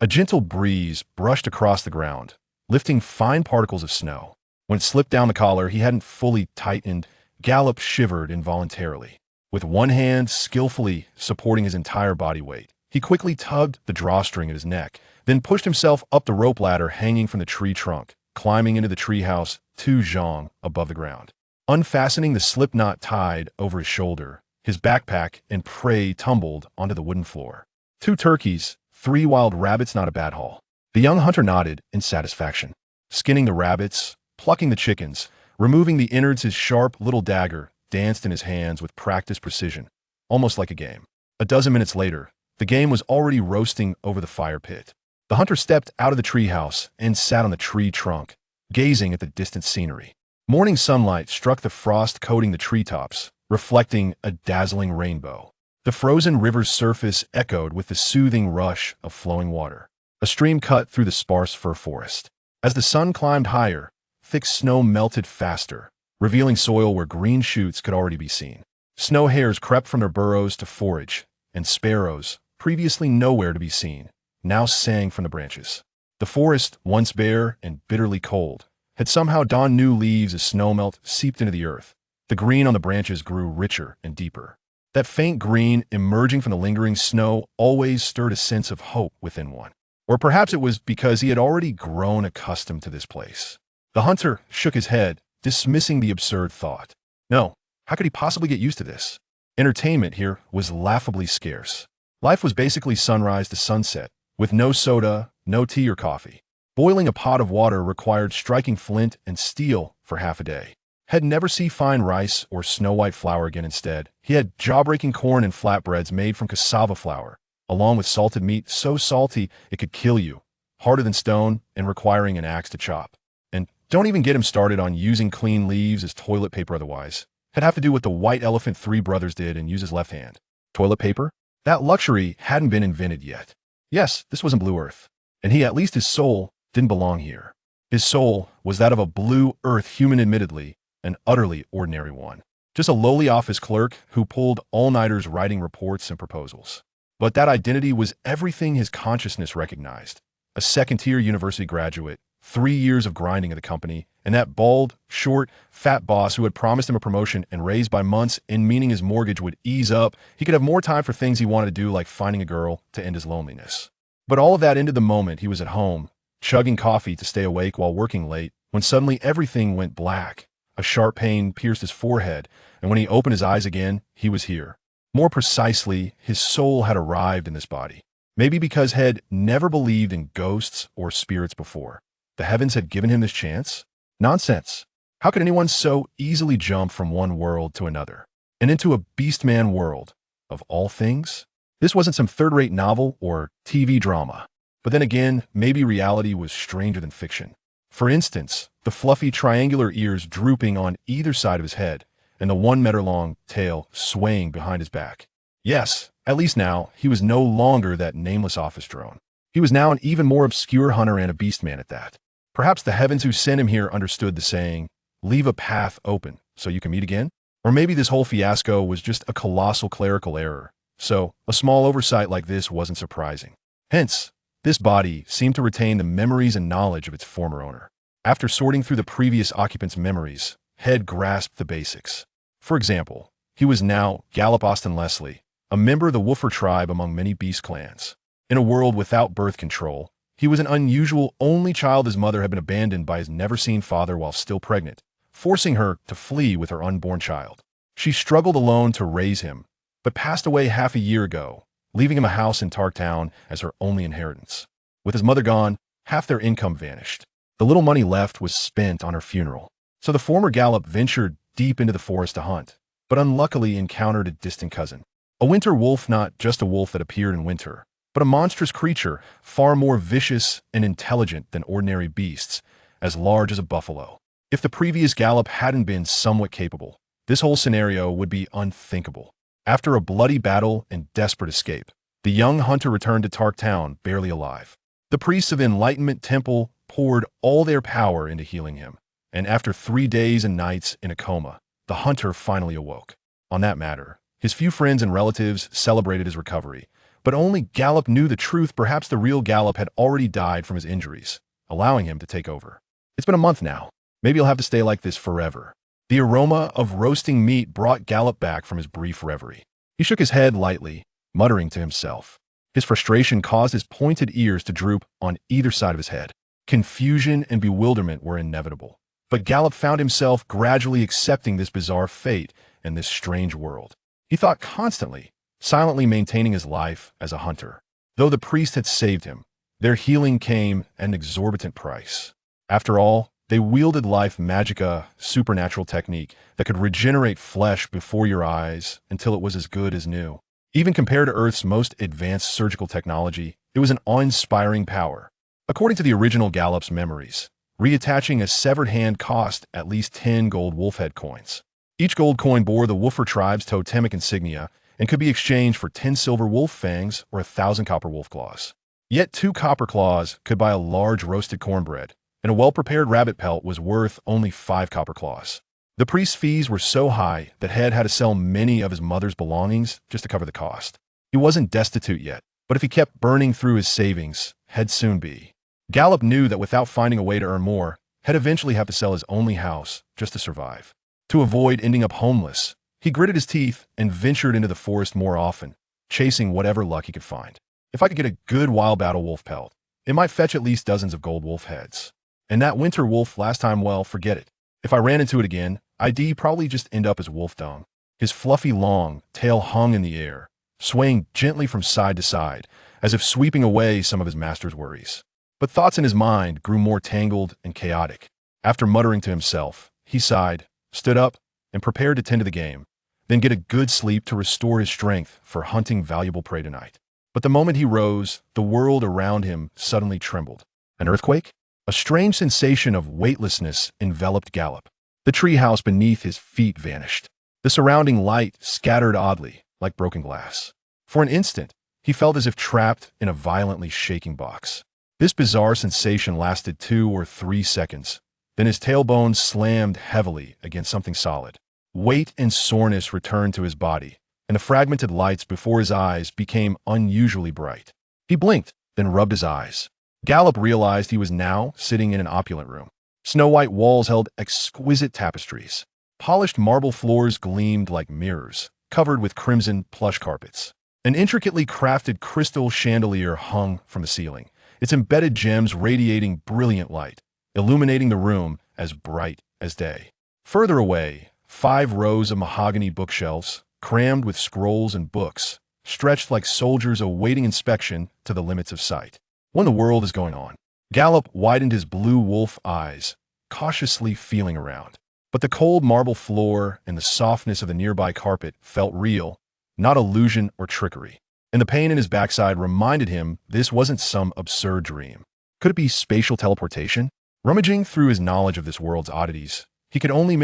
A gentle breeze brushed across the ground, lifting fine particles of snow. When it slipped down the collar he hadn't fully tightened, Gallop shivered involuntarily. With one hand skillfully supporting his entire body weight, he quickly tugged the drawstring at his neck, then pushed himself up the rope ladder hanging from the tree trunk, climbing into the treehouse 2 zhang above the ground. Unfastening the slip knot tied over his shoulder, his backpack and prey tumbled onto the wooden floor. 2 turkeys, 3 wild rabbits, not a bad haul. The young hunter nodded in satisfaction. Skinning the rabbits, plucking the chickens, removing the innards, his sharp little dagger danced in his hands with practiced precision, almost like a game. A dozen minutes later, the game was already roasting over the fire pit. The hunter stepped out of the treehouse and sat on the tree trunk, gazing at the distant scenery. Morning sunlight struck the frost coating the treetops, reflecting a dazzling rainbow. The frozen river's surface echoed with the soothing rush of flowing water. A stream cut through the sparse fir forest. As the sun climbed higher, thick snow melted faster, revealing soil where green shoots could already be seen. Snow hares crept from their burrows to forage, and sparrows, previously nowhere to be seen, now sang from the branches. The forest, once bare and bitterly cold, had somehow donned new leaves as snowmelt seeped into the earth. The green on the branches grew richer and deeper. That faint green emerging from the lingering snow always stirred a sense of hope within one. Or perhaps it was because he had already grown accustomed to this place. The hunter shook his head, dismissing the absurd thought. No, how could he possibly get used to this? Entertainment here was laughably scarce. Life was basically sunrise to sunset, with no soda, no tea or coffee. Boiling a pot of water required striking flint and steel for half a day. He'd never see fine rice or snow-white flour again. Instead, he had jaw-breaking corn and flatbreads made from cassava flour, along with salted meat so salty it could kill you, harder than stone and requiring an axe to chop. And don't even get him started on using clean leaves as toilet paper otherwise. He'd have to do what the white elephant 3 brothers did and use his left hand. Toilet paper? That luxury hadn't been invented yet. Yes, this wasn't Blue Earth, and he, at least his soul, didn't belong here. His soul was that of a Blue Earth human, admittedly, an utterly ordinary one. Just a lowly office clerk who pulled all-nighters writing reports and proposals. But that identity was everything his consciousness recognized. A second-tier university graduate, 3 years of grinding at the company, and that bald, short, fat boss who had promised him a promotion and raised by months in meaning his mortgage would ease up. He could have more time for things he wanted to do, like finding a girl to end his loneliness. But all of that ended the moment he was at home, chugging coffee to stay awake while working late, when suddenly everything went black. A sharp pain pierced his forehead, and when he opened his eyes again, he was here. More precisely, his soul had arrived in this body. Maybe because he had never believed in ghosts or spirits before. The heavens had given him this chance? Nonsense. How could anyone so easily jump from one world to another? And into a beast-man world, of all things? This wasn't some third-rate novel or TV drama. But then again, maybe reality was stranger than fiction. For instance, the fluffy triangular ears drooping on either side of his head, and the 1-meter-long tail swaying behind his back. Yes, at least now, he was no longer that nameless office drone. He was now an even more obscure hunter and a beastman at that. Perhaps the heavens who sent him here understood the saying, leave a path open so you can meet again? Or maybe this whole fiasco was just a colossal clerical error, so a small oversight like this wasn't surprising. Hence, this body seemed to retain the memories and knowledge of its former owner. After sorting through the previous occupant's memories, Head grasped the basics. For example, he was now Gallop Austin Leslie, a member of the Woofer tribe among many beast clans. In a world without birth control, he was an unusual only child. His mother had been abandoned by his never-seen father while still pregnant, forcing her to flee with her unborn child. She struggled alone to raise him, but passed away half a year ago, leaving him a house in Tarktown as her only inheritance. With his mother gone, half their income vanished. The little money left was spent on her funeral. So the former Gallop ventured deep into the forest to hunt, but unluckily encountered a distant cousin. A winter wolf, not just a wolf that appeared in winter, but a monstrous creature far more vicious and intelligent than ordinary beasts, as large as a buffalo. If the previous Gallop hadn't been somewhat capable, this whole scenario would be unthinkable. After a bloody battle and desperate escape, the young hunter returned to Tarktown barely alive. The priests of Enlightenment Temple poured all their power into healing him, and after 3 days and nights in a coma, the hunter finally awoke. On that matter, his few friends and relatives celebrated his recovery, But only Gallop knew the truth. Perhaps the real Gallop had already died from his injuries, allowing him to take over. It's been a month now. Maybe he'll have to stay like this forever. The aroma of roasting meat brought Gallop back from his brief reverie. He shook his head lightly, muttering to himself. His frustration caused his pointed ears to droop on either side of his head. Confusion and bewilderment were inevitable. But Gallop found himself gradually accepting this bizarre fate and this strange world. He thought constantly, silently maintaining his life as a hunter. Though the priest had saved him, their healing came at an exorbitant price. After all, they wielded life magica, supernatural technique that could regenerate flesh before your eyes until it was as good as new. Even compared to Earth's most advanced surgical technology, it was an awe-inspiring power. According to the original Gallop's memories, reattaching a severed hand cost at least 10 gold wolfhead coins. Each gold coin bore the Wolfer tribe's totemic insignia and could be exchanged for 10 silver wolf fangs or 1,000 copper wolf claws. Yet 2 copper claws could buy a large roasted cornbread, and a well-prepared rabbit pelt was worth only 5 copper claws. The priest's fees were so high that Head had to sell many of his mother's belongings just to cover the cost. He wasn't destitute yet, but if he kept burning through his savings, He'd soon be. Gallop knew that without finding a way to earn more, He'd eventually have to sell his only house just to survive. To avoid ending up homeless, he gritted his teeth and ventured into the forest more often, chasing whatever luck he could find. If I could get a good wild battle wolf pelt, it might fetch at least dozens of gold wolf heads. And that winter wolf last time, well, forget it. If I ran into it again, I'd probably just end up as wolf dung. His fluffy long tail hung in the air, swaying gently from side to side, as if sweeping away some of his master's worries. But thoughts in his mind grew more tangled and chaotic. After muttering to himself, he sighed, stood up, and prepared to tend to the game, then get a good sleep to restore his strength for hunting valuable prey tonight. But the moment he rose, the world around him suddenly trembled. An earthquake? A strange sensation of weightlessness enveloped Gallop. The treehouse beneath his feet vanished. The surrounding light scattered oddly, like broken glass. For an instant, he felt as if trapped in a violently shaking box. This bizarre sensation lasted 2 or 3 seconds. Then his tailbone slammed heavily against something solid. Weight and soreness returned to his body, and the fragmented lights before his eyes became unusually bright. He blinked, then rubbed his eyes. Gallop realized he was now sitting in an opulent room. Snow-white walls held exquisite tapestries. Polished marble floors gleamed like mirrors, covered with crimson plush carpets. An intricately crafted crystal chandelier hung from the ceiling, its embedded gems radiating brilliant light, illuminating the room as bright as day. Further away, 5 rows of mahogany bookshelves, crammed with scrolls and books, stretched like soldiers awaiting inspection to the limits of sight. What in the world is going on? Gallop widened his blue wolf eyes, cautiously feeling around. But the cold marble floor and the softness of the nearby carpet felt real, not illusion or trickery. And the pain in his backside reminded him this wasn't some absurd dream. Could it be spatial teleportation? Rummaging through his knowledge of this world's oddities, he could only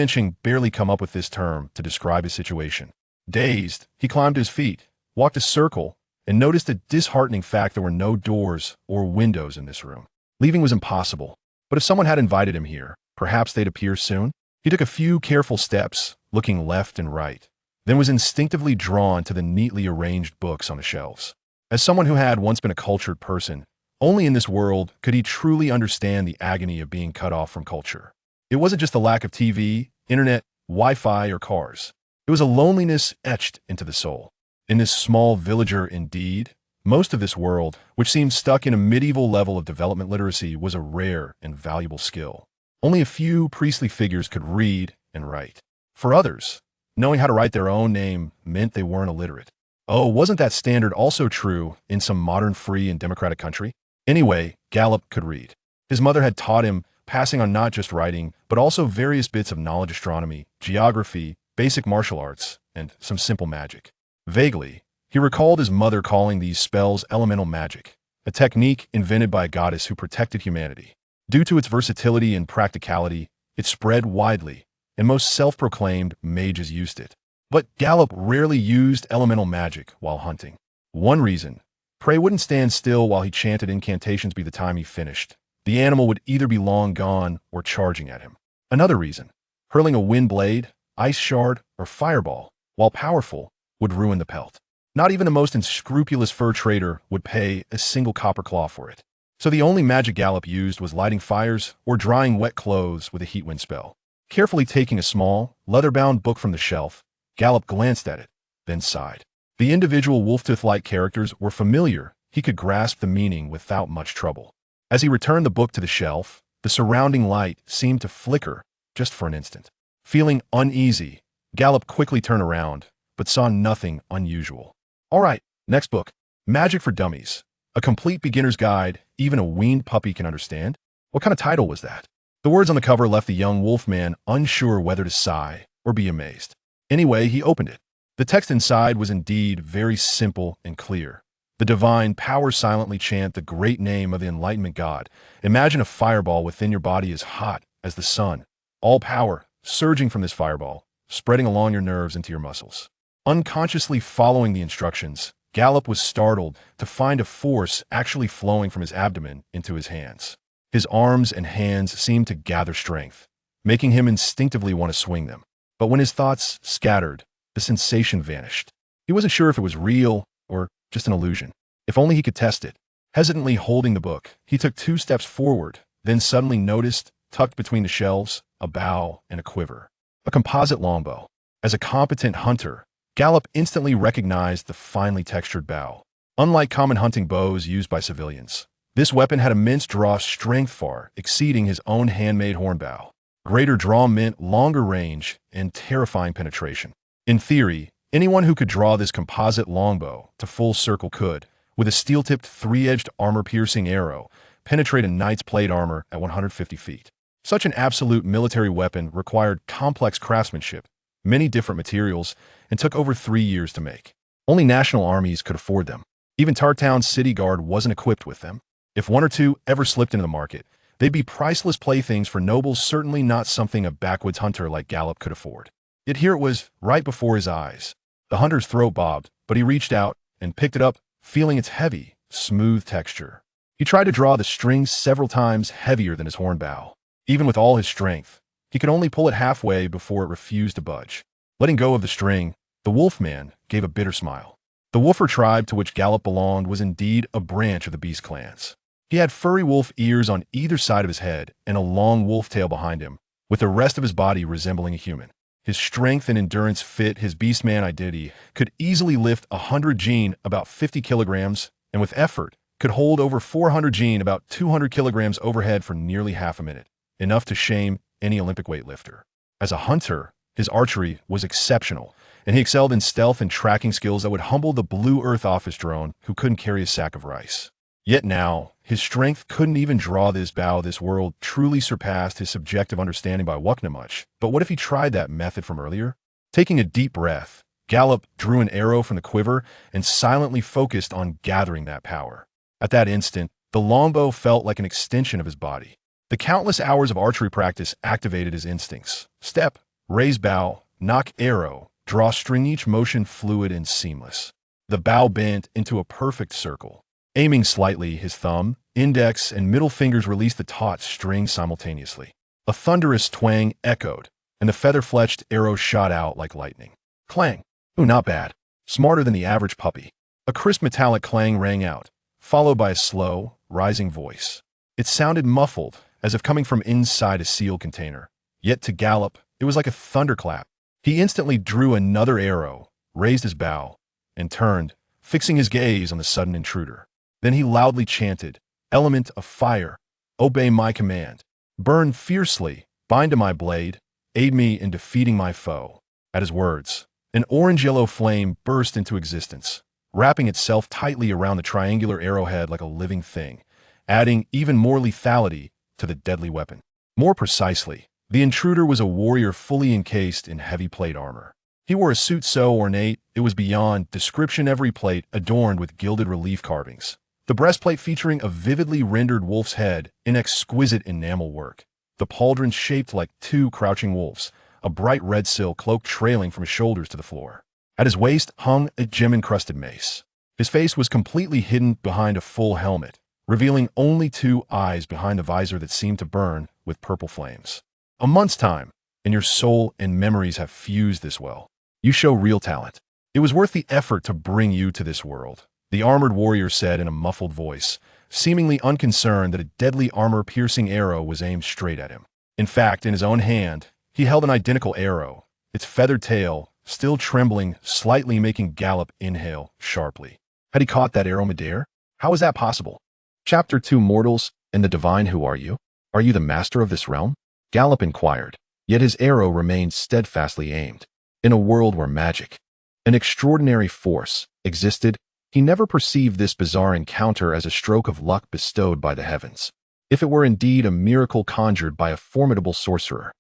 barely come up with this term to describe his situation. Dazed, he climbed to his feet, walked a circle, and noticed the disheartening fact there were no doors or windows in this room. Leaving was impossible, but if someone had invited him here, perhaps they'd appear soon. He took a few careful steps, looking left and right, then was instinctively drawn to the neatly arranged books on the shelves. As someone who had once been a cultured person, only in this world could he truly understand the agony of being cut off from culture. It wasn't just the lack of TV, internet, Wi-Fi, or cars. It was a loneliness etched into the soul. In this small villager indeed, most of this world, which seemed stuck in a medieval level of development literacy, was a rare and valuable skill. Only a few priestly figures could read and write. For others, knowing how to write their own name meant they weren't illiterate. Oh, wasn't that standard also true in some modern free and democratic country? Anyway, Gallop could read. His mother had taught him, passing on not just writing, but also various bits of knowledge: astronomy, geography, basic martial arts, and some simple magic. Vaguely, he recalled his mother calling these spells elemental magic, a technique invented by a goddess who protected humanity. Due to its versatility and practicality, it spread widely, and most self-proclaimed mages used it. But Gallop rarely used elemental magic while hunting. One reason: prey wouldn't stand still while he chanted incantations. By the time he finished, the animal would either be long gone or charging at him. Another reason: hurling a wind blade, ice shard, or fireball, while powerful, would ruin the pelt. Not even the most unscrupulous fur trader would pay a single copper claw for it. So the only magic Gallop used was lighting fires or drying wet clothes with a heat wind spell. Carefully taking a small, leather-bound book from the shelf, Gallop glanced at it, then sighed. The individual wolf-tooth-like characters were familiar. He could grasp the meaning without much trouble. As he returned the book to the shelf, the surrounding light seemed to flicker just for an instant. Feeling uneasy, Gallop quickly turned around, but saw nothing unusual. All right, next book. Magic for Dummies. A complete beginner's guide even a weaned puppy can understand? What kind of title was that? The words on the cover left the young wolfman unsure whether to sigh or be amazed. Anyway, he opened it. The text inside was indeed very simple and clear. The divine power silently chant the great name of the Enlightenment God. Imagine a fireball within your body as hot as the sun. All power surging from this fireball, spreading along your nerves into your muscles. Unconsciously following the instructions, Gallop was startled to find a force actually flowing from his abdomen into his hands. His arms and hands seemed to gather strength, making him instinctively want to swing them. But when his thoughts scattered, the sensation vanished. He wasn't sure if it was real or just an illusion. If only he could test it. Hesitantly holding the book, he took 2 steps forward, then suddenly noticed, tucked between the shelves, a bow and a quiver. A composite longbow. As a competent hunter, Gallop instantly recognized the finely textured bow. Unlike common hunting bows used by civilians, this weapon had immense draw strength far exceeding his own handmade hornbow. Greater draw meant longer range and terrifying penetration. In theory, anyone who could draw this composite longbow to full circle could, with a steel-tipped 3-edged armor-piercing arrow, penetrate a knight's plate armor at 150 feet. Such an absolute military weapon required complex craftsmanship, many different materials, and took over 3 years to make. Only national armies could afford them. Even Tartown's city guard wasn't equipped with them. If 1 or 2 ever slipped into the market, they'd be priceless playthings for nobles, certainly not something a backwoods hunter like Gallop could afford. Yet here it was, right before his eyes. The hunter's throat bobbed, but he reached out and picked it up, feeling its heavy, smooth texture. He tried to draw the string several times heavier than his hornbow. Even with all his strength, he could only pull it halfway before it refused to budge. Letting go of the string, the wolfman gave a bitter smile. The Woofer tribe to which Gallop belonged was indeed a branch of the beast clans. He had furry wolf ears on either side of his head and a long wolf tail behind him, with the rest of his body resembling a human. His strength and endurance fit his beastman identity, could easily lift 100 gene, about 50 kilograms, and with effort, could hold over 400 gene, about 200 kilograms overhead for nearly half a minute, enough to shame any Olympic weightlifter. As a hunter, his archery was exceptional, and he excelled in stealth and tracking skills that would humble the Blue Earth office drone who couldn't carry a sack of rice. Yet now, his strength couldn't even draw this bow. This world truly surpassed his subjective understanding by Wuckna much. But what if he tried that method from earlier? Taking a deep breath, Gallop drew an arrow from the quiver and silently focused on gathering that power. At that instant, the longbow felt like an extension of his body. The countless hours of archery practice activated his instincts. Step, raise bow, knock arrow, draw string, each motion fluid and seamless. The bow bent into a perfect circle. Aiming slightly, his thumb, index, and middle fingers released the taut string simultaneously. A thunderous twang echoed, and the feather-fletched arrow shot out like lightning. Clang! Ooh, not bad. Smarter than the average puppy. A crisp metallic clang rang out, followed by a slow, rising voice. It sounded muffled, as if coming from inside a sealed container. Yet to Gallop, it was like a thunderclap. He instantly drew another arrow, raised his bow, and turned, fixing his gaze on the sudden intruder. Then he loudly chanted, "Element of fire, obey my command. Burn fiercely, bind to my blade, aid me in defeating my foe." At his words, an orange-yellow flame burst into existence, wrapping itself tightly around the triangular arrowhead like a living thing, adding even more lethality to the deadly weapon. More precisely, the intruder was a warrior fully encased in heavy plate armor. He wore a suit so ornate it was beyond description, every plate adorned with gilded relief carvings. The breastplate featuring a vividly rendered wolf's head in exquisite enamel work. The pauldron shaped like 2 crouching wolves, a bright red silk cloak trailing from his shoulders to the floor. At his waist hung a gem-encrusted mace. His face was completely hidden behind a full helmet, revealing only 2 eyes behind the visor that seemed to burn with purple flames. A month's time, and your soul and memories have fused this well. You show real talent. It was worth the effort to bring you to this world, the armored warrior said in a muffled voice, seemingly unconcerned that a deadly armor-piercing arrow was aimed straight at him. In fact, in his own hand, he held an identical arrow, its feathered tail still trembling, slightly making Gallop inhale sharply. Had he caught that arrow midair? How was that possible? Chapter 2 Mortals and the Divine. Who are you? Are you the master of this realm? Gallop inquired, yet his arrow remained steadfastly aimed. In a world where magic, an extraordinary force, existed, he never perceived this bizarre encounter as a stroke of luck bestowed by the heavens. If it were indeed a miracle conjured by a formidable sorcerer,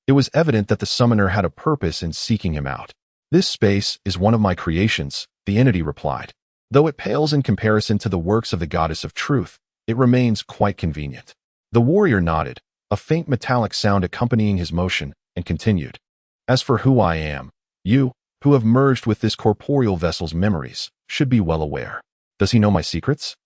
it was evident that the summoner had a purpose in seeking him out. This space is one of my creations, the entity replied. Though it pales in comparison to the works of the goddess of truth, it remains quite convenient. The warrior nodded, a faint metallic sound accompanying his motion, and continued. As for who I am, you, who have merged with this corporeal vessel's memories, should be well aware. Does he know my secrets?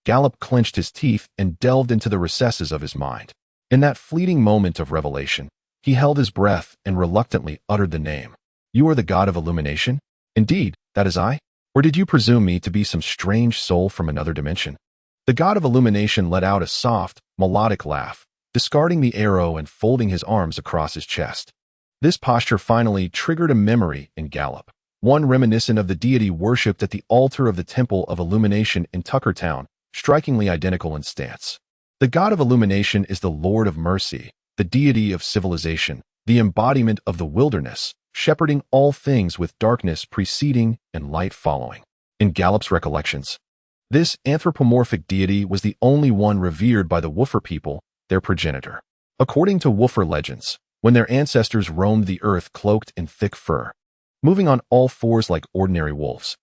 Gallop clenched his teeth and delved into the recesses of his mind. In that fleeting moment of revelation, he held his breath and reluctantly uttered the name. You are the god of illumination? Indeed, that is I? Or did you presume me to be some strange soul from another dimension? The god of illumination let out a soft, melodic laugh, discarding the arrow and folding his arms across his chest. This posture finally triggered a memory in Gallop, one reminiscent of the deity worshipped at the altar of the Temple of Illumination in Tuckertown, strikingly identical in stance. The god of illumination is the Lord of Mercy, the deity of civilization, the embodiment of the wilderness, shepherding all things with darkness preceding and light following. In Gallop's recollections, this anthropomorphic deity was the only one revered by the Woofer people, their progenitor. According to Woofer legends, when their ancestors roamed the earth cloaked in thick fur, moving on all fours like ordinary wolves,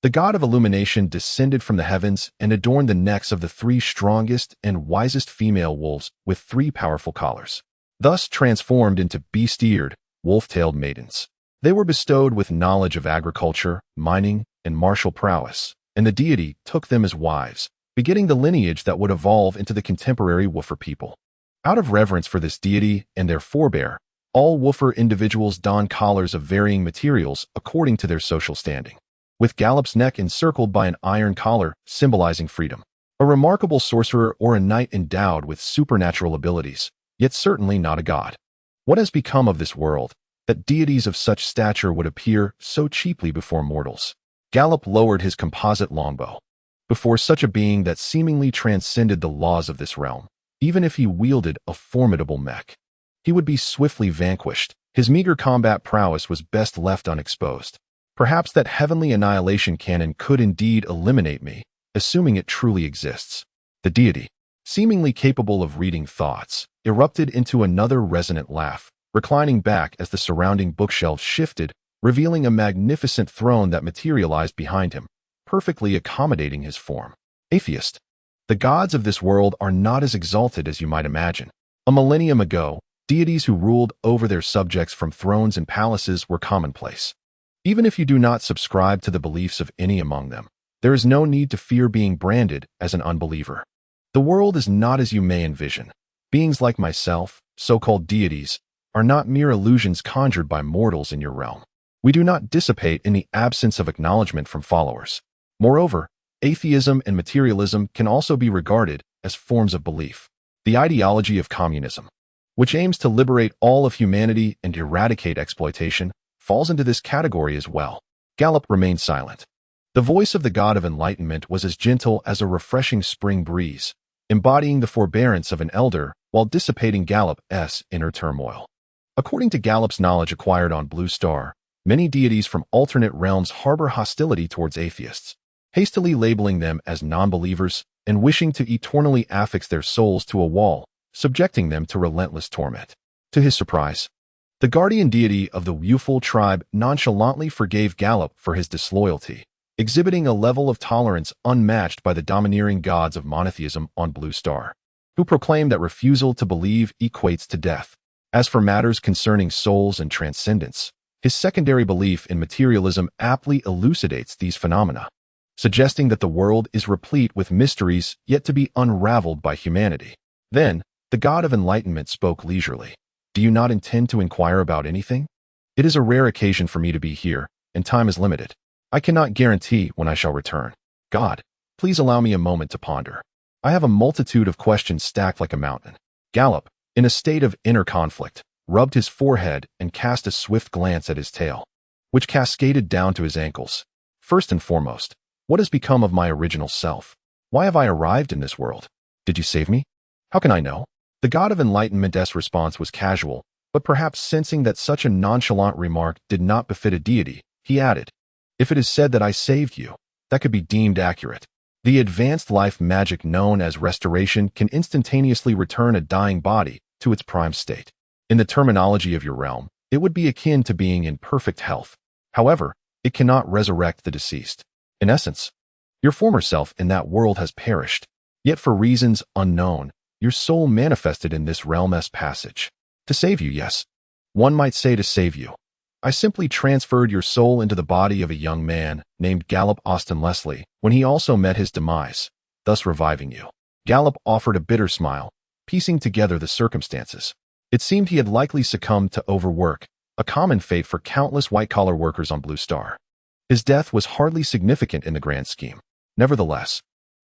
the god of illumination descended from the heavens and adorned the necks of the 3 strongest and wisest female wolves with 3 powerful collars, thus transformed into beast-eared, wolf-tailed maidens. They were bestowed with knowledge of agriculture, mining, and martial prowess, and the deity took them as wives, begetting the lineage that would evolve into the contemporary Woofer people. Out of reverence for this deity and their forebear, all Woofer individuals don collars of varying materials according to their social standing, with Gallop's neck encircled by an iron collar symbolizing freedom. A remarkable sorcerer or a knight endowed with supernatural abilities, yet certainly not a god. What has become of this world, that deities of such stature would appear so cheaply before mortals? Gallop lowered his composite longbow. Before such a being that seemingly transcended the laws of this realm, even if he wielded a formidable mech, he would be swiftly vanquished. His meager combat prowess was best left unexposed. Perhaps that heavenly annihilation cannon could indeed eliminate me, assuming it truly exists. The deity, seemingly capable of reading thoughts, erupted into another resonant laugh, reclining back as the surrounding bookshelves shifted, revealing a magnificent throne that materialized behind him, perfectly accommodating his form. Atheist. The gods of this world are not as exalted as you might imagine. A millennium ago, deities who ruled over their subjects from thrones and palaces were commonplace. Even if you do not subscribe to the beliefs of any among them, there is no need to fear being branded as an unbeliever. The world is not as you may envision. Beings like myself, so-called deities, are not mere illusions conjured by mortals in your realm. We do not dissipate in the absence of acknowledgement from followers. Moreover, atheism and materialism can also be regarded as forms of belief. The ideology of communism, which aims to liberate all of humanity and eradicate exploitation, falls into this category as well. Gallop remained silent. The voice of the god of enlightenment was as gentle as a refreshing spring breeze, embodying the forbearance of an elder while dissipating Gallop's inner turmoil. According to Gallop's knowledge acquired on Blue Star, many deities from alternate realms harbor hostility towards atheists, hastily labeling them as non-believers and wishing to eternally affix their souls to a wall, subjecting them to relentless torment. To his surprise, the guardian deity of the Wuful tribe nonchalantly forgave Gallop for his disloyalty, exhibiting a level of tolerance unmatched by the domineering gods of monotheism on Blue Star, who proclaim that refusal to believe equates to death. As for matters concerning souls and transcendence, his secondary belief in materialism aptly elucidates these phenomena, suggesting that the world is replete with mysteries yet to be unraveled by humanity. Then, the god of enlightenment spoke leisurely. Do you not intend to inquire about anything? It is a rare occasion for me to be here, and time is limited. I cannot guarantee when I shall return. God, please allow me a moment to ponder. I have a multitude of questions stacked like a mountain. Gallop, in a state of inner conflict, rubbed his forehead and cast a swift glance at his tail, which cascaded down to his ankles. First and foremost, what has become of my original self? Why have I arrived in this world? Did you save me? How can I know? The god of enlightenment's response was casual, but perhaps sensing that such a nonchalant remark did not befit a deity, he added, if it is said that I saved you, that could be deemed accurate. The advanced life magic known as restoration can instantaneously return a dying body to its prime state. In the terminology of your realm, it would be akin to being in perfect health. However, it cannot resurrect the deceased. In essence, your former self in that world has perished, yet for reasons unknown, your soul manifested in this realm's passage. To save you, yes. One might say to save you. I simply transferred your soul into the body of a young man named Gallop Austin Leslie when he also met his demise, thus reviving you. Gallop offered a bitter smile, piecing together the circumstances. It seemed he had likely succumbed to overwork, a common fate for countless white-collar workers on Blue Star. His death was hardly significant in the grand scheme. Nevertheless,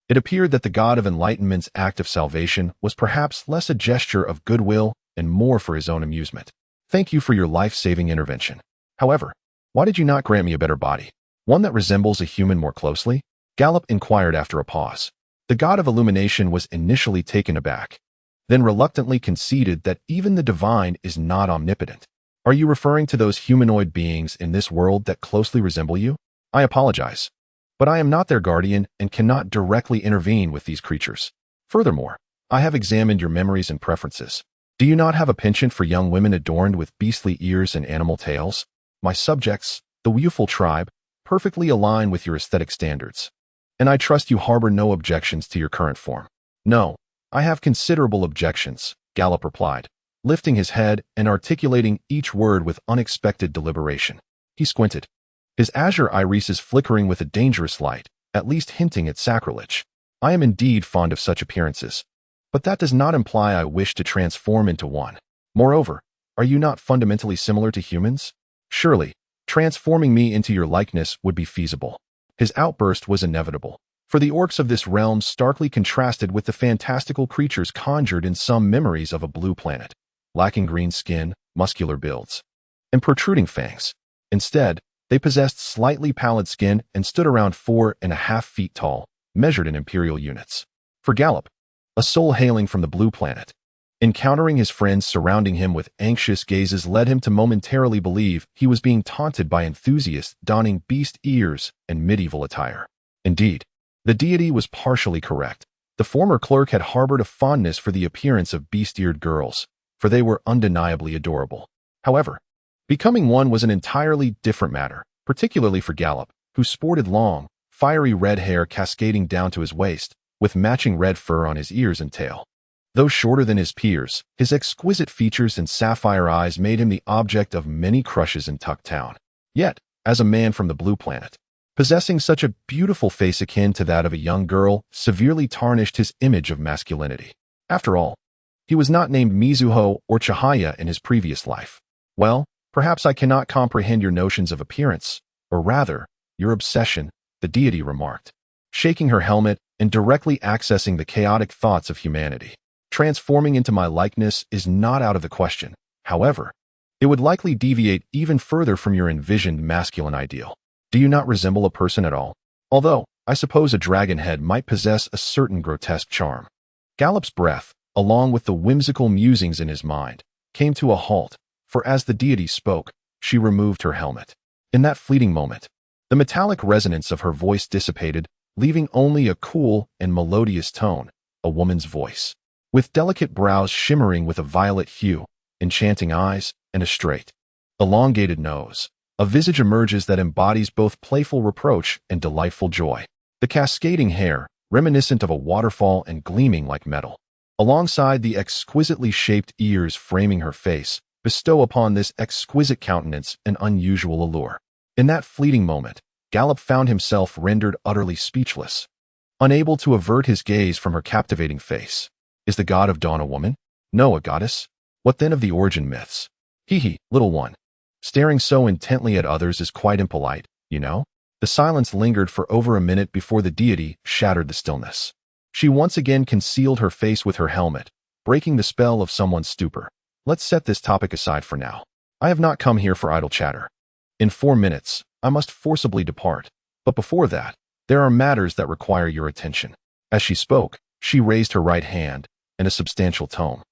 it appeared that the god of enlightenment's act of salvation was perhaps less a gesture of goodwill and more for his own amusement. Thank you for your life-saving intervention. However, why did you not grant me a better body? One that resembles a human more closely? Gallop inquired after a pause. The god of illumination was initially taken aback, then reluctantly conceded that even the divine is not omnipotent. Are you referring to those humanoid beings in this world that closely resemble you? I apologize, but I am not their guardian and cannot directly intervene with these creatures. Furthermore, I have examined your memories and preferences. Do you not have a penchant for young women adorned with beastly ears and animal tails? My subjects, the Wuful tribe, perfectly align with your aesthetic standards, and I trust you harbor no objections to your current form. No, I have considerable objections, Gallop replied, lifting his head and articulating each word with unexpected deliberation. He squinted, his azure irises flickering with a dangerous light, at least hinting at sacrilege. I am indeed fond of such appearances, but that does not imply I wish to transform into one. Moreover, are you not fundamentally similar to humans? Surely, transforming me into your likeness would be feasible. His outburst was inevitable, for the orcs of this realm starkly contrasted with the fantastical creatures conjured in some memories of a blue planet, lacking green skin, muscular builds, and protruding fangs. Instead, they possessed slightly pallid skin and stood around 4.5 feet tall, measured in imperial units. For Gallop, a soul hailing from the blue planet, encountering his friends surrounding him with anxious gazes led him to momentarily believe he was being taunted by enthusiasts donning beast ears and medieval attire. Indeed, the deity was partially correct. The former clerk had harbored a fondness for the appearance of beast-eared girls, for they were undeniably adorable. However, becoming one was an entirely different matter, particularly for Gallop, who sported long, fiery red hair cascading down to his waist, with matching red fur on his ears and tail. Though shorter than his peers, his exquisite features and sapphire eyes made him the object of many crushes in Tucktown. Yet, as a man from the blue planet, possessing such a beautiful face akin to that of a young girl severely tarnished his image of masculinity. After all, he was not named Mizuho or Chihaya in his previous life. Well, perhaps I cannot comprehend your notions of appearance, or rather, your obsession, the deity remarked, shaking her helmet and directly accessing the chaotic thoughts of humanity. Transforming into my likeness is not out of the question. However, it would likely deviate even further from your envisioned masculine ideal. Do you not resemble a person at all? Although, I suppose a dragon head might possess a certain grotesque charm. Gallop's breath, along with the whimsical musings in his mind, came to a halt, for as the deity spoke, she removed her helmet. In that fleeting moment, the metallic resonance of her voice dissipated, leaving only a cool and melodious tone, a woman's voice, with delicate brows shimmering with a violet hue, enchanting eyes, and a straight, elongated nose. A visage emerges that embodies both playful reproach and delightful joy. The cascading hair, reminiscent of a waterfall and gleaming like metal, alongside the exquisitely shaped ears framing her face, bestow upon this exquisite countenance an unusual allure. In that fleeting moment, Gallop found himself rendered utterly speechless, unable to avert his gaze from her captivating face. Is the god of dawn a woman? No, a goddess? What then of the origin myths? Hee, little one. Staring so intently at others is quite impolite, you know? The silence lingered for over a minute before the deity shattered the stillness. She once again concealed her face with her helmet, breaking the spell of someone's stupor. Let's set this topic aside for now. I have not come here for idle chatter. In 4 minutes, I must forcibly depart. But before that, there are matters that require your attention. As she spoke, she raised her right hand, and a substantial tome,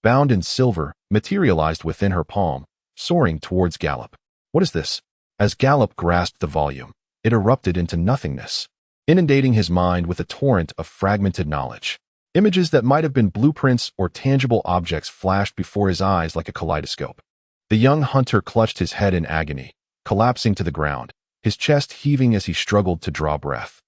bound in silver, materialized within her palm, soaring towards Gallop. What is this? As Gallop grasped the volume, it erupted into nothingness, inundating his mind with a torrent of fragmented knowledge. Images that might have been blueprints or tangible objects flashed before his eyes like a kaleidoscope. The young hunter clutched his head in agony, collapsing to the ground, his chest heaving as he struggled to draw breath.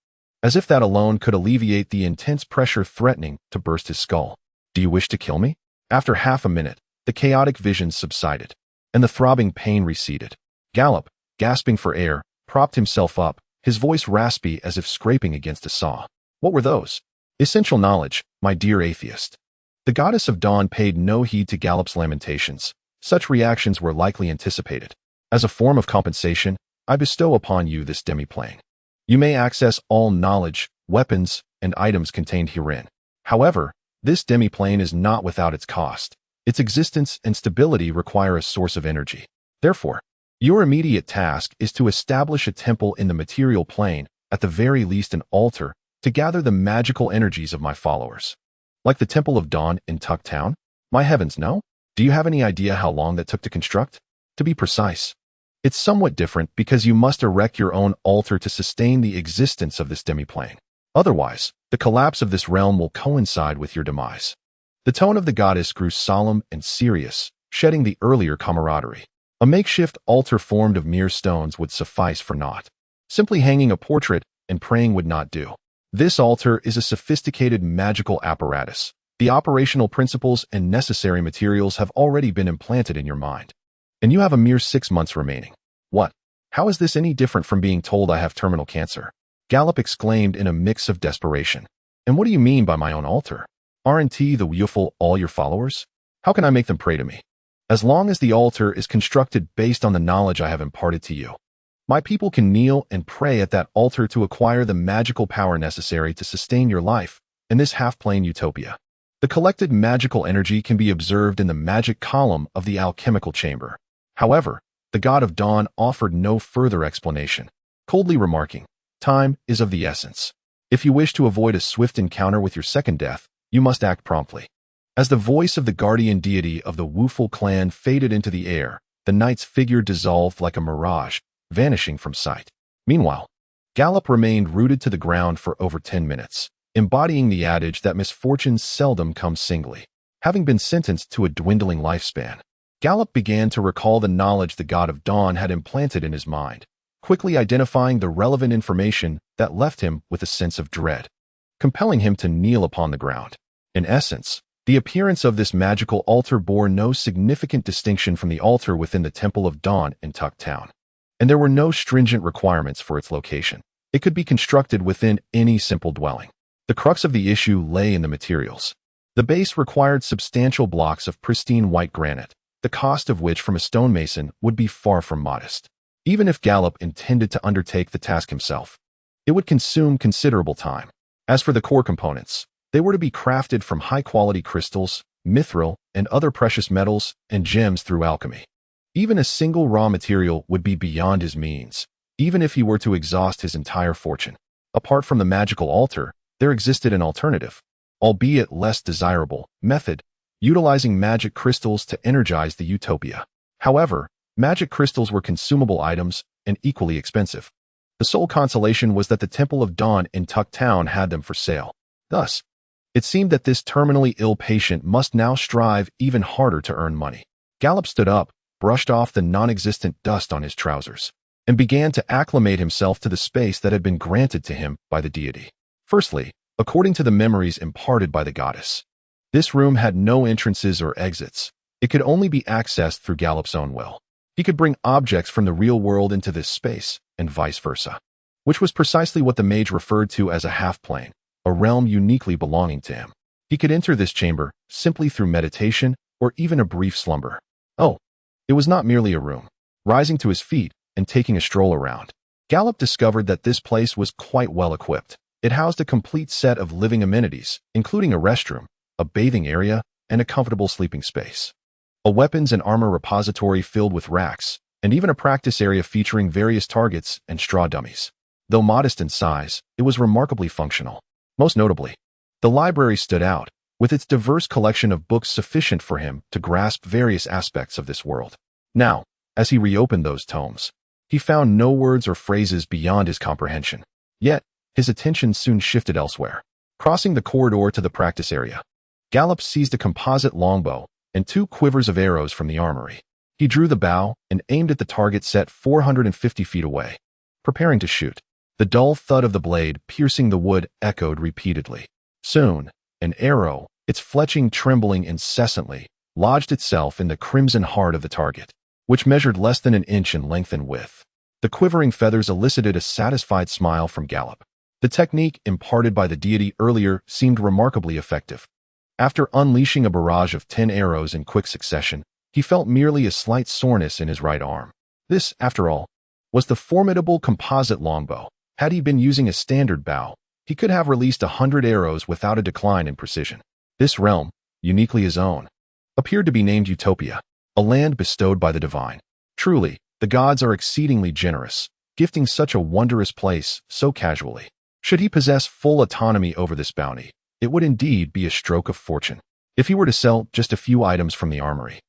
As if that alone could alleviate the intense pressure threatening to burst his skull. Do you wish to kill me? After half a minute, the chaotic visions subsided, and the throbbing pain receded. Gallop, gasping for air, propped himself up, his voice raspy as if scraping against a saw. What were those? Essential knowledge, my dear atheist. The goddess of dawn paid no heed to Gallop's lamentations. Such reactions were likely anticipated. As a form of compensation, I bestow upon you this demi-plane. You may access all knowledge, weapons, and items contained herein. However, this demi-plane is not without its cost. Its existence and stability require a source of energy. Therefore, your immediate task is to establish a temple in the material plane, at the very least an altar, to gather the magical energies of my followers. Like the Temple of Dawn in Tucktown? My heavens, no? Do you have any idea how long that took to construct? To be precise, it's somewhat different because you must erect your own altar to sustain the existence of this demi-plane. Otherwise, the collapse of this realm will coincide with your demise. The tone of the goddess grew solemn and serious, shedding the earlier camaraderie. A makeshift altar formed of mere stones would suffice for naught. Simply hanging a portrait and praying would not do. This altar is a sophisticated magical apparatus. The operational principles and necessary materials have already been implanted in your mind. And you have a mere 6 months remaining. What? How is this any different from being told I have terminal cancer? Gallop exclaimed in a mix of desperation. And what do you mean by my own altar? Aren't the youthful all your followers? How can I make them pray to me? As long as the altar is constructed based on the knowledge I have imparted to you, my people can kneel and pray at that altar to acquire the magical power necessary to sustain your life in this half-plane utopia. The collected magical energy can be observed in the magic column of the alchemical chamber. However, the god of dawn offered no further explanation, coldly remarking, "Time is of the essence. If you wish to avoid a swift encounter with your second death, you must act promptly." As the voice of the guardian deity of the Wuful clan faded into the air, the knight's figure dissolved like a mirage, vanishing from sight. Meanwhile, Gallop remained rooted to the ground for over 10 minutes, embodying the adage that misfortunes seldom come singly. Having been sentenced to a dwindling lifespan, Gallop began to recall the knowledge the god of dawn had implanted in his mind, quickly identifying the relevant information that left him with a sense of dread, compelling him to kneel upon the ground. In essence, the appearance of this magical altar bore no significant distinction from the altar within the Temple of Dawn in Tucktown, and there were no stringent requirements for its location. It could be constructed within any simple dwelling. The crux of the issue lay in the materials. The base required substantial blocks of pristine white granite, the cost of which from a stonemason would be far from modest. Even if Gallop intended to undertake the task himself, it would consume considerable time. As for the core components, they were to be crafted from high-quality crystals, mithril, and other precious metals and gems through alchemy. Even a single raw material would be beyond his means, even if he were to exhaust his entire fortune. Apart from the magical altar, there existed an alternative, albeit less desirable, method, utilizing magic crystals to energize the utopia. However, magic crystals were consumable items and equally expensive. The sole consolation was that the Temple of Dawn in Tucktown had them for sale. Thus, it seemed that this terminally ill patient must now strive even harder to earn money. Gallop stood up, brushed off the non-existent dust on his trousers, and began to acclimate himself to the space that had been granted to him by the deity. Firstly, according to the memories imparted by the goddess, this room had no entrances or exits. It could only be accessed through Gallop's own will. He could bring objects from the real world into this space, and vice versa, which was precisely what the mage referred to as a half-plane, a realm uniquely belonging to him. He could enter this chamber simply through meditation or even a brief slumber. Oh, it was not merely a room. Rising to his feet and taking a stroll around, Gallop discovered that this place was quite well equipped. It housed a complete set of living amenities, including a restroom, a bathing area, and a comfortable sleeping space. A weapons and armor repository filled with racks, and even a practice area featuring various targets and straw dummies. Though modest in size, it was remarkably functional. Most notably, the library stood out, with its diverse collection of books sufficient for him to grasp various aspects of this world. Now, as he reopened those tomes, he found no words or phrases beyond his comprehension. Yet, his attention soon shifted elsewhere. Crossing the corridor to the practice area, Gallop seized a composite longbow and 2 quivers of arrows from the armory. He drew the bow and aimed at the target set 450 feet away. Preparing to shoot, the dull thud of the blade piercing the wood echoed repeatedly. Soon, an arrow, its fletching trembling incessantly, lodged itself in the crimson heart of the target, which measured less than an inch in length and width. The quivering feathers elicited a satisfied smile from Gallop. The technique imparted by the deity earlier seemed remarkably effective. After unleashing a barrage of 10 arrows in quick succession, he felt merely a slight soreness in his right arm. This, after all, was the formidable composite longbow. Had he been using a standard bow, he could have released 100 arrows without a decline in precision. This realm, uniquely his own, appeared to be named Utopia, a land bestowed by the divine. Truly, the gods are exceedingly generous, gifting such a wondrous place so casually. Should he possess full autonomy over this bounty, it would indeed be a stroke of fortune. If he were to sell just a few items from the armory,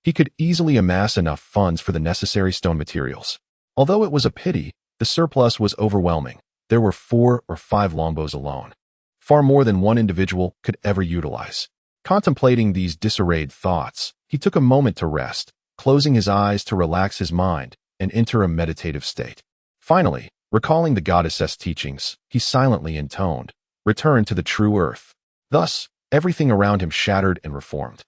he could easily amass enough funds for the necessary stone materials. Although it was a pity, the surplus was overwhelming. There were 4 or 5 longbows alone, far more than one individual could ever utilize. Contemplating these disarrayed thoughts, he took a moment to rest, closing his eyes to relax his mind and enter a meditative state. Finally, recalling the goddess's teachings, he silently intoned, "Return to the true earth." Thus, everything around him shattered and reformed,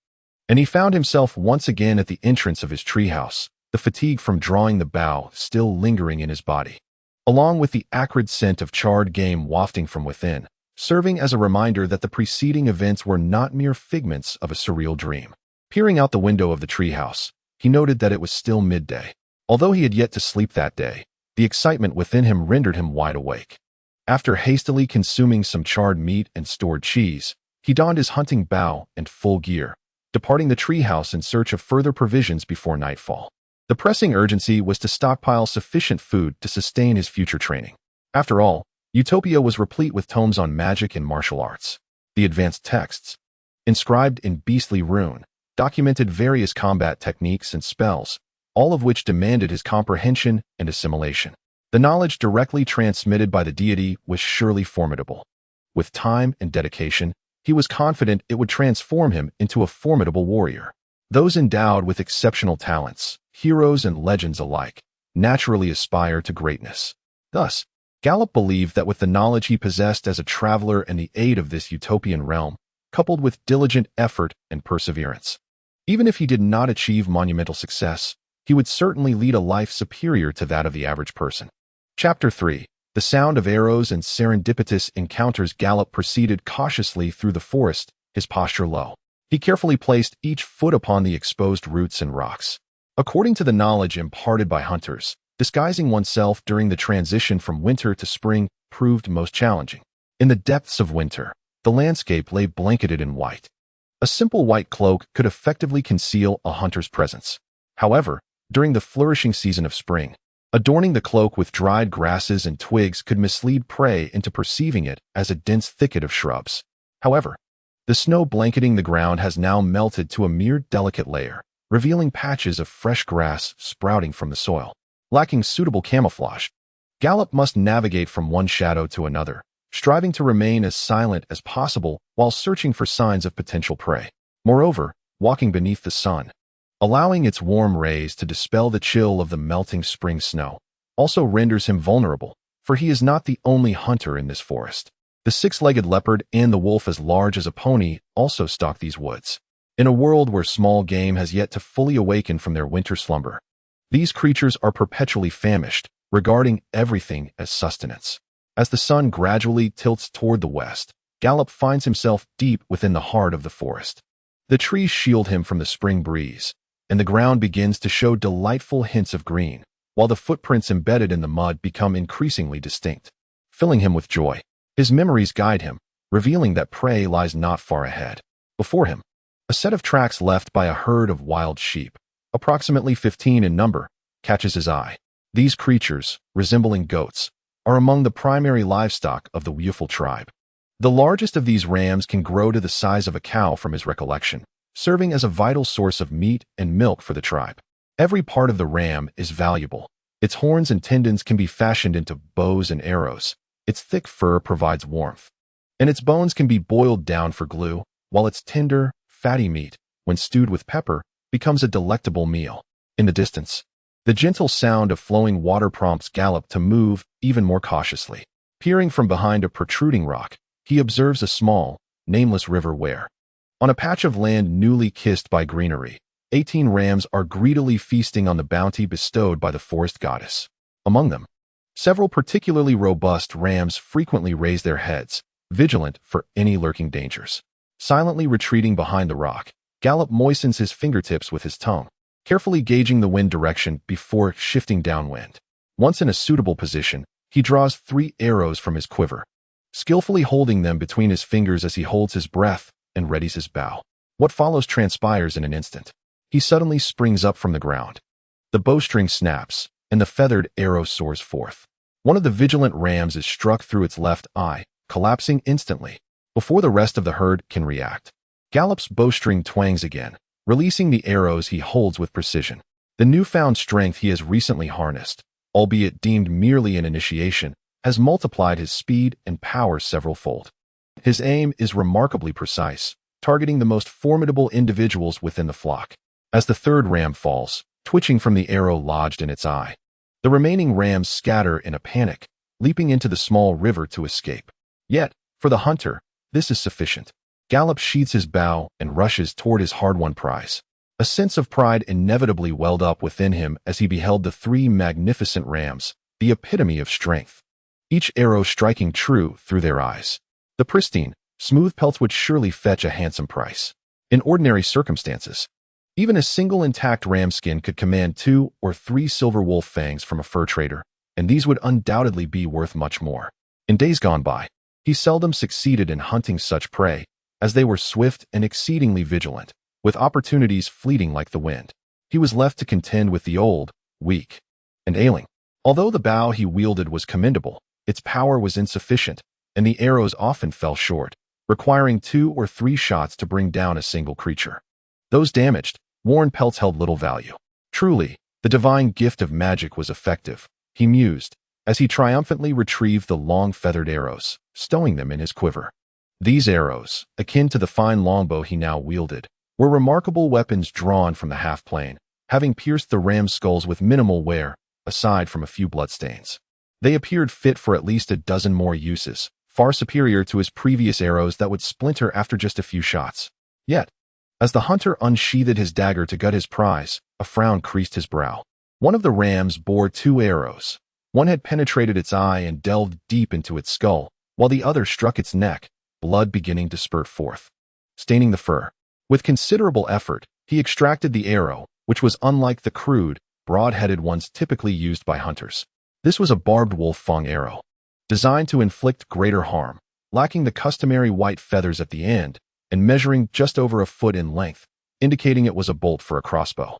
and he found himself once again at the entrance of his treehouse, the fatigue from drawing the bow still lingering in his body, along with the acrid scent of charred game wafting from within, serving as a reminder that the preceding events were not mere figments of a surreal dream. Peering out the window of the treehouse, he noted that it was still midday. Although he had yet to sleep that day, the excitement within him rendered him wide awake. After hastily consuming some charred meat and stored cheese, he donned his hunting bow and full gear, departing the treehouse in search of further provisions before nightfall. The pressing urgency was to stockpile sufficient food to sustain his future training. After all, Utopia was replete with tomes on magic and martial arts. The advanced texts, inscribed in beastly rune, documented various combat techniques and spells, all of which demanded his comprehension and assimilation. The knowledge directly transmitted by the deity was surely formidable. With time and dedication, he was confident it would transform him into a formidable warrior. Those endowed with exceptional talents, heroes and legends alike, naturally aspire to greatness. Thus, Gallop believed that with the knowledge he possessed as a traveler and the aid of this utopian realm, coupled with diligent effort and perseverance, even if he did not achieve monumental success, he would certainly lead a life superior to that of the average person. Chapter 3. The sound of arrows and serendipitous encounters. Gallop proceeded cautiously through the forest, his posture low. He carefully placed each foot upon the exposed roots and rocks. According to the knowledge imparted by hunters, disguising oneself during the transition from winter to spring proved most challenging. In the depths of winter, the landscape lay blanketed in white. A simple white cloak could effectively conceal a hunter's presence. However, during the flourishing season of spring, adorning the cloak with dried grasses and twigs could mislead prey into perceiving it as a dense thicket of shrubs. However, the snow blanketing the ground has now melted to a mere delicate layer, revealing patches of fresh grass sprouting from the soil. Lacking suitable camouflage, Gallop must navigate from one shadow to another, striving to remain as silent as possible while searching for signs of potential prey. Moreover, walking beneath the sun, allowing its warm rays to dispel the chill of the melting spring snow, also renders him vulnerable, for he is not the only hunter in this forest. The 6-legged leopard and the wolf as large as a pony also stalk these woods. In a world where small game has yet to fully awaken from their winter slumber, these creatures are perpetually famished, regarding everything as sustenance. As the sun gradually tilts toward the west, Gallop finds himself deep within the heart of the forest. The trees shield him from the spring breeze, and the ground begins to show delightful hints of green, while the footprints embedded in the mud become increasingly distinct, filling him with joy. His memories guide him, revealing that prey lies not far ahead. Before him, a set of tracks left by a herd of wild sheep, approximately 15 in number, catches his eye. These creatures, resembling goats, are among the primary livestock of the Wuful tribe. The largest of these rams can grow to the size of a cow from his recollection, serving as a vital source of meat and milk for the tribe. Every part of the ram is valuable. Its horns and tendons can be fashioned into bows and arrows. Its thick fur provides warmth, and its bones can be boiled down for glue, while its tender, fatty meat, when stewed with pepper, becomes a delectable meal. In the distance, the gentle sound of flowing water prompts Gallop to move even more cautiously. Peering from behind a protruding rock, he observes a small, nameless river where, on a patch of land newly kissed by greenery, 18 rams are greedily feasting on the bounty bestowed by the forest goddess. Among them, several particularly robust rams frequently raise their heads, vigilant for any lurking dangers. Silently retreating behind the rock, Gallop moistens his fingertips with his tongue, carefully gauging the wind direction before shifting downwind. Once in a suitable position, he draws 3 arrows from his quiver, skillfully holding them between his fingers as he holds his breath and readies his bow. What follows transpires in an instant. He suddenly springs up from the ground. The bowstring snaps, and the feathered arrow soars forth. One of the vigilant rams is struck through its left eye, collapsing instantly, before the rest of the herd can react. Gallop's bowstring twangs again, releasing the arrows he holds with precision. The newfound strength he has recently harnessed, albeit deemed merely an initiation, has multiplied his speed and power several-fold. His aim is remarkably precise, targeting the most formidable individuals within the flock. As the third ram falls, twitching from the arrow lodged in its eye, the remaining rams scatter in a panic, leaping into the small river to escape. Yet, for the hunter, this is sufficient. Gallop sheathes his bow and rushes toward his hard-won prize. A sense of pride inevitably welled up within him as he beheld the 3 magnificent rams, the epitome of strength, each arrow striking true through their eyes. The pristine, smooth pelts would surely fetch a handsome price. In ordinary circumstances, even a single intact ram skin could command 2 or 3 silver wolf fangs from a fur trader, and these would undoubtedly be worth much more. In days gone by, he seldom succeeded in hunting such prey, as they were swift and exceedingly vigilant, with opportunities fleeting like the wind. He was left to contend with the old, weak, and ailing. Although the bow he wielded was commendable, its power was insufficient, and the arrows often fell short, requiring 2 or 3 shots to bring down a single creature. Those damaged, worn pelts held little value. Truly, the divine gift of magic was effective, he mused, as he triumphantly retrieved the long feathered arrows, stowing them in his quiver. These arrows, akin to the fine longbow he now wielded, were remarkable weapons drawn from the half-plane, having pierced the ram's skulls with minimal wear, aside from a few bloodstains. They appeared fit for at least a dozen more uses, far superior to his previous arrows that would splinter after just a few shots. Yet, as the hunter unsheathed his dagger to gut his prize, a frown creased his brow. One of the rams bore 2 arrows. One had penetrated its eye and delved deep into its skull, while the other struck its neck, blood beginning to spurt forth, staining the fur. With considerable effort, he extracted the arrow, which was unlike the crude, broad-headed ones typically used by hunters. This was a barbed wolf fang arrow, designed to inflict greater harm, lacking the customary white feathers at the end, and measuring just over a foot in length, indicating it was a bolt for a crossbow.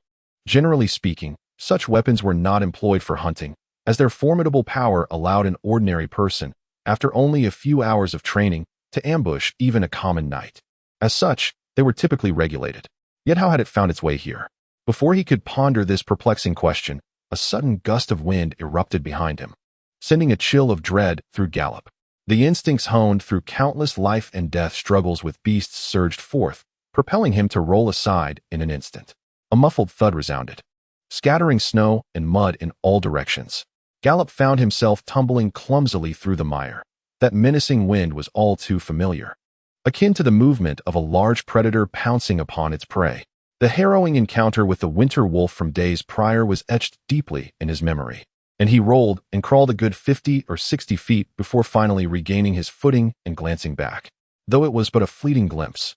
Generally speaking, such weapons were not employed for hunting, as their formidable power allowed an ordinary person, after only a few hours of training, to ambush even a common knight. As such, they were typically regulated. Yet how had it found its way here? Before he could ponder this perplexing question, a sudden gust of wind erupted behind him, sending a chill of dread through Gallop. The instincts honed through countless life and death struggles with beasts surged forth, propelling him to roll aside in an instant. A muffled thud resounded, scattering snow and mud in all directions. Gallop found himself tumbling clumsily through the mire. That menacing wind was all too familiar, akin to the movement of a large predator pouncing upon its prey. The harrowing encounter with the winter wolf from days prior was etched deeply in his memory, and he rolled and crawled a good 50 or 60 feet before finally regaining his footing and glancing back. Though it was but a fleeting glimpse,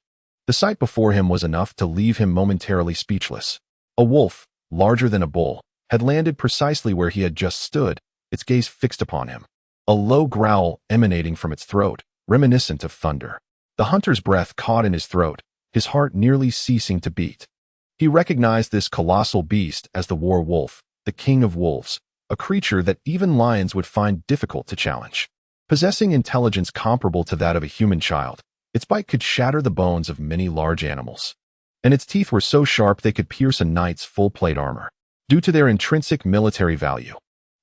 the sight before him was enough to leave him momentarily speechless. A wolf, larger than a bull, had landed precisely where he had just stood, its gaze fixed upon him. A low growl emanating from its throat, reminiscent of thunder. The hunter's breath caught in his throat, his heart nearly ceasing to beat. He recognized this colossal beast as the war wolf, the king of wolves, a creature that even lions would find difficult to challenge. Possessing intelligence comparable to that of a human child, its bite could shatter the bones of many large animals. And its teeth were so sharp they could pierce a knight's full-plate armor. Due to their intrinsic military value,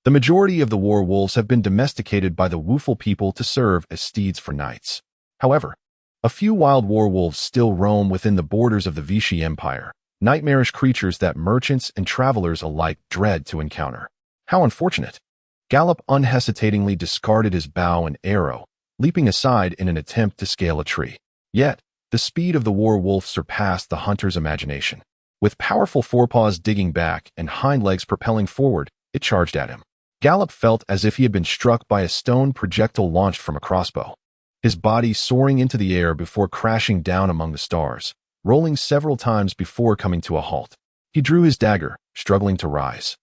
the majority of the war wolves have been domesticated by the woeful people to serve as steeds for knights. However, a few wild war wolves still roam within the borders of the Vichy Empire, nightmarish creatures that merchants and travelers alike dread to encounter. How unfortunate! Gallop unhesitatingly discarded his bow and arrow, leaping aside in an attempt to scale a tree. Yet, the speed of the war wolf surpassed the hunter's imagination. With powerful forepaws digging back and hind legs propelling forward, it charged at him. Gallop felt as if he had been struck by a stone projectile launched from a crossbow. His body soaring into the air before crashing down among the stars, rolling several times before coming to a halt. He drew his dagger, struggling to rise.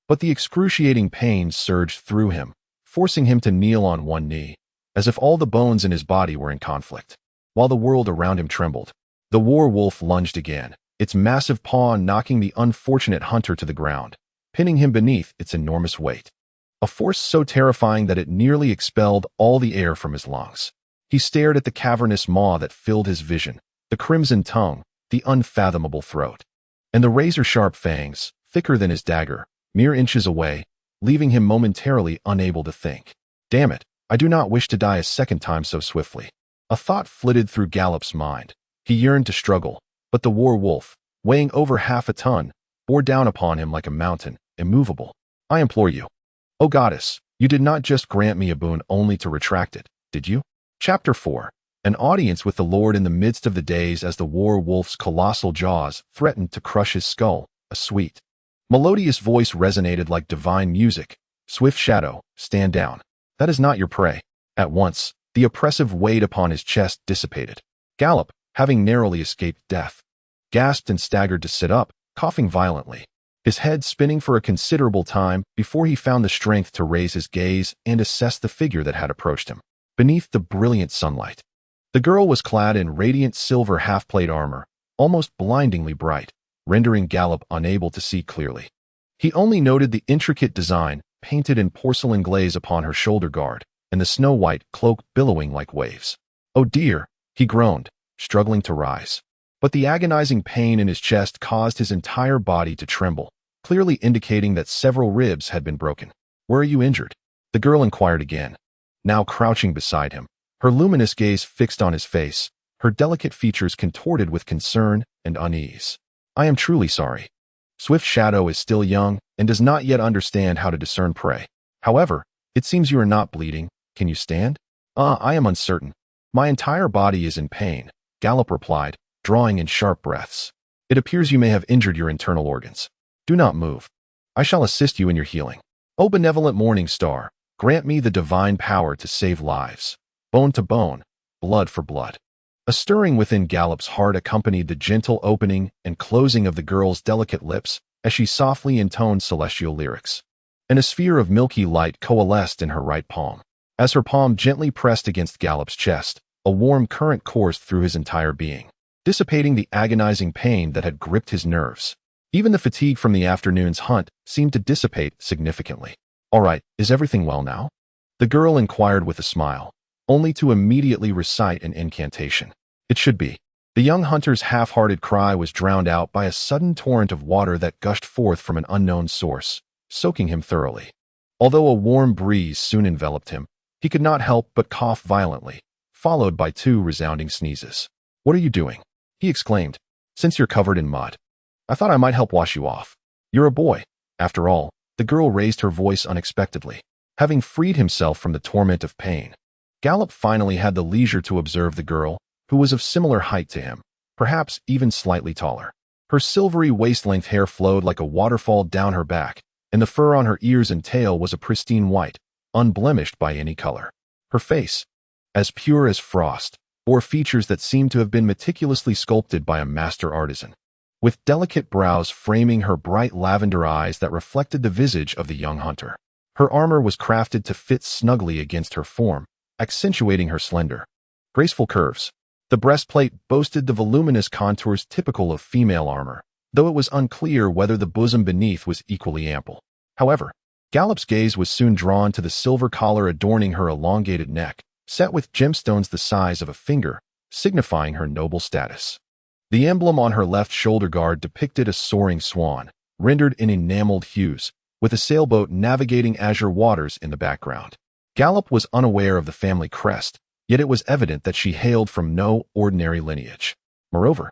But the excruciating pain surged through him, forcing him to kneel on one knee, as if all the bones in his body were in conflict. While the world around him trembled, the war wolf lunged again, its massive paw knocking the unfortunate hunter to the ground, pinning him beneath its enormous weight. A force so terrifying that it nearly expelled all the air from his lungs. He stared at the cavernous maw that filled his vision, the crimson tongue, the unfathomable throat, and the razor-sharp fangs, thicker than his dagger, mere inches away, leaving him momentarily unable to think. Damn it, I do not wish to die a second time so swiftly. A thought flitted through Gallop's mind. He yearned to struggle, but the war wolf, weighing over half a ton, bore down upon him like a mountain, immovable. I implore you. O goddess, you did not just grant me a boon only to retract it, did you? Chapter 4. An audience with the Lord in the midst of the days as the war wolf's colossal jaws threatened to crush his skull, a sweet, melodious voice resonated like divine music. Swift shadow, stand down. That is not your prey. At once, the oppressive weight upon his chest dissipated. Gallop, having narrowly escaped death, gasped and staggered to sit up, coughing violently, his head spinning for a considerable time before he found the strength to raise his gaze and assess the figure that had approached him. Beneath the brilliant sunlight, the girl was clad in radiant silver half-plate armor, almost blindingly bright, rendering Gallop unable to see clearly. He only noted the intricate design painted in porcelain glaze upon her shoulder guard, and the snow-white cloak billowing like waves. Oh dear, he groaned, struggling to rise. But the agonizing pain in his chest caused his entire body to tremble, clearly indicating that several ribs had been broken. Where are you injured? The girl inquired again, now crouching beside him, her luminous gaze fixed on his face, her delicate features contorted with concern and unease. I am truly sorry. Swift Shadow is still young and does not yet understand how to discern prey. However, it seems you are not bleeding. Can you stand? I am uncertain. My entire body is in pain, Gallop replied, drawing in sharp breaths. It appears you may have injured your internal organs. Do not move. I shall assist you in your healing. O benevolent morning star, grant me the divine power to save lives. Bone to bone, blood for blood. A stirring within Gallop's heart accompanied the gentle opening and closing of the girl's delicate lips as she softly intoned celestial lyrics. And a sphere of milky light coalesced in her right palm. As her palm gently pressed against Gallop's chest, a warm current coursed through his entire being, dissipating the agonizing pain that had gripped his nerves. Even the fatigue from the afternoon's hunt seemed to dissipate significantly. All right, is everything well now? The girl inquired with a smile, only to immediately recite an incantation. It should be. The young hunter's half-hearted cry was drowned out by a sudden torrent of water that gushed forth from an unknown source, soaking him thoroughly. Although a warm breeze soon enveloped him, he could not help but cough violently, followed by 2 resounding sneezes. What are you doing? He exclaimed. Since you're covered in mud, I thought I might help wash you off. You're a boy. After all, the girl raised her voice unexpectedly, having freed himself from the torment of pain. Gallop finally had the leisure to observe the girl, who was of similar height to him, perhaps even slightly taller. Her silvery waist-length hair flowed like a waterfall down her back, and the fur on her ears and tail was a pristine white, unblemished by any color. Her face, as pure as frost, bore features that seemed to have been meticulously sculpted by a master artisan. with delicate brows framing her bright lavender eyes that reflected the visage of the young hunter. Her armor was crafted to fit snugly against her form, accentuating her slender, graceful curves. The breastplate boasted the voluminous contours typical of female armor, though it was unclear whether the bosom beneath was equally ample. However, Gallup's gaze was soon drawn to the silver collar adorning her elongated neck, set with gemstones the size of a finger, signifying her noble status. The emblem on her left shoulder guard depicted a soaring swan, rendered in enameled hues, with a sailboat navigating azure waters in the background. Gallup was unaware of the family crest, yet it was evident that she hailed from no ordinary lineage. Moreover,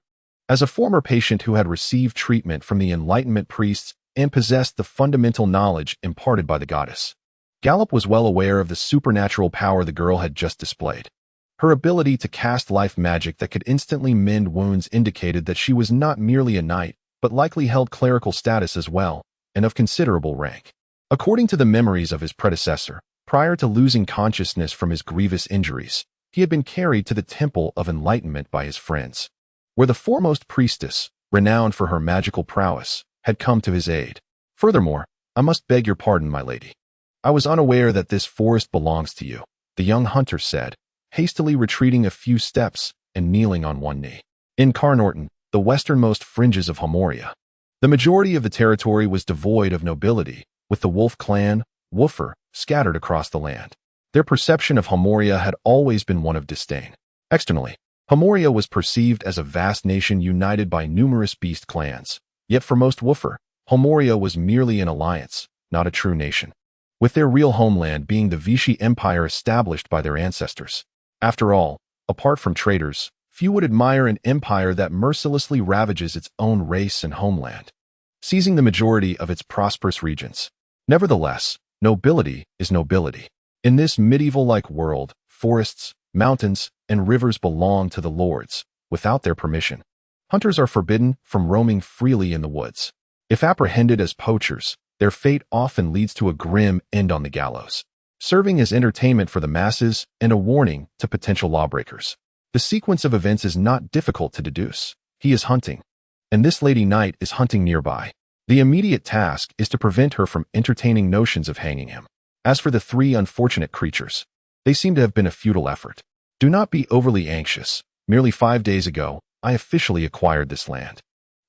as a former patient who had received treatment from the Enlightenment priests and possessed the fundamental knowledge imparted by the goddess, Gallup was well aware of the supernatural power the girl had just displayed. Her ability to cast life magic that could instantly mend wounds indicated that she was not merely a knight, but likely held clerical status as well, and of considerable rank. According to the memories of his predecessor, prior to losing consciousness from his grievous injuries, he had been carried to the Temple of Enlightenment by his friends, where the foremost priestess, renowned for her magical prowess, had come to his aid. Furthermore, I must beg your pardon, my lady. I was unaware that this forest belongs to you, the young hunter said, hastily retreating a few steps and kneeling on one knee. In Carnorton, the westernmost fringes of Homoria, the majority of the territory was devoid of nobility, with the Wolf clan, Woofer, scattered across the land. Their perception of Homoria had always been one of disdain. Externally, Homoria was perceived as a vast nation united by numerous beast clans. Yet for most Woofer, Homoria was merely an alliance, not a true nation, with their real homeland being the Vichy Empire established by their ancestors. After all, apart from traitors, few would admire an empire that mercilessly ravages its own race and homeland, seizing the majority of its prosperous regions. Nevertheless, nobility is nobility. In this medieval-like world, forests, mountains, and rivers belong to the lords, without their permission. Hunters are forbidden from roaming freely in the woods. If apprehended as poachers, their fate often leads to a grim end on the gallows, serving as entertainment for the masses and a warning to potential lawbreakers. The sequence of events is not difficult to deduce. He is hunting, and this lady knight is hunting nearby. The immediate task is to prevent her from entertaining notions of hanging him. As for the three unfortunate creatures, they seem to have been a futile effort. Do not be overly anxious. Merely 5 days ago, I officially acquired this land.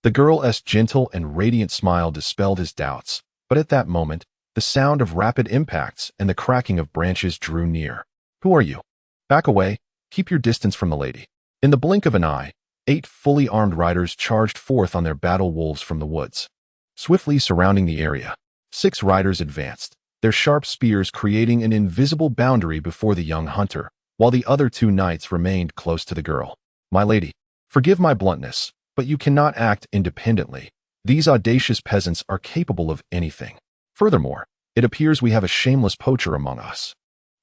The girl's gentle and radiant smile dispelled his doubts, but at that moment, the sound of rapid impacts and the cracking of branches drew near. Who are you? Back away. Keep your distance from the lady. In the blink of an eye, 8 fully armed riders charged forth on their battle wolves from the woods. Swiftly surrounding the area, 6 riders advanced, their sharp spears creating an invisible boundary before the young hunter, while the other 2 knights remained close to the girl. My lady, forgive my bluntness, but you cannot act independently. These audacious peasants are capable of anything. Furthermore, it appears we have a shameless poacher among us.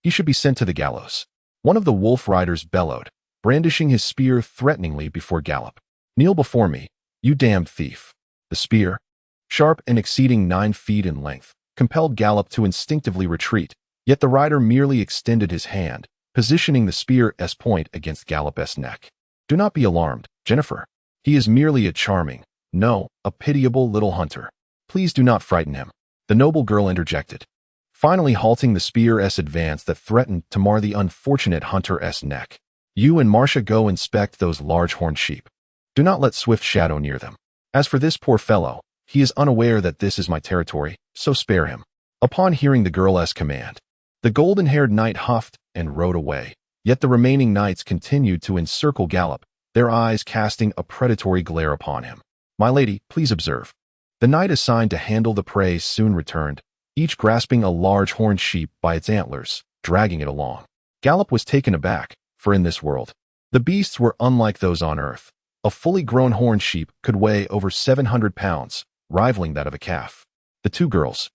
He should be sent to the gallows. One of the wolf riders bellowed, brandishing his spear threateningly before Gallup. Kneel before me, you damned thief. The spear, sharp and exceeding 9 feet in length, compelled Gallup to instinctively retreat, yet the rider merely extended his hand, positioning the spear's point against Gallup's neck. Do not be alarmed, Jennifer. He is merely a charming, no, a pitiable little hunter. Please do not frighten him. The noble girl interjected, finally halting the spear's advance that threatened to mar the unfortunate hunter's neck. You and Marcia go inspect those large horned sheep. Do not let Swift Shadow near them. As for this poor fellow, he is unaware that this is my territory, so spare him. Upon hearing the girl's command, the golden-haired knight huffed and rode away, yet the remaining knights continued to encircle Gallup, their eyes casting a predatory glare upon him. My lady, please observe. The knight assigned to handle the prey soon returned, each grasping a large horned sheep by its antlers, dragging it along. Gallup was taken aback, for in this world, the beasts were unlike those on earth. A fully grown horned sheep could weigh over 700 pounds, rivaling that of a calf. The 2 girls,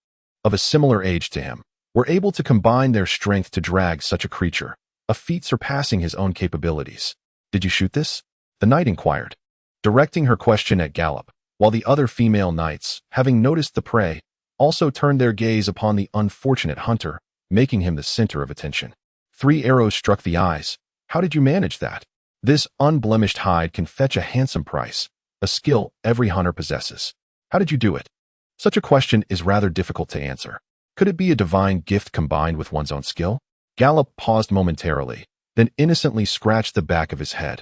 of a similar age to him, were able to combine their strength to drag such a creature, a feat surpassing his own capabilities. Did you shoot this? The knight inquired, directing her question at Gallup, while the other female knights, having noticed the prey, also turned their gaze upon the unfortunate hunter, making him the center of attention. 3 arrows struck the eyes. How did you manage that? This unblemished hide can fetch a handsome price. a skill every hunter possesses. How did you do it? Such a question is rather difficult to answer. Could it be a divine gift combined with one's own skill? Gallop paused momentarily, then innocently scratched the back of his head.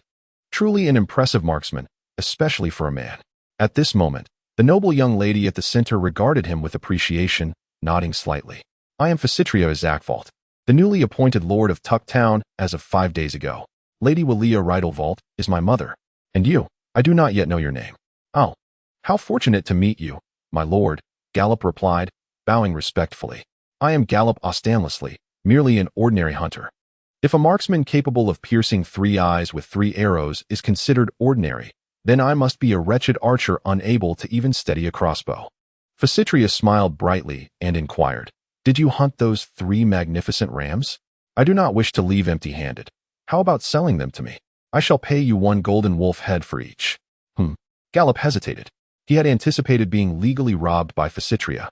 Truly an impressive marksman, especially for a man. At this moment, the noble young lady at the center regarded him with appreciation, nodding slightly. I am Physitria Zakvalt, the newly appointed Lord of Tuck Town as of 5 days ago. Lady Walia Rydalvault is my mother. And you, I do not yet know your name. Oh, how fortunate to meet you, my lord, Gallop replied, bowing respectfully. I am Gallop Ostanlessly, merely an ordinary hunter. If a marksman capable of piercing 3 eyes with 3 arrows is considered ordinary, then I must be a wretched archer unable to even steady a crossbow. Physitria smiled brightly and inquired, Did you hunt those 3 magnificent rams? I do not wish to leave empty-handed. How about selling them to me? I shall pay you 1 golden wolf head for each. Gallop hesitated. He had anticipated being legally robbed by Physitria,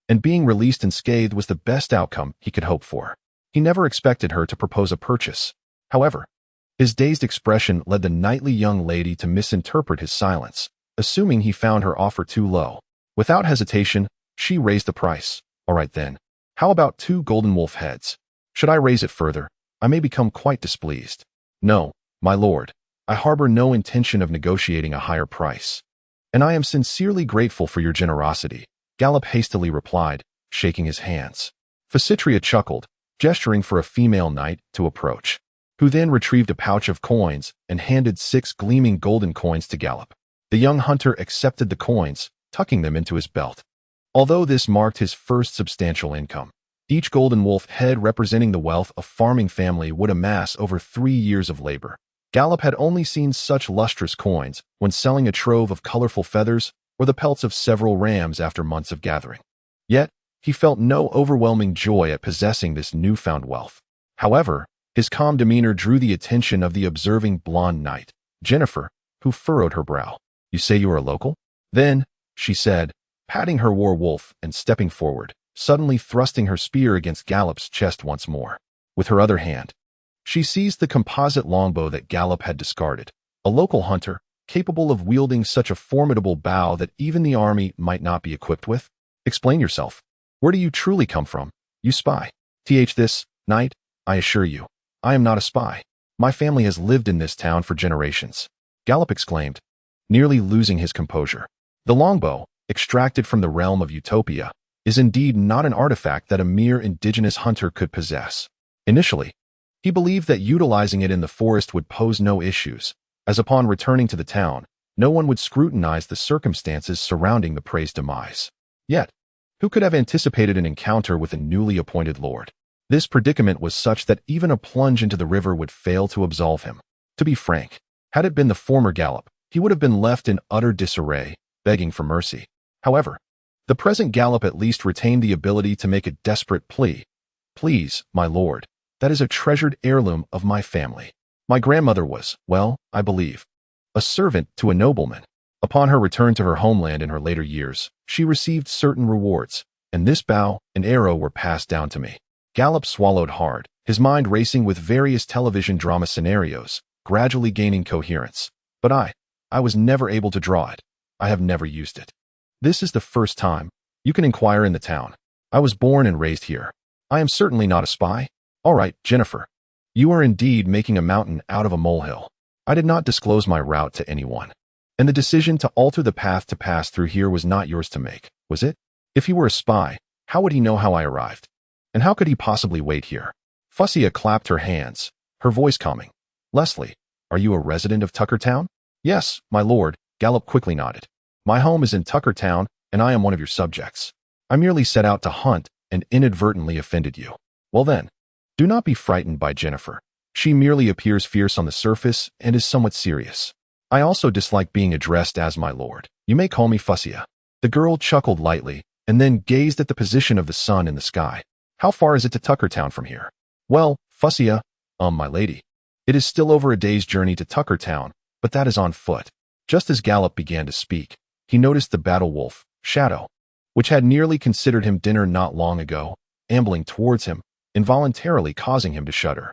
and being released unscathed was the best outcome he could hope for. He never expected her to propose a purchase. However, his dazed expression led the knightly young lady to misinterpret his silence, assuming he found her offer too low. Without hesitation, she raised the price. All right then. How about 2 golden wolf heads? Should I raise it further? I may become quite displeased. No, my lord. I harbor no intention of negotiating a higher price. And I am sincerely grateful for your generosity, Gallop hastily replied, shaking his hands. Physitria chuckled, gesturing for a female knight to approach, who then retrieved a pouch of coins and handed 6 gleaming golden coins to Gallop. The young hunter accepted the coins, tucking them into his belt. Although this marked his first substantial income, each golden wolf head representing the wealth a farming family would amass over 3 years of labor. Gallop had only seen such lustrous coins when selling a trove of colorful feathers or the pelts of several rams after months of gathering. Yet, he felt no overwhelming joy at possessing this newfound wealth. However, his calm demeanor drew the attention of the observing blonde knight, Jennifer, who furrowed her brow. You say you are a local? Then, she said, patting her war wolf and stepping forward, suddenly thrusting her spear against Gallop's chest once more. With her other hand, she seized the composite longbow that Gallop had discarded. A local hunter, capable of wielding such a formidable bow that even the army might not be equipped with? Explain yourself. Where do you truly come from? You spy. This, knight, I assure you, I am not a spy. My family has lived in this town for generations, Gallop exclaimed, nearly losing his composure. The longbow, extracted from the realm of Utopia, is indeed not an artifact that a mere indigenous hunter could possess. Initially, he believed that utilizing it in the forest would pose no issues, as upon returning to the town, no one would scrutinize the circumstances surrounding the prey's demise. Yet, who could have anticipated an encounter with a newly appointed lord? This predicament was such that even a plunge into the river would fail to absolve him. To be frank, had it been the former Gallop, he would have been left in utter disarray, begging for mercy. However, the present Gallop at least retained the ability to make a desperate plea. Please, my lord, that is a treasured heirloom of my family. My grandmother was, well, I believe, a servant to a nobleman. Upon her return to her homeland in her later years, she received certain rewards, and this bow and arrow were passed down to me. Gallop swallowed hard, his mind racing with various television drama scenarios, gradually gaining coherence. But I was never able to draw it. I have never used it. This is the first time. You can inquire in the town. I was born and raised here. I am certainly not a spy. All right, Jennifer. You are indeed making a mountain out of a molehill. I did not disclose my route to anyone. And the decision to alter the path to pass through here was not yours to make, was it? If he were a spy, how would he know how I arrived? And how could he possibly wait here? Fussia clapped her hands, her voice calming. Leslie, are you a resident of Tuckertown? Yes, my lord, Gallop quickly nodded. My home is in Tuckertown, and I am one of your subjects. I merely set out to hunt and inadvertently offended you. Well then, do not be frightened by Jennifer. She merely appears fierce on the surface and is somewhat serious. I also dislike being addressed as my lord. You may call me Fussia. The girl chuckled lightly and then gazed at the position of the sun in the sky. How far is it to Tuckertown from here? Well, Fussia, my lady. It is still over a day's journey to Tuckertown, but that is on foot. Just as Gallop began to speak, he noticed the battle wolf, Shadow, which had nearly considered him dinner not long ago, ambling towards him, involuntarily causing him to shudder.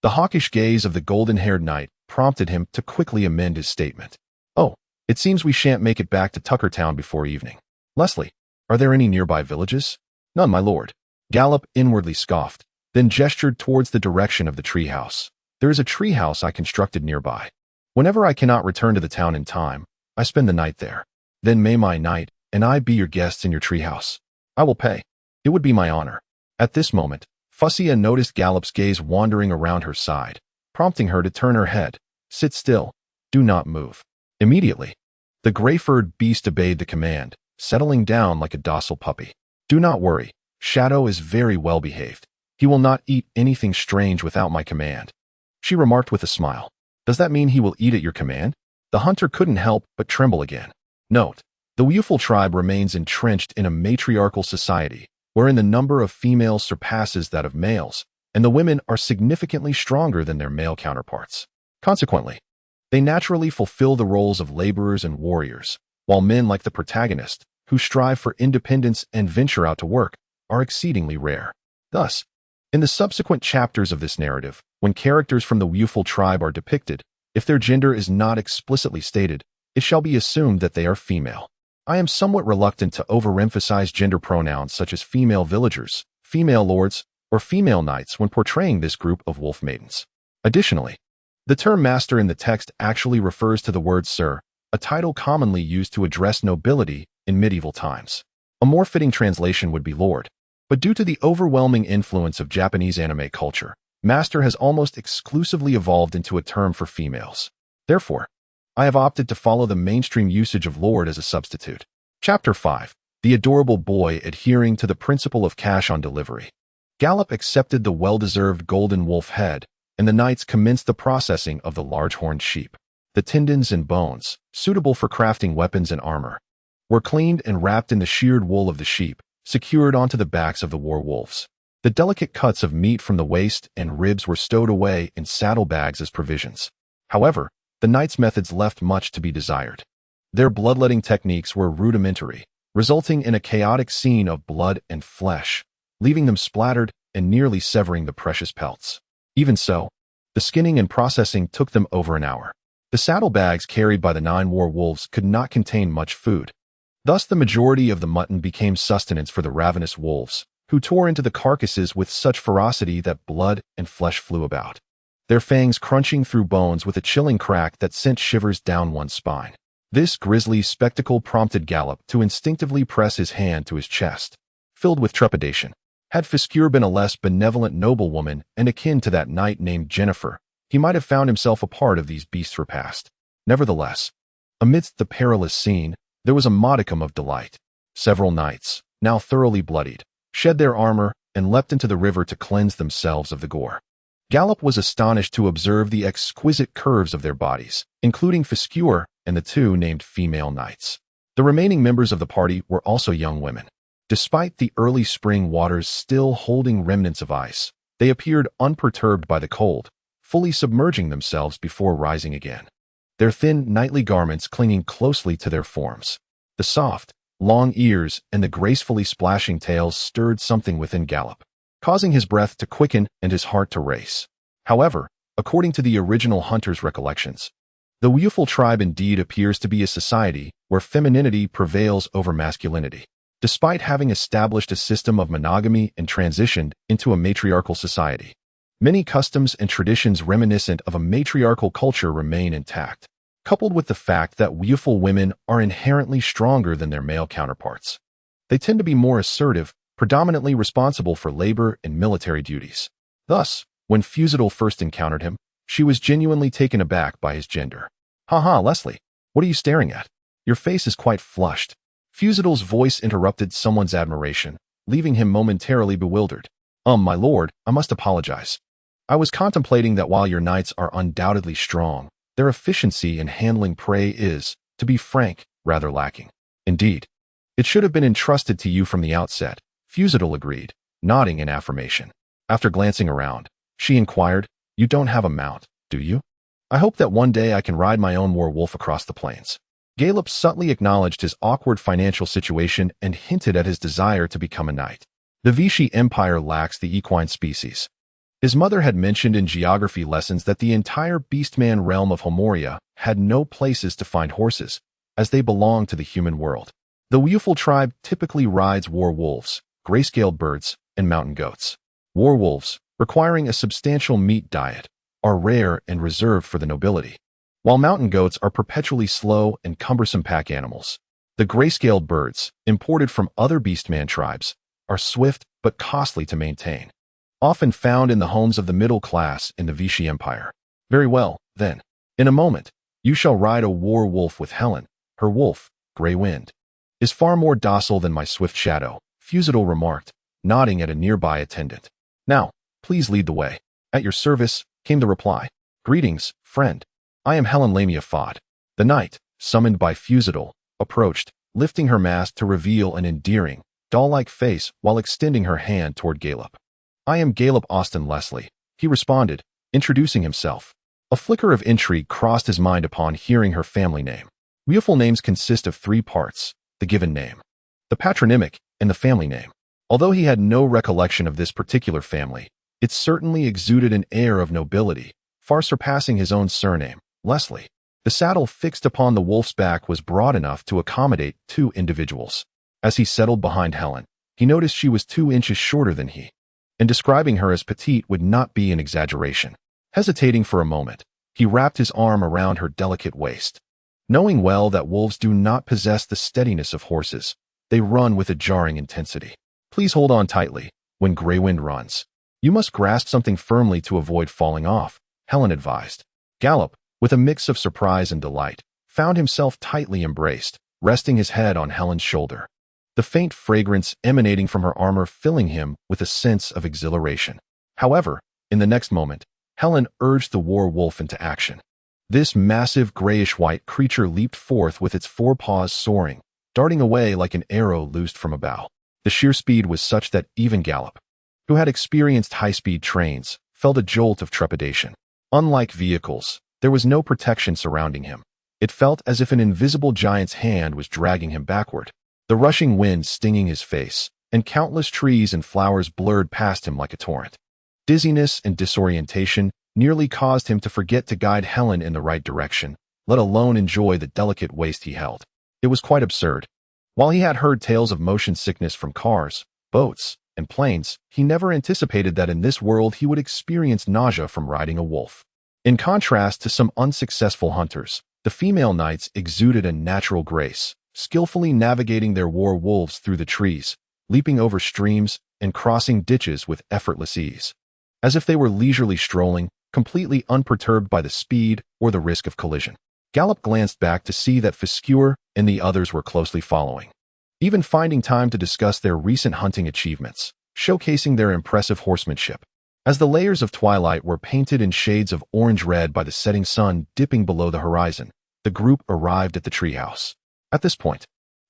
The hawkish gaze of the golden-haired knight prompted him to quickly amend his statement. Oh, It seems we shan't make it back to Tuckertown before evening. Leslie, are there any nearby villages? None, my lord. Gallop inwardly scoffed, then gestured towards the direction of the treehouse. There is a treehouse I constructed nearby. Whenever I cannot return to the town in time, I spend the night there. Then may my knight and I be your guests in your treehouse. I will pay. It would be my honor. At this moment, Fussia noticed Gallop's gaze wandering around her side, prompting her to turn her head. Sit still. Do not move. Immediately, the gray-furred beast obeyed the command, settling down like a docile puppy. Do not worry. Shadow is very well behaved. He will not eat anything strange without my command. She remarked with a smile. Does that mean he will eat at your command? The hunter couldn't help but tremble again. Note, the Wufel tribe remains entrenched in a matriarchal society, wherein the number of females surpasses that of males, and the women are significantly stronger than their male counterparts. Consequently, they naturally fulfill the roles of laborers and warriors, while men like the protagonist, who strive for independence and venture out to work, are exceedingly rare. Thus, in the subsequent chapters of this narrative, when characters from the Wufel tribe are depicted, if their gender is not explicitly stated, it shall be assumed that they are female. I am somewhat reluctant to overemphasize gender pronouns such as female villagers, female lords, or female knights when portraying this group of wolf maidens. Additionally, the term master in the text actually refers to the word sir, a title commonly used to address nobility in medieval times. A more fitting translation would be lord. But due to the overwhelming influence of Japanese anime culture, master has almost exclusively evolved into a term for females. Therefore, I have opted to follow the mainstream usage of lord as a substitute. Chapter 5. The adorable boy adhering to the principle of cash on delivery. Gallop accepted the well-deserved golden wolf head, and the knights commenced the processing of the large-horned sheep. The tendons and bones, suitable for crafting weapons and armor, were cleaned and wrapped in the sheared wool of the sheep, secured onto the backs of the war wolves. The delicate cuts of meat from the waist and ribs were stowed away in saddlebags as provisions. However, the knights' methods left much to be desired. Their bloodletting techniques were rudimentary, resulting in a chaotic scene of blood and flesh, leaving them splattered and nearly severing the precious pelts. Even so, the skinning and processing took them over an hour. The saddlebags carried by the 9 war wolves could not contain much food. Thus the majority of the mutton became sustenance for the ravenous wolves, who tore into the carcasses with such ferocity that blood and flesh flew about, their fangs crunching through bones with a chilling crack that sent shivers down one's spine. This grisly spectacle prompted Gallop to instinctively press his hand to his chest, filled with trepidation. Had Fiskure been a less benevolent noblewoman and akin to that knight named Jennifer, he might have found himself a part of these beasts' repast. Nevertheless, amidst the perilous scene, there was a modicum of delight. Several knights, now thoroughly bloodied, shed their armor and leapt into the river to cleanse themselves of the gore. Gallop was astonished to observe the exquisite curves of their bodies, including Fiskure and the 2 named female knights. The remaining members of the party were also young women. Despite the early spring waters still holding remnants of ice, they appeared unperturbed by the cold, fully submerging themselves before rising again, their thin nightly garments clinging closely to their forms. The soft, long ears and the gracefully splashing tails stirred something within Gallop, causing his breath to quicken and his heart to race. However, according to the original hunter's recollections, the Wufel tribe indeed appears to be a society where femininity prevails over masculinity. Despite having established a system of monogamy and transitioned into a matriarchal society, many customs and traditions reminiscent of a matriarchal culture remain intact, coupled with the fact that Wufel women are inherently stronger than their male counterparts. They tend to be more assertive, predominantly responsible for labor and military duties. Thus, when Fusadal first encountered him, she was genuinely taken aback by his gender. "Ha, Leslie, what are you staring at? Your face is quite flushed." Fusadal's voice interrupted someone's admiration, leaving him momentarily bewildered. My lord, I must apologize. I was contemplating that while your knights are undoubtedly strong, their efficiency in handling prey is, to be frank, rather lacking. Indeed, it should have been entrusted to you from the outset, Fusadal agreed, nodding in affirmation. After glancing around, she inquired, "You don't have a mount, do you? I hope that one day I can ride my own war wolf across the plains." Gallop subtly acknowledged his awkward financial situation and hinted at his desire to become a knight. The Vichy Empire lacks the equine species. His mother had mentioned in geography lessons that the entire beastman realm of Homoria had no places to find horses, as they belong to the human world. The Wuful tribe typically rides war wolves, gray-scaled birds, and mountain goats. War wolves, requiring a substantial meat diet, are rare and reserved for the nobility, while mountain goats are perpetually slow and cumbersome pack animals. The gray-scaled birds, imported from other beastman tribes, are swift but costly to maintain, often found in the homes of the middle class in the Vichy Empire. Very well, then. In a moment, you shall ride a war wolf with Helen. Her wolf, Grey Wind, is far more docile than my swift shadow, Fusadal remarked, nodding at a nearby attendant. Now, please lead the way. At your service, came the reply. Greetings, friend. I am Helen Lamia Fod. The knight, summoned by Fusadal, approached, lifting her mask to reveal an endearing, doll-like face while extending her hand toward Gallup. I am Gallup Austin Leslie, he responded, introducing himself. A flicker of intrigue crossed his mind upon hearing her family name. Wuful names consist of 3 parts: the given name, the patronymic, and the family name. Although he had no recollection of this particular family, it certainly exuded an air of nobility, far surpassing his own surname, Leslie. The saddle fixed upon the wolf's back was broad enough to accommodate 2 individuals. As he settled behind Helen, he noticed she was 2 inches shorter than he, and describing her as petite would not be an exaggeration. Hesitating for a moment, he wrapped his arm around her delicate waist. Knowing well that wolves do not possess the steadiness of horses, they run with a jarring intensity. Please hold on tightly when Grey Wind runs. You must grasp something firmly to avoid falling off, Helen advised. Gallup, with a mix of surprise and delight, found himself tightly embraced, resting his head on Helen's shoulder, the faint fragrance emanating from her armor filling him with a sense of exhilaration. However, in the next moment, Helen urged the war wolf into action. This massive grayish-white creature leaped forth with its 4 paws soaring, darting away like an arrow loosed from a bow. The sheer speed was such that even Gallup, who had experienced high-speed trains, felt a jolt of trepidation. Unlike vehicles, there was no protection surrounding him. It felt as if an invisible giant's hand was dragging him backward, the rushing wind stinging his face, and countless trees and flowers blurred past him like a torrent. Dizziness and disorientation nearly caused him to forget to guide Helen in the right direction, let alone enjoy the delicate waist he held. It was quite absurd. While he had heard tales of motion sickness from cars, boats, and planes, he never anticipated that in this world he would experience nausea from riding a wolf. In contrast to some unsuccessful hunters, the female knights exuded a natural grace, skillfully navigating their war wolves through the trees, leaping over streams, and crossing ditches with effortless ease, as if they were leisurely strolling, completely unperturbed by the speed or the risk of collision. Gallup glanced back to see that Fiscure and the others were closely following, even finding time to discuss their recent hunting achievements, showcasing their impressive horsemanship. As the layers of twilight were painted in shades of orange-red by the setting sun dipping below the horizon, the group arrived at the treehouse. At this point,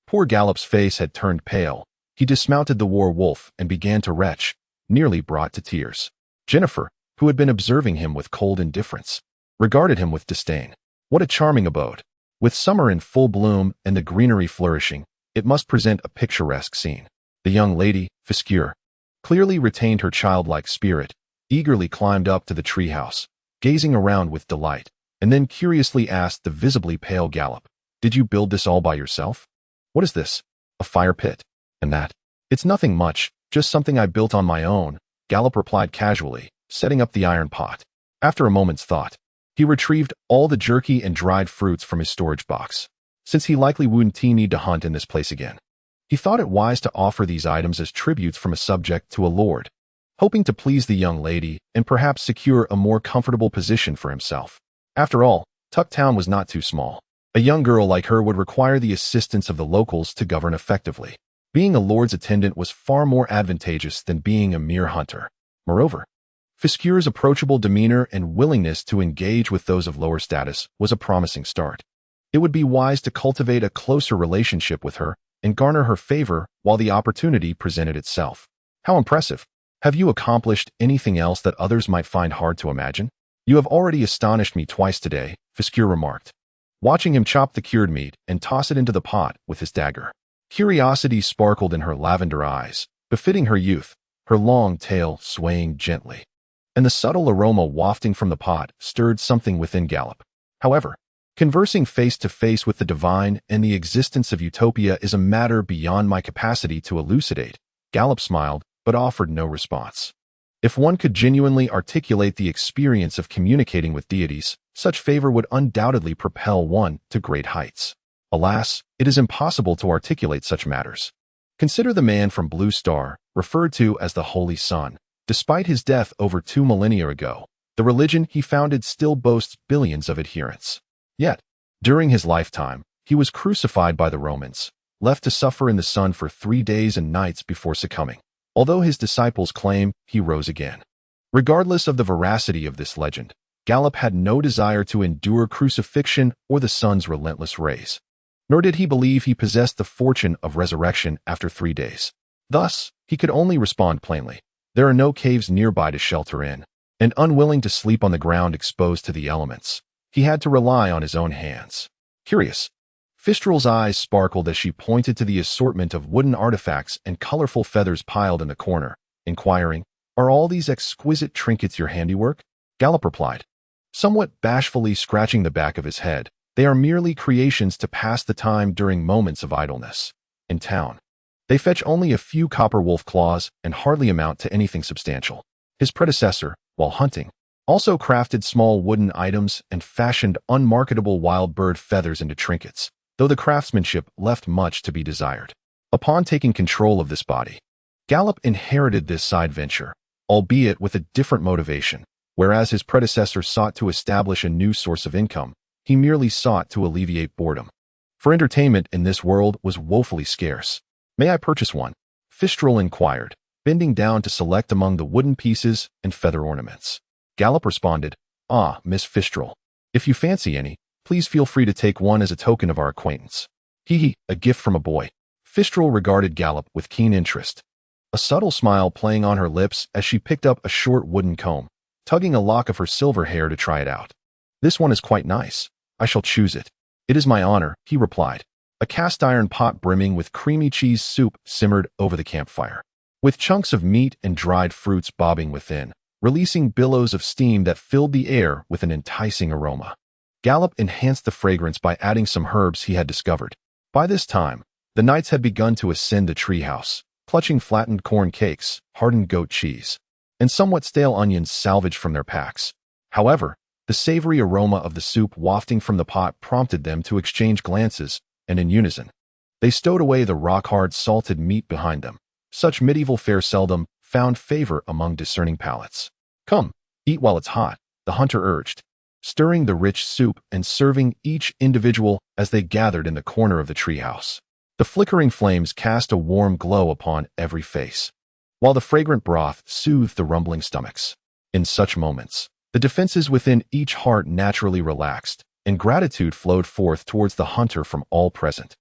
poor Gallup's face had turned pale. He dismounted the war wolf and began to retch, nearly brought to tears. Jennifer, who had been observing him with cold indifference, regarded him with disdain. What a charming abode! With summer in full bloom and the greenery flourishing, it must present a picturesque scene. The young lady, Fiscure, clearly retained her childlike spirit, eagerly climbed up to the treehouse, gazing around with delight, and then curiously asked the visibly pale Gallup, "Did you build this all by yourself? What is this? A fire pit? And that?" "It's nothing much, just something I built on my own," Gallup replied casually, setting up the iron pot. After a moment's thought, he retrieved all the jerky and dried fruits from his storage box, since he likely wouldn't need to hunt in this place again. He thought it wise to offer these items as tributes from a subject to a lord, hoping to please the young lady and perhaps secure a more comfortable position for himself. After all, Tucktown was not too small. A young girl like her would require the assistance of the locals to govern effectively. Being a lord's attendant was far more advantageous than being a mere hunter. Moreover, Fiscure's approachable demeanor and willingness to engage with those of lower status was a promising start. It would be wise to cultivate a closer relationship with her and garner her favor while the opportunity presented itself. How impressive! Have you accomplished anything else that others might find hard to imagine? You have already astonished me twice today, Fiscure remarked, watching him chop the cured meat and toss it into the pot with his dagger. Curiosity sparkled in her lavender eyes, befitting her youth, her long tail swaying gently, and the subtle aroma wafting from the pot stirred something within Gallup. However, Conversing face to face with the divine and the existence of utopia is a matter beyond my capacity to elucidate. Gallop smiled, but offered no response. If one could genuinely articulate the experience of communicating with deities, such favor would undoubtedly propel one to great heights. Alas, it is impossible to articulate such matters. Consider the man from Blue Star, referred to as the Holy Sun. Despite his death over 2 millennia ago, the religion he founded still boasts billions of adherents. Yet, during his lifetime, he was crucified by the Romans, left to suffer in the sun for 3 days and nights before succumbing, although his disciples claim he rose again. Regardless of the veracity of this legend, Gallop had no desire to endure crucifixion or the sun's relentless rays. Nor did he believe he possessed the fortune of resurrection after 3 days. Thus, he could only respond plainly. There are no caves nearby to shelter in, and unwilling to sleep on the ground exposed to the elements, he had to rely on his own hands. Curious. Fistral's eyes sparkled as she pointed to the assortment of wooden artifacts and colorful feathers piled in the corner, inquiring, "Are all these exquisite trinkets your handiwork?" Gallop replied, somewhat bashfully scratching the back of his head, "They are merely creations to pass the time during moments of idleness. In town, they fetch only a few copper wolf claws and hardly amount to anything substantial." His predecessor, while hunting, also crafted small wooden items and fashioned unmarketable wild bird feathers into trinkets, though the craftsmanship left much to be desired. Upon taking control of this body, Gallop inherited this side venture, albeit with a different motivation. Whereas his predecessor sought to establish a new source of income, he merely sought to alleviate boredom. For entertainment in this world was woefully scarce. "May I purchase one?" Fistral inquired, bending down to select among the wooden pieces and feather ornaments. Gallop responded, "Ah, Miss Fistral, if you fancy any, please feel free to take one as a token of our acquaintance." A gift from a boy. Fistral regarded Gallop with keen interest, a subtle smile playing on her lips as she picked up a short wooden comb, tugging a lock of her silver hair to try it out. "This one is quite nice. I shall choose it." "It is my honor," he replied. A cast-iron pot brimming with creamy cheese soup simmered over the campfire, with chunks of meat and dried fruits bobbing within, releasing billows of steam that filled the air with an enticing aroma. Gallop enhanced the fragrance by adding some herbs he had discovered. By this time, the knights had begun to ascend the treehouse, clutching flattened corn cakes, hardened goat cheese, and somewhat stale onions salvaged from their packs. However, the savory aroma of the soup wafting from the pot prompted them to exchange glances, and in unison, they stowed away the rock-hard salted meat behind them. Such medieval fare seldom found favor among discerning palates. "Come, eat while it's hot," the hunter urged, stirring the rich soup and serving each individual as they gathered in the corner of the treehouse. The flickering flames cast a warm glow upon every face, while the fragrant broth soothed the rumbling stomachs. In such moments, the defenses within each heart naturally relaxed, and gratitude flowed forth towards the hunter from all present.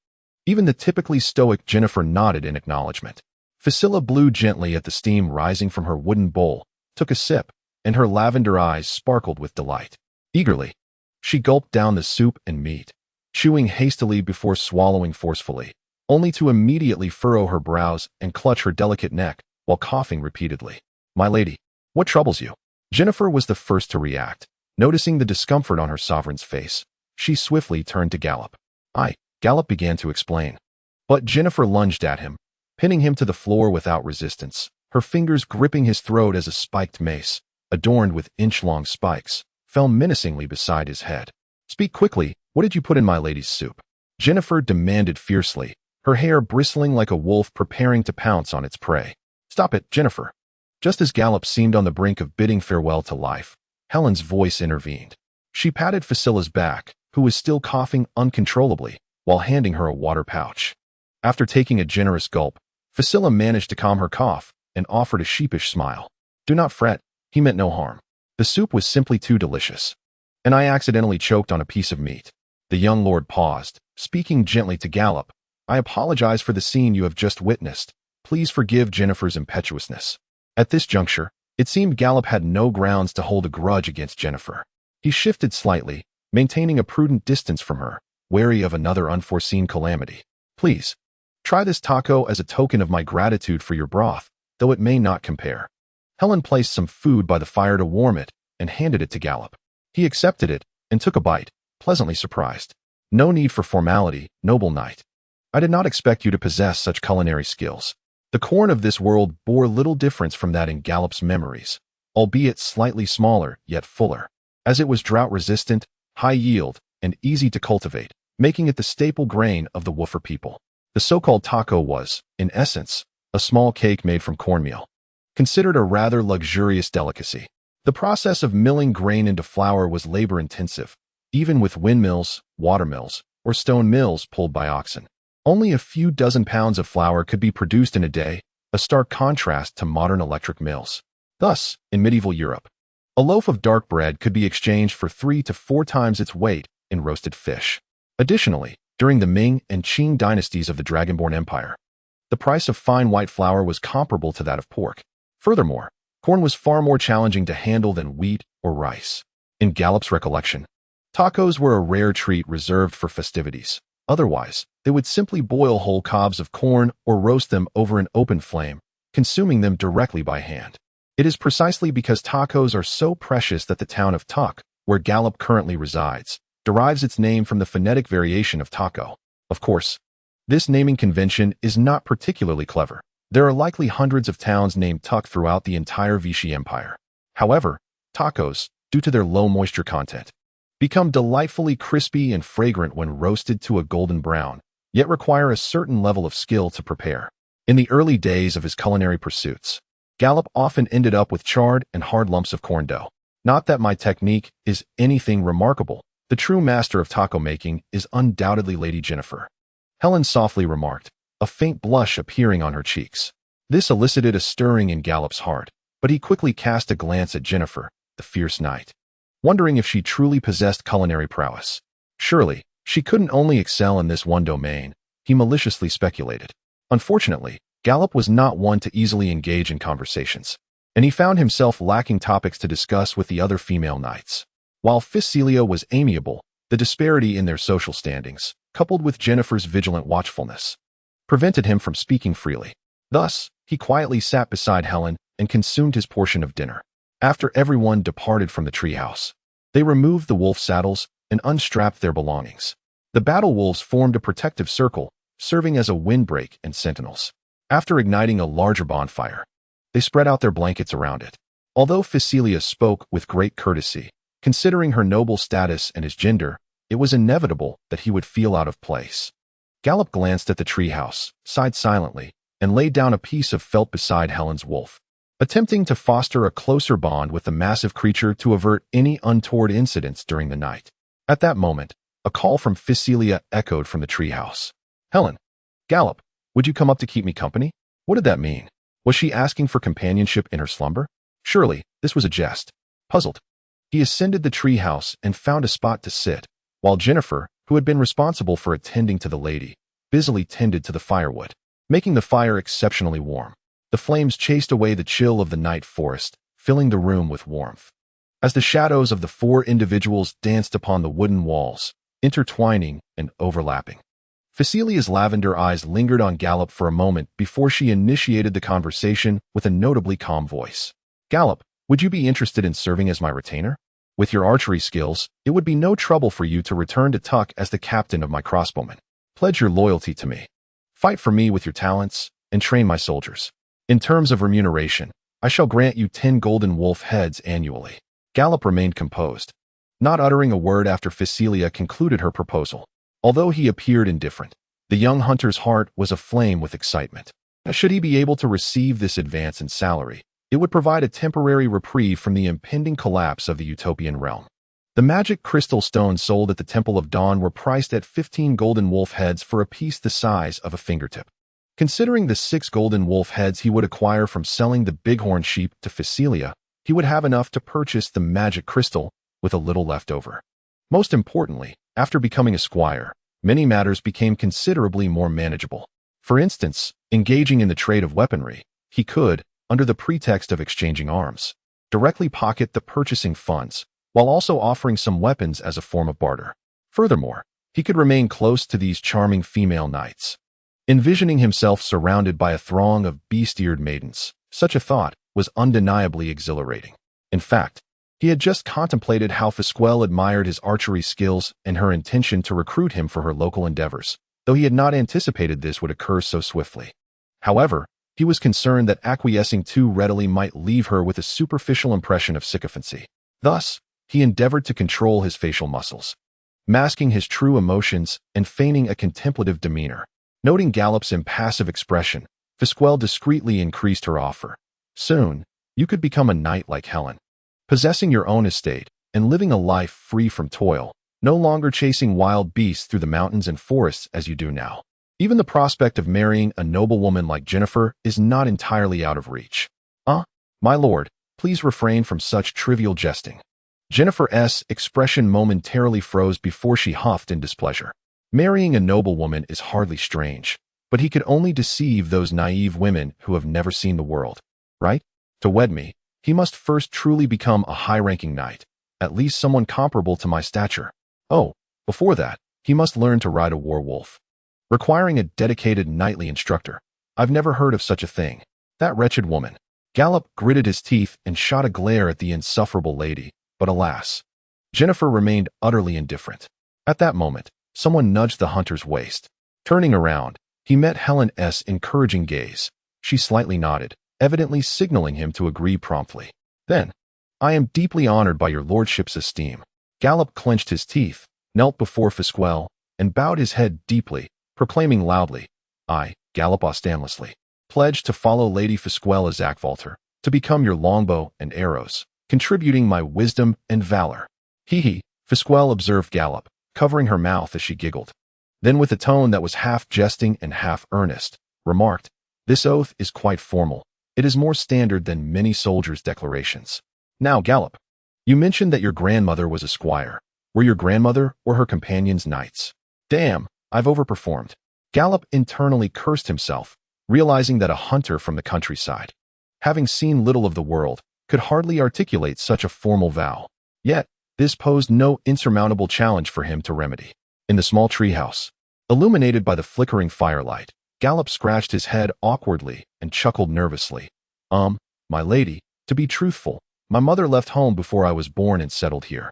Even the typically stoic Jennifer nodded in acknowledgement. Facilla blew gently at the steam rising from her wooden bowl, took a sip, and her lavender eyes sparkled with delight. Eagerly, she gulped down the soup and meat, chewing hastily before swallowing forcefully, only to immediately furrow her brows and clutch her delicate neck while coughing repeatedly. "My lady, what troubles you?" Jennifer was the first to react. Noticing the discomfort on her sovereign's face, she swiftly turned to Gallop. Gallop began to explain. But Jennifer lunged at him, pinning him to the floor without resistance, her fingers gripping his throat as a spiked mace, adorned with inch-long spikes, fell menacingly beside his head. "Speak quickly, what did you put in my lady's soup?" Jennifer demanded fiercely, her hair bristling like a wolf preparing to pounce on its prey. "Stop it, Jennifer." Just as Gallop seemed on the brink of bidding farewell to life, Helen's voice intervened. She patted Facilla's back, who was still coughing uncontrollably, while handing her a water pouch. After taking a generous gulp, Facilla managed to calm her cough and offered a sheepish smile. "Do not fret, he meant no harm. The soup was simply too delicious, and I accidentally choked on a piece of meat." The young lord paused, speaking gently to Gallop. "I apologize for the scene you have just witnessed. Please forgive Jennifer's impetuousness." At this juncture, it seemed Gallop had no grounds to hold a grudge against Jennifer. He shifted slightly, maintaining a prudent distance from her, wary of another unforeseen calamity. "Please, try this taco as a token of my gratitude for your broth, though it may not compare." Helen placed some food by the fire to warm it and handed it to Gallop. He accepted it and took a bite, pleasantly surprised. "No need for formality, noble knight. I did not expect you to possess such culinary skills." The corn of this world bore little difference from that in Gallup's memories, albeit slightly smaller yet fuller, as it was drought-resistant, high-yield, and easy to cultivate, making it the staple grain of the woofer people. The so-called taco was, in essence, a small cake made from cornmeal, considered a rather luxurious delicacy. The process of milling grain into flour was labor-intensive, even with windmills, watermills, or stone mills pulled by oxen. Only a few dozen pounds of flour could be produced in a day, a stark contrast to modern electric mills. Thus, in medieval Europe, a loaf of dark bread could be exchanged for 3 to 4 times its weight in roasted fish. Additionally, during the Ming and Qing dynasties of the Dragonborn Empire, the price of fine white flour was comparable to that of pork. Furthermore, corn was far more challenging to handle than wheat or rice. In Gallup's recollection, tacos were a rare treat reserved for festivities. Otherwise, they would simply boil whole cobs of corn or roast them over an open flame, consuming them directly by hand. It is precisely because tacos are so precious that the town of Tuck, where Gallup currently resides, derives its name from the phonetic variation of taco. Of course, this naming convention is not particularly clever. There are likely hundreds of towns named Tuck throughout the entire Vichy Empire. However, tacos, due to their low moisture content, become delightfully crispy and fragrant when roasted to a golden brown, yet require a certain level of skill to prepare. In the early days of his culinary pursuits, Gallup often ended up with charred and hard lumps of corn dough. Not that my technique is anything remarkable. The true master of taco making is undoubtedly Lady Jennifer, Helen softly remarked, a faint blush appearing on her cheeks. This elicited a stirring in Gallup's heart, but he quickly cast a glance at Jennifer, the fierce knight, wondering if she truly possessed culinary prowess. Surely, she couldn't only excel in this one domain, he maliciously speculated. Unfortunately, Gallup was not one to easily engage in conversations, and he found himself lacking topics to discuss with the other female knights. While Ficelia was amiable, the disparity in their social standings, coupled with Jennifer's vigilant watchfulness, prevented him from speaking freely. Thus, he quietly sat beside Helen and consumed his portion of dinner. After everyone departed from the treehouse, they removed the wolf saddles and unstrapped their belongings. The battle wolves formed a protective circle, serving as a windbreak and sentinels. After igniting a larger bonfire, they spread out their blankets around it. Although Ficelia spoke with great courtesy, considering her noble status and his gender, it was inevitable that he would feel out of place. Gallup glanced at the treehouse, sighed silently, and laid down a piece of felt beside Helen's wolf, attempting to foster a closer bond with the massive creature to avert any untoward incidents during the night. At that moment, a call from Ficelia echoed from the treehouse. "Helen, Gallup, would you come up to keep me company?" What did that mean? Was she asking for companionship in her slumber? Surely, this was a jest. Puzzled, he ascended the treehouse and found a spot to sit, while Jennifer, who had been responsible for attending to the lady, busily tended to the firewood, making the fire exceptionally warm. The flames chased away the chill of the night forest, filling the room with warmth. As the shadows of the 4 individuals danced upon the wooden walls, intertwining and overlapping, Ficelia's lavender eyes lingered on Gallup for a moment before she initiated the conversation with a notably calm voice. "Gallup, would you be interested in serving as my retainer? With your archery skills, it would be no trouble for you to return to Tuck as the captain of my crossbowmen. Pledge your loyalty to me. Fight for me with your talents, and train my soldiers. In terms of remuneration, I shall grant you 10 golden wolf heads annually." Gallup remained composed, not uttering a word after Ficelia concluded her proposal. Although he appeared indifferent, the young hunter's heart was aflame with excitement. Should he be able to receive this advance in salary, it would provide a temporary reprieve from the impending collapse of the utopian realm. The magic crystal stones sold at the Temple of Dawn were priced at 15 golden wolf heads for a piece the size of a fingertip. Considering the 6 golden wolf heads he would acquire from selling the bighorn sheep to Ficelia, he would have enough to purchase the magic crystal with a little left over. Most importantly, after becoming a squire, many matters became considerably more manageable. For instance, engaging in the trade of weaponry, he could, under the pretext of exchanging arms, directly pocket the purchasing funds, while also offering some weapons as a form of barter. Furthermore, he could remain close to these charming female knights. Envisioning himself surrounded by a throng of beast-eared maidens, such a thought was undeniably exhilarating. In fact, He had just contemplated how Fisquel admired his archery skills and her intention to recruit him for her local endeavors, though he had not anticipated this would occur so swiftly. However, he was concerned that acquiescing too readily might leave her with a superficial impression of sycophancy. Thus, he endeavored to control his facial muscles, masking his true emotions and feigning a contemplative demeanor. Noting Gallup's impassive expression, Fisquel discreetly increased her offer. Soon, you could become a knight like Helen, possessing your own estate and living a life free from toil, no longer chasing wild beasts through the mountains and forests as you do now. Even the prospect of marrying a noblewoman like Jennifer is not entirely out of reach. My lord, please refrain from such trivial jesting. Jennifer's expression momentarily froze before she huffed in displeasure. Marrying a noblewoman is hardly strange, but he could only deceive those naive women who have never seen the world, right? To wed me, he must first truly become a high-ranking knight, at least someone comparable to my stature. Oh, before that, he must learn to ride a war-wolf, requiring a dedicated knightly instructor. I've never heard of such a thing. That wretched woman. Gallup gritted his teeth and shot a glare at the insufferable lady, but alas, Jennifer remained utterly indifferent. At that moment, someone nudged the hunter's waist. Turning around, he met Helen's encouraging gaze. She slightly nodded, evidently signaling him to agree promptly. Then, I am deeply honored by your lordship's esteem. Gallup clenched his teeth, knelt before Fisquel, and bowed his head deeply, proclaiming loudly, I, Gallup Ostanlessly, pledge to follow Lady Fisquel as Zakvalter, to become your longbow and arrows, contributing my wisdom and valor. Hee, Fisquel observed Gallup, covering her mouth as she giggled. Then with a tone that was half jesting and half earnest, remarked, this oath is quite formal. It is more standard than many soldiers' declarations. Now, Gallup, you mentioned that your grandmother was a squire. Were your grandmother or her companions knights? Damn, I've overperformed. Gallup internally cursed himself, realizing that a hunter from the countryside, having seen little of the world, could hardly articulate such a formal vow. Yet, this posed no insurmountable challenge for him to remedy. In the small treehouse, illuminated by the flickering firelight, Gallup scratched his head awkwardly and chuckled nervously. My lady, to be truthful, my mother left home before I was born and settled here.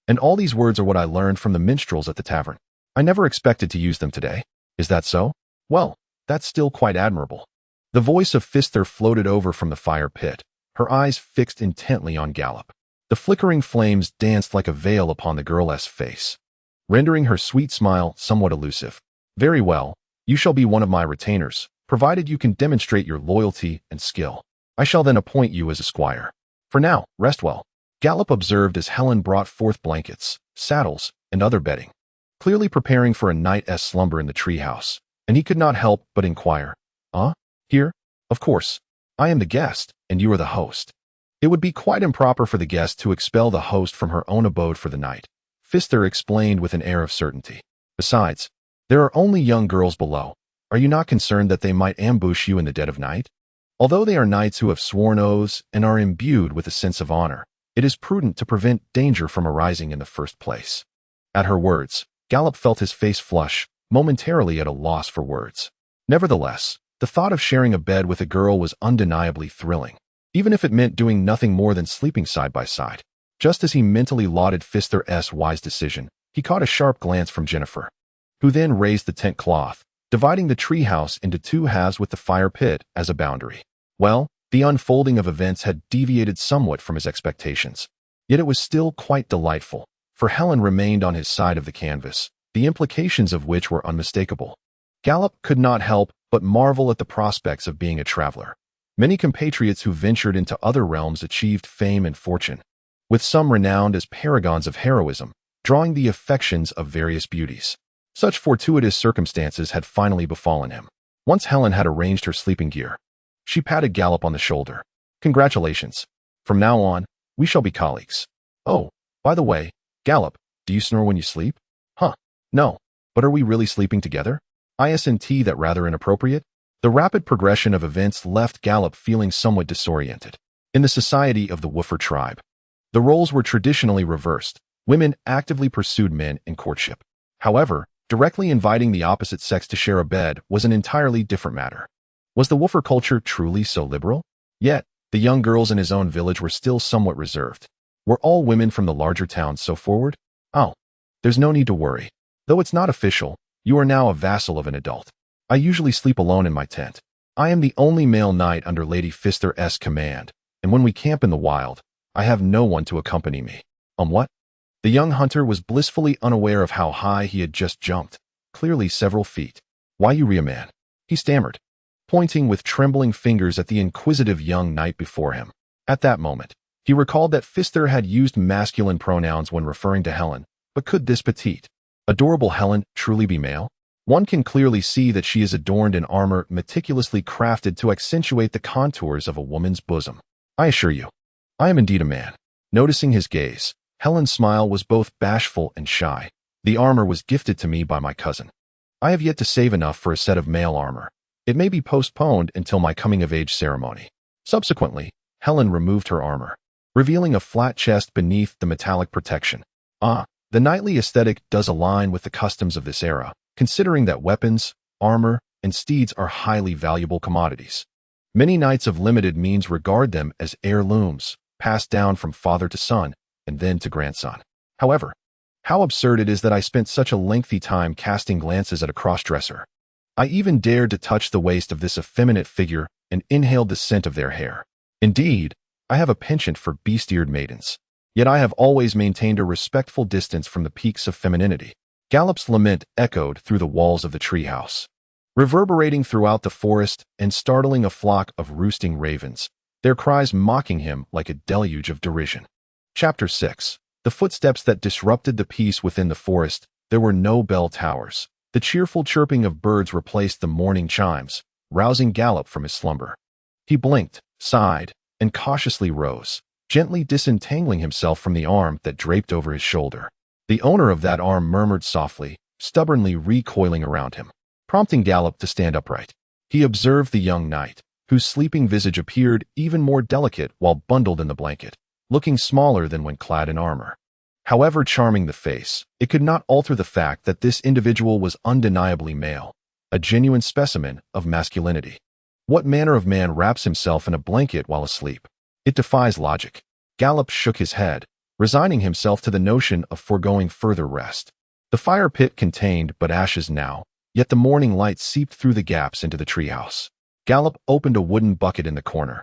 And all these words are what I learned from the minstrels at the tavern. I never expected to use them today. Is that so? Well, that's still quite admirable. The voice of Pfister floated over from the fire pit, her eyes fixed intently on Gallup. The flickering flames danced like a veil upon the girl's face, rendering her sweet smile somewhat elusive. Very well, you shall be one of my retainers, provided you can demonstrate your loyalty and skill. I shall then appoint you as a squire. For now, rest well. Gallup observed as Helen brought forth blankets, saddles, and other bedding, clearly preparing for a night's slumber in the treehouse, and he could not help but inquire, Here? Of course. I am the guest, and you are the host. It would be quite improper for the guest to expel the host from her own abode for the night, Pfister explained with an air of certainty. Besides, there are only young girls below. Are you not concerned that they might ambush you in the dead of night? Although they are knights who have sworn oaths and are imbued with a sense of honor, it is prudent to prevent danger from arising in the first place. At her words, Gallup felt his face flush, momentarily at a loss for words. Nevertheless, the thought of sharing a bed with a girl was undeniably thrilling, even if it meant doing nothing more than sleeping side by side. Just as he mentally lauded Pfister's wise decision, he caught a sharp glance from Jennifer, who then raised the tent cloth, dividing the treehouse into two halves with the fire pit as a boundary. Well, the unfolding of events had deviated somewhat from his expectations, yet it was still quite delightful, for Helen remained on his side of the canvas, the implications of which were unmistakable. Gallup could not help but marvel at the prospects of being a traveler. Many compatriots who ventured into other realms achieved fame and fortune, with some renowned as paragons of heroism, drawing the affections of various beauties. Such fortuitous circumstances had finally befallen him. Once Helen had arranged her sleeping gear, she patted Gallup on the shoulder. Congratulations. From now on, we shall be colleagues. Oh, by the way, Gallup, do you snore when you sleep? No. But are we really sleeping together? Isn't that rather inappropriate? The rapid progression of events left Gallup feeling somewhat disoriented. In the society of the Woofer tribe, the roles were traditionally reversed. Women actively pursued men in courtship. However, directly inviting the opposite sex to share a bed was an entirely different matter. Was the Woofer culture truly so liberal? Yet, the young girls in his own village were still somewhat reserved. Were all women from the larger towns so forward? Oh, there's no need to worry. Though it's not official, you are now a vassal of an adult. I usually sleep alone in my tent. I am the only male knight under Lady Pfister's command, and when we camp in the wild, I have no one to accompany me. What? The young hunter was blissfully unaware of how high he had just jumped, clearly several feet. Why, you man? He stammered, pointing with trembling fingers at the inquisitive young knight before him. At that moment, he recalled that Pfister had used masculine pronouns when referring to Helen, but could this petite, adorable Helen truly be male? One can clearly see that she is adorned in armor meticulously crafted to accentuate the contours of a woman's bosom. I assure you, I am indeed a man. Noticing his gaze, Helen's smile was both bashful and shy. The armor was gifted to me by my cousin. I have yet to save enough for a set of male armor. It may be postponed until my coming-of-age ceremony. Subsequently, Helen removed her armor, revealing a flat chest beneath the metallic protection. The knightly aesthetic does align with the customs of this era, considering that weapons, armor, and steeds are highly valuable commodities. Many knights of limited means regard them as heirlooms, passed down from father to son, and then to grandson. However, how absurd it is that I spent such a lengthy time casting glances at a cross-dresser. I even dared to touch the waist of this effeminate figure and inhaled the scent of their hair. Indeed, I have a penchant for beast-eared maidens. Yet I have always maintained a respectful distance from the peaks of femininity. Gallop's lament echoed through the walls of the treehouse, reverberating throughout the forest and startling a flock of roosting ravens, their cries mocking him like a deluge of derision. Chapter 6. The footsteps that disrupted the peace within the forest. There were no bell towers. The cheerful chirping of birds replaced the morning chimes, rousing Gallop from his slumber. He blinked, sighed, and cautiously rose, gently disentangling himself from the arm that draped over his shoulder. The owner of that arm murmured softly, stubbornly recoiling around him, prompting Gallop to stand upright. He observed the young knight, whose sleeping visage appeared even more delicate while bundled in the blanket, looking smaller than when clad in armor. However charming the face, it could not alter the fact that this individual was undeniably male, a genuine specimen of masculinity. What manner of man wraps himself in a blanket while asleep? It defies logic. Gallop shook his head, resigning himself to the notion of foregoing further rest. The fire pit contained but ashes now, yet the morning light seeped through the gaps into the treehouse. Gallop opened a wooden bucket in the corner,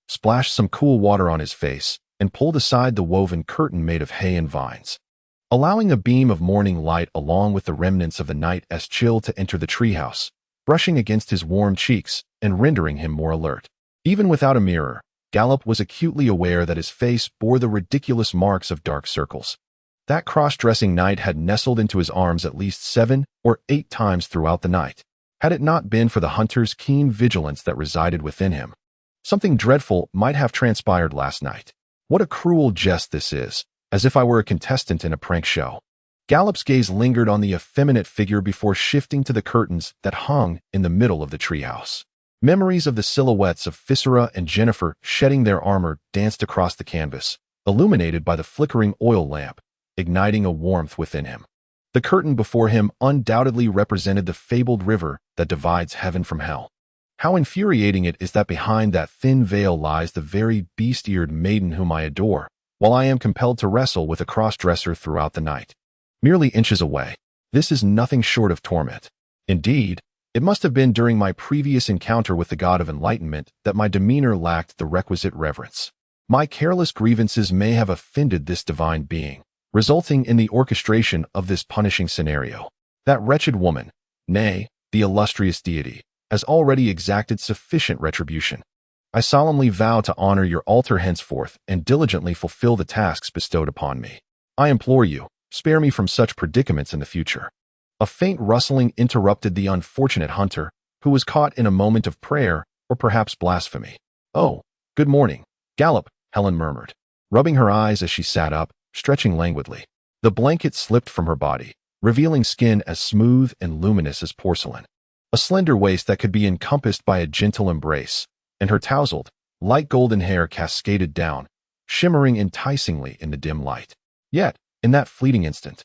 splashed some cool water on his face, and pulled aside the woven curtain made of hay and vines, allowing a beam of morning light along with the remnants of the night's chill to enter the treehouse, brushing against his warm cheeks and rendering him more alert. Even without a mirror, Gallop was acutely aware that his face bore the ridiculous marks of dark circles. That cross-dressing knight had nestled into his arms at least 7 or 8 times throughout the night. Had it not been for the hunter's keen vigilance that resided within him, something dreadful might have transpired last night. What a cruel jest this is, as if I were a contestant in a prank show. Gallop's gaze lingered on the effeminate figure before shifting to the curtains that hung in the middle of the treehouse. Memories of the silhouettes of Pfister and Jennifer shedding their armor danced across the canvas, illuminated by the flickering oil lamp, igniting a warmth within him. The curtain before him undoubtedly represented the fabled river that divides heaven from hell. How infuriating it is that behind that thin veil lies the very beast-eared maiden whom I adore, while I am compelled to wrestle with a cross-dresser throughout the night. Merely inches away. This is nothing short of torment. Indeed, it must have been during my previous encounter with the god of enlightenment that my demeanor lacked the requisite reverence. My careless grievances may have offended this divine being, resulting in the orchestration of this punishing scenario. That wretched woman, nay, the illustrious deity, has already exacted sufficient retribution. I solemnly vow to honor your altar henceforth and diligently fulfill the tasks bestowed upon me. I implore you, spare me from such predicaments in the future. A faint rustling interrupted the unfortunate hunter, who was caught in a moment of prayer or perhaps blasphemy. Oh, good morning, Gallop, Helen murmured, rubbing her eyes as she sat up, stretching languidly. The blanket slipped from her body, revealing skin as smooth and luminous as porcelain, a slender waist that could be encompassed by a gentle embrace, and her tousled, light golden hair cascaded down, shimmering enticingly in the dim light. Yet, in that fleeting instant,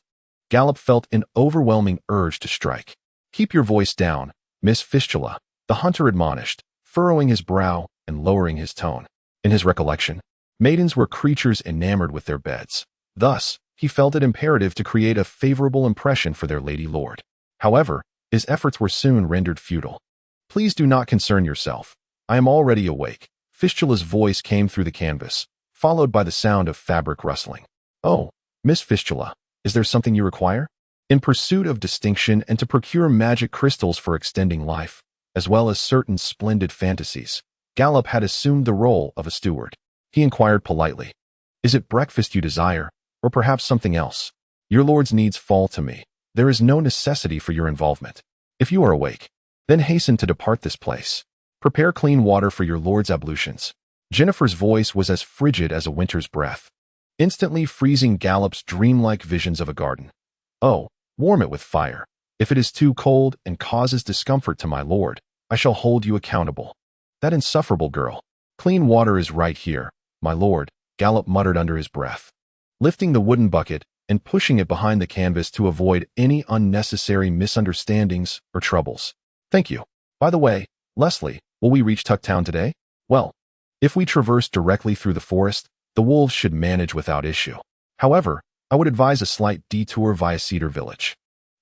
Gallop felt an overwhelming urge to strike. Keep your voice down, Miss Fistula, the hunter admonished, furrowing his brow and lowering his tone. In his recollection, Maidens were creatures enamored with their beds. Thus, he felt it imperative to create a favorable impression for their lady lord. However, his efforts were soon rendered futile. "Please do not concern yourself. I am already awake." Fistula's voice came through the canvas, followed by the sound of fabric rustling. "Oh, Miss Fistula, is there something you require?" In pursuit of distinction and to procure magic crystals for extending life, as well as certain splendid fantasies, Gallop had assumed the role of a steward. He inquired politely, "Is it breakfast you desire, or perhaps something else? Your lord's needs fall to me. There is no necessity for your involvement. If you are awake, then hasten to depart this place. Prepare clean water for your lord's ablutions." Jennifer's voice was as frigid as a winter's breath, instantly freezing Gallop's dreamlike visions of a garden. "Oh, warm it with fire. If it is too cold and causes discomfort to my lord, I shall hold you accountable." That insufferable girl. "Clean water is right here, my lord," Gallop muttered under his breath, lifting the wooden bucket and pushing it behind the canvas to avoid any unnecessary misunderstandings or troubles. "Thank you. By the way, Leslie, will we reach Tucktown today?" "Well, if we traverse directly through the forest, the wolves should manage without issue. However, I would advise a slight detour via Cedar Village.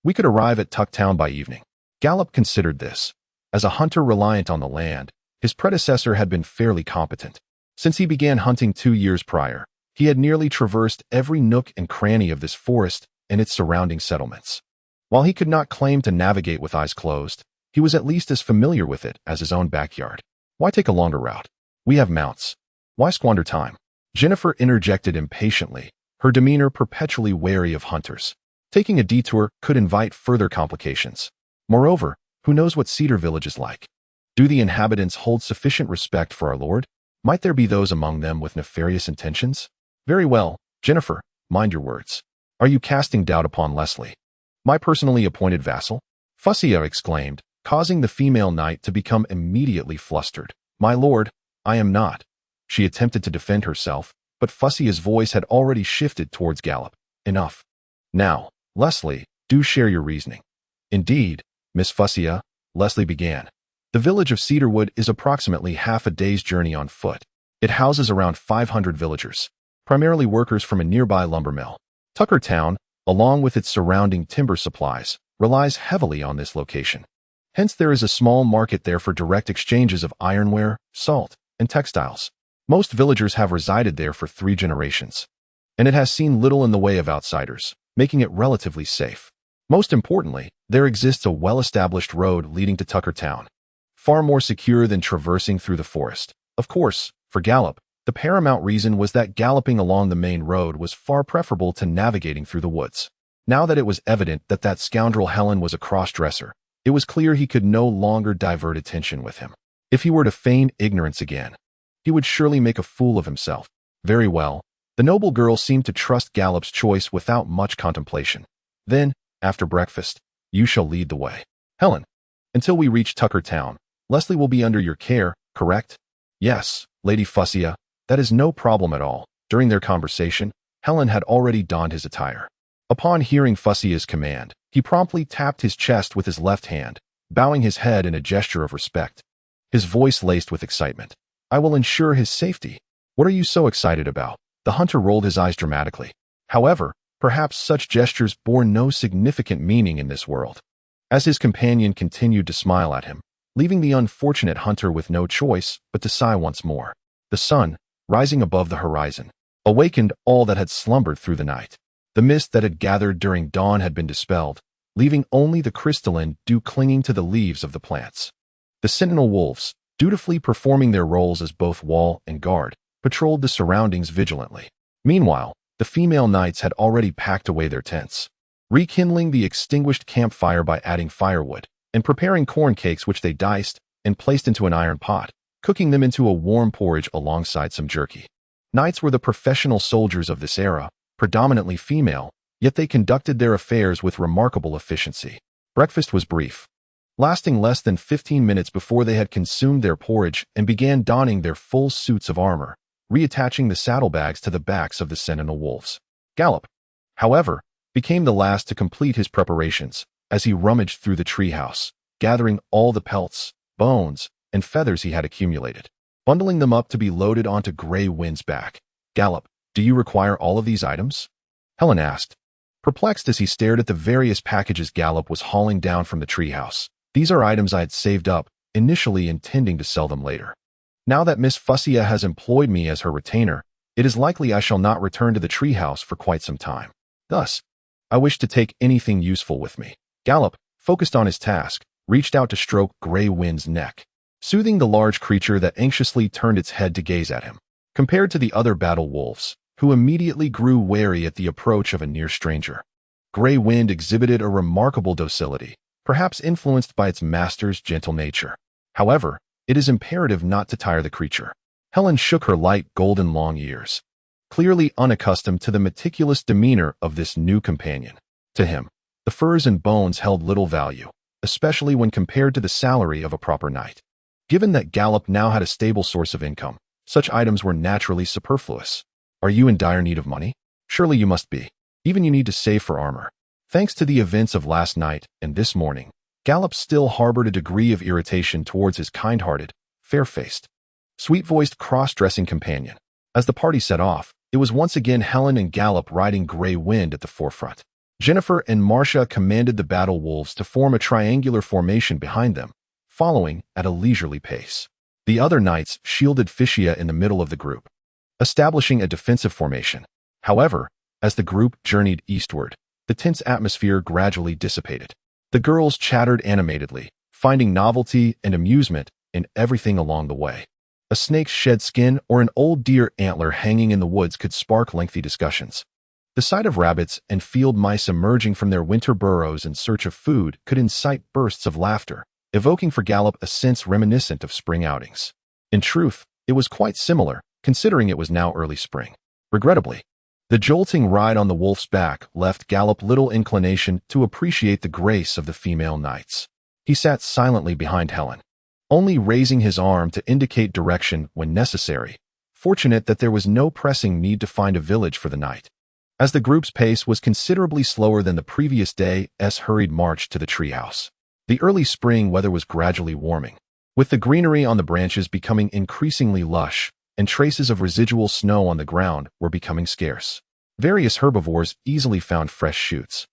We could arrive at Tucktown by evening." Gallop considered this. As a hunter reliant on the land, his predecessor had been fairly competent. Since he began hunting 2 years prior, he had nearly traversed every nook and cranny of this forest and its surrounding settlements. While he could not claim to navigate with eyes closed, he was at least as familiar with it as his own backyard. "Why take a longer route? We have mounts. Why squander time?" Jennifer interjected impatiently, her demeanor perpetually wary of hunters. Taking a detour could invite further complications. Moreover, who knows what Cedar Village is like? Do the inhabitants hold sufficient respect for our lord? Might there be those among them with nefarious intentions? "Very well, Jennifer, mind your words. Are you casting doubt upon Leslie, my personally appointed vassal?" Fussia exclaimed, causing the female knight to become immediately flustered. "My lord, I am not." She attempted to defend herself, but Fussia's voice had already shifted towards Gallop. "Enough. Now, Leslie, do share your reasoning." "Indeed, Miss Fussia," Leslie began. "The village of Cedarwood is approximately half a day's journey on foot. It houses around 500 villagers, primarily workers from a nearby lumber mill. Tuckertown, along with its surrounding timber supplies, relies heavily on this location. Hence there is a small market there for direct exchanges of ironware, salt, and textiles. Most villagers have resided there for 3 generations, and it has seen little in the way of outsiders, making it relatively safe. Most importantly, there exists a well-established road leading to Tuckertown, far more secure than traversing through the forest. Of course, for Gallop, the paramount reason was that galloping along the main road was far preferable to navigating through the woods. Now that it was evident that that scoundrel Helen was a cross-dresser, it was clear he could no longer divert attention with him. If he were to feign ignorance again, he would surely make a fool of himself. Very well. The noble girl seemed to trust Gallop's choice without much contemplation. "Then, after breakfast, you shall lead the way. Helen, until we reach Tuckertown, Leslie will be under your care, correct?" "Yes, Lady Fussia, that is no problem at all." During their conversation, Helen had already donned his attire. Upon hearing Fussia's command, he promptly tapped his chest with his left hand, bowing his head in a gesture of respect. His voice laced with excitement. "I will ensure his safety." "What are you so excited about?" The hunter rolled his eyes dramatically. However, perhaps such gestures bore no significant meaning in this world, as his companion continued to smile at him, leaving the unfortunate hunter with no choice but to sigh once more. The sun, rising above the horizon, awakened all that had slumbered through the night. The mist that had gathered during dawn had been dispelled, leaving only the crystalline dew clinging to the leaves of the plants. The sentinel wolves, dutifully performing their roles as both wall and guard, patrolled the surroundings vigilantly. Meanwhile, the female knights had already packed away their tents, rekindling the extinguished campfire by adding firewood, and preparing corn cakes which they diced and placed into an iron pot, cooking them into a warm porridge alongside some jerky. Knights were the professional soldiers of this era, predominantly female, yet they conducted their affairs with remarkable efficiency. Breakfast was brief, lasting less than 15 minutes before they had consumed their porridge and began donning their full suits of armor, reattaching the saddlebags to the backs of the sentinel wolves. Gallop, however, became the last to complete his preparations as he rummaged through the treehouse, gathering all the pelts, bones, and feathers he had accumulated. bundling them up to be loaded onto Grey Wind's back. "Gallop, do you require all of these items?" Helen asked, perplexed as he stared at the various packages Gallop was hauling down from the treehouse. "These are items I had saved up, initially intending to sell them later. Now that Miss Fussia has employed me as her retainer, it is likely I shall not return to the treehouse for quite some time. Thus, I wish to take anything useful with me." Gallop, focused on his task, reached out to stroke Grey Wind's neck, soothing the large creature that anxiously turned its head to gaze at him. Compared to the other battle wolves, who immediately grew wary at the approach of a near stranger, Grey Wind exhibited a remarkable docility, perhaps influenced by its master's gentle nature. However, it is imperative not to tire the creature. Helen shook her light golden long ears, clearly unaccustomed to the meticulous demeanor of this new companion. To him, the furs and bones held little value, especially when compared to the salary of a proper knight. Given that Gallop now had a stable source of income, such items were naturally superfluous. "Are you in dire need of money? Surely you must be. Even you need to save for armor." Thanks to the events of last night and this morning, Gallop still harbored a degree of irritation towards his kind-hearted, fair-faced, sweet-voiced cross-dressing companion. As the party set off, it was once again Helen and Gallop riding Grey Wind at the forefront. Jennifer and Marcia commanded the battle wolves to form a triangular formation behind them, following at a leisurely pace. The other knights shielded Fussia in the middle of the group, establishing a defensive formation. However, as the group journeyed eastward, the tense atmosphere gradually dissipated. The girls chattered animatedly, finding novelty and amusement in everything along the way. A snake's shed skin or an old deer antler hanging in the woods could spark lengthy discussions. The sight of rabbits and field mice emerging from their winter burrows in search of food could incite bursts of laughter, evoking for Gallop a sense reminiscent of spring outings. In truth, it was quite similar, considering it was now early spring. Regrettably, the jolting ride on the wolf's back left Gallop little inclination to appreciate the grace of the female knights. He sat silently behind Helen, only raising his arm to indicate direction when necessary, fortunate that there was no pressing need to find a village for the night. As the group's pace was considerably slower than the previous day's hurried march to the treehouse, the early spring weather was gradually warming, with the greenery on the branches becoming increasingly lush, and traces of residual snow on the ground were becoming scarce. Various herbivores easily found fresh shoots,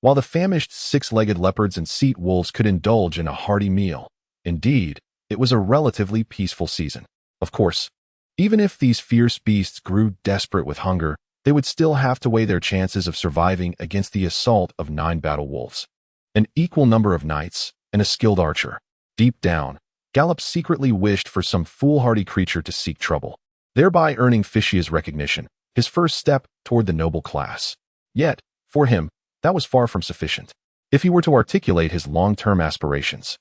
while the famished six-legged leopards and seat wolves could indulge in a hearty meal. Indeed, it was a relatively peaceful season. Of course, even if these fierce beasts grew desperate with hunger, they would still have to weigh their chances of surviving against the assault of 9 battle wolves, an equal number of knights, and a skilled archer. Deep down, Gallop secretly wished for some foolhardy creature to seek trouble, thereby earning Fussia's recognition, his first step toward the noble class. Yet, for him, that was far from sufficient. If he were to articulate his long-term aspirations,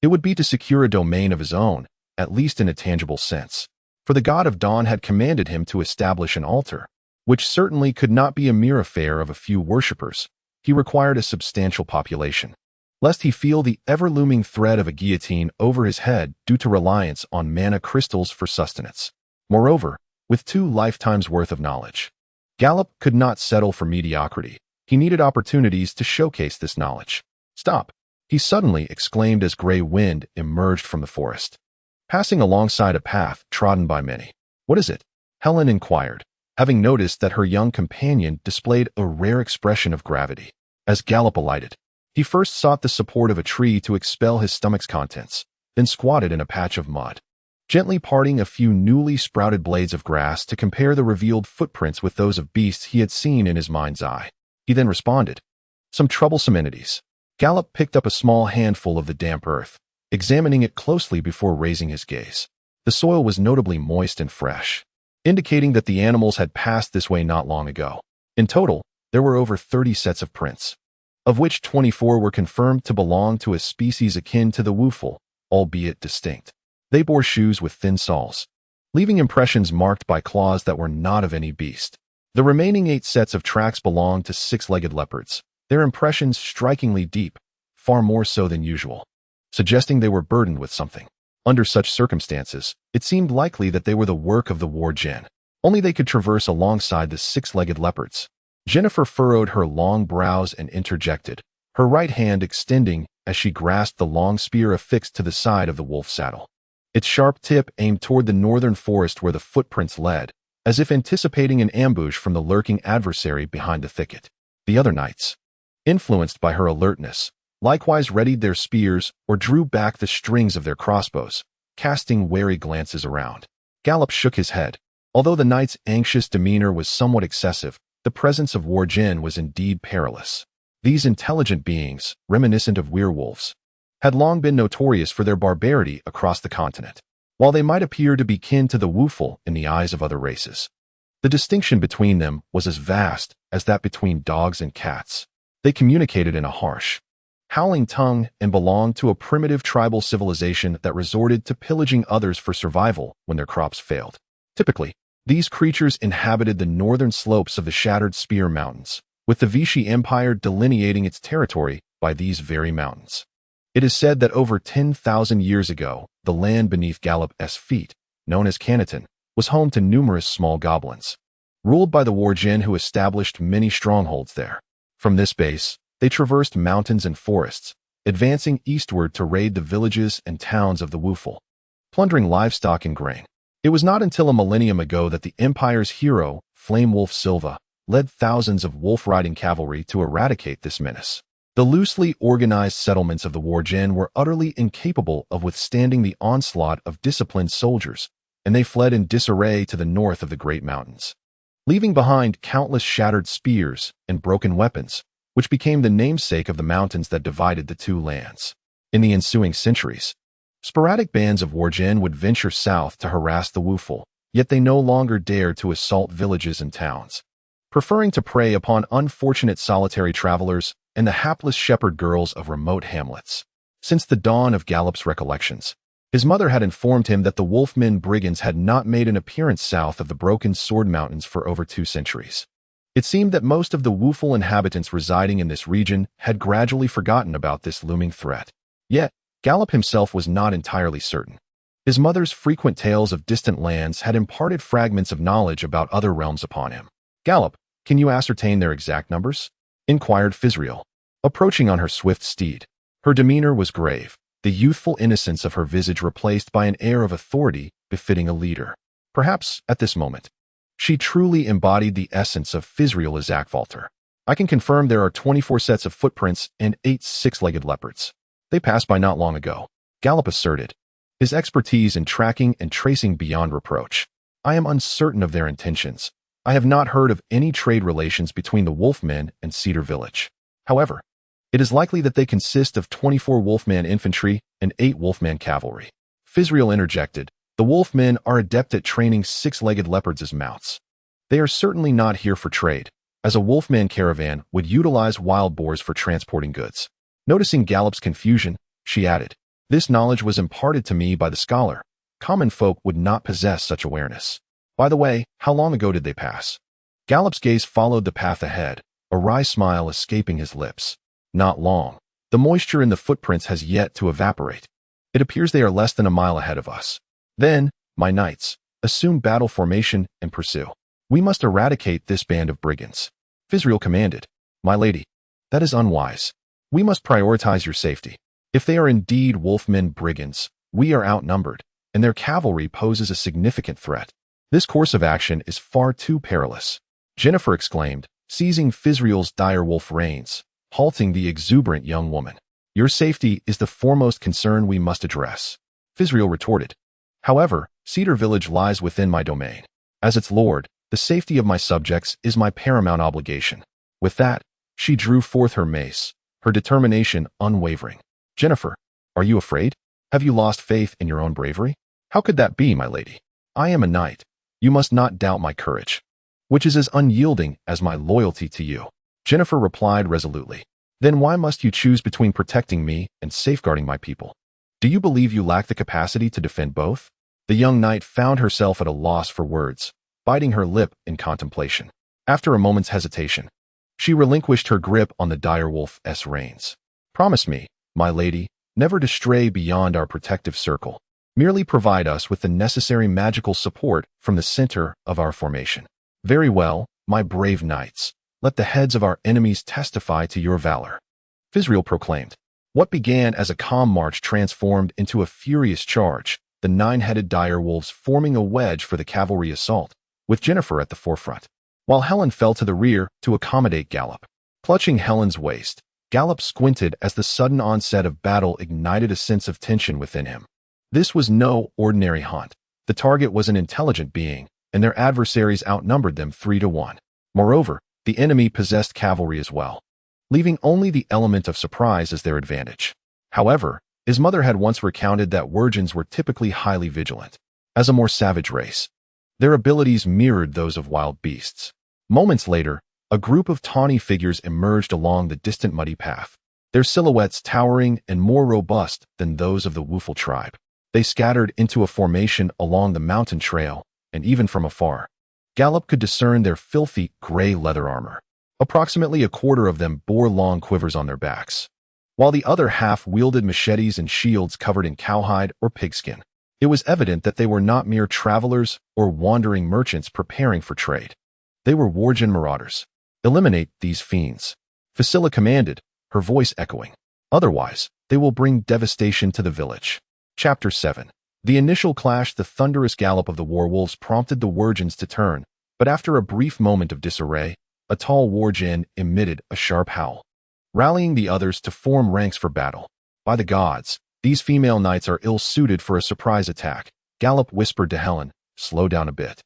it would be to secure a domain of his own, at least in a tangible sense. For the god of dawn had commanded him to establish an altar, which certainly could not be a mere affair of a few worshippers. He required a substantial population, lest he feel the ever-looming threat of a guillotine over his head due to reliance on mana crystals for sustenance. Moreover, with 2 lifetimes' worth of knowledge, Gallop could not settle for mediocrity. He needed opportunities to showcase this knowledge. "Stop!" he suddenly exclaimed as Grey Wind emerged from the forest, passing alongside a path trodden by many. "What is it?" Helen inquired, having noticed that her young companion displayed a rare expression of gravity. As Gallop alighted, he first sought the support of a tree to expel his stomach's contents, then squatted in a patch of mud, gently parting a few newly sprouted blades of grass to compare the revealed footprints with those of beasts he had seen in his mind's eye. He then responded, "Some troublesome entities." Gallop picked up a small handful of the damp earth, examining it closely before raising his gaze. The soil was notably moist and fresh, indicating that the animals had passed this way not long ago. In total, there were over 30 sets of prints, of which 24 were confirmed to belong to a species akin to the woofle, albeit distinct. They bore shoes with thin soles, leaving impressions marked by claws that were not of any beast. The remaining 8 sets of tracks belonged to 6-legged leopards, their impressions strikingly deep, far more so than usual, suggesting they were burdened with something. Under such circumstances, it seemed likely that they were the work of the war djinn. Only they could traverse alongside the 6-legged leopards. Jennifer furrowed her long brows and interjected, her right hand extending as she grasped the long spear affixed to the side of the wolf saddle. its sharp tip aimed toward the northern forest where the footprints led, as if anticipating an ambush from the lurking adversary behind the thicket. The other knights, influenced by her alertness, likewise readied their spears or drew back the strings of their crossbows, casting wary glances around. Gallop shook his head. Although the knight's anxious demeanor was somewhat excessive, the presence of Warjin was indeed perilous. These intelligent beings, reminiscent of werewolves, had long been notorious for their barbarity across the continent. While they might appear to be kin to the wooful in the eyes of other races, the distinction between them was as vast as that between dogs and cats. They communicated in a harsh, howling tongue and belonged to a primitive tribal civilization that resorted to pillaging others for survival when their crops failed. Typically, these creatures inhabited the northern slopes of the Shattered Spear Mountains, with the Vichy Empire delineating its territory by these very mountains. It is said that over 10,000 years ago, the land beneath Gallop's feet, known as Canaton, was home to numerous small goblins, ruled by the Warjin who established many strongholds there. From this base, they traversed mountains and forests, advancing eastward to raid the villages and towns of the wooful, plundering livestock and grain. It was not until a millennium ago that the Empire's hero, Flame Wolf Silva, led thousands of wolf-riding cavalry to eradicate this menace. The loosely organized settlements of the Warjin were utterly incapable of withstanding the onslaught of disciplined soldiers, and they fled in disarray to the north of the Great Mountains, leaving behind countless shattered spears and broken weapons, which became the namesake of the mountains that divided the two lands. In the ensuing centuries, sporadic bands of Warjin would venture south to harass the wooful, yet they no longer dared to assault villages and towns, preferring to prey upon unfortunate solitary travelers and the hapless shepherd girls of remote hamlets. Since the dawn of Gallop's recollections, his mother had informed him that the Wolfmen brigands had not made an appearance south of the Broken Sword Mountains for over 2 centuries. It seemed that most of the wooful inhabitants residing in this region had gradually forgotten about this looming threat. Yet, Gallop himself was not entirely certain. His mother's frequent tales of distant lands had imparted fragments of knowledge about other realms upon him. "Gallop, can you ascertain their exact numbers?" inquired Fizriel, approaching on her swift steed. Her demeanor was grave, the youthful innocence of her visage replaced by an air of authority befitting a leader. Perhaps, at this moment, she truly embodied the essence of Fizriel Izakvalter. "I can confirm there are 24 sets of footprints and 8 six-legged leopards. They passed by not long ago," Gallop asserted, his expertise in tracking and tracing beyond reproach. "I am uncertain of their intentions. I have not heard of any trade relations between the Wolfmen and Cedar Village. However, it is likely that they consist of 24 Wolfman infantry and 8 Wolfman cavalry." Fizriel interjected, "The Wolfmen are adept at training 6-legged leopards as mounts. They are certainly not here for trade, as a Wolfman caravan would utilize wild boars for transporting goods." Noticing Gallop's confusion, she added, "This knowledge was imparted to me by the scholar. Common folk would not possess such awareness. By the way, how long ago did they pass?" Gallop's gaze followed the path ahead, a wry smile escaping his lips. "Not long. The moisture in the footprints has yet to evaporate. It appears they are less than a mile ahead of us. Then, my knights, assume battle formation and pursue. We must eradicate this band of brigands." Fizriel commanded, "My lady, that is unwise. We must prioritize your safety. If they are indeed Wolfmen brigands, we are outnumbered, and their cavalry poses a significant threat. This course of action is far too perilous," Jennifer exclaimed, seizing Fizriel's direwolf reins, halting the exuberant young woman. "Your safety is the foremost concern we must address," Fizriel retorted. "However, Cedar Village lies within my domain. As its lord, the safety of my subjects is my paramount obligation." With that, she drew forth her mace, her determination unwavering. "Jennifer, are you afraid? Have you lost faith in your own bravery?" "How could that be, my lady? I am a knight. You must not doubt my courage, which is as unyielding as my loyalty to you," Jennifer replied resolutely. "Then why must you choose between protecting me and safeguarding my people? Do you believe you lack the capacity to defend both?" The young knight found herself at a loss for words, biting her lip in contemplation. After a moment's hesitation, she relinquished her grip on the direwolf's reins. "Promise me, my lady, never to stray beyond our protective circle. Merely provide us with the necessary magical support from the center of our formation." "Very well, my brave knights. Let the heads of our enemies testify to your valor," Fizriel proclaimed. What began as a calm march transformed into a furious charge, the nine-headed dire wolves forming a wedge for the cavalry assault, with Jennifer at the forefront, while Helen fell to the rear to accommodate Gallop. Clutching Helen's waist, Gallop squinted as the sudden onset of battle ignited a sense of tension within him. This was no ordinary hunt. The target was an intelligent being, and their adversaries outnumbered them 3-1. Moreover, the enemy possessed cavalry as well, leaving only the element of surprise as their advantage. However, his mother had once recounted that Wurgens were typically highly vigilant. As a more savage race, their abilities mirrored those of wild beasts. Moments later, a group of tawny figures emerged along the distant muddy path, their silhouettes towering and more robust than those of the Woofle tribe. They scattered into a formation along the mountain trail, and even from afar, Gallop could discern their filthy gray leather armor. Approximately a quarter of them bore long quivers on their backs, while the other half wielded machetes and shields covered in cowhide or pigskin. It was evident that they were not mere travelers or wandering merchants preparing for trade. They were Wurgen marauders. Eliminate these fiends, Fassila commanded, her voice echoing. Otherwise, they will bring devastation to the village. Chapter 7. The initial clash, the thunderous gallop of the werewolves prompted the Wurgens to turn, but after a brief moment of disarray, a tall Wurgen emitted a sharp howl, rallying the others to form ranks for battle. By the gods, these female knights are ill-suited for a surprise attack, Gallop whispered to Helen. Slow down a bit.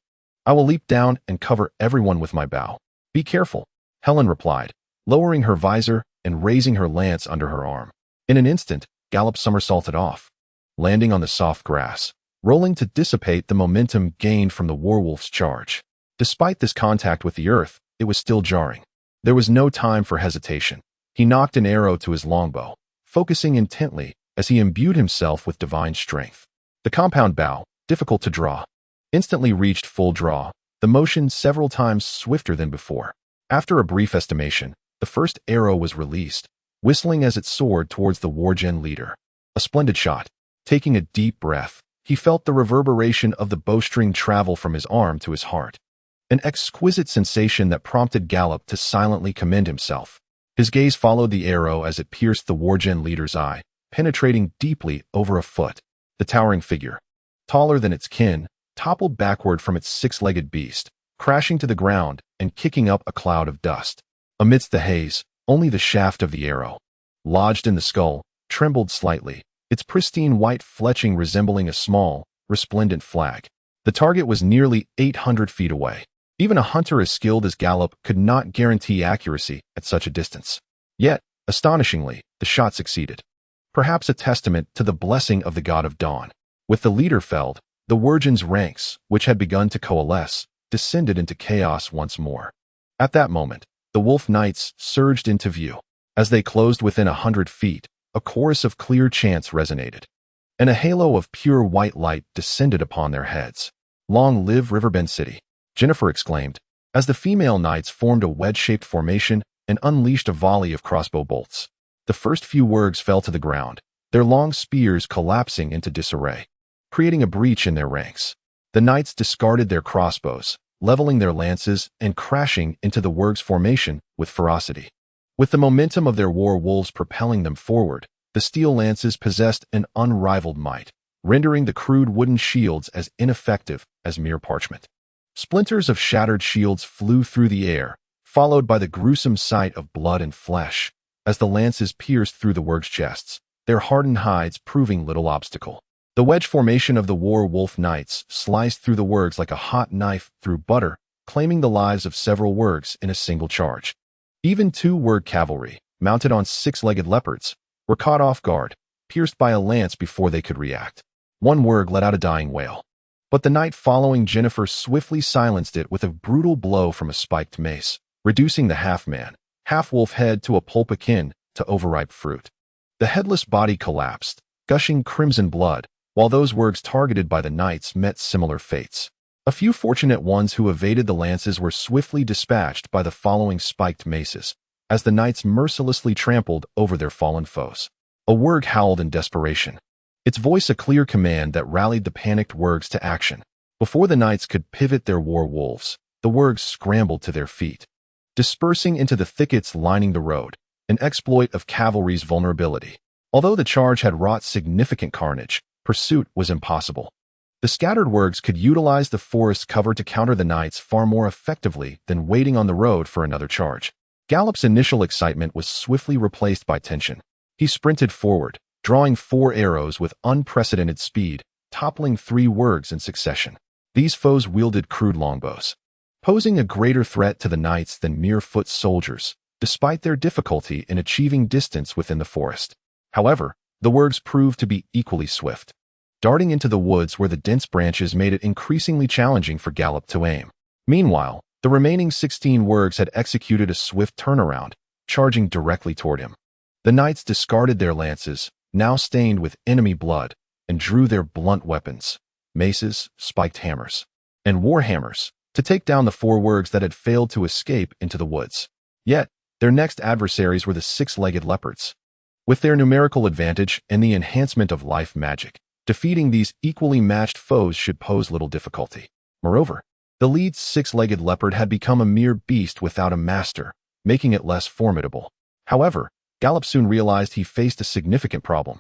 I will leap down and cover everyone with my bow. Be careful, Helen replied, lowering her visor and raising her lance under her arm. In an instant, Gallop somersaulted off, landing on the soft grass, rolling to dissipate the momentum gained from the werewolf's charge. Despite this contact with the earth, it was still jarring. There was no time for hesitation. He nocked an arrow to his longbow, focusing intently as he imbued himself with divine strength. The compound bow, difficult to draw, instantly reached full draw, the motion several times swifter than before. After a brief estimation, the first arrow was released, whistling as it soared towards the Wurgen leader. A splendid shot. Taking a deep breath, he felt the reverberation of the bowstring travel from his arm to his heart, an exquisite sensation that prompted Gallop to silently commend himself. His gaze followed the arrow as it pierced the Wurgen leader's eye, penetrating deeply over a foot. The towering figure, taller than its kin, toppled backward from its six-legged beast, crashing to the ground and kicking up a cloud of dust. Amidst the haze, only the shaft of the arrow, lodged in the skull, trembled slightly, its pristine white fletching resembling a small, resplendent flag. The target was nearly 800 feet away. Even a hunter as skilled as Gallop could not guarantee accuracy at such a distance. Yet, astonishingly, the shot succeeded. Perhaps a testament to the blessing of the god of dawn. With the leader felled, the Wurgen's ranks, which had begun to coalesce, descended into chaos once more. At that moment, the wolf knights surged into view. As they closed within 100 feet, a chorus of clear chants resonated, and a halo of pure white light descended upon their heads. Long live Riverbend City, Jennifer exclaimed, as the female knights formed a wedge-shaped formation and unleashed a volley of crossbow bolts. The first few Wurgs fell to the ground, their long spears collapsing into disarray, creating a breach in their ranks. The knights discarded their crossbows, leveling their lances and crashing into the Wurg's formation with ferocity. With the momentum of their war wolves propelling them forward, the steel lances possessed an unrivaled might, rendering the crude wooden shields as ineffective as mere parchment. Splinters of shattered shields flew through the air, followed by the gruesome sight of blood and flesh, as the lances pierced through the Wurg's chests, their hardened hides proving little obstacle. The wedge formation of the war wolf knights sliced through the Wurgs like a hot knife through butter, claiming the lives of several Wurgs in a single charge. Even two Wurg cavalry, mounted on six-legged leopards, were caught off guard, pierced by a lance before they could react. One Wurg let out a dying wail, but the knight following Jennifer swiftly silenced it with a brutal blow from a spiked mace, reducing the half-man, half-wolf head to a pulp akin to overripe fruit. The headless body collapsed, gushing crimson blood, while those Wurgs targeted by the knights met similar fates. A few fortunate ones who evaded the lances were swiftly dispatched by the following spiked maces, as the knights mercilessly trampled over their fallen foes. A Wurg howled in desperation, its voice a clear command that rallied the panicked Wurgs to action. Before the knights could pivot their war wolves, the Wurgs scrambled to their feet, dispersing into the thickets lining the road, an exploit of cavalry's vulnerability. Although the charge had wrought significant carnage, pursuit was impossible. The scattered wargs could utilize the forest cover to counter the knights far more effectively than waiting on the road for another charge. Gallop's initial excitement was swiftly replaced by tension. He sprinted forward, drawing 4 arrows with unprecedented speed, toppling 3 wargs in succession. These foes wielded crude longbows, posing a greater threat to the knights than mere foot soldiers, despite their difficulty in achieving distance within the forest. However, the wargs proved to be equally swift, darting into the woods where the dense branches made it increasingly challenging for Gallop to aim. Meanwhile, the remaining 16 wargs had executed a swift turnaround, charging directly toward him. The knights discarded their lances, now stained with enemy blood, and drew their blunt weapons, maces, spiked hammers, and war hammers, to take down the 4 wargs that had failed to escape into the woods. Yet, their next adversaries were the 6-legged leopards. With their numerical advantage and the enhancement of life magic, defeating these equally matched foes should pose little difficulty. Moreover, the lead 6-legged leopard had become a mere beast without a master, making it less formidable. However, Gallop soon realized he faced a significant problem.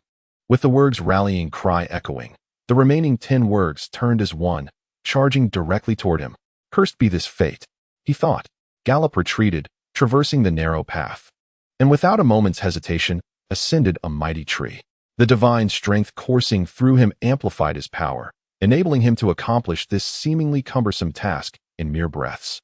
With the wargs' rallying cry echoing, the remaining 10 wargs turned as one, charging directly toward him. Cursed be this fate, he thought. Gallop retreated, traversing the narrow path, and without a moment's hesitation, ascended a mighty tree. The divine strength coursing through him amplified his power, enabling him to accomplish this seemingly cumbersome task in mere breaths.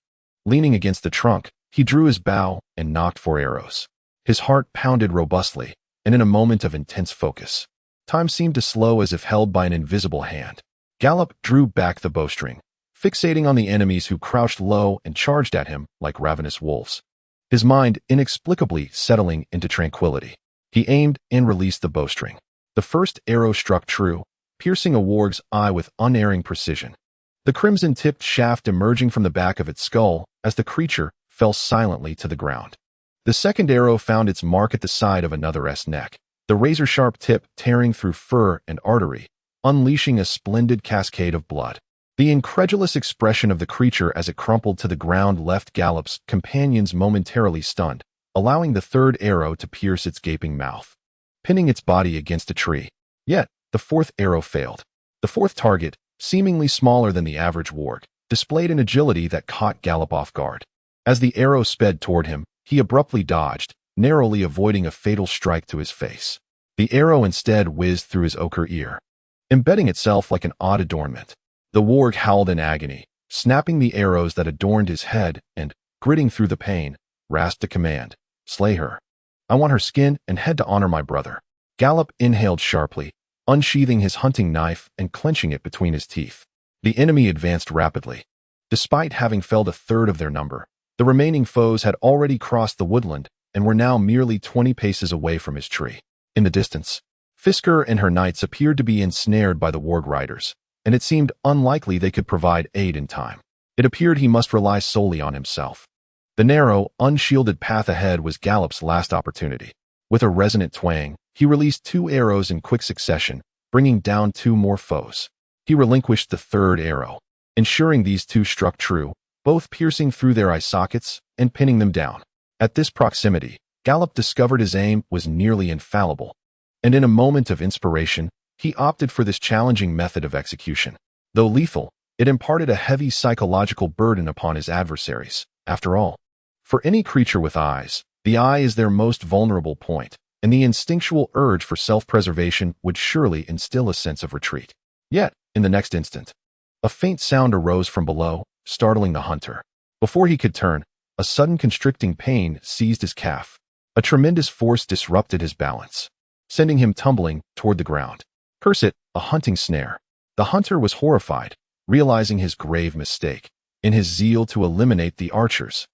Leaning against the trunk, he drew his bow and nocked 4 arrows. His heart pounded robustly, and in a moment of intense focus, time seemed to slow as if held by an invisible hand. Gallop drew back the bowstring, fixating on the enemies who crouched low and charged at him like ravenous wolves. His mind inexplicably settling into tranquility. He aimed and released the bowstring. The first arrow struck true, piercing a warg's eye with unerring precision. The crimson-tipped shaft emerging from the back of its skull as the creature fell silently to the ground. The second arrow found its mark at the side of another's neck, the razor-sharp tip tearing through fur and artery, unleashing a splendid cascade of blood. The incredulous expression of the creature as it crumpled to the ground left Gallop's companions momentarily stunned, allowing the third arrow to pierce its gaping mouth, pinning its body against a tree. Yet, the fourth arrow failed. The fourth target, seemingly smaller than the average warg, displayed an agility that caught Gallop off guard. As the arrow sped toward him, he abruptly dodged, narrowly avoiding a fatal strike to his face. The arrow instead whizzed through his ochre ear, embedding itself like an odd adornment. The warg howled in agony, snapping the arrows that adorned his head and, gritting through the pain, rasped a command. Slay her. I want her skin and head to honor my brother. Gallop inhaled sharply, unsheathing his hunting knife and clenching it between his teeth. The enemy advanced rapidly. Despite having felled a third of their number, the remaining foes had already crossed the woodland and were now merely 20 paces away from his tree. In the distance, Fisker and her knights appeared to be ensnared by the warg riders, and it seemed unlikely they could provide aid in time. It appeared he must rely solely on himself. The narrow, unshielded path ahead was Gallop's last opportunity. With a resonant twang, he released 2 arrows in quick succession, bringing down 2 more foes. He relinquished the third arrow, ensuring these 2 struck true, both piercing through their eye sockets and pinning them down. At this proximity, Gallop discovered his aim was nearly infallible, and in a moment of inspiration, he opted for this challenging method of execution. Though lethal, it imparted a heavy psychological burden upon his adversaries. After all, for any creature with eyes, the eye is their most vulnerable point, and the instinctual urge for self-preservation would surely instill a sense of retreat. Yet, in the next instant, a faint sound arose from below, startling the hunter. Before he could turn, a sudden constricting pain seized his calf. A tremendous force disrupted his balance, sending him tumbling toward the ground. Curse it, a hunting snare. The hunter was horrified, realizing his grave mistake. In his zeal to eliminate the archers,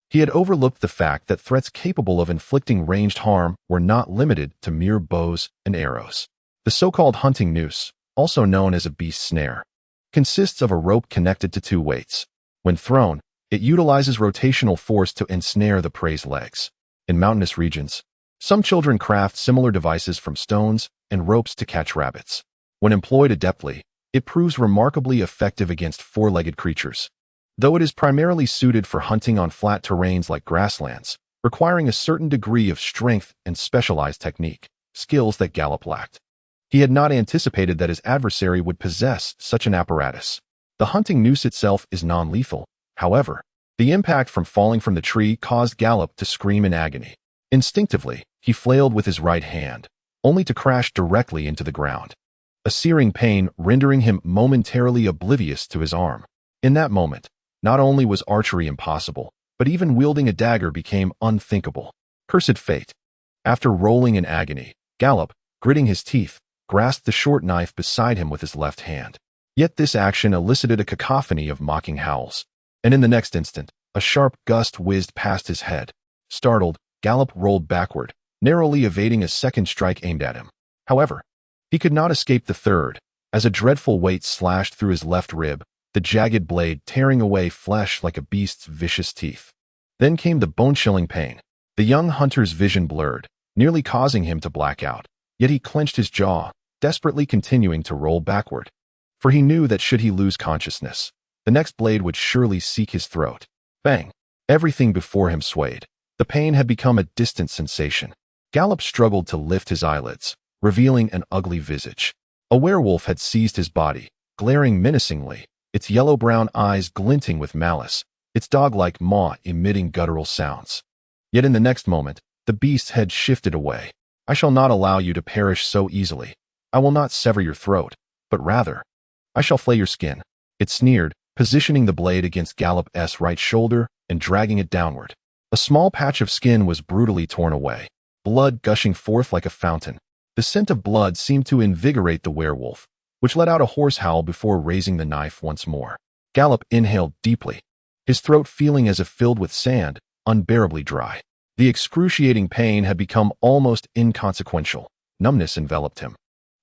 he had overlooked the fact that threats capable of inflicting ranged harm were not limited to mere bows and arrows. The so-called hunting noose, also known as a beast snare, consists of a rope connected to 2 weights. When thrown, it utilizes rotational force to ensnare the prey's legs. In mountainous regions, some children craft similar devices from stones and ropes to catch rabbits. When employed adeptly, it proves remarkably effective against 4-legged creatures, though it is primarily suited for hunting on flat terrains like grasslands, requiring a certain degree of strength and specialized technique, skills that Gallop lacked. He had not anticipated that his adversary would possess such an apparatus. The hunting noose itself is non-lethal. However, the impact from falling from the tree caused Gallop to scream in agony. Instinctively, he flailed with his right hand, only to crash directly into the ground. A searing pain rendering him momentarily oblivious to his arm. In that moment, not only was archery impossible, but even wielding a dagger became unthinkable. Cursed fate. After rolling in agony, Gallop, gritting his teeth, grasped the short knife beside him with his left hand. Yet this action elicited a cacophony of mocking howls. And in the next instant, a sharp gust whizzed past his head. Startled, Gallop rolled backward, narrowly evading a second strike aimed at him. However, he could not escape the third, as a dreadful weight slashed through his left rib, the jagged blade tearing away flesh like a beast's vicious teeth. Then came the bone-chilling pain. The young hunter's vision blurred, nearly causing him to black out. Yet he clenched his jaw, desperately continuing to roll backward. For he knew that should he lose consciousness, the next blade would surely seek his throat. Bang! Everything before him swayed. The pain had become a distant sensation. Gallop struggled to lift his eyelids, revealing an ugly visage. A werewolf had seized his body, glaring menacingly, its yellow-brown eyes glinting with malice, its dog-like maw emitting guttural sounds. Yet in the next moment, the beast's head shifted away. I shall not allow you to perish so easily. I will not sever your throat, but rather, I shall flay your skin. It sneered, positioning the blade against Gallop's right shoulder and dragging it downward. A small patch of skin was brutally torn away, blood gushing forth like a fountain. The scent of blood seemed to invigorate the werewolf, which let out a hoarse howl before raising the knife once more. Gallop inhaled deeply, his throat feeling as if filled with sand, unbearably dry. The excruciating pain had become almost inconsequential. Numbness enveloped him,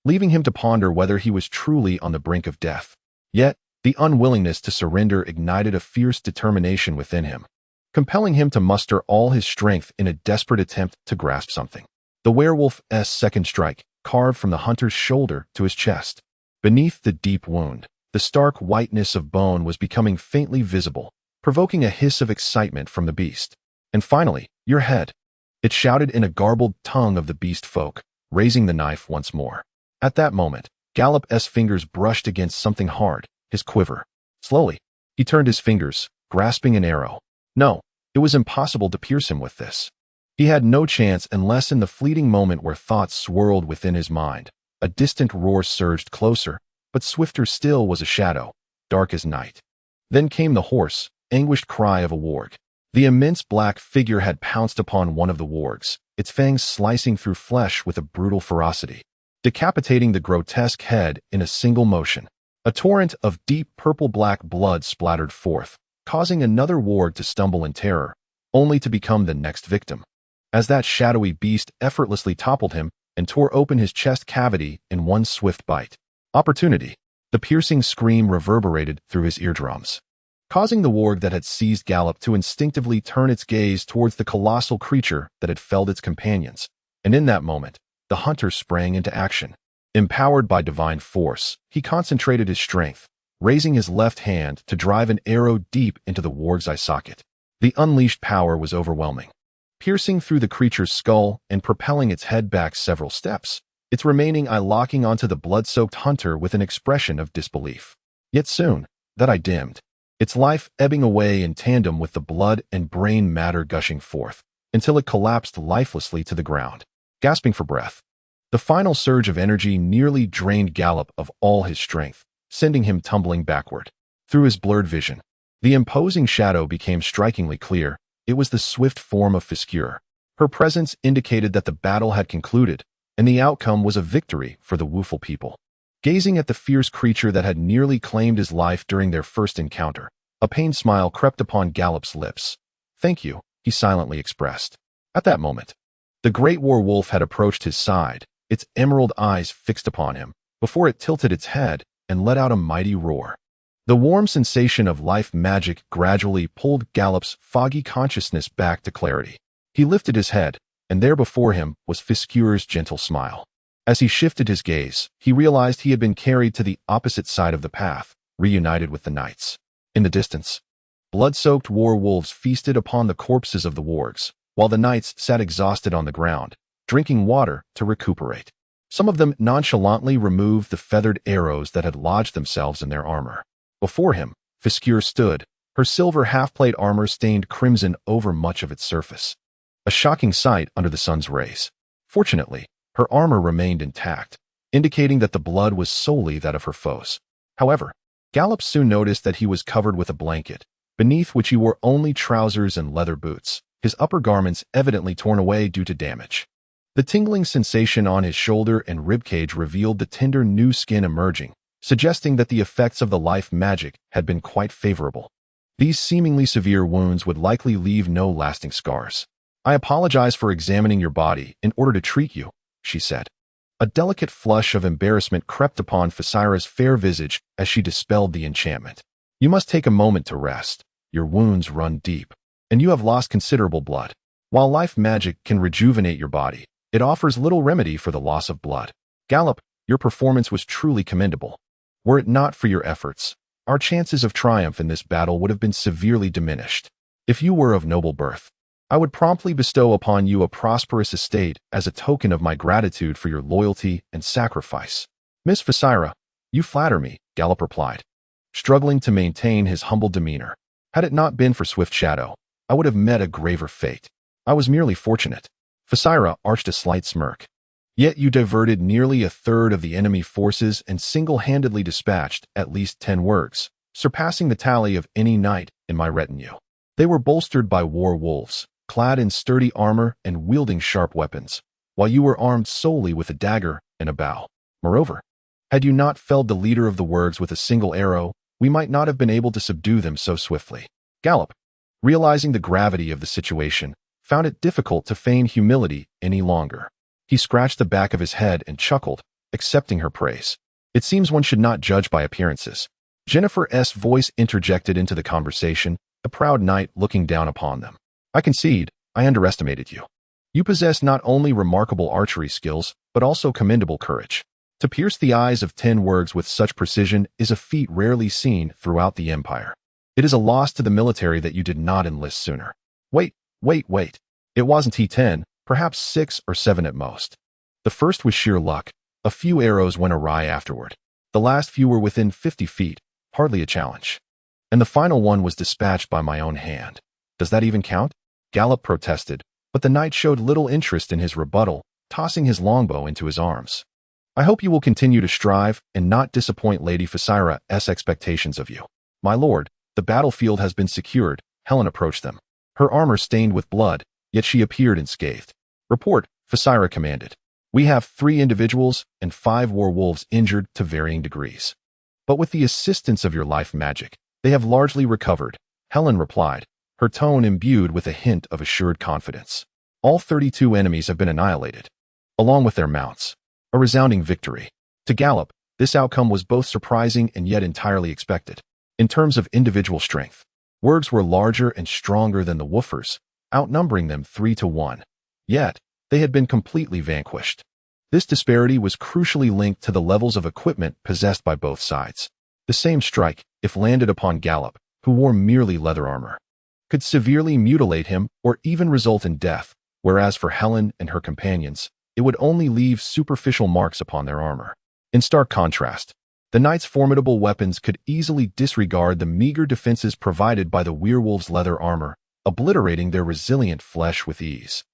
leaving him to ponder whether he was truly on the brink of death. Yet, the unwillingness to surrender ignited a fierce determination within him, compelling him to muster all his strength in a desperate attempt to grasp something. The werewolf's second strike carved from the hunter's shoulder to his chest. Beneath the deep wound, the stark whiteness of bone was becoming faintly visible, provoking a hiss of excitement from the beast. And finally, your head. It shouted in a garbled tongue of the beast folk, raising the knife once more. At that moment, Gallop's fingers brushed against something hard, his quiver. Slowly, he turned his fingers, grasping an arrow. No, it was impossible to pierce him with this. He had no chance unless in the fleeting moment where thoughts swirled within his mind, a distant roar surged closer, but swifter still was a shadow, dark as night. Then came the hoarse, anguished cry of a warg. The immense black figure had pounced upon one of the wargs, its fangs slicing through flesh with a brutal ferocity, decapitating the grotesque head in a single motion. A torrent of deep purple-black blood splattered forth, causing another warg to stumble in terror, only to become the next victim. As that shadowy beast effortlessly toppled him and tore open his chest cavity in one swift bite. Opportunity. The piercing scream reverberated through his eardrums, causing the warg that had seized Gallop to instinctively turn its gaze towards the colossal creature that had felled its companions. And in that moment, the hunter sprang into action. Empowered by divine force, he concentrated his strength, raising his left hand to drive an arrow deep into the warg's eye socket. The unleashed power was overwhelming, piercing through the creature's skull and propelling its head back several steps, its remaining eye locking onto the blood-soaked hunter with an expression of disbelief. Yet soon, that eye dimmed, its life ebbing away in tandem with the blood and brain matter gushing forth, until it collapsed lifelessly to the ground, gasping for breath. The final surge of energy nearly drained Gallop of all his strength, sending him tumbling backward. Through his blurred vision, the imposing shadow became strikingly clear. It was the swift form of Fiskure. Her presence indicated that the battle had concluded, and the outcome was a victory for the woeful people. Gazing at the fierce creature that had nearly claimed his life during their first encounter, a pained smile crept upon Gallop's lips. "Thank you," he silently expressed. At that moment, the great war wolf had approached his side, its emerald eyes fixed upon him, before it tilted its head and let out a mighty roar. The warm sensation of life magic gradually pulled Gallop's foggy consciousness back to clarity. He lifted his head, and there before him was Fiskure's gentle smile. As he shifted his gaze, he realized he had been carried to the opposite side of the path, reunited with the knights. In the distance, blood-soaked war wolves feasted upon the corpses of the wargs, while the knights sat exhausted on the ground, drinking water to recuperate. Some of them nonchalantly removed the feathered arrows that had lodged themselves in their armor. Before him, Fiskure stood, her silver half-plate armor stained crimson over much of its surface. A shocking sight under the sun's rays. Fortunately, her armor remained intact, indicating that the blood was solely that of her foes. However, Gallop soon noticed that he was covered with a blanket, beneath which he wore only trousers and leather boots, his upper garments evidently torn away due to damage. The tingling sensation on his shoulder and ribcage revealed the tender new skin emerging, suggesting that the effects of the life magic had been quite favorable. These seemingly severe wounds would likely leave no lasting scars. "I apologize for examining your body in order to treat you," she said. A delicate flush of embarrassment crept upon Fisira's fair visage as she dispelled the enchantment. "You must take a moment to rest. Your wounds run deep, and you have lost considerable blood. While life magic can rejuvenate your body, it offers little remedy for the loss of blood. Gallop, your performance was truly commendable. Were it not for your efforts, our chances of triumph in this battle would have been severely diminished. If you were of noble birth, I would promptly bestow upon you a prosperous estate as a token of my gratitude for your loyalty and sacrifice." "Miss Fisira, you flatter me," Gallop replied, struggling to maintain his humble demeanor. "Had it not been for Swift Shadow, I would have met a graver fate. I was merely fortunate." Fisira arched a slight smirk. "Yet you diverted nearly a third of the enemy forces and single-handedly dispatched at least 10 wargs, surpassing the tally of any knight in my retinue. They were bolstered by war wolves, clad in sturdy armor and wielding sharp weapons, while you were armed solely with a dagger and a bow. Moreover, had you not felled the leader of the wargs with a single arrow, we might not have been able to subdue them so swiftly." Gallop, realizing the gravity of the situation, found it difficult to feign humility any longer. He scratched the back of his head and chuckled, accepting her praise. "It seems one should not judge by appearances." Jennifer's voice interjected into the conversation, a proud knight looking down upon them. "I concede, I underestimated you. You possess not only remarkable archery skills, but also commendable courage. To pierce the eyes of 10 wargs with such precision is a feat rarely seen throughout the Empire. It is a loss to the military that you did not enlist sooner." Wait. It wasn't T10, perhaps 6 or 7 at most. The first was sheer luck. A few arrows went awry afterward. The last few were within 50 feet, hardly a challenge. And the final one was dispatched by my own hand. Does that even count?" Gallop protested, but the knight showed little interest in his rebuttal, tossing his longbow into his arms. "I hope you will continue to strive and not disappoint Lady Fisira's expectations of you." "My lord, the battlefield has been secured." Helen approached them, her armor stained with blood, yet she appeared unscathed. "Report," Fisira commanded. "We have 3 individuals and 5 war wolves injured to varying degrees. But with the assistance of your life magic, they have largely recovered," Helen replied, her tone imbued with a hint of assured confidence. "All 32 enemies have been annihilated, along with their mounts. A resounding victory." To Gallop, this outcome was both surprising and yet entirely expected. In terms of individual strength, wargs were larger and stronger than the woofers, outnumbering them 3 to 1. Yet, they had been completely vanquished. This disparity was crucially linked to the levels of equipment possessed by both sides. The same strike, if landed upon Gallop, who wore merely leather armor, could severely mutilate him or even result in death, whereas for Helen and her companions, it would only leave superficial marks upon their armor. In stark contrast, the knight's formidable weapons could easily disregard the meager defenses provided by the werewolves' leather armor, obliterating their resilient flesh with ease.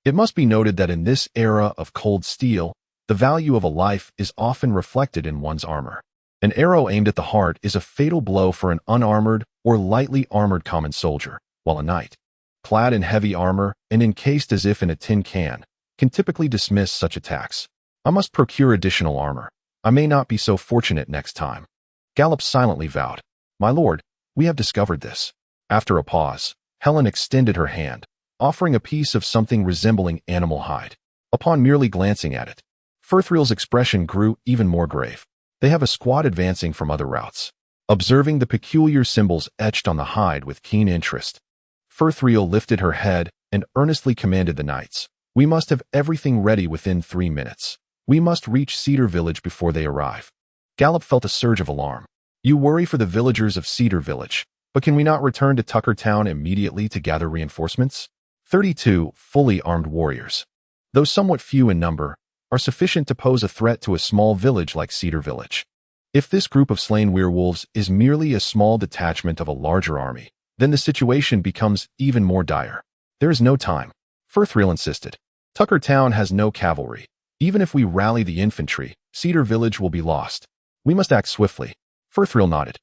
It must be noted that in this era of cold steel, the value of a life is often reflected in one's armor. An arrow aimed at the heart is a fatal blow for an unarmored or lightly armored common soldier, while a knight, clad in heavy armor and encased as if in a tin can, can typically dismiss such attacks. "I must procure additional armor. I may not be so fortunate next time." Gallop silently vowed. "My lord, we have discovered this." After a pause, Helen extended her hand, offering a piece of something resembling animal hide. Upon merely glancing at it, Furthriel's expression grew even more grave. "They have a squad advancing from other routes." Observing the peculiar symbols etched on the hide with keen interest, Furthriel lifted her head and earnestly commanded the knights, "We must have everything ready within 3 minutes. We must reach Cedar Village before they arrive." Gallop felt a surge of alarm. "You worry for the villagers of Cedar Village, but can we not return to Tucker Town immediately to gather reinforcements?" 32 fully armed warriors. Though somewhat few in number, are sufficient to pose a threat to a small village like Cedar Village. If this group of slain werewolves is merely a small detachment of a larger army, then the situation becomes even more dire. There is no time, Firthriel insisted. Tucker Town has no cavalry. Even if we rally the infantry, Cedar Village will be lost. We must act swiftly. Firthriel nodded,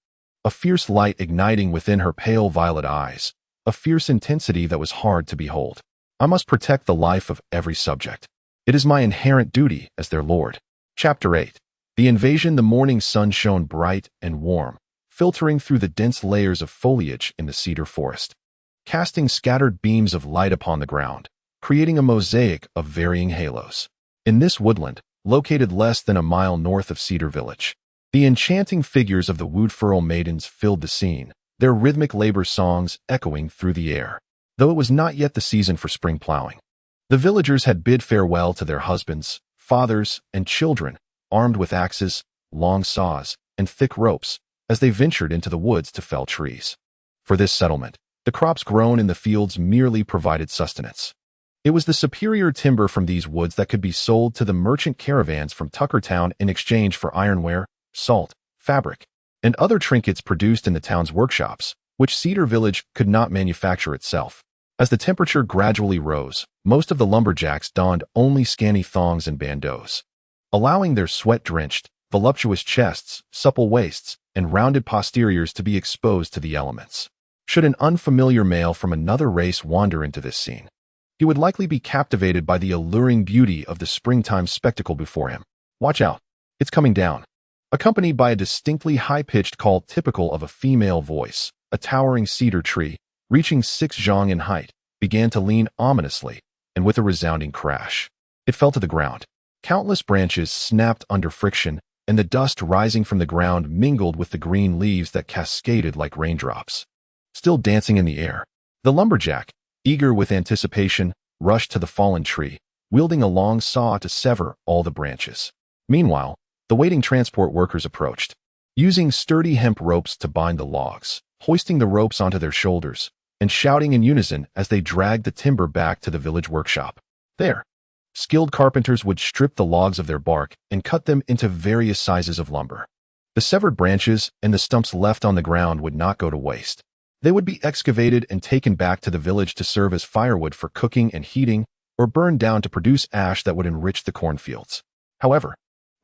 a fierce light igniting within her pale violet eyes, a fierce intensity that was hard to behold. I must protect the life of every subject. It is my inherent duty as their lord. Chapter 8. The invasion. The morning sun shone bright and warm, filtering through the dense layers of foliage in the cedar forest, casting scattered beams of light upon the ground, creating a mosaic of varying halos. In this woodland, located less than a mile north of Cedar Village, the enchanting figures of the Woodfurl maidens filled the scene, their rhythmic labor songs echoing through the air. Though it was not yet the season for spring plowing, the villagers had bid farewell to their husbands, fathers, and children, armed with axes, long saws, and thick ropes, as they ventured into the woods to fell trees. For this settlement, the crops grown in the fields merely provided sustenance. It was the superior timber from these woods that could be sold to the merchant caravans from Tuckertown in exchange for ironware, salt, fabric, and other trinkets produced in the town's workshops, which Cedar Village could not manufacture itself. As the temperature gradually rose, most of the lumberjacks donned only scanty thongs and bandeaus, allowing their sweat-drenched, voluptuous chests, supple waists, and rounded posteriors to be exposed to the elements. Should an unfamiliar male from another race wander into this scene, he would likely be captivated by the alluring beauty of the springtime spectacle before him. Watch out, it's coming down. Accompanied by a distinctly high-pitched call typical of a female voice, a towering cedar tree, reaching 6 zhang in height, began to lean ominously, and with a resounding crash, it fell to the ground. Countless branches snapped under friction, and the dust rising from the ground mingled with the green leaves that cascaded like raindrops. Still dancing in the air, the lumberjack, eager with anticipation, rushed to the fallen tree, wielding a long saw to sever all the branches. Meanwhile, the waiting transport workers approached, using sturdy hemp ropes to bind the logs, hoisting the ropes onto their shoulders, and shouting in unison as they dragged the timber back to the village workshop. There, skilled carpenters would strip the logs of their bark and cut them into various sizes of lumber. The severed branches and the stumps left on the ground would not go to waste. They would be excavated and taken back to the village to serve as firewood for cooking and heating, or burned down to produce ash that would enrich the cornfields. However,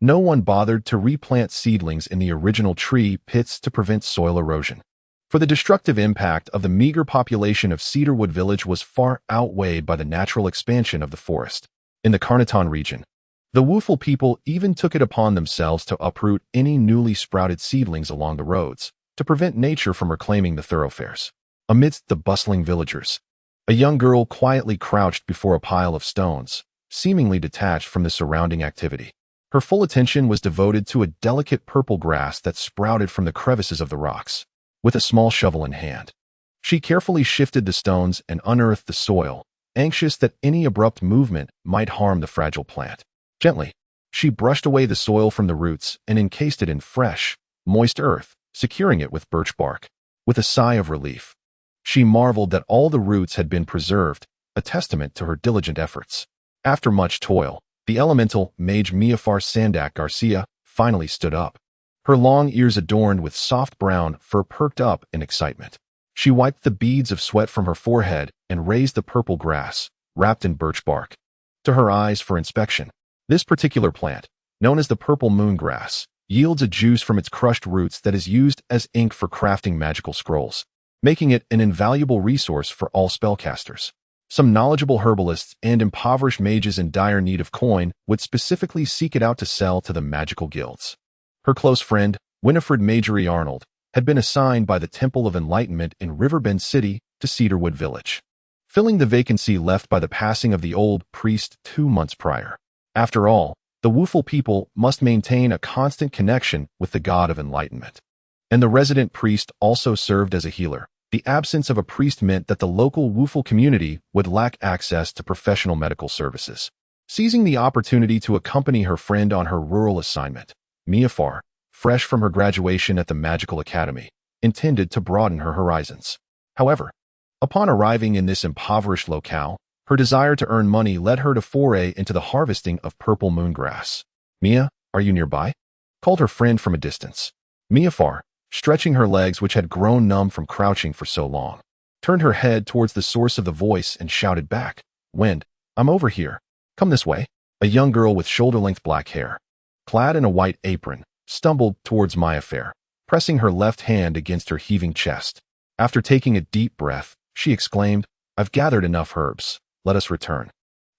no one bothered to replant seedlings in the original tree pits to prevent soil erosion. For the destructive impact of the meager population of Cedarwood Village was far outweighed by the natural expansion of the forest. In the Carnaton region, the Woofle people even took it upon themselves to uproot any newly sprouted seedlings along the roads, to prevent nature from reclaiming the thoroughfares. Amidst the bustling villagers, a young girl quietly crouched before a pile of stones, seemingly detached from the surrounding activity. Her full attention was devoted to a delicate purple grass that sprouted from the crevices of the rocks. With a small shovel in hand, she carefully shifted the stones and unearthed the soil, anxious that any abrupt movement might harm the fragile plant. Gently, she brushed away the soil from the roots and encased it in fresh, moist earth, securing it with birch bark. With a sigh of relief, she marveled that all the roots had been preserved, a testament to her diligent efforts. After much toil, the elemental mage Miafar Sandak Garcia finally stood up. Her long ears adorned with soft brown fur perked up in excitement. She wiped the beads of sweat from her forehead and raised the purple grass, wrapped in birch bark, to her eyes for inspection. This particular plant, known as the purple moon grass, yields a juice from its crushed roots that is used as ink for crafting magical scrolls, making it an invaluable resource for all spellcasters. Some knowledgeable herbalists and impoverished mages in dire need of coin would specifically seek it out to sell to the magical guilds. Her close friend, Winifred Majorie Arnold, had been assigned by the Temple of Enlightenment in Riverbend City to Cedarwood Village, filling the vacancy left by the passing of the old priest 2 months prior. After all, the Woofle people must maintain a constant connection with the god of enlightenment. And the resident priest also served as a healer. The absence of a priest meant that the local Woofle community would lack access to professional medical services. Seizing the opportunity to accompany her friend on her rural assignment, Miafar, fresh from her graduation at the Magical Academy, intended to broaden her horizons. However, upon arriving in this impoverished locale, Her desire to earn money led her to foray into the harvesting of purple moongrass. "Mia, are you nearby?" called her friend from a distance. Mia Farr, stretching her legs which had grown numb from crouching for so long, turned her head towards the source of the voice and shouted back, "Wind, I'm over here. Come this way." A young girl with shoulder-length black hair, clad in a white apron, stumbled towards Mia Farr, pressing her left hand against her heaving chest. After taking a deep breath, she exclaimed, "I've gathered enough herbs. Let us return."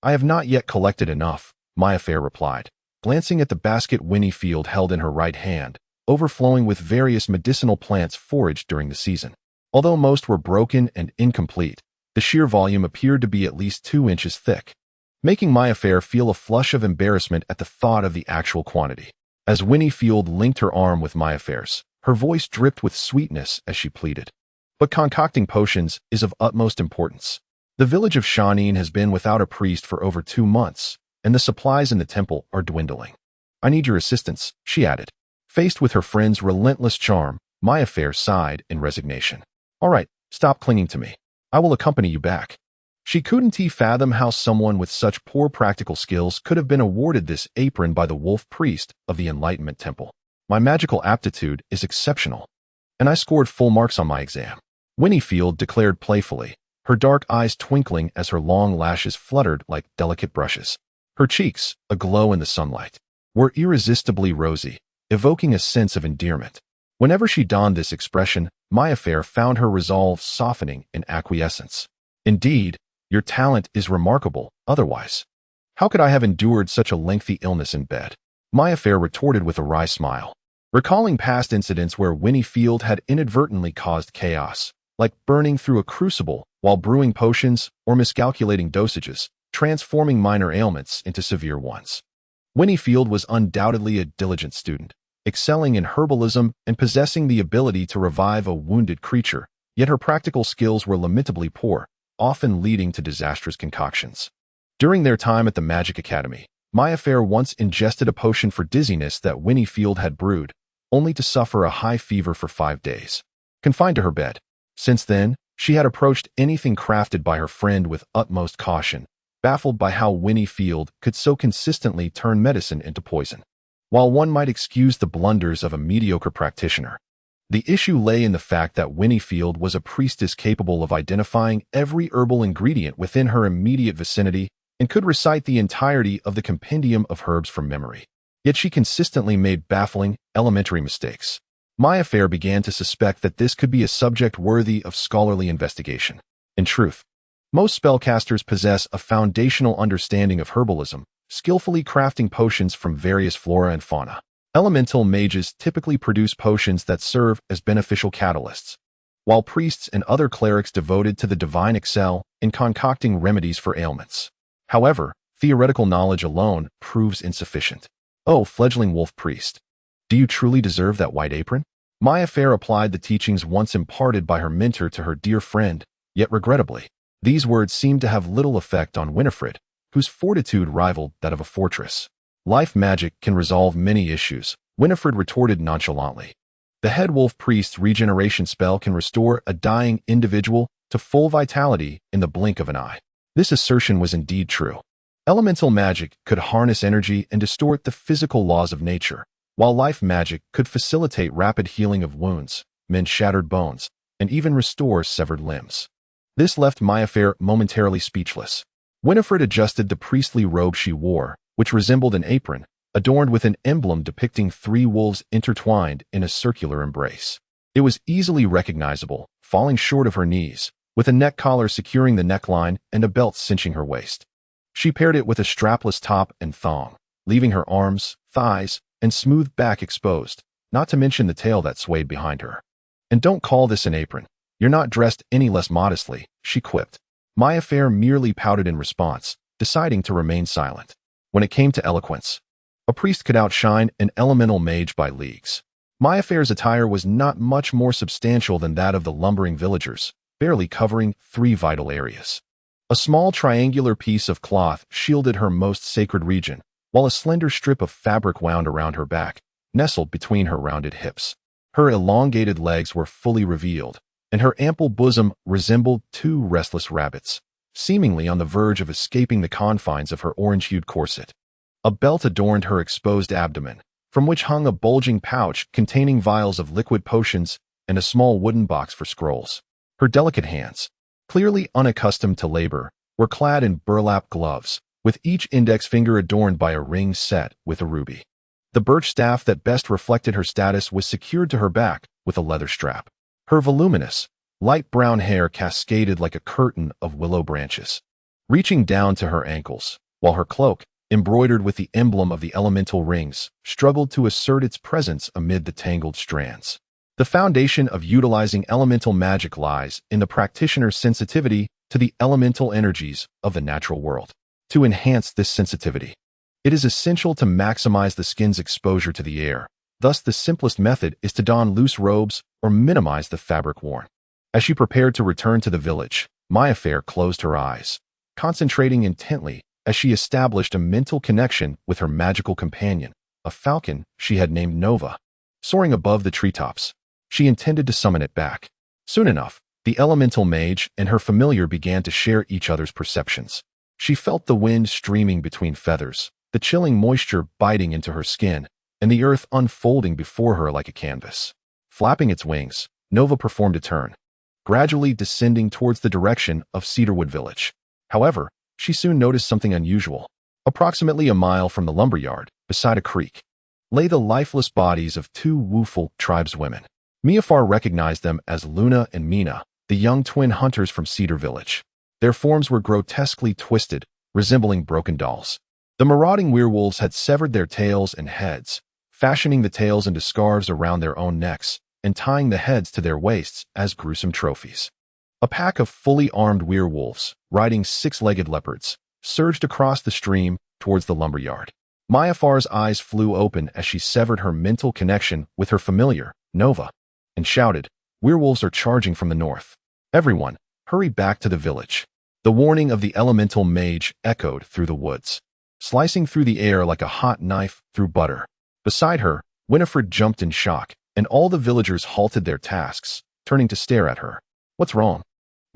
"I have not yet collected enough," Mia Farr replied, glancing at the basket Winniefield held in her right hand, overflowing with various medicinal plants foraged during the season. Although most were broken and incomplete, the sheer volume appeared to be at least 2 inches thick, making Mia Farr feel a flush of embarrassment at the thought of the actual quantity. As Winniefield linked her arm with Mia Farr's, her voice dripped with sweetness as she pleaded. "But concocting potions is of utmost importance. The village of Shawneen has been without a priest for over 2 months, and the supplies in the temple are dwindling. I need your assistance," she added. Faced with her friend's relentless charm, Mia Farr sighed in resignation. "All right, stop clinging to me. I will accompany you back." She couldn't fathom how someone with such poor practical skills could have been awarded this apron by the wolf priest of the Enlightenment Temple. "My magical aptitude is exceptional, and I scored full marks on my exam," Winniefield declared playfully, her dark eyes twinkling as her long lashes fluttered like delicate brushes. Her cheeks, aglow in the sunlight, were irresistibly rosy, evoking a sense of endearment. Whenever she donned this expression, Mia Farr found her resolve softening in acquiescence. "Indeed, your talent is remarkable, otherwise. How could I have endured such a lengthy illness in bed?" Mia Farr retorted with a wry smile, recalling past incidents where Winniefield had inadvertently caused chaos, like burning through a crucible while brewing potions or miscalculating dosages, transforming minor ailments into severe ones. Winniefield was undoubtedly a diligent student, excelling in herbalism and possessing the ability to revive a wounded creature, yet her practical skills were lamentably poor, often leading to disastrous concoctions. During their time at the Magic Academy, Mia Farr once ingested a potion for dizziness that Winniefield had brewed, only to suffer a high fever for 5 days, confined to her bed. Since then, she had approached anything crafted by her friend with utmost caution, baffled by how Winniefield could so consistently turn medicine into poison. While one might excuse the blunders of a mediocre practitioner, the issue lay in the fact that Winniefield was a priestess capable of identifying every herbal ingredient within her immediate vicinity and could recite the entirety of the compendium of herbs from memory. Yet she consistently made baffling, elementary mistakes. Mia Farr began to suspect that this could be a subject worthy of scholarly investigation. In truth, most spellcasters possess a foundational understanding of herbalism, skillfully crafting potions from various flora and fauna. Elemental mages typically produce potions that serve as beneficial catalysts, while priests and other clerics devoted to the divine excel in concocting remedies for ailments. However, theoretical knowledge alone proves insufficient. "Oh, fledgling wolf priest, do you truly deserve that white apron?" Mia Farr applied the teachings once imparted by her mentor to her dear friend, yet regrettably, these words seemed to have little effect on Winifred, whose fortitude rivaled that of a fortress. "Life magic can resolve many issues," Winifred retorted nonchalantly. "The head wolf priest's regeneration spell can restore a dying individual to full vitality in the blink of an eye." This assertion was indeed true. Elemental magic could harness energy and distort the physical laws of nature, while life magic could facilitate rapid healing of wounds, mend shattered bones, and even restore severed limbs. This left Mia Farr momentarily speechless. Winifred adjusted the priestly robe she wore, which resembled an apron, adorned with an emblem depicting 3 wolves intertwined in a circular embrace. It was easily recognizable, falling short of her knees, with a neck collar securing the neckline and a belt cinching her waist. She paired it with a strapless top and thong, leaving her arms, thighs, and smooth back exposed, not to mention the tail that swayed behind her. "And don't call this an apron. You're not dressed any less modestly," she quipped. Mia Farr merely pouted in response, deciding to remain silent. When it came to eloquence, a priest could outshine an elemental mage by leagues. Mia Farr's attire was not much more substantial than that of the lumbering villagers, barely covering 3 vital areas. A small triangular piece of cloth shielded her most sacred region, while a slender strip of fabric wound around her back, nestled between her rounded hips. Her elongated legs were fully revealed, and her ample bosom resembled 2 restless rabbits, seemingly on the verge of escaping the confines of her orange-hued corset. A belt adorned her exposed abdomen, from which hung a bulging pouch containing vials of liquid potions and a small wooden box for scrolls. Her delicate hands, clearly unaccustomed to labor, were clad in burlap gloves, with each index finger adorned by a ring set with a ruby. The birch staff that best reflected her status was secured to her back with a leather strap. Her voluminous, light brown hair cascaded like a curtain of willow branches, reaching down to her ankles, while her cloak, embroidered with the emblem of the elemental rings, struggled to assert its presence amid the tangled strands. The foundation of utilizing elemental magic lies in the practitioner's sensitivity to the elemental energies of the natural world. To enhance this sensitivity, it is essential to maximize the skin's exposure to the air. Thus, the simplest method is to don loose robes or minimize the fabric worn. As she prepared to return to the village, Mayfair closed her eyes, concentrating intently as she established a mental connection with her magical companion, a falcon she had named Nova. Soaring above the treetops, she intended to summon it back. Soon enough, the elemental mage and her familiar began to share each other's perceptions. She felt the wind streaming between feathers, the chilling moisture biting into her skin, and the earth unfolding before her like a canvas. Flapping its wings, Nova performed a turn, gradually descending towards the direction of Cedarwood Village. However, she soon noticed something unusual. Approximately a mile from the lumberyard, beside a creek, lay the lifeless bodies of two woeful tribeswomen. Miafar recognized them as Luna and Mina, the young twin hunters from Cedar Village. Their forms were grotesquely twisted, resembling broken dolls. The marauding werewolves had severed their tails and heads, fashioning the tails into scarves around their own necks and tying the heads to their waists as gruesome trophies. A pack of fully armed werewolves, riding six-legged leopards, surged across the stream towards the lumberyard. Mayafar's eyes flew open as she severed her mental connection with her familiar, Nova, and shouted, "Werewolves are charging from the north. Everyone, hurry back to the village." The warning of the elemental mage echoed through the woods, slicing through the air like a hot knife through butter. Beside her, Winifred jumped in shock, and all the villagers halted their tasks, turning to stare at her. "What's wrong,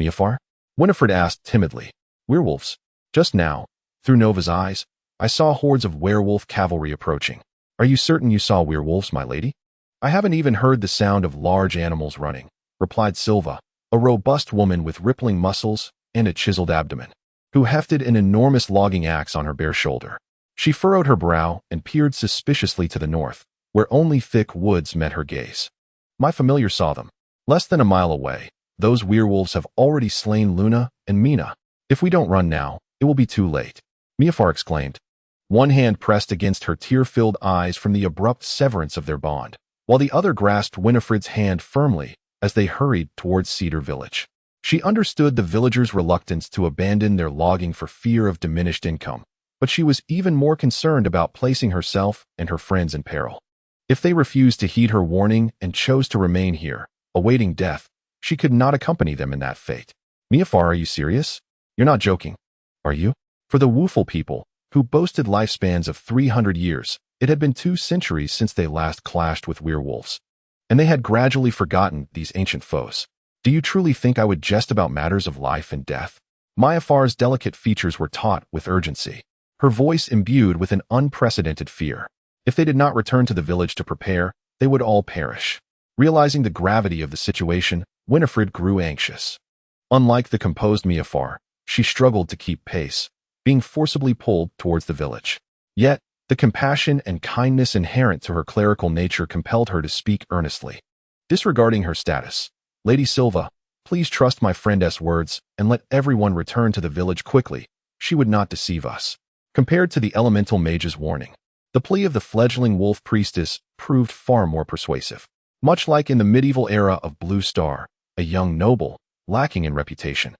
Miafar?" Winifred asked timidly. "Werewolves. Just now, through Nova's eyes, I saw hordes of werewolf cavalry approaching." "Are you certain you saw werewolves, my lady?" "I haven't even heard the sound of large animals running," replied Silva, a robust woman with rippling muscles and a chiseled abdomen, who hefted an enormous logging axe on her bare shoulder. She furrowed her brow and peered suspiciously to the north, where only thick woods met her gaze. "My familiar saw them. Less than a mile away. Those werewolves have already slain Luna and Mina. If we don't run now, it will be too late," Miafar exclaimed, one hand pressed against her tear-filled eyes from the abrupt severance of their bond, while the other grasped Winifred's hand firmly as they hurried towards Cedar Village. She understood the villagers' reluctance to abandon their logging for fear of diminished income, but she was even more concerned about placing herself and her friends in peril. If they refused to heed her warning and chose to remain here, awaiting death, she could not accompany them in that fate. "Miafar, are you serious? You're not joking, are you?" For the woeful people, who boasted lifespans of 300 years, it had been 2 centuries since they last clashed with werewolves, and they had gradually forgotten these ancient foes. "Do you truly think I would jest about matters of life and death?" Mayafar's delicate features were taut with urgency, her voice imbued with an unprecedented fear. If they did not return to the village to prepare, they would all perish. Realizing the gravity of the situation, Winifred grew anxious. Unlike the composed Miafar, she struggled to keep pace, being forcibly pulled towards the village. Yet, the compassion and kindness inherent to her clerical nature compelled her to speak earnestly. Disregarding her status, "Lady Silva, please trust my friend's words and let everyone return to the village quickly. She would not deceive us." Compared to the elemental mage's warning, the plea of the fledgling wolf priestess proved far more persuasive. Much like in the medieval era of Blue Star, a young noble, lacking in reputation,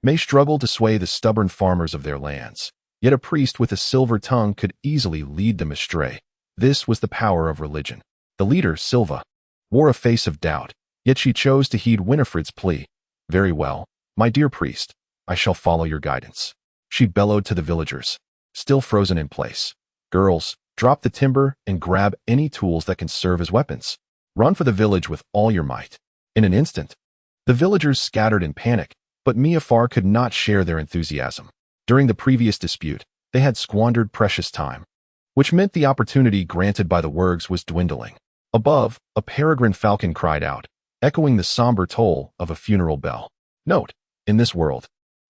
may struggle to sway the stubborn farmers of their lands, yet a priest with a silver tongue could easily lead them astray. This was the power of religion. The leader, Silva, wore a face of doubt, yet she chose to heed Winifred's plea. "Very well, my dear priest, I shall follow your guidance," she bellowed to the villagers, still frozen in place. "Girls, drop the timber and grab any tools that can serve as weapons. Run for the village with all your might." In an instant, the villagers scattered in panic, But Miafar could not share their enthusiasm. During the previous dispute, they had squandered precious time, which meant the opportunity granted by the Wurgs was dwindling. Above, a peregrine falcon cried out, echoing the somber toll of a funeral bell. Note: in this world,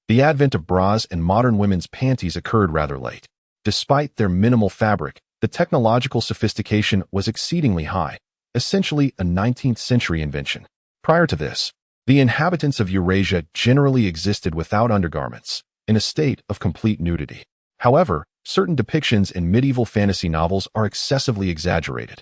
the advent of bras and modern women's panties occurred rather late. Despite their minimal fabric, the technological sophistication was exceedingly high, essentially a 19th century invention. Prior to this, the inhabitants of Eurasia generally existed without undergarments, in a state of complete nudity. However, certain depictions in medieval fantasy novels are excessively exaggerated.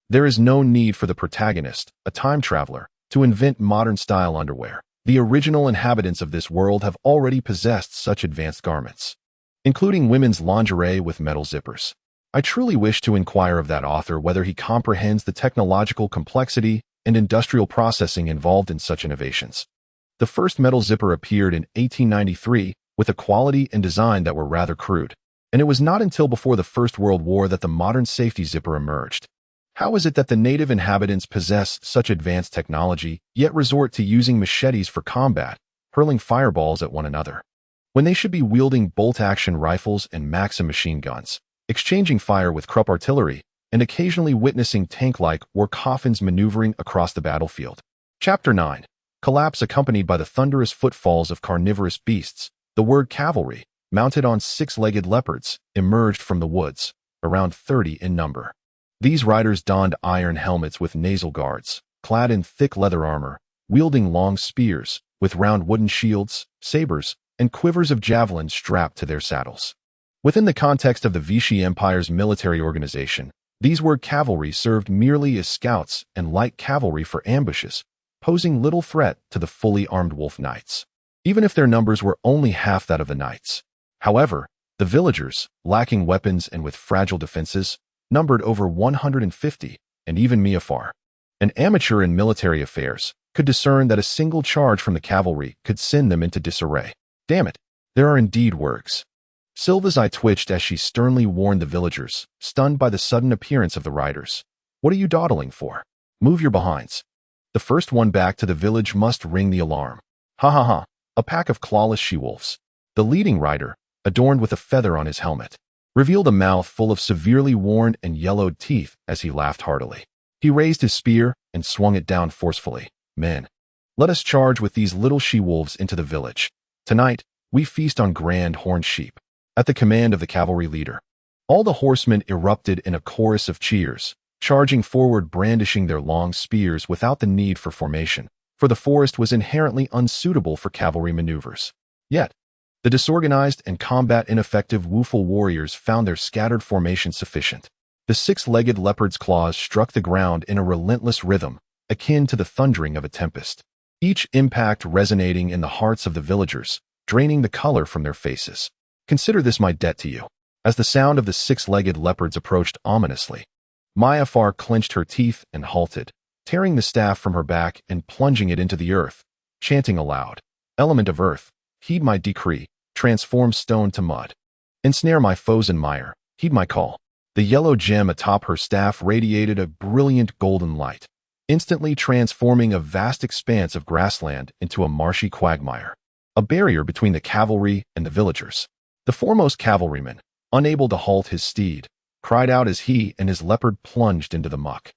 There is no need for the protagonist, a time traveler, to invent modern-style underwear. The original inhabitants of this world have already possessed such advanced garments, including women's lingerie with metal zippers. I truly wish to inquire of that author whether he comprehends the technological complexity and industrial processing involved in such innovations. The first metal zipper appeared in 1893 with a quality and design that were rather crude, and it was not until before the First World War that the modern safety zipper emerged. How is it that the native inhabitants possess such advanced technology, yet resort to using machetes for combat, hurling fireballs at one another, when they should be wielding bolt-action rifles and Maxim machine guns, exchanging fire with Krupp artillery, and occasionally witnessing tank-like or coffins maneuvering across the battlefield? Chapter 9. Collapse accompanied by the thunderous footfalls of carnivorous beasts. The word cavalry, mounted on six-legged leopards, emerged from the woods, around 30 in number. These riders donned iron helmets with nasal guards, clad in thick leather armor, wielding long spears, with round wooden shields, sabers, and quivers of javelins strapped to their saddles. Within the context of the Vichy Empire's military organization, these word cavalry served merely as scouts and light cavalry for ambushes, posing little threat to the fully armed wolf knights, even if their numbers were only half that of the knights. However, the villagers, lacking weapons and with fragile defenses, numbered over 150, and even Miafar, an amateur in military affairs, could discern that a single charge from the cavalry could send them into disarray. Damn it, there are indeed Wurgs. Sylva's eye twitched as she sternly warned the villagers, stunned by the sudden appearance of the riders. What are you dawdling for? Move your behinds. The first one back to the village must ring the alarm. Ha ha ha, a pack of clawless she-wolves. The leading rider, adorned with a feather on his helmet, revealed a mouth full of severely worn and yellowed teeth as he laughed heartily. He raised his spear and swung it down forcefully. Men, let us charge with these little she-wolves into the village. Tonight, we feast on grand horned sheep. At the command of the cavalry leader, all the horsemen erupted in a chorus of cheers, charging forward brandishing their long spears without the need for formation, for the forest was inherently unsuitable for cavalry maneuvers. Yet, the disorganized and combat-ineffective woeful warriors found their scattered formation sufficient. The six-legged leopard's claws struck the ground in a relentless rhythm, akin to the thundering of a tempest, each impact resonating in the hearts of the villagers, draining the color from their faces. Consider this my debt to you. As the sound of the six-legged leopards approached ominously, Miafar clenched her teeth and halted, tearing the staff from her back and plunging it into the earth, chanting aloud, "Element of earth, heed my decree, transform stone to mud. Ensnare my foes in mire, heed my call." The yellow gem atop her staff radiated a brilliant golden light, instantly transforming a vast expanse of grassland into a marshy quagmire, a barrier between the cavalry and the villagers. The foremost cavalryman, unable to halt his steed, cried out as he and his leopard plunged into the muck,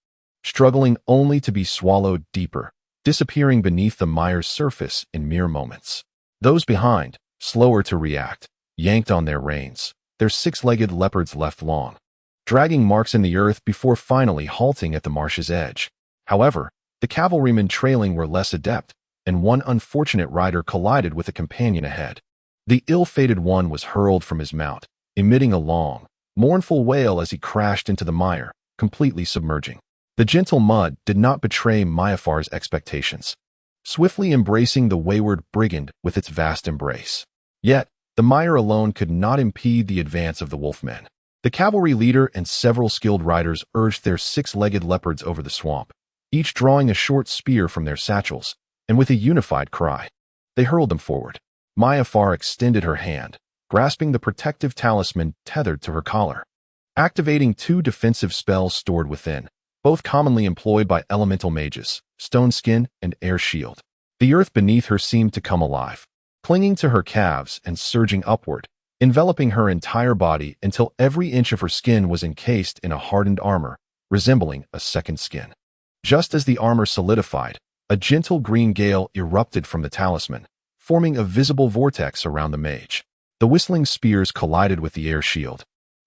struggling only to be swallowed deeper, disappearing beneath the mire's surface in mere moments. Those behind, slower to react, yanked on their reins, their six-legged leopards left long, dragging marks in the earth before finally halting at the marsh's edge. However, the cavalrymen trailing were less adept, and one unfortunate rider collided with a companion ahead. The ill-fated one was hurled from his mount, emitting a long, mournful wail as he crashed into the mire, completely submerging. The gentle mud did not betray Miafar's expectations, swiftly embracing the wayward brigand with its vast embrace. Yet, the mire alone could not impede the advance of the wolfmen. The cavalry leader and several skilled riders urged their six-legged leopards over the swamp, each drawing a short spear from their satchels, and with a unified cry, they hurled them forward. Miafar extended her hand, grasping the protective talisman tethered to her collar, activating two defensive spells stored within, both commonly employed by elemental mages, Stone Skin and Air Shield. The earth beneath her seemed to come alive, clinging to her calves and surging upward, enveloping her entire body until every inch of her skin was encased in a hardened armor, resembling a second skin. Just as the armor solidified, a gentle green gale erupted from the talisman, forming a visible vortex around the mage. The whistling spears collided with the air shield,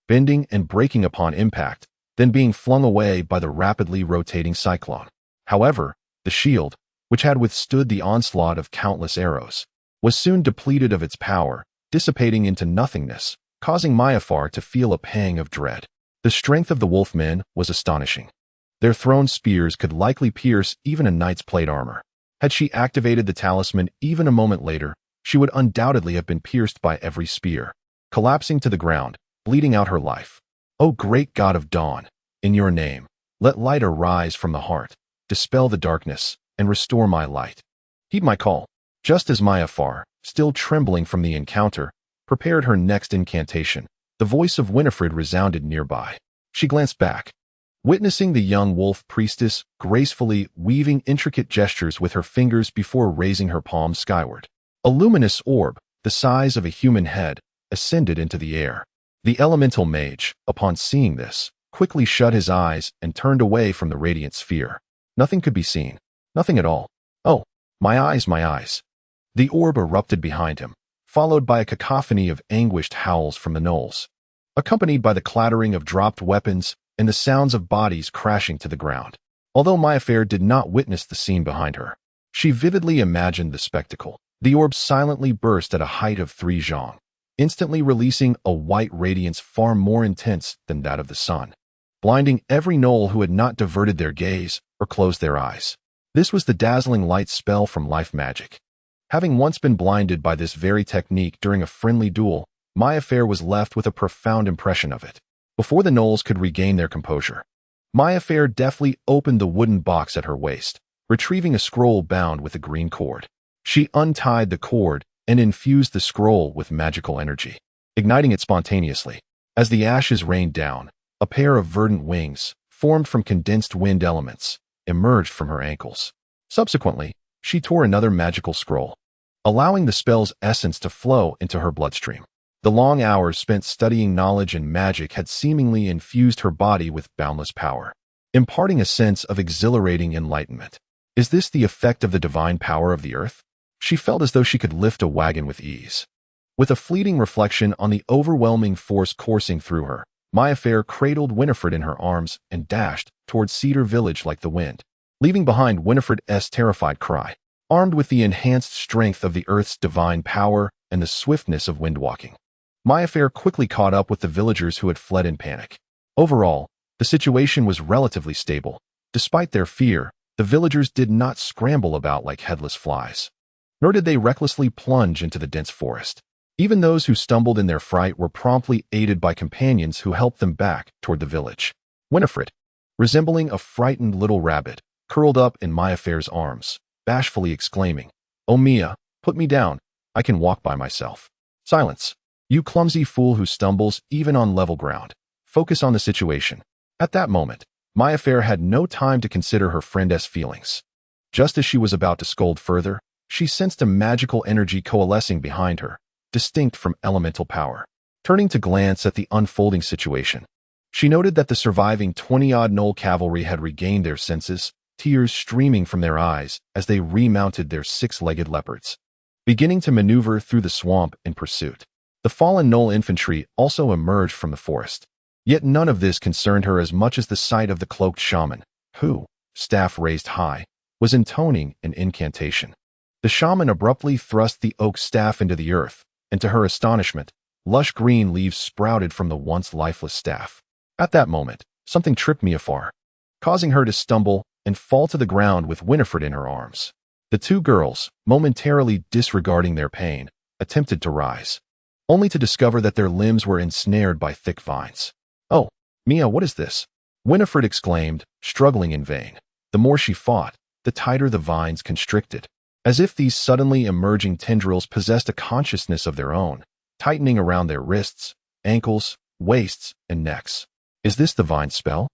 bending and breaking upon impact, then being flung away by the rapidly rotating cyclone. However, the shield, which had withstood the onslaught of countless arrows, was soon depleted of its power, dissipating into nothingness, causing Mayafar to feel a pang of dread. The strength of the wolfmen was astonishing. Their thrown spears could likely pierce even a knight's plate armor. Had she activated the talisman even a moment later, she would undoubtedly have been pierced by every spear, collapsing to the ground, bleeding out her life. O great God of dawn, in your name, let light arise from the heart, dispel the darkness, and restore my light. Heed my call. Just as Mayafar, still trembling from the encounter, prepared her next incantation, the voice of Winifred resounded nearby. She glanced back, witnessing the young wolf priestess gracefully weaving intricate gestures with her fingers before raising her palms skyward. A luminous orb, the size of a human head, ascended into the air. The elemental mage, upon seeing this, quickly shut his eyes and turned away from the radiant sphere. Nothing could be seen. Nothing at all. Oh, my eyes, my eyes. The orb erupted behind him, followed by a cacophony of anguished howls from the gnolls, accompanied by the clattering of dropped weapons and the sounds of bodies crashing to the ground. Although Mayafar did not witness the scene behind her, she vividly imagined the spectacle. The orb silently burst at a height of 3 zhang, instantly releasing a white radiance far more intense than that of the sun, blinding every gnoll who had not diverted their gaze or closed their eyes. This was the dazzling light spell from life magic. Having once been blinded by this very technique during a friendly duel, Mayafar was left with a profound impression of it. Before the gnolls could regain their composure, Mayafar deftly opened the wooden box at her waist, retrieving a scroll bound with a green cord. She untied the cord and infused the scroll with magical energy, igniting it spontaneously. As the ashes rained down, a pair of verdant wings, formed from condensed wind elements, emerged from her ankles. Subsequently, she tore another magical scroll, allowing the spell's essence to flow into her bloodstream. The long hours spent studying knowledge and magic had seemingly infused her body with boundless power, imparting a sense of exhilarating enlightenment. Is this the effect of the divine power of the earth? She felt as though she could lift a wagon with ease. With a fleeting reflection on the overwhelming force coursing through her, Mayafar cradled Winifred in her arms and dashed toward Cedar Village like the wind, leaving behind Winifred's terrified cry. Armed with the enhanced strength of the earth's divine power and the swiftness of windwalking, Mayafar quickly caught up with the villagers who had fled in panic. Overall, the situation was relatively stable. Despite their fear, the villagers did not scramble about like headless flies, nor did they recklessly plunge into the dense forest. Even those who stumbled in their fright were promptly aided by companions who helped them back toward the village. Winifred, resembling a frightened little rabbit, curled up in Mayafar's arms, bashfully exclaiming, "Oh Mia, put me down. I can walk by myself." Silence. You clumsy fool who stumbles even on level ground. Focus on the situation. At that moment, Mayafar had no time to consider her friend's feelings. Just as she was about to scold further, she sensed a magical energy coalescing behind her, distinct from elemental power. Turning to glance at the unfolding situation, she noted that the surviving 20-odd gnoll cavalry had regained their senses, tears streaming from their eyes as they remounted their 6-legged leopards, beginning to maneuver through the swamp in pursuit. The fallen gnoll infantry also emerged from the forest. Yet none of this concerned her as much as the sight of the cloaked shaman, who, staff raised high, was intoning an incantation. The shaman abruptly thrust the oak staff into the earth, and to her astonishment, lush green leaves sprouted from the once lifeless staff. At that moment, something tripped Mayafar, causing her to stumble and fall to the ground with Winifred in her arms. The two girls, momentarily disregarding their pain, attempted to rise, only to discover that their limbs were ensnared by thick vines. "Oh, Mia, what is this?" Winifred exclaimed, struggling in vain. The more she fought, the tighter the vines constricted, as if these suddenly emerging tendrils possessed a consciousness of their own, tightening around their wrists, ankles, waists, and necks. Is this the vine spell?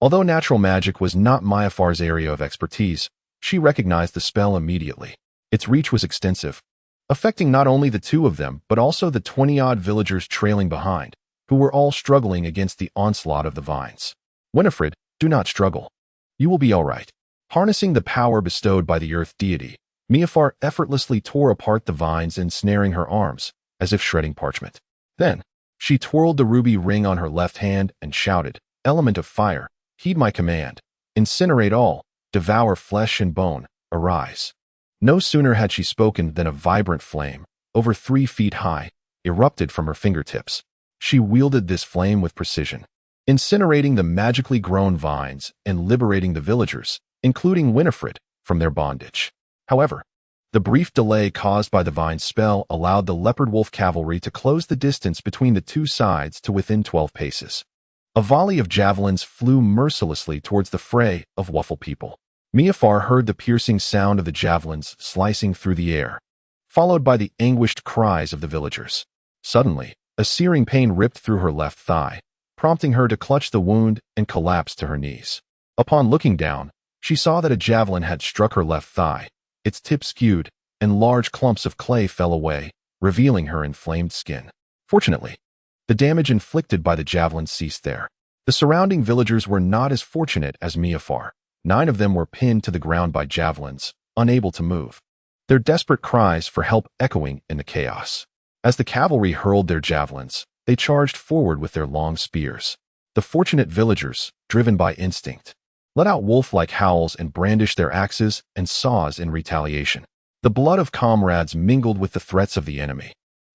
Although natural magic was not Mayafar's area of expertise, she recognized the spell immediately. Its reach was extensive, affecting not only the two of them but also the 20-odd villagers trailing behind, who were all struggling against the onslaught of the vines. Winifred, do not struggle. You will be all right. Harnessing the power bestowed by the earth deity, Miafar effortlessly tore apart the vines, ensnaring her arms, as if shredding parchment. Then, she twirled the ruby ring on her left hand and shouted, "Element of fire, heed my command. Incinerate all, devour flesh and bone, arise." No sooner had she spoken than a vibrant flame, over 3 feet high, erupted from her fingertips. She wielded this flame with precision, incinerating the magically grown vines and liberating the villagers, including Winifred, from their bondage. However, the brief delay caused by the vine spell allowed the leopard wolf cavalry to close the distance between the two sides to within 12 paces. A volley of javelins flew mercilessly towards the fray of Waffle people. Miafar heard the piercing sound of the javelins slicing through the air, followed by the anguished cries of the villagers. Suddenly, a searing pain ripped through her left thigh, prompting her to clutch the wound and collapse to her knees. Upon looking down, she saw that a javelin had struck her left thigh. Its tip skewed, and large clumps of clay fell away, revealing her inflamed skin. Fortunately, the damage inflicted by the javelin ceased there. The surrounding villagers were not as fortunate as Miafar. 9 of them were pinned to the ground by javelins, unable to move, their desperate cries for help echoing in the chaos. As the cavalry hurled their javelins, they charged forward with their long spears. The fortunate villagers, driven by instinct, let out wolf-like howls and brandished their axes and saws in retaliation. The blood of comrades mingled with the threats of the enemy,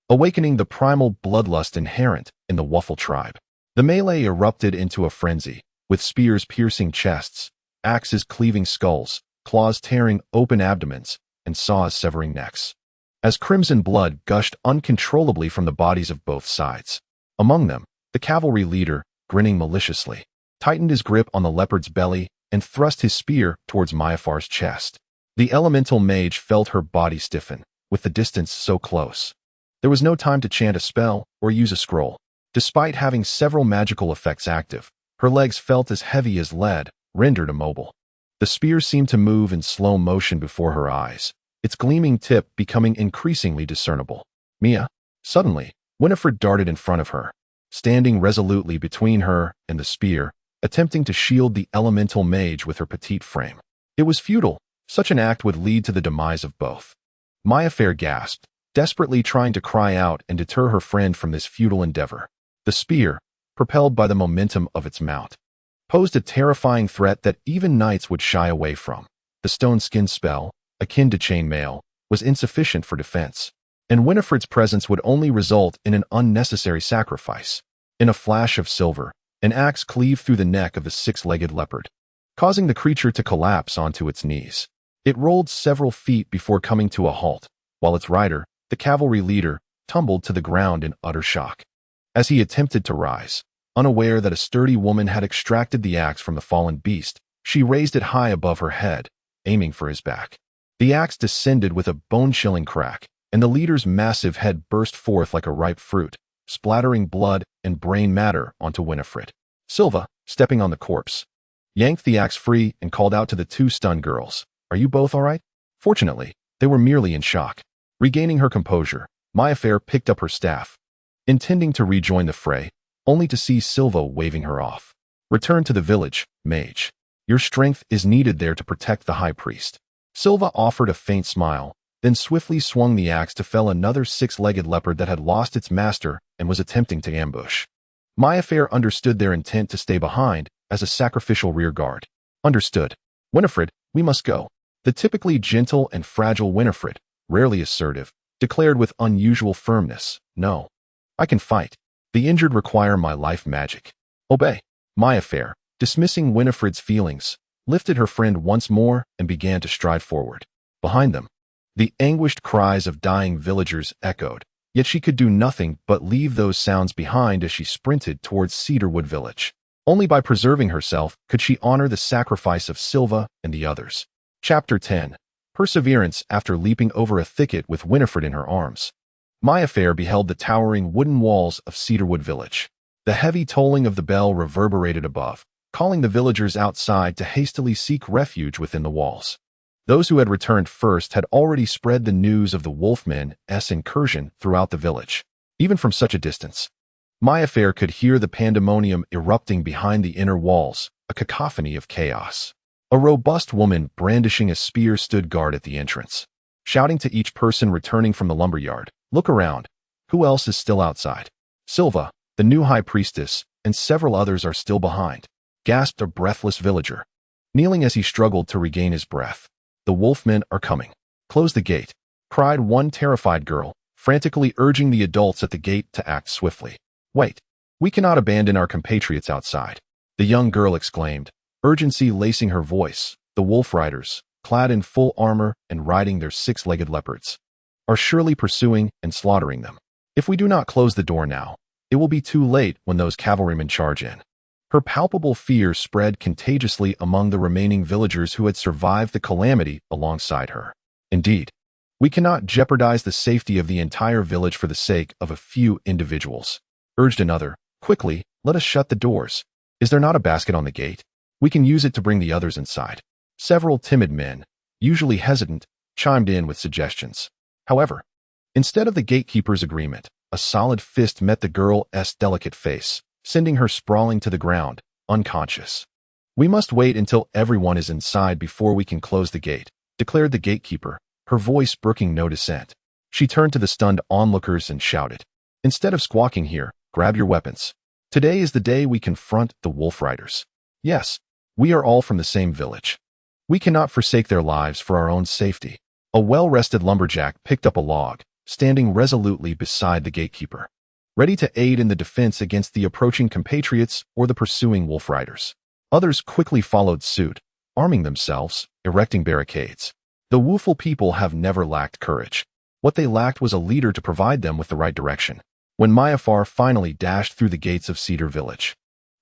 awakening the primal bloodlust inherent in the Waffle tribe. The melee erupted into a frenzy, with spears piercing chests, axes cleaving skulls, claws tearing open abdomens, and saws severing necks, as crimson blood gushed uncontrollably from the bodies of both sides. Among them, the cavalry leader, grinning maliciously, tightened his grip on the leopard's belly and thrust his spear towards Miafar's chest. The elemental mage felt her body stiffen, with the distance so close. There was no time to chant a spell or use a scroll. Despite having several magical effects active, her legs felt as heavy as lead, rendered immobile. The spear seemed to move in slow motion before her eyes, its gleaming tip becoming increasingly discernible. "Mia!" Suddenly, Winifred darted in front of her, standing resolutely between her and the spear, attempting to shield the elemental mage with her petite frame. It was futile. Such an act would lead to the demise of both. Miafar gasped, desperately trying to cry out and deter her friend from this futile endeavor. The spear, propelled by the momentum of its mount, posed a terrifying threat that even knights would shy away from. The stone skin spell, akin to chainmail, was insufficient for defense, and Winifred's presence would only result in an unnecessary sacrifice. In a flash of silver, an axe cleaved through the neck of the 6-legged leopard, causing the creature to collapse onto its knees. It rolled several feet before coming to a halt, while its rider, the cavalry leader, tumbled to the ground in utter shock. As he attempted to rise, unaware that a sturdy woman had extracted the axe from the fallen beast, she raised it high above her head, aiming for his back. The axe descended with a bone-chilling crack, and the leader's massive head burst forth like a ripe fruit, splattering blood and brain matter onto Winifred. Silva, stepping on the corpse, yanked the axe free and called out to the 2 stunned girls, "Are you both all right?" Fortunately, they were merely in shock. Regaining her composure, Miafar picked up her staff, intending to rejoin the fray, only to see Silva waving her off. "Return to the village, mage. Your strength is needed there to protect the high priest." Silva offered a faint smile, then swiftly swung the axe to fell another 6-legged leopard that had lost its master and was attempting to ambush. Miafar understood their intent to stay behind as a sacrificial rear guard. "Understood. Winifred, we must go." The typically gentle and fragile Winifred, rarely assertive, declared with unusual firmness, "No. I can fight. The injured require my life magic." "Obey." Miafar, dismissing Winifred's feelings, lifted her friend once more and began to stride forward. Behind them, the anguished cries of dying villagers echoed, yet she could do nothing but leave those sounds behind as she sprinted towards Cedarwood Village. Only by preserving herself could she honor the sacrifice of Silva and the others. Chapter 10. Perseverance. After leaping over a thicket with Winifred in her arms, Miafar beheld the towering wooden walls of Cedarwood Village. The heavy tolling of the bell reverberated above, calling the villagers outside to hastily seek refuge within the walls. Those who had returned first had already spread the news of the Wolfmen's incursion throughout the village. Even from such a distance, Mayfair could hear the pandemonium erupting behind the inner walls, a cacophony of chaos. A robust woman brandishing a spear stood guard at the entrance, shouting to each person returning from the lumberyard, "Look around. Who else is still outside?" "Silva, the new high priestess, and several others are still behind," gasped a breathless villager, kneeling as he struggled to regain his breath. "The wolfmen are coming. Close the gate," cried one terrified girl, frantically urging the adults at the gate to act swiftly. "Wait. We cannot abandon our compatriots outside," the young girl exclaimed, urgency lacing her voice. "The wolf riders, clad in full armor and riding their six-legged leopards, are surely pursuing and slaughtering them. If we do not close the door now, it will be too late when those cavalrymen charge in." Her palpable fear spread contagiously among the remaining villagers who had survived the calamity alongside her. "Indeed, we cannot jeopardize the safety of the entire village for the sake of a few individuals," urged another. "Quickly, let us shut the doors. Is there not a basket on the gate? We can use it to bring the others inside." Several timid men, usually hesitant, chimed in with suggestions. However, instead of the gatekeeper's agreement, a solid fist met the girl's delicate face, sending her sprawling to the ground, unconscious. "We must wait until everyone is inside before we can close the gate," declared the gatekeeper, her voice brooking no dissent. She turned to the stunned onlookers and shouted, "Instead of squawking here, grab your weapons. Today is the day we confront the wolf riders. Yes, we are all from the same village. We cannot forsake their lives for our own safety." A well-rested lumberjack picked up a log, standing resolutely beside the gatekeeper, ready to aid in the defense against the approaching compatriots or the pursuing wolf riders. Others quickly followed suit, arming themselves, erecting barricades. The Woofle people have never lacked courage. What they lacked was a leader to provide them with the right direction. When Mayafar finally dashed through the gates of Cedar Village,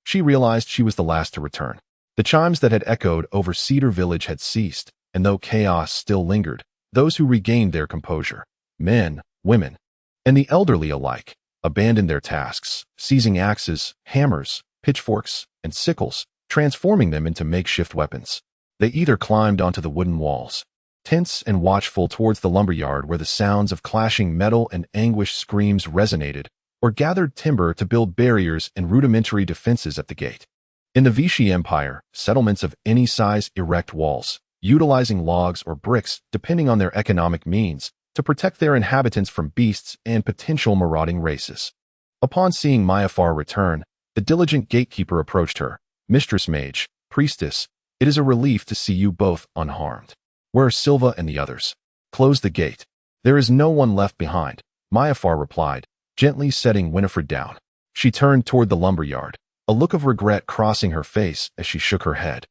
she realized she was the last to return. The chimes that had echoed over Cedar Village had ceased, and though chaos still lingered, those who regained their composure, men, women, and the elderly alike, abandoned their tasks, seizing axes, hammers, pitchforks, and sickles, transforming them into makeshift weapons. They either climbed onto the wooden walls, tense and watchful towards the lumberyard where the sounds of clashing metal and anguished screams resonated, or gathered timber to build barriers and rudimentary defenses at the gate. In the Vichy Empire, settlements of any size erect walls, utilizing logs or bricks depending on their economic means, to protect their inhabitants from beasts and potential marauding races. Upon seeing Mayafar return, the diligent gatekeeper approached her. "Mistress Mage, Priestess, it is a relief to see you both unharmed. Where are Silva and the others?" "Close the gate. There is no one left behind," Mayafar replied, gently setting Winifred down. She turned toward the lumberyard, a look of regret crossing her face as she shook her head.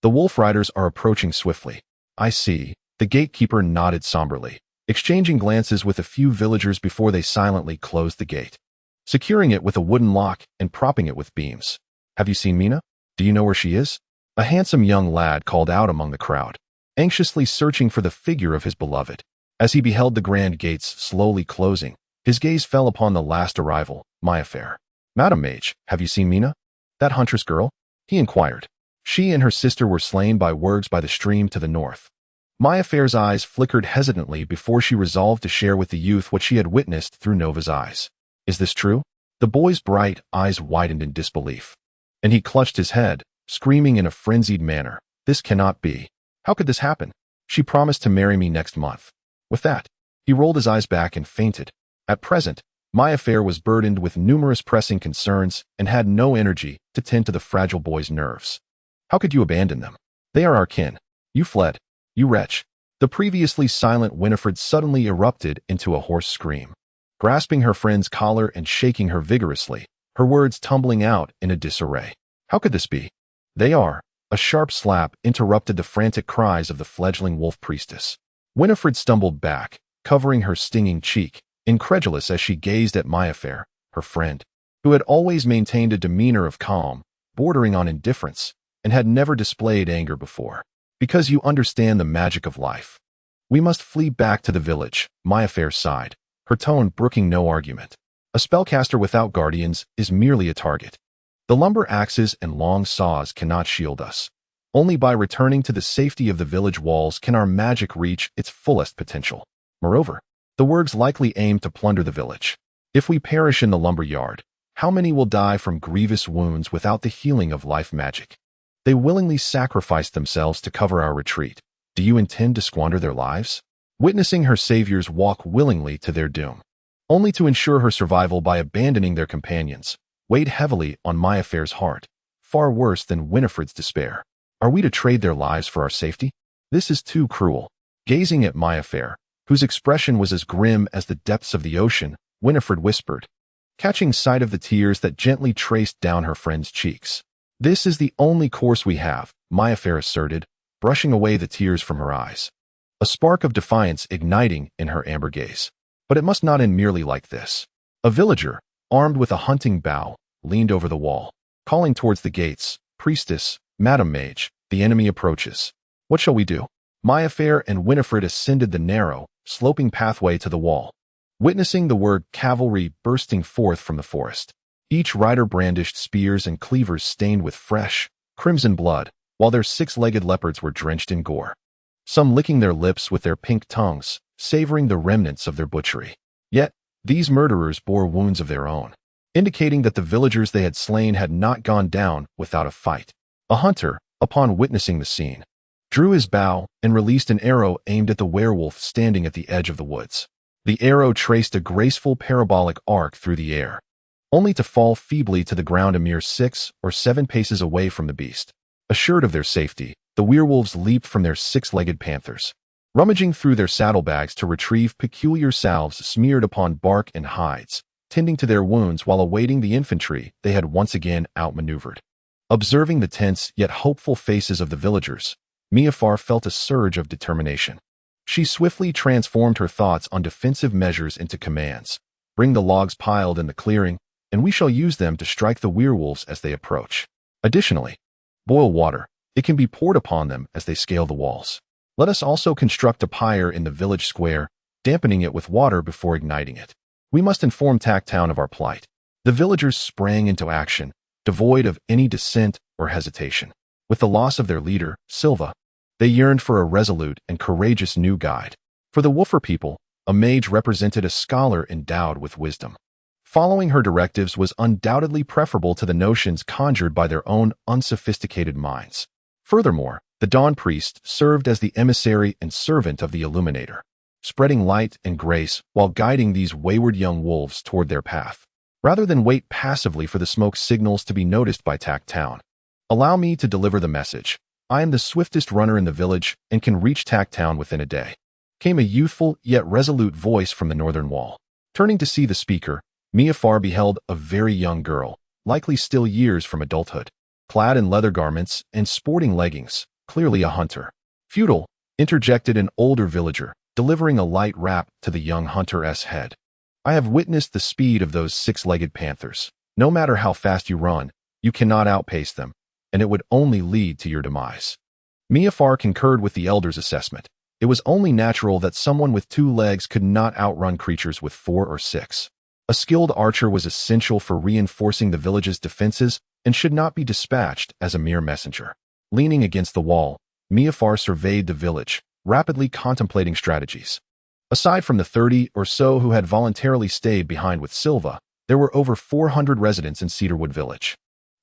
"The wolf riders are approaching swiftly." "I see," the gatekeeper nodded somberly, exchanging glances with a few villagers before they silently closed the gate, securing it with a wooden lock and propping it with beams. "Have you seen Mina? Do you know where she is?" A handsome young lad called out among the crowd, anxiously searching for the figure of his beloved. As he beheld the grand gates slowly closing, his gaze fell upon the last arrival, Mayfair. "Madam Mage, have you seen Mina? That huntress girl?" he inquired. She and her sister were slain by Wergs by the stream to the north. Mayfair's eyes flickered hesitantly before she resolved to share with the youth what she had witnessed through Nova's eyes. "Is this true?" The boy's bright eyes widened in disbelief, and he clutched his head, screaming in a frenzied manner, "This cannot be. How could this happen? She promised to marry me next month." With that, he rolled his eyes back and fainted. At present, Mayfair was burdened with numerous pressing concerns and had no energy to tend to the fragile boy's nerves. "How could you abandon them? They are our kin. You fled. You wretch." The previously silent Winifred suddenly erupted into a hoarse scream, grasping her friend's collar and shaking her vigorously, her words tumbling out in a disarray. "How could this be?" "They are." A sharp slap interrupted the frantic cries of the fledgling wolf priestess. Winifred stumbled back, covering her stinging cheek, incredulous as she gazed at Mayfair, her friend, who had always maintained a demeanor of calm, bordering on indifference, and had never displayed anger before. "Because you understand the magic of life. We must flee back to the village," Mayfair sighed, her tone brooking no argument. "A spellcaster without guardians is merely a target. The lumber axes and long saws cannot shield us. Only by returning to the safety of the village walls can our magic reach its fullest potential. Moreover, the wargs likely aim to plunder the village. If we perish in the lumber yard, how many will die from grievous wounds without the healing of life magic? They willingly sacrificed themselves to cover our retreat. Do you intend to squander their lives? Witnessing her saviors walk willingly to their doom, only to ensure her survival by abandoning their companions, weighed heavily on Maiafer's heart, far worse than Winifred's despair. Are we to trade their lives for our safety? This is too cruel. Gazing at Maiafer, whose expression was as grim as the depths of the ocean, Winifred whispered, catching sight of the tears that gently traced down her friend's cheeks. This is the only course we have, Maiafer asserted, brushing away the tears from her eyes, a spark of defiance igniting in her amber gaze. But it must not end merely like this. A villager, armed with a hunting bow, leaned over the wall, calling towards the gates, "Priestess, Madam Mage, the enemy approaches. What shall we do?" Maiafer and Winifred ascended the narrow, sloping pathway to the wall, witnessing the word cavalry bursting forth from the forest. Each rider brandished spears and cleavers stained with fresh, crimson blood, while their six-legged leopards were drenched in gore, some licking their lips with their pink tongues, savoring the remnants of their butchery. Yet, these murderers bore wounds of their own, indicating that the villagers they had slain had not gone down without a fight. A hunter, upon witnessing the scene, drew his bow and released an arrow aimed at the werewolf standing at the edge of the woods. The arrow traced a graceful parabolic arc through the air, only to fall feebly to the ground a mere 6 or 7 paces away from the beast. Assured of their safety, the werewolves leaped from their six-legged panthers, rummaging through their saddlebags to retrieve peculiar salves smeared upon bark and hides, tending to their wounds while awaiting the infantry they had once again outmaneuvered. Observing the tense yet hopeful faces of the villagers, Maiafer felt a surge of determination. She swiftly transformed her thoughts on defensive measures into commands. Bring the logs piled in the clearing, and we shall use them to strike the werewolves as they approach. Additionally, boil water. It can be poured upon them as they scale the walls. Let us also construct a pyre in the village square, dampening it with water before igniting it. We must inform Tacktown of our plight. The villagers sprang into action, devoid of any dissent or hesitation. With the loss of their leader, Silva, they yearned for a resolute and courageous new guide. For the Woofer people, a mage represented a scholar endowed with wisdom. Following her directives was undoubtedly preferable to the notions conjured by their own unsophisticated minds. Furthermore, the Dawn Priest served as the emissary and servant of the Illuminator, spreading light and grace while guiding these wayward young wolves toward their path. Rather than wait passively for the smoke signals to be noticed by Tacktown, allow me to deliver the message. I am the swiftest runner in the village and can reach Tacktown within a day. Came a youthful yet resolute voice from the northern wall. Turning to see the speaker, Maiafer beheld a very young girl, likely still years from adulthood, clad in leather garments and sporting leggings, clearly a hunter. "Feudal," interjected an older villager, delivering a light rap to the young hunter's head. "I have witnessed the speed of those six-legged panthers. No matter how fast you run, you cannot outpace them, and it would only lead to your demise." Maiafer concurred with the elder's assessment. It was only natural that someone with 2 legs could not outrun creatures with 4 or 6. A skilled archer was essential for reinforcing the village's defenses and should not be dispatched as a mere messenger. Leaning against the wall, Maiafer surveyed the village, rapidly contemplating strategies. Aside from the 30 or so who had voluntarily stayed behind with Silva, there were over 400 residents in Cedarwood Village.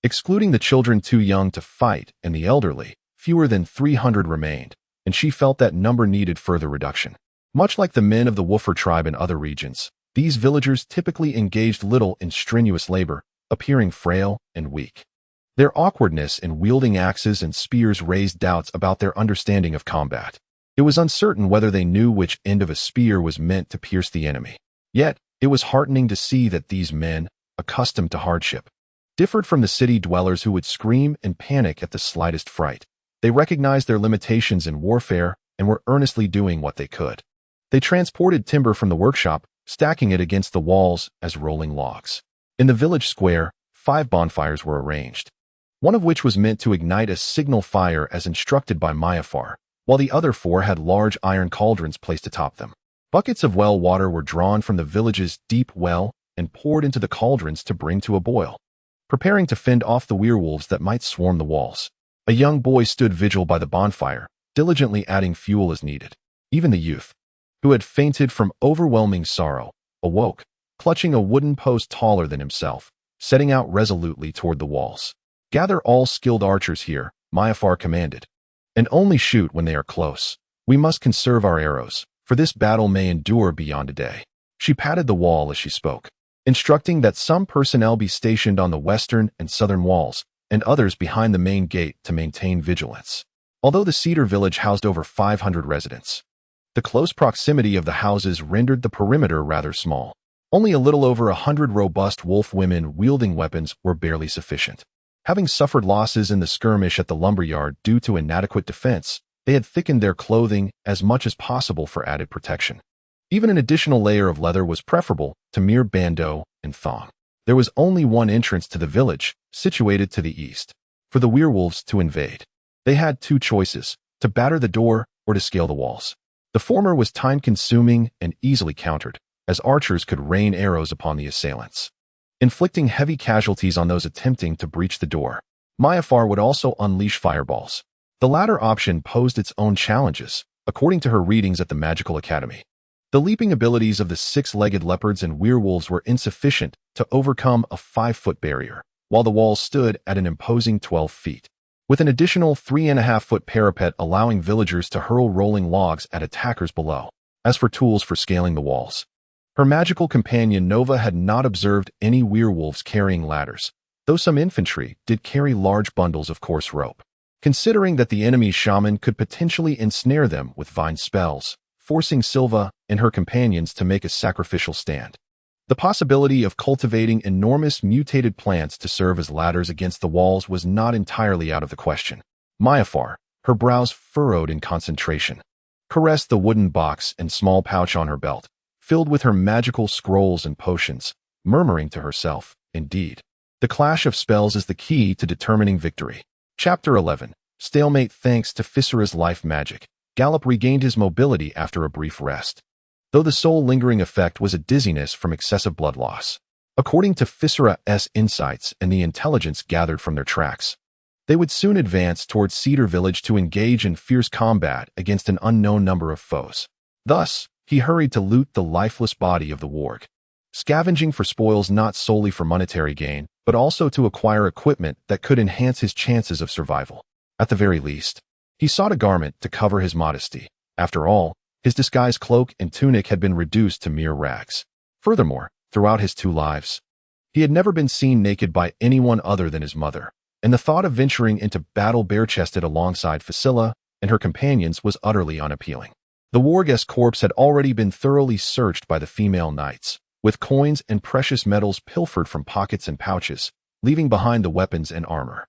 Excluding the children too young to fight and the elderly, fewer than 300 remained, and she felt that number needed further reduction. Much like the men of the Woofer tribe in other regions, these villagers typically engaged little in strenuous labor, appearing frail and weak. Their awkwardness in wielding axes and spears raised doubts about their understanding of combat. It was uncertain whether they knew which end of a spear was meant to pierce the enemy. Yet, it was heartening to see that these men, accustomed to hardship, differed from the city dwellers who would scream and panic at the slightest fright. They recognized their limitations in warfare and were earnestly doing what they could. They transported timber from the workshop, stacking it against the walls as rolling logs. In the village square, 5 bonfires were arranged, one of which was meant to ignite a signal fire as instructed by Maiafer, while the other 4 had large iron cauldrons placed atop them. Buckets of well water were drawn from the village's deep well and poured into the cauldrons to bring to a boil, preparing to fend off the werewolves that might swarm the walls. A young boy stood vigil by the bonfire, diligently adding fuel as needed. Even the youth, who had fainted from overwhelming sorrow, awoke, clutching a wooden post taller than himself, setting out resolutely toward the walls. "Gather all skilled archers here," Mayafar commanded, "and only shoot when they are close. We must conserve our arrows, for this battle may endure beyond a day." She patted the wall as she spoke, instructing that some personnel be stationed on the western and southern walls, and others behind the main gate to maintain vigilance. Although the cedar village housed over 500 residents, the close proximity of the houses rendered the perimeter rather small. Only a little over 100 robust wolf women wielding weapons were barely sufficient. Having suffered losses in the skirmish at the lumberyard due to inadequate defense, they had thickened their clothing as much as possible for added protection. Even an additional layer of leather was preferable to mere bandeau and thong. There was only one entrance to the village, situated to the east, for the werewolves to invade. They had two choices: to batter the door or to scale the walls. The former was time-consuming and easily countered, as archers could rain arrows upon the assailants, inflicting heavy casualties on those attempting to breach the door. Mayafar would also unleash fireballs. The latter option posed its own challenges, according to her readings at the Magical Academy. The leaping abilities of the six-legged leopards and werewolves were insufficient to overcome a 5-foot barrier, while the walls stood at an imposing 12 feet, with an additional 3.5-foot parapet allowing villagers to hurl rolling logs at attackers below. As for tools for scaling the walls, her magical companion Nova had not observed any werewolves carrying ladders, though some infantry did carry large bundles of coarse rope. Considering that the enemy's shaman could potentially ensnare them with vine spells, forcing Silva and her companions to make a sacrificial stand. The possibility of cultivating enormous mutated plants to serve as ladders against the walls was not entirely out of the question. Mayafar, her brows furrowed in concentration, caressed the wooden box and small pouch on her belt, filled with her magical scrolls and potions, murmuring to herself, "Indeed, the clash of spells is the key to determining victory." Chapter 11. Stalemate. Thanks to Fissura's life magic, Gallop regained his mobility after a brief rest, though the sole lingering effect was a dizziness from excessive blood loss. According to Fissura's insights and the intelligence gathered from their tracks, they would soon advance towards Cedar Village to engage in fierce combat against an unknown number of foes. Thus, he hurried to loot the lifeless body of the warg, scavenging for spoils not solely for monetary gain, but also to acquire equipment that could enhance his chances of survival. At the very least, he sought a garment to cover his modesty. After all, his disguised cloak and tunic had been reduced to mere rags. Furthermore, throughout his 2 lives, he had never been seen naked by anyone other than his mother, and the thought of venturing into battle bare-chested alongside Facilla and her companions was utterly unappealing. The warg's corpse had already been thoroughly searched by the female knights, with coins and precious metals pilfered from pockets and pouches, leaving behind the weapons and armor.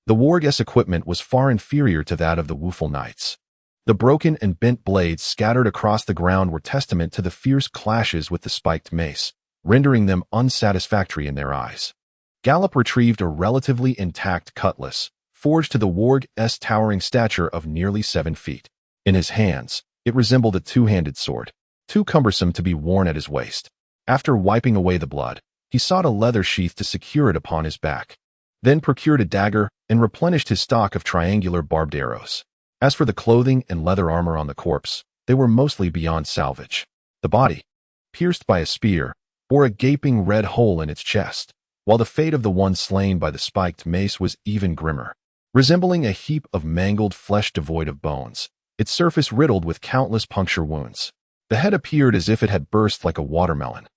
The warg's equipment was far inferior to that of the Wooful Knights. The broken and bent blades scattered across the ground were testament to the fierce clashes with the spiked mace, rendering them unsatisfactory in their eyes. Gallop retrieved a relatively intact cutlass, forged to the warg's towering stature of nearly 7 feet. In his hands, it resembled a two-handed sword, too cumbersome to be worn at his waist. After wiping away the blood, he sought a leather sheath to secure it upon his back, then procured a dagger and replenished his stock of triangular barbed arrows. As for the clothing and leather armor on the corpse, they were mostly beyond salvage. The body, pierced by a spear, bore a gaping red hole in its chest, while the fate of the one slain by the spiked mace was even grimmer. Resembling a heap of mangled flesh devoid of bones, its surface riddled with countless puncture wounds. The head appeared as if it had burst like a watermelon,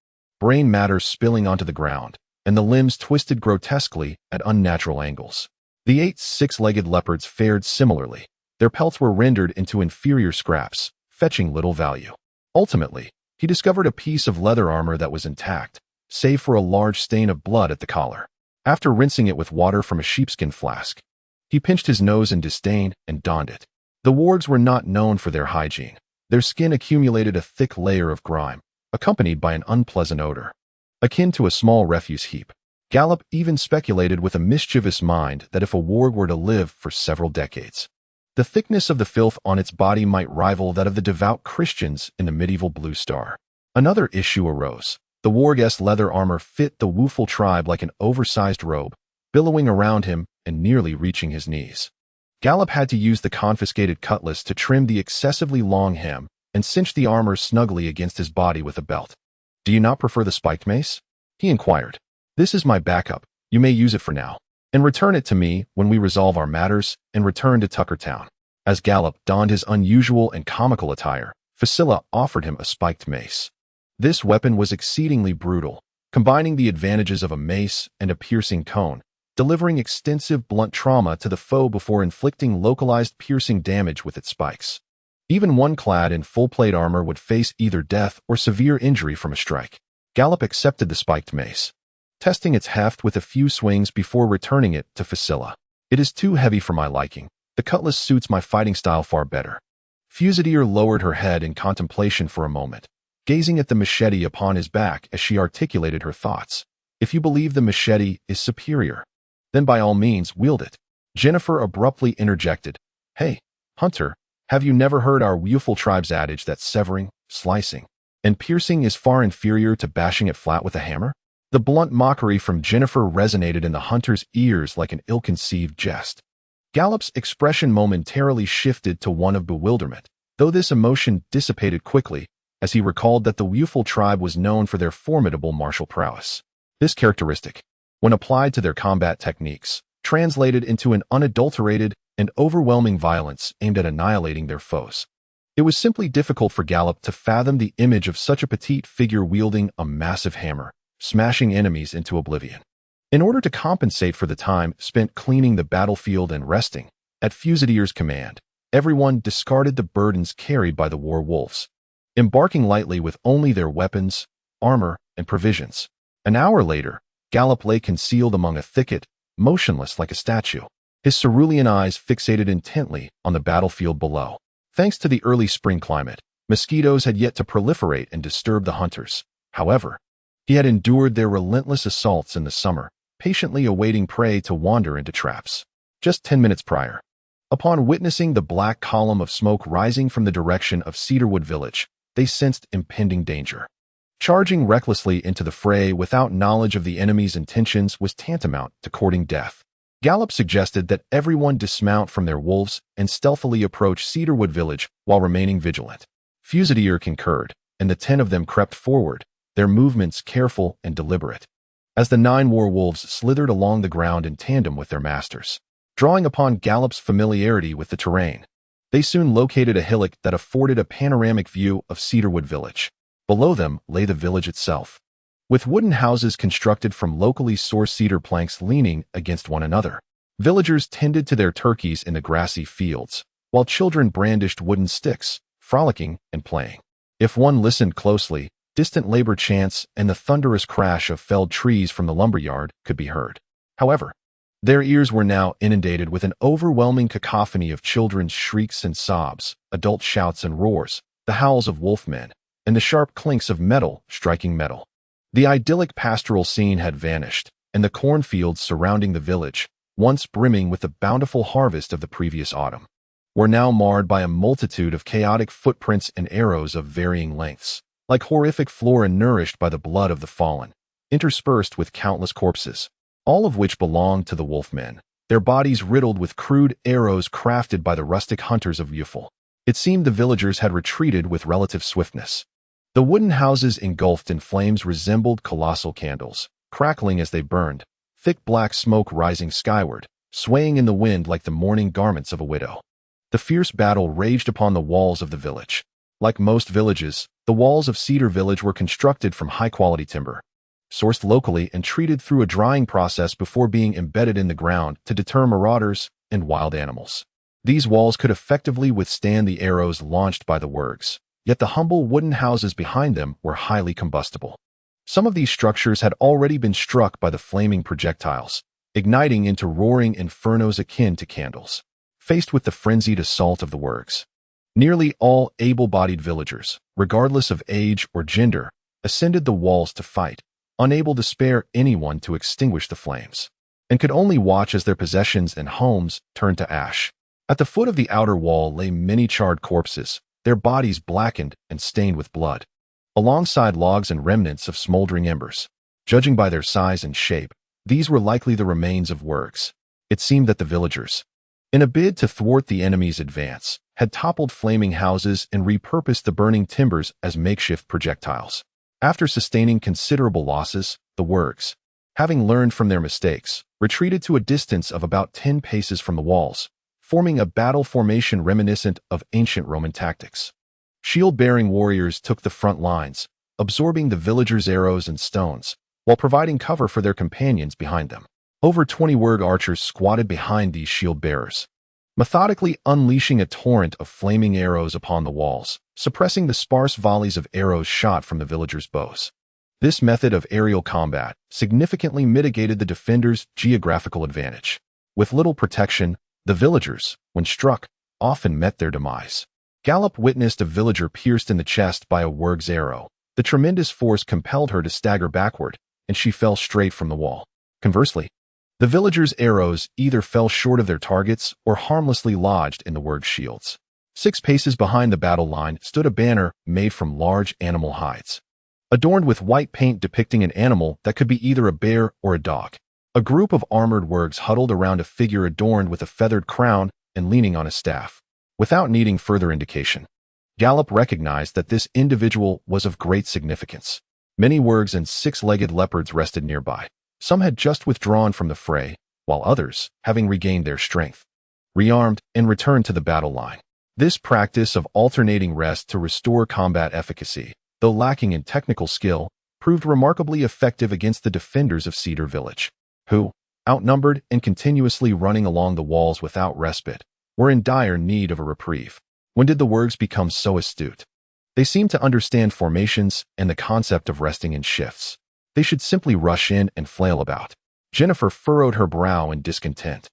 brain matter spilling onto the ground, and the limbs twisted grotesquely at unnatural angles. The 8 six-legged leopards fared similarly. Their pelts were rendered into inferior scraps, fetching little value. Ultimately, he discovered a piece of leather armor that was intact, save for a large stain of blood at the collar. After rinsing it with water from a sheepskin flask, he pinched his nose in disdain and donned it. The wargs were not known for their hygiene. Their skin accumulated a thick layer of grime, accompanied by an unpleasant odor, akin to a small refuse heap. Gallop even speculated with a mischievous mind that if a warg were to live for several decades, the thickness of the filth on its body might rival that of the devout Christians in the medieval Blue Star. Another issue arose. The warg's leather armor fit the Wooful tribe like an oversized robe, billowing around him and nearly reaching his knees. Gallop had to use the confiscated cutlass to trim the excessively long hem and cinch the armor snugly against his body with a belt. "Do you not prefer the spiked mace?" he inquired. "This is my backup. You may use it for now, and return it to me when we resolve our matters and return to Tuckertown." As Gallop donned his unusual and comical attire, Facilla offered him a spiked mace. This weapon was exceedingly brutal, combining the advantages of a mace and a piercing cone, delivering extensive blunt trauma to the foe before inflicting localized piercing damage with its spikes. Even one clad in full plate armor would face either death or severe injury from a strike. Gallop accepted the spiked mace, testing its heft with a few swings before returning it to Facilla. "It is too heavy for my liking. The cutlass suits my fighting style far better." Fusilier lowered her head in contemplation for a moment, gazing at the machete upon his back as she articulated her thoughts. "If you believe the machete is superior, then by all means wield it." Jennifer abruptly interjected, "Hey, Hunter, have you never heard our Wuful tribe's adage that severing, slicing, and piercing is far inferior to bashing it flat with a hammer?" The blunt mockery from Jennifer resonated in the hunter's ears like an ill-conceived jest. Gallop's expression momentarily shifted to one of bewilderment, though this emotion dissipated quickly as he recalled that the Wuful tribe was known for their formidable martial prowess. This characteristic, when applied to their combat techniques, translated into an unadulterated and overwhelming violence aimed at annihilating their foes. It was simply difficult for Gallop to fathom the image of such a petite figure wielding a massive hammer, smashing enemies into oblivion. In order to compensate for the time spent cleaning the battlefield and resting, at Fusilier's command, everyone discarded the burdens carried by the war wolves, embarking lightly with only their weapons, armor, and provisions. An hour later, Gallop lay concealed among a thicket, motionless like a statue, his cerulean eyes fixated intently on the battlefield below. Thanks to the early spring climate, mosquitoes had yet to proliferate and disturb the hunters. However, he had endured their relentless assaults in the summer, patiently awaiting prey to wander into traps. Just 10 minutes prior, upon witnessing the black column of smoke rising from the direction of Cedarwood Village, they sensed impending danger. Charging recklessly into the fray without knowledge of the enemy's intentions was tantamount to courting death. Gallop suggested that everyone dismount from their wolves and stealthily approach Cedarwood Village while remaining vigilant. Fusilier concurred, and the 10 of them crept forward, their movements careful and deliberate, as the 9 war wolves slithered along the ground in tandem with their masters. Drawing upon Gallop's familiarity with the terrain, they soon located a hillock that afforded a panoramic view of Cedarwood Village. Below them lay the village itself, with wooden houses constructed from locally sourced cedar planks leaning against one another. Villagers tended to their turkeys in the grassy fields, while children brandished wooden sticks, frolicking and playing. If one listened closely, distant labor chants and the thunderous crash of felled trees from the lumberyard could be heard. However, their ears were now inundated with an overwhelming cacophony of children's shrieks and sobs, adult shouts and roars, the howls of wolfmen, and the sharp clinks of metal striking metal. The idyllic pastoral scene had vanished, and the cornfields surrounding the village, once brimming with the bountiful harvest of the previous autumn, were now marred by a multitude of chaotic footprints and arrows of varying lengths, like horrific flora nourished by the blood of the fallen, interspersed with countless corpses, all of which belonged to the wolfmen, their bodies riddled with crude arrows crafted by the rustic hunters of Wuful. It seemed the villagers had retreated with relative swiftness. The wooden houses engulfed in flames resembled colossal candles, crackling as they burned, thick black smoke rising skyward, swaying in the wind like the mourning garments of a widow. The fierce battle raged upon the walls of the village. Like most villages, the walls of Cedar Village were constructed from high-quality timber, sourced locally and treated through a drying process before being embedded in the ground to deter marauders and wild animals. These walls could effectively withstand the arrows launched by the wargs, yet the humble wooden houses behind them were highly combustible. Some of these structures had already been struck by the flaming projectiles, igniting into roaring infernos akin to candles. Faced with the frenzied assault of the wargs, nearly all able-bodied villagers, regardless of age or gender, ascended the walls to fight, unable to spare anyone to extinguish the flames, and could only watch as their possessions and homes turned to ash. At the foot of the outer wall lay many charred corpses, their bodies blackened and stained with blood, alongside logs and remnants of smoldering embers. Judging by their size and shape, these were likely the remains of wargs. It seemed that the villagers, in a bid to thwart the enemy's advance, had toppled flaming houses and repurposed the burning timbers as makeshift projectiles. After sustaining considerable losses, the Wurgs, having learned from their mistakes, retreated to a distance of about 10 paces from the walls, forming a battle formation reminiscent of ancient Roman tactics. Shield-bearing warriors took the front lines, absorbing the villagers' arrows and stones, while providing cover for their companions behind them. Over 20 Wurg archers squatted behind these shield-bearers, methodically unleashing a torrent of flaming arrows upon the walls, suppressing the sparse volleys of arrows shot from the villagers' bows. This method of aerial combat significantly mitigated the defenders' geographical advantage. With little protection, the villagers, when struck, often met their demise. Gallop witnessed a villager pierced in the chest by a Wurg's arrow. The tremendous force compelled her to stagger backward, and she fell straight from the wall. Conversely, the villagers' arrows either fell short of their targets or harmlessly lodged in the Wurg's shields. 6 paces behind the battle line stood a banner made from large animal hides, adorned with white paint depicting an animal that could be either a bear or a dog. A group of armored Wurgs huddled around a figure adorned with a feathered crown and leaning on a staff. Without needing further indication, Gallop recognized that this individual was of great significance. Many Wurgs and 6-legged leopards rested nearby. Some had just withdrawn from the fray, while others, having regained their strength, rearmed and returned to the battle line. This practice of alternating rest to restore combat efficacy, though lacking in technical skill, proved remarkably effective against the defenders of Cedar Village, who, outnumbered and continuously running along the walls without respite, were in dire need of a reprieve. When did the Wurgs become so astute? They seemed to understand formations and the concept of resting in shifts. They should simply rush in and flail about. Jennifer furrowed her brow in discontent,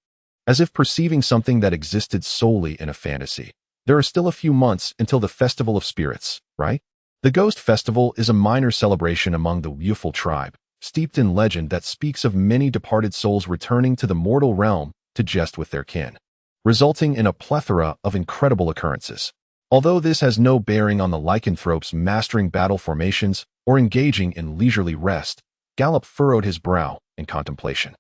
as if perceiving something that existed solely in a fantasy. There are still a few months until the Festival of Spirits, right? The Ghost Festival is a minor celebration among the youthful tribe, steeped in legend that speaks of many departed souls returning to the mortal realm to jest with their kin, resulting in a plethora of incredible occurrences. Although this has no bearing on the lycanthropes mastering battle formations or engaging in leisurely rest, Gallop furrowed his brow in contemplation.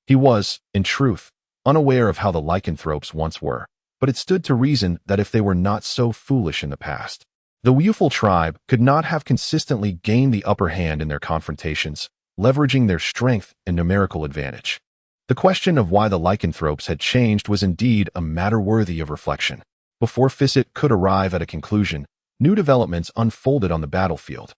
He was, in truth, unaware of how the lycanthropes once were, but it stood to reason that if they were not so foolish in the past, the youthful tribe could not have consistently gained the upper hand in their confrontations, leveraging their strength and numerical advantage. The question of why the lycanthropes had changed was indeed a matter worthy of reflection. Before Fisset could arrive at a conclusion, new developments unfolded on the battlefield.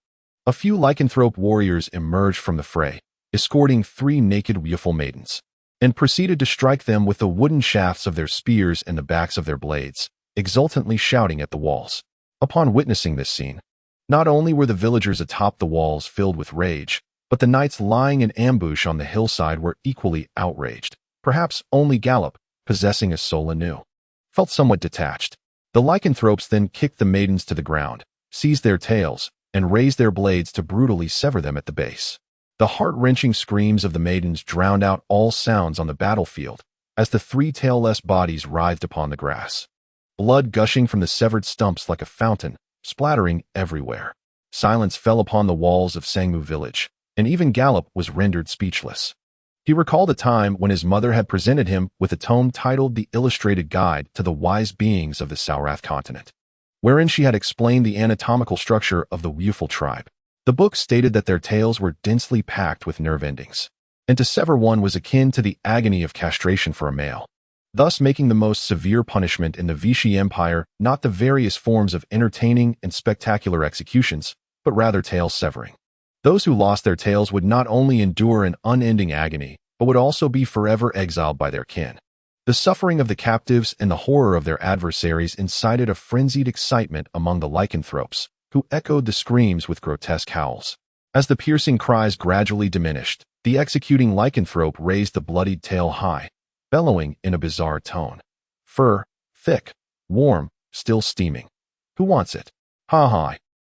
A few lycanthrope warriors emerged from the fray, escorting 3 naked youthful maidens, and proceeded to strike them with the wooden shafts of their spears and the backs of their blades, exultantly shouting at the walls. Upon witnessing this scene, not only were the villagers atop the walls filled with rage, but the knights lying in ambush on the hillside were equally outraged. Perhaps only Gallop, possessing a soul anew, felt somewhat detached. The lycanthropes then kicked the maidens to the ground, seized their tails, and raised their blades to brutally sever them at the base. The heart-wrenching screams of the maidens drowned out all sounds on the battlefield as the 3 tailless bodies writhed upon the grass, blood gushing from the severed stumps like a fountain, splattering everywhere. Silence fell upon the walls of Sangmu village, and even Gallop was rendered speechless. He recalled a time when his mother had presented him with a tome titled The Illustrated Guide to the Wise Beings of the Salraf Continent, wherein she had explained the anatomical structure of the youthful tribe. The book stated that their tails were densely packed with nerve endings, and to sever one was akin to the agony of castration for a male, thus making the most severe punishment in the Vichy Empire not the various forms of entertaining and spectacular executions, but rather tail severing. Those who lost their tails would not only endure an unending agony, but would also be forever exiled by their kin. The suffering of the captives and the horror of their adversaries incited a frenzied excitement among the lycanthropes, who echoed the screams with grotesque howls. As the piercing cries gradually diminished, the executing lycanthrope raised the bloodied tail high, bellowing in a bizarre tone. Fur, thick, warm, still steaming. Who wants it? Ha ha,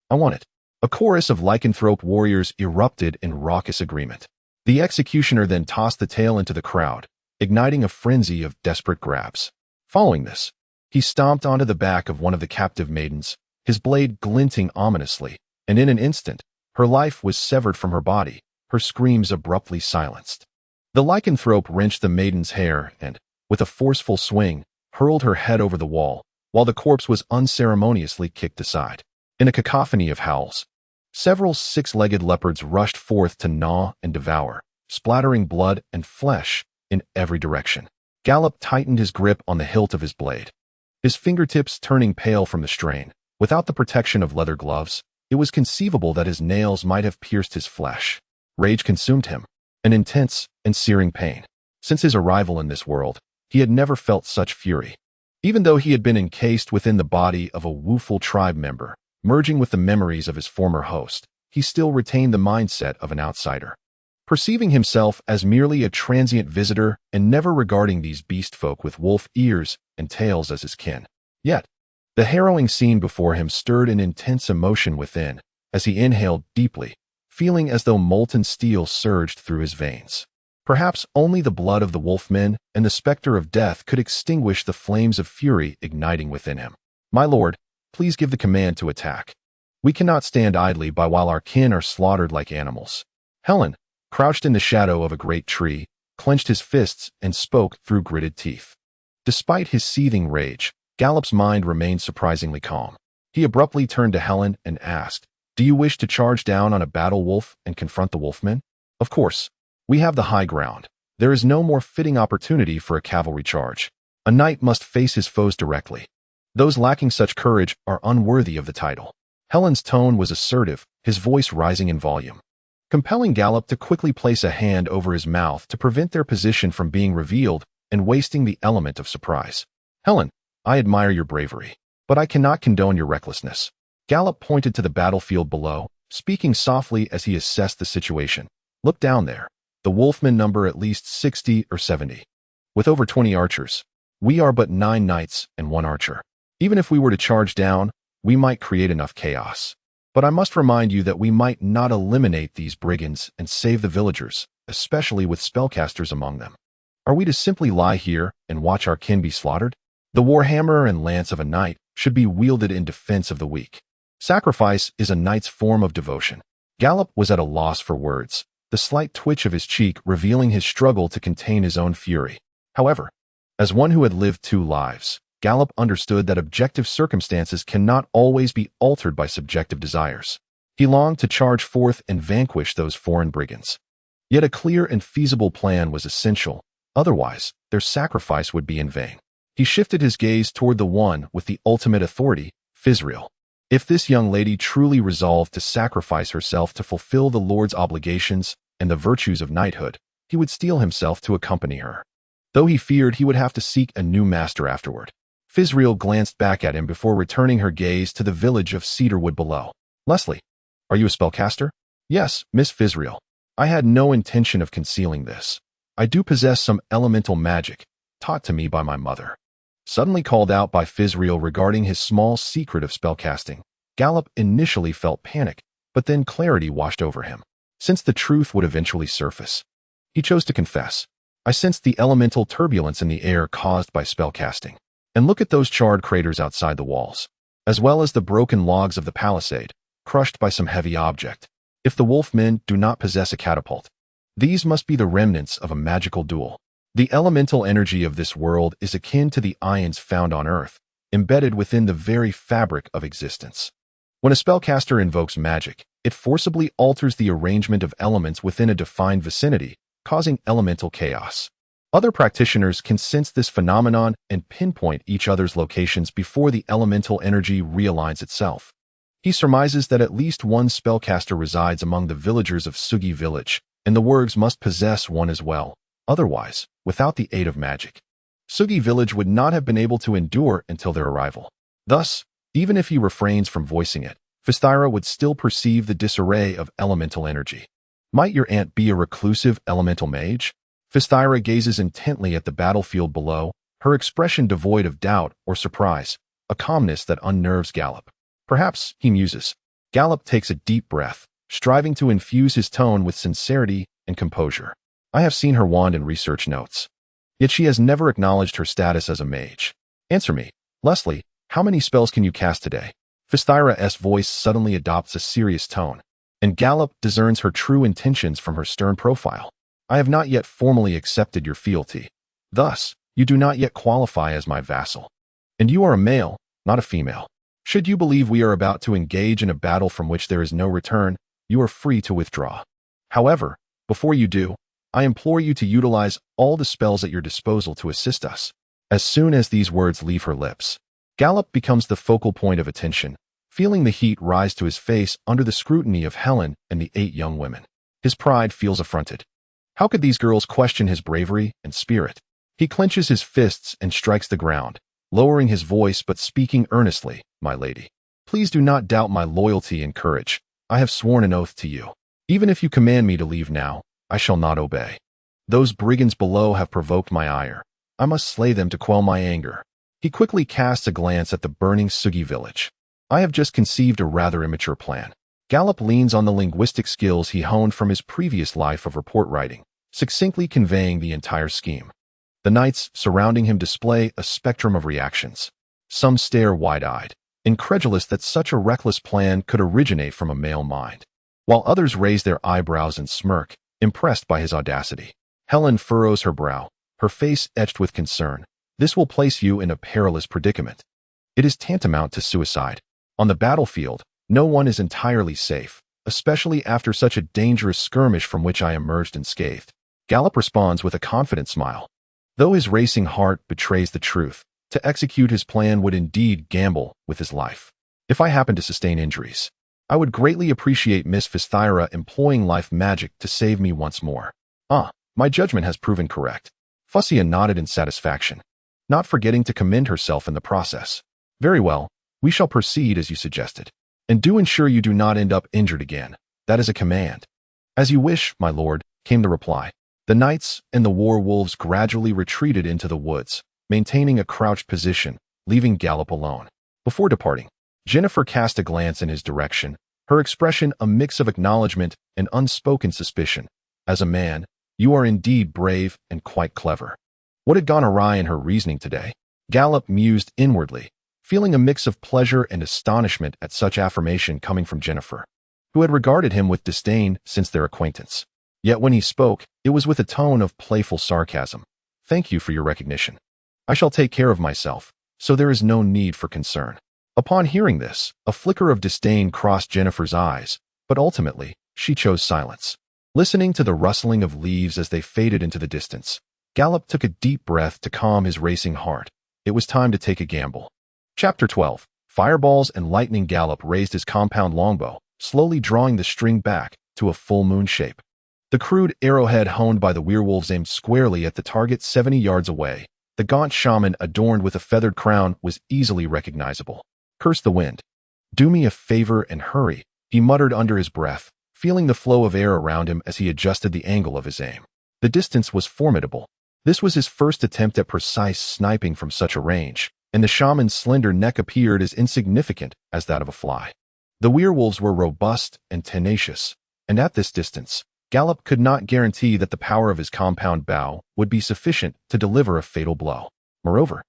I want it. A chorus of lycanthrope warriors erupted in raucous agreement. The executioner then tossed the tail into the crowd, igniting a frenzy of desperate grabs. Following this, he stomped onto the back of one of the captive maidens, his blade glinting ominously, and in an instant, her life was severed from her body, her screams abruptly silenced. The lycanthrope wrenched the maiden's hair and, with a forceful swing, hurled her head over the wall, while the corpse was unceremoniously kicked aside. In a cacophony of howls, several six-legged leopards rushed forth to gnaw and devour, splattering blood and flesh in every direction. Gallop tightened his grip on the hilt of his blade, his fingertips turning pale from the strain. Without the protection of leather gloves, it was conceivable that his nails might have pierced his flesh. Rage consumed him, an intense and searing pain. Since his arrival in this world, he had never felt such fury. Even though he had been encased within the body of a woeful tribe member, merging with the memories of his former host, he still retained the mindset of an outsider. Perceiving himself as merely a transient visitor and never regarding these beast folk with wolf ears and tails as his kin. Yet, the harrowing scene before him stirred an intense emotion within, as he inhaled deeply, feeling as though molten steel surged through his veins. Perhaps only the blood of the wolfmen and the specter of death could extinguish the flames of fury igniting within him. My lord, please give the command to attack. We cannot stand idly by while our kin are slaughtered like animals. Helen, crouched in the shadow of a great tree, clenched his fists and spoke through gritted teeth. Despite his seething rage, Gallop's mind remained surprisingly calm. He abruptly turned to Helen and asked, "Do you wish to charge down on a battle wolf and confront the wolfmen?" "Of course. We have the high ground. There is no more fitting opportunity for a cavalry charge. A knight must face his foes directly. Those lacking such courage are unworthy of the title." Helen's tone was assertive, his voice rising in volume, compelling Gallop to quickly place a hand over his mouth to prevent their position from being revealed and wasting the element of surprise. "Helen, I admire your bravery, but I cannot condone your recklessness." Gallop pointed to the battlefield below, speaking softly as he assessed the situation. "Look down there. The wolfmen number at least 60 or 70. With over 20 archers. We are but 9 knights and 1 archer. Even if we were to charge down, we might create enough chaos. But I must remind you that we might not eliminate these brigands and save the villagers, especially with spellcasters among them. Are we to simply lie here and watch our kin be slaughtered? The warhammer and lance of a knight should be wielded in defense of the weak. Sacrifice is a knight's form of devotion." Gallop was at a loss for words, the slight twitch of his cheek revealing his struggle to contain his own fury. However, as one who had lived 2 lives, Gallop understood that objective circumstances cannot always be altered by subjective desires. He longed to charge forth and vanquish those foreign brigands. Yet a clear and feasible plan was essential, otherwise their sacrifice would be in vain. He shifted his gaze toward the one with the ultimate authority, Fizriel. If this young lady truly resolved to sacrifice herself to fulfill the Lord's obligations and the virtues of knighthood, he would steel himself to accompany her, though he feared he would have to seek a new master afterward. Fizriel glanced back at him before returning her gaze to the village of cedarwood below. "Leslie, are you a spellcaster?" "Yes, Miss Fizriel. I had no intention of concealing this. I do possess some elemental magic, taught to me by my mother." Suddenly called out by Fizriel regarding his small secret of spellcasting, Gallop initially felt panic, but then clarity washed over him. Since the truth would eventually surface, he chose to confess. "I sensed the elemental turbulence in the air caused by spellcasting. And look at those charred craters outside the walls, as well as the broken logs of the palisade, crushed by some heavy object. If the wolfmen do not possess a catapult, these must be the remnants of a magical duel. The elemental energy of this world is akin to the ions found on Earth, embedded within the very fabric of existence. When a spellcaster invokes magic, it forcibly alters the arrangement of elements within a defined vicinity, causing elemental chaos. Other practitioners can sense this phenomenon and pinpoint each other's locations before the elemental energy realigns itself. He surmises that at least one spellcaster resides among the villagers of Sugi village, and the Wurgs must possess one as well. Otherwise, without the aid of magic, Sugi village would not have been able to endure until their arrival. Thus, even if he refrains from voicing it, Fisthyra would still perceive the disarray of elemental energy. Might your aunt be a reclusive elemental mage? Fisthyra gazes intently at the battlefield below, her expression devoid of doubt or surprise, a calmness that unnerves Gallop. Perhaps, he muses. Gallop takes a deep breath, striving to infuse his tone with sincerity and composure. "I have seen her wand in research notes. Yet she has never acknowledged her status as a mage. Answer me, Leslie, how many spells can you cast today?" Fisthyra's voice suddenly adopts a serious tone, and Gallop discerns her true intentions from her stern profile. "I have not yet formally accepted your fealty. Thus, You do not yet qualify as my vassal. And you are a male, not a female. Should you believe we are about to engage in a battle from which there is no return, you are free to withdraw. However, before you do, I implore you to utilize all the spells at your disposal to assist us. As soon as these words leave her lips, Gallop becomes the focal point of attention, feeling the heat rise to his face under the scrutiny of Helen and the 8 young women. His pride feels affronted. How could these girls question his bravery and spirit? He clenches his fists and strikes the ground, lowering his voice but speaking earnestly. My lady, please do not doubt my loyalty and courage. I have sworn an oath to you. Even if you command me to leave now, I shall not obey. Those brigands below have provoked my ire. I must slay them to quell my anger. He quickly casts a glance at the burning Sugi village. I have just conceived a rather immature plan. Gallop leans on the linguistic skills he honed from his previous life of report writing, succinctly conveying the entire scheme. The knights surrounding him display a spectrum of reactions. Some stare wide-eyed, incredulous that such a reckless plan could originate from a male mind, while others raise their eyebrows and smirk, impressed by his audacity. Helen furrows her brow, her face etched with concern. This will place you in a perilous predicament. It is tantamount to suicide. On the battlefield, no one is entirely safe, especially after such a dangerous skirmish from which I emerged unscathed. Gallop responds with a confident smile. Though his racing heart betrays the truth, to execute his plan would indeed gamble with his life. If I happen to sustain injuries, I would greatly appreciate Miss Fisthyra employing life magic to save me once more. My judgment has proven correct. Fussia nodded in satisfaction, not forgetting to commend herself in the process. Very well, we shall proceed as you suggested. And do ensure you do not end up injured again. That is a command. As you wish, my lord, came the reply. The knights and the war wolves gradually retreated into the woods, maintaining a crouched position, leaving Gallop alone. Before departing, Jennifer cast a glance in his direction, her expression a mix of acknowledgement and unspoken suspicion. As a man, you are indeed brave and quite clever. What had gone awry in her reasoning today? Gallop mused inwardly, feeling a mix of pleasure and astonishment at such affirmation coming from Jennifer, who had regarded him with disdain since their acquaintance. Yet when he spoke, it was with a tone of playful sarcasm. Thank you for your recognition. I shall take care of myself, so there is no need for concern. Upon hearing this, a flicker of disdain crossed Jennifer's eyes, but ultimately, she chose silence. Listening to the rustling of leaves as they faded into the distance, Gallop took a deep breath to calm his racing heart. It was time to take a gamble. Chapter 12. Fireballs and lightning. Gallop raised his compound longbow, slowly drawing the string back to a full moon shape. The crude arrowhead honed by the werewolves aimed squarely at the target 70 yards away. The gaunt shaman adorned with a feathered crown was easily recognizable. Curse the wind. Do me a favor and hurry, he muttered under his breath, feeling the flow of air around him as he adjusted the angle of his aim. The distance was formidable. This was his first attempt at precise sniping from such a range, and the shaman's slender neck appeared as insignificant as that of a fly. The werewolves were robust and tenacious, and at this distance, Gallop could not guarantee that the power of his compound bow would be sufficient to deliver a fatal blow. Moreover,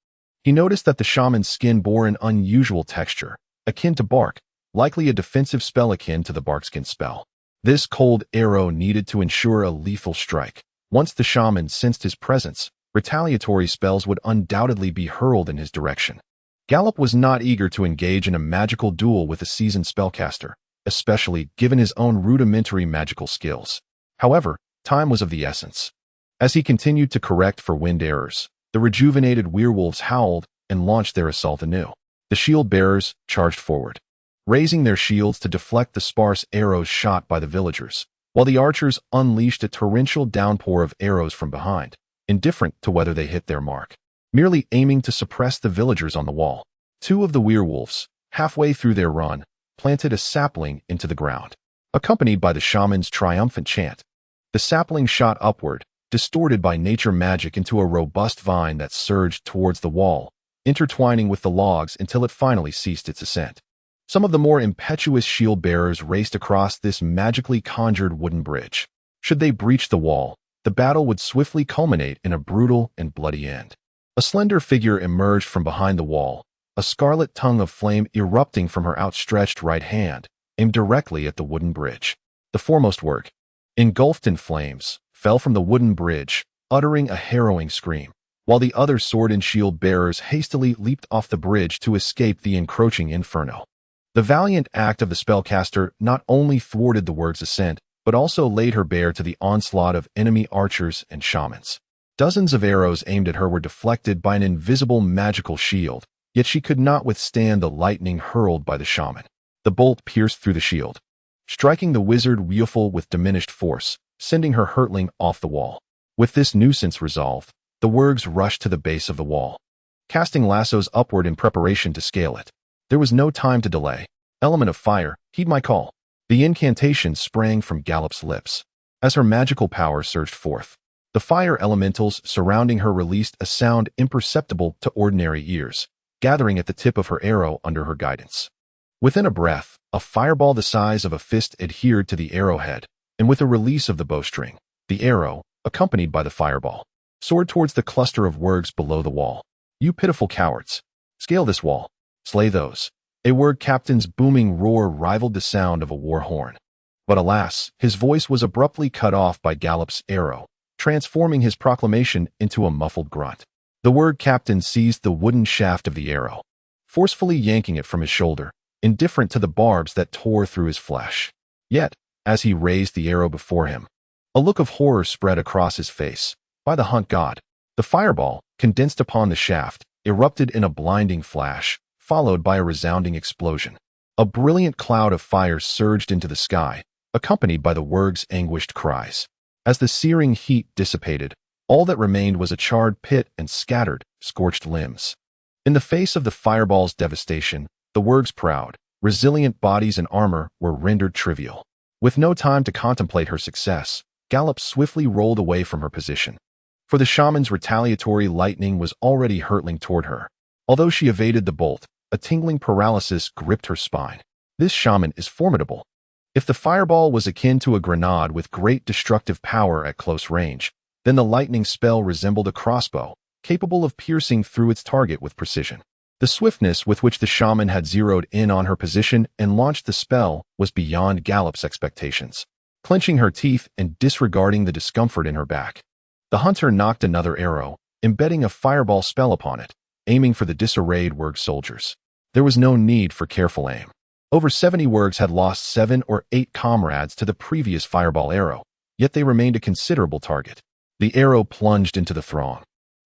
he noticed that the shaman's skin bore an unusual texture, akin to bark, likely a defensive spell akin to the barkskin spell. This cold arrow needed to ensure a lethal strike. Once the shaman sensed his presence, retaliatory spells would undoubtedly be hurled in his direction. Gallop was not eager to engage in a magical duel with a seasoned spellcaster, especially given his own rudimentary magical skills. However, time was of the essence. As he continued to correct for wind errors, the rejuvenated werewolves howled and launched their assault anew. The shield-bearers charged forward, raising their shields to deflect the sparse arrows shot by the villagers, while the archers unleashed a torrential downpour of arrows from behind, indifferent to whether they hit their mark, merely aiming to suppress the villagers on the wall. Two of the werewolves, halfway through their run, planted a sapling into the ground, accompanied by the shaman's triumphant chant. The sapling shot upward, distorted by nature magic into a robust vine that surged towards the wall, intertwining with the logs until it finally ceased its ascent. Some of the more impetuous shield-bearers raced across this magically conjured wooden bridge. Should they breach the wall, the battle would swiftly culminate in a brutal and bloody end. A slender figure emerged from behind the wall, a scarlet tongue of flame erupting from her outstretched right hand, aimed directly at the wooden bridge. The foremost work, engulfed in flames, fell from the wooden bridge, uttering a harrowing scream. while the other sword and shield bearers hastily leaped off the bridge to escape the encroaching inferno. The valiant act of the spellcaster not only thwarted the Wurg's ascent, but also laid her bare to the onslaught of enemy archers and shamans. Dozens of arrows aimed at her were deflected by an invisible magical shield, yet she could not withstand the lightning hurled by the shaman. The bolt pierced through the shield, striking the wizard Wulfil with diminished force, sending her hurtling off the wall. With this nuisance resolved, the Wurgs rushed to the base of the wall, casting lassos upward in preparation to scale it. There was no time to delay. Element of fire, heed my call. The incantation sprang from Gallop's lips. As her magical power surged forth, the fire elementals surrounding her released a sound imperceptible to ordinary ears, gathering at the tip of her arrow under her guidance. Within a breath, a fireball the size of a fist adhered to the arrowhead, and with a release of the bowstring, the arrow, accompanied by the fireball, soared towards the cluster of Wurgs below the wall. You pitiful cowards! Scale this wall. Slay those. A Wurg captain's booming roar rivaled the sound of a war horn. But alas, his voice was abruptly cut off by Gallop's arrow, transforming his proclamation into a muffled grunt. The Wurg captain seized the wooden shaft of the arrow, forcefully yanking it from his shoulder, indifferent to the barbs that tore through his flesh. Yet, as he raised the arrow before him, a look of horror spread across his face. By the hunt god, the fireball, condensed upon the shaft, erupted in a blinding flash, followed by a resounding explosion. A brilliant cloud of fire surged into the sky, accompanied by the Wurg's anguished cries. As the searing heat dissipated, all that remained was a charred pit and scattered, scorched limbs. In the face of the fireball's devastation, the Wurg's proud, resilient bodies and armor were rendered trivial. With no time to contemplate her success, Gallop swiftly rolled away from her position. For the shaman's retaliatory lightning was already hurtling toward her. Although she evaded the bolt, a tingling paralysis gripped her spine. This shaman is formidable. If the fireball was akin to a grenade with great destructive power at close range, then the lightning spell resembled a crossbow, capable of piercing through its target with precision. The swiftness with which the shaman had zeroed in on her position and launched the spell was beyond Gallop's expectations. Clenching her teeth and disregarding the discomfort in her back, the hunter nocked another arrow, embedding a fireball spell upon it, aiming for the disarrayed Wurg soldiers. There was no need for careful aim. Over 70 Wurgs had lost 7 or 8 comrades to the previous fireball arrow, yet they remained a considerable target. The arrow plunged into the throng,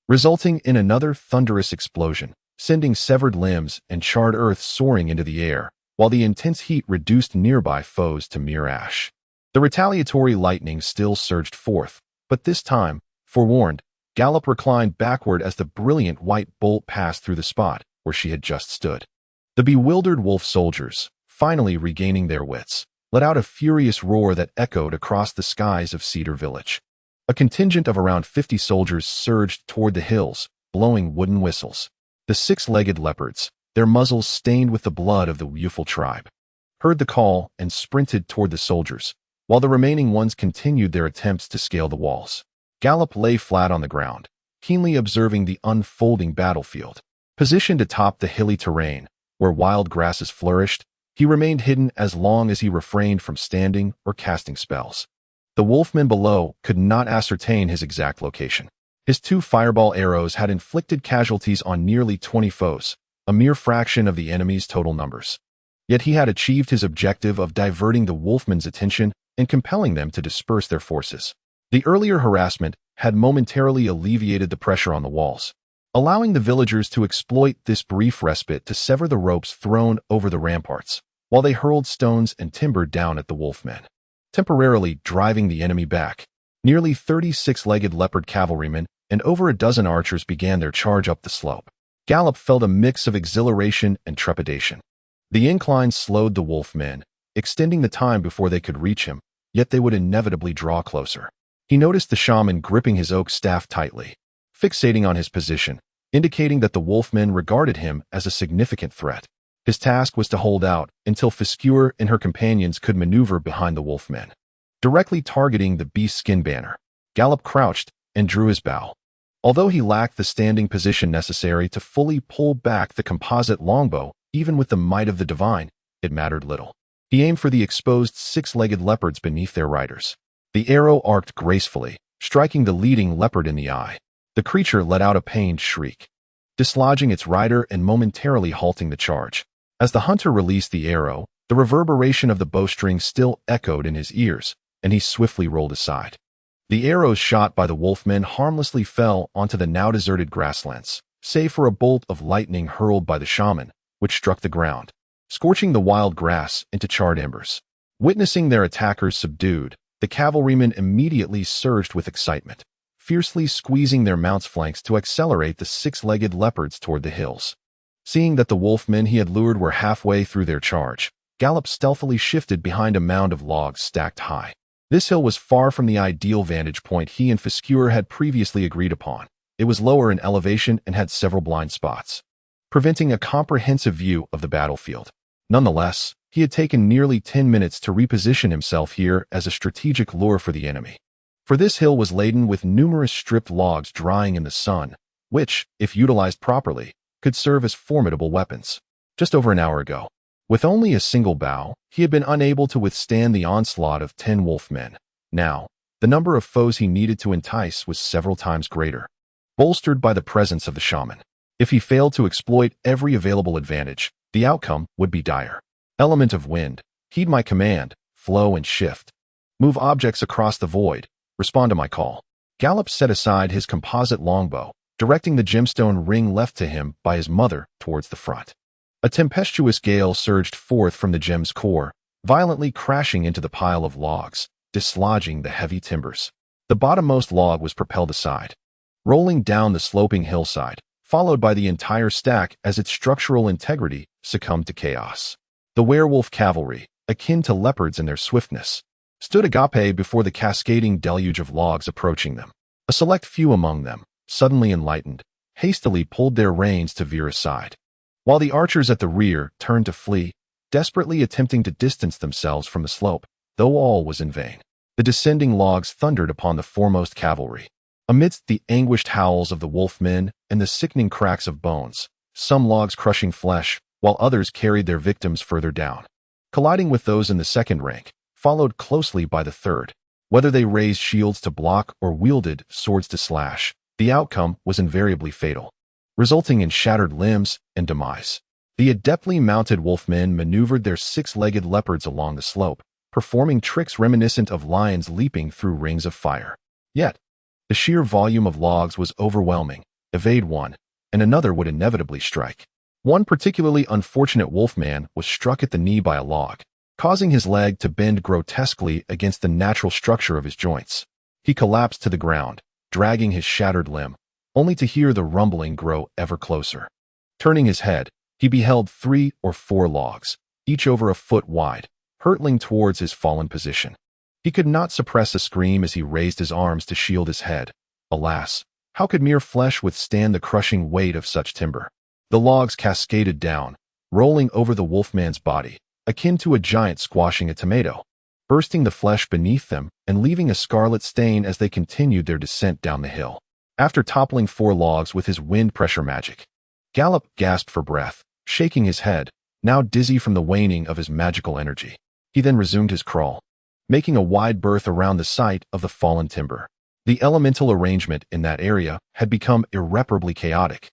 resulting in another thunderous explosion, sending severed limbs and charred earth soaring into the air, while the intense heat reduced nearby foes to mere ash. The retaliatory lightning still surged forth, but this time, forewarned, Gallop reclined backward as the brilliant white bolt passed through the spot where she had just stood. The bewildered wolf soldiers, finally regaining their wits, let out a furious roar that echoed across the skies of Cedar Village. A contingent of around 50 soldiers surged toward the hills, blowing wooden whistles. The 6-legged leopards, their muzzles stained with the blood of the Wulfil tribe, heard the call and sprinted toward the soldiers, while the remaining ones continued their attempts to scale the walls. Gallop lay flat on the ground, keenly observing the unfolding battlefield. Positioned atop the hilly terrain, where wild grasses flourished, he remained hidden as long as he refrained from standing or casting spells. The wolfmen below could not ascertain his exact location. His 2 fireball arrows had inflicted casualties on nearly 20 foes, a mere fraction of the enemy's total numbers. Yet he had achieved his objective of diverting the wolfmen's attention and compelling them to disperse their forces. The earlier harassment had momentarily alleviated the pressure on the walls, allowing the villagers to exploit this brief respite to sever the ropes thrown over the ramparts, while they hurled stones and timber down at the wolfmen, temporarily driving the enemy back. Nearly 30 6-legged leopard cavalrymen and over a dozen archers began their charge up the slope. Gallop felt a mix of exhilaration and trepidation. The incline slowed the wolfmen, extending the time before they could reach him, yet they would inevitably draw closer. He noticed the shaman gripping his oak staff tightly, fixating on his position, indicating that the wolfmen regarded him as a significant threat. His task was to hold out until Fiskure and her companions could maneuver behind the wolfmen, directly targeting the beast's skin banner. Gallop crouched and drew his bow. Although he lacked the standing position necessary to fully pull back the composite longbow, even with the might of the divine, it mattered little. He aimed for the exposed 6-legged leopards beneath their riders. The arrow arced gracefully, striking the leading leopard in the eye. The creature let out a pained shriek, dislodging its rider and momentarily halting the charge. As the hunter released the arrow, the reverberation of the bowstring still echoed in his ears, and he swiftly rolled aside. The arrows shot by the wolfmen harmlessly fell onto the now deserted grasslands, save for a bolt of lightning hurled by the shaman, which struck the ground, scorching the wild grass into charred embers. Witnessing their attackers subdued, the cavalrymen immediately surged with excitement, fiercely squeezing their mounts' flanks to accelerate the six-legged leopards toward the hills. Seeing that the wolfmen he had lured were halfway through their charge, Gallop stealthily shifted behind a mound of logs stacked high. This hill was far from the ideal vantage point he and Fiskure had previously agreed upon. It was lower in elevation and had several blind spots, preventing a comprehensive view of the battlefield. Nonetheless, he had taken nearly 10 minutes to reposition himself here as a strategic lure for the enemy. For this hill was laden with numerous stripped logs drying in the sun, which, if utilized properly, could serve as formidable weapons. Just over an hour ago, with only a single bough, he had been unable to withstand the onslaught of 10 wolfmen. Now, the number of foes he needed to entice was several times greater, bolstered by the presence of the shaman. If he failed to exploit every available advantage, the outcome would be dire. Element of wind, heed my command, flow and shift. Move objects across the void, respond to my call. Gallop set aside his composite longbow, directing the gemstone ring left to him by his mother towards the front. A tempestuous gale surged forth from the gem's core, violently crashing into the pile of logs, dislodging the heavy timbers. The bottommost log was propelled aside, rolling down the sloping hillside, followed by the entire stack as its structural integrity succumbed to chaos. The werewolf cavalry, akin to leopards in their swiftness, stood agape before the cascading deluge of logs approaching them. A select few among them, suddenly enlightened, hastily pulled their reins to veer aside, while the archers at the rear turned to flee, desperately attempting to distance themselves from the slope, though all was in vain. The descending logs thundered upon the foremost cavalry. Amidst the anguished howls of the wolfmen and the sickening cracks of bones, some logs crushing flesh, while others carried their victims further down. Colliding with those in the second rank, followed closely by the third. Whether they raised shields to block or wielded swords to slash, the outcome was invariably fatal, resulting in shattered limbs and demise. The adeptly mounted wolfmen maneuvered their six-legged leopards along the slope, performing tricks reminiscent of lions leaping through rings of fire. Yet, the sheer volume of logs was overwhelming. Evade one, and another would inevitably strike. One particularly unfortunate wolfman was struck at the knee by a log, causing his leg to bend grotesquely against the natural structure of his joints. He collapsed to the ground, dragging his shattered limb, only to hear the rumbling grow ever closer. Turning his head, he beheld 3 or 4 logs, each over a foot wide, hurtling towards his fallen position. He could not suppress a scream as he raised his arms to shield his head. Alas, how could mere flesh withstand the crushing weight of such timber? The logs cascaded down, rolling over the wolfman's body, akin to a giant squashing a tomato, bursting the flesh beneath them and leaving a scarlet stain as they continued their descent down the hill. After toppling 4 logs with his wind pressure magic, Gallop gasped for breath, shaking his head, now dizzy from the waning of his magical energy. He then resumed his crawl, making a wide berth around the site of the fallen timber. The elemental arrangement in that area had become irreparably chaotic,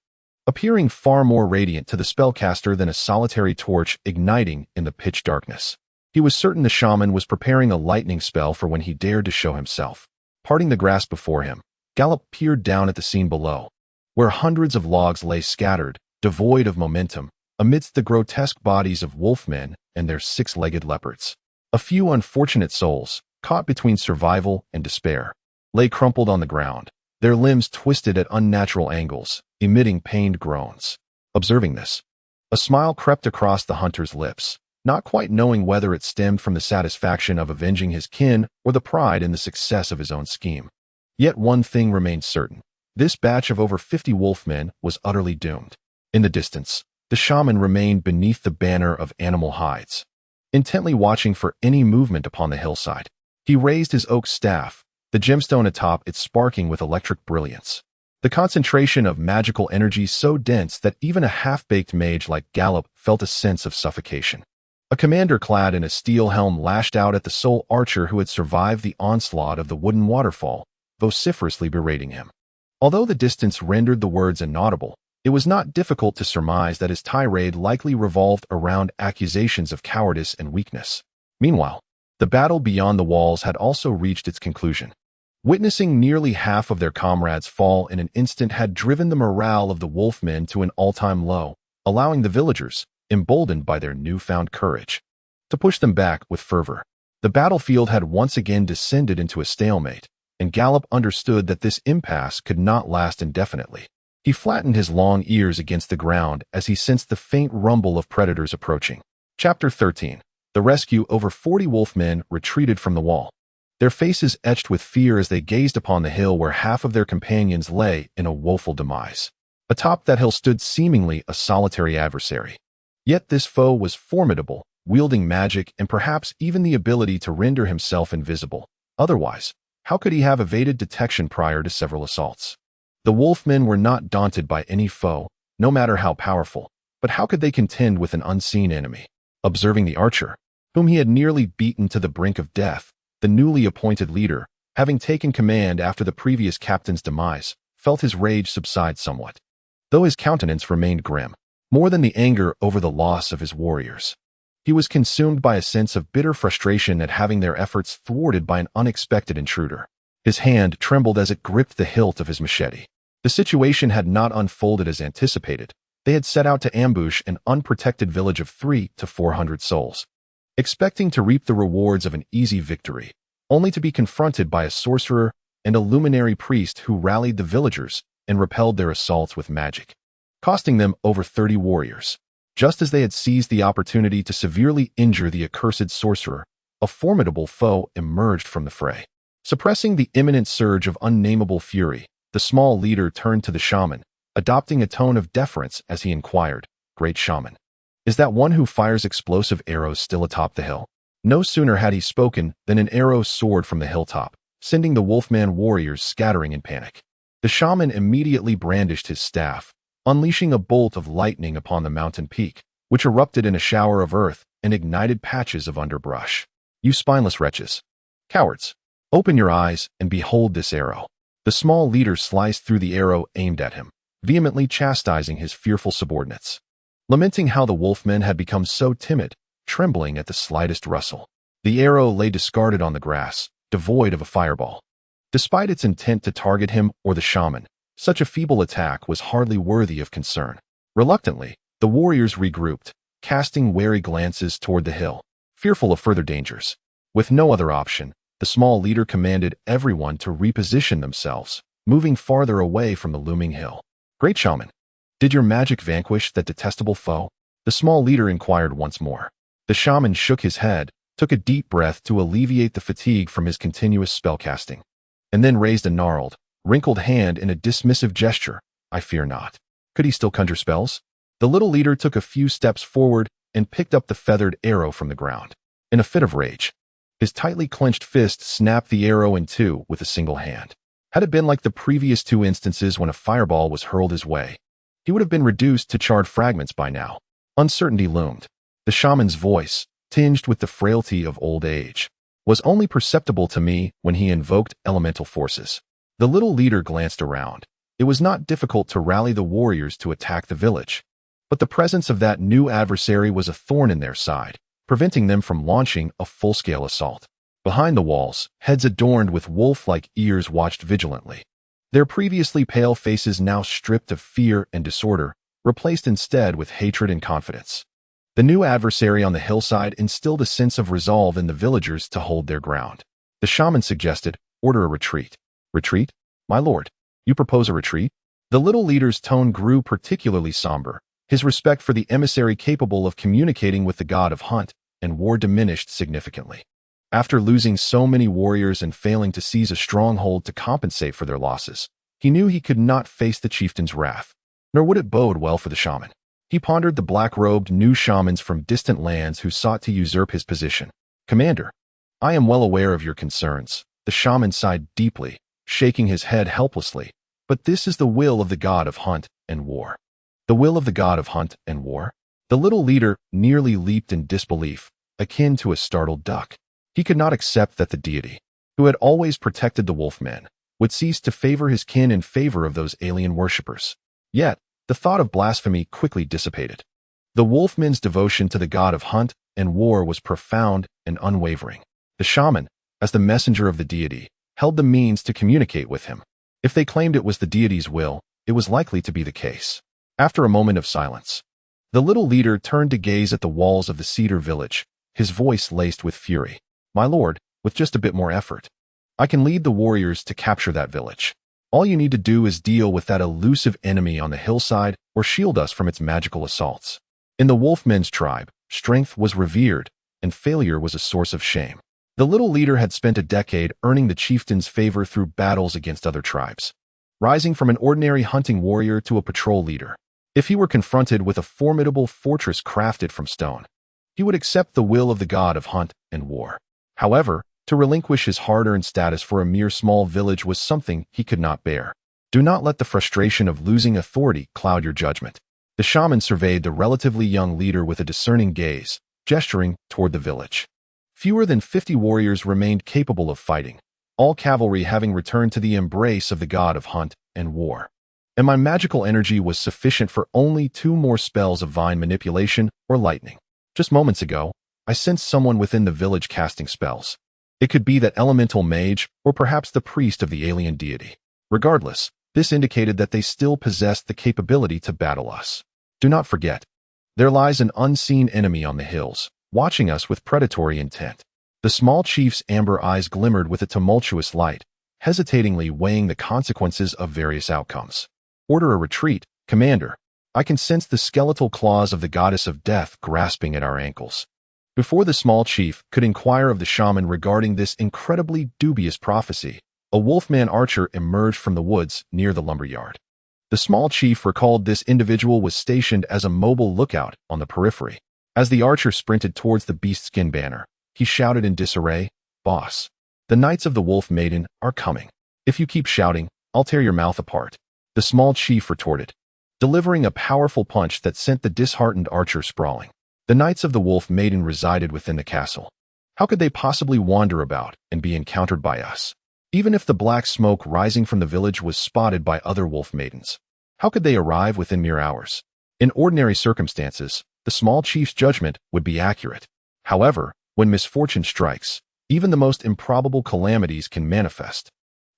appearing far more radiant to the spellcaster than a solitary torch igniting in the pitch darkness. He was certain the shaman was preparing a lightning spell for when he dared to show himself. Parting the grass before him, Gallop peered down at the scene below, where hundreds of logs lay scattered, devoid of momentum, amidst the grotesque bodies of wolfmen and their 6-legged leopards. A few unfortunate souls, caught between survival and despair, lay crumpled on the ground, their limbs twisted at unnatural angles, emitting pained groans. Observing this, a smile crept across the hunter's lips, not quite knowing whether it stemmed from the satisfaction of avenging his kin or the pride in the success of his own scheme. Yet one thing remained certain. This batch of over 50 wolfmen was utterly doomed. In the distance, the shaman remained beneath the banner of animal hides, intently watching for any movement upon the hillside. He raised his oak staff, the gemstone atop it sparking with electric brilliance. The concentration of magical energy so dense that even a half-baked mage like Gallop felt a sense of suffocation. A commander clad in a steel helm lashed out at the sole archer who had survived the onslaught of the wooden waterfall, vociferously berating him. Although the distance rendered the words inaudible, it was not difficult to surmise that his tirade likely revolved around accusations of cowardice and weakness. Meanwhile, the battle beyond the walls had also reached its conclusion. Witnessing nearly half of their comrades fall in an instant had driven the morale of the wolfmen to an all-time low, allowing the villagers, emboldened by their newfound courage, to push them back with fervor. The battlefield had once again descended into a stalemate, and Gallop understood that this impasse could not last indefinitely. He flattened his long ears against the ground as he sensed the faint rumble of predators approaching. Chapter 13. The rescue. Over 40 wolfmen retreated from the wall, their faces etched with fear as they gazed upon the hill where half of their companions lay in a woeful demise. Atop that hill stood seemingly a solitary adversary. Yet this foe was formidable, wielding magic and perhaps even the ability to render himself invisible. Otherwise, how could he have evaded detection prior to several assaults? The wolfmen were not daunted by any foe, no matter how powerful, but how could they contend with an unseen enemy? Observing the archer, whom he had nearly beaten to the brink of death, the newly appointed leader, having taken command after the previous captain's demise, felt his rage subside somewhat, though his countenance remained grim. More than the anger over the loss of his warriors, he was consumed by a sense of bitter frustration at having their efforts thwarted by an unexpected intruder. His hand trembled as it gripped the hilt of his machete. The situation had not unfolded as anticipated. They had set out to ambush an unprotected village of 300 to 400 souls, expecting to reap the rewards of an easy victory, only to be confronted by a sorcerer and a luminary priest who rallied the villagers and repelled their assaults with magic, costing them over 30 warriors. Just as they had seized the opportunity to severely injure the accursed sorcerer, a formidable foe emerged from the fray. Suppressing the imminent surge of unnameable fury, the small leader turned to the shaman, adopting a tone of deference as he inquired, "Great shaman, is that one who fires explosive arrows still atop the hill?" No sooner had he spoken than an arrow soared from the hilltop, sending the wolfman warriors scattering in panic. The shaman immediately brandished his staff, unleashing a bolt of lightning upon the mountain peak, which erupted in a shower of earth and ignited patches of underbrush. "You spineless wretches! Cowards! Open your eyes and behold this arrow." The small leader sliced through the arrow aimed at him, vehemently chastising his fearful subordinates, lamenting how the wolfmen had become so timid, trembling at the slightest rustle. The arrow lay discarded on the grass, devoid of a fireball. Despite its intent to target him or the shaman, such a feeble attack was hardly worthy of concern. Reluctantly, the warriors regrouped, casting wary glances toward the hill, fearful of further dangers. With no other option, the small leader commanded everyone to reposition themselves, moving farther away from the looming hill. "Great shaman, did your magic vanquish that detestable foe?" the small leader inquired once more. The shaman shook his head, took a deep breath to alleviate the fatigue from his continuous spellcasting, and then raised a gnarled, wrinkled hand in a dismissive gesture. "I fear not." Could he still conjure spells? The little leader took a few steps forward and picked up the feathered arrow from the ground. In a fit of rage, his tightly clenched fist snapped the arrow in two with a single hand. Had it been like the previous two instances when a fireball was hurled his way, he would have been reduced to charred fragments by now. Uncertainty loomed. The shaman's voice, tinged with the frailty of old age, was only perceptible to me when he invoked elemental forces. The little leader glanced around. It was not difficult to rally the warriors to attack the village, but the presence of that new adversary was a thorn in their side, preventing them from launching a full-scale assault. Behind the walls, heads adorned with wolf-like ears watched vigilantly, their previously pale faces now stripped of fear and disorder, replaced instead with hatred and confidence. The new adversary on the hillside instilled a sense of resolve in the villagers to hold their ground. The shaman suggested, "Order a retreat." "Retreat? My lord, you propose a retreat?" The little leader's tone grew particularly somber, his respect for the emissary capable of communicating with the god of hunt and war diminished significantly. After losing so many warriors and failing to seize a stronghold to compensate for their losses, he knew he could not face the chieftain's wrath, nor would it bode well for the shaman. He pondered the black-robed new shamans from distant lands who sought to usurp his position. "Commander, I am well aware of your concerns." The shaman sighed deeply, shaking his head helplessly. "But this is the will of the god of hunt and war." "The will of the god of hunt and war?" The little leader nearly leaped in disbelief, akin to a startled duck. He could not accept that the deity, who had always protected the wolfmen, would cease to favor his kin in favor of those alien worshippers. Yet, the thought of blasphemy quickly dissipated. The wolfmen's devotion to the god of hunt and war was profound and unwavering. The shaman, as the messenger of the deity, held the means to communicate with him. If they claimed it was the deity's will, it was likely to be the case. After a moment of silence, the little leader turned to gaze at the walls of the cedar village, his voice laced with fury. "My lord, with just a bit more effort, I can lead the warriors to capture that village. All you need to do is deal with that elusive enemy on the hillside or shield us from its magical assaults." In the wolfmen's tribe, strength was revered, and failure was a source of shame. The little leader had spent a decade earning the chieftain's favor through battles against other tribes, rising from an ordinary hunting warrior to a patrol leader. If he were confronted with a formidable fortress crafted from stone, he would accept the will of the god of hunt and war. However, to relinquish his hard-earned status for a mere small village was something he could not bear. Do not let the frustration of losing authority cloud your judgment. The shaman surveyed the relatively young leader with a discerning gaze, gesturing toward the village. Fewer than 50 warriors remained capable of fighting, all cavalry having returned to the embrace of the god of hunt and war. And my magical energy was sufficient for only 2 more spells of vine manipulation or lightning. Just moments ago, I sensed someone within the village casting spells. It could be that elemental mage or perhaps the priest of the alien deity. Regardless, this indicated that they still possessed the capability to battle us. Do not forget, there lies an unseen enemy on the hills, watching us with predatory intent. The small chief's amber eyes glimmered with a tumultuous light, hesitatingly weighing the consequences of various outcomes. "Order a retreat, Commander. I can sense the skeletal claws of the goddess of death grasping at our ankles." Before the small chief could inquire of the shaman regarding this incredibly dubious prophecy, a wolfman archer emerged from the woods near the lumberyard. The small chief recalled this individual was stationed as a mobile lookout on the periphery. As the archer sprinted towards the beastskin banner, he shouted in disarray, "Boss, the Knights of the Wolf Maiden are coming. If you keep shouting, I'll tear your mouth apart." The small chief retorted, delivering a powerful punch that sent the disheartened archer sprawling. The Knights of the Wolf Maiden resided within the castle. How could they possibly wander about and be encountered by us? Even if the black smoke rising from the village was spotted by other wolf maidens, how could they arrive within mere hours? In ordinary circumstances, the small chief's judgment would be accurate. However, when misfortune strikes, even the most improbable calamities can manifest.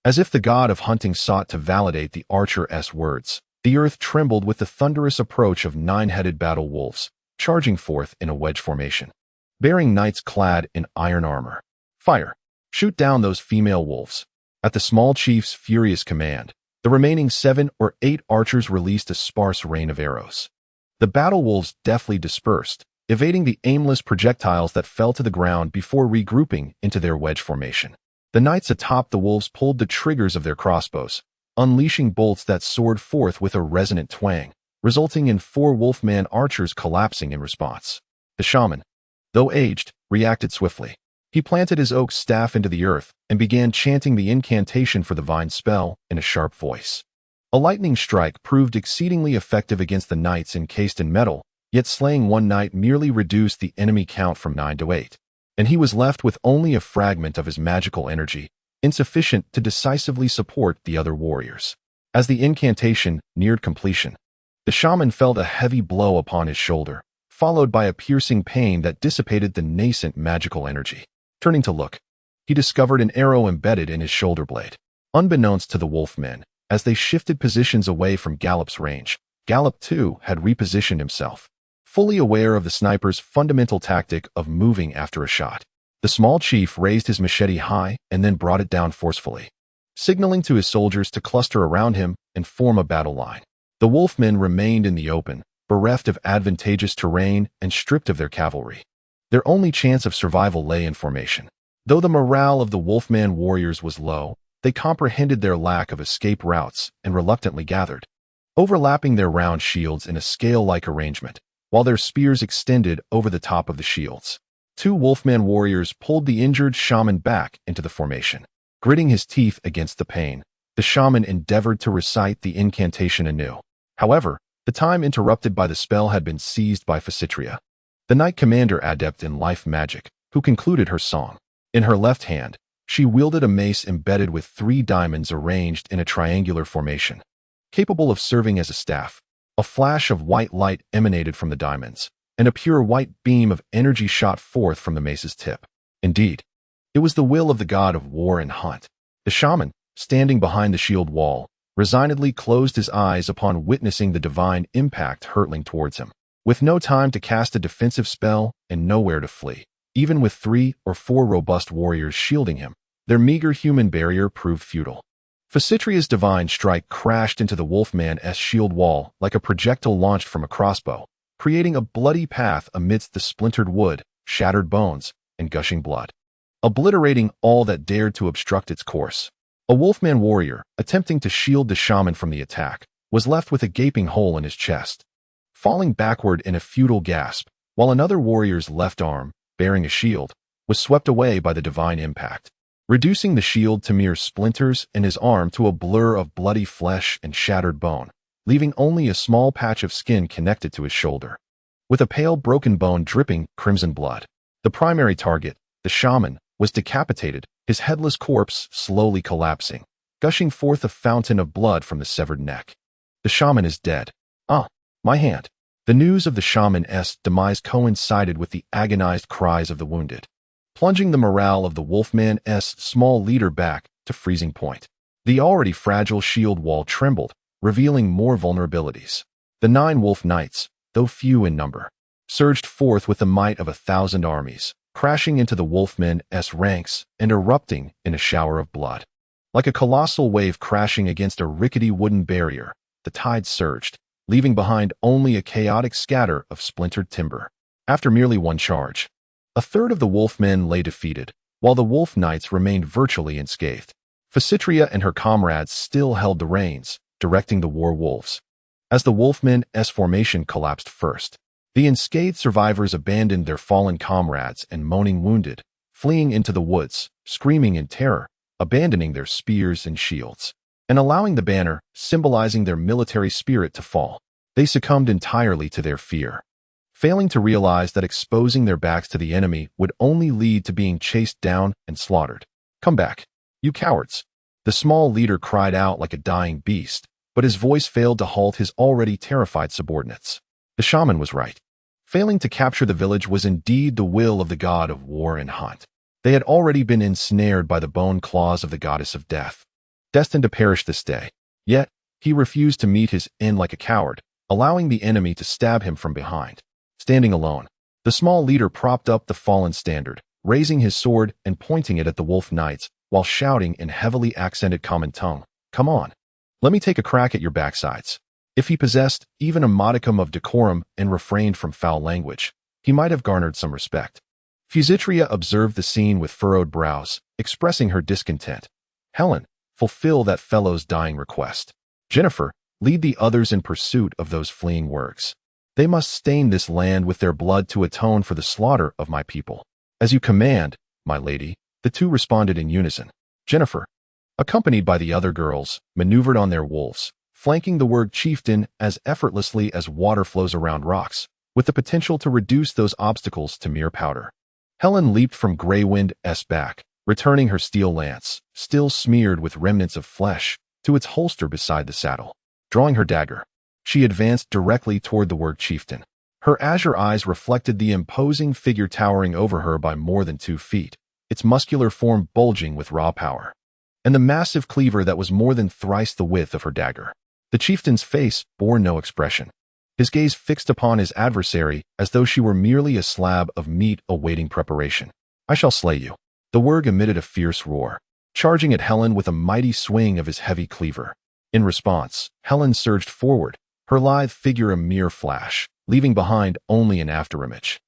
As if the god of hunting sought to validate the archer's words, the earth trembled with the thunderous approach of 9-headed battle wolves, charging forth in a wedge formation, bearing knights clad in iron armor. "Fire! Shoot down those female wolves." At the small chief's furious command, the remaining 7 or 8 archers released a sparse rain of arrows. The battle wolves deftly dispersed, evading the aimless projectiles that fell to the ground before regrouping into their wedge formation. The knights atop the wolves pulled the triggers of their crossbows, unleashing bolts that soared forth with a resonant twang, resulting in 4 wolfman archers collapsing in response. The shaman, though aged, reacted swiftly. He planted his oak staff into the earth and began chanting the incantation for the vine spell in a sharp voice. A lightning strike proved exceedingly effective against the knights encased in metal, yet slaying one knight merely reduced the enemy count from 9 to 8, and he was left with only a fragment of his magical energy, insufficient to decisively support the other warriors. As the incantation neared completion, the shaman felt a heavy blow upon his shoulder, followed by a piercing pain that dissipated the nascent magical energy. Turning to look, he discovered an arrow embedded in his shoulder blade. Unbeknownst to the wolfmen, as they shifted positions away from Gallop's range, Gallop too had repositioned himself, fully aware of the sniper's fundamental tactic of moving after a shot. The small chief raised his machete high and then brought it down forcefully, signaling to his soldiers to cluster around him and form a battle line. The wolfmen remained in the open, bereft of advantageous terrain and stripped of their cavalry. Their only chance of survival lay in formation. Though the morale of the wolfman warriors was low, they comprehended their lack of escape routes and reluctantly gathered, overlapping their round shields in a scale-like arrangement, while their spears extended over the top of the shields. 2 wolfman warriors pulled the injured shaman back into the formation. Gritting his teeth against the pain, the shaman endeavored to recite the incantation anew. However, the time interrupted by the spell had been seized by Physitria, the knight commander adept in life magic, who concluded her song. In her left hand, She wielded a mace embedded with 3 diamonds arranged in a triangular formation, capable of serving as a staff. A flash of white light emanated from the diamonds, and a pure white beam of energy shot forth from the mace's tip. Indeed, it was the will of the god of war and hunt. The shaman, standing behind the shield wall, resignedly closed his eyes upon witnessing the divine impact hurtling towards him. With no time to cast a defensive spell and nowhere to flee, even with 3 or 4 robust warriors shielding him, their meager human barrier proved futile. Physitria's divine strike crashed into the Wolfman's shield wall like a projectile launched from a crossbow, creating a bloody path amidst the splintered wood, shattered bones, and gushing blood, obliterating all that dared to obstruct its course. A Wolfman warrior, attempting to shield the shaman from the attack, was left with a gaping hole in his chest, falling backward in a futile gasp, while another warrior's left arm, bearing a shield, was swept away by the divine impact, reducing the shield to mere splinters and his arm to a blur of bloody flesh and shattered bone, leaving only a small patch of skin connected to his shoulder, with a pale broken bone dripping crimson blood. The primary target, the shaman, was decapitated, his headless corpse slowly collapsing, gushing forth a fountain of blood from the severed neck. The shaman is dead. Ah, my hand. The news of the shaman's demise coincided with the agonized cries of the wounded, plunging the morale of the Wolfman's small leader back to freezing point. The already fragile shield wall trembled, revealing more vulnerabilities. The 9 wolf knights, though few in number, surged forth with the might of 1,000 armies, crashing into the Wolfman's ranks and erupting in a shower of blood. Like a colossal wave crashing against a rickety wooden barrier, the tide surged, leaving behind only a chaotic scatter of splintered timber. After merely 1 charge, a third of the Wolfmen lay defeated, while the Wolf Knights remained virtually unscathed. Physitria and her comrades still held the reins, directing the war wolves. As the Wolfmen's formation collapsed first, the unscathed survivors abandoned their fallen comrades and moaning wounded, fleeing into the woods, screaming in terror, abandoning their spears and shields, and allowing the banner, symbolizing their military spirit, to fall. They succumbed entirely to their fear, failing to realize that exposing their backs to the enemy would only lead to being chased down and slaughtered. "Come back, you cowards!" The small leader cried out like a dying beast, but his voice failed to halt his already terrified subordinates. The shaman was right. Failing to capture the village was indeed the will of the god of war and hunt. They had already been ensnared by the bone claws of the goddess of death, destined to perish this day. Yet, he refused to meet his end like a coward, allowing the enemy to stab him from behind. Standing alone, the small leader propped up the fallen standard, raising his sword and pointing it at the wolf knights, while shouting in heavily accented common tongue, "Come on, let me take a crack at your backsides." If he possessed even a modicum of decorum and refrained from foul language, he might have garnered some respect. Physitria observed the scene with furrowed brows, expressing her discontent. "Helen, fulfill that fellow's dying request. Jennifer, lead the others in pursuit of those fleeing wargs. They must stain this land with their blood to atone for the slaughter of my people." "As you command, my lady," the two responded in unison. Jennifer, accompanied by the other girls, maneuvered on their wolves, flanking the warg chieftain as effortlessly as water flows around rocks, with the potential to reduce those obstacles to mere powder. Helen leaped from Greywind's back, returning her steel lance, still smeared with remnants of flesh, to its holster beside the saddle. Drawing her dagger, she advanced directly toward the warg chieftain. Her azure eyes reflected the imposing figure towering over her by more than 2 feet, its muscular form bulging with raw power, and the massive cleaver that was more than thrice the width of her dagger. The chieftain's face bore no expression, his gaze fixed upon his adversary as though she were merely a slab of meat awaiting preparation. "I shall slay you." The warg emitted a fierce roar, charging at Helen with a mighty swing of his heavy cleaver. In response, Helen surged forward, her lithe figure a mere flash, leaving behind only an afterimage.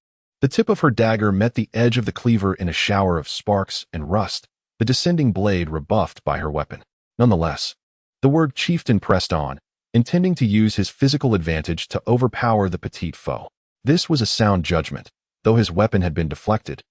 The tip of her dagger met the edge of the cleaver in a shower of sparks and rust, the descending blade rebuffed by her weapon. Nonetheless, the warg chieftain pressed on, intending to use his physical advantage to overpower the petite foe. This was a sound judgment, though his weapon had been deflected.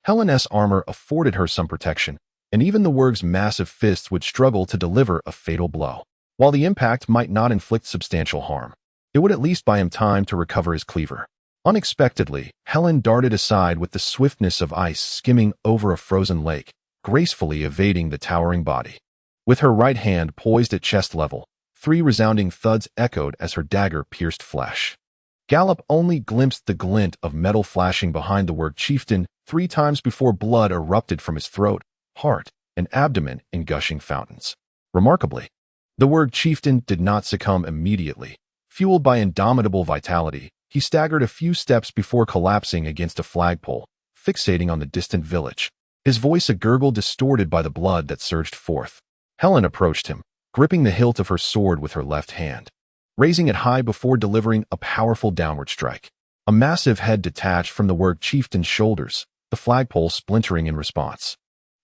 Helen's armor afforded her some protection, and even the warg's massive fists would struggle to deliver a fatal blow. While the impact might not inflict substantial harm, it would at least buy him time to recover his cleaver. Unexpectedly, Helen darted aside with the swiftness of ice skimming over a frozen lake, gracefully evading the towering body. With her right hand poised at chest level, 3 resounding thuds echoed as her dagger pierced flesh. Gallop only glimpsed the glint of metal flashing behind the word chieftain 3 times before blood erupted from his throat, heart, and abdomen in gushing fountains. Remarkably, the word chieftain did not succumb immediately. Fueled by indomitable vitality, he staggered a few steps before collapsing against a flagpole, fixating on the distant village. His voice a gurgle distorted by the blood that surged forth. Helen approached him, gripping the hilt of her sword with her left hand, raising it high before delivering a powerful downward strike. A massive head detached from the word chieftain's shoulders, the flagpole splintering in response.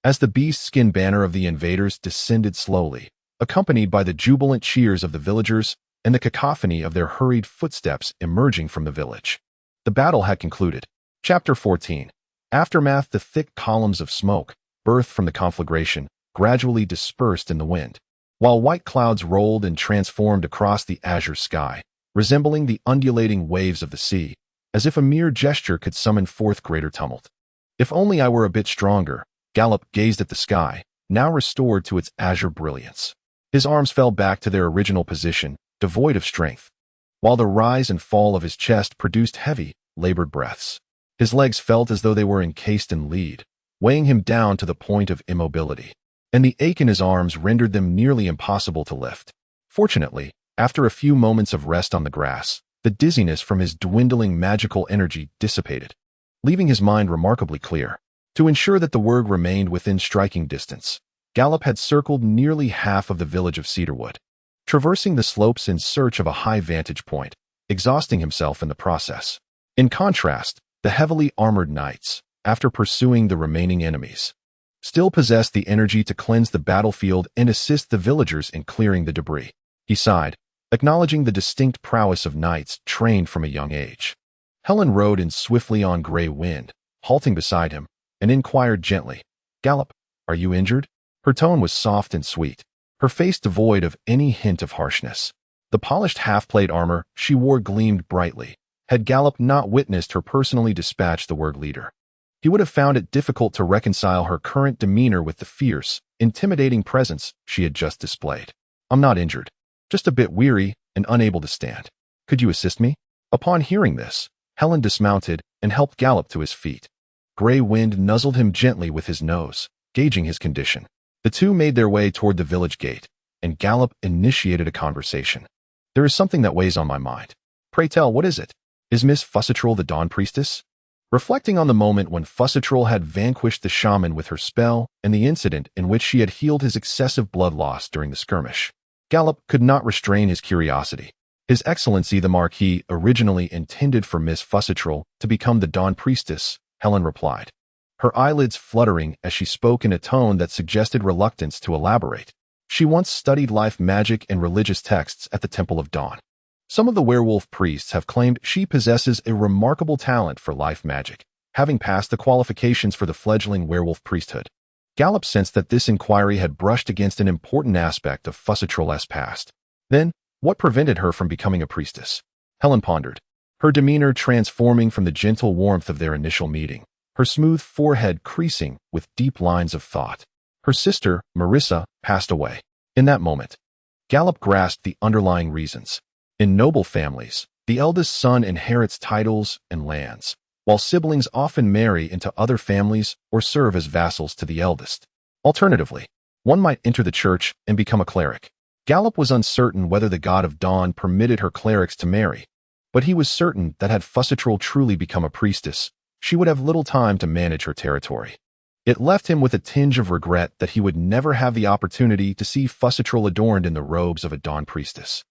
As the beast-skin banner of the invaders descended slowly, accompanied by the jubilant cheers of the villagers and the cacophony of their hurried footsteps emerging from the village. The battle had concluded. Chapter 14. Aftermath. The thick columns of smoke, birthed from the conflagration, gradually dispersed in the wind, while white clouds rolled and transformed across the azure sky, resembling the undulating waves of the sea, as if a mere gesture could summon forth greater tumult. If only I were a bit stronger, Gallop gazed at the sky, now restored to its azure brilliance. His arms fell back to their original position, devoid of strength, while the rise and fall of his chest produced heavy, labored breaths. His legs felt as though they were encased in lead, weighing him down to the point of immobility, and the ache in his arms rendered them nearly impossible to lift. Fortunately, after a few moments of rest on the grass, the dizziness from his dwindling magical energy dissipated, leaving his mind remarkably clear. To ensure that the word remained within striking distance, Gallop had circled nearly half of the village of Cedarwood, traversing the slopes in search of a high vantage point, exhausting himself in the process. In contrast, the heavily armored knights, after pursuing the remaining enemies, still possessed the energy to cleanse the battlefield and assist the villagers in clearing the debris. He sighed, acknowledging the distinct prowess of knights trained from a young age. Helen rode in swiftly on gray wind, halting beside him, and inquired gently, "Gallop, are you injured?" Her tone was soft and sweet, her face devoid of any hint of harshness. The polished half-plate armor she wore gleamed brightly. Had Gallop not witnessed her personally dispatch the Word leader, he would have found it difficult to reconcile her current demeanor with the fierce, intimidating presence she had just displayed. "I'm not injured, just a bit weary and unable to stand. Could you assist me?" Upon hearing this, Helen dismounted and helped Gallop to his feet. Gray Wind nuzzled him gently with his nose, gauging his condition. The two made their way toward the village gate, and Gallop initiated a conversation. "There is something that weighs on my mind. Pray tell, what is it? Is Miss Fussatral the Dawn Priestess?" Reflecting on the moment when Fussatral had vanquished the shaman with her spell and the incident in which she had healed his excessive blood loss during the skirmish, Gallop could not restrain his curiosity. His Excellency the Marquis originally intended for Miss Fussatral to become the Dawn Priestess, Helen replied, her eyelids fluttering as she spoke in a tone that suggested reluctance to elaborate. She once studied life magic and religious texts at the Temple of Dawn. Some of the werewolf priests have claimed she possesses a remarkable talent for life magic, having passed the qualifications for the fledgling werewolf priesthood. Gallop sensed that this inquiry had brushed against an important aspect of Fussatral's past. Then, what prevented her from becoming a priestess? Helen pondered, her demeanor transforming from the gentle warmth of their initial meeting, her smooth forehead creasing with deep lines of thought. Her sister, Marissa, passed away. In that moment, Gallop grasped the underlying reasons. In noble families, the eldest son inherits titles and lands, while siblings often marry into other families or serve as vassals to the eldest. Alternatively, one might enter the church and become a cleric. Gallop was uncertain whether the god of dawn permitted her clerics to marry, but he was certain that had Fussatral truly become a priestess, she would have little time to manage her territory. It left him with a tinge of regret that he would never have the opportunity to see Fussatral adorned in the robes of a dawn priestess.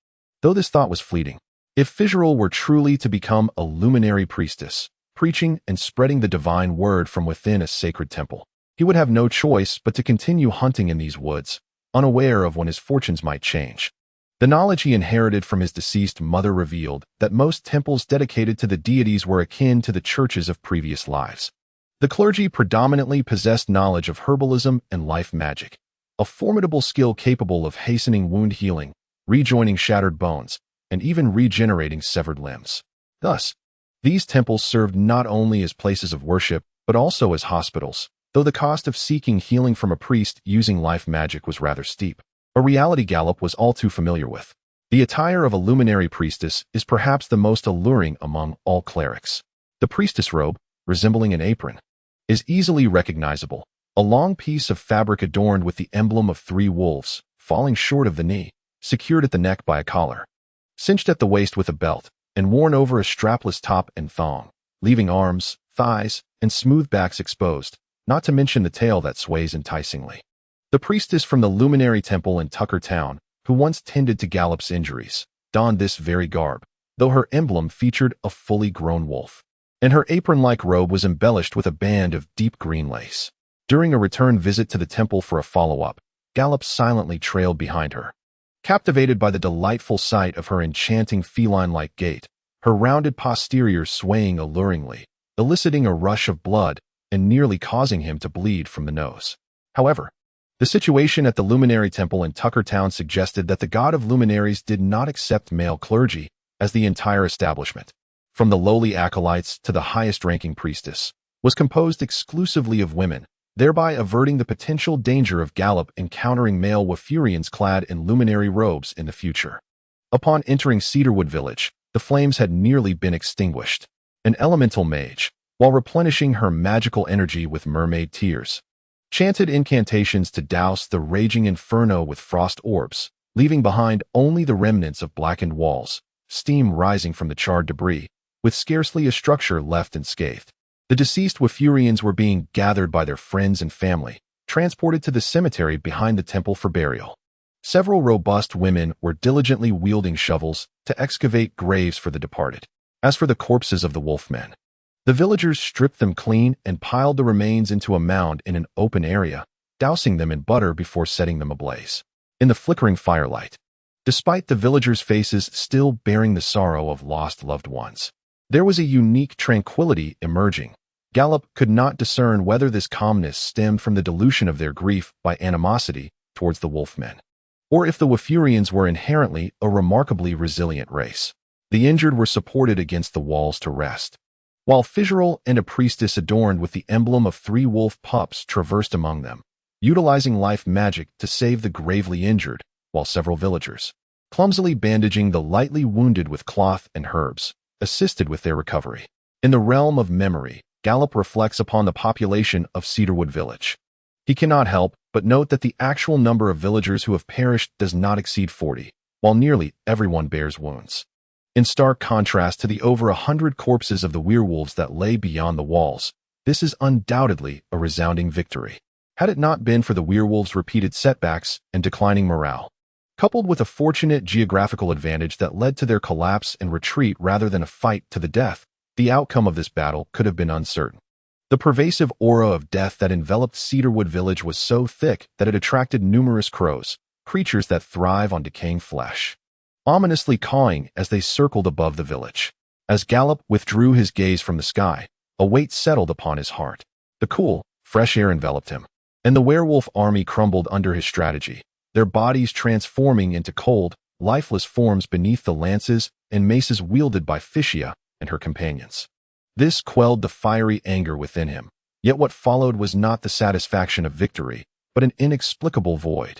Though this thought was fleeting, if Fussatral were truly to become a luminary priestess, preaching and spreading the divine word from within a sacred temple, he would have no choice but to continue hunting in these woods, unaware of when his fortunes might change. The knowledge he inherited from his deceased mother revealed that most temples dedicated to the deities were akin to the churches of previous lives. The clergy predominantly possessed knowledge of herbalism and life magic, a formidable skill capable of hastening wound healing, rejoining shattered bones, and even regenerating severed limbs. Thus, these temples served not only as places of worship, but also as hospitals, though the cost of seeking healing from a priest using life magic was rather steep. A reality Gallop was all too familiar with. The attire of a luminary priestess is perhaps the most alluring among all clerics. The priestess robe, resembling an apron, is easily recognizable, a long piece of fabric adorned with the emblem of 3 wolves, falling short of the knee, secured at the neck by a collar, cinched at the waist with a belt, and worn over a strapless top and thong, leaving arms, thighs, and smooth backs exposed, not to mention the tail that sways enticingly. The priestess from the Luminary Temple in Tucker Town, who once tended to Gallop's injuries, donned this very garb, though her emblem featured a fully grown wolf, and her apron-like robe was embellished with a band of deep green lace. During a return visit to the temple for a follow-up, Gallop silently trailed behind her. Captivated by the delightful sight of her enchanting feline-like gait, her rounded posterior swaying alluringly, eliciting a rush of blood and nearly causing him to bleed from the nose. However, the situation at the Luminary Temple in Tucker Town suggested that the god of luminaries did not accept male clergy, as the entire establishment, from the lowly acolytes to the highest-ranking priestess, was composed exclusively of women, thereby averting the potential danger of Gallop encountering male Wafurians clad in luminary robes in the future. Upon entering Cedarwood Village, the flames had nearly been extinguished. An elemental mage, while replenishing her magical energy with mermaid tears, chanted incantations to douse the raging inferno with frost orbs, leaving behind only the remnants of blackened walls, steam rising from the charred debris, with scarcely a structure left unscathed. The deceased Wafurians were being gathered by their friends and family, transported to the cemetery behind the temple for burial. Several robust women were diligently wielding shovels to excavate graves for the departed. As for the corpses of the wolfmen, the villagers stripped them clean and piled the remains into a mound in an open area, dousing them in butter before setting them ablaze. In the flickering firelight, despite the villagers' faces still bearing the sorrow of lost loved ones, there was a unique tranquility emerging. Gallop could not discern whether this calmness stemmed from the dilution of their grief by animosity towards the wolfmen, or if the Wafurians were inherently a remarkably resilient race. The injured were supported against the walls to rest, while Fisherel and a priestess adorned with the emblem of 3 wolf pups traversed among them, utilizing life magic to save the gravely injured, while several villagers, clumsily bandaging the lightly wounded with cloth and herbs, assisted with their recovery. In the realm of memory, Gallop reflects upon the population of Cedarwood Village. He cannot help but note that the actual number of villagers who have perished does not exceed 40, while nearly everyone bears wounds. In stark contrast to the over 100 corpses of the werewolves that lay beyond the walls, this is undoubtedly a resounding victory. Had it not been for the werewolves' repeated setbacks and declining morale, coupled with a fortunate geographical advantage that led to their collapse and retreat rather than a fight to the death, the outcome of this battle could have been uncertain. The pervasive aura of death that enveloped Cedarwood Village was so thick that it attracted numerous crows, creatures that thrive on decaying flesh, ominously cawing as they circled above the village. As Gallop withdrew his gaze from the sky, a weight settled upon his heart. The cool, fresh air enveloped him, and the werewolf army crumbled under his strategy, their bodies transforming into cold, lifeless forms beneath the lances and maces wielded by Fischia and her companions. This quelled the fiery anger within him, yet what followed was not the satisfaction of victory, but an inexplicable void.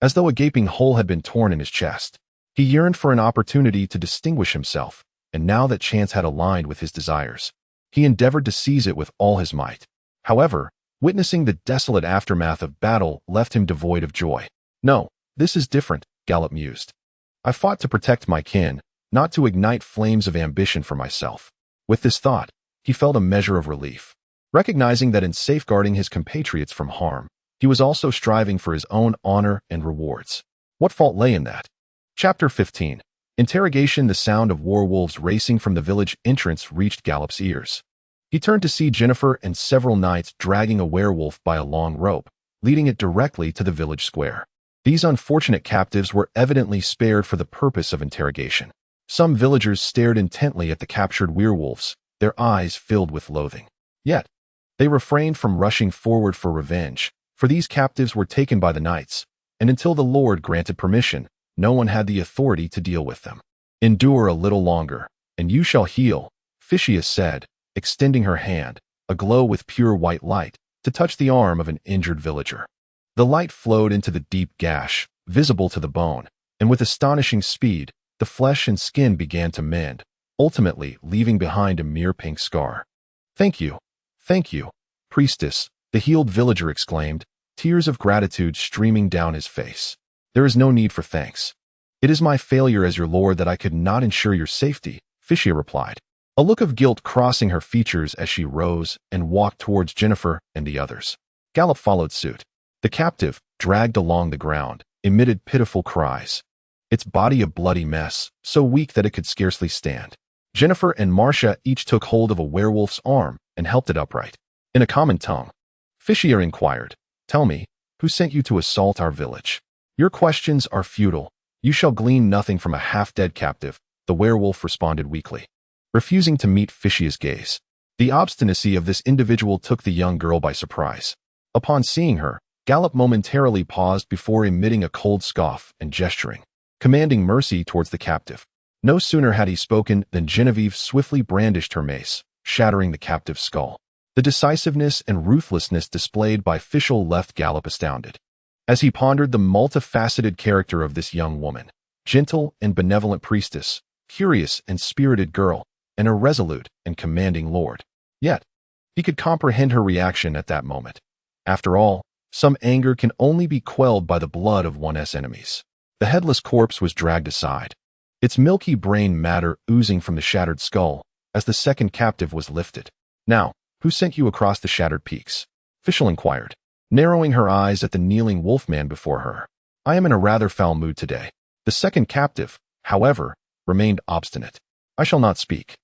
As though a gaping hole had been torn in his chest, he yearned for an opportunity to distinguish himself, and now that chance had aligned with his desires, he endeavored to seize it with all his might. However, witnessing the desolate aftermath of battle left him devoid of joy. No, this is different, Gallop mused. I fought to protect my kin, not to ignite flames of ambition for myself. With this thought, he felt a measure of relief, recognizing that in safeguarding his compatriots from harm, he was also striving for his own honor and rewards. What fault lay in that? Chapter 15. Interrogation. The sound of werewolves racing from the village entrance reached Gallop's ears. He turned to see Jennifer and several knights dragging a werewolf by a long rope, leading it directly to the village square. These unfortunate captives were evidently spared for the purpose of interrogation. Some villagers stared intently at the captured werewolves, their eyes filled with loathing. Yet, they refrained from rushing forward for revenge, for these captives were taken by the knights, and until the Lord granted permission, no one had the authority to deal with them. Endure a little longer, and you shall heal, Fischia said, extending her hand, aglow with pure white light, to touch the arm of an injured villager. The light flowed into the deep gash, visible to the bone, and with astonishing speed, the flesh and skin began to mend, ultimately leaving behind a mere pink scar. Thank you, priestess, the healed villager exclaimed, tears of gratitude streaming down his face. There is no need for thanks. It is my failure as your lord that I could not ensure your safety, Fishia replied, a look of guilt crossing her features as she rose and walked towards Jennifer and the others. Gallop followed suit. The captive, dragged along the ground, emitted pitiful cries. Its body a bloody mess, so weak that it could scarcely stand. Jennifer and Marcia each took hold of a werewolf's arm and helped it upright. In a common tongue, Fishia inquired, tell me, who sent you to assault our village? Your questions are futile. You shall glean nothing from a half-dead captive, the werewolf responded weakly, refusing to meet Fishia's gaze. The obstinacy of this individual took the young girl by surprise. Upon seeing her, Gallop momentarily paused before emitting a cold scoff and gesturing, commanding mercy towards the captive. No sooner had he spoken than Genevieve swiftly brandished her mace, shattering the captive's skull. The decisiveness and ruthlessness displayed by Fischl left Gallop astounded. As he pondered the multifaceted character of this young woman, gentle and benevolent priestess, curious and spirited girl, and a resolute and commanding lord. Yet, he could comprehend her reaction at that moment. After all, some anger can only be quelled by the blood of one's enemies. The headless corpse was dragged aside, its milky brain matter oozing from the shattered skull as the second captive was lifted. Now, who sent you across the shattered peaks? Fischl inquired, narrowing her eyes at the kneeling wolfman before her. I am in a rather foul mood today. The second captive, however, remained obstinate. I shall not speak.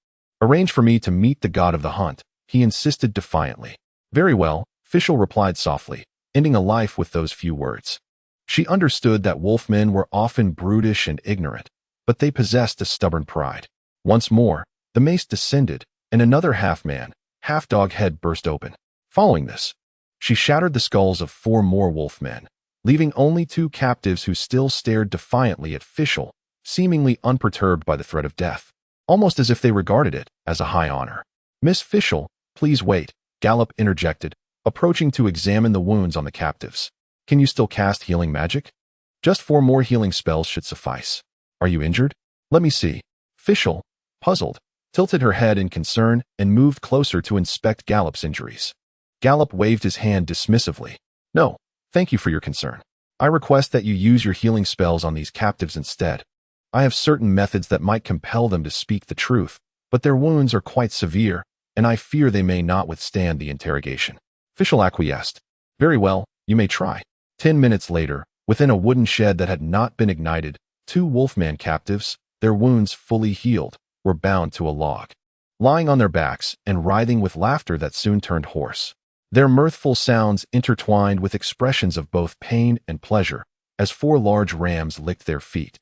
Arrange for me to meet the god of the hunt, he insisted defiantly. Very well, Fischl replied softly, ending a life with those few words. She understood that wolfmen were often brutish and ignorant, but they possessed a stubborn pride. Once more, the mace descended, and another half-man, half-dog head burst open. Following this, she shattered the skulls of 4 more wolfmen, leaving only 2 captives who still stared defiantly at Fischl, seemingly unperturbed by the threat of death, almost as if they regarded it as a high honor. Miss Fischl, please wait, Gallop interjected, approaching to examine the wounds on the captives. Can you still cast healing magic? Just 4 more healing spells should suffice. Are you injured? Let me see. Fischl, puzzled, tilted her head in concern and moved closer to inspect Gallop's injuries. Gallop waved his hand dismissively. No, thank you for your concern. I request that you use your healing spells on these captives instead. I have certain methods that might compel them to speak the truth, but their wounds are quite severe, and I fear they may not withstand the interrogation. Fischl acquiesced. Very well, you may try. 10 minutes later, within a wooden shed that had not been ignited, 2 wolfman captives, their wounds fully healed, were bound to a log, lying on their backs and writhing with laughter that soon turned hoarse. Their mirthful sounds intertwined with expressions of both pain and pleasure as 4 large rams licked their feet,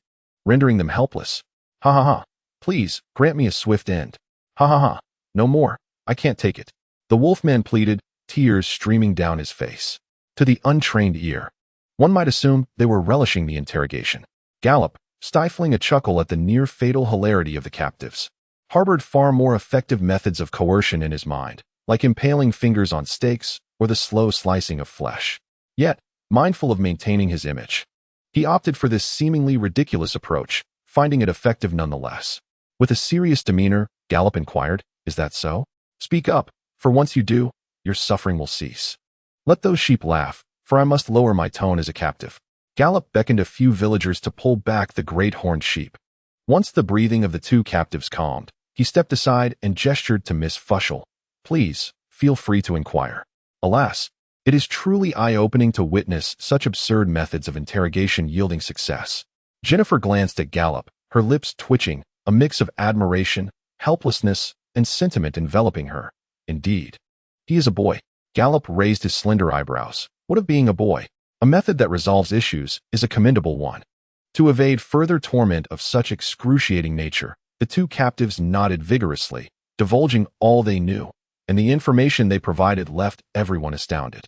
rendering them helpless. Ha ha ha. Please, grant me a swift end. Ha ha ha. No more. I can't take it. The wolfman pleaded, tears streaming down his face. To the untrained ear, one might assume they were relishing the interrogation. Gallop, stifling a chuckle at the near-fatal hilarity of the captives, harbored far more effective methods of coercion in his mind, like impaling fingers on stakes or the slow slicing of flesh. Yet, mindful of maintaining his image, he opted for this seemingly ridiculous approach, finding it effective nonetheless. With a serious demeanor, Gallop inquired, is that so? Speak up, for once you do, your suffering will cease. Let those sheep laugh, for I must lower my tone as a captive. Gallop beckoned a few villagers to pull back the great horned sheep. Once the breathing of the 2 captives calmed, he stepped aside and gestured to Miss Fischl. Please, feel free to inquire. Alas, it is truly eye-opening to witness such absurd methods of interrogation yielding success. Jennifer glanced at Gallop, her lips twitching, a mix of admiration, helplessness, and sentiment enveloping her. Indeed, he is a boy. Gallop raised his slender eyebrows. What of being a boy? A method that resolves issues is a commendable one. To evade further torment of such excruciating nature, the 2 captives nodded vigorously, divulging all they knew, and the information they provided left everyone astounded.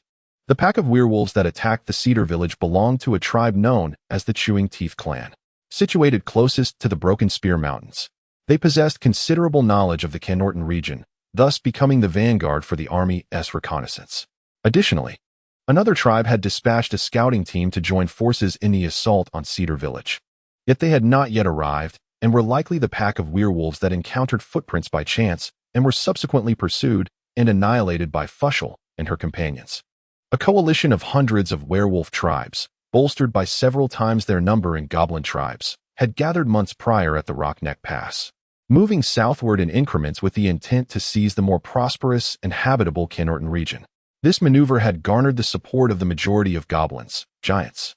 The pack of werewolves that attacked the Cedar Village belonged to a tribe known as the Chewing Teeth Clan, situated closest to the Broken Spear Mountains. They possessed considerable knowledge of the Canorton region, thus becoming the vanguard for the army's reconnaissance. Additionally, another tribe had dispatched a scouting team to join forces in the assault on Cedar Village. Yet they had not yet arrived, and were likely the pack of werewolves that encountered footprints by chance and were subsequently pursued and annihilated by Fushel and her companions. A coalition of hundreds of werewolf tribes, bolstered by several times their number in goblin tribes, had gathered months prior at the Rockneck Pass, moving southward in increments with the intent to seize the more prosperous and habitable Kennorton region. This maneuver had garnered the support of the majority of goblins, giants,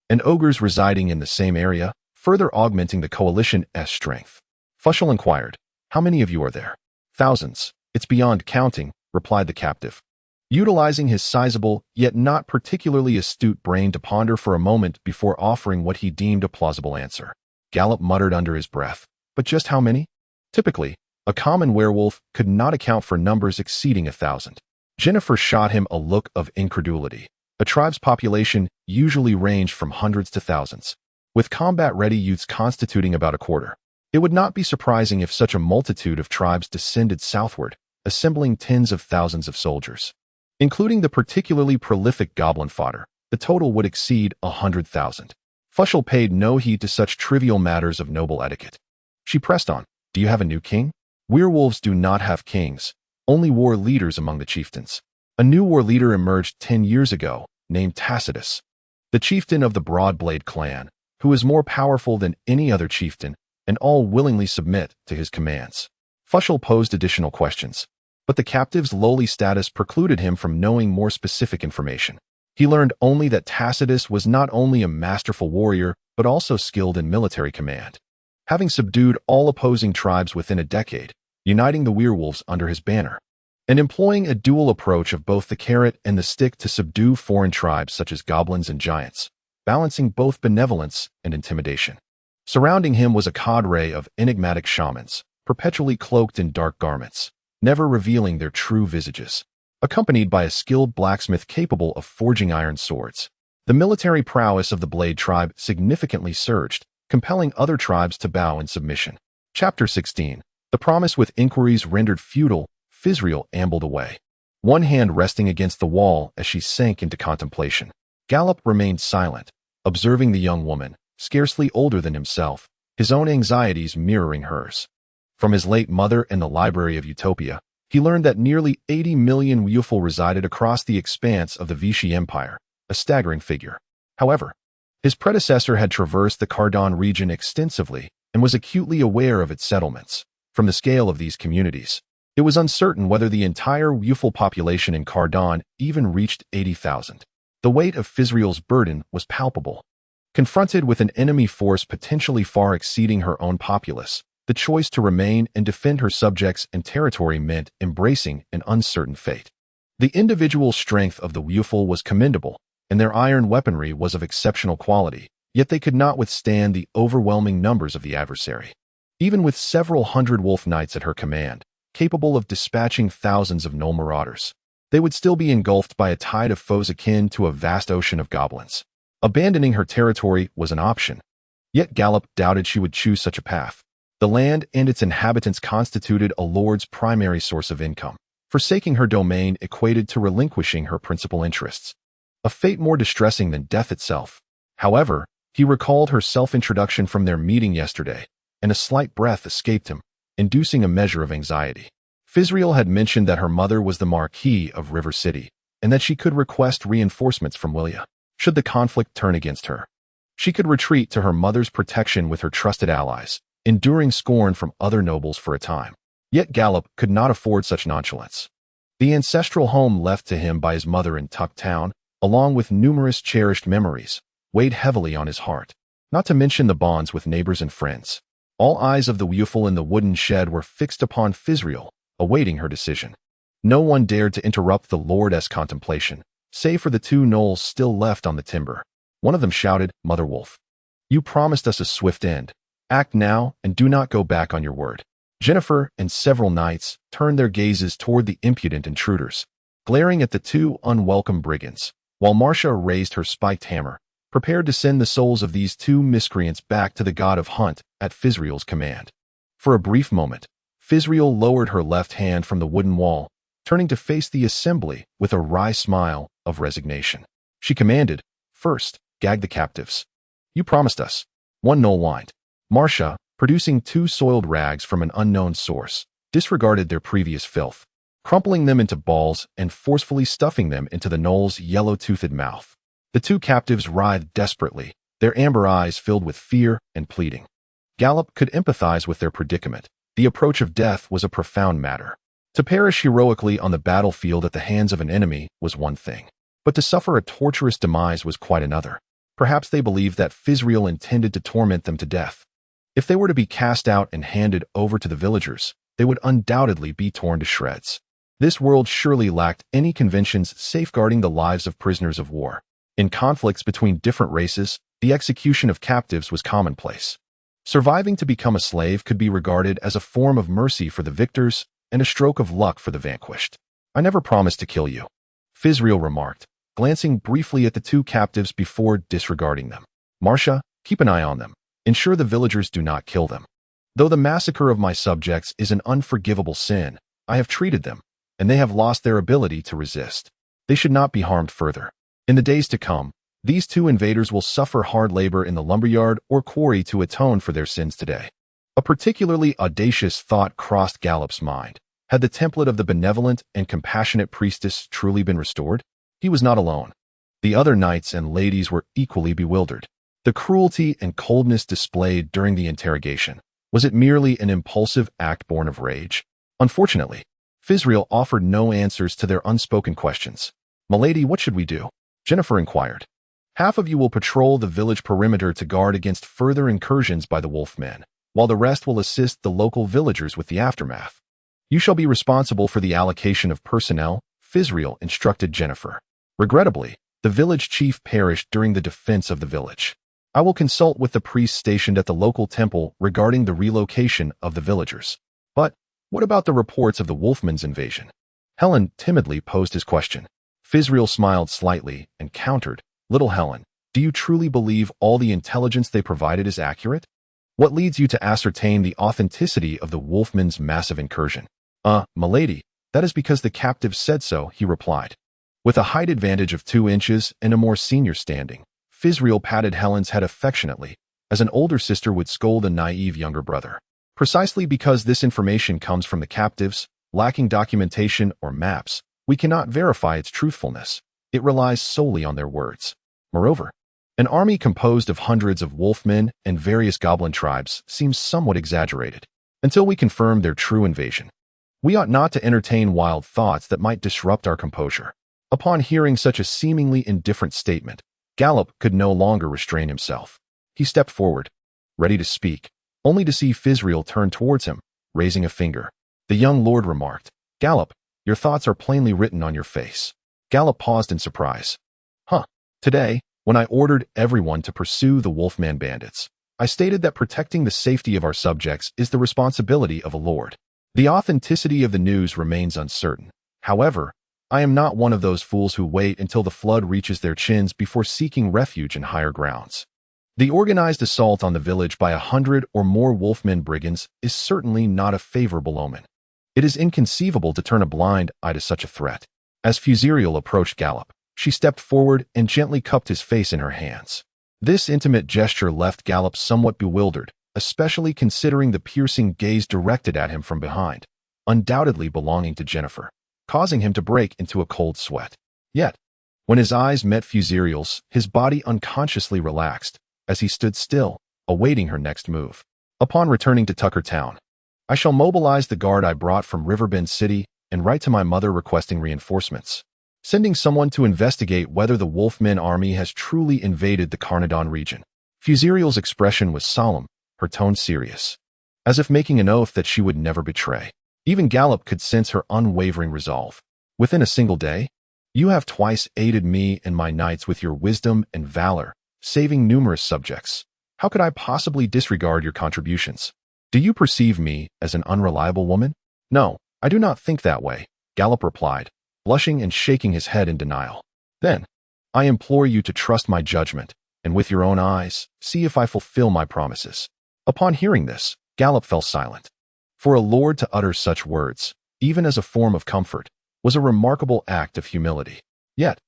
and ogres residing in the same area, further augmenting the coalition's strength. Fushel inquired, "How many of you are there?" "Thousands. It's beyond counting," replied the captive, utilizing his sizable, yet not particularly astute brain to ponder for a moment before offering what he deemed a plausible answer. Gallop muttered under his breath, "But just how many?" Typically, a common werewolf could not account for numbers exceeding 1,000. Jennifer shot him a look of incredulity. A tribe's population usually ranged from hundreds to thousands, with combat-ready youths constituting about a quarter. It would not be surprising if such a multitude of tribes descended southward, assembling tens of thousands of soldiers. Including the particularly prolific goblin fodder, the total would exceed 100,000. Fushel paid no heed to such trivial matters of noble etiquette. She pressed on, "Do you have a new king?" "Werewolves do not have kings, only war leaders among the chieftains. A new war leader emerged 10 years ago, named Tacitus, the chieftain of the Broadblade clan, who is more powerful than any other chieftain, and all willingly submit to his commands." Fushel posed additional questions, but the captive's lowly status precluded him from knowing more specific information. He learned only that Tacitus was not only a masterful warrior, but also skilled in military command, having subdued all opposing tribes within a decade, uniting the werewolves under his banner, and employing a dual approach of both the carrot and the stick to subdue foreign tribes such as goblins and giants, balancing both benevolence and intimidation. Surrounding him was a cadre of enigmatic shamans, perpetually cloaked in dark garments, never revealing their true visages, accompanied by a skilled blacksmith capable of forging iron swords. The military prowess of the Blade tribe significantly surged, compelling other tribes to bow in submission. Chapter 16. The promise with inquiries rendered futile, Fizriel ambled away, one hand resting against the wall as she sank into contemplation. Gallop remained silent, observing the young woman, scarcely older than himself, his own anxieties mirroring hers. From his late mother and the Library of Utopia, he learned that nearly 80 million Wufel resided across the expanse of the Vichy Empire, a staggering figure. However, his predecessor had traversed the Cardon region extensively and was acutely aware of its settlements. From the scale of these communities, it was uncertain whether the entire Wufel population in Cardon even reached 80,000. The weight of Fizriel's burden was palpable. Confronted with an enemy force potentially far exceeding her own populace, the choice to remain and defend her subjects and territory meant embracing an uncertain fate. The individual strength of the Wufel was commendable, and their iron weaponry was of exceptional quality, yet they could not withstand the overwhelming numbers of the adversary. Even with several hundred wolf knights at her command, capable of dispatching thousands of gnoll marauders, they would still be engulfed by a tide of foes akin to a vast ocean of goblins. Abandoning her territory was an option, yet Gallop doubted she would choose such a path. The land and its inhabitants constituted a lord's primary source of income. Forsaking her domain equated to relinquishing her principal interests, a fate more distressing than death itself. However, he recalled her self-introduction from their meeting yesterday, and a slight breath escaped him, inducing a measure of anxiety. Fizriel had mentioned that her mother was the Marquis of River City, and that she could request reinforcements from Willia, should the conflict turn against her. She could retreat to her mother's protection with her trusted allies, enduring scorn from other nobles for a time. Yet Gallop could not afford such nonchalance. The ancestral home left to him by his mother in Tuck Town, along with numerous cherished memories, weighed heavily on his heart, not to mention the bonds with neighbors and friends. All eyes of the Wufel in the wooden shed were fixed upon Fizriel, awaiting her decision. No one dared to interrupt the lord's contemplation, save for the two gnolls still left on the timber. One of them shouted, "Mother Wolf, you promised us a swift end. Act now and do not go back on your word." Jennifer and several knights turned their gazes toward the impudent intruders, glaring at the two unwelcome brigands, while Marcia raised her spiked hammer, prepared to send the souls of these two miscreants back to the god of Hunt at Fizriel's command. For a brief moment, Fizriel lowered her left hand from the wooden wall, turning to face the assembly with a wry smile of resignation. She commanded, "First, gag the captives. You promised us." One Knoll whined. Marcia, producing 2 soiled rags from an unknown source, disregarded their previous filth, crumpling them into balls and forcefully stuffing them into the Knoll's yellow-toothed mouth. The 2 captives writhed desperately, their amber eyes filled with fear and pleading. Gallop could empathize with their predicament. The approach of death was a profound matter. To perish heroically on the battlefield at the hands of an enemy was one thing, but to suffer a torturous demise was quite another. Perhaps they believed that Fizriel intended to torment them to death. If they were to be cast out and handed over to the villagers, they would undoubtedly be torn to shreds. This world surely lacked any conventions safeguarding the lives of prisoners of war. In conflicts between different races, the execution of captives was commonplace. Surviving to become a slave could be regarded as a form of mercy for the victors and a stroke of luck for the vanquished. "I never promised to kill you," Fizriel remarked, glancing briefly at the 2 captives before disregarding them. "Marcia, keep an eye on them. Ensure the villagers do not kill them. Though the massacre of my subjects is an unforgivable sin, I have treated them, and they have lost their ability to resist. They should not be harmed further. In the days to come, these 2 invaders will suffer hard labor in the lumberyard or quarry to atone for their sins today." A particularly audacious thought crossed Gallop's mind. Had the template of the benevolent and compassionate priestess truly been restored? He was not alone. The other knights and ladies were equally bewildered. The cruelty and coldness displayed during the interrogation, was it merely an impulsive act born of rage? Unfortunately, Fizriel offered no answers to their unspoken questions. "Milady, what should we do?" Jennifer inquired. "Half of you will patrol the village perimeter to guard against further incursions by the wolfmen, while the rest will assist the local villagers with the aftermath. You shall be responsible for the allocation of personnel," Fizriel instructed Jennifer. Regrettably, the village chief perished during the defense of the village. "I will consult with the priests stationed at the local temple regarding the relocation of the villagers." "But what about the reports of the wolfmen's invasion?" Helen timidly posed his question. Fizriel smiled slightly and countered, "Little Helen, do you truly believe all the intelligence they provided is accurate? What leads you to ascertain the authenticity of the wolfmen's massive incursion?" Milady, that is because the captives said so," he replied. With a height advantage of 2 inches and a more senior standing, Fizriel patted Helen's head affectionately, as an older sister would scold a naive younger brother. "Precisely because this information comes from the captives, lacking documentation or maps, we cannot verify its truthfulness. It relies solely on their words. Moreover, an army composed of hundreds of wolfmen and various goblin tribes seems somewhat exaggerated. Until we confirm their true invasion, we ought not to entertain wild thoughts that might disrupt our composure." Upon hearing such a seemingly indifferent statement, Gallop could no longer restrain himself. He stepped forward, ready to speak, only to see Fizriel turn towards him, raising a finger. The young lord remarked, "Gallop, your thoughts are plainly written on your face." Gallop paused in surprise. Today, when I ordered everyone to pursue the Wolfman bandits, I stated that protecting the safety of our subjects is the responsibility of a lord. The authenticity of the news remains uncertain. However, I am not one of those fools who wait until the flood reaches their chins before seeking refuge in higher grounds. The organized assault on the village by 100 or more wolfmen brigands is certainly not a favorable omen. It is inconceivable to turn a blind eye to such a threat. As Fizriel approached Gallop, she stepped forward and gently cupped his face in her hands. This intimate gesture left Gallop somewhat bewildered, especially considering the piercing gaze directed at him from behind, undoubtedly belonging to Jennifer, causing him to break into a cold sweat. Yet, when his eyes met Fizriel's, his body unconsciously relaxed, as he stood still, awaiting her next move. Upon returning to Tucker Town, I shall mobilize the guard I brought from Riverbend City and write to my mother requesting reinforcements, sending someone to investigate whether the Wolfmen army has truly invaded the Carnadon region. Fizriel's expression was solemn, her tone serious, as if making an oath that she would never betray. Even Gallop could sense her unwavering resolve. "Within a single day, you have twice aided me and my knights with your wisdom and valor, saving numerous subjects. How could I possibly disregard your contributions? Do you perceive me as an unreliable woman?" "No, I do not think that way," Gallop replied, blushing and shaking his head in denial. "Then, I implore you to trust my judgment, and with your own eyes, see if I fulfill my promises." Upon hearing this, Gallop fell silent. For a lord to utter such words, even as a form of comfort, was a remarkable act of humility. Yet,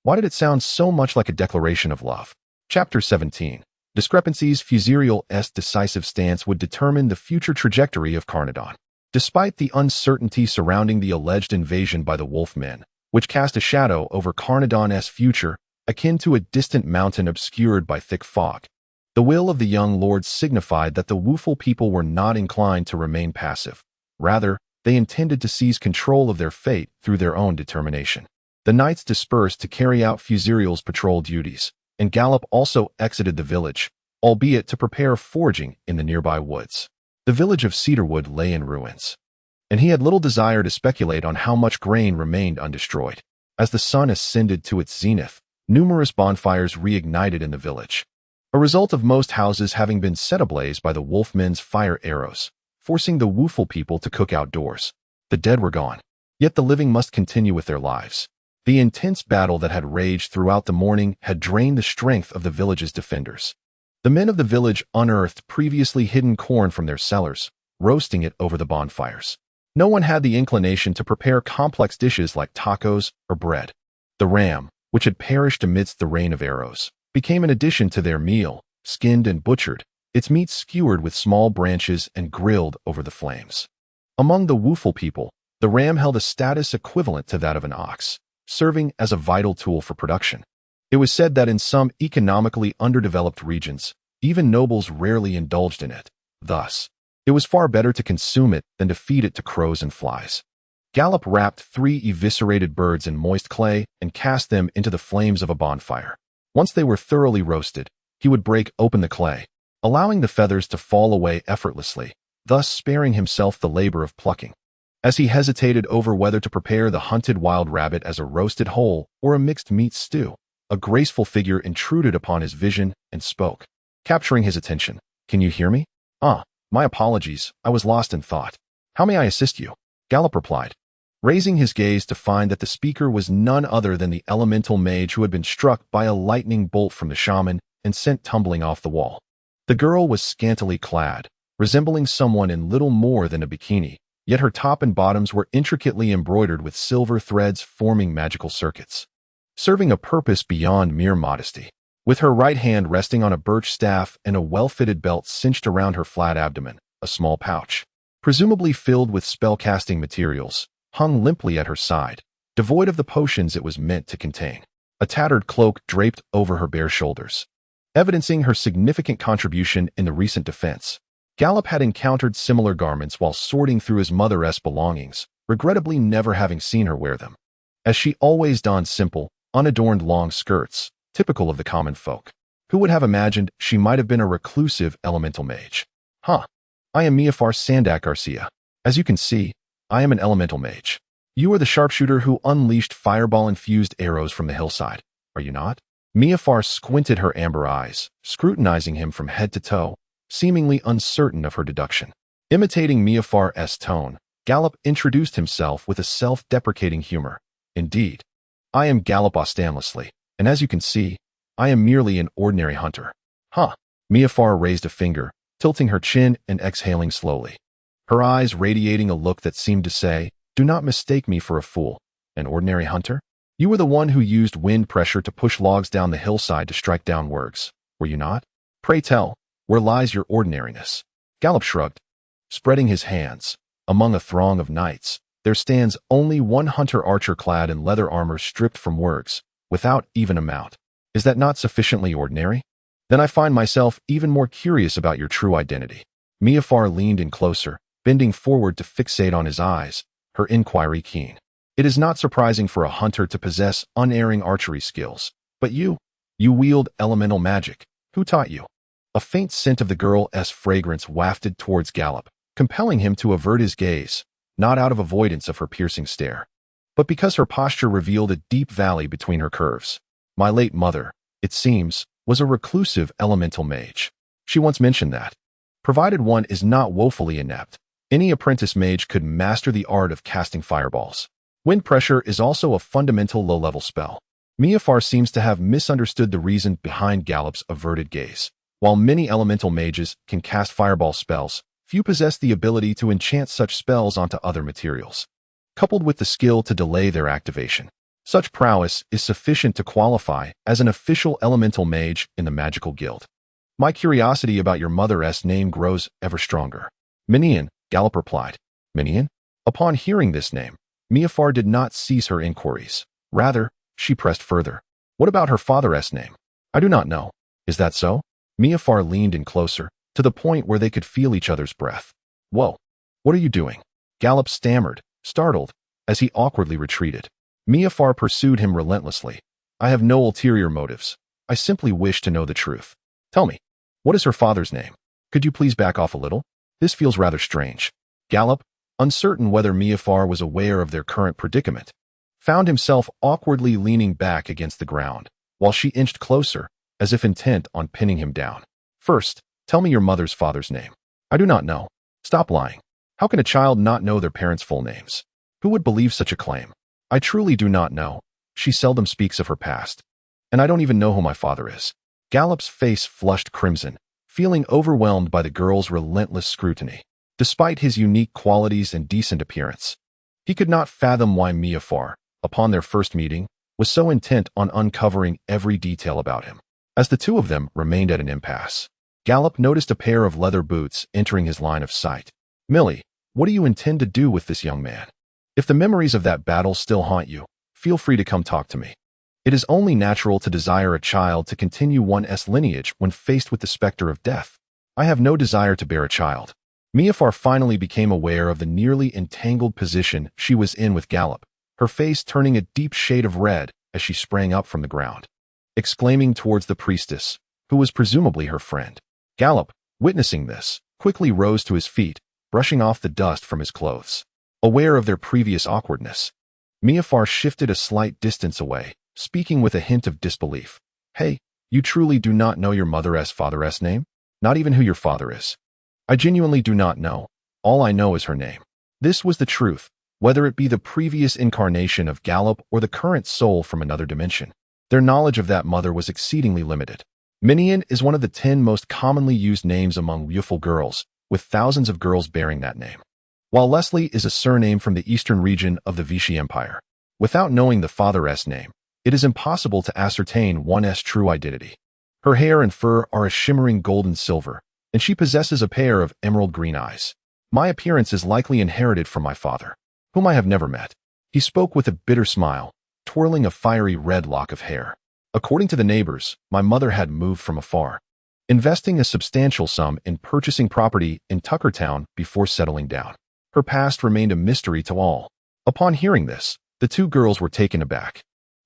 why did it sound so much like a declaration of love? Chapter 17. Discrepancies. Fusariel's decisive stance would determine the future trajectory of Carnadon. Despite the uncertainty surrounding the alleged invasion by the Wolfmen, which cast a shadow over Carnadon's future, akin to a distant mountain obscured by thick fog, the will of the young lord signified that the Woofle people were not inclined to remain passive. Rather, they intended to seize control of their fate through their own determination. The knights dispersed to carry out Fusariel's patrol duties, and Gallop also exited the village, albeit to prepare foraging in the nearby woods. The village of Cedarwood lay in ruins, and he had little desire to speculate on how much grain remained undestroyed. As the sun ascended to its zenith, numerous bonfires reignited in the village, a result of most houses having been set ablaze by the Wolfmen's fire arrows, forcing the Woofle people to cook outdoors. The dead were gone, yet the living must continue with their lives. The intense battle that had raged throughout the morning had drained the strength of the village's defenders. The men of the village unearthed previously hidden corn from their cellars, roasting it over the bonfires. No one had the inclination to prepare complex dishes like tacos or bread. The ram, which had perished amidst the rain of arrows, became an addition to their meal, skinned and butchered, its meat skewered with small branches and grilled over the flames. Among the Woofle people, the ram held a status equivalent to that of an ox, serving as a vital tool for production. It was said that in some economically underdeveloped regions, even nobles rarely indulged in it. Thus, it was far better to consume it than to feed it to crows and flies. Gallop wrapped 3 eviscerated birds in moist clay and cast them into the flames of a bonfire. Once they were thoroughly roasted, he would break open the clay, allowing the feathers to fall away effortlessly, thus sparing himself the labor of plucking. As he hesitated over whether to prepare the hunted wild rabbit as a roasted whole or a mixed meat stew, a graceful figure intruded upon his vision and spoke, capturing his attention. "Can you hear me?" My apologies, I was lost in thought." "How may I assist you?" Gallop replied, raising his gaze to find that the speaker was none other than the elemental mage who had been struck by a lightning bolt from the shaman and sent tumbling off the wall. The girl was scantily clad, resembling someone in little more than a bikini, yet her top and bottoms were intricately embroidered with silver threads forming magical circuits, serving a purpose beyond mere modesty. With her right hand resting on a birch staff and a well-fitted belt cinched around her flat abdomen, a small pouch, presumably filled with spell-casting materials, hung limply at her side, devoid of the potions it was meant to contain. A tattered cloak draped over her bare shoulders, evidencing her significant contribution in the recent defense. Gallop had encountered similar garments while sorting through his mother's belongings, regrettably never having seen her wear them, as she always donned simple, unadorned long skirts, typical of the common folk. Who would have imagined she might have been a reclusive elemental mage? I am Miafar Sandak Garcia. As you can see, I am an elemental mage. You are the sharpshooter who unleashed fireball-infused arrows from the hillside, are you not? Miafar squinted her amber eyes, scrutinizing him from head to toe, seemingly uncertain of her deduction. Imitating Miafar's tone, Gallop introduced himself with a self-deprecating humor. "Indeed, I am Gallop Ostanlessly, and as you can see, I am merely an ordinary hunter." Miafar raised a finger, tilting her chin and exhaling slowly, her eyes radiating a look that seemed to say, "Do not mistake me for a fool. An ordinary hunter? You were the one who used wind pressure to push logs down the hillside to strike down wargs, were you not? Pray tell, where lies your ordinariness?" Gallop shrugged, spreading his hands. "Among a throng of knights, there stands only one hunter-archer clad in leather armor stripped from wargs, without even a mount. Is that not sufficiently ordinary? Then I find myself even more curious about your true identity." Miafar leaned in closer, bending forward to fixate on his eyes, her inquiry keen. "It is not surprising for a hunter to possess unerring archery skills, but you wield elemental magic. Who taught you?" A faint scent of the girl's fragrance wafted towards Gallop, compelling him to avert his gaze, not out of avoidance of her piercing stare, but because her posture revealed a deep valley between her curves. "My late mother, it seems, was a reclusive elemental mage. She once mentioned that, provided one is not woefully inept, any apprentice mage could master the art of casting fireballs. Wind pressure is also a fundamental low-level spell." Miafar seems to have misunderstood the reason behind Gallop's averted gaze. While many elemental mages can cast fireball spells, few possess the ability to enchant such spells onto other materials. coupled with the skill to delay their activation. Such prowess is sufficient to qualify as an official elemental mage in the magical guild. My curiosity about your mother's name grows ever stronger. Minion, Gallop replied. Minion? Upon hearing this name, Miafar did not cease her inquiries. Rather, she pressed further. What about her father's name? I do not know. Is that so? Miafar leaned in closer, to the point where they could feel each other's breath. Whoa. What are you doing? Gallop stammered, startled, as he awkwardly retreated. Miafar pursued him relentlessly. I have no ulterior motives. I simply wish to know the truth. Tell me, what is her father's name? Could you please back off a little? This feels rather strange. Gallop, uncertain whether Miafar was aware of their current predicament, found himself awkwardly leaning back against the ground, while she inched closer, as if intent on pinning him down. First, tell me your mother's father's name. I do not know. Stop lying. How can a child not know their parents' full names? Who would believe such a claim? I truly do not know. She seldom speaks of her past. And I don't even know who my father is. Gallop's face flushed crimson, feeling overwhelmed by the girl's relentless scrutiny. Despite his unique qualities and decent appearance, he could not fathom why Miafar, upon their first meeting, was so intent on uncovering every detail about him. As the two of them remained at an impasse, Gallop noticed a pair of leather boots entering his line of sight. Millie, what do you intend to do with this young man? If the memories of that battle still haunt you, feel free to come talk to me. It is only natural to desire a child to continue one's lineage when faced with the specter of death. I have no desire to bear a child. Miafar finally became aware of the nearly entangled position she was in with Gallop, her face turning a deep shade of red as she sprang up from the ground, exclaiming towards the priestess, who was presumably her friend. Gallop, witnessing this, quickly rose to his feet, brushing off the dust from his clothes. Aware of their previous awkwardness, Miafar shifted a slight distance away, speaking with a hint of disbelief. Hey, you truly do not know your mother's father's name? Not even who your father is. I genuinely do not know. All I know is her name. This was the truth, whether it be the previous incarnation of Gallop or the current soul from another dimension. Their knowledge of that mother was exceedingly limited. Minion is one of the 10 most commonly used names among youthful girls, with thousands of girls bearing that name. While Leslie is a surname from the eastern region of the Vichy Empire. Without knowing the father's name, it is impossible to ascertain one's true identity. Her hair and fur are a shimmering gold and silver, and she possesses a pair of emerald green eyes. My appearance is likely inherited from my father, whom I have never met. He spoke with a bitter smile, twirling a fiery red lock of hair. According to the neighbors, my mother had moved from afar, investing a substantial sum in purchasing property in Tuckertown before settling down. Her past remained a mystery to all. Upon hearing this, the two girls were taken aback.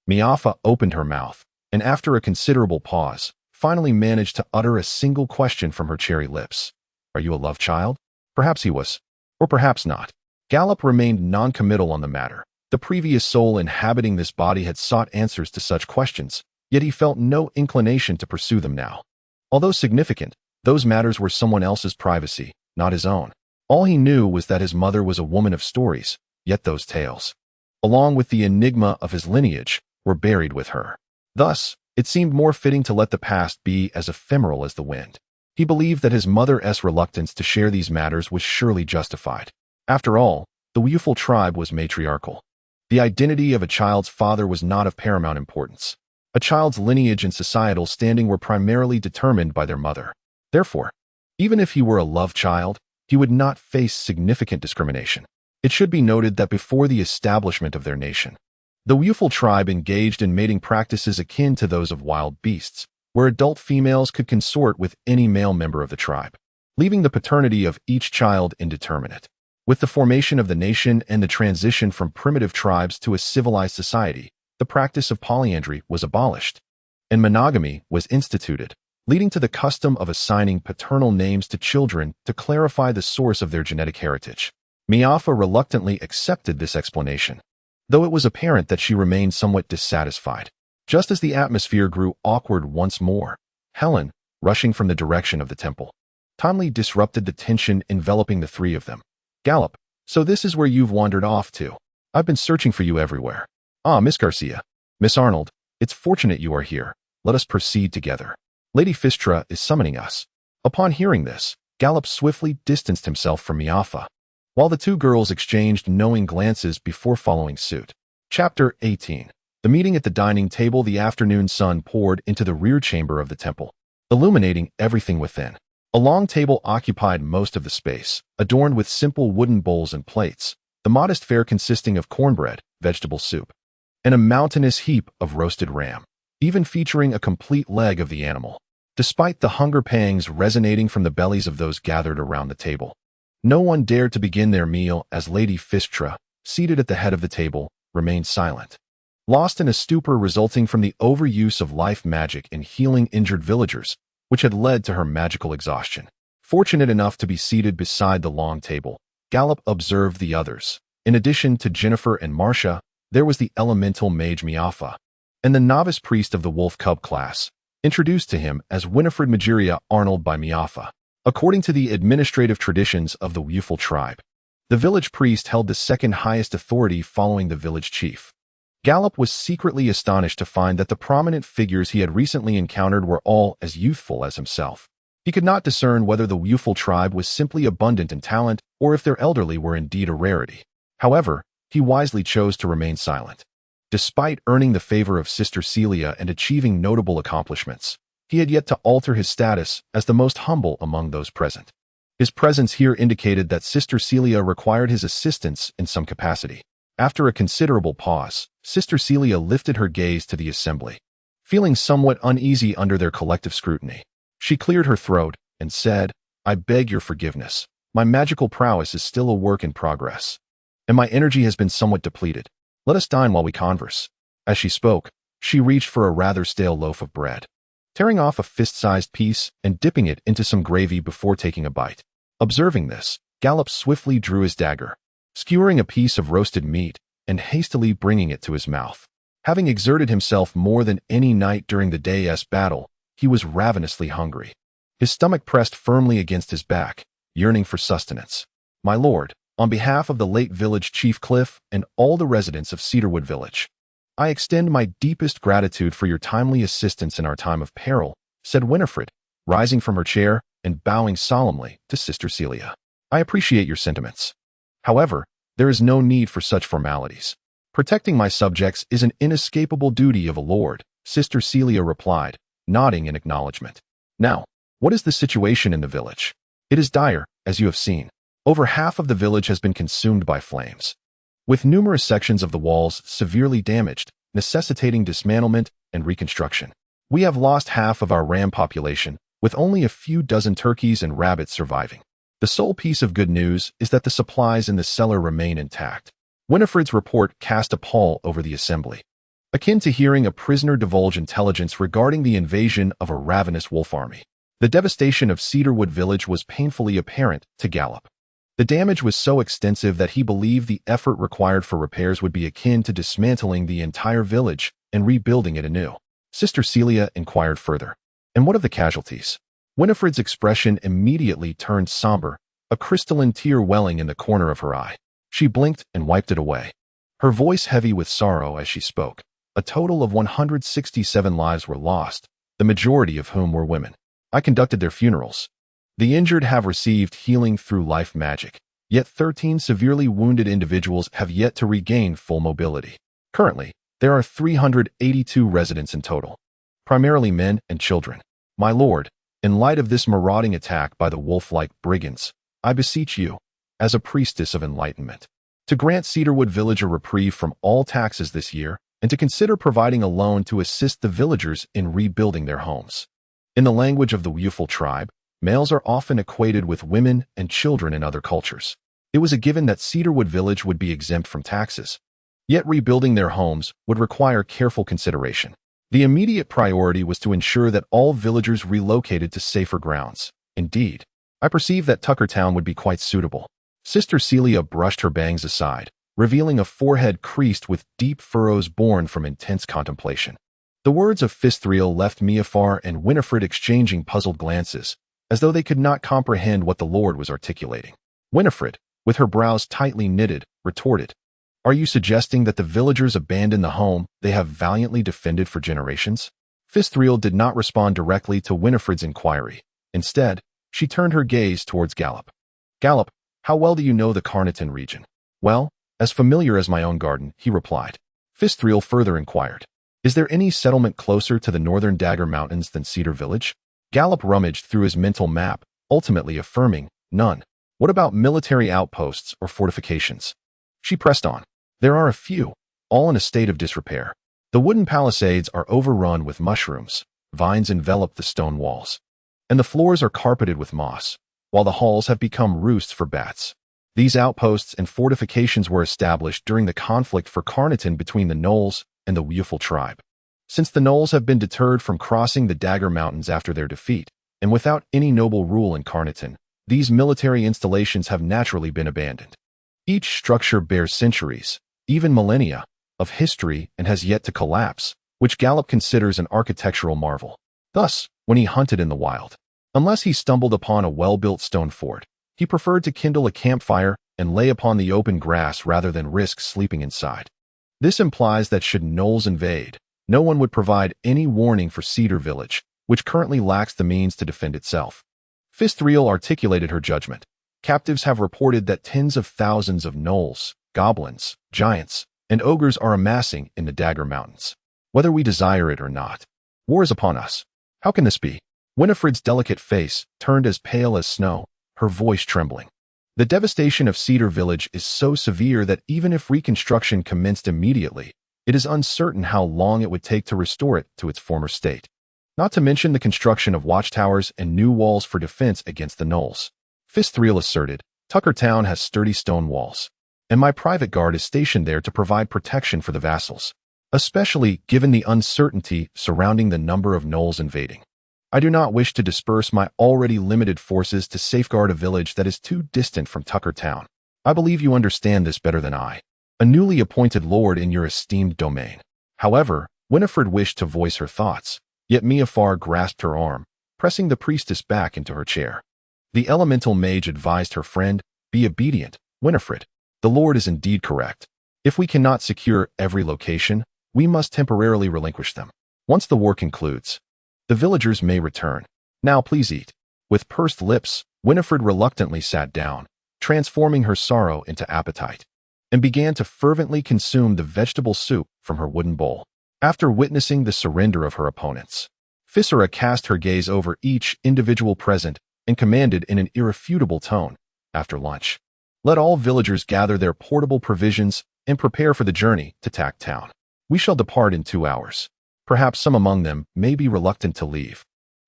Miafar opened her mouth, and after a considerable pause, finally managed to utter a single question from her cherry lips. Are you a love child? Perhaps he was, or perhaps not. Gallop remained non-committal on the matter. The previous soul inhabiting this body had sought answers to such questions, yet he felt no inclination to pursue them now. Although significant, those matters were someone else's privacy, not his own. All he knew was that his mother was a woman of stories, yet those tales, along with the enigma of his lineage, were buried with her. Thus, it seemed more fitting to let the past be as ephemeral as the wind. He believed that his mother's reluctance to share these matters was surely justified. After all, the youthful tribe was matriarchal. The identity of a child's father was not of paramount importance. A child's lineage and societal standing were primarily determined by their mother. Therefore, even if he were a love child, he would not face significant discrimination. It should be noted that before the establishment of their nation, the youthful tribe engaged in mating practices akin to those of wild beasts, where adult females could consort with any male member of the tribe, leaving the paternity of each child indeterminate. With the formation of the nation and the transition from primitive tribes to a civilized society, the practice of polyandry was abolished, and monogamy was instituted, leading to the custom of assigning paternal names to children to clarify the source of their genetic heritage. Miafar reluctantly accepted this explanation, though it was apparent that she remained somewhat dissatisfied. Just as the atmosphere grew awkward once more, Helen, rushing from the direction of the temple, timely disrupted the tension enveloping the three of them. Gallop, so this is where you've wandered off to. I've been searching for you everywhere. Ah, Miss Garcia. Miss Arnold, it's fortunate you are here. Let us proceed together. Lady Fistra is summoning us. Upon hearing this, Gallop swiftly distanced himself from Miafar. while the two girls exchanged knowing glances before following suit. Chapter 18. The meeting at the dining table. The afternoon sun poured into the rear chamber of the temple, illuminating everything within. A long table occupied most of the space, adorned with simple wooden bowls and plates, the modest fare consisting of cornbread, vegetable soup, and a mountainous heap of roasted ram, even featuring a complete leg of the animal. Despite the hunger pangs resonating from the bellies of those gathered around the table, no one dared to begin their meal as Lady Fistra, seated at the head of the table, remained silent, lost in a stupor resulting from the overuse of life magic in healing injured villagers, which had led to her magical exhaustion. Fortunate enough to be seated beside the long table, Gallop observed the others. In addition to Jennifer and Marcia, there was the elemental mage Miafa, and the novice priest of the Wolf Cub class, introduced to him as Winifred Mageria Arnold by Miafa. According to the administrative traditions of the Wufel tribe, the village priest held the second highest authority following the village chief. Gallop was secretly astonished to find that the prominent figures he had recently encountered were all as youthful as himself. He could not discern whether the Wufel tribe was simply abundant in talent or if their elderly were indeed a rarity. However, he wisely chose to remain silent. Despite earning the favor of Sister Celia and achieving notable accomplishments, he had yet to alter his status as the most humble among those present. His presence here indicated that Sister Celia required his assistance in some capacity. After a considerable pause, Sister Celia lifted her gaze to the assembly. Feeling somewhat uneasy under their collective scrutiny, she cleared her throat and said, "I beg your forgiveness. My magical prowess is still a work in progress, and my energy has been somewhat depleted. Let us dine while we converse." As she spoke, she reached for a rather stale loaf of bread, tearing off a fist-sized piece and dipping it into some gravy before taking a bite. Observing this, Gallop swiftly drew his dagger, skewering a piece of roasted meat and hastily bringing it to his mouth. Having exerted himself more than any night during the day's battle, he was ravenously hungry. His stomach pressed firmly against his back, yearning for sustenance. "My lord, on behalf of the late village chief Cliff and all the residents of Cedarwood Village, I extend my deepest gratitude for your timely assistance in our time of peril," said Winifred, rising from her chair and bowing solemnly to Sister Celia. "I appreciate your sentiments. However, there is no need for such formalities. Protecting my subjects is an inescapable duty of a lord," Sister Celia replied, nodding in acknowledgement. "Now, what is the situation in the village?" "It is dire, as you have seen. Over half of the village has been consumed by flames, with numerous sections of the walls severely damaged, necessitating dismantlement and reconstruction. We have lost half of our ram population, with only a few dozen turkeys and rabbits surviving. The sole piece of good news is that the supplies in the cellar remain intact." Winifred's report cast a pall over the assembly, akin to hearing a prisoner divulge intelligence regarding the invasion of a ravenous wolf army. The devastation of Cedarwood Village was painfully apparent to Gallop. The damage was so extensive that he believed the effort required for repairs would be akin to dismantling the entire village and rebuilding it anew. Sister Celia inquired further, "And what of the casualties?" Winifred's expression immediately turned somber, a crystalline tear welling in the corner of her eye. She blinked and wiped it away, her voice heavy with sorrow as she spoke. "A total of 167 lives were lost, the majority of whom were women. I conducted their funerals. The injured have received healing through life magic, yet 13 severely wounded individuals have yet to regain full mobility. Currently, there are 382 residents in total, primarily men and children. My lord, in light of this marauding attack by the wolf-like brigands, I beseech you, as a priestess of enlightenment, to grant Cedarwood Village a reprieve from all taxes this year and to consider providing a loan to assist the villagers in rebuilding their homes." In the language of the Wufel tribe, males are often equated with women and children in other cultures. It was a given that Cedarwood Village would be exempt from taxes, yet rebuilding their homes would require careful consideration. The immediate priority was to ensure that all villagers relocated to safer grounds. "Indeed, I perceive that Tuckertown would be quite suitable." Sister Celia brushed her bangs aside, revealing a forehead creased with deep furrows born from intense contemplation. The words of Fisthreel left Miafar and Winifred exchanging puzzled glances, as though they could not comprehend what the Lord was articulating. Winifred, with her brows tightly knitted, retorted, "Are you suggesting that the villagers abandon the home they have valiantly defended for generations?" Fisthreel did not respond directly to Winifred's inquiry. Instead, she turned her gaze towards Gallop. "Gallop, How well do you know the Carnatan region? Well, as familiar as my own garden, he replied. Fithriel further inquired. Is there any settlement closer to the northern Dagger Mountains than Cedar Village? Gallop rummaged through his mental map, ultimately affirming, none. What about military outposts or fortifications? She pressed on. There are a few, all in a state of disrepair. The wooden palisades are overrun with mushrooms, vines envelop the stone walls, and the floors are carpeted with moss, while the halls have become roosts for bats. These outposts and fortifications were established during the conflict for Carnatan between the Gnolls and the Wuful tribe. Since the Gnolls have been deterred from crossing the Dagger Mountains after their defeat, and without any noble rule in Carnatan, these military installations have naturally been abandoned. Each structure bears centuries, even millennia, of history and has yet to collapse, which Gallop considers an architectural marvel. Thus, when he hunted in the wild, unless he stumbled upon a well-built stone fort, he preferred to kindle a campfire and lay upon the open grass rather than risk sleeping inside. This implies that should Gnolls invade, no one would provide any warning for Cedar Village, which currently lacks the means to defend itself. Fithriel articulated her judgment. Captives have reported that tens of thousands of Gnolls, goblins, giants, and ogres are amassing in the Dagger Mountains. Whether we desire it or not, war is upon us. How can this be? Winifred's delicate face turned as pale as snow, her voice trembling. The devastation of Cedar Village is so severe that even if reconstruction commenced immediately, it is uncertain how long it would take to restore it to its former state. Not to mention the construction of watchtowers and new walls for defense against the Gnolls. Fithriel asserted, Tucker Town has sturdy stone walls, and my private guard is stationed there to provide protection for the vassals, especially given the uncertainty surrounding the number of Gnolls invading. I do not wish to disperse my already limited forces to safeguard a village that is too distant from Tucker Town. I believe you understand this better than I, a newly appointed lord in your esteemed domain. However, Winifred wished to voice her thoughts, yet Miafar grasped her arm, pressing the priestess back into her chair. The elemental mage advised her friend, be obedient, Winifred. The Lord is indeed correct. If we cannot secure every location, we must temporarily relinquish them. Once the war concludes, the villagers may return. Now please eat. With pursed lips, Winifred reluctantly sat down, transforming her sorrow into appetite, and began to fervently consume the vegetable soup from her wooden bowl. After witnessing the surrender of her opponents, Fissura cast her gaze over each individual present and commanded in an irrefutable tone, after lunch, let all villagers gather their portable provisions and prepare for the journey to Tack Town. We shall depart in 2 hours. Perhaps some among them may be reluctant to leave,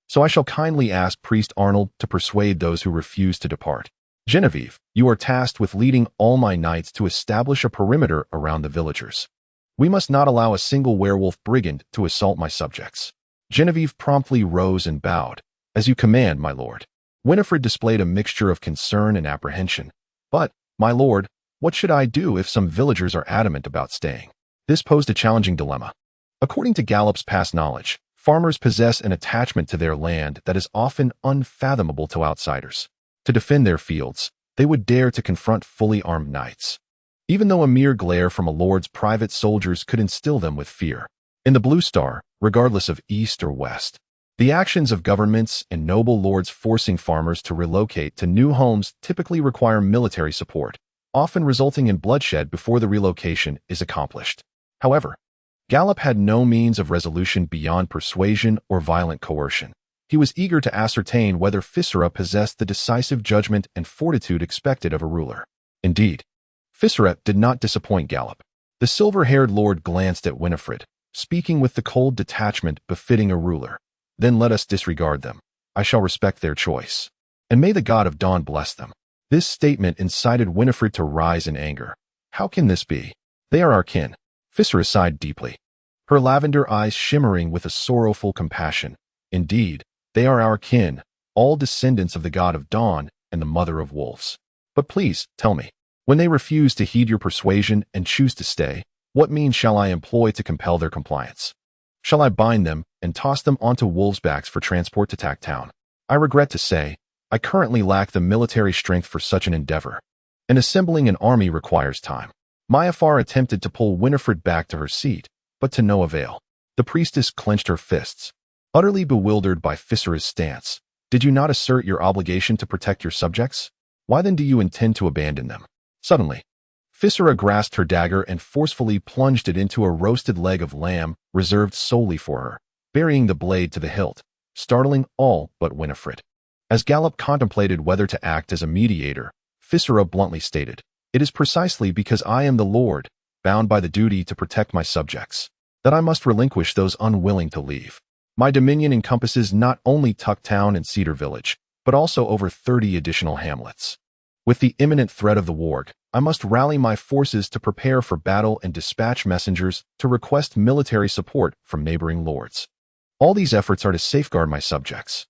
so I shall kindly ask Priest Arnold to persuade those who refuse to depart. Genevieve, you are tasked with leading all my knights to establish a perimeter around the villagers. We must not allow a single werewolf brigand to assault my subjects. Genevieve promptly rose and bowed. As you command, my lord. Winifred displayed a mixture of concern and apprehension. But, my lord, what should I do if some villagers are adamant about staying? This posed a challenging dilemma. According to Gallop's past knowledge, farmers possess an attachment to their land that is often unfathomable to outsiders. To defend their fields, they would dare to confront fully armed knights, even though a mere glare from a lord's private soldiers could instill them with fear. In the Blue Star, regardless of east or west, the actions of governments and noble lords forcing farmers to relocate to new homes typically require military support, often resulting in bloodshed before the relocation is accomplished. However, Gallop had no means of resolution beyond persuasion or violent coercion. He was eager to ascertain whether Fissura possessed the decisive judgment and fortitude expected of a ruler. Indeed, Fissura did not disappoint Gallop. The silver-haired lord glanced at Winifred, speaking with the cold detachment befitting a ruler. Then let us disregard them. I shall respect their choice. And may the god of dawn bless them. This statement incited Winifred to rise in anger. How can this be? They are our kin. Fissura sighed deeply, her lavender eyes shimmering with a sorrowful compassion. Indeed, they are our kin, all descendants of the god of dawn and the mother of wolves. But please, tell me, when they refuse to heed your persuasion and choose to stay, what means shall I employ to compel their compliance? Shall I bind them and toss them onto wolves' backs for transport to Tack Town? I regret to say, I currently lack the military strength for such an endeavor, and assembling an army requires time. Miafar attempted to pull Winifred back to her seat, but to no avail. The priestess clenched her fists, utterly bewildered by Fissura's stance. Did you not assert your obligation to protect your subjects? Why then do you intend to abandon them? Suddenly, Fissura grasped her dagger and forcefully plunged it into a roasted leg of lamb reserved solely for her, burying the blade to the hilt, startling all but Winifred. As Gallop contemplated whether to act as a mediator, Fissura bluntly stated, "It is precisely because I am the Lord, bound by the duty to protect my subjects, that I must relinquish those unwilling to leave. My dominion encompasses not only Tucktown and Cedar Village, but also over 30 additional hamlets. With the imminent threat of the warg, I must rally my forces to prepare for battle and dispatch messengers to request military support from neighboring lords. All these efforts are to safeguard my subjects.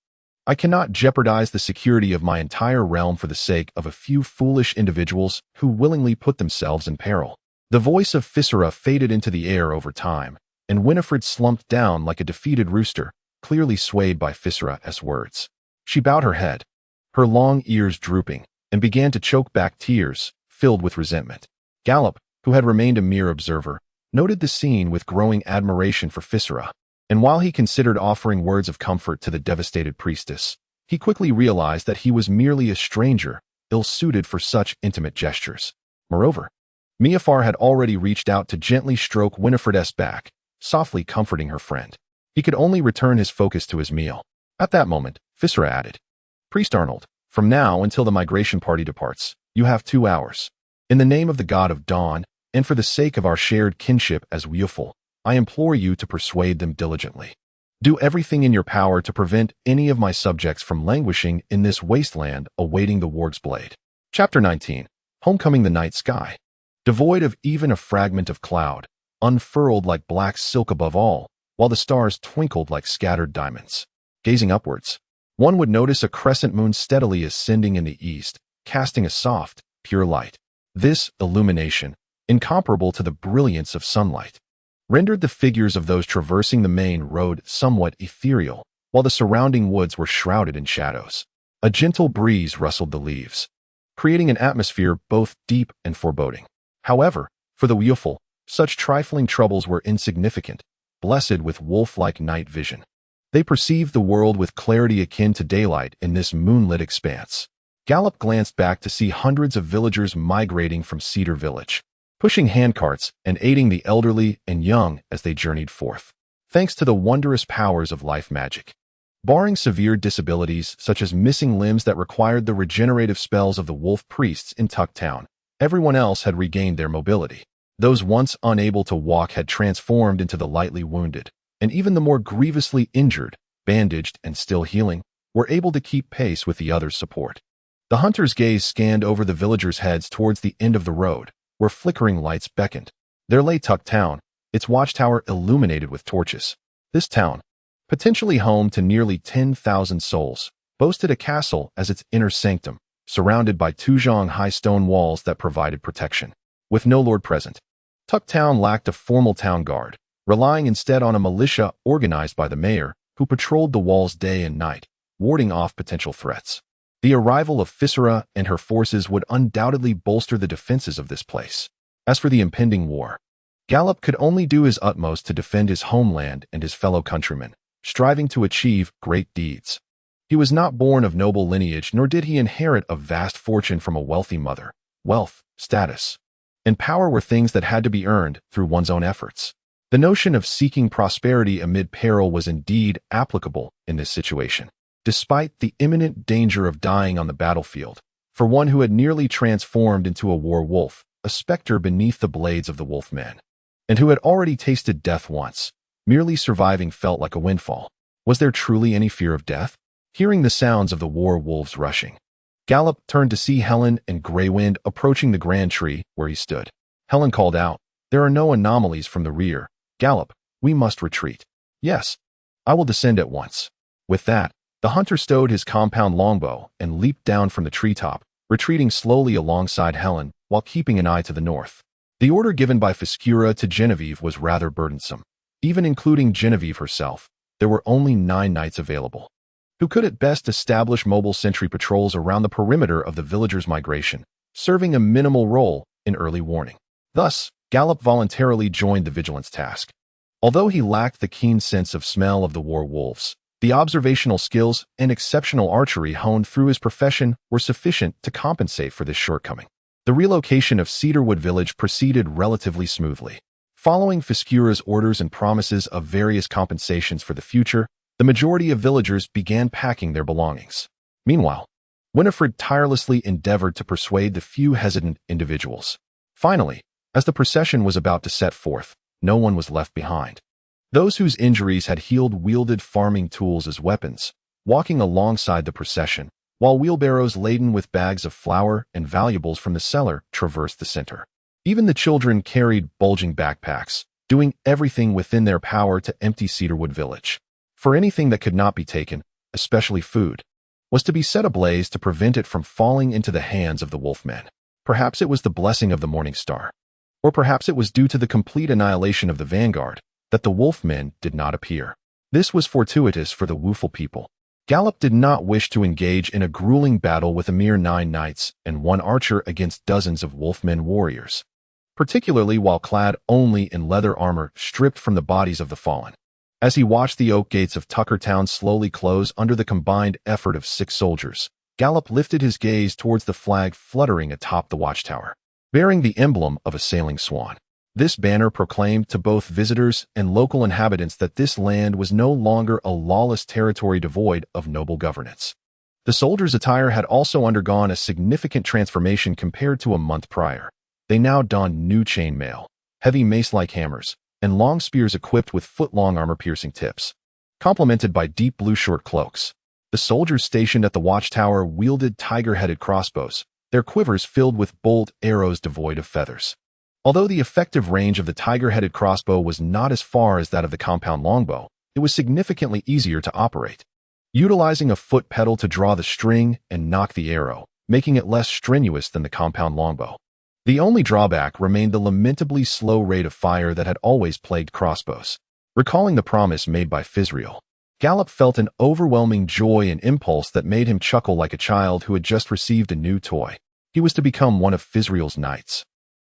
I cannot jeopardize the security of my entire realm for the sake of a few foolish individuals who willingly put themselves in peril." The voice of Fissura faded into the air over time, and Winifred slumped down like a defeated rooster, clearly swayed by Fissura's words. She bowed her head, her long ears drooping, and began to choke back tears, filled with resentment. Gallop, who had remained a mere observer, noted the scene with growing admiration for Fissura, and while he considered offering words of comfort to the devastated priestess, he quickly realized that he was merely a stranger, ill-suited for such intimate gestures. Moreover, Miafar had already reached out to gently stroke Winifred's back, softly comforting her friend. He could only return his focus to his meal. At that moment, Fissura added, "Priest Arnold, from now until the migration party departs, you have 2 hours. In the name of the god of dawn, and for the sake of our shared kinship as Weoful, I implore you to persuade them diligently. Do everything in your power to prevent any of my subjects from languishing in this wasteland awaiting the warg's blade." Chapter 19. Homecoming. The night sky, devoid of even a fragment of cloud, unfurled like black silk above all, while the stars twinkled like scattered diamonds. Gazing upwards, one would notice a crescent moon steadily ascending in the east, casting a soft, pure light. This illumination, incomparable to the brilliance of sunlight, rendered the figures of those traversing the main road somewhat ethereal, while the surrounding woods were shrouded in shadows. A gentle breeze rustled the leaves, creating an atmosphere both deep and foreboding. However, for the Weoful, such trifling troubles were insignificant, blessed with wolf-like night vision. They perceived the world with clarity akin to daylight in this moonlit expanse. Gallop glanced back to see hundreds of villagers migrating from Cedar Village, pushing handcarts and aiding the elderly and young as they journeyed forth, thanks to the wondrous powers of life magic. Barring severe disabilities such as missing limbs that required the regenerative spells of the wolf priests in Tucktown, everyone else had regained their mobility. Those once unable to walk had transformed into the lightly wounded, and even the more grievously injured, bandaged and still healing, were able to keep pace with the others' support. The hunter's gaze scanned over the villagers' heads towards the end of the road, where flickering lights beckoned. There lay Tucktown, its watchtower illuminated with torches. This town, potentially home to nearly 10,000 souls, boasted a castle as its inner sanctum, surrounded by Tuzhong high stone walls that provided protection. With no lord present, Tucktown lacked a formal town guard, relying instead on a militia organized by the mayor, who patrolled the walls day and night, warding off potential threats. The arrival of Fissura and her forces would undoubtedly bolster the defenses of this place. As for the impending war, Gallop could only do his utmost to defend his homeland and his fellow countrymen, striving to achieve great deeds. He was not born of noble lineage, nor did he inherit a vast fortune from a wealthy mother. Wealth, status, and power were things that had to be earned through one's own efforts. The notion of seeking prosperity amid peril was indeed applicable in this situation. Despite the imminent danger of dying on the battlefield, for one who had nearly transformed into a war wolf, a specter beneath the blades of the wolfman, and who had already tasted death once, merely surviving felt like a windfall. Was there truly any fear of death? Hearing the sounds of the war wolves rushing, Gallop turned to see Helen and Greywind approaching the grand tree where he stood. Helen called out, "There are no anomalies from the rear. Gallop, we must retreat." "Yes, I will descend at once." With that, the hunter stowed his compound longbow and leaped down from the treetop, retreating slowly alongside Helen while keeping an eye to the north. The order given by Fissura to Genevieve was rather burdensome. Even including Genevieve herself, there were only 9 knights available, who could at best establish mobile sentry patrols around the perimeter of the villagers' migration, serving a minimal role in early warning. Thus, Gallop voluntarily joined the vigilance task. Although he lacked the keen sense of smell of the war wolves, The observational skills and exceptional archery honed through his profession were sufficient to compensate for this shortcoming. The relocation of Cedarwood Village proceeded relatively smoothly. Following Fiscura's orders and promises of various compensations for the future, the majority of villagers began packing their belongings. Meanwhile, Winifred tirelessly endeavored to persuade the few hesitant individuals. Finally, as the procession was about to set forth, no one was left behind. Those whose injuries had healed wielded farming tools as weapons, walking alongside the procession, while wheelbarrows laden with bags of flour and valuables from the cellar traversed the center. Even the children carried bulging backpacks, doing everything within their power to empty Cedarwood Village. For anything that could not be taken, especially food, was to be set ablaze to prevent it from falling into the hands of the wolfmen. Perhaps it was the blessing of the morning star, or perhaps it was due to the complete annihilation of the vanguard, that the wolfmen did not appear. This was fortuitous for the woeful people. Gallop did not wish to engage in a grueling battle with a mere 9 knights and 1 archer against dozens of wolfmen warriors, particularly while clad only in leather armor stripped from the bodies of the fallen. As he watched the oak gates of Tuckertown slowly close under the combined effort of 6 soldiers, Gallop lifted his gaze towards the flag fluttering atop the watchtower, bearing the emblem of a sailing swan. This banner proclaimed to both visitors and local inhabitants that this land was no longer a lawless territory devoid of noble governance. The soldiers' attire had also undergone a significant transformation compared to a month prior. They now donned new chainmail, heavy mace-like hammers, and long spears equipped with foot-long armor-piercing tips, complemented by deep blue short cloaks. The soldiers stationed at the watchtower wielded tiger-headed crossbows, their quivers filled with bolt arrows devoid of feathers. Although the effective range of the tiger-headed crossbow was not as far as that of the compound longbow, it was significantly easier to operate, utilizing a foot pedal to draw the string and knock the arrow, making it less strenuous than the compound longbow. The only drawback remained the lamentably slow rate of fire that had always plagued crossbows. Recalling the promise made by Fisriel, Gallop felt an overwhelming joy and impulse that made him chuckle like a child who had just received a new toy. He was to become one of Fisriel's knights,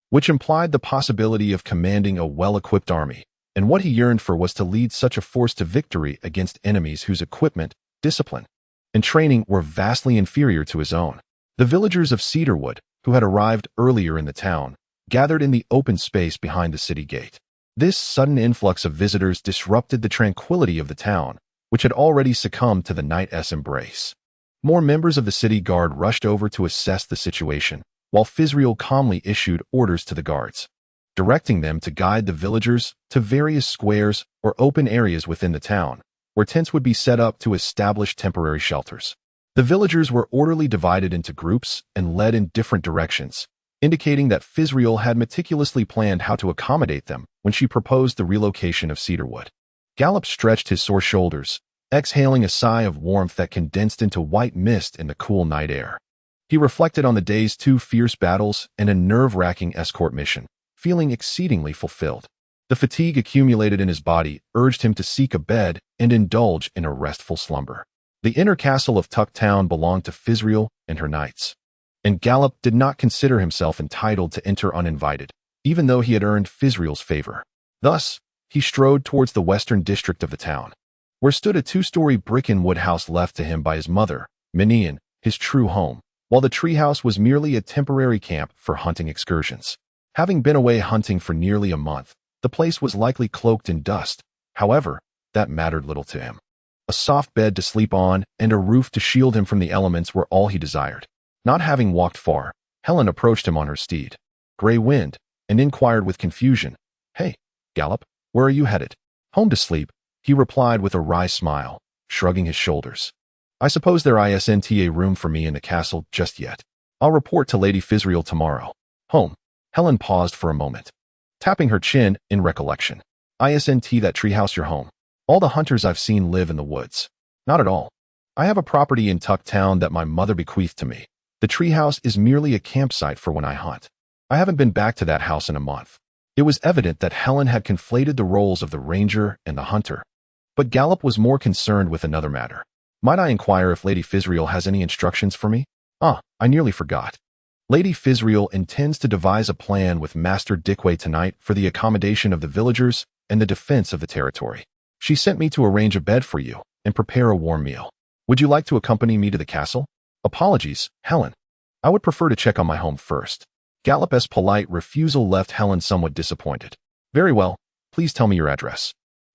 which implied the possibility of commanding a well-equipped army, and what he yearned for was to lead such a force to victory against enemies whose equipment, discipline, and training were vastly inferior to his own. The villagers of Cedarwood, who had arrived earlier in the town, gathered in the open space behind the city gate. This sudden influx of visitors disrupted the tranquility of the town, which had already succumbed to the night's embrace. More members of the city guard rushed over to assess the situation, while Fisriel calmly issued orders to the guards, directing them to guide the villagers to various squares or open areas within the town, where tents would be set up to establish temporary shelters. The villagers were orderly divided into groups and led in different directions, indicating that Fisriel had meticulously planned how to accommodate them when she proposed the relocation of Cedarwood. Gallop stretched his sore shoulders, exhaling a sigh of warmth that condensed into white mist in the cool night air. He reflected on the day's 2 fierce battles and a nerve-wracking escort mission, feeling exceedingly fulfilled. The fatigue accumulated in his body urged him to seek a bed and indulge in a restful slumber. The inner castle of Tucktown belonged to Fisriel and her knights, and Gallop did not consider himself entitled to enter uninvited, even though he had earned Fisriel's favor. Thus, he strode towards the western district of the town, where stood a 2-story brick-and-wood house left to him by his mother, Minian, his true home, while the treehouse was merely a temporary camp for hunting excursions. Having been away hunting for nearly a month, the place was likely cloaked in dust. However, that mattered little to him. A soft bed to sleep on and a roof to shield him from the elements were all he desired. Not having walked far, Helen approached him on her steed, Gray Wind, and inquired with confusion, "Hey, Gallop, where are you headed?" "Home to sleep," he replied with a wry smile, shrugging his shoulders. "I suppose there isn't a room for me in the castle just yet. I'll report to Lady Fisriel tomorrow." "Home." Helen paused for a moment, tapping her chin in recollection. "Isn't that treehouse your home? All the hunters I've seen live in the woods." "Not at all. I have a property in Tucktown that my mother bequeathed to me. The treehouse is merely a campsite for when I hunt. I haven't been back to that house in a month." It was evident that Helen had conflated the roles of the ranger and the hunter, but Gallop was more concerned with another matter. "Might I inquire if Lady Fisriel has any instructions for me?" I nearly forgot. Lady Fisriel intends to devise a plan with Master Dickway tonight for the accommodation of the villagers and the defense of the territory. She sent me to arrange a bed for you, and prepare a warm meal. Would you like to accompany me to the castle? Apologies, Helen. I would prefer to check on my home first. Gallup's polite refusal left Helen somewhat disappointed. Very well, please tell me your address,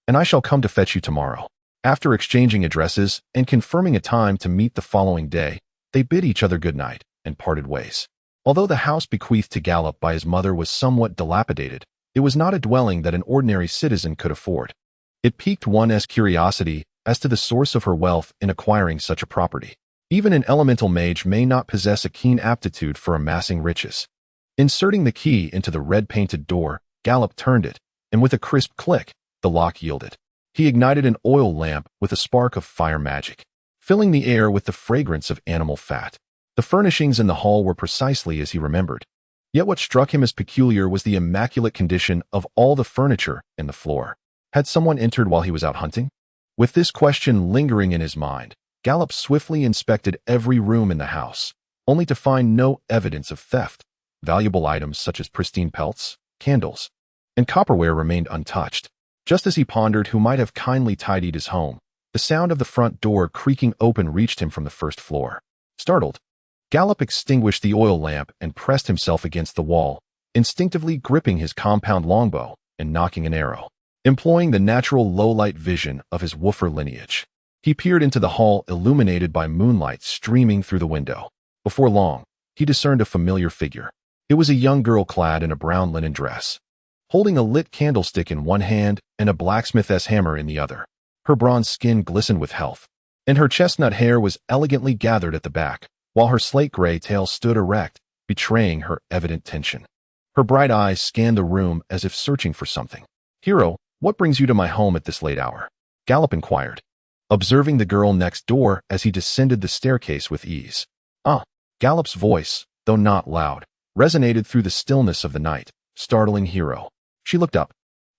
and I shall come to fetch you tomorrow. After exchanging addresses and confirming a time to meet the following day, they bid each other good night and parted ways. Although the house bequeathed to Gallup by his mother was somewhat dilapidated, it was not a dwelling that an ordinary citizen could afford. It piqued one's curiosity as to the source of her wealth in acquiring such a property. Even an elemental mage may not possess a keen aptitude for amassing riches. Inserting the key into the red-painted door, Gallup turned it, and with a crisp click, the lock yielded. He ignited an oil lamp with a spark of fire magic, filling the air with the fragrance of animal fat. The furnishings in the hall were precisely as he remembered. Yet what struck him as peculiar was the immaculate condition of all the furniture and the floor. Had someone entered while he was out hunting? With this question lingering in his mind, Gallup swiftly inspected every room in the house, only to find no evidence of theft. Valuable items such as pristine pelts, candles, and copperware remained untouched. Just as he pondered who might have kindly tidied his home, the sound of the front door creaking open reached him from the first floor. Startled, Gallup extinguished the oil lamp and pressed himself against the wall, instinctively gripping his compound longbow and nocking an arrow. Employing the natural low-light vision of his woofer lineage, he peered into the hall illuminated by moonlight streaming through the window. Before long, he discerned a familiar figure. It was a young girl clad in a brown linen dress, holding a lit candlestick in one hand and a blacksmith's hammer in the other. Her bronze skin glistened with health, and her chestnut hair was elegantly gathered at the back, while her slate-gray tail stood erect, betraying her evident tension. Her bright eyes scanned the room as if searching for something. "Hero, what brings you to my home at this late hour?" Gallup inquired, observing the girl next door as he descended the staircase with ease. "Ah." Gallup's voice, though not loud, resonated through the stillness of the night, startling Hero. She looked up,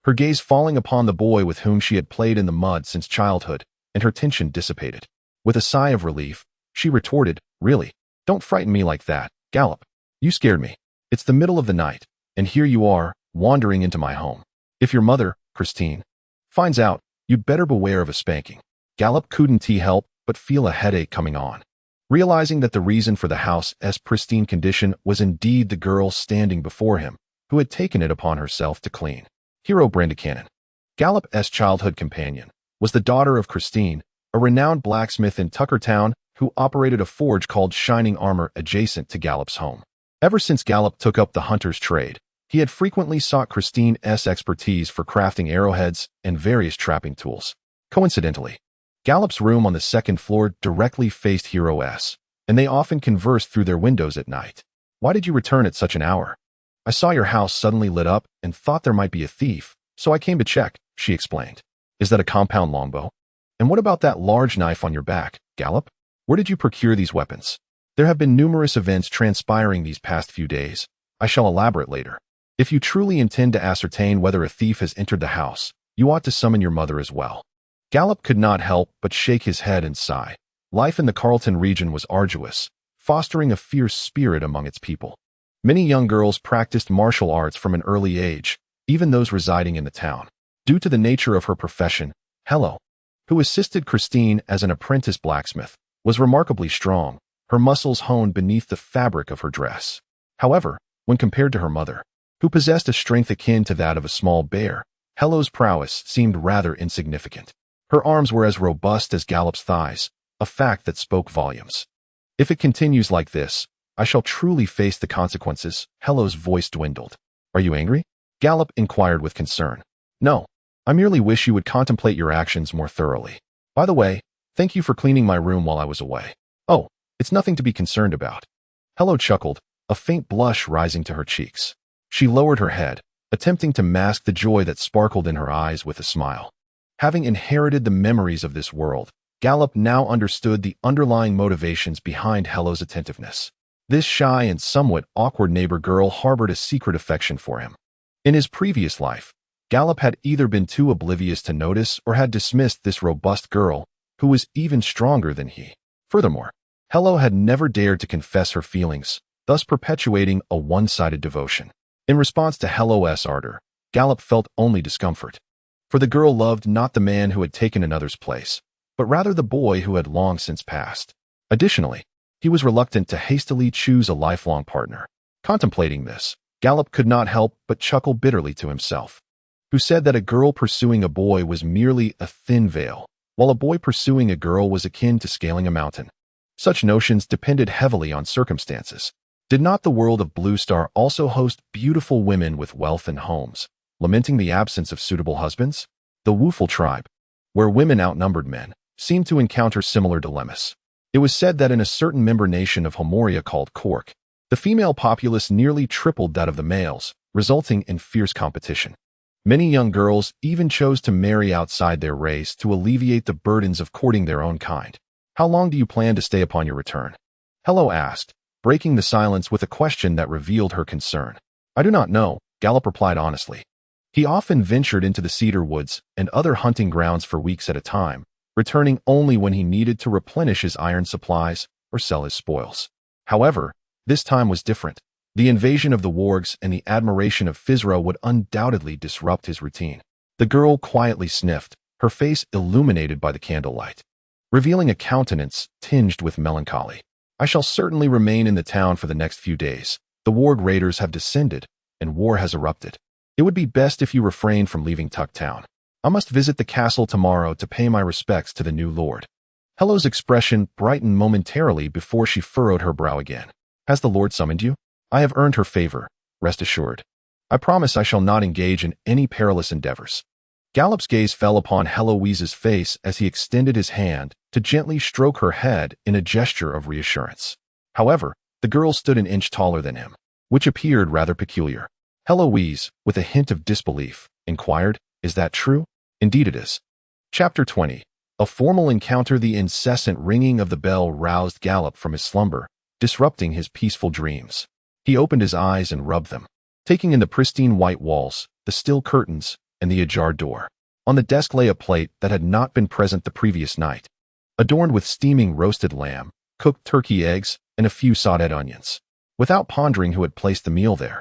her gaze falling upon the boy with whom she had played in the mud since childhood, and her tension dissipated. With a sigh of relief, she retorted, "Really? Don't frighten me like that, Gallup. You scared me. It's the middle of the night, and here you are, wandering into my home. If your mother, Christine, finds out, you'd better beware of a spanking." Gallup couldn't help but feel a headache coming on. Realizing that the reason for the house's pristine condition was indeed the girl standing before him, who had taken it upon herself to clean. Hero Brandicannon, Gallup's childhood companion, was the daughter of Christine, a renowned blacksmith in Tuckertown who operated a forge called Shining Armor adjacent to Gallup's home. Ever since Gallup took up the hunter's trade, he had frequently sought Christine's expertise for crafting arrowheads and various trapping tools. Coincidentally, Gallup's room on the second floor directly faced Hero's, and they often conversed through their windows at night. "Why did you return at such an hour?" "I saw your house suddenly lit up and thought there might be a thief, so I came to check," she explained. "Is that a compound longbow? And what about that large knife on your back, Gallup? Where did you procure these weapons?" "There have been numerous events transpiring these past few days. I shall elaborate later. If you truly intend to ascertain whether a thief has entered the house, you ought to summon your mother as well." Gallup could not help but shake his head and sigh. Life in the Carleton region was arduous, fostering a fierce spirit among its people. Many young girls practiced martial arts from an early age, even those residing in the town. Due to the nature of her profession, Hello, who assisted Christine as an apprentice blacksmith, was remarkably strong, her muscles honed beneath the fabric of her dress. However, when compared to her mother, who possessed a strength akin to that of a small bear, Hello's prowess seemed rather insignificant. Her arms were as robust as Gallup's thighs, a fact that spoke volumes. "If it continues like this, I shall truly face the consequences." Hello's voice dwindled. "Are you angry?" Gallup inquired with concern. "No, I merely wish you would contemplate your actions more thoroughly. By the way, thank you for cleaning my room while I was away." "Oh, it's nothing to be concerned about." Hello chuckled, a faint blush rising to her cheeks. She lowered her head, attempting to mask the joy that sparkled in her eyes with a smile. Having inherited the memories of this world, Gallup now understood the underlying motivations behind Hello's attentiveness. This shy and somewhat awkward neighbor girl harbored a secret affection for him. In his previous life, Gallup had either been too oblivious to notice or had dismissed this robust girl, who was even stronger than he. Furthermore, Hello had never dared to confess her feelings, thus perpetuating a one-sided devotion. In response to Hello's ardor, Gallup felt only discomfort. For the girl loved not the man who had taken another's place, but but rather the boy who had long since passed. Additionally, he was reluctant to hastily choose a lifelong partner. Contemplating this, Gallop could not help but chuckle bitterly to himself, who said that a girl pursuing a boy was merely a thin veil, while a boy pursuing a girl was akin to scaling a mountain. Such notions depended heavily on circumstances. Did not the world of Blue Star also host beautiful women with wealth and homes, lamenting the absence of suitable husbands? The Woofle tribe, where women outnumbered men, seemed to encounter similar dilemmas. It was said that in a certain member nation of Homoria called Cork, the female populace nearly tripled that of the males, resulting in fierce competition. Many young girls even chose to marry outside their race to alleviate the burdens of courting their own kind. How long do you plan to stay upon your return? Hello asked, breaking the silence with a question that revealed her concern. I do not know, Gallop replied honestly. He often ventured into the cedar woods and other hunting grounds for weeks at a time, returning only when he needed to replenish his iron supplies or sell his spoils. However, this time was different. The invasion of the wargs and the admiration of Fizra would undoubtedly disrupt his routine. The girl quietly sniffed, her face illuminated by the candlelight, revealing a countenance tinged with melancholy. I shall certainly remain in the town for the next few days. The warg raiders have descended, and war has erupted. It would be best if you refrained from leaving Tucktown. I must visit the castle tomorrow to pay my respects to the new lord. Hello's expression brightened momentarily before she furrowed her brow again. Has the lord summoned you? I have earned her favor, rest assured. I promise I shall not engage in any perilous endeavors. Gallop's gaze fell upon Heloise's face as he extended his hand to gently stroke her head in a gesture of reassurance. However, the girl stood an inch taller than him, which appeared rather peculiar. Heloise, with a hint of disbelief, inquired, Is that true? Indeed it is. Chapter 20. A formal encounter. The incessant ringing of the bell roused Gallop from his slumber, disrupting his peaceful dreams. He opened his eyes and rubbed them, taking in the pristine white walls, the still curtains, and the ajar door. On the desk lay a plate that had not been present the previous night, adorned with steaming roasted lamb, cooked turkey eggs, and a few sautéed onions. Without pondering who had placed the meal there,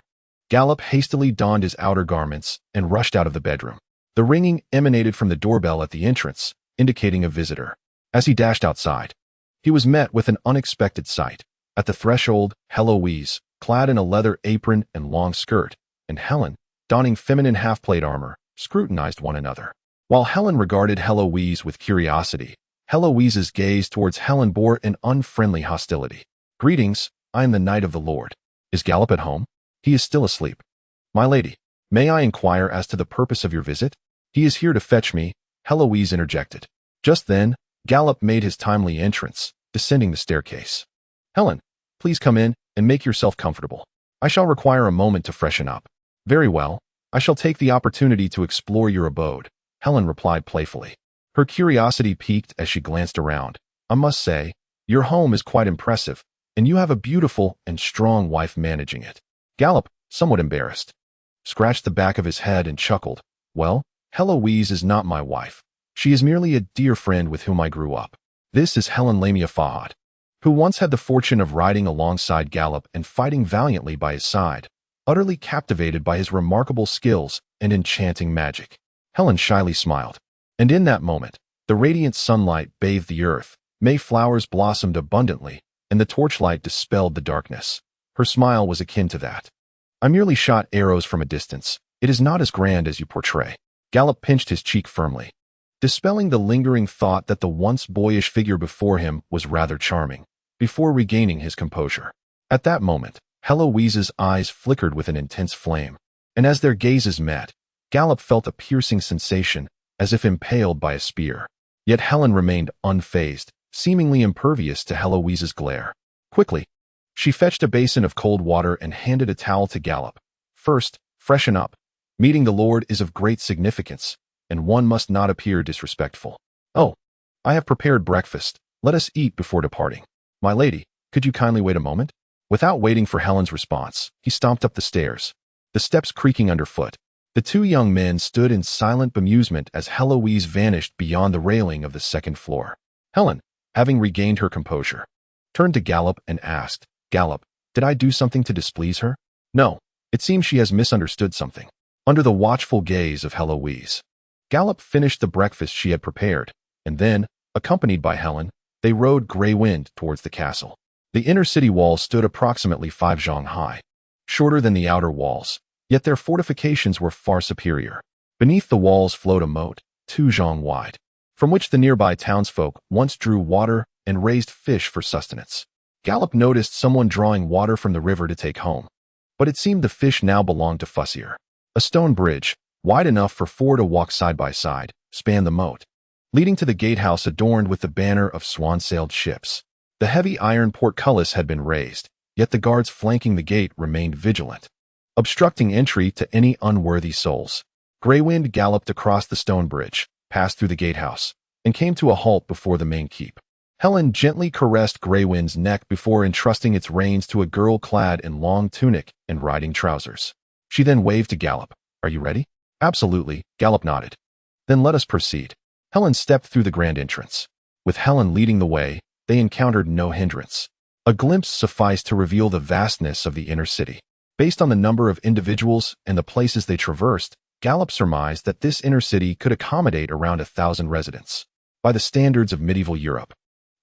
Gallop hastily donned his outer garments and rushed out of the bedroom. The ringing emanated from the doorbell at the entrance, indicating a visitor. As he dashed outside, he was met with an unexpected sight. At the threshold, Heloise, clad in a leather apron and long skirt, and Helen, donning feminine half-plate armor, scrutinized one another. While Helen regarded Heloise with curiosity, Heloise's gaze towards Helen bore an unfriendly hostility. Greetings, I am the Knight of the Lord. Is Gallop at home? He is still asleep. My lady, may I inquire as to the purpose of your visit? He is here to fetch me, Heloise interjected. Just then, Gallop made his timely entrance, descending the staircase. Helen, please come in and make yourself comfortable. I shall require a moment to freshen up. Very well, I shall take the opportunity to explore your abode, Helen replied playfully. Her curiosity piqued as she glanced around. I must say, your home is quite impressive, and you have a beautiful and strong wife managing it. Gallop, somewhat embarrassed, scratched the back of his head and chuckled. Well, Heloise is not my wife. She is merely a dear friend with whom I grew up. This is Helen Lamia Fahad, who once had the fortune of riding alongside Gallop and fighting valiantly by his side, utterly captivated by his remarkable skills and enchanting magic. Helen shyly smiled, and in that moment, the radiant sunlight bathed the earth, May flowers blossomed abundantly, and the torchlight dispelled the darkness. Her smile was akin to that. I merely shot arrows from a distance. It is not as grand as you portray. Gallop pinched his cheek firmly, dispelling the lingering thought that the once boyish figure before him was rather charming, before regaining his composure. At that moment, Heloise's eyes flickered with an intense flame, and as their gazes met, Gallop felt a piercing sensation, as if impaled by a spear. Yet Helen remained unfazed, seemingly impervious to Heloise's glare. Quickly, she fetched a basin of cold water and handed a towel to Gallop. First, freshen up. Meeting the Lord is of great significance, and one must not appear disrespectful. Oh, I have prepared breakfast. Let us eat before departing. My lady, could you kindly wait a moment? Without waiting for Helen's response, he stomped up the stairs, the steps creaking underfoot. The two young men stood in silent bemusement as Heloise vanished beyond the railing of the second floor. Helen, having regained her composure, turned to Gallop and asked, Gallop, did I do something to displease her? No, it seems she has misunderstood something. Under the watchful gaze of Heloise, Gallop finished the breakfast she had prepared, and then, Accompanied by Helen, they rode Grey Wind towards the castle. The inner city walls stood approximately 5 zhang high, shorter than the outer walls, yet their fortifications were far superior. Beneath the walls flowed a moat, 2 zhang wide, from which the nearby townsfolk once drew water and raised fish for sustenance. Gallop noticed someone drawing water from the river to take home, but it seemed the fish now belonged to Fussier. A stone bridge, wide enough for 4 to walk side by side, spanned the moat, leading to the gatehouse adorned with the banner of swan-sailed ships. The heavy iron portcullis had been raised, yet the guards flanking the gate remained vigilant, obstructing entry to any unworthy souls. Grey Wind galloped across the stone bridge, passed through the gatehouse, and came to a halt before the main keep. Helen gently caressed Grey Wind's neck before entrusting its reins to a girl clad in long tunic and riding trousers. She then waved to Gallop. "Are you ready?" "Absolutely," Gallop nodded. "Then let us proceed." Helen stepped through the grand entrance. With Helen leading the way, they encountered no hindrance. A glimpse sufficed to reveal the vastness of the inner city. Based on the number of individuals and the places they traversed, Gallop surmised that this inner city could accommodate around 1,000 residents. By the standards of medieval Europe,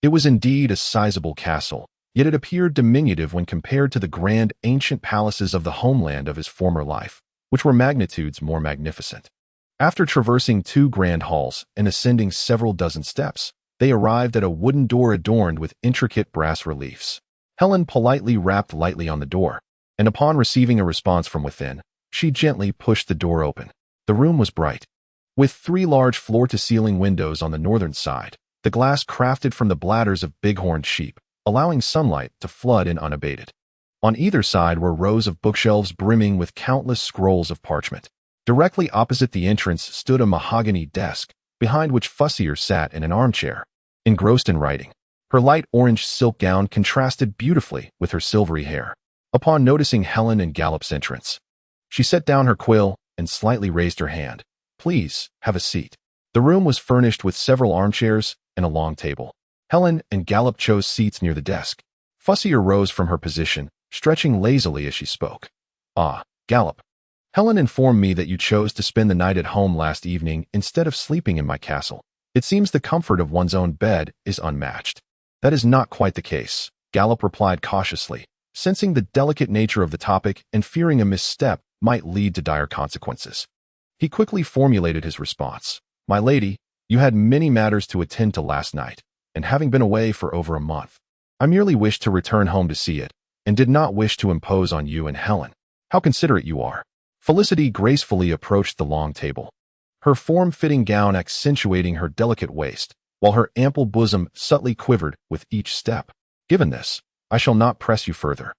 it was indeed a sizable castle, yet it appeared diminutive when compared to the grand ancient palaces of the homeland of his former life, which were magnitudes more magnificent. After traversing 2 grand halls and ascending several dozen steps, they arrived at a wooden door adorned with intricate brass reliefs. Helen politely rapped lightly on the door, and upon receiving a response from within, she gently pushed the door open. The room was bright, with 3 large floor-to-ceiling windows on the northern side, the glass crafted from the bladders of bighorned sheep, allowing sunlight to flood in unabated. On either side were rows of bookshelves brimming with countless scrolls of parchment. Directly opposite the entrance stood a mahogany desk, behind which Fussier sat in an armchair, engrossed in writing. Her light orange silk gown contrasted beautifully with her silvery hair. Upon noticing Helen and Gallop's entrance, she set down her quill and slightly raised her hand. "Please, have a seat." The room was furnished with several armchairs and a long table. Helen and Gallop chose seats near the desk. Fussier rose from her position, stretching lazily as she spoke. "Ah, Gallop. Helen informed me that you chose to spend the night at home last evening instead of sleeping in my castle. It seems the comfort of one's own bed is unmatched." "That is not quite the case," Gallop replied cautiously, sensing the delicate nature of the topic and fearing a misstep might lead to dire consequences. He quickly formulated his response. "My lady, you had many matters to attend to last night, and having been away for over a month, I merely wished to return home to see it, and did not wish to impose on you and Helen." "How considerate you are." Felicity gracefully approached the long table, her form-fitting gown accentuating her delicate waist, while her ample bosom subtly quivered with each step. "Given this, I shall not press you further.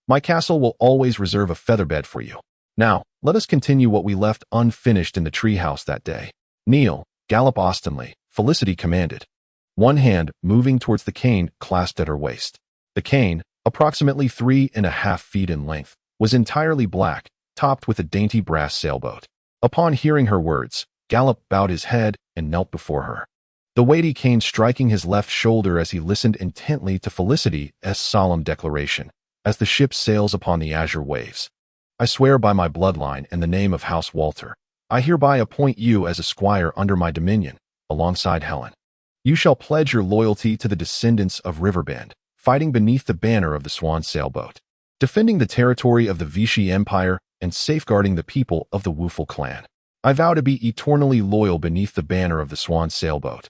My castle will always reserve a featherbed for you. Now, let us continue what we left unfinished in the treehouse that day." "Kneel, Gallop Austenly," Felicity commanded, one hand moving towards the cane clasped at her waist. The cane, approximately 3.5 feet in length, was entirely black, topped with a dainty brass sailboat. Upon hearing her words, Gallop bowed his head and knelt before her, the weighty cane striking his left shoulder as he listened intently to Felicity's solemn declaration, as the ship sails upon the azure waves. "I swear by my bloodline and the name of House Walter, I hereby appoint you as a squire under my dominion, alongside Helen. You shall pledge your loyalty to the descendants of Riverbend, fighting beneath the banner of the Swan sailboat, defending the territory of the Vichy Empire and safeguarding the people of the Woofle clan. I vow to be eternally loyal beneath the banner of the Swan sailboat,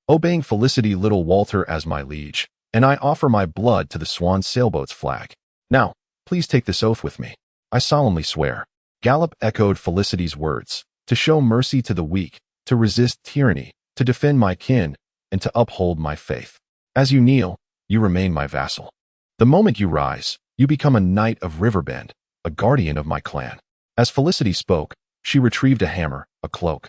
obeying Felicity Little Walter as my liege, and I offer my blood to the Swan sailboat's flag. Now, please take this oath with me." "I solemnly swear." Gallop echoed Felicity's words, "to show mercy to the weak, to resist tyranny, to defend my kin, and to uphold my faith. As you kneel, you remain my vassal. The moment you rise, you become a knight of Riverbend, a guardian of my clan." As Felicity spoke, she retrieved a hammer, a cloak,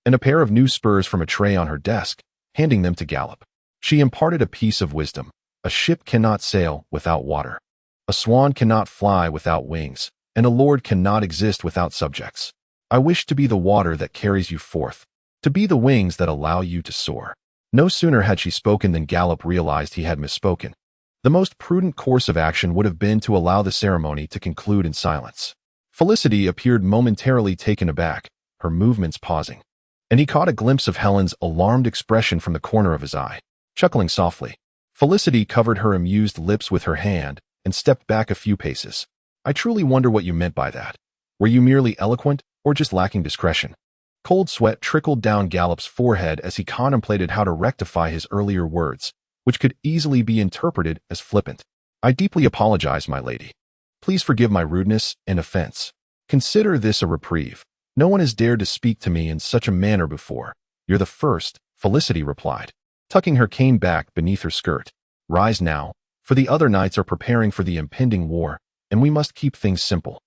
and a pair of new spurs from a tray on her desk, handing them to Gallop. She imparted a piece of wisdom. "A ship cannot sail without water. A swan cannot fly without wings, and a lord cannot exist without subjects. I wish to be the water that carries you forth, to be the wings that allow you to soar." No sooner had she spoken than Gallop realized he had misspoken. The most prudent course of action would have been to allow the ceremony to conclude in silence. Felicity appeared momentarily taken aback, her movements pausing. and he caught a glimpse of Helen's alarmed expression from the corner of his eye. Chuckling softly, Felicity covered her amused lips with her hand and stepped back a few paces. I truly wonder what you meant by that. Were you merely eloquent or just lacking discretion? Cold sweat trickled down Gallup's forehead as he contemplated how to rectify his earlier words, which could easily be interpreted as flippant. I deeply apologize, my lady. Please forgive my rudeness and offense. Consider this a reprieve. No one has dared to speak to me in such a manner before. You're the first, Felicity replied, tucking her cane back beneath her skirt. Rise now, for the other knights are preparing for the impending war, and we must keep things simple.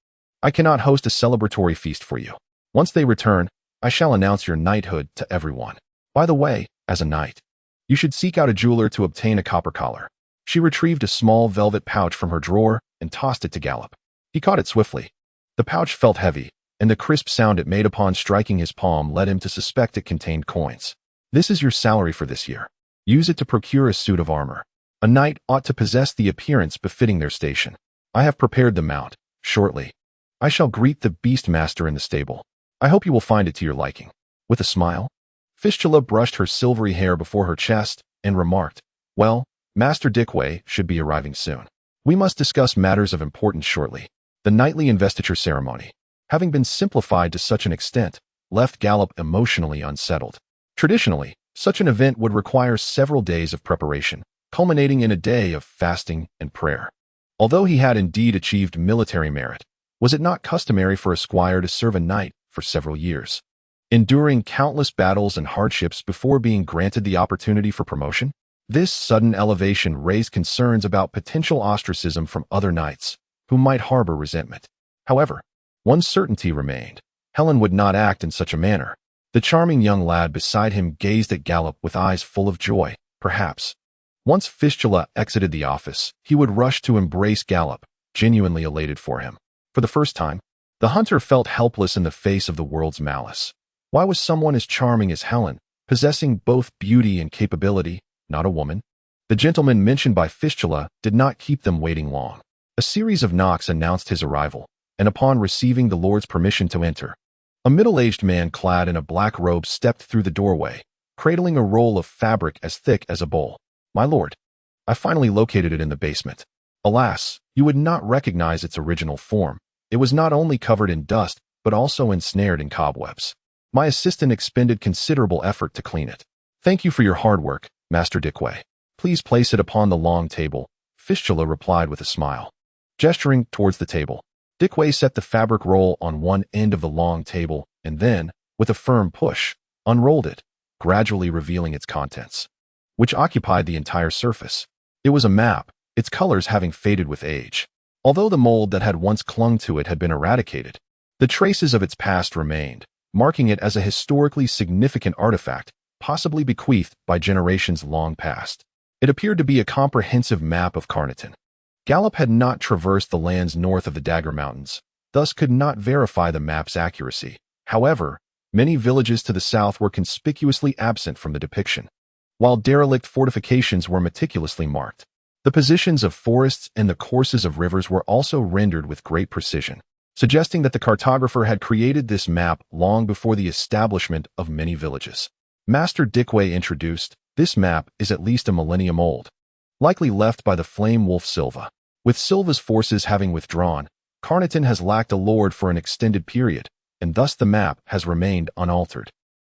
I cannot host a celebratory feast for you. Once they return, I shall announce your knighthood to everyone. By the way, as a knight, you should seek out a jeweler to obtain a copper collar. She retrieved a small velvet pouch from her drawer and tossed it to Gallup. He caught it swiftly. The pouch felt heavy, and the crisp sound it made upon striking his palm led him to suspect it contained coins. This is your salary for this year. Use it to procure a suit of armor. A knight ought to possess the appearance befitting their station. I have prepared the mount. Shortly, I shall greet the beastmaster in the stable. I hope you will find it to your liking. With a smile, Fistula brushed her silvery hair before her chest and remarked, Well, Master Dickway should be arriving soon. We must discuss matters of importance shortly. The knightly investiture ceremony, having been simplified to such an extent, left Gallup emotionally unsettled. Traditionally, such an event would require several days of preparation, culminating in a day of fasting and prayer. Although he had indeed achieved military merit, was it not customary for a squire to serve a knight for several years, enduring countless battles and hardships before being granted the opportunity for promotion? This sudden elevation raised concerns about potential ostracism from other knights, who might harbor resentment. However, one certainty remained. Helen would not act in such a manner. The charming young lad beside him gazed at Gallup with eyes full of joy. Perhaps, once Fistula exited the office, he would rush to embrace Gallup, genuinely elated for him. For the first time, the hunter felt helpless in the face of the world's malice. Why was someone as charming as Helen, possessing both beauty and capability, not a woman? The gentleman mentioned by Fistula did not keep them waiting long. A series of knocks announced his arrival, and upon receiving the Lord's permission to enter, a middle-aged man clad in a black robe stepped through the doorway, cradling a roll of fabric as thick as a bowl. My lord, I finally located it in the basement. Alas, you would not recognize its original form. It was not only covered in dust, but also ensnared in cobwebs. My assistant expended considerable effort to clean it. Thank you for your hard work, Master Dickway. Please place it upon the long table, Fistula replied with a smile. Gesturing towards the table, Dickway set the fabric roll on one end of the long table and then, with a firm push, unrolled it, gradually revealing its contents, which occupied the entire surface. It was a map, its colors having faded with age. Although the mold that had once clung to it had been eradicated, the traces of its past remained, marking it as a historically significant artifact, possibly bequeathed by generations long past. It appeared to be a comprehensive map of Carnarvon. Gallup had not traversed the lands north of the Dagger Mountains, thus could not verify the map's accuracy. However, many villages to the south were conspicuously absent from the depiction, while derelict fortifications were meticulously marked. The positions of forests and the courses of rivers were also rendered with great precision, suggesting that the cartographer had created this map long before the establishment of many villages. Master Dickway introduced, this map is at least a millennium old, likely left by the flame wolf Silva. With Silva's forces having withdrawn, Carnarvon has lacked a lord for an extended period, and thus the map has remained unaltered.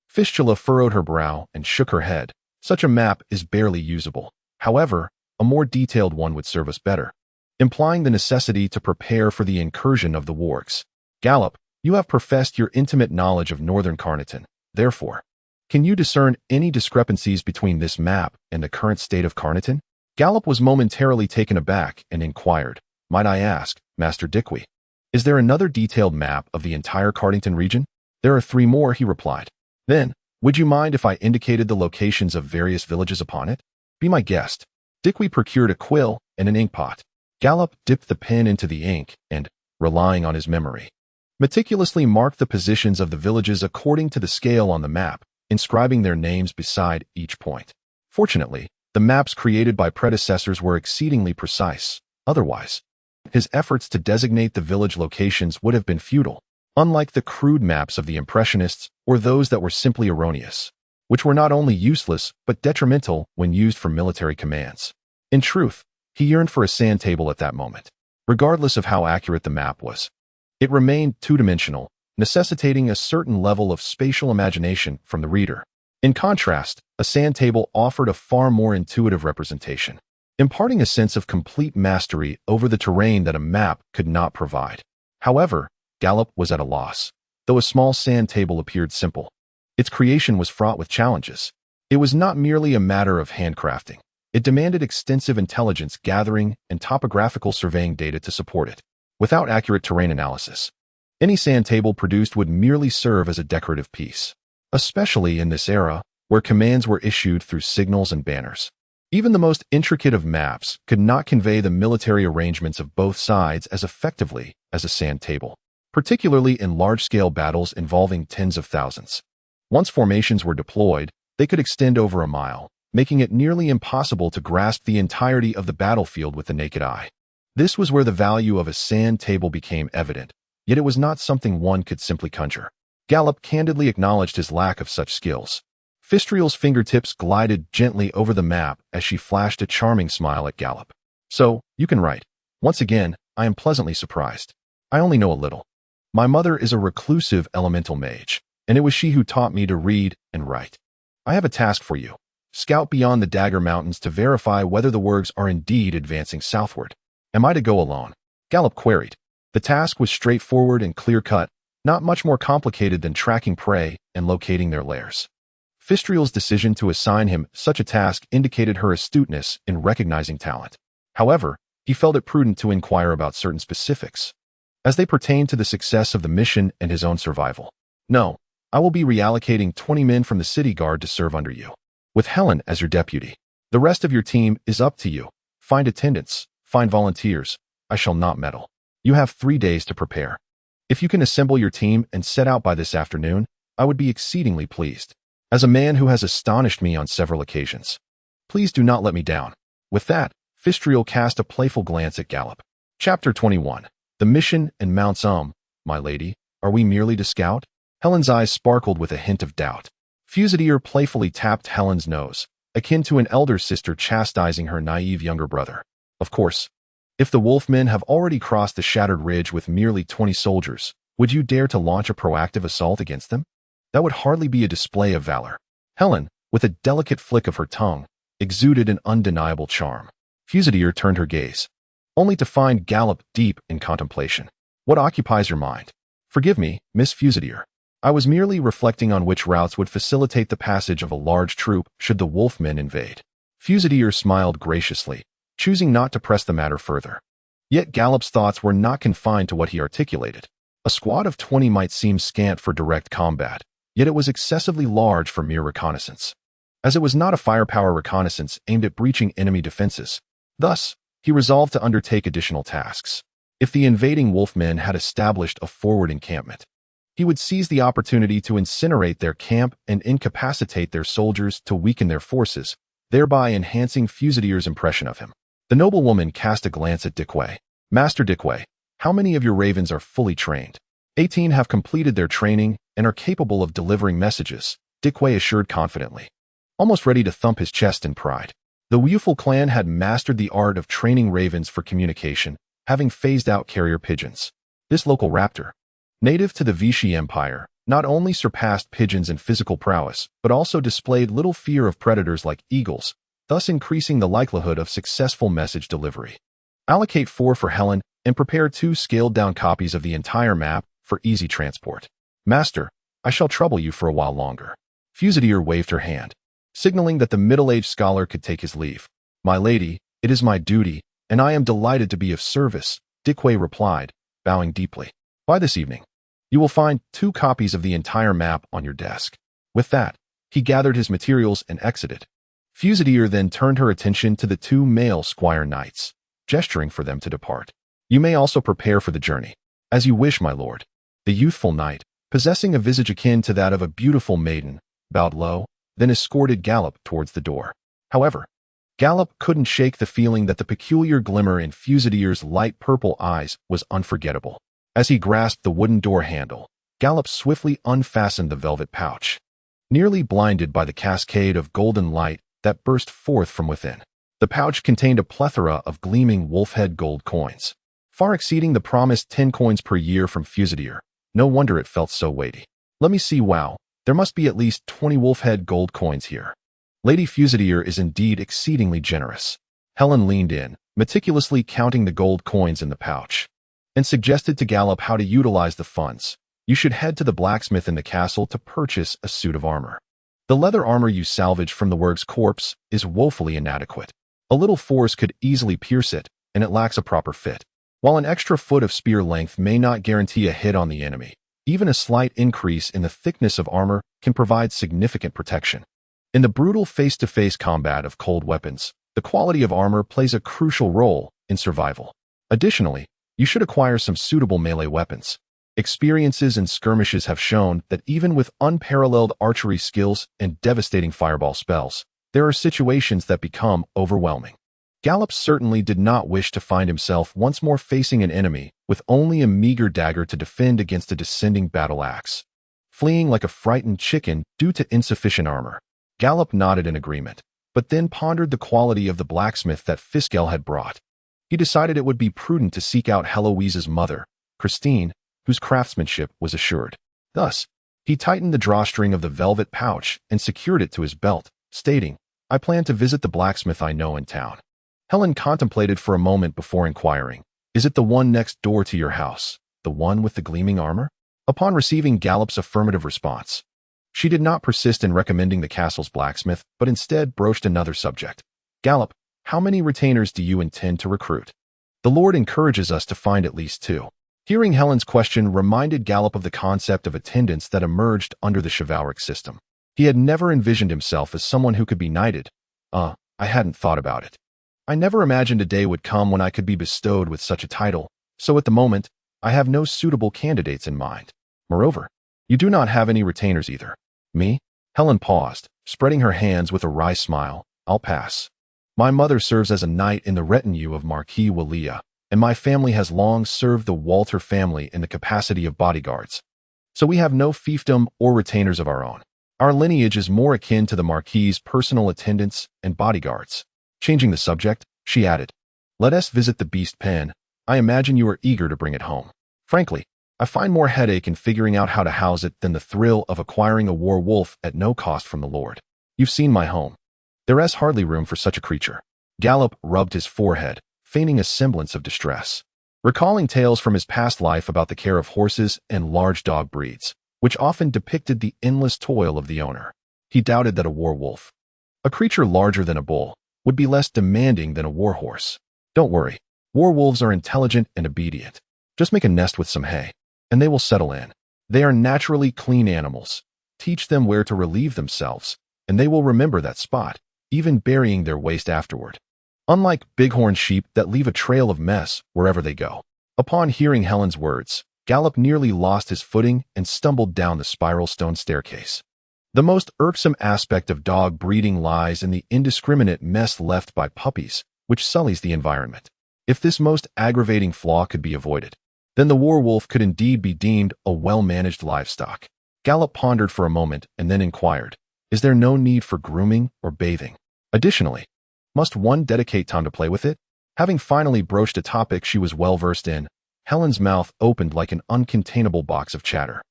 Fistula furrowed her brow and shook her head. Such a map is barely usable. However, a more detailed one would serve us better, implying the necessity to prepare for the incursion of the wargs. Gallup, you have professed your intimate knowledge of northern Carnarvon. Therefore, can you discern any discrepancies between this map and the current state of Carnarvon? Gallup was momentarily taken aback and inquired, Might I ask, Master Dickway, is there another detailed map of the entire Carnarvon region? There are 3 more, he replied. Then, would you mind if I indicated the locations of various villages upon it? Be my guest. Dickway procured a quill and an inkpot. Gallup dipped the pen into the ink and, relying on his memory, meticulously marked the positions of the villages according to the scale on the map, inscribing their names beside each point. Fortunately, the maps created by predecessors were exceedingly precise. Otherwise, his efforts to designate the village locations would have been futile. unlike the crude maps of the Impressionists or those that were simply erroneous, which were not only useless but detrimental when used for military commands. In truth, he yearned for a sand table at that moment, regardless of how accurate the map was. It remained two-dimensional, necessitating a certain level of spatial imagination from the reader. In contrast, a sand table offered a far more intuitive representation, imparting a sense of complete mastery over the terrain that a map could not provide. However, Gallup was at a loss. Though a small sand table appeared simple, its creation was fraught with challenges. It was not merely a matter of handcrafting. It demanded extensive intelligence gathering and topographical surveying data to support it. Without accurate terrain analysis, any sand table produced would merely serve as a decorative piece, especially in this era where commands were issued through signals and banners. Even the most intricate of maps could not convey the military arrangements of both sides as effectively as a sand table, particularly in large-scale battles involving tens of thousands. Once formations were deployed, they could extend over a mile, making it nearly impossible to grasp the entirety of the battlefield with the naked eye. This was where the value of a sand table became evident, yet it was not something one could simply conjure. Gallup candidly acknowledged his lack of such skills. Fistriel's fingertips glided gently over the map as she flashed a charming smile at Gallup. "So, you can write. Once again, I am pleasantly surprised. I only know a little. My mother is a reclusive elemental mage, and it was she who taught me to read and write. I have a task for you. Scout beyond the Dagger Mountains to verify whether the Wergs are indeed advancing southward." "Am I to go alone?" Gallup queried. The task was straightforward and clear-cut, not much more complicated than tracking prey and locating their lairs. Fistriel's decision to assign him such a task indicated her astuteness in recognizing talent. However, he felt it prudent to inquire about certain specifics, as they pertained to the success of the mission and his own survival. "No, I will be reallocating 20 men from the city guard to serve under you, with Helen as your deputy. The rest of your team is up to you. Find attendants, find volunteers. I shall not meddle. You have 3 days to prepare. If you can assemble your team and set out by this afternoon, I would be exceedingly pleased, as a man who has astonished me on several occasions. Please do not let me down." With that, Fistriel cast a playful glance at Gallup. Chapter 21. The Mission and Mount My lady, are we merely to scout? Helen's eyes sparkled with a hint of doubt. Fusilier playfully tapped Helen's nose, akin to an elder sister chastising her naive younger brother. "Of course. If the Wolfmen have already crossed the shattered ridge with merely 20 soldiers, would you dare to launch a proactive assault against them? That would hardly be a display of valor." Helen, with a delicate flick of her tongue, exuded an undeniable charm. Fusilier turned her gaze, only to find Gallup deep in contemplation. "What occupies your mind?" "Forgive me, Miss Fusilier. I was merely reflecting on which routes would facilitate the passage of a large troop should the Wolfmen invade." Fusilier smiled graciously, choosing not to press the matter further. Yet Gallup's thoughts were not confined to what he articulated. A squad of 20 might seem scant for direct combat, yet it was excessively large for mere reconnaissance, as it was not a firepower reconnaissance aimed at breaching enemy defenses. Thus, he resolved to undertake additional tasks. If the invading Wolfmen had established a forward encampment, he would seize the opportunity to incinerate their camp and incapacitate their soldiers to weaken their forces, thereby enhancing Fusilier's impression of him. The noblewoman cast a glance at Dickway. "Master Dickway, how many of your ravens are fully trained?" 18 have completed their training and are capable of delivering messages, Dickway assured confidently, almost ready to thump his chest in pride. The Wuful clan had mastered the art of training ravens for communication, having phased out carrier pigeons. This local raptor, native to the Vichy Empire, not only surpassed pigeons in physical prowess, but also displayed little fear of predators like eagles, thus increasing the likelihood of successful message delivery. Allocate 4 for Helen and prepare 2 scaled-down copies of the entire map for easy transport. "Master, I shall trouble you for a while longer." Fusilier waved her hand, signaling that the middle-aged scholar could take his leave. "My lady, it is my duty, and I am delighted to be of service," Dickway replied, bowing deeply. "By this evening, you will find 2 copies of the entire map on your desk." With that, he gathered his materials and exited. Fusilier then turned her attention to the 2 male squire knights, gesturing for them to depart. "You may also prepare for the journey." "As you wish, my lord." The youthful knight, possessing a visage akin to that of a beautiful maiden, bowed low, then escorted Gallup towards the door. However, Gallup couldn't shake the feeling that the peculiar glimmer in Fusilier's light purple eyes was unforgettable. As he grasped the wooden door handle, Gallop swiftly unfastened the velvet pouch, nearly blinded by the cascade of golden light that burst forth from within. The pouch contained a plethora of gleaming wolf-head gold coins, far exceeding the promised 10 coins per year from Fusilier. No wonder it felt so weighty. Let me see, wow, there must be at least 20 wolf-head gold coins here. Lady Fusilier is indeed exceedingly generous. Helen leaned in, meticulously counting the gold coins in the pouch, and suggested to Gallop how to utilize the funds. You should head to the blacksmith in the castle to purchase a suit of armor. The leather armor you salvaged from the Werg's corpse is woefully inadequate. A little force could easily pierce it, and it lacks a proper fit. While an extra foot of spear length may not guarantee a hit on the enemy, even a slight increase in the thickness of armor can provide significant protection. In the brutal face-to-face combat of cold weapons, the quality of armor plays a crucial role in survival. Additionally, you should acquire some suitable melee weapons. Experiences in skirmishes have shown that even with unparalleled archery skills and devastating fireball spells, there are situations that become overwhelming. Gallop certainly did not wish to find himself once more facing an enemy with only a meager dagger to defend against a descending battle axe. Fleeing like a frightened chicken due to insufficient armor, Gallop nodded in agreement, but then pondered the quality of the blacksmith that Fiskell had brought. He decided it would be prudent to seek out Heloise's mother, Christine, whose craftsmanship was assured. Thus, he tightened the drawstring of the velvet pouch and secured it to his belt, stating, "I plan to visit the blacksmith I know in town." Helen contemplated for a moment before inquiring, "Is it the one next door to your house, the one with the gleaming armor?" Upon receiving Gallop's affirmative response, she did not persist in recommending the castle's blacksmith, but instead broached another subject. "Gallop, how many retainers do you intend to recruit? The Lord encourages us to find at least 2. Hearing Helen's question reminded Gallop of the concept of attendants that emerged under the chivalric system. He had never envisioned himself as someone who could be knighted. I hadn't thought about it. I never imagined a day would come when I could be bestowed with such a title, so at the moment, I have no suitable candidates in mind. Moreover, you do not have any retainers either." "Me?" Helen paused, spreading her hands with a wry smile. "I'll pass. My mother serves as a knight in the retinue of Marquis Walia, and my family has long served the Walter family in the capacity of bodyguards. So we have no fiefdom or retainers of our own. Our lineage is more akin to the Marquis's personal attendants and bodyguards." Changing the subject, she added, "Let us visit the beast pen. I imagine you are eager to bring it home. Frankly, I find more headache in figuring out how to house it than the thrill of acquiring a war wolf at no cost from the Lord. You've seen my home. There is hardly room for such a creature." Gallop rubbed his forehead, feigning a semblance of distress, recalling tales from his past life about the care of horses and large dog breeds, which often depicted the endless toil of the owner. He doubted that a war wolf, a creature larger than a bull, would be less demanding than a warhorse. "Don't worry. War wolves are intelligent and obedient. Just make a nest with some hay, and they will settle in. They are naturally clean animals. Teach them where to relieve themselves, and they will remember that spot, even burying their waste afterward. Unlike bighorn sheep that leave a trail of mess wherever they go." Upon hearing Helen's words, Gallop nearly lost his footing and stumbled down the spiral stone staircase. The most irksome aspect of dog breeding lies in the indiscriminate mess left by puppies, which sullies the environment. If this most aggravating flaw could be avoided, then the war wolf could indeed be deemed a well-managed livestock. Gallop pondered for a moment and then inquired, "Is there no need for grooming or bathing? Additionally, must one dedicate time to play with it?" Having finally broached a topic she was well versed in, Helen's mouth opened like an uncontainable box of chatter,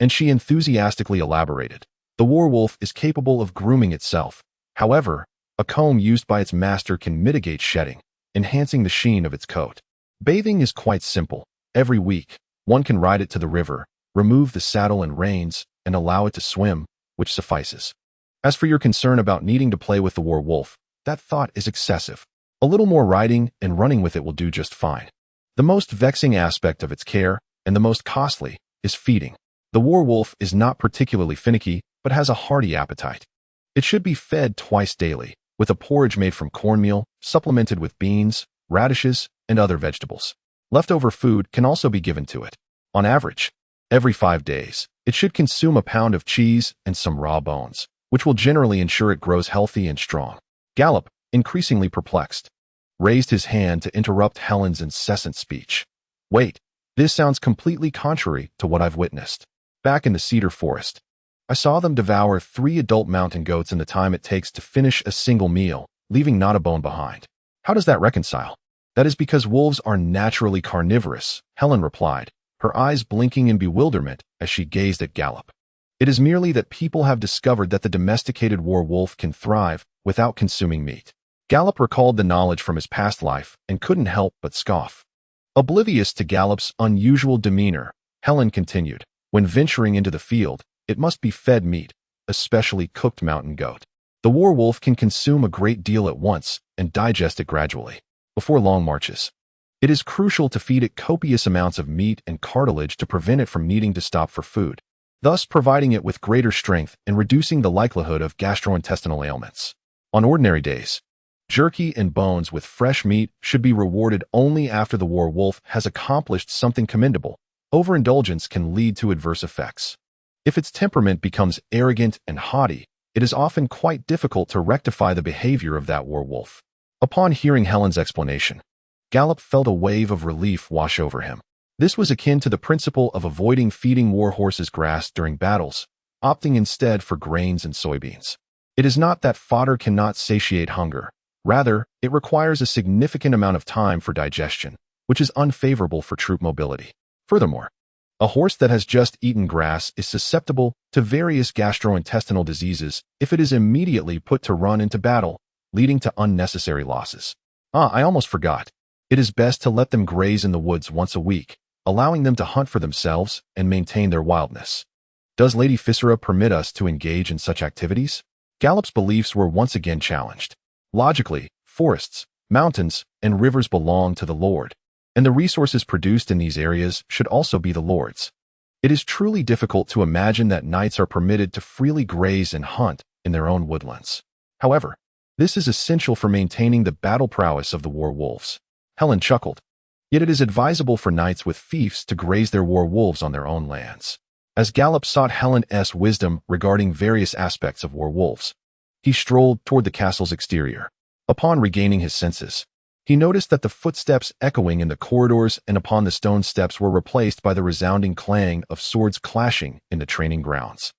and she enthusiastically elaborated. "The war wolf is capable of grooming itself. However, a comb used by its master can mitigate shedding, enhancing the sheen of its coat. Bathing is quite simple. Every week, one can ride it to the river, remove the saddle and reins, and allow it to swim, which suffices. As for your concern about needing to play with the war wolf, that thought is excessive. A little more riding and running with it will do just fine. The most vexing aspect of its care, and the most costly, is feeding. The war wolf is not particularly finicky, but has a hearty appetite. It should be fed twice daily, with a porridge made from cornmeal, supplemented with beans, radishes, and other vegetables. Leftover food can also be given to it. On average, every 5 days, it should consume a pound of cheese and some raw bones, which will generally ensure it grows healthy and strong." Gallop, increasingly perplexed, raised his hand to interrupt Helen's incessant speech. "Wait, This sounds completely contrary to what I've witnessed. Back in the cedar forest, I saw them devour 3 adult mountain goats in the time it takes to finish a single meal, leaving not a bone behind. How does that reconcile? That is because wolves are naturally carnivorous, Helen replied, her eyes blinking in bewilderment as she gazed at Gallop. It is merely that people have discovered that the domesticated werewolf can thrive without consuming meat. Gallop recalled the knowledge from his past life and couldn't help but scoff. Oblivious to Gallop's unusual demeanor, Helen continued, when venturing into the field, it must be fed meat, especially cooked mountain goat. The werewolf can consume a great deal at once and digest it gradually, before long marches. It is crucial to feed it copious amounts of meat and cartilage to prevent it from needing to stop for food, thus providing it with greater strength and reducing the likelihood of gastrointestinal ailments. On ordinary days, jerky and bones with fresh meat should be rewarded only after the werewolf has accomplished something commendable. Overindulgence can lead to adverse effects. If its temperament becomes arrogant and haughty, it is often quite difficult to rectify the behavior of that werewolf. Upon hearing Helen's explanation, Gallop felt a wave of relief wash over him. This was akin to the principle of avoiding feeding war horses grass during battles, opting instead for grains and soybeans. It is not that fodder cannot satiate hunger. Rather, it requires a significant amount of time for digestion, which is unfavorable for troop mobility. Furthermore, a horse that has just eaten grass is susceptible to various gastrointestinal diseases if it is immediately put to run into battle, leading to unnecessary losses. I almost forgot. It is best to let them graze in the woods once a week, allowing them to hunt for themselves and maintain their wildness. Does Lady Fissura permit us to engage in such activities? Gallop's beliefs were once again challenged. Logically, forests, mountains, and rivers belong to the Lord, and the resources produced in these areas should also be the Lord's. It is truly difficult to imagine that knights are permitted to freely graze and hunt in their own woodlands. However, this is essential for maintaining the battle prowess of the werewolves. Helen chuckled. Yet it is advisable for knights with fiefs to graze their werewolves on their own lands. As Gallop sought Helen's wisdom regarding various aspects of werewolves, he strolled toward the castle's exterior. Upon regaining his senses, he noticed that the footsteps echoing in the corridors and upon the stone steps were replaced by the resounding clang of swords clashing in the training grounds.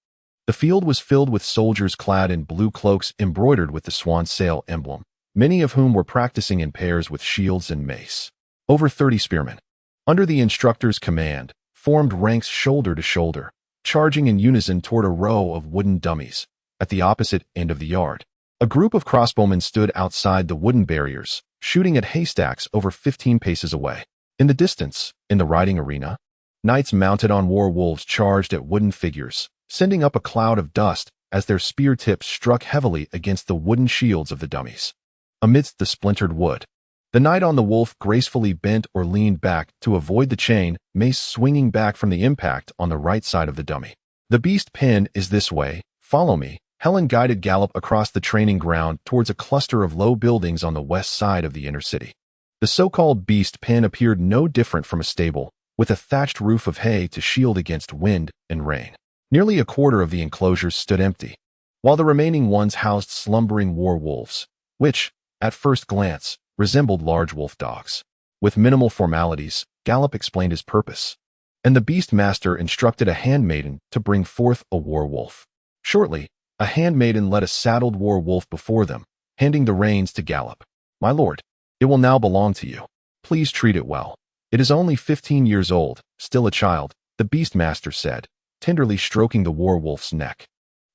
The field was filled with soldiers clad in blue cloaks embroidered with the swan sail emblem, many of whom were practicing in pairs with shields and mace. Over 30 spearmen, under the instructor's command, formed ranks shoulder to shoulder, charging in unison toward a row of wooden dummies. At the opposite end of the yard, a group of crossbowmen stood outside the wooden barriers, shooting at haystacks over 15 paces away. In the distance, in the riding arena, knights mounted on werewolves charged at wooden figures, sending up a cloud of dust as their spear tips struck heavily against the wooden shields of the dummies. Amidst the splintered wood, the knight on the wolf gracefully bent or leaned back to avoid the chain, mace swinging back from the impact on the right side of the dummy. The beast pen is this way, follow me. Helen guided Gallop across the training ground towards a cluster of low buildings on the west side of the inner city. The so-called beast pen appeared no different from a stable, with a thatched roof of hay to shield against wind and rain. Nearly a quarter of the enclosures stood empty, while the remaining ones housed slumbering werewolves, which, at first glance, resembled large wolf dogs. With minimal formalities, Gallop explained his purpose, and the beast master instructed a handmaiden to bring forth a werewolf. Shortly, a handmaiden led a saddled werewolf before them, handing the reins to Gallop. My lord, it will now belong to you. Please treat it well. It is only 15 years old, still a child, the beastmaster said, tenderly stroking the werewolf's neck,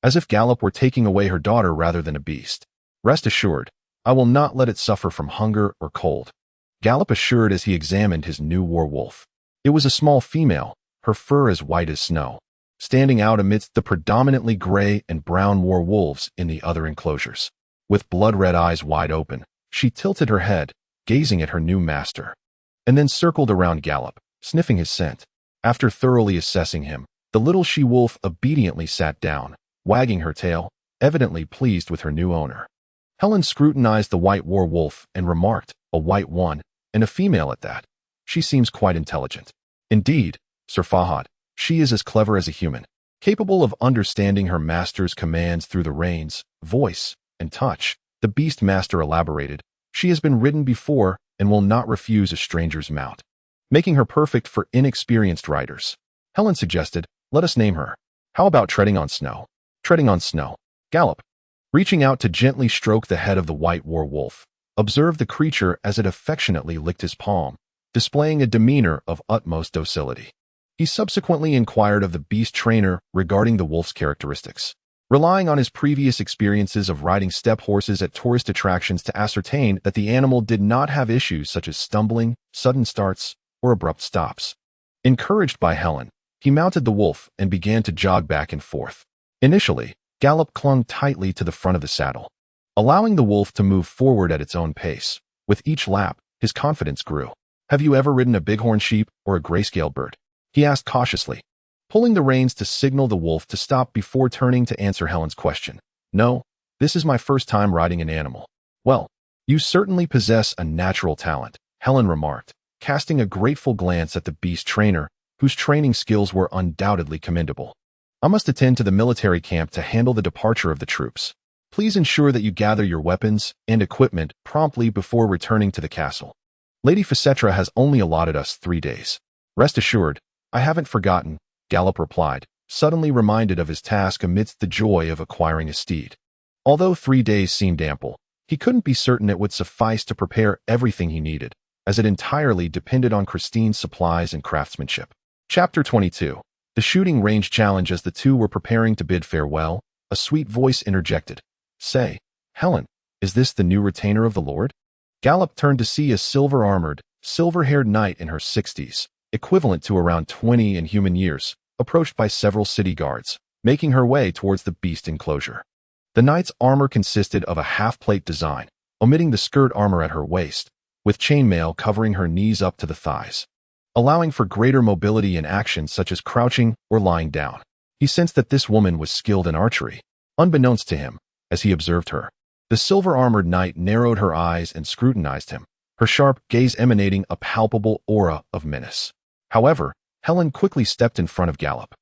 as if Gallop were taking away her daughter rather than a beast. Rest assured, I will not let it suffer from hunger or cold, Gallop assured as he examined his new werewolf. It was a small female, her fur as white as snow, standing out amidst the predominantly gray and brown werewolves in the other enclosures. With blood-red eyes wide open, she tilted her head, gazing at her new master, and then circled around Gallop, sniffing his scent. After thoroughly assessing him, the little she-wolf obediently sat down, wagging her tail, evidently pleased with her new owner. Helen scrutinized the white werewolf and remarked, a white one, and a female at that. She seems quite intelligent. Indeed, Sir Fahad, she is as clever as a human, capable of understanding her master's commands through the reins, voice, and touch. The beast master elaborated. She has been ridden before and will not refuse a stranger's mount. making her perfect for inexperienced riders. Helen suggested, let us name her. How about treading on snow? Treading on snow. Gallop. Reaching out to gently stroke the head of the white war wolf, observed the creature as it affectionately licked his palm, displaying a demeanor of utmost docility. He subsequently inquired of the beast trainer regarding the wolf's characteristics, relying on his previous experiences of riding steppe horses at tourist attractions to ascertain that the animal did not have issues such as stumbling, sudden starts, or abrupt stops. Encouraged by Helen, he mounted the wolf and began to jog back and forth. Initially, Gallop clung tightly to the front of the saddle, allowing the wolf to move forward at its own pace. With each lap, his confidence grew. Have you ever ridden a bighorn sheep or a grayscale bird? He asked cautiously, pulling the reins to signal the wolf to stop before turning to answer Helen's question. No, this is my first time riding an animal. Well, you certainly possess a natural talent, Helen remarked, casting a grateful glance at the beast trainer, whose training skills were undoubtedly commendable. I must attend to the military camp to handle the departure of the troops. Please ensure that you gather your weapons and equipment promptly before returning to the castle. Lady Ficetra has only allotted us 3 days. Rest assured, I haven't forgotten, Gallop replied, suddenly reminded of his task amidst the joy of acquiring a steed. Although 3 days seemed ample, he couldn't be certain it would suffice to prepare everything he needed, as it entirely depended on Christine's supplies and craftsmanship. Chapter 22. The shooting range challenge. As the two were preparing to bid farewell, a sweet voice interjected. Say, Helen, is this the new retainer of the Lord? Gallop turned to see a silver-armored, silver-haired knight in her 60s, equivalent to around 20 in human years, approached by several city guards, making her way towards the beast enclosure. The knight's armor consisted of a half-plate design, omitting the skirt armor at her waist, with chainmail covering her knees up to the thighs, allowing for greater mobility in actions such as crouching or lying down. He sensed that this woman was skilled in archery, unbeknownst to him, as he observed her. The silver-armored knight narrowed her eyes and scrutinized him, her sharp gaze emanating a palpable aura of menace. However, Helen quickly stepped in front of Gallop,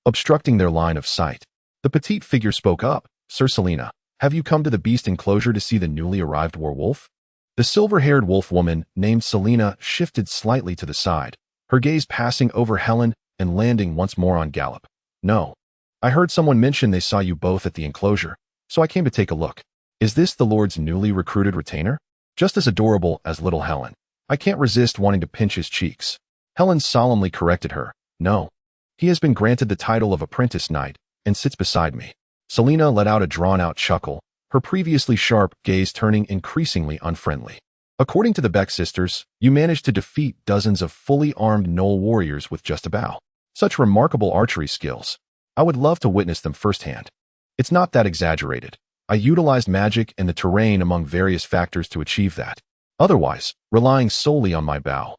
obstructing their line of sight. The petite figure spoke up. Sir Selina, have you come to the beast enclosure to see the newly arrived werewolf? The silver-haired wolf woman, named Selina, shifted slightly to the side, her gaze passing over Helen and landing once more on Gallop. No. I heard someone mention they saw you both at the enclosure, so I came to take a look. Is this the Lord's newly recruited retainer? Just as adorable as little Helen. I can't resist wanting to pinch his cheeks. Helen solemnly corrected her. No. He has been granted the title of apprentice knight and sits beside me. Selina let out a drawn-out chuckle, her previously sharp gaze turning increasingly unfriendly. According to the Beck sisters, you managed to defeat dozens of fully armed Knoll warriors with just a bow. Such remarkable archery skills. I would love to witness them firsthand. It's not that exaggerated. I utilized magic and the terrain among various factors to achieve that. Otherwise, relying solely on my bow,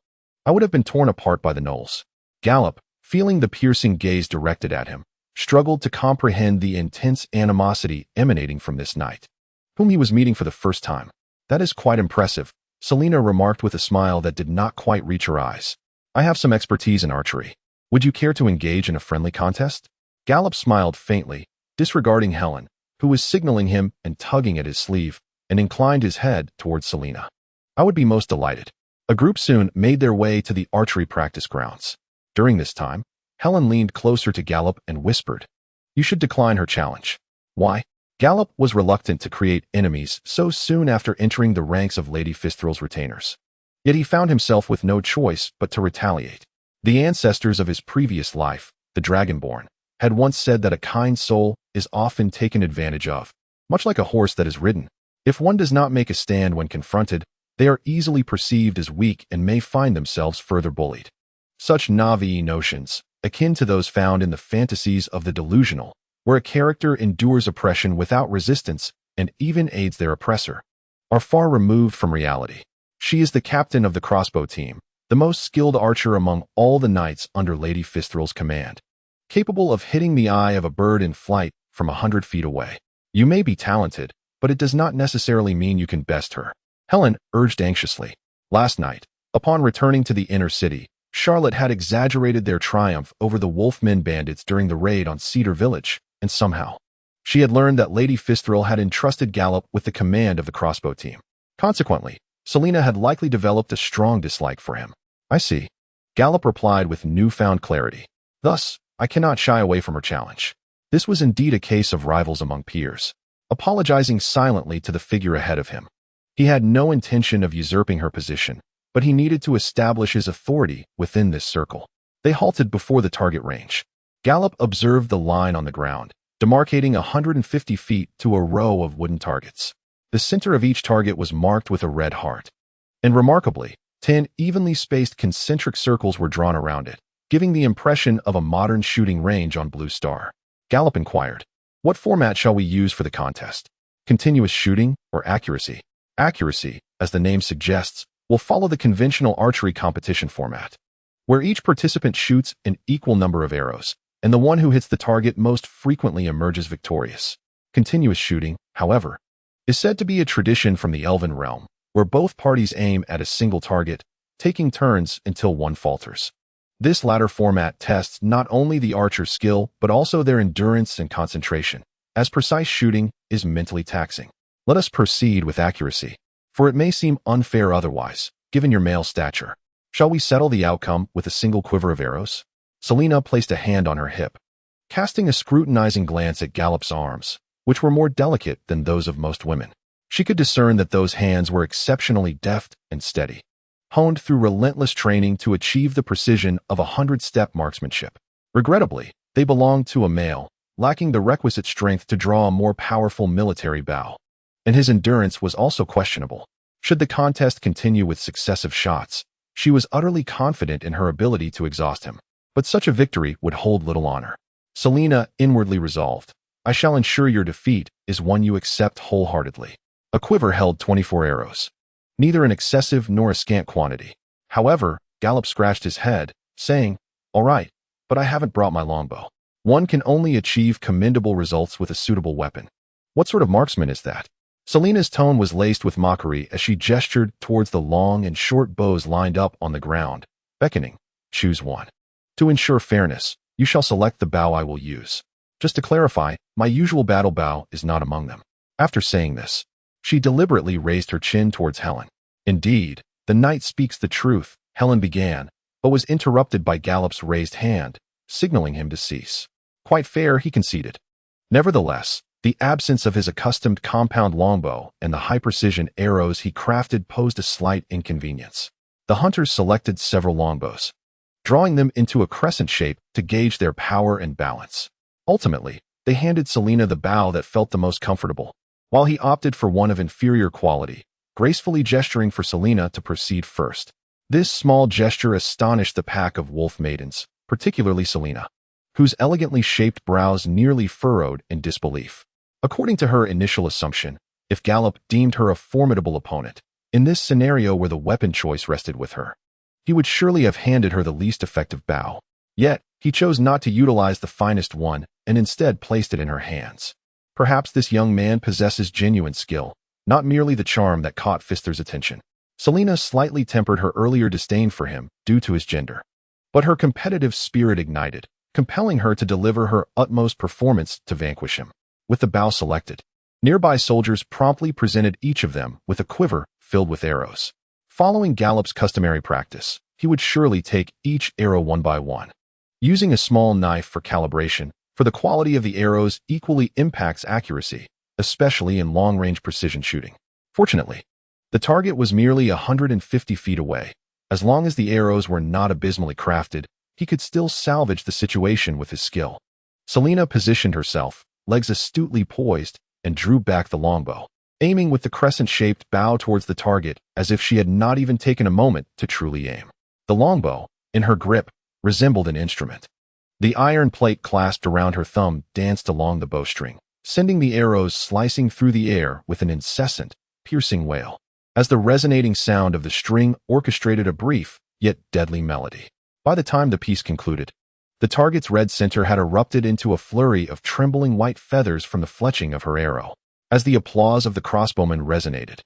I would have been torn apart by the Knolls. Gallop, feeling the piercing gaze directed at him, struggled to comprehend the intense animosity emanating from this knight, whom he was meeting for the first time. That is quite impressive, Selina remarked with a smile that did not quite reach her eyes. I have some expertise in archery. Would you care to engage in a friendly contest? Gallop smiled faintly, disregarding Helen, who was signaling him and tugging at his sleeve, and inclined his head towards Selina. I would be most delighted. A group soon made their way to the archery practice grounds. During this time, Helen leaned closer to Gallop and whispered, "You should decline her challenge." Why? Gallop was reluctant to create enemies so soon after entering the ranks of Lady Fisthral's retainers. Yet he found himself with no choice but to retaliate. The ancestors of his previous life, the Dragonborn, had once said that a kind soul is often taken advantage of, much like a horse that is ridden. If one does not make a stand when confronted, they are easily perceived as weak and may find themselves further bullied. Such Na'vi notions, akin to those found in the fantasies of the delusional, where a character endures oppression without resistance and even aids their oppressor, are far removed from reality. She is the captain of the crossbow team, the most skilled archer among all the knights under Lady Fisthral's command, capable of hitting the eye of a bird in flight from 100 feet away. You may be talented, but it does not necessarily mean you can best her, Helen urged anxiously. Last night, upon returning to the inner city, Charlotte had exaggerated their triumph over the Wolfmen bandits during the raid on Cedar Village, and somehow, she had learned that Lady Fisthral had entrusted Gallop with the command of the crossbow team. Consequently, Selina had likely developed a strong dislike for him. I see. Gallop replied with newfound clarity. Thus, I cannot shy away from her challenge. This was indeed a case of rivals among peers. Apologizing silently to the figure ahead of him. He had no intention of usurping her position, but he needed to establish his authority within this circle. They halted before the target range. Gallop observed the line on the ground, demarcating 150 feet to a row of wooden targets. The center of each target was marked with a red heart. And remarkably, 10 evenly spaced concentric circles were drawn around it, giving the impression of a modern shooting range on Blue Star. Gallop inquired, "What format shall we use for the contest? Continuous shooting or accuracy?" Accuracy, as the name suggests, will follow the conventional archery competition format, where each participant shoots an equal number of arrows, and the one who hits the target most frequently emerges victorious. Continuous shooting, however, is said to be a tradition from the Elven realm, where both parties aim at a single target, taking turns until one falters. This latter format tests not only the archer's skill, but also their endurance and concentration, as precise shooting is mentally taxing. Let us proceed with accuracy, for it may seem unfair otherwise, given your male stature. Shall we settle the outcome with a single quiver of arrows? Selena placed a hand on her hip, casting a scrutinizing glance at Gallop's arms, which were more delicate than those of most women. She could discern that those hands were exceptionally deft and steady, honed through relentless training to achieve the precision of 100-step marksmanship. Regrettably, they belonged to a male, lacking the requisite strength to draw a more powerful military bow. And his endurance was also questionable. Should the contest continue with successive shots, she was utterly confident in her ability to exhaust him. But such a victory would hold little honor. Selena inwardly resolved, "I shall ensure your defeat is one you accept wholeheartedly." A quiver held 24 arrows, neither an excessive nor a scant quantity. However, Gallop scratched his head, saying, "All right, but I haven't brought my longbow. One can only achieve commendable results with a suitable weapon. What sort of marksman is that?" Selena's tone was laced with mockery as she gestured towards the long and short bows lined up on the ground, beckoning, "Choose one. To ensure fairness, you shall select the bow I will use. Just to clarify, my usual battle bow is not among them." After saying this, she deliberately raised her chin towards Helen. "Indeed, the knight speaks the truth," Helen began, but was interrupted by Gallop's raised hand, signaling him to cease. "Quite fair," he conceded. Nevertheless, the absence of his accustomed compound longbow and the high-precision arrows he crafted posed a slight inconvenience. The hunters selected several longbows, drawing them into a crescent shape to gauge their power and balance. Ultimately, they handed Selena the bow that felt the most comfortable, while he opted for one of inferior quality, gracefully gesturing for Selena to proceed first. This small gesture astonished the pack of wolf maidens, particularly Selena, whose elegantly shaped brows nearly furrowed in disbelief. According to her initial assumption, if Gallop deemed her a formidable opponent, in this scenario where the weapon choice rested with her, he would surely have handed her the least effective bow. Yet, he chose not to utilize the finest one and instead placed it in her hands. Perhaps this young man possesses genuine skill, not merely the charm that caught Pfister's attention. Selena slightly tempered her earlier disdain for him due to his gender, but her competitive spirit ignited, compelling her to deliver her utmost performance to vanquish him. With the bow selected, nearby soldiers promptly presented each of them with a quiver filled with arrows. Following Gallop's customary practice, he would surely take each arrow one by one, using a small knife for calibration, for the quality of the arrows equally impacts accuracy, especially in long-range precision shooting. Fortunately, the target was merely 150 feet away. As long as the arrows were not abysmally crafted, he could still salvage the situation with his skill. Selena positioned herself, legs astutely poised, and drew back the longbow, aiming with the crescent-shaped bow towards the target as if she had not even taken a moment to truly aim. The longbow, in her grip, resembled an instrument. The iron plate clasped around her thumb danced along the bowstring, sending the arrows slicing through the air with an incessant, piercing wail, as the resonating sound of the string orchestrated a brief, yet deadly melody. By the time the piece concluded, the target's red center had erupted into a flurry of trembling white feathers from the fletching of her arrow. As the applause of the crossbowmen resonated,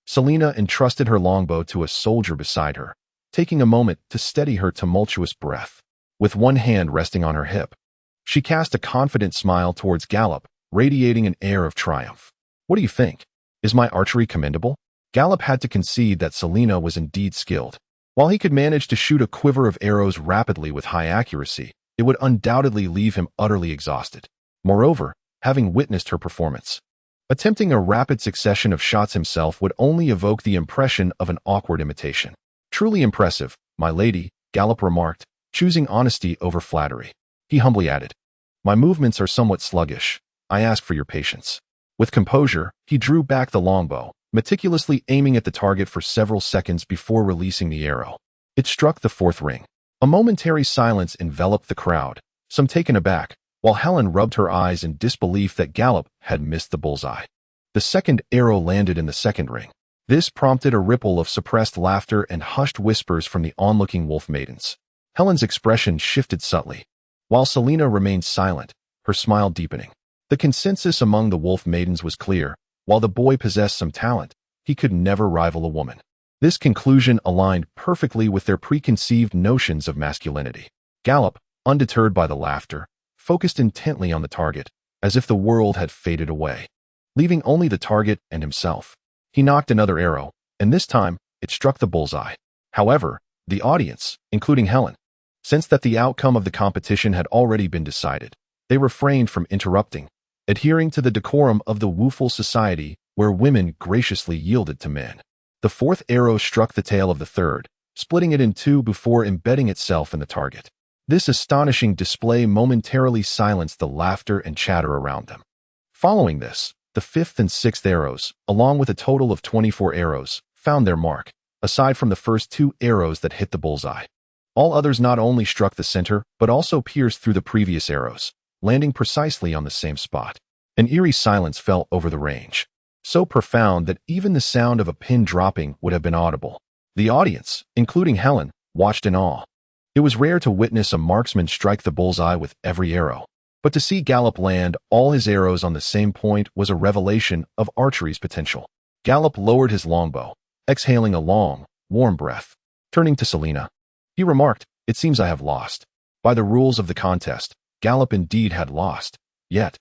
Selena entrusted her longbow to a soldier beside her, taking a moment to steady her tumultuous breath. With one hand resting on her hip, she cast a confident smile towards Gallop, radiating an air of triumph. "What do you think? Is my archery commendable?" Gallop had to concede that Selena was indeed skilled, While he could manage to shoot a quiver of arrows rapidly with high accuracy, it would undoubtedly leave him utterly exhausted. Moreover, having witnessed her performance, attempting a rapid succession of shots himself would only evoke the impression of an awkward imitation. Truly impressive, my lady, Gallop remarked, choosing honesty over flattery. He humbly added, my movements are somewhat sluggish. I ask for your patience. With composure, he drew back the longbow, meticulously aiming at the target for several seconds before releasing the arrow. It struck the fourth ring. A momentary silence enveloped the crowd, some taken aback, while Helen rubbed her eyes in disbelief that Gallop had missed the bullseye. The second arrow landed in the second ring. This prompted a ripple of suppressed laughter and hushed whispers from the onlooking wolf maidens. Helen's expression shifted subtly, while Selena remained silent, her smile deepening. The consensus among the wolf maidens was clear. While the boy possessed some talent, he could never rival a woman. This conclusion aligned perfectly with their preconceived notions of masculinity. Gallop, undeterred by the laughter, focused intently on the target, as if the world had faded away, leaving only the target and himself. He nocked another arrow, and this time, it struck the bullseye. However, the audience, including Helen, sensed that the outcome of the competition had already been decided. They refrained from interrupting, adhering to the decorum of the woeful society where women graciously yielded to men. The fourth arrow struck the tail of the third, splitting it in two before embedding itself in the target. This astonishing display momentarily silenced the laughter and chatter around them. Following this, the fifth and sixth arrows, along with a total of 24 arrows, found their mark, aside from the first two arrows that hit the bullseye. All others not only struck the center, but also pierced through the previous arrows, landing precisely on the same spot. An eerie silence fell over the range, so profound that even the sound of a pin dropping would have been audible. The audience, including Helen, watched in awe. It was rare to witness a marksman strike the bullseye with every arrow, but to see Gallop land all his arrows on the same point was a revelation of archery's potential. Gallop lowered his longbow, exhaling a long, warm breath. Turning to Selena, he remarked, "It seems I have lost." By the rules of the contest, Gallop indeed had lost. Yet,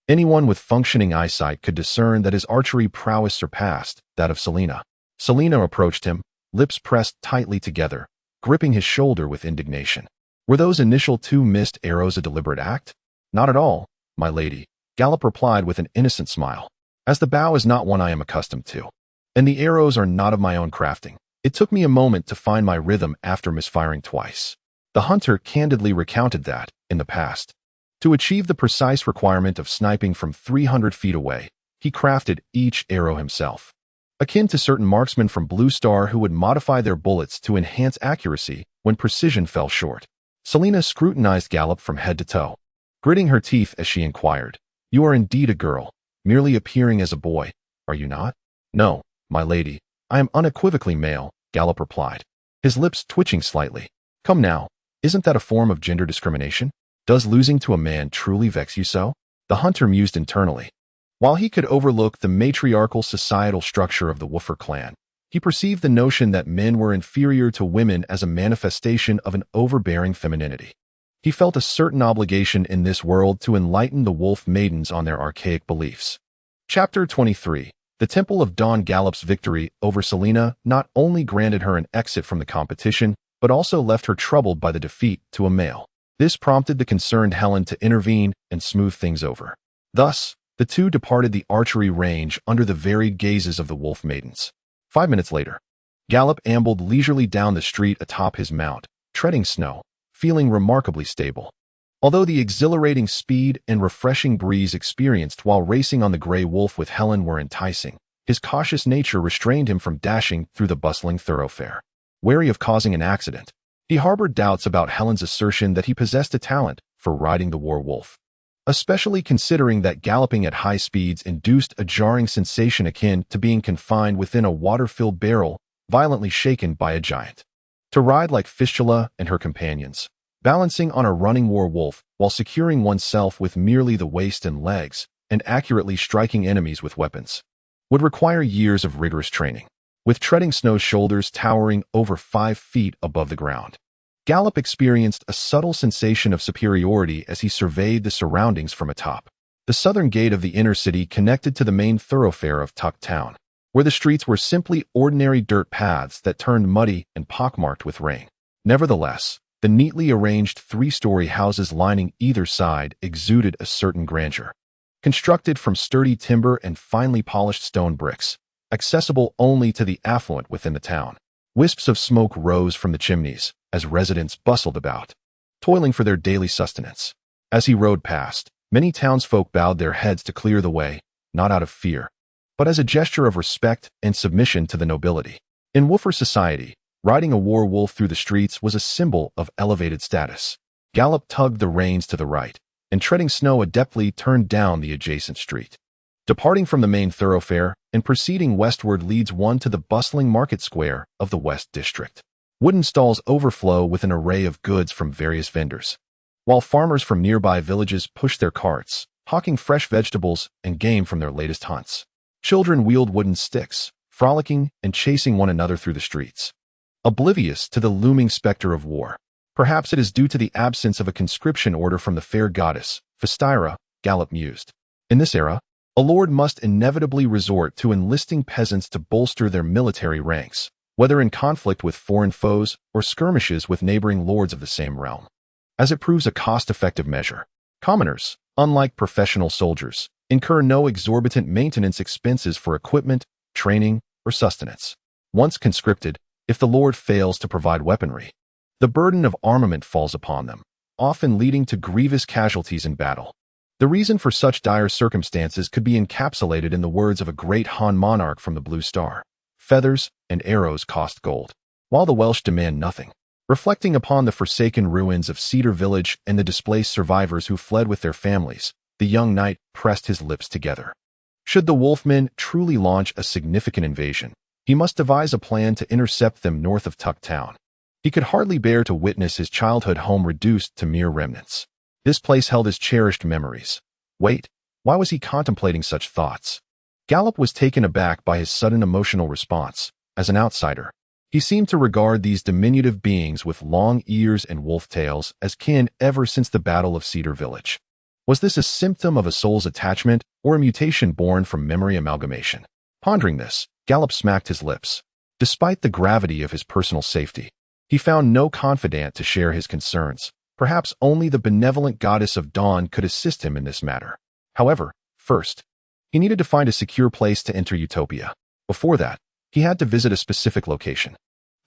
anyone with functioning eyesight could discern that his archery prowess surpassed that of Selena. Selena approached him, lips pressed tightly together, gripping his shoulder with indignation. Were those initial two missed arrows a deliberate act? Not at all, my lady, Gallop replied with an innocent smile. As the bow is not one I am accustomed to, and the arrows are not of my own crafting, it took me a moment to find my rhythm after misfiring twice. The hunter candidly recounted that, in the past, to achieve the precise requirement of sniping from 300 feet away, he crafted each arrow himself. Akin to certain marksmen from Blue Star who would modify their bullets to enhance accuracy when precision fell short. Selena scrutinized Gallop from head to toe, gritting her teeth as she inquired, "You are indeed a girl, merely appearing as a boy, are you not?" "No, my lady, I am unequivocally male," Gallop replied, his lips twitching slightly. "Come now, isn't that a form of gender discrimination? Does losing to a man truly vex you so?" The hunter mused internally. While he could overlook the matriarchal societal structure of the Woofer clan, he perceived the notion that men were inferior to women as a manifestation of an overbearing femininity. He felt a certain obligation in this world to enlighten the wolf maidens on their archaic beliefs. Chapter 23. The Temple of Dawn. Gallop's victory over Selena not only granted her an exit from the competition, but also left her troubled by the defeat to a male. This prompted the concerned Helen to intervene and smooth things over. Thus, the two departed the archery range under the varied gazes of the wolf maidens. 5 minutes later, Gallop ambled leisurely down the street atop his mount, treading snow, feeling remarkably stable. Although the exhilarating speed and refreshing breeze experienced while racing on the gray wolf with Helen were enticing, his cautious nature restrained him from dashing through the bustling thoroughfare. Wary of causing an accident, he harbored doubts about Helen's assertion that he possessed a talent for riding the war wolf, especially considering that galloping at high speeds induced a jarring sensation akin to being confined within a water-filled barrel violently shaken by a giant. To ride like Fistula and her companions, balancing on a running war wolf while securing oneself with merely the waist and legs and accurately striking enemies with weapons, would require years of rigorous training. With treading snow's shoulders towering over 5 feet above the ground, Gallop experienced a subtle sensation of superiority as he surveyed the surroundings from atop. The southern gate of the inner city connected to the main thoroughfare of Tuck Town, where the streets were simply ordinary dirt paths that turned muddy and pockmarked with rain. Nevertheless, the neatly arranged three-story houses lining either side exuded a certain grandeur. Constructed from sturdy timber and finely polished stone bricks, accessible only to the affluent within the town. Wisps of smoke rose from the chimneys as residents bustled about, toiling for their daily sustenance. As he rode past, many townsfolk bowed their heads to clear the way, not out of fear, but as a gesture of respect and submission to the nobility. In Woofer society, riding a war wolf through the streets was a symbol of elevated status. Gallop tugged the reins to the right, and treading snow adeptly turned down the adjacent street. Departing from the main thoroughfare and proceeding westward leads one to the bustling market square of the West District. Wooden stalls overflow with an array of goods from various vendors, while farmers from nearby villages push their carts, hawking fresh vegetables and game from their latest hunts. Children wield wooden sticks, frolicking and chasing one another through the streets, oblivious to the looming specter of war. Perhaps it is due to the absence of a conscription order from the fair goddess, Festira, Gallop mused. In this era, a lord must inevitably resort to enlisting peasants to bolster their military ranks, whether in conflict with foreign foes or skirmishes with neighboring lords of the same realm. As it proves a cost-effective measure, commoners, unlike professional soldiers, incur no exorbitant maintenance expenses for equipment, training, or sustenance. Once conscripted, if the lord fails to provide weaponry, the burden of armament falls upon them, often leading to grievous casualties in battle. The reason for such dire circumstances could be encapsulated in the words of a great Han monarch from the Blue Star: feathers and arrows cost gold, while the Welsh demand nothing. Reflecting upon the forsaken ruins of Cedar Village and the displaced survivors who fled with their families, the young knight pressed his lips together. Should the Wolfmen truly launch a significant invasion, he must devise a plan to intercept them north of Tuck Town. He could hardly bear to witness his childhood home reduced to mere remnants. This place held his cherished memories. Wait, why was he contemplating such thoughts? Gallop was taken aback by his sudden emotional response. As an outsider, he seemed to regard these diminutive beings with long ears and wolf tails as kin ever since the Battle of Cedar Village. Was this a symptom of a soul's attachment or a mutation born from memory amalgamation? Pondering this, Gallop smacked his lips. Despite the gravity of his personal safety, he found no confidant to share his concerns. Perhaps only the benevolent goddess of dawn could assist him in this matter. However, first, he needed to find a secure place to enter Utopia. Before that, he had to visit a specific location.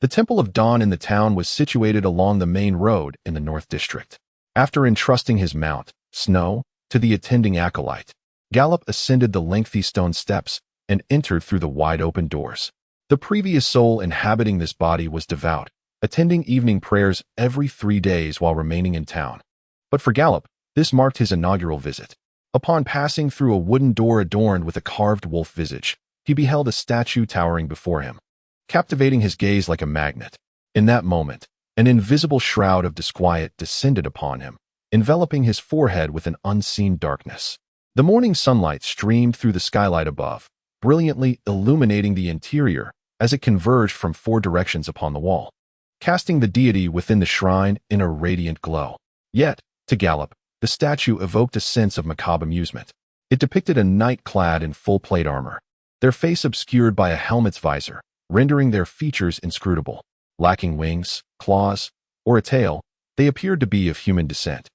The Temple of Dawn in the town was situated along the main road in the North District. After entrusting his mount, Snow, to the attending acolyte, Gallop ascended the lengthy stone steps and entered through the wide-open doors. The previous soul inhabiting this body was devout, attending evening prayers every 3 days while remaining in town. But for Gallop, this marked his inaugural visit. Upon passing through a wooden door adorned with a carved wolf visage, he beheld a statue towering before him, captivating his gaze like a magnet. In that moment, an invisible shroud of disquiet descended upon him, enveloping his forehead with an unseen darkness. The morning sunlight streamed through the skylight above, brilliantly illuminating the interior as it converged from 4 directions upon the wall, casting the deity within the shrine in a radiant glow. Yet, to Gallop, the statue evoked a sense of macabre amusement. It depicted a knight clad in full plate armor, their face obscured by a helmet's visor, rendering their features inscrutable. Lacking wings, claws, or a tail, they appeared to be of human descent.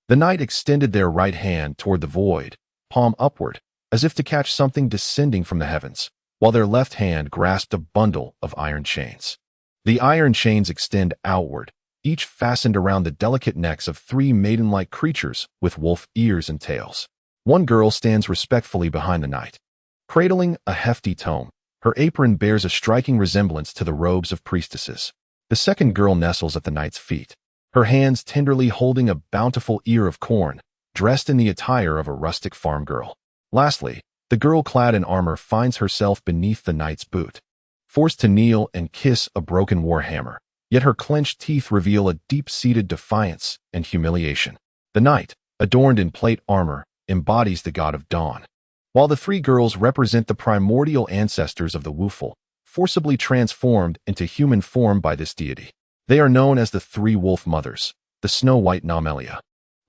The knight extended their right hand toward the void, palm upward, as if to catch something descending from the heavens, while their left hand grasped a bundle of iron chains. The iron chains extend outward, each fastened around the delicate necks of 3 maiden-like creatures with wolf ears and tails. One girl stands respectfully behind the knight, cradling a hefty tome. Her apron bears a striking resemblance to the robes of priestesses. The second girl nestles at the knight's feet, her hands tenderly holding a bountiful ear of corn, dressed in the attire of a rustic farm girl. Lastly, the girl clad in armor finds herself beneath the knight's boot, forced to kneel and kiss a broken war hammer, yet her clenched teeth reveal a deep-seated defiance and humiliation. The knight, adorned in plate armor, embodies the god of dawn, while the 3 girls represent the primordial ancestors of the Woofle, forcibly transformed into human form by this deity. They are known as the 3 wolf mothers, the snow-white Naumelia,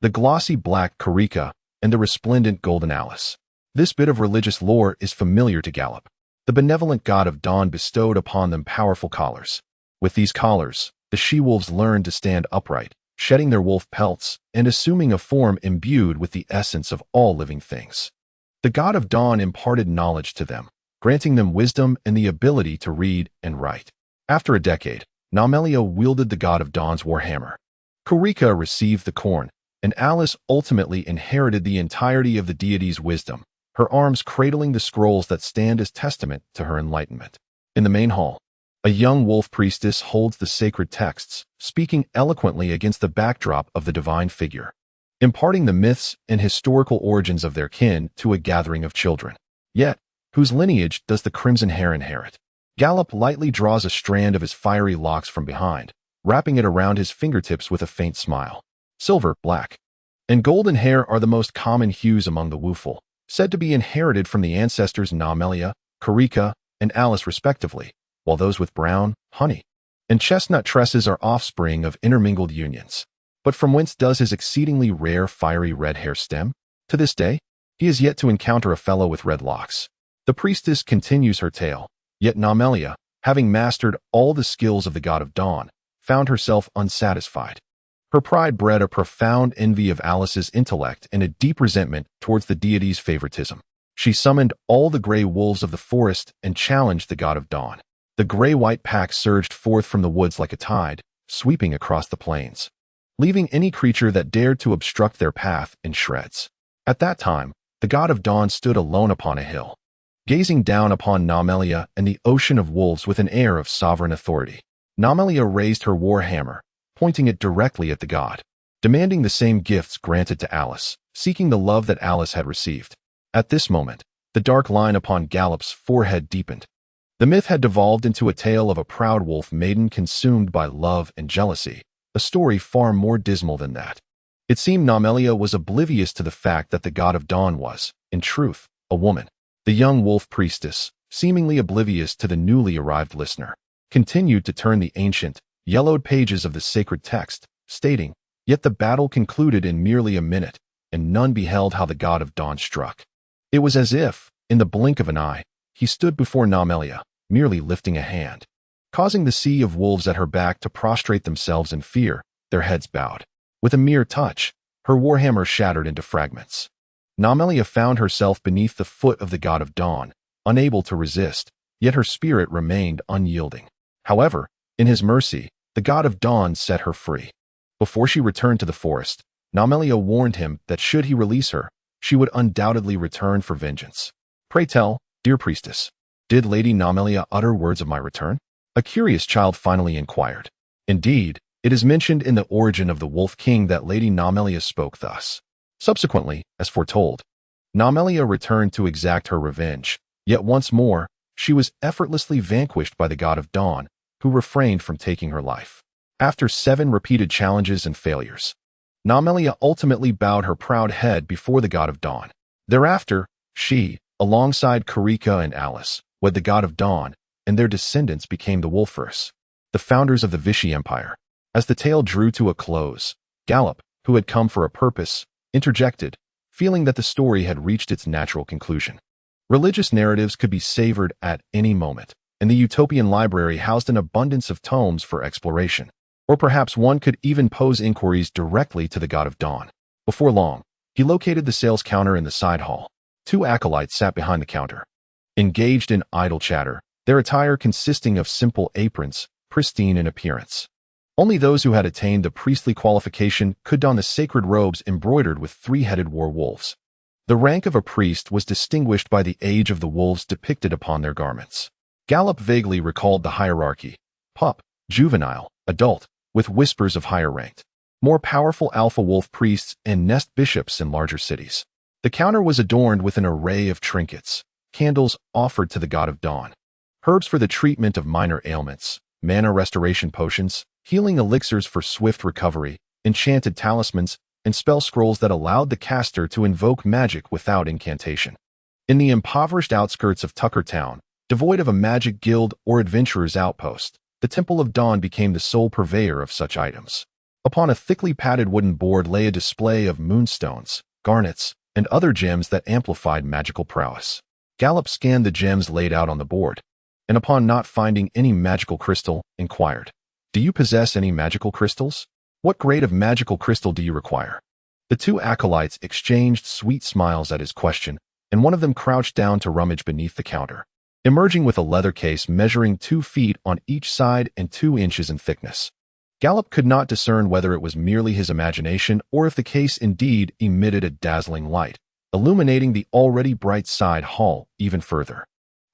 the glossy black Karika, and the resplendent golden Alice. This bit of religious lore is familiar to Gallop. the benevolent god of dawn bestowed upon them powerful collars. With these collars, the she-wolves learned to stand upright, shedding their wolf pelts and assuming a form imbued with the essence of all living things. The god of dawn imparted knowledge to them, granting them wisdom and the ability to read and write. After a decade, Naumelia wielded the god of dawn's warhammer. Kurika received the corn, and Alice ultimately inherited the entirety of the deity's wisdom, her arms cradling the scrolls that stand as testament to her enlightenment. In the main hall, a young wolf priestess holds the sacred texts, speaking eloquently against the backdrop of the divine figure, imparting the myths and historical origins of their kin to a gathering of children. Yet, whose lineage does the crimson hair inherit? Gallop lightly draws a strand of his fiery locks from behind, wrapping it around his fingertips with a faint smile. Silver, black, and golden hair are the most common hues among the wooful, said to be inherited from the ancestors Naumelia, Kurika, and Alice respectively, while those with brown, honey, and chestnut tresses are offspring of intermingled unions. But from whence does his exceedingly rare fiery red hair stem? To this day, he has yet to encounter a fellow with red locks. The priestess continues her tale, yet Naumelia, having mastered all the skills of the god of dawn, found herself unsatisfied. Her pride bred a profound envy of Alice's intellect and a deep resentment towards the deity's favoritism. She summoned all the gray wolves of the forest and challenged the god of dawn. The gray-white pack surged forth from the woods like a tide, sweeping across the plains, leaving any creature that dared to obstruct their path in shreds. At that time, the god of dawn stood alone upon a hill, gazing down upon Naumelia and the ocean of wolves with an air of sovereign authority. Naumelia raised her war hammer, pointing it directly at the god, demanding the same gifts granted to Alice, seeking the love that Alice had received. At this moment, the dark line upon Gallop's forehead deepened. The myth had devolved into a tale of a proud wolf maiden consumed by love and jealousy, a story far more dismal than that. It seemed Naumelia was oblivious to the fact that the god of dawn was, in truth, a woman. The young wolf priestess, seemingly oblivious to the newly arrived listener, continued to turn the ancient, yellowed pages of the sacred text, stating, "Yet the battle concluded in merely a minute, and none beheld how the god of dawn struck." It was as if, in the blink of an eye, he stood before Naumelia, merely lifting a hand, causing the sea of wolves at her back to prostrate themselves in fear, their heads bowed. With a mere touch, her warhammer shattered into fragments. Naumelia found herself beneath the foot of the god of dawn, unable to resist, yet her spirit remained unyielding. However, in his mercy, the god of dawn set her free. Before she returned to the forest, Naumelia warned him that should he release her, she would undoubtedly return for vengeance. "Pray tell, dear priestess, did Lady Naumelia utter words of my return?" A curious child finally inquired. Indeed, it is mentioned in the origin of the Wolf King that Lady Naumelia spoke thus. Subsequently, as foretold, Naumelia returned to exact her revenge, yet once more, she was effortlessly vanquished by the god of dawn, who refrained from taking her life. After 7 repeated challenges and failures, Naumelia ultimately bowed her proud head before the god of dawn. Thereafter, she, alongside Kurika and Alice, wed the god of dawn, and their descendants became the Wolfers, the founders of the Vichy Empire. As the tale drew to a close, Gallop, who had come for a purpose, interjected, feeling that the story had reached its natural conclusion. Religious narratives could be savored at any moment, and the Utopian library housed an abundance of tomes for exploration. Or perhaps one could even pose inquiries directly to the god of dawn. Before long, he located the sales counter in the side hall. 2 acolytes sat behind the counter, engaged in idle chatter, their attire consisting of simple aprons, pristine in appearance. Only those who had attained the priestly qualification could don the sacred robes embroidered with 3-headed war wolves. The rank of a priest was distinguished by the age of the wolves depicted upon their garments. Gallop vaguely recalled the hierarchy: pup, juvenile, adult, with whispers of higher ranked, more powerful alpha wolf priests and nest bishops in larger cities. The counter was adorned with an array of trinkets, candles offered to the god of dawn, herbs for the treatment of minor ailments, mana restoration potions, healing elixirs for swift recovery, enchanted talismans, and spell scrolls that allowed the caster to invoke magic without incantation. In the impoverished outskirts of Tucker Town, devoid of a magic guild or adventurer's outpost, the Temple of Dawn became the sole purveyor of such items. Upon a thickly padded wooden board lay a display of moonstones, garnets, and other gems that amplified magical prowess. Gallop scanned the gems laid out on the board, and upon not finding any magical crystal, inquired, "Do you possess any magical crystals? What grade of magical crystal do you require?" The two acolytes exchanged sweet smiles at his question, and one of them crouched down to rummage beneath the counter, emerging with a leather case measuring 2 feet on each side and 2 inches in thickness. Gallop could not discern whether it was merely his imagination or if the case indeed emitted a dazzling light, illuminating the already bright side hall even further.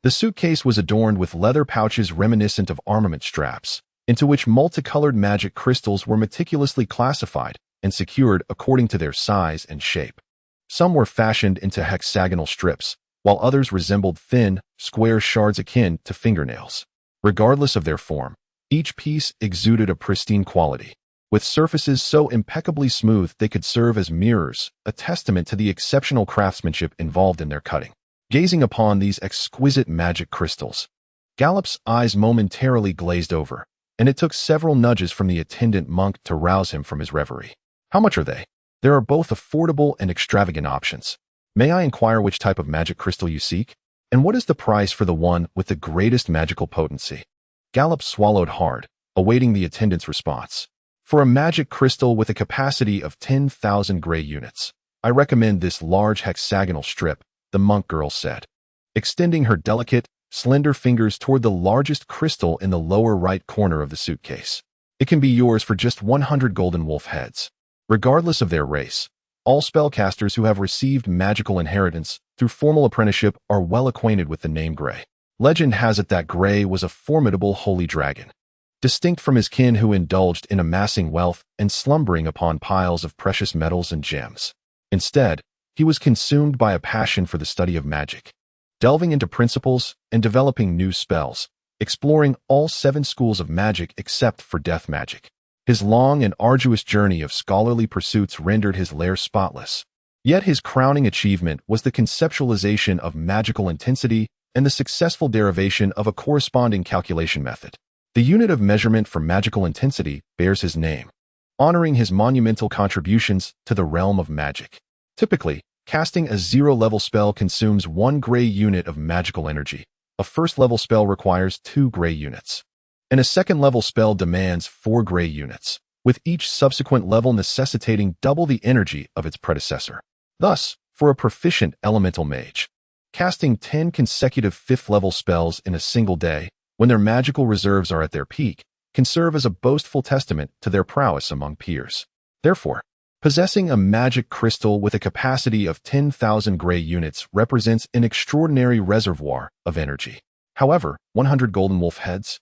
The suitcase was adorned with leather pouches reminiscent of armament straps, into which multicolored magic crystals were meticulously classified and secured according to their size and shape. Some were fashioned into hexagonal strips, while others resembled thin, square shards akin to fingernails. Regardless of their form, each piece exuded a pristine quality, with surfaces so impeccably smooth they could serve as mirrors, a testament to the exceptional craftsmanship involved in their cutting. Gazing upon these exquisite magic crystals, Gallop's eyes momentarily glazed over, and it took several nudges from the attendant monk to rouse him from his reverie. "How much are they?" "There are both affordable and extravagant options. May I inquire which type of magic crystal you seek? And what is the price for the one with the greatest magical potency?" Gallop swallowed hard, awaiting the attendant's response. "For a magic crystal with a capacity of 10,000 gray units, I recommend this large hexagonal strip," the monk girl said, extending her delicate, slender fingers toward the largest crystal in the lower right corner of the suitcase. "It can be yours for just 100 golden wolf heads." Regardless of their race, all spellcasters who have received magical inheritance through formal apprenticeship are well acquainted with the name Gray. Legend has it that Gray was a formidable holy dragon, distinct from his kin who indulged in amassing wealth and slumbering upon piles of precious metals and gems. Instead, he was consumed by a passion for the study of magic, delving into principles and developing new spells, exploring all 7 schools of magic except for death magic. His long and arduous journey of scholarly pursuits rendered his lair spotless. Yet his crowning achievement was the conceptualization of magical intensity and the successful derivation of a corresponding calculation method. The unit of measurement for magical intensity bears his name, honoring his monumental contributions to the realm of magic. Typically, casting a 0-level spell consumes 1 gray unit of magical energy. A first-level spell requires 2 gray units, and a second-level spell demands 4 gray units, with each subsequent level necessitating double the energy of its predecessor. Thus, for a proficient elemental mage, casting 10 consecutive 5th-level spells in a single day, when their magical reserves are at their peak, can serve as a boastful testament to their prowess among peers. Therefore, possessing a magic crystal with a capacity of 10,000 gray units represents an extraordinary reservoir of energy. However, 100 golden wolf heads?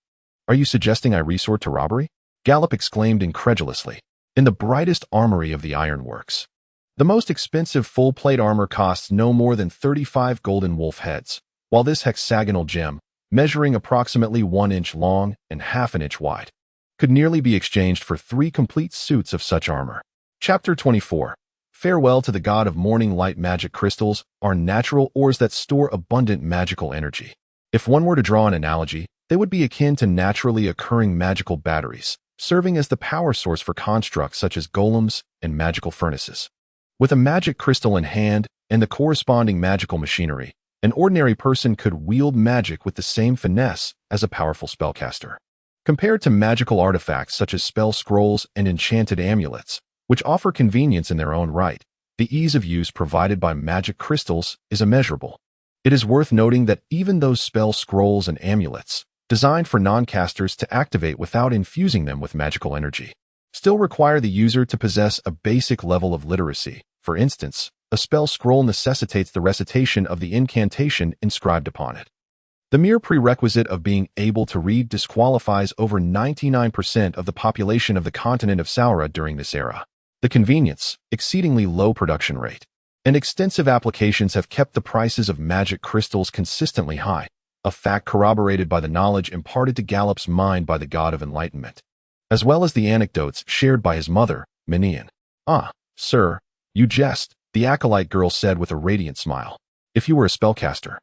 Are you suggesting I resort to robbery? Gallop exclaimed incredulously. In the brightest armory of the ironworks, the most expensive full-plate armor costs no more than 35 golden wolf heads, while this hexagonal gem, measuring approximately 1 inch long and half an inch wide, could nearly be exchanged for 3 complete suits of such armor. Chapter 24. Farewell to the god of morning light. Magic crystals are natural ores that store abundant magical energy. If one were to draw an analogy, they would be akin to naturally occurring magical batteries, serving as the power source for constructs such as golems and magical furnaces. With a magic crystal in hand and the corresponding magical machinery, an ordinary person could wield magic with the same finesse as a powerful spellcaster. Compared to magical artifacts such as spell scrolls and enchanted amulets, which offer convenience in their own right, the ease of use provided by magic crystals is immeasurable. It is worth noting that even those spell scrolls and amulets, designed for non-casters to activate without infusing them with magical energy, still require the user to possess a basic level of literacy. For instance, a spell scroll necessitates the recitation of the incantation inscribed upon it. The mere prerequisite of being able to read disqualifies over 99% of the population of the continent of Salraf during this era. The convenience, exceedingly low production rate, and extensive applications have kept the prices of magic crystals consistently high, a fact corroborated by the knowledge imparted to Gallop's mind by the god of enlightenment, as well as the anecdotes shared by his mother, Minian. "Ah, sir, you jest," the acolyte girl said with a radiant smile. "If you were a spellcaster,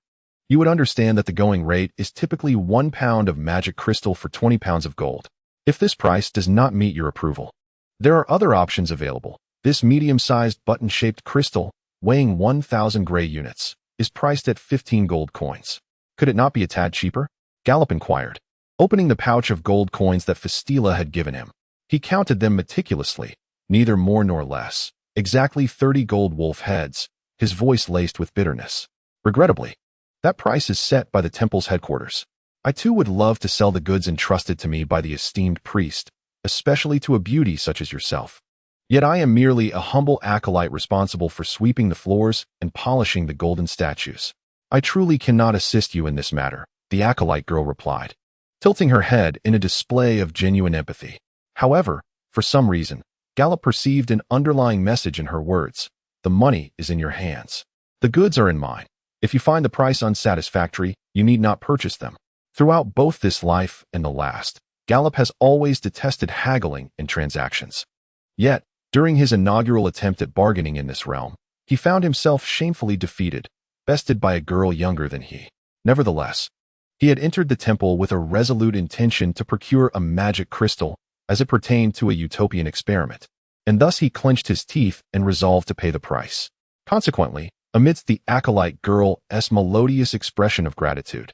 you would understand that the going rate is typically 1 pound of magic crystal for 20 pounds of gold. If this price does not meet your approval, there are other options available. This medium-sized button-shaped crystal, weighing 1,000 gray units, is priced at 15 gold coins. Could it not be a tad cheaper? Gallop inquired, opening the pouch of gold coins that Fastila had given him. He counted them meticulously, neither more nor less. Exactly 30 gold wolf heads, his voice laced with bitterness. Regrettably, that price is set by the temple's headquarters. I too would love to sell the goods entrusted to me by the esteemed priest, especially to a beauty such as yourself. Yet I am merely a humble acolyte responsible for sweeping the floors and polishing the golden statues. I truly cannot assist you in this matter, the acolyte girl replied, tilting her head in a display of genuine empathy. However, for some reason, Gallop perceived an underlying message in her words. The money is in your hands. The goods are in mine. If you find the price unsatisfactory, you need not purchase them. Throughout both this life and the last, Gallop has always detested haggling in transactions. Yet, during his inaugural attempt at bargaining in this realm, he found himself shamefully defeated, bested by a girl younger than he. Nevertheless, he had entered the temple with a resolute intention to procure a magic crystal as it pertained to a utopian experiment, and thus he clenched his teeth and resolved to pay the price. Consequently, amidst the acolyte girl's melodious expression of gratitude,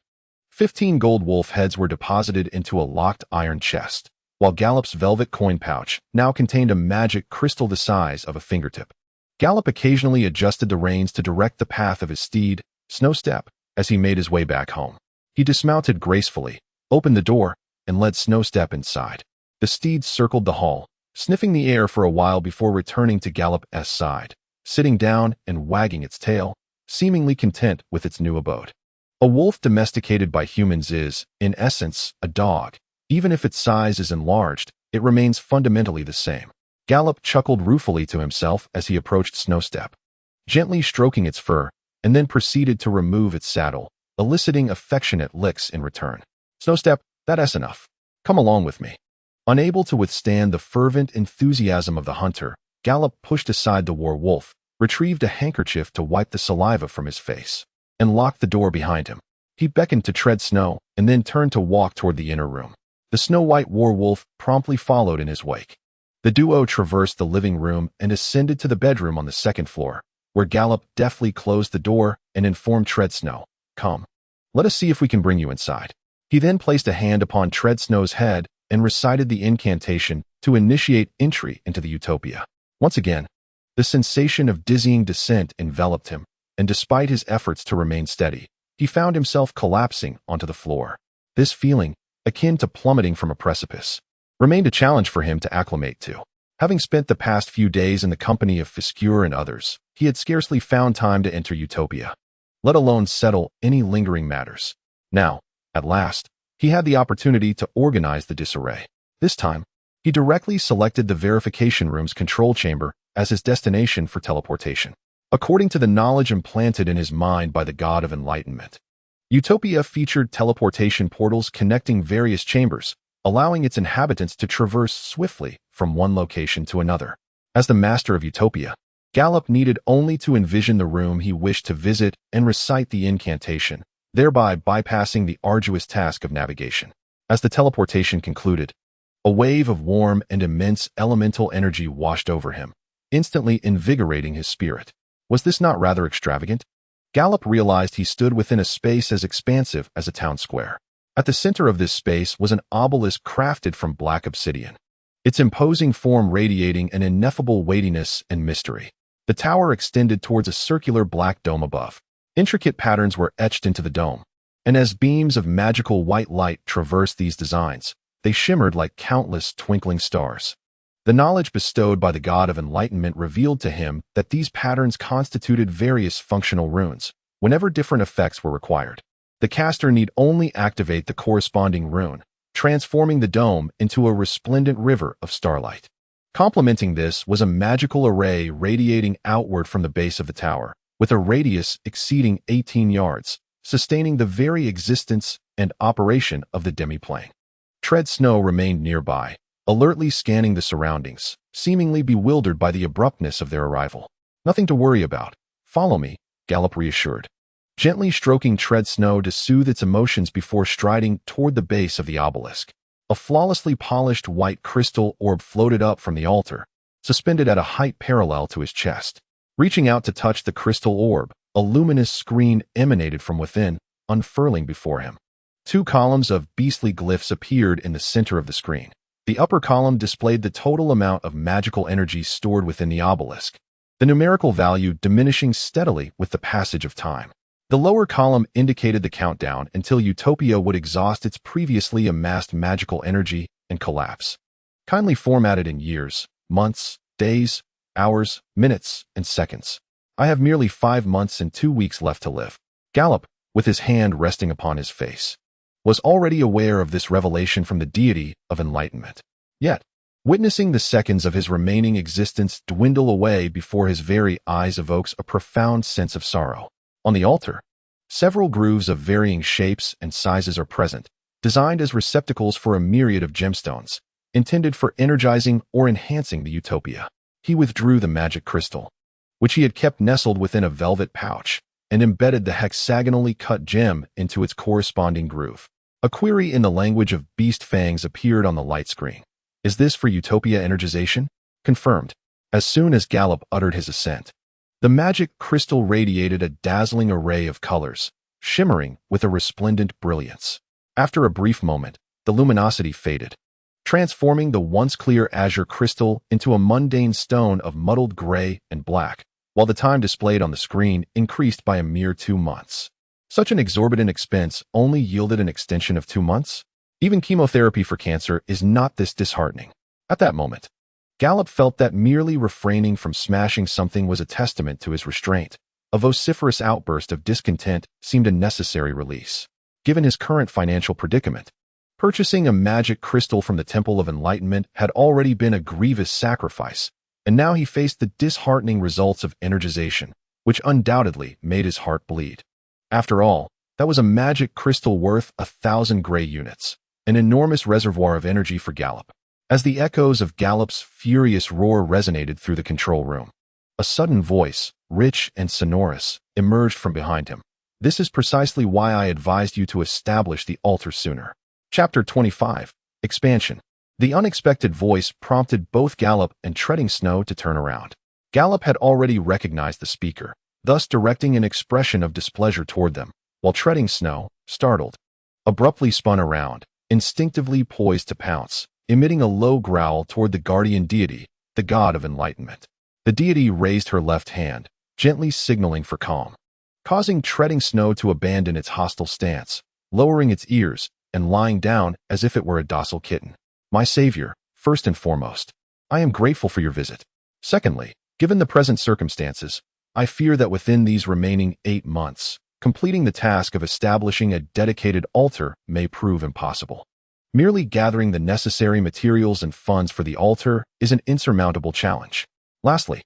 15 gold wolf heads were deposited into a locked iron chest, while Gallop's velvet coin pouch now contained a magic crystal the size of a fingertip. Gallop occasionally adjusted the reins to direct the path of his steed, Snowstep, as he made his way back home. He dismounted gracefully, opened the door, and led Snowstep inside. The steed circled the hall, sniffing the air for a while before returning to Gallop's side, sitting down and wagging its tail, seemingly content with its new abode. A wolf domesticated by humans is, in essence, a dog. Even if its size is enlarged, it remains fundamentally the same. Gallop chuckled ruefully to himself as he approached Snowstep, gently stroking its fur, and then proceeded to remove its saddle, eliciting affectionate licks in return. Snowstep, that's enough. Come along with me. Unable to withstand the fervent enthusiasm of the hunter, Gallop pushed aside the war wolf, retrieved a handkerchief to wipe the saliva from his face, and locked the door behind him. He beckoned to Tread Snow and then turned to walk toward the inner room. The snow-white war wolf promptly followed in his wake. The duo traversed the living room and ascended to the bedroom on the second floor, where Gallop deftly closed the door and informed Tread Snow, "Come, let us see if we can bring you inside." He then placed a hand upon Tread Snow's head and recited the incantation to initiate entry into the utopia. Once again, the sensation of dizzying descent enveloped him, and despite his efforts to remain steady, he found himself collapsing onto the floor. This feeling, akin to plummeting from a precipice, remained a challenge for him to acclimate to. Having spent the past few days in the company of Fiscure and others, he had scarcely found time to enter utopia, let alone settle any lingering matters. Now, at last, he had the opportunity to organize the disarray. This time, he directly selected the verification room's control chamber as his destination for teleportation. According to the knowledge implanted in his mind by the god of enlightenment, Utopia featured teleportation portals connecting various chambers, allowing its inhabitants to traverse swiftly from one location to another. As the master of Utopia, Gallop needed only to envision the room he wished to visit and recite the incantation, thereby bypassing the arduous task of navigation. As the teleportation concluded, a wave of warm and immense elemental energy washed over him, instantly invigorating his spirit. Was this not rather extravagant? Gallop realized he stood within a space as expansive as a town square. At the center of this space was an obelisk crafted from black obsidian, its imposing form radiating an ineffable weightiness and mystery. The tower extended towards a circular black dome above. Intricate patterns were etched into the dome, and as beams of magical white light traversed these designs, they shimmered like countless twinkling stars. The knowledge bestowed by the god of enlightenment revealed to him that these patterns constituted various functional runes. Whenever different effects were required, the caster need only activate the corresponding rune, transforming the dome into a resplendent river of starlight. Complementing this was a magical array radiating outward from the base of the tower, with a radius exceeding 18 yards, sustaining the very existence and operation of the demi-plane. Tread Snow remained nearby, alertly scanning the surroundings, seemingly bewildered by the abruptness of their arrival. "Nothing to worry about. Follow me," Gallop reassured, gently stroking Tread Snow to soothe its emotions before striding toward the base of the obelisk. A flawlessly polished white crystal orb floated up from the altar, suspended at a height parallel to his chest. Reaching out to touch the crystal orb, a luminous screen emanated from within, unfurling before him. 2 columns of beastly glyphs appeared in the center of the screen. The upper column displayed the total amount of magical energy stored within the obelisk, the numerical value diminishing steadily with the passage of time. The lower column indicated the countdown until Utopia would exhaust its previously amassed magical energy and collapse. Kindly formatted in years, months, days, hours, minutes, and seconds. I have merely 5 months and 2 weeks left to live. Gallop, with his hand resting upon his face, was already aware of this revelation from the deity of enlightenment. Yet, witnessing the seconds of his remaining existence dwindle away before his very eyes evokes a profound sense of sorrow. On the altar, several grooves of varying shapes and sizes are present, designed as receptacles for a myriad of gemstones, intended for energizing or enhancing the utopia. He withdrew the magic crystal, which he had kept nestled within a velvet pouch, and embedded the hexagonally cut gem into its corresponding groove. A query in the language of beast fangs appeared on the light screen. Is this for utopia energization? Confirmed. As soon as Gallop uttered his assent, the magic crystal radiated a dazzling array of colors, shimmering with a resplendent brilliance. After a brief moment, the luminosity faded, transforming the once clear azure crystal into a mundane stone of muddled gray and black, while the time displayed on the screen increased by a mere 2 months. Such an exorbitant expense only yielded an extension of 2 months? Even chemotherapy for cancer is not this disheartening. At that moment, Gallop felt that merely refraining from smashing something was a testament to his restraint. A vociferous outburst of discontent seemed a necessary release. Given his current financial predicament, purchasing a magic crystal from the Temple of Enlightenment had already been a grievous sacrifice, and now he faced the disheartening results of energization, which undoubtedly made his heart bleed. After all, that was a magic crystal worth 1,000 gray units, an enormous reservoir of energy for Gallop. As the echoes of Gallop's furious roar resonated through the control room, a sudden voice, rich and sonorous, emerged from behind him. This is precisely why I advised you to establish the altar sooner. Chapter 25. Expansion. The unexpected voice prompted both Gallop and Treading Snow to turn around. Gallop had already recognized the speaker, thus directing an expression of displeasure toward them, while Treading Snow, startled, abruptly spun around, instinctively poised to pounce, emitting a low growl toward the guardian deity, the god of enlightenment. The deity raised her left hand, gently signaling for calm, causing Treading Snow to abandon its hostile stance, lowering its ears, and lying down as if it were a docile kitten. My savior, first and foremost, I am grateful for your visit. Secondly, given the present circumstances, I fear that within these remaining 8 months, completing the task of establishing a dedicated altar may prove impossible. Merely gathering the necessary materials and funds for the altar is an insurmountable challenge. Lastly,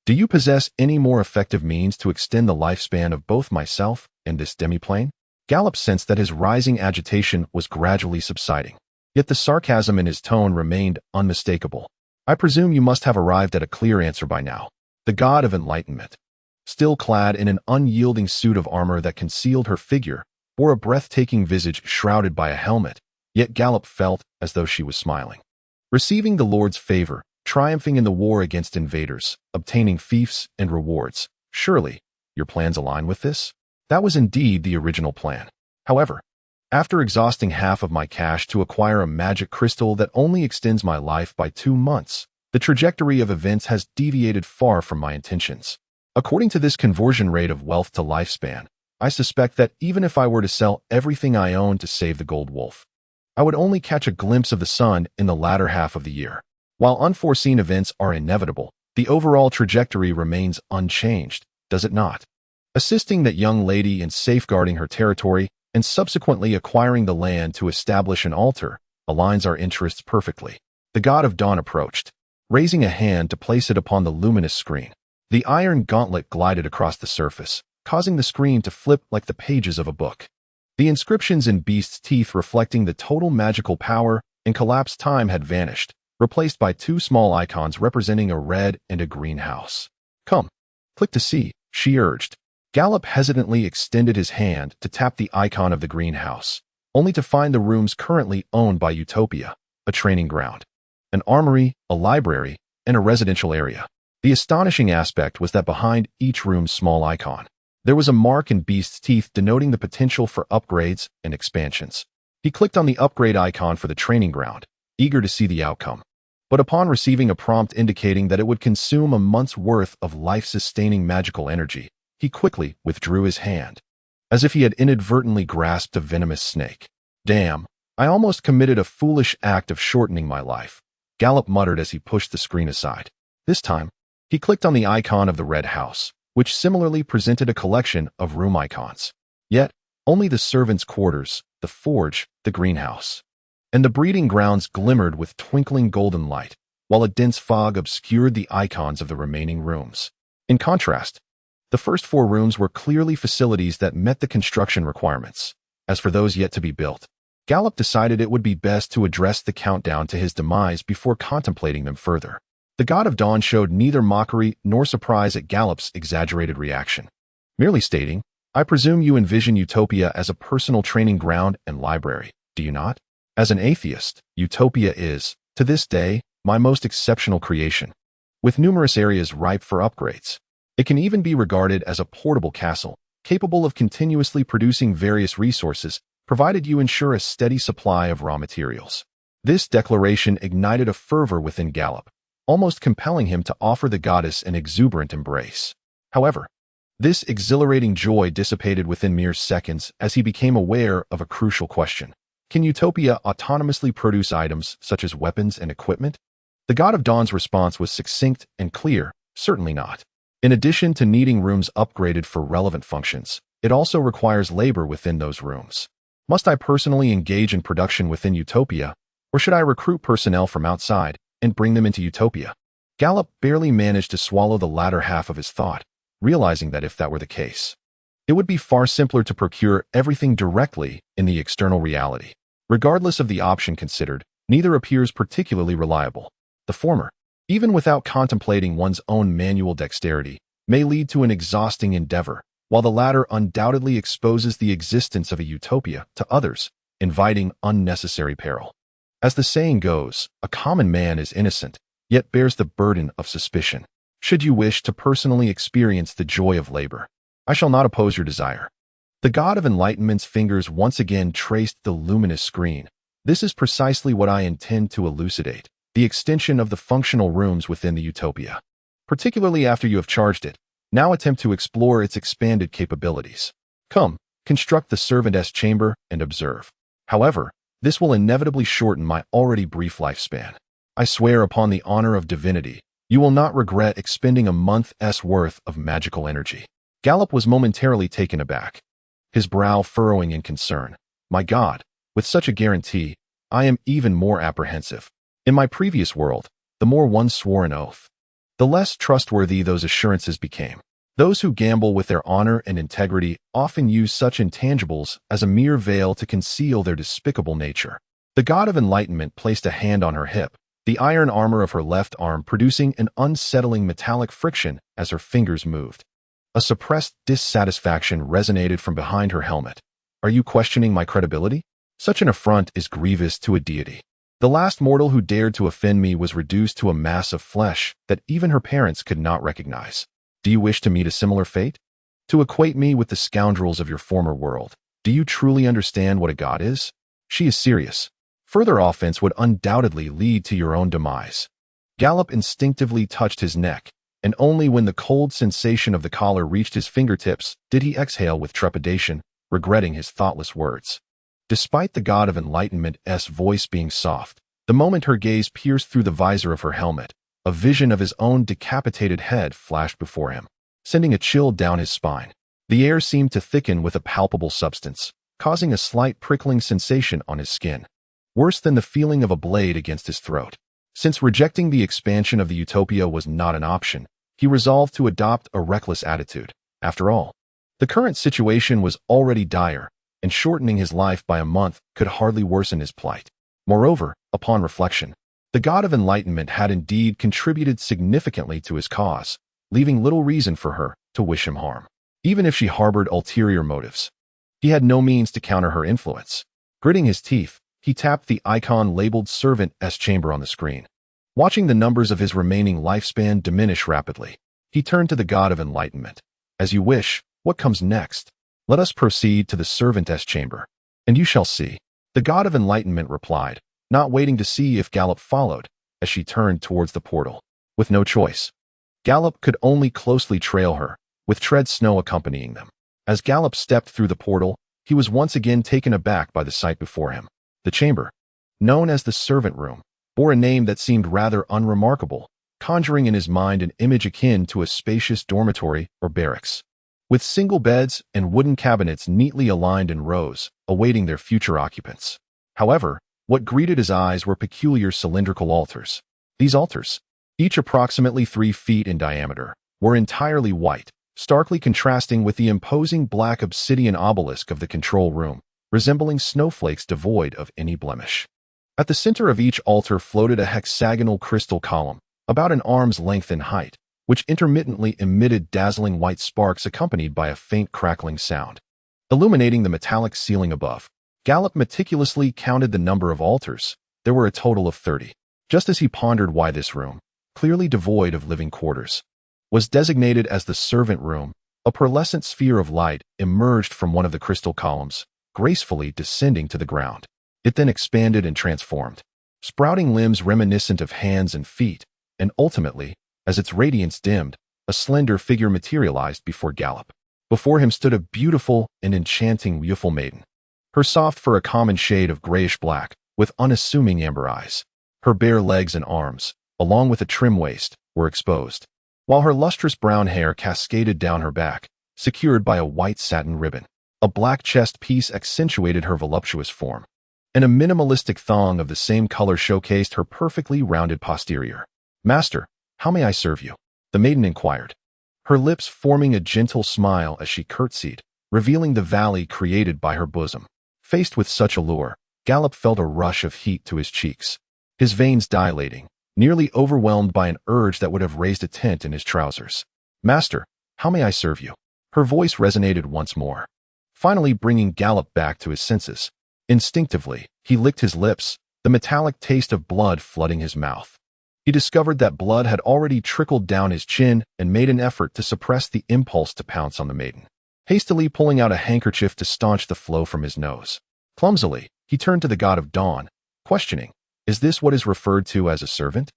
do you possess any more effective means to extend the lifespan of both myself and this demi-plane? Gallop sensed that his rising agitation was gradually subsiding, yet the sarcasm in his tone remained unmistakable. I presume you must have arrived at a clear answer by now. The god of enlightenment, still clad in an unyielding suit of armor that concealed her figure, bore a breathtaking visage shrouded by a helmet, yet Gallop felt as though she was smiling. Receiving the Lord's favor, triumphing in the war against invaders, obtaining fiefs and rewards. Surely, your plans align with this? That was indeed the original plan. However, after exhausting half of my cash to acquire a magic crystal that only extends my life by 2 months, the trajectory of events has deviated far from my intentions. According to this conversion rate of wealth to lifespan, I suspect that even if I were to sell everything I own to save the gold wolf, I would only catch a glimpse of the sun in the latter half of the year. While unforeseen events are inevitable, the overall trajectory remains unchanged, does it not? Assisting that young lady in safeguarding her territory and subsequently acquiring the land to establish an altar aligns our interests perfectly. The god of dawn approached, raising a hand to place it upon the luminous screen. The iron gauntlet glided across the surface, causing the screen to flip like the pages of a book. The inscriptions in Beast's teeth reflecting the total magical power and collapsed time had vanished, replaced by 2 small icons representing a red and a green house. Come, click to see, she urged. Gallop hesitantly extended his hand to tap the icon of the greenhouse, only to find the rooms currently owned by Utopia, a training ground, an armory, a library, and a residential area. The astonishing aspect was that behind each room's small icon, There was a mark in Beast's teeth denoting the potential for upgrades and expansions. He clicked on the upgrade icon for the training ground, eager to see the outcome. But upon receiving a prompt indicating that it would consume a month's worth of life-sustaining magical energy, he quickly withdrew his hand, as if he had inadvertently grasped a venomous snake. Damn, I almost committed a foolish act of shortening my life, Gallop muttered as he pushed the screen aside. This time, he clicked on the icon of the red house, which similarly presented a collection of room icons. Yet, only the servants' quarters, the forge, the greenhouse, and the breeding grounds glimmered with twinkling golden light, while a dense fog obscured the icons of the remaining rooms. In contrast, the first 4 rooms were clearly facilities that met the construction requirements. As for those yet to be built, Gallop decided it would be best to address the countdown to his demise before contemplating them further. The God of Dawn showed neither mockery nor surprise at Gallop's exaggerated reaction, merely stating, I presume you envision Utopia as a personal training ground and library, do you not? As an atheist, Utopia is, to this day, my most exceptional creation, with numerous areas ripe for upgrades. It can even be regarded as a portable castle, capable of continuously producing various resources, provided you ensure a steady supply of raw materials. This declaration ignited a fervor within Gallop, almost compelling him to offer the goddess an exuberant embrace. However, this exhilarating joy dissipated within mere seconds as he became aware of a crucial question. Can Utopia autonomously produce items such as weapons and equipment? The God of Dawn's response was succinct and clear, certainly not. In addition to needing rooms upgraded for relevant functions, it also requires labor within those rooms. Must I personally engage in production within Utopia, or should I recruit personnel from outside and bring them into Utopia? Gallop barely managed to swallow the latter half of his thought, realizing that if that were the case, it would be far simpler to procure everything directly in the external reality. Regardless of the option considered, neither appears particularly reliable. The former, even without contemplating one's own manual dexterity, may lead to an exhausting endeavor, while the latter undoubtedly exposes the existence of a utopia to others, inviting unnecessary peril. As the saying goes, a common man is innocent, yet bears the burden of suspicion. Should you wish to personally experience the joy of labor, I shall not oppose your desire. The God of Enlightenment's fingers once again traced the luminous screen. This is precisely what I intend to elucidate, the extension of the functional rooms within the Utopia. Particularly after you have charged it, now attempt to explore its expanded capabilities. Come, construct the servant's chamber and observe. However, this will inevitably shorten my already brief lifespan. I swear upon the honor of divinity, you will not regret expending a month's worth of magical energy. Gallop was momentarily taken aback, his brow furrowing in concern. My God, with such a guarantee, I am even more apprehensive. In my previous world, the more one swore an oath, the less trustworthy those assurances became. Those who gamble with their honor and integrity often use such intangibles as a mere veil to conceal their despicable nature. The God of Enlightenment placed a hand on her hip, the iron armor of her left arm producing an unsettling metallic friction as her fingers moved. A suppressed dissatisfaction resonated from behind her helmet. Are you questioning my credibility? Such an affront is grievous to a deity. The last mortal who dared to offend me was reduced to a mass of flesh that even her parents could not recognize. Do you wish to meet a similar fate? To equate me with the scoundrels of your former world? Do you truly understand what a god is? She is serious. Further offense would undoubtedly lead to your own demise. Gallop instinctively touched his neck, and only when the cold sensation of the collar reached his fingertips did he exhale with trepidation, regretting his thoughtless words. Despite the God of Enlightenment's voice being soft, the moment her gaze pierced through the visor of her helmet, a vision of his own decapitated head flashed before him, sending a chill down his spine. The air seemed to thicken with a palpable substance, causing a slight prickling sensation on his skin, worse than the feeling of a blade against his throat. Since rejecting the expansion of the Utopia was not an option, he resolved to adopt a reckless attitude. After all, the current situation was already dire, and shortening his life by a month could hardly worsen his plight. Moreover, upon reflection, the God of Enlightenment had indeed contributed significantly to his cause, leaving little reason for her to wish him harm. Even if she harbored ulterior motives, he had no means to counter her influence. Gritting his teeth, he tapped the icon labeled Servant's Chamber on the screen. Watching the numbers of his remaining lifespan diminish rapidly, he turned to the God of Enlightenment. As you wish, What comes next? Let us proceed to the servantess chamber, and you shall see. The god of enlightenment replied, not waiting to see if Gallop followed, as she turned towards the portal. With no choice, Gallop could only closely trail her, with tread snow accompanying them. As Gallop stepped through the portal, he was once again taken aback by the sight before him. The chamber, known as the servant room, bore a name that seemed rather unremarkable, conjuring in his mind an image akin to a spacious dormitory or barracks, with single beds and wooden cabinets neatly aligned in rows, awaiting their future occupants. However, what greeted his eyes were peculiar cylindrical altars. These altars, each approximately 3 feet in diameter, were entirely white, starkly contrasting with the imposing black obsidian obelisk of the control room, resembling snowflakes devoid of any blemish. At the center of each altar floated a hexagonal crystal column, about an arm's length in height, which intermittently emitted dazzling white sparks accompanied by a faint crackling sound. Illuminating the metallic ceiling above, Gallop meticulously counted the number of altars. There were a total of 30. Just as he pondered why this room, clearly devoid of living quarters, was designated as the servant room, a pearlescent sphere of light emerged from one of the crystal columns, gracefully descending to the ground. It then expanded and transformed, sprouting limbs reminiscent of hands and feet, and ultimately, as its radiance dimmed, a slender figure materialized before Gallop. Before him stood a beautiful and enchanting youthful maiden, her soft fur a common shade of grayish-black, with unassuming amber eyes. Her bare legs and arms, along with a trim waist, were exposed, while her lustrous brown hair cascaded down her back, secured by a white satin ribbon. A black chest piece accentuated her voluptuous form, and a minimalistic thong of the same color showcased her perfectly rounded posterior. "Master, how may I serve you?" the maiden inquired, her lips forming a gentle smile as she curtsied, revealing the valley created by her bosom. Faced with such allure, Gallop felt a rush of heat to his cheeks, his veins dilating, nearly overwhelmed by an urge that would have raised a tent in his trousers. "Master, how may I serve you?" Her voice resonated once more, finally bringing Gallop back to his senses. Instinctively, he licked his lips, the metallic taste of blood flooding his mouth. He discovered that blood had already trickled down his chin and made an effort to suppress the impulse to pounce on the maiden, hastily pulling out a handkerchief to staunch the flow from his nose. Clumsily, he turned to the god of dawn, questioning, "Is this what is referred to as a servant?"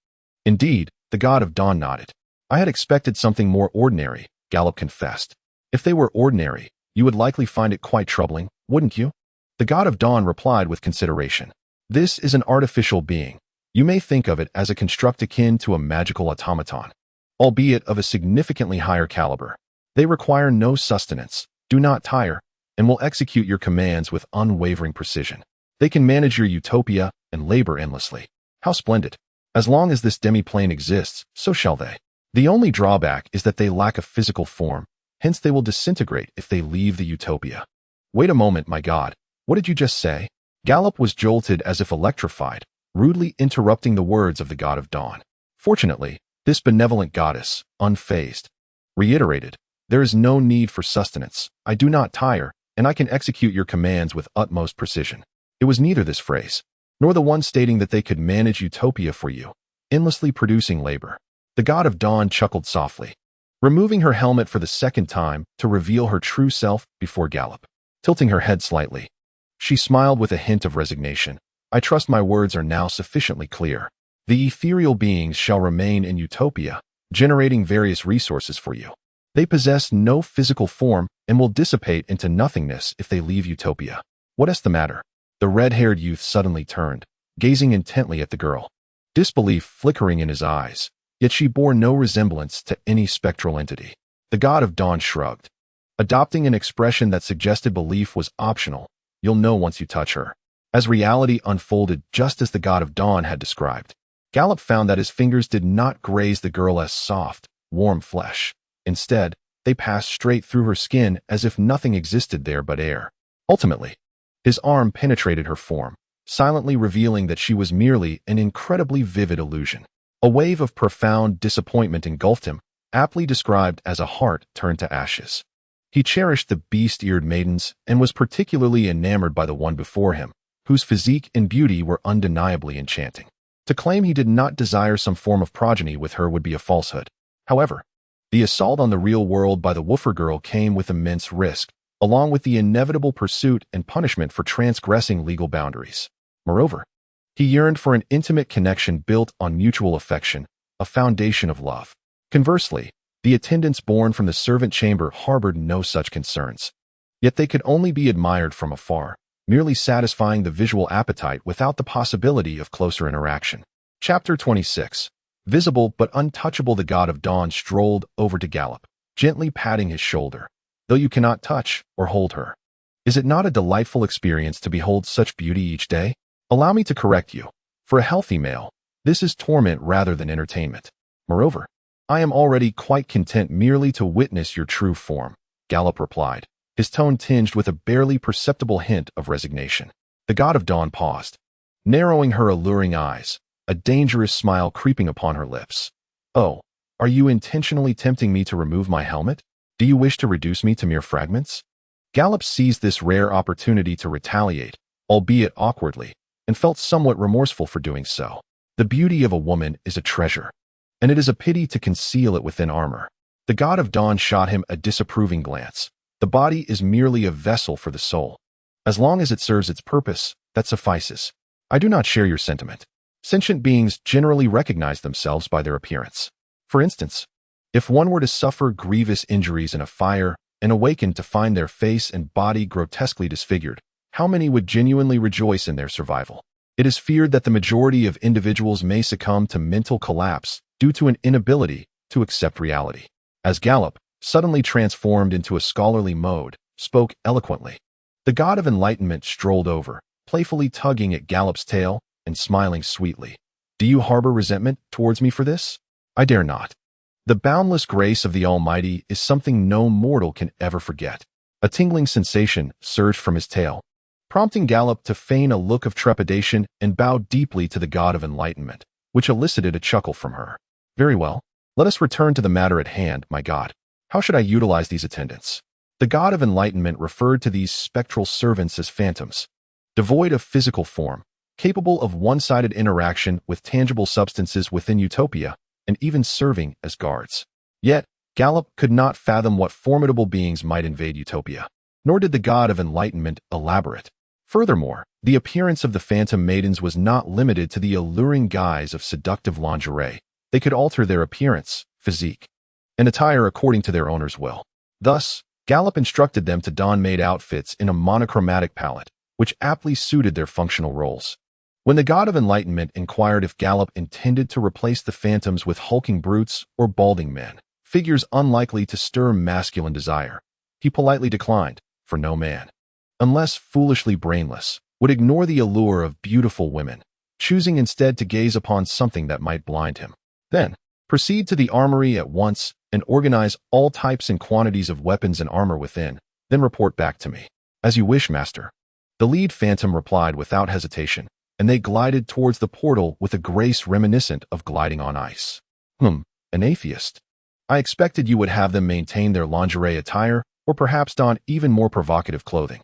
"Indeed," the god of dawn nodded. "I had expected something more ordinary," Gallop confessed. "If they were ordinary, you would likely find it quite troubling, wouldn't you?" The god of dawn replied with consideration. "This is an artificial being. You may think of it as a construct akin to a magical automaton, albeit of a significantly higher caliber. They require no sustenance, do not tire, and will execute your commands with unwavering precision. They can manage your utopia and labor endlessly. How splendid! As long as this demi-plane exists, so shall they. The only drawback is that they lack a physical form, hence they will disintegrate if they leave the utopia." "Wait a moment, my god. What did you just say?" Gallop was jolted as if electrified, rudely interrupting the words of the god of dawn. Fortunately, this benevolent goddess, unfazed, reiterated, "There is no need for sustenance. I do not tire, and I can execute your commands with utmost precision." It was neither this phrase, nor the one stating that they could manage utopia for you, endlessly producing labor. The god of dawn chuckled softly, removing her helmet for the second time to reveal her true self before Gallop. Tilting her head slightly, she smiled with a hint of resignation. "I trust my words are now sufficiently clear. The ethereal beings shall remain in utopia, generating various resources for you. They possess no physical form and will dissipate into nothingness if they leave utopia." "What is the matter?" The red-haired youth suddenly turned, gazing intently at the girl, disbelief flickering in his eyes, yet she bore no resemblance to any spectral entity. The god of dawn shrugged, adopting an expression that suggested belief was optional. "You'll know once you touch her." As reality unfolded just as the god of dawn had described, Gallop found that his fingers did not graze the girl's soft, warm flesh. Instead, they passed straight through her skin as if nothing existed there but air. Ultimately, his arm penetrated her form, silently revealing that she was merely an incredibly vivid illusion. A wave of profound disappointment engulfed him, aptly described as a heart turned to ashes. He cherished the beast-eared maidens and was particularly enamored by the one before him, whose physique and beauty were undeniably enchanting. To claim he did not desire some form of progeny with her would be a falsehood. However, The assault on the real world by the woofer girl came with immense risk, along with the inevitable pursuit and punishment for transgressing legal boundaries. Moreover, he yearned for an intimate connection built on mutual affection, a foundation of love. Conversely, the attendants born from the servant chamber harbored no such concerns. Yet they could only be admired from afar, merely satisfying the visual appetite without the possibility of closer interaction. Chapter 26. Visible but untouchable, the god of dawn strolled over to Gallop, gently patting his shoulder. Though you cannot touch or hold her. Is it not a delightful experience to behold such beauty each day? Allow me to correct you. For a healthy male, this is torment rather than entertainment. Moreover, I am already quite content merely to witness your true form, Gallop replied, his tone tinged with a barely perceptible hint of resignation. The god of dawn paused, narrowing her alluring eyes, a dangerous smile creeping upon her lips. Oh, are you intentionally tempting me to remove my helmet? Do you wish to reduce me to mere fragments? Gallop seized this rare opportunity to retaliate, albeit awkwardly, and felt somewhat remorseful for doing so. The beauty of a woman is a treasure, and it is a pity to conceal it within armor. The god of dawn shot him a disapproving glance. The body is merely a vessel for the soul. As long as it serves its purpose, that suffices. I do not share your sentiment. Sentient beings generally recognize themselves by their appearance. For instance, if one were to suffer grievous injuries in a fire and awaken to find their face and body grotesquely disfigured, how many would genuinely rejoice in their survival? It is feared that the majority of individuals may succumb to mental collapse due to an inability to accept reality. As Gallop, suddenly transformed into a scholarly mode, spoke eloquently, the god of enlightenment strolled over, playfully tugging at Gallop's tail and smiling sweetly. Do you harbor resentment towards me for this? I dare not. The boundless grace of the Almighty is something no mortal can ever forget. A tingling sensation surged from his tail, prompting Gallop to feign a look of trepidation and bow deeply to the god of enlightenment, which elicited a chuckle from her. Very well. Let us return to the matter at hand, my god. How should I utilize these attendants? The god of enlightenment referred to these spectral servants as phantoms, devoid of physical form, capable of one-sided interaction with tangible substances within utopia, and even serving as guards. Yet, Gallop could not fathom what formidable beings might invade utopia, nor did the god of enlightenment elaborate. Furthermore, the appearance of the phantom maidens was not limited to the alluring guise of seductive lingerie. They could alter their appearance, physique, and attire according to their owner's will. Thus, Gallop instructed them to don maid outfits in a monochromatic palette, which aptly suited their functional roles. When the god of enlightenment inquired if Gallop intended to replace the phantoms with hulking brutes or balding men, figures unlikely to stir masculine desire, he politely declined, for no man, unless foolishly brainless, would ignore the allure of beautiful women, choosing instead to gaze upon something that might blind him. Then, proceed to the armory at once and organize all types and quantities of weapons and armor within, then report back to me. As you wish, master. The lead phantom replied without hesitation, and they glided towards the portal with a grace reminiscent of gliding on ice. An atheist. I expected you would have them maintain their lingerie attire, or perhaps don even more provocative clothing.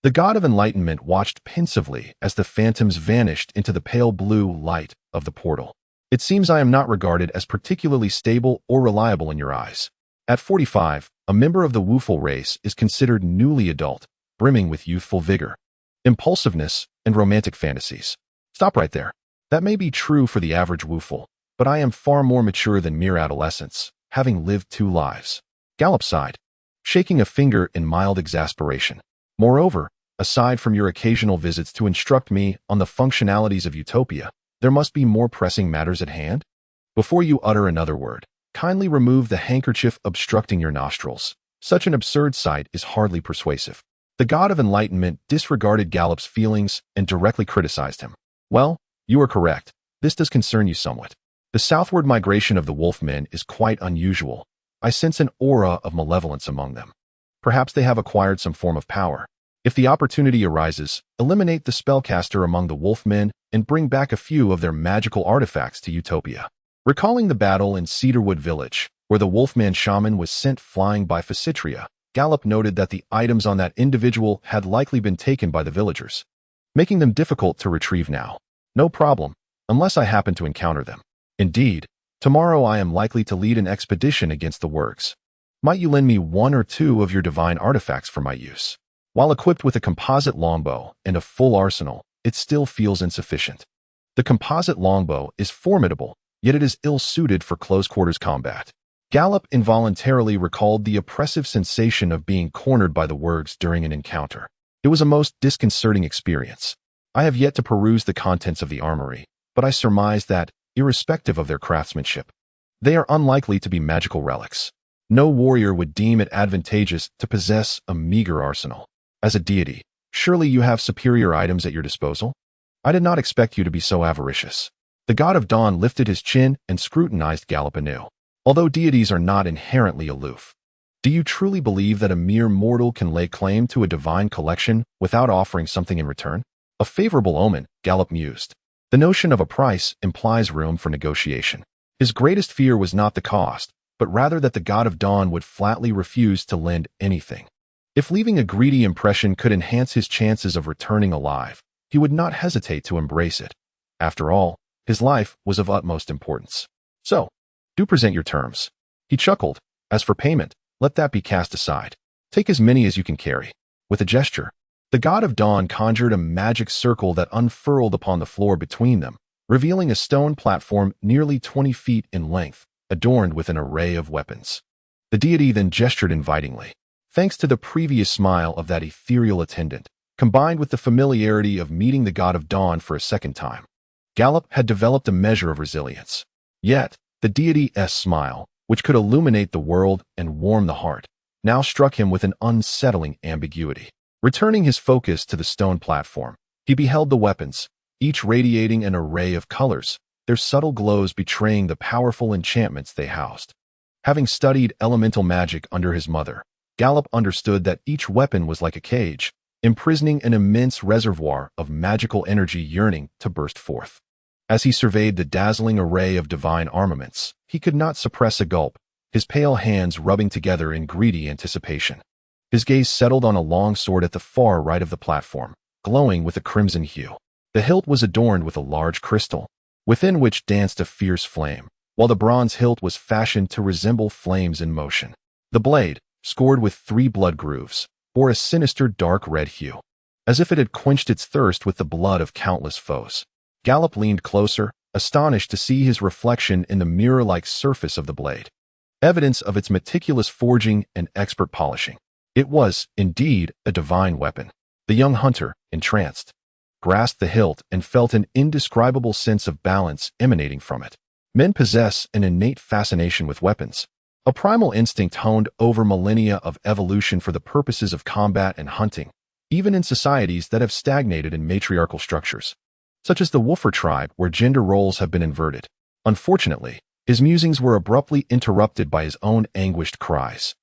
The god of enlightenment watched pensively as the phantoms vanished into the pale blue light of the portal. It seems I am not regarded as particularly stable or reliable in your eyes. At 45, a member of the wooful race is considered newly adult, brimming with youthful vigor, impulsiveness, and romantic fantasies. Stop right there. That may be true for the average wooful, but I am far more mature than mere adolescence, having lived 2 lives. Gallop sighed, shaking a finger in mild exasperation. Moreover, aside from your occasional visits to instruct me on the functionalities of utopia, there must be more pressing matters at hand. Before you utter another word, kindly remove the handkerchief obstructing your nostrils. Such an absurd sight is hardly persuasive. The god of enlightenment disregarded Gallop's feelings and directly criticized him. Well, you are correct. This does concern you somewhat. The southward migration of the wolfmen is quite unusual. I sense an aura of malevolence among them. Perhaps they have acquired some form of power. If the opportunity arises, eliminate the spellcaster among the wolfmen and bring back a few of their magical artifacts to utopia. Recalling the battle in Cedarwood Village, where the wolfman shaman was sent flying by Physitria, Gallop noted that the items on that individual had likely been taken by the villagers, making them difficult to retrieve now. No problem, unless I happen to encounter them. Indeed, Tomorrow I am likely to lead an expedition against the Wurgs. Might you lend me one or two of your divine artifacts for my use? While equipped with a composite longbow and a full arsenal, it still feels insufficient. The composite longbow is formidable, yet it is ill-suited for close-quarters combat. Gallop involuntarily recalled the oppressive sensation of being cornered by the Wurgs during an encounter. It was a most disconcerting experience. I have yet to peruse the contents of the armory, but I surmise that, irrespective of their craftsmanship, they are unlikely to be magical relics. No warrior would deem it advantageous to possess a meager arsenal. As a deity, surely you have superior items at your disposal? I did not expect you to be so avaricious. The god of dawn lifted his chin and scrutinized Gallop anew. Although deities are not inherently aloof, do you truly believe that a mere mortal can lay claim to a divine collection without offering something in return? A favorable omen, Gallop mused. The notion of a price implies room for negotiation. His greatest fear was not the cost, but rather that the god of dawn would flatly refuse to lend anything. If leaving a greedy impression could enhance his chances of returning alive, he would not hesitate to embrace it. After all, his life was of utmost importance. So, do present your terms. He chuckled. As for payment, let that be cast aside. Take as many as you can carry. With a gesture, the god of dawn conjured a magic circle that unfurled upon the floor between them, revealing a stone platform nearly 20 feet in length, adorned with an array of weapons. The deity then gestured invitingly. Thanks to the previous smile of that ethereal attendant, combined with the familiarity of meeting the god of dawn for a second time, Gallop had developed a measure of resilience. Yet, the deity's smile, which could illuminate the world and warm the heart, now struck him with an unsettling ambiguity. Returning his focus to the stone platform, he beheld the weapons, each radiating an array of colors, their subtle glows betraying the powerful enchantments they housed. Having studied elemental magic under his mother, Gallop understood that each weapon was like a cage, imprisoning an immense reservoir of magical energy yearning to burst forth. As he surveyed the dazzling array of divine armaments, he could not suppress a gulp, his pale hands rubbing together in greedy anticipation. His gaze settled on a long sword at the far right of the platform, glowing with a crimson hue. The hilt was adorned with a large crystal, within which danced a fierce flame, while the bronze hilt was fashioned to resemble flames in motion. The blade, scored with 3 blood grooves, bore a sinister dark red hue, as if it had quenched its thirst with the blood of countless foes. Gallop leaned closer, astonished to see his reflection in the mirror-like surface of the blade, evidence of its meticulous forging and expert polishing. It was, indeed, a divine weapon. The young hunter, entranced, grasped the hilt and felt an indescribable sense of balance emanating from it. Men possess an innate fascination with weapons, a primal instinct honed over millennia of evolution for the purposes of combat and hunting, even in societies that have stagnated in matriarchal structures, such as the Woofer tribe where gender roles have been inverted. Unfortunately, his musings were abruptly interrupted by his own anguished cries.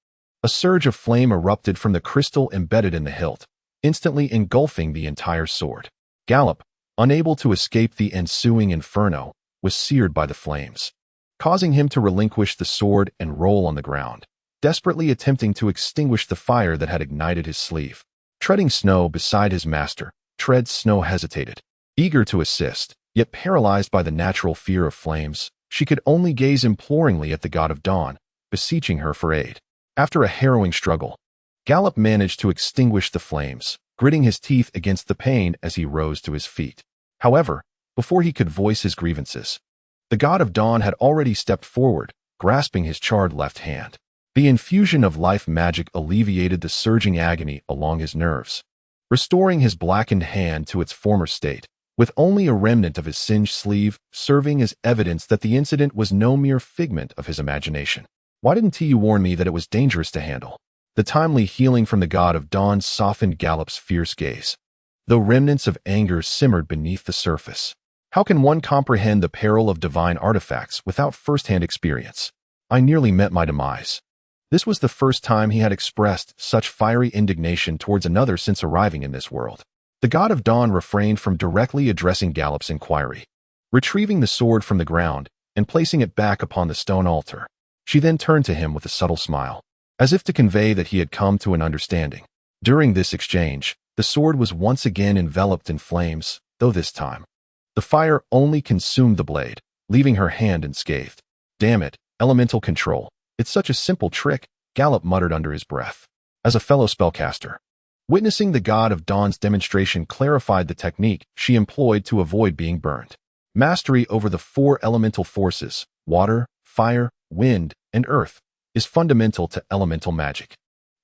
A surge of flame erupted from the crystal embedded in the hilt, instantly engulfing the entire sword. Gallop, unable to escape the ensuing inferno, was seared by the flames, causing him to relinquish the sword and roll on the ground, desperately attempting to extinguish the fire that had ignited his sleeve. Treading snow beside his master, Snow hesitated. Eager to assist, yet paralyzed by the natural fear of flames, she could only gaze imploringly at the god of dawn, beseeching her for aid. After a harrowing struggle, Gallop managed to extinguish the flames, gritting his teeth against the pain as he rose to his feet. However, before he could voice his grievances, the god of dawn had already stepped forward, grasping his charred left hand. The infusion of life magic alleviated the surging agony along his nerves, restoring his blackened hand to its former state, with only a remnant of his singed sleeve serving as evidence that the incident was no mere figment of his imagination. Why didn't you warn me that it was dangerous to handle? The timely healing from the god of dawn softened Gallop's fierce gaze, though remnants of anger simmered beneath the surface. How can one comprehend the peril of divine artifacts without first-hand experience? I nearly met my demise. This was the first time he had expressed such fiery indignation towards another since arriving in this world. The god of dawn refrained from directly addressing Gallop's inquiry. Retrieving the sword from the ground and placing it back upon the stone altar, she then turned to him with a subtle smile, as if to convey that he had come to an understanding. During this exchange, the sword was once again enveloped in flames, though this time, the fire only consumed the blade, leaving her hand unscathed. Damn it, elemental control. It's such a simple trick, Gallop muttered under his breath. As a fellow spellcaster, witnessing the God of Dawn's demonstration clarified the technique she employed to avoid being burned. Mastery over the 4 elemental forces, water, fire, wind, and earth, is fundamental to elemental magic.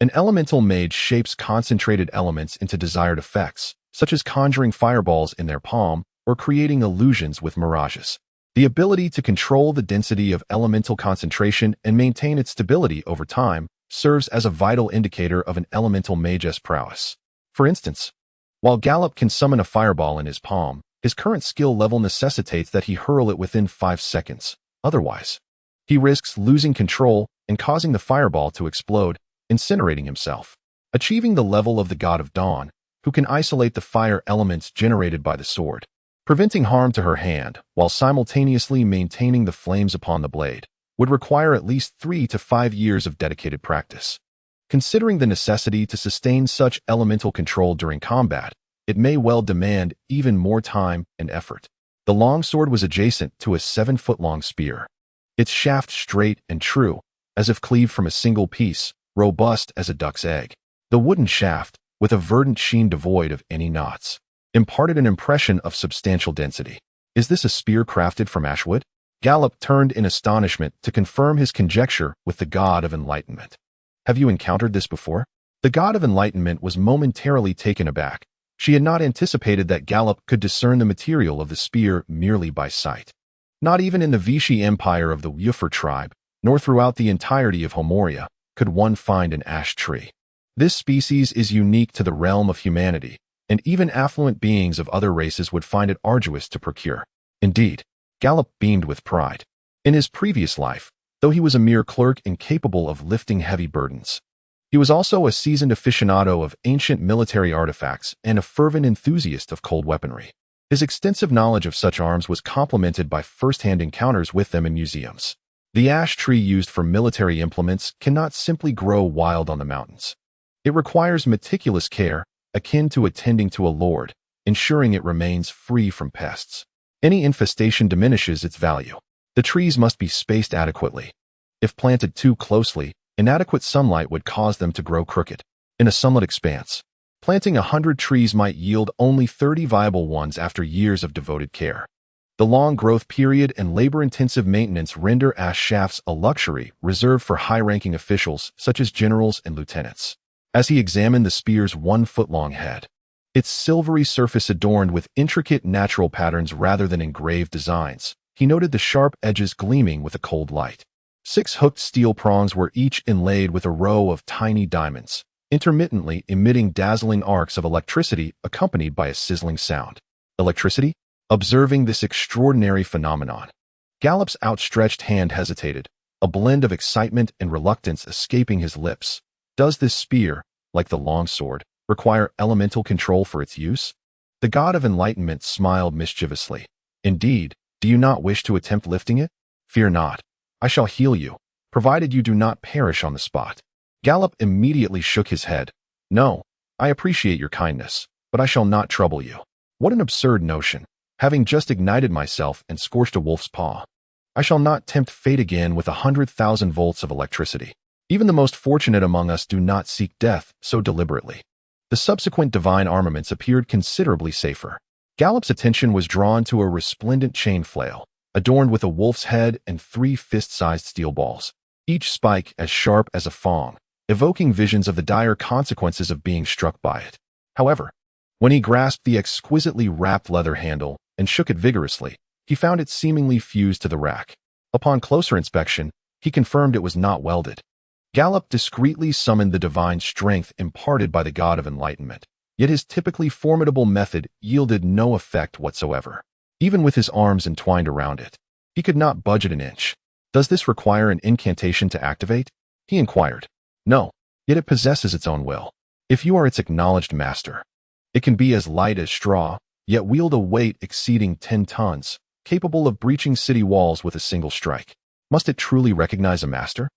An elemental mage shapes concentrated elements into desired effects, such as conjuring fireballs in their palm or creating illusions with mirages. The ability to control the density of elemental concentration and maintain its stability over time serves as a vital indicator of an elemental mage's prowess. For instance, while Gallop can summon a fireball in his palm, his current skill level necessitates that he hurl it within 5 seconds. Otherwise, he risks losing control and causing the fireball to explode, incinerating himself. Achieving the level of the God of Dawn, who can isolate the fire elements generated by the sword, preventing harm to her hand while simultaneously maintaining the flames upon the blade, would require at least 3 to 5 years of dedicated practice. Considering the necessity to sustain such elemental control during combat, it may well demand even more time and effort. The longsword was adjacent to a 7-foot-long spear. Its shaft straight and true, as if cleaved from a single piece, robust as a duck's egg. The wooden shaft, with a verdant sheen devoid of any knots, imparted an impression of substantial density. Is this a spear crafted from ashwood? Gallop turned in astonishment to confirm his conjecture with the God of Enlightenment. Have you encountered this before? The God of Enlightenment was momentarily taken aback. She had not anticipated that Gallop could discern the material of the spear merely by sight. Not even in the Vichy Empire of the Wuffer tribe, nor throughout the entirety of Homoria, could one find an ash tree. This species is unique to the realm of humanity, and even affluent beings of other races would find it arduous to procure. Indeed, Gallop beamed with pride. In his previous life, though he was a mere clerk incapable of lifting heavy burdens, he was also a seasoned aficionado of ancient military artifacts and a fervent enthusiast of cold weaponry. His extensive knowledge of such arms was complemented by first-hand encounters with them in museums. The ash tree used for military implements cannot simply grow wild on the mountains. It requires meticulous care, akin to attending to a lord, ensuring it remains free from pests. Any infestation diminishes its value. The trees must be spaced adequately. If planted too closely, inadequate sunlight would cause them to grow crooked. In a sunlit expanse, planting 100 trees might yield only 30 viable ones after years of devoted care. The long growth period and labor-intensive maintenance render ash shafts a luxury reserved for high-ranking officials such as generals and lieutenants. As he examined the spear's 1-foot-long head, its silvery surface adorned with intricate natural patterns rather than engraved designs, he noted the sharp edges gleaming with a cold light. 6 hooked steel prongs were each inlaid with a row of tiny diamonds, intermittently emitting dazzling arcs of electricity accompanied by a sizzling sound. Electricity? Observing this extraordinary phenomenon, Gallop's outstretched hand hesitated, a blend of excitement and reluctance escaping his lips. Does this spear, like the longsword, require elemental control for its use? The God of Enlightenment smiled mischievously. Indeed, do you not wish to attempt lifting it? Fear not. I shall heal you, provided you do not perish on the spot. Gallop immediately shook his head. No, I appreciate your kindness, but I shall not trouble you. What an absurd notion, having just ignited myself and scorched a wolf's paw. I shall not tempt fate again with 100,000 volts of electricity. Even the most fortunate among us do not seek death so deliberately. The subsequent divine armaments appeared considerably safer. Gallop's attention was drawn to a resplendent chain flail, adorned with a wolf's head and 3 fist-sized steel balls, each spike as sharp as a fong, evoking visions of the dire consequences of being struck by it. However, when he grasped the exquisitely wrapped leather handle and shook it vigorously, he found it seemingly fused to the rack. Upon closer inspection, he confirmed it was not welded. Gallop discreetly summoned the divine strength imparted by the God of Enlightenment, yet his typically formidable method yielded no effect whatsoever. Even with his arms entwined around it, he could not budge it an inch. Does this require an incantation to activate? He inquired. No, yet it possesses its own will. If you are its acknowledged master, it can be as light as straw, yet wield a weight exceeding 10 tons, capable of breaching city walls with a single strike. Must it truly recognize a master?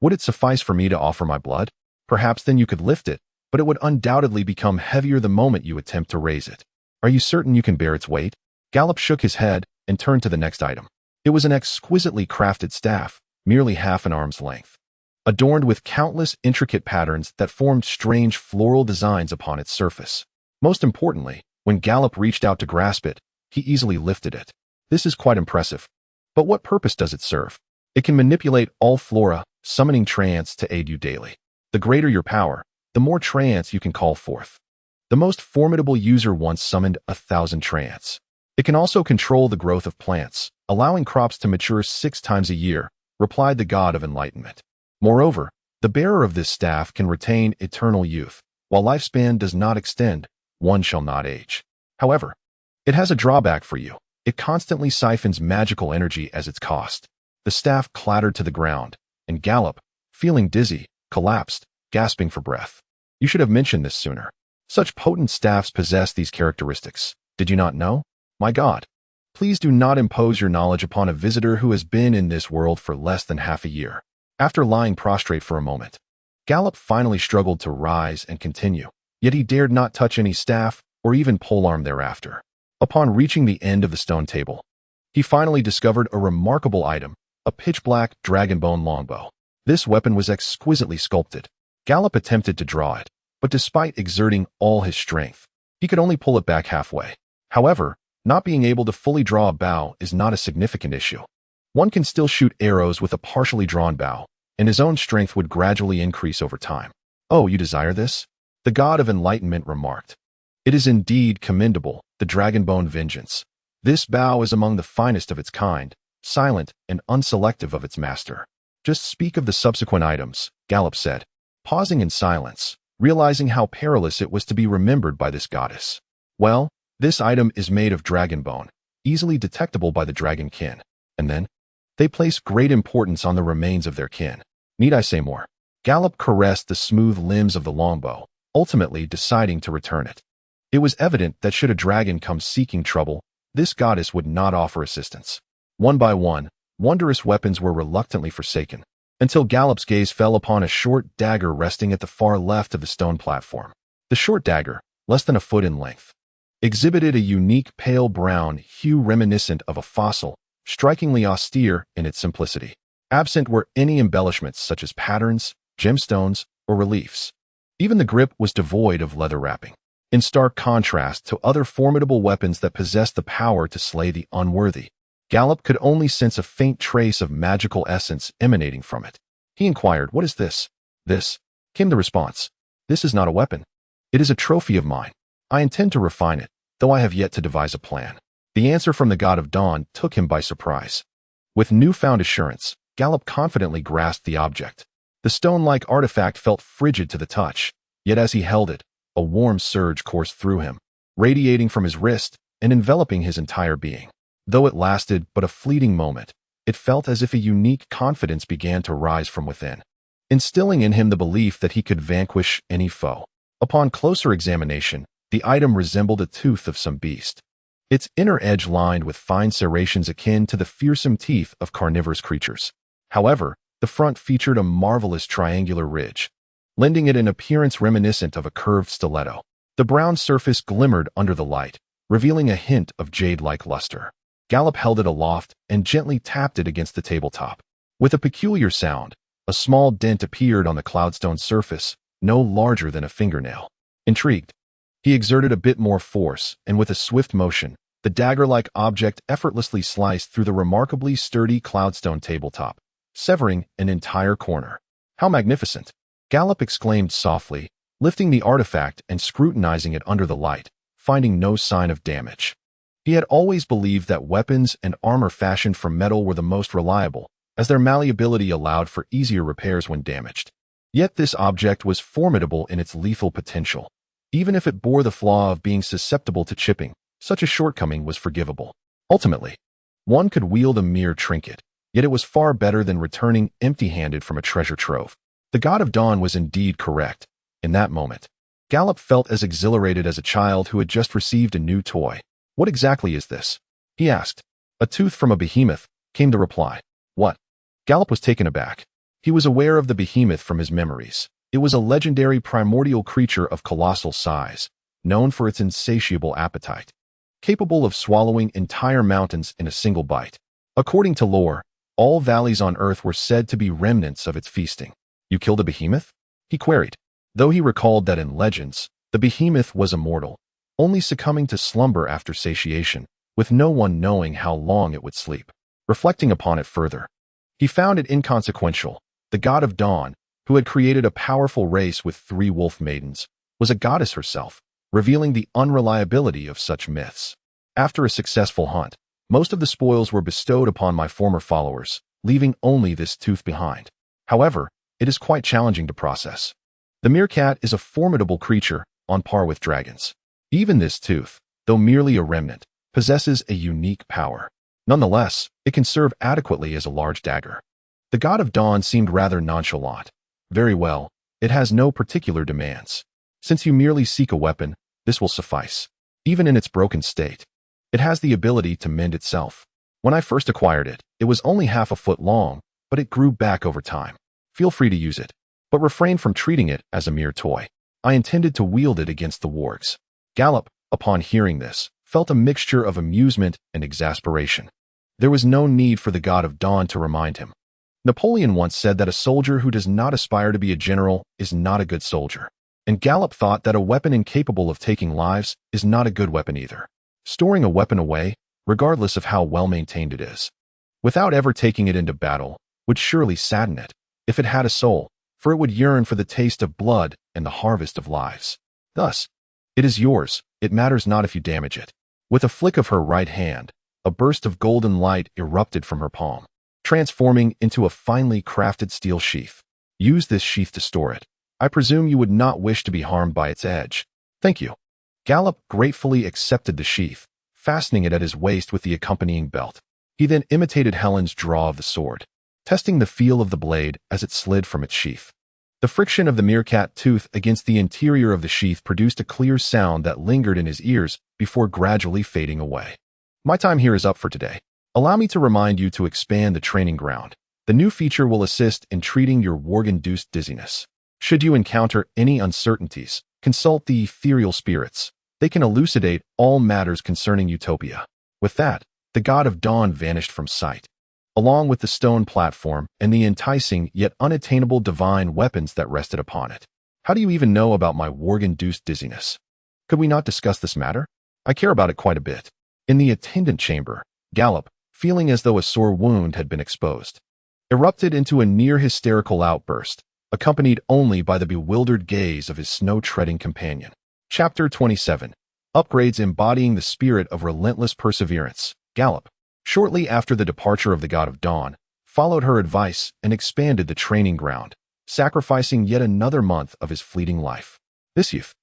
Would it suffice for me to offer my blood? Perhaps then you could lift it, but it would undoubtedly become heavier the moment you attempt to raise it. Are you certain you can bear its weight? Gallop shook his head and turned to the next item. It was an exquisitely crafted staff, merely half an arm's length, adorned with countless intricate patterns that formed strange floral designs upon its surface. Most importantly, when Gallop reached out to grasp it, he easily lifted it. This is quite impressive. But what purpose does it serve? It can manipulate all flora, summoning trance to aid you daily. The greater your power, the more trance you can call forth. The most formidable user once summoned 1,000 trance. It can also control the growth of plants, allowing crops to mature 6 times a year, replied the god of enlightenment. Moreover, the bearer of this staff can retain eternal youth. While lifespan does not extend, one shall not age. However, it has a drawback for you. It constantly siphons magical energy as its cost. The staff clattered to the ground, and Gallop, feeling dizzy, collapsed, gasping for breath. You should have mentioned this sooner. Such potent staffs possess these characteristics. Did you not know? My God, please do not impose your knowledge upon a visitor who has been in this world for less than half a year. After lying prostrate for a moment, Gallop finally struggled to rise and continue, yet he dared not touch any staff or even polearm thereafter. Upon reaching the end of the stone table, he finally discovered a remarkable item, a pitch-black dragonbone longbow. This weapon was exquisitely sculpted. Gallop attempted to draw it, but despite exerting all his strength, he could only pull it back halfway. However, not being able to fully draw a bow is not a significant issue. One can still shoot arrows with a partially drawn bow, and his own strength would gradually increase over time. Oh, you desire this? The god of enlightenment remarked. It is indeed commendable, the dragonbone vengeance. This bow is among the finest of its kind, silent and unselective of its master. Just speak of the subsequent items, Gallop said, pausing in silence, realizing how perilous it was to be remembered by this goddess. Well, this item is made of dragonbone, easily detectable by the dragon kin. And then, they place great importance on the remains of their kin. Need I say more? Gallop caressed the smooth limbs of the longbow, ultimately deciding to return it. It was evident that should a dragon come seeking trouble, this goddess would not offer assistance. One by one, wondrous weapons were reluctantly forsaken, until Gallop's gaze fell upon a short dagger resting at the far left of the stone platform. The short dagger, less than a foot in length, exhibited a unique pale brown hue reminiscent of a fossil, strikingly austere in its simplicity. Absent were any embellishments such as patterns, gemstones, or reliefs. Even the grip was devoid of leather wrapping, in stark contrast to other formidable weapons that possessed the power to slay the unworthy. Gallop could only sense a faint trace of magical essence emanating from it. He inquired, "What is this?" "This," came the response. "This is not a weapon. It is a trophy of mine. I intend to refine it, though I have yet to devise a plan." The answer from the god of dawn took him by surprise. With newfound assurance, Gallop confidently grasped the object. The stone-like artifact felt frigid to the touch, yet as he held it, a warm surge coursed through him, radiating from his wrist and enveloping his entire being. Though it lasted but a fleeting moment, it felt as if a unique confidence began to rise from within, instilling in him the belief that he could vanquish any foe. Upon closer examination, the item resembled a tooth of some beast, its inner edge lined with fine serrations akin to the fearsome teeth of carnivorous creatures. However, the front featured a marvelous triangular ridge, lending it an appearance reminiscent of a curved stiletto. The brown surface glimmered under the light, revealing a hint of jade-like luster. Gallop held it aloft and gently tapped it against the tabletop. With a peculiar sound, a small dent appeared on the cloudstone surface, no larger than a fingernail. Intrigued, he exerted a bit more force, and with a swift motion, the dagger-like object effortlessly sliced through the remarkably sturdy cloudstone tabletop, severing an entire corner. "How magnificent!" Gallop exclaimed softly, lifting the artifact and scrutinizing it under the light, finding no sign of damage. He had always believed that weapons and armor fashioned from metal were the most reliable, as their malleability allowed for easier repairs when damaged. Yet this object was formidable in its lethal potential. Even if it bore the flaw of being susceptible to chipping, such a shortcoming was forgivable. Ultimately, one could wield a mere trinket, yet it was far better than returning empty-handed from a treasure trove. The god of dawn was indeed correct. In that moment, Gallop felt as exhilarated as a child who had just received a new toy. "What exactly is this?" he asked. "A tooth from a behemoth," came the reply. "What?" Gallop was taken aback. He was aware of the behemoth from his memories. It was a legendary primordial creature of colossal size, known for its insatiable appetite, capable of swallowing entire mountains in a single bite. According to lore, all valleys on Earth were said to be remnants of its feasting. You killed a behemoth? He queried, though he recalled that in legends, the behemoth was immortal, only succumbing to slumber after satiation, with no one knowing how long it would sleep. Reflecting upon it further, he found it inconsequential. The god of dawn, who had created a powerful race with 3 wolf maidens, was a goddess herself, revealing the unreliability of such myths. After a successful hunt, most of the spoils were bestowed upon my former followers, leaving only this tooth behind. However, it is quite challenging to process. The meerkat is a formidable creature, on par with dragons. Even this tooth, though merely a remnant, possesses a unique power. Nonetheless, it can serve adequately as a large dagger. The god of dawn seemed rather nonchalant. Very well, it has no particular demands. Since you merely seek a weapon, this will suffice. Even in its broken state, it has the ability to mend itself. When I first acquired it, it was only half a foot long, but it grew back over time. Feel free to use it, but refrain from treating it as a mere toy. I intended to wield it against the wargs. Gallop, upon hearing this, felt a mixture of amusement and exasperation. There was no need for the god of dawn to remind him. Napoleon once said that a soldier who does not aspire to be a general is not a good soldier. And Gallop thought that a weapon incapable of taking lives is not a good weapon either. Storing a weapon away, regardless of how well-maintained it is, without ever taking it into battle, would surely sadden it, if it had a soul, for it would yearn for the taste of blood and the harvest of lives. Thus, it is yours, it matters not if you damage it. With a flick of her right hand, a burst of golden light erupted from her palm, transforming into a finely crafted steel sheath. Use this sheath to store it. I presume you would not wish to be harmed by its edge. Thank you. Gallop gratefully accepted the sheath, fastening it at his waist with the accompanying belt. He then imitated Helen's draw of the sword, testing the feel of the blade as it slid from its sheath. The friction of the meerkat tooth against the interior of the sheath produced a clear sound that lingered in his ears before gradually fading away. My time here is up for today. Allow me to remind you to expand the training ground. The new feature will assist in treating your warg-induced dizziness. Should you encounter any uncertainties, consult the ethereal spirits. They can elucidate all matters concerning Utopia. With that, the god of dawn vanished from sight, along with the stone platform and the enticing yet unattainable divine weapons that rested upon it. How do you even know about my warg-induced dizziness? Could we not discuss this matter? I care about it quite a bit. In the attendant chamber, Gallop, feeling as though a sore wound had been exposed, erupted into a near-hysterical outburst, accompanied only by the bewildered gaze of his snow-treading companion. Chapter 27. Upgrades embodying the spirit of relentless perseverance. Gallop, shortly after the departure of the god of dawn, followed her advice and expanded the training ground, sacrificing yet another month of his fleeting life. This youth,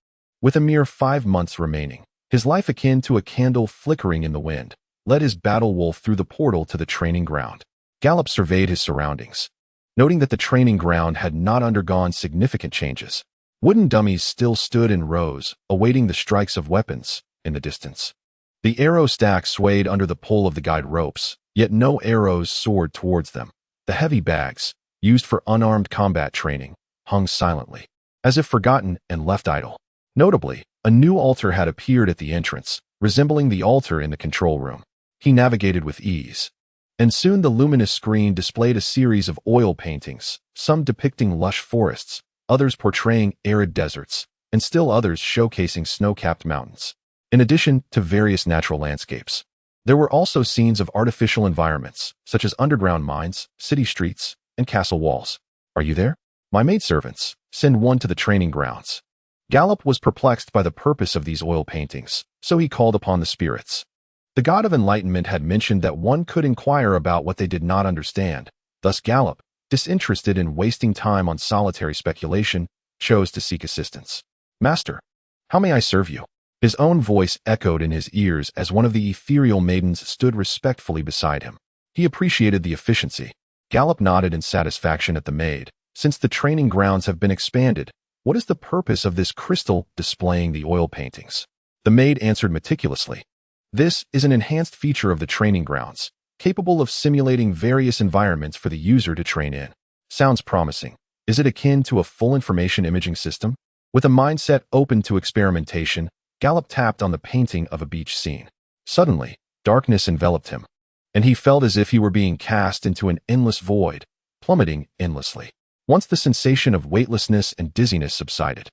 with a mere 5 months remaining, his life akin to a candle flickering in the wind, led his battle wolf through the portal to the training ground. Gallop surveyed his surroundings, noting that the training ground had not undergone significant changes. Wooden dummies still stood in rows, awaiting the strikes of weapons in the distance. The arrow stack swayed under the pull of the guide ropes, yet no arrows soared towards them. The heavy bags, used for unarmed combat training, hung silently, as if forgotten and left idle. Notably, a new altar had appeared at the entrance, resembling the altar in the control room. He navigated with ease, and soon the luminous screen displayed a series of oil paintings, some depicting lush forests, others portraying arid deserts, and still others showcasing snow-capped mountains. In addition to various natural landscapes, there were also scenes of artificial environments, such as underground mines, city streets, and castle walls. Are you there? My maidservants, send one to the training grounds. Gallop was perplexed by the purpose of these oil paintings, so he called upon the spirits. The god of enlightenment had mentioned that one could inquire about what they did not understand. Thus Gallop, disinterested in wasting time on solitary speculation, chose to seek assistance. Master, how may I serve you? His own voice echoed in his ears as one of the ethereal maidens stood respectfully beside him. He appreciated the efficiency. Gallop nodded in satisfaction at the maid. Since the training grounds have been expanded, what is the purpose of this crystal displaying the oil paintings? The maid answered meticulously. This is an enhanced feature of the training grounds, capable of simulating various environments for the user to train in. Sounds promising. Is it akin to a full information imaging system? With a mindset open to experimentation, Gallop tapped on the painting of a beach scene. Suddenly, darkness enveloped him, and he felt as if he were being cast into an endless void, plummeting endlessly. Once the sensation of weightlessness and dizziness subsided,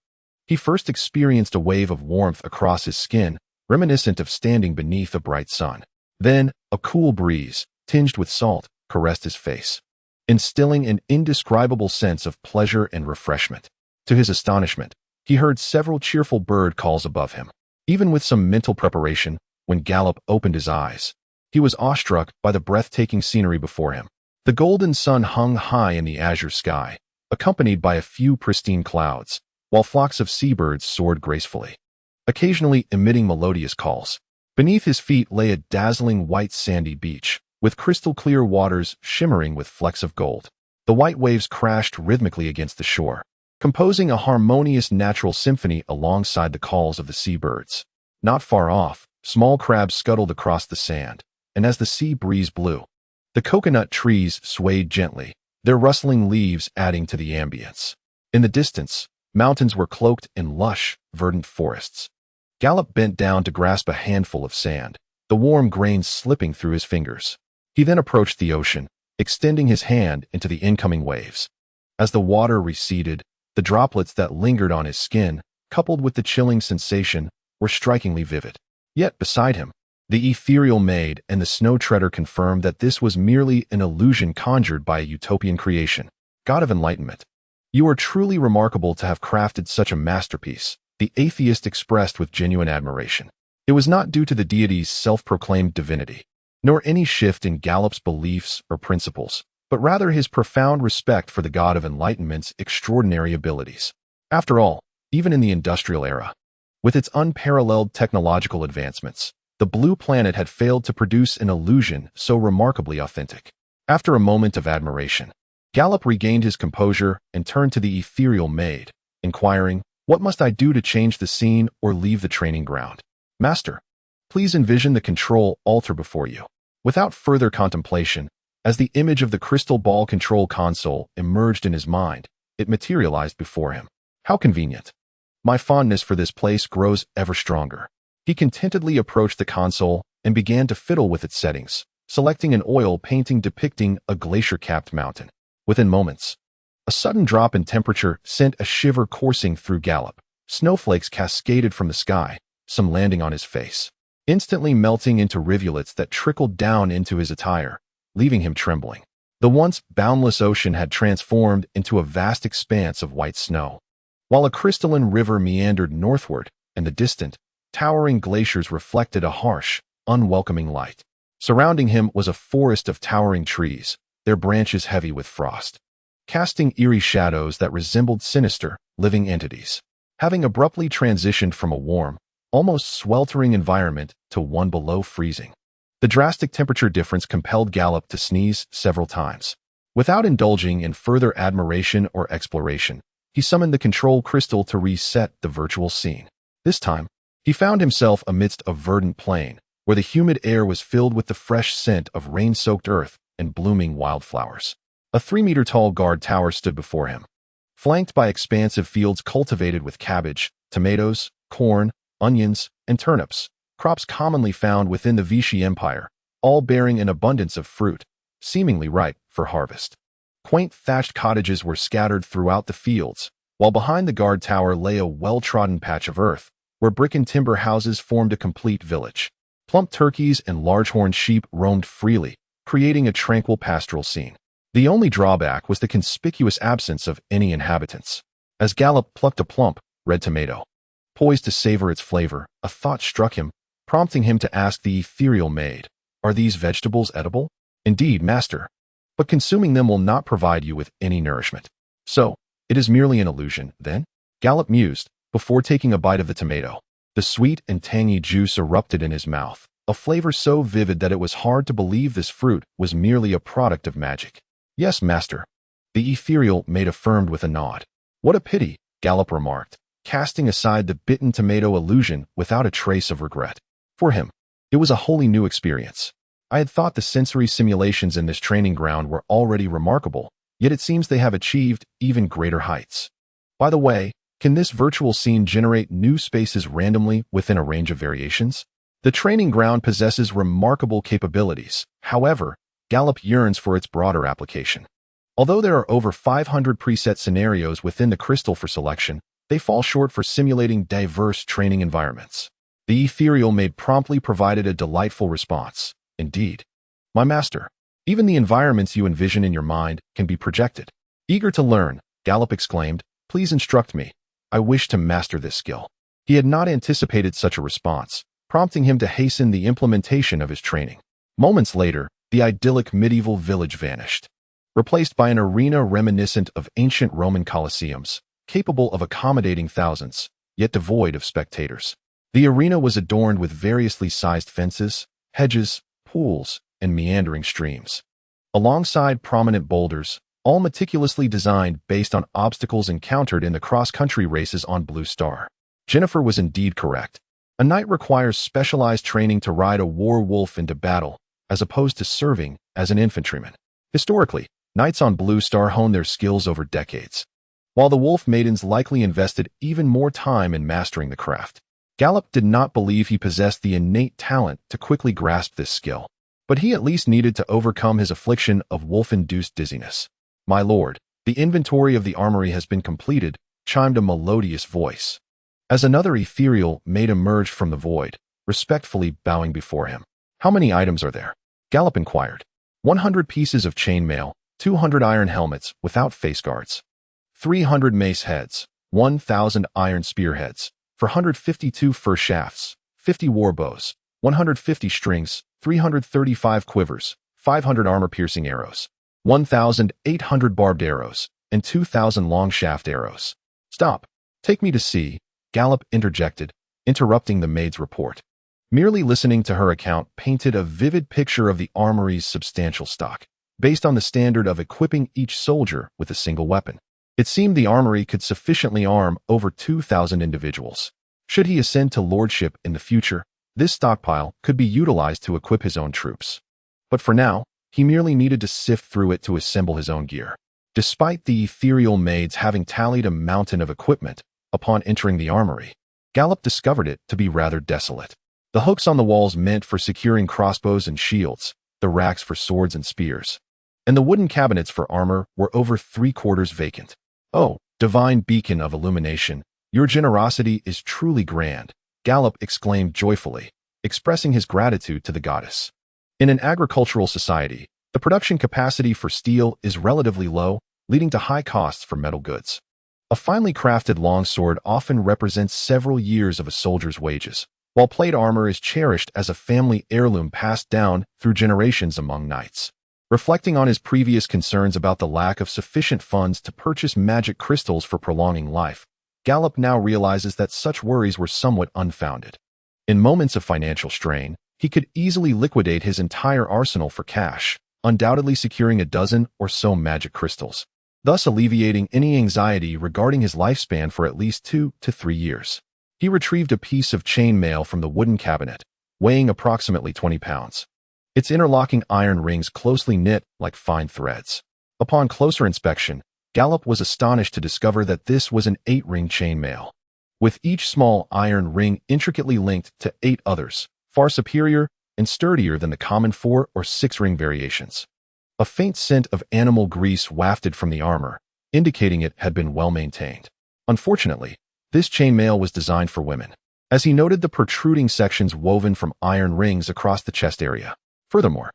he first experienced a wave of warmth across his skin, reminiscent of standing beneath a bright sun. Then, a cool breeze, tinged with salt, caressed his face, instilling an indescribable sense of pleasure and refreshment. To his astonishment, he heard several cheerful bird calls above him. Even with some mental preparation, when Gallop opened his eyes, he was awestruck by the breathtaking scenery before him. The golden sun hung high in the azure sky, accompanied by a few pristine clouds, while flocks of seabirds soared gracefully, occasionally emitting melodious calls. Beneath his feet lay a dazzling white sandy beach, with crystal-clear waters shimmering with flecks of gold. The white waves crashed rhythmically against the shore, composing a harmonious natural symphony alongside the calls of the seabirds. Not far off, small crabs scuttled across the sand, and as the sea breeze blew, the coconut trees swayed gently, their rustling leaves adding to the ambience. In the distance, mountains were cloaked in lush, verdant forests. Gallop bent down to grasp a handful of sand, the warm grains slipping through his fingers. He then approached the ocean, extending his hand into the incoming waves. As the water receded, the droplets that lingered on his skin, coupled with the chilling sensation, were strikingly vivid. Yet beside him, the ethereal maid and the snow treader confirmed that this was merely an illusion conjured by a utopian creation. God of enlightenment, you are truly remarkable to have crafted such a masterpiece, the atheist expressed with genuine admiration. It was not due to the deity's self-proclaimed divinity, nor any shift in Gallop's beliefs or principles, but rather his profound respect for the God of enlightenment's extraordinary abilities. After all, even in the industrial era, with its unparalleled technological advancements, the blue planet had failed to produce an illusion so remarkably authentic. After a moment of admiration, Gallop regained his composure and turned to the ethereal maid, inquiring, "What must I do to change the scene or leave the training ground?" "Master, please envision the control altar before you." Without further contemplation, as the image of the crystal ball control console emerged in his mind, it materialized before him. How convenient. My fondness for this place grows ever stronger. He contentedly approached the console and began to fiddle with its settings, selecting an oil painting depicting a glacier-capped mountain. Within moments, a sudden drop in temperature sent a shiver coursing through Gallop. Snowflakes cascaded from the sky, some landing on his face, instantly melting into rivulets that trickled down into his attire, leaving him trembling. The once boundless ocean had transformed into a vast expanse of white snow, while a crystalline river meandered northward, and the distant, towering glaciers reflected a harsh, unwelcoming light. Surrounding him was a forest of towering trees, their branches heavy with frost, casting eerie shadows that resembled sinister, living entities. Having abruptly transitioned from a warm, almost sweltering environment to one below freezing, the drastic temperature difference compelled Gallop to sneeze several times. Without indulging in further admiration or exploration, he summoned the control crystal to reset the virtual scene. This time, he found himself amidst a verdant plain, where the humid air was filled with the fresh scent of rain-soaked earth and blooming wildflowers. A 3-meter-tall guard tower stood before him, flanked by expansive fields cultivated with cabbage, tomatoes, corn, onions, and turnips, crops commonly found within the Vichy Empire, all bearing an abundance of fruit, seemingly ripe for harvest. Quaint thatched cottages were scattered throughout the fields, while behind the guard tower lay a well-trodden patch of earth, where brick and timber houses formed a complete village. Plump turkeys and large-horned sheep roamed freely, creating a tranquil pastoral scene. The only drawback was the conspicuous absence of any inhabitants. As Gallop plucked a plump, red tomato, poised to savor its flavor, a thought struck him, prompting him to ask the ethereal maid, "Are these vegetables edible?" "Indeed, master, but consuming them will not provide you with any nourishment." "So, it is merely an illusion, then?" Gallop mused, before taking a bite of the tomato. The sweet and tangy juice erupted in his mouth, a flavor so vivid that it was hard to believe this fruit was merely a product of magic. "Yes, master," the ethereal maid affirmed with a nod. "What a pity," Gallop remarked, casting aside the bitten tomato illusion without a trace of regret. For him, it was a wholly new experience. I had thought the sensory simulations in this training ground were already remarkable, yet it seems they have achieved even greater heights. By the way, can this virtual scene generate new spaces randomly within a range of variations? The training ground possesses remarkable capabilities. However, Gallop yearns for its broader application. Although there are over 500 preset scenarios within the crystal for selection, they fall short for simulating diverse training environments. The ethereal maid promptly provided a delightful response. Indeed, my master, even the environments you envision in your mind can be projected. Eager to learn, Gallop exclaimed, please instruct me. I wish to master this skill. He had not anticipated such a response, prompting him to hasten the implementation of his training. Moments later, the idyllic medieval village vanished, replaced by an arena reminiscent of ancient Roman colosseums, capable of accommodating thousands, yet devoid of spectators. The arena was adorned with variously sized fences, hedges, pools, and meandering streams, alongside prominent boulders, all meticulously designed based on obstacles encountered in the cross-country races on Blue Star. Jennifer was indeed correct. A knight requires specialized training to ride a war wolf into battle, as opposed to serving as an infantryman. Historically, knights on Blue Star honed their skills over decades, while the wolf maidens likely invested even more time in mastering the craft. Gallop did not believe he possessed the innate talent to quickly grasp this skill, but he at least needed to overcome his affliction of wolf-induced dizziness. My lord, the inventory of the armory has been completed, chimed a melodious voice, as another ethereal maid emerged from the void, respectfully bowing before him. How many items are there? Gallop inquired. 100 pieces of chainmail, 200 iron helmets without face guards, 300 mace heads, 1,000 iron spearheads, 452 fur shafts, 50 war bows, 150 strings, 335 quivers, 500 armor-piercing arrows, 1,800 barbed arrows, and 2,000 long shaft arrows. Stop. Take me to see, Gallop interjected, interrupting the maid's report. Merely listening to her account painted a vivid picture of the armory's substantial stock, based on the standard of equipping each soldier with a single weapon. It seemed the armory could sufficiently arm over 2,000 individuals. Should he ascend to lordship in the future, this stockpile could be utilized to equip his own troops. But for now, he merely needed to sift through it to assemble his own gear. Despite the ethereal maids having tallied a mountain of equipment upon entering the armory, Gallop discovered it to be rather desolate. The hooks on the walls meant for securing crossbows and shields, the racks for swords and spears, and the wooden cabinets for armor were over 3/4 vacant. Oh, divine beacon of illumination, your generosity is truly grand, Gallop exclaimed joyfully, expressing his gratitude to the goddess. In an agricultural society, the production capacity for steel is relatively low, leading to high costs for metal goods. A finely crafted longsword often represents several years of a soldier's wages, while plate armor is cherished as a family heirloom passed down through generations among knights. Reflecting on his previous concerns about the lack of sufficient funds to purchase magic crystals for prolonging life, Gallop now realizes that such worries were somewhat unfounded. In moments of financial strain, he could easily liquidate his entire arsenal for cash, undoubtedly securing a dozen or so magic crystals, thus alleviating any anxiety regarding his lifespan for at least 2 to 3 years. He retrieved a piece of chainmail from the wooden cabinet, weighing approximately 20 pounds. Its interlocking iron rings closely knit like fine threads. Upon closer inspection, Gallop was astonished to discover that this was an 8-ring chainmail, with each small iron ring intricately linked to 8 others, far superior and sturdier than the common 4 or 6-ring variations. A faint scent of animal grease wafted from the armor, indicating it had been well maintained. Unfortunately, this chainmail was designed for women, as he noted the protruding sections woven from iron rings across the chest area. Furthermore,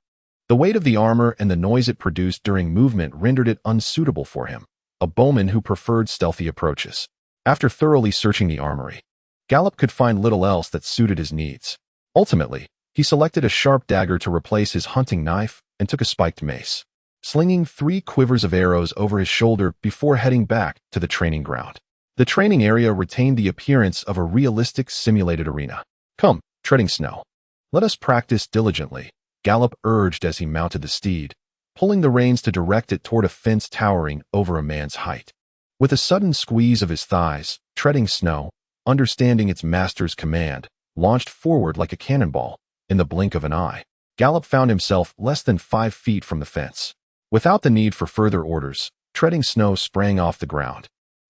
the weight of the armor and the noise it produced during movement rendered it unsuitable for him, a bowman who preferred stealthy approaches. After thoroughly searching the armory, Gallop could find little else that suited his needs. Ultimately, he selected a sharp dagger to replace his hunting knife and took a spiked mace, slinging 3 quivers of arrows over his shoulder before heading back to the training ground. The training area retained the appearance of a realistic simulated arena. Come, treading snow. Let us practice diligently, Gallop urged as he mounted the steed, pulling the reins to direct it toward a fence towering over a man's height. With a sudden squeeze of his thighs, treading snow, understanding its master's command, launched forward like a cannonball. In the blink of an eye, Gallop found himself less than 5 feet from the fence. Without the need for further orders, treading snow sprang off the ground,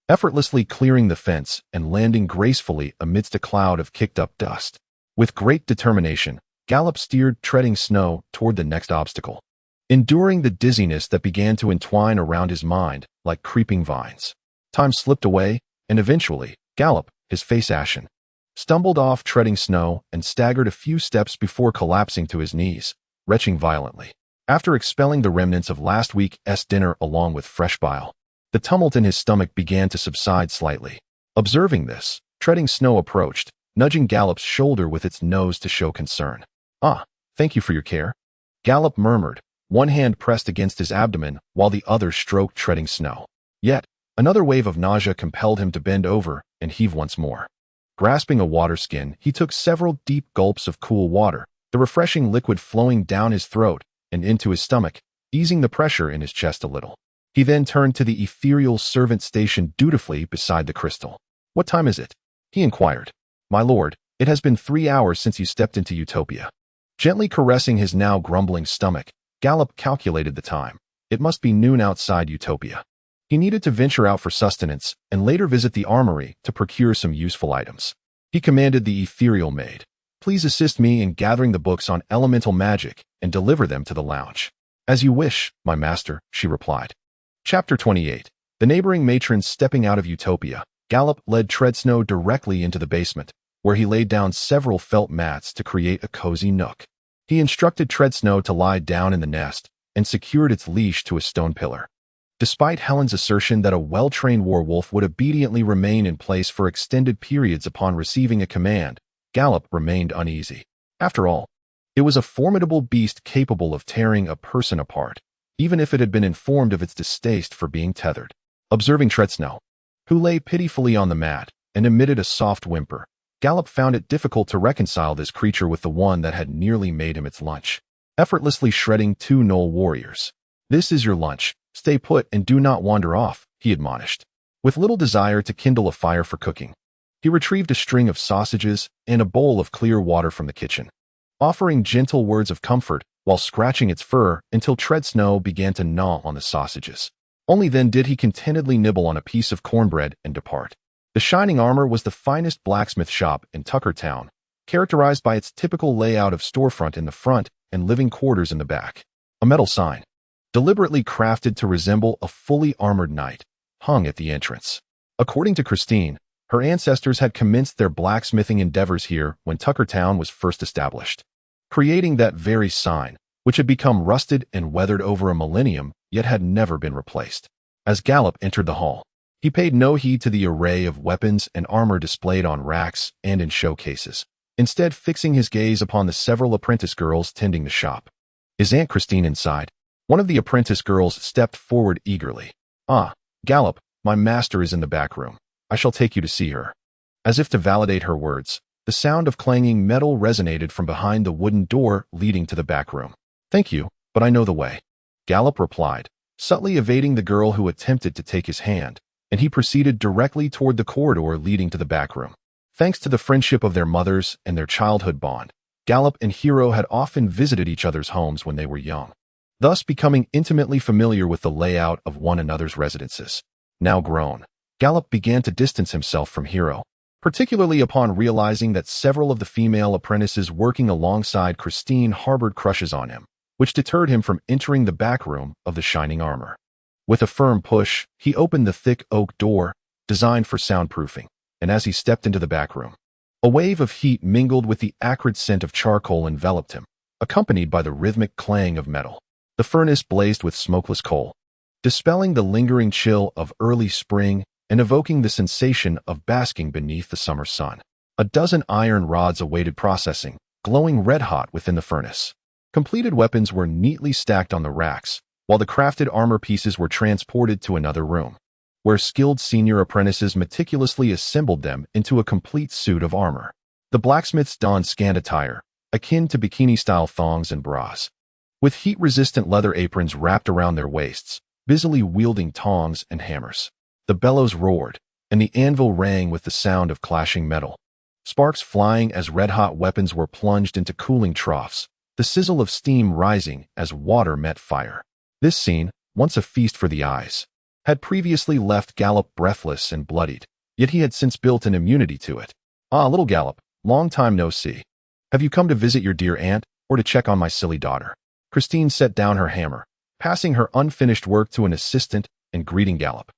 effortlessly clearing the fence and landing gracefully amidst a cloud of kicked-up dust. With great determination, Gallop steered treading snow toward the next obstacle, enduring the dizziness that began to entwine around his mind like creeping vines. Time slipped away, and eventually, Gallop, his face ashen, stumbled off treading snow and staggered a few steps before collapsing to his knees, retching violently. After expelling the remnants of last week's dinner along with fresh bile, the tumult in his stomach began to subside slightly. Observing this, treading snow approached, nudging Gallop's shoulder with its nose to show concern. "Ah, thank you for your care," Gallop murmured, one hand pressed against his abdomen while the other stroked treading snow. Yet, another wave of nausea compelled him to bend over and heave once more. Grasping a water skin, he took several deep gulps of cool water, the refreshing liquid flowing down his throat and into his stomach, easing the pressure in his chest a little. He then turned to the ethereal servant stationed dutifully beside the crystal. "What time is it?" he inquired. "My lord, it has been 3 hours since you stepped into Utopia." Gently caressing his now grumbling stomach, Gallop calculated the time. It must be noon outside Utopia. He needed to venture out for sustenance and later visit the armory to procure some useful items. He commanded the ethereal maid, "Please assist me in gathering the books on elemental magic and deliver them to the lounge." "As you wish, my master," she replied. Chapter 28. The neighboring matrons stepping out of Utopia, Gallop led Treadsnow directly into the basement, where he laid down several felt mats to create a cozy nook. He instructed Treadsnow to lie down in the nest and secured its leash to a stone pillar. Despite Helen's assertion that a well-trained werewolf would obediently remain in place for extended periods upon receiving a command, Gallop remained uneasy. After all, it was a formidable beast capable of tearing a person apart, even if it had been informed of its distaste for being tethered. Observing Treadsnow, who lay pitifully on the mat and emitted a soft whimper, Gallop found it difficult to reconcile this creature with the one that had nearly made him its lunch, effortlessly shredding 2 gnoll warriors. "This is your lunch. Stay put and do not wander off," he admonished. With little desire to kindle a fire for cooking, he retrieved a string of sausages and a bowl of clear water from the kitchen, offering gentle words of comfort while scratching its fur until Treadsnow began to gnaw on the sausages. Only then did he contentedly nibble on a piece of cornbread and depart. The Shining Armor was the finest blacksmith shop in Tuckertown, characterized by its typical layout of storefront in the front and living quarters in the back. A metal sign, deliberately crafted to resemble a fully armored knight, hung at the entrance. According to Christine, her ancestors had commenced their blacksmithing endeavors here when Tuckertown was first established, creating that very sign, which had become rusted and weathered over a millennium, yet had never been replaced. As Gallop entered the hall, he paid no heed to the array of weapons and armor displayed on racks and in showcases, instead fixing his gaze upon the several apprentice girls tending the shop. "Is Aunt Christine inside?" One of the apprentice girls stepped forward eagerly. "Ah, Gallop, my master is in the back room. I shall take you to see her." As if to validate her words, the sound of clanging metal resonated from behind the wooden door leading to the back room. "Thank you, but I know the way," Gallop replied, subtly evading the girl who attempted to take his hand, and he proceeded directly toward the corridor leading to the back room. Thanks to the friendship of their mothers and their childhood bond, Gallop and Hero had often visited each other's homes when they were young, thus becoming intimately familiar with the layout of one another's residences. Now grown, Gallop began to distance himself from Hero, particularly upon realizing that several of the female apprentices working alongside Christine harbored crushes on him, which deterred him from entering the back room of the Shining Armor. With a firm push, he opened the thick oak door, designed for soundproofing, and as he stepped into the back room, a wave of heat mingled with the acrid scent of charcoal enveloped him, accompanied by the rhythmic clang of metal. The furnace blazed with smokeless coal, dispelling the lingering chill of early spring and evoking the sensation of basking beneath the summer sun. A dozen iron rods awaited processing, glowing red-hot within the furnace. Completed weapons were neatly stacked on the racks, while the crafted armor pieces were transported to another room, where skilled senior apprentices meticulously assembled them into a complete suit of armor. The blacksmiths donned scant attire, akin to bikini-style thongs and bras, with heat-resistant leather aprons wrapped around their waists, busily wielding tongs and hammers. The bellows roared, and the anvil rang with the sound of clashing metal, sparks flying as red-hot weapons were plunged into cooling troughs, the sizzle of steam rising as water met fire. This scene, once a feast for the eyes, had previously left Gallop breathless and bloodied, yet he had since built an immunity to it. "Ah, little Gallop, long time no see." Have you come to visit your dear aunt, or to check on my silly daughter? Christine set down her hammer, passing her unfinished work to an assistant and greeting Gallop.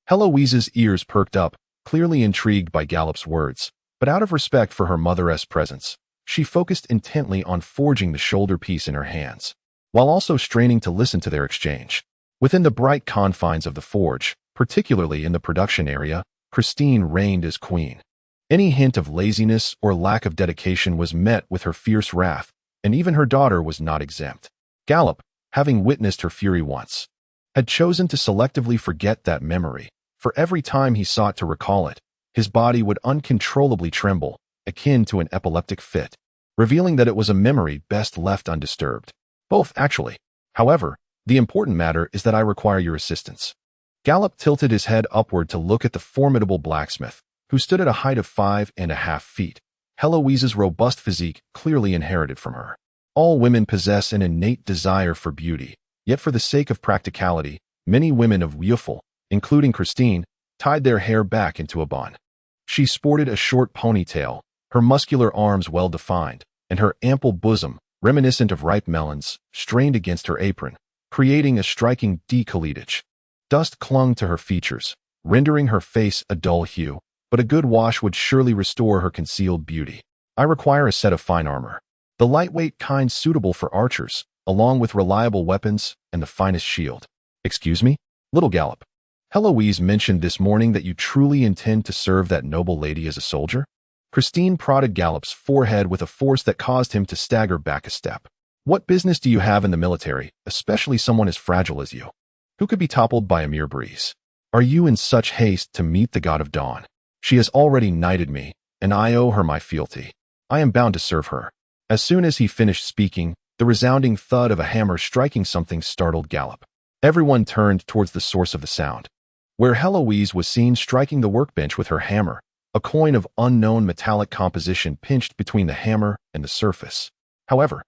Heloise's ears perked up, clearly intrigued by Gallop's words, but out of respect for her mother's presence, she focused intently on forging the shoulder piece in her hands, while also straining to listen to their exchange. Within the bright confines of the forge, particularly in the production area, Christine reigned as queen. Any hint of laziness or lack of dedication was met with her fierce wrath, and even her daughter was not exempt. Gallop, having witnessed her fury once, had chosen to selectively forget that memory. For every time he sought to recall it, his body would uncontrollably tremble, akin to an epileptic fit, revealing that it was a memory best left undisturbed. Both, actually. However, the important matter is that I require your assistance. Gallop tilted his head upward to look at the formidable blacksmith, who stood at a height of 5.5 feet. Heloise's robust physique clearly inherited from her. All women possess an innate desire for beauty, yet for the sake of practicality, many women of Wufel, including Christine, tied their hair back into a bun. She sported a short ponytail, her muscular arms well-defined, and her ample bosom, reminiscent of ripe melons, strained against her apron, creating a striking décolletage. Dust clung to her features, rendering her face a dull hue, but a good wash would surely restore her concealed beauty. I require a set of fine armor, the lightweight kind suitable for archers, along with reliable weapons and the finest shield. Excuse me, little Gallop. Heloise mentioned this morning that you truly intend to serve that noble lady as a soldier? Christine prodded Gallop's forehead with a force that caused him to stagger back a step. What business do you have in the military, especially someone as fragile as you? Who could be toppled by a mere breeze? Are you in such haste to meet the god of dawn? She has already knighted me, and I owe her my fealty. I am bound to serve her. As soon as he finished speaking, the resounding thud of a hammer striking something startled Gallop. Everyone turned towards the source of the sound, where Heloise was seen striking the workbench with her hammer, a coin of unknown metallic composition pinched between the hammer and the surface. However,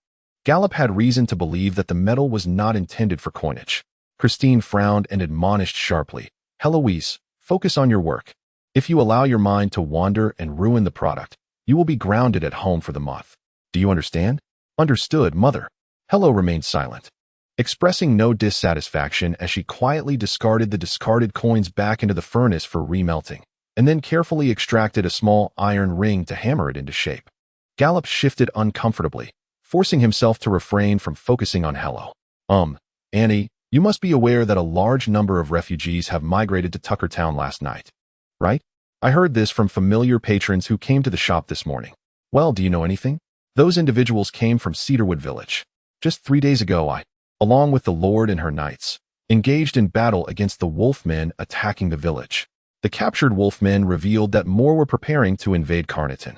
Gallop had reason to believe that the metal was not intended for coinage. Christine frowned and admonished sharply, Heloise, focus on your work. If you allow your mind to wander and ruin the product, you will be grounded at home for the month. Do you understand? Understood, mother. Helo remained silent, expressing no dissatisfaction as she quietly discarded the discarded coins back into the furnace for remelting, and then carefully extracted a small iron ring to hammer it into shape. Gallop shifted uncomfortably, forcing himself to refrain from focusing on Helo. Annie, you must be aware that a large number of refugees have migrated to Tuckertown last night, right? I heard this from familiar patrons who came to the shop this morning. Well, do you know anything? Those individuals came from Cedarwood Village. Just 3 days ago I, along with the Lord and her knights, engaged in battle against the wolfmen attacking the village. The captured wolfmen revealed that more were preparing to invade Carnarvon.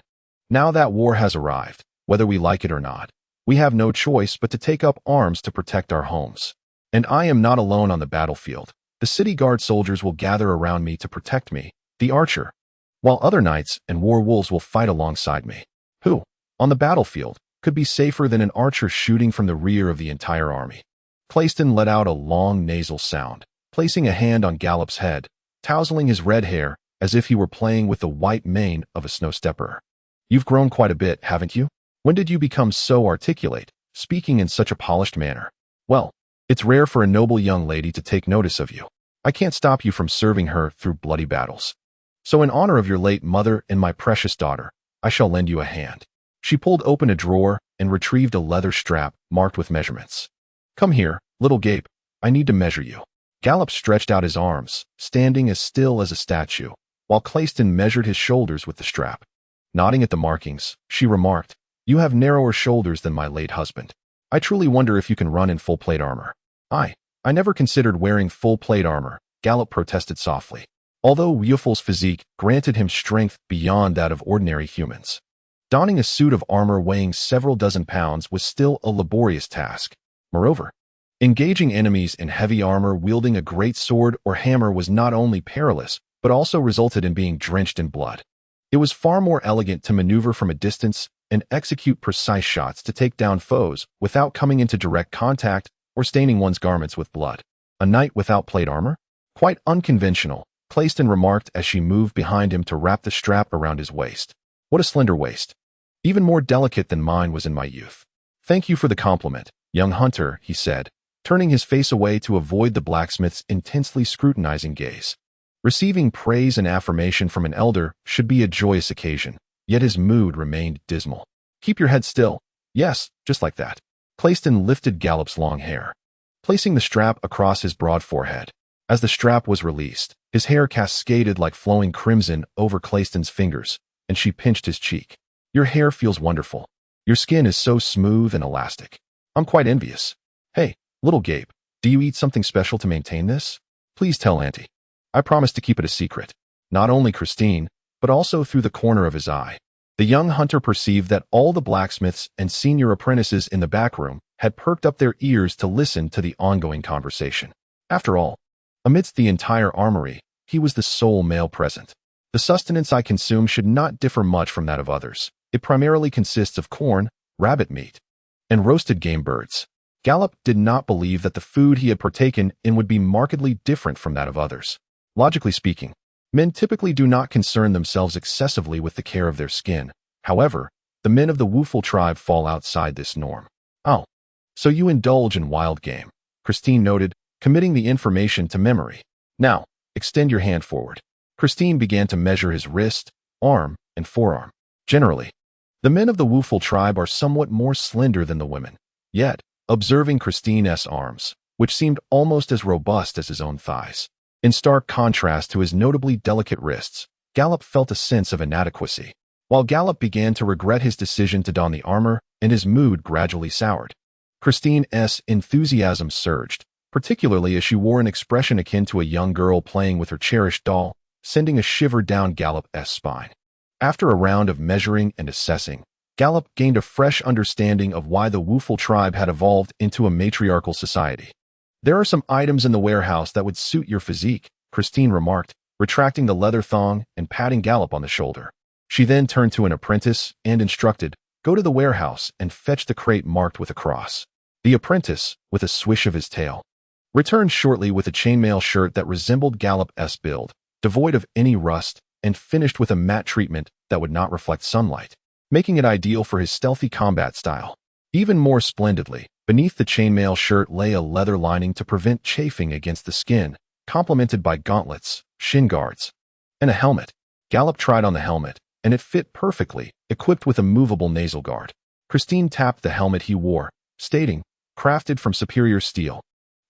Now that war has arrived, whether we like it or not, we have no choice but to take up arms to protect our homes. And I am not alone on the battlefield. The city guard soldiers will gather around me to protect me, the archer, while other knights and war wolves will fight alongside me. Who, on the battlefield, could be safer than an archer shooting from the rear of the entire army? Clayston let out a long nasal sound, placing a hand on Gallop's head, tousling his red hair as if he were playing with the white mane of a snowstepper. You've grown quite a bit, haven't you? When did you become so articulate, speaking in such a polished manner? Well, it's rare for a noble young lady to take notice of you. I can't stop you from serving her through bloody battles. So in honor of your late mother and my precious daughter, I shall lend you a hand. She pulled open a drawer and retrieved a leather strap marked with measurements. Come here, little Gape. I need to measure you. Gallop stretched out his arms, standing as still as a statue, while Clayston measured his shoulders with the strap. Nodding at the markings, she remarked, You have narrower shoulders than my late husband. I truly wonder if you can run in full plate armor. I never considered wearing full plate armor, Gallop protested softly, although Wufel's physique granted him strength beyond that of ordinary humans. Donning a suit of armor weighing several dozen pounds was still a laborious task. Moreover, engaging enemies in heavy armor wielding a great sword or hammer was not only perilous, but also resulted in being drenched in blood. It was far more elegant to maneuver from a distance and execute precise shots to take down foes without coming into direct contact or staining one's garments with blood. A knight without plate armor? Quite unconventional, Clayston remarked as she moved behind him to wrap the strap around his waist. What a slender waist. Even more delicate than mine was in my youth. Thank you for the compliment, young hunter, he said, turning his face away to avoid the blacksmith's intensely scrutinizing gaze. Receiving praise and affirmation from an elder should be a joyous occasion, yet his mood remained dismal. Keep your head still. Yes, just like that. Cleiston lifted Gallup's long hair, placing the strap across his broad forehead. As the strap was released, his hair cascaded like flowing crimson over Cleiston's fingers, and she pinched his cheek. Your hair feels wonderful. Your skin is so smooth and elastic. I'm quite envious. Hey, little Gabe, do you eat something special to maintain this? Please tell Auntie. I promise to keep it a secret. Not only Christine, but also through the corner of his eye. The young hunter perceived that all the blacksmiths and senior apprentices in the back room had perked up their ears to listen to the ongoing conversation. After all, amidst the entire armory, he was the sole male present. The sustenance I consume should not differ much from that of others. It primarily consists of corn, rabbit meat, and roasted game birds. Gallup did not believe that the food he had partaken in would be markedly different from that of others. Logically speaking, men typically do not concern themselves excessively with the care of their skin. However, the men of the Woofle tribe fall outside this norm. Oh, so you indulge in wild game, Christine noted, committing the information to memory. Now, extend your hand forward. Christine began to measure his wrist, arm, and forearm. Generally, the men of the Woofle tribe are somewhat more slender than the women. Yet, observing Christine's arms, which seemed almost as robust as his own thighs, in stark contrast to his notably delicate wrists, Gallup felt a sense of inadequacy. While Gallup began to regret his decision to don the armor, and his mood gradually soured, Christine's enthusiasm surged, particularly as she wore an expression akin to a young girl playing with her cherished doll, sending a shiver down Gallup's spine. After a round of measuring and assessing, Gallup gained a fresh understanding of why the Woofle tribe had evolved into a matriarchal society. There are some items in the warehouse that would suit your physique, Christine remarked, retracting the leather thong and patting Gallup on the shoulder. She then turned to an apprentice and instructed, go to the warehouse and fetch the crate marked with a cross. The apprentice, with a swish of his tail, returned shortly with a chainmail shirt that resembled Gallup's build, devoid of any rust, and finished with a matte treatment that would not reflect sunlight, making it ideal for his stealthy combat style. Even more splendidly, beneath the chainmail shirt lay a leather lining to prevent chafing against the skin, complemented by gauntlets, shin guards, and a helmet. Gallup tried on the helmet, and it fit perfectly, equipped with a movable nasal guard. Christine tapped the helmet he wore, stating, crafted from superior steel.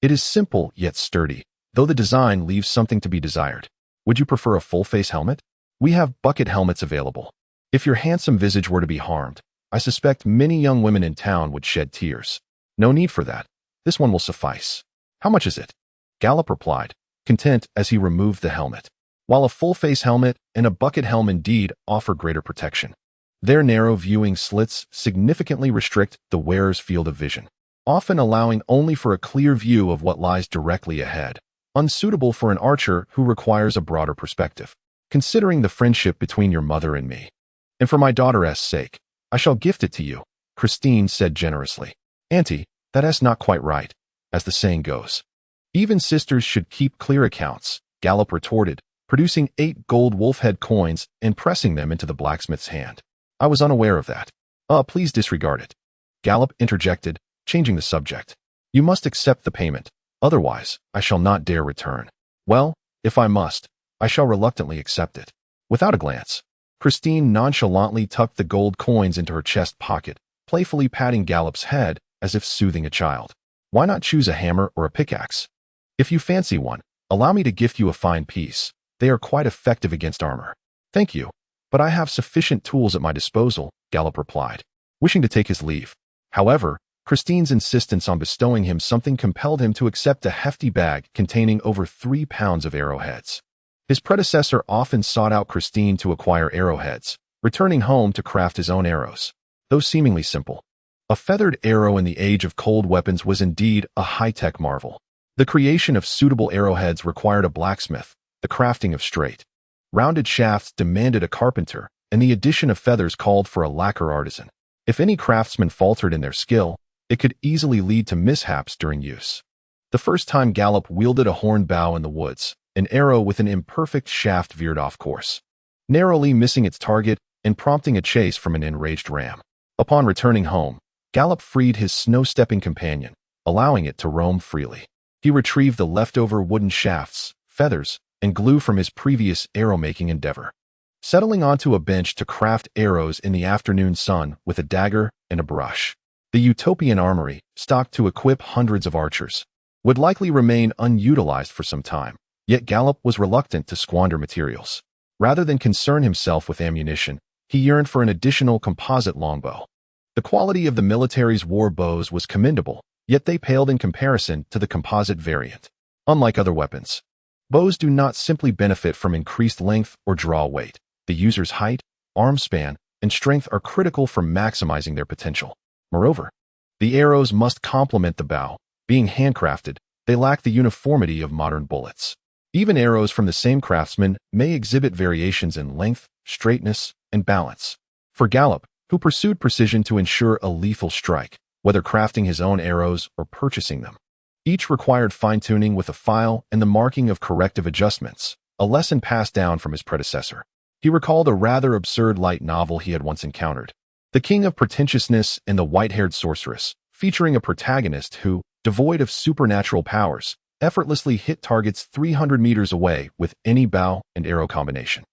It is simple yet sturdy, though the design leaves something to be desired. Would you prefer a full-face helmet? We have bucket helmets available. If your handsome visage were to be harmed, I suspect many young women in town would shed tears. No need for that. This one will suffice. How much is it? Gallup replied, content as he removed the helmet. While a full-face helmet and a bucket helm indeed offer greater protection, their narrow viewing slits significantly restrict the wearer's field of vision, often allowing only for a clear view of what lies directly ahead, unsuitable for an archer who requires a broader perspective. Considering the friendship between your mother and me, and for my daughter's sake, I shall gift it to you, Christine said generously. Auntie, that's not quite right, as the saying goes. Even sisters should keep clear accounts, Gallup retorted, producing 8 gold wolf-head coins and pressing them into the blacksmith's hand. I was unaware of that. Please disregard it. Gallup interjected, changing the subject. You must accept the payment, otherwise I shall not dare return. Well, if I must, I shall reluctantly accept it. Without a glance, Christine nonchalantly tucked the gold coins into her chest pocket, playfully patting Gallup's head as if soothing a child. Why not choose a hammer or a pickaxe? If you fancy one, allow me to gift you a fine piece. They are quite effective against armor. Thank you, but I have sufficient tools at my disposal, Gallup replied, wishing to take his leave. However, Christine's insistence on bestowing him something compelled him to accept a hefty bag containing over 3 pounds of arrowheads. His predecessor often sought out Christine to acquire arrowheads, returning home to craft his own arrows. Though seemingly simple, a feathered arrow in the age of cold weapons was indeed a high-tech marvel. The creation of suitable arrowheads required a blacksmith, the crafting of straight, rounded shafts demanded a carpenter, and the addition of feathers called for a lacquer artisan. If any craftsman faltered in their skill, it could easily lead to mishaps during use. The first time Gallup wielded a horned bow in the woods, an arrow with an imperfect shaft veered off course, narrowly missing its target and prompting a chase from an enraged ram. Upon returning home, Gallop freed his snow-stepping companion, allowing it to roam freely. He retrieved the leftover wooden shafts, feathers, and glue from his previous arrow-making endeavor, settling onto a bench to craft arrows in the afternoon sun with a dagger and a brush. The utopian armory, stocked to equip hundreds of archers, would likely remain unutilized for some time, yet Gallop was reluctant to squander materials. Rather than concern himself with ammunition, he yearned for an additional composite longbow. The quality of the military's war bows was commendable, yet they paled in comparison to the composite variant. Unlike other weapons, bows do not simply benefit from increased length or draw weight. The user's height, arm span, and strength are critical for maximizing their potential. Moreover, the arrows must complement the bow. Being handcrafted, they lack the uniformity of modern bullets. Even arrows from the same craftsman may exhibit variations in length, straightness, and balance. For Gallop, who pursued precision to ensure a lethal strike, whether crafting his own arrows or purchasing them, each required fine-tuning with a file and the marking of corrective adjustments, a lesson passed down from his predecessor. He recalled a rather absurd light novel he had once encountered, The King of Pretentiousness and the White-Haired Sorceress, featuring a protagonist who, devoid of supernatural powers, effortlessly hit targets 300 meters away with any bow and arrow combination.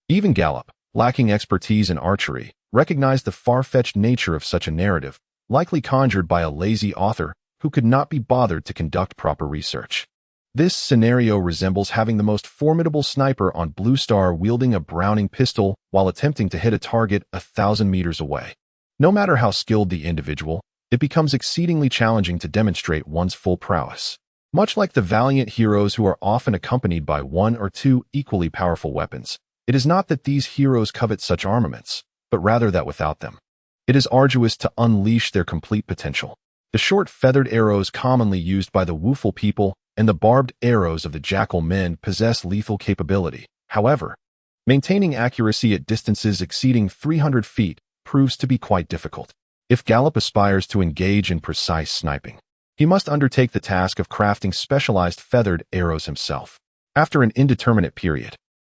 Even Gallop, lacking expertise in archery, recognized the far-fetched nature of such a narrative, likely conjured by a lazy author who could not be bothered to conduct proper research. This scenario resembles having the most formidable sniper on Blue Star wielding a Browning pistol while attempting to hit a target 1,000 meters away. No matter how skilled the individual, it becomes exceedingly challenging to demonstrate one's full prowess. Much like the valiant heroes who are often accompanied by one or two equally powerful weapons, it is not that these heroes covet such armaments, but rather that without them, it is arduous to unleash their complete potential. The short feathered arrows commonly used by the Woofle people and the barbed arrows of the Jackal men possess lethal capability. However, maintaining accuracy at distances exceeding 300 feet proves to be quite difficult. If Gallop aspires to engage in precise sniping, he must undertake the task of crafting specialized feathered arrows himself. After an indeterminate period,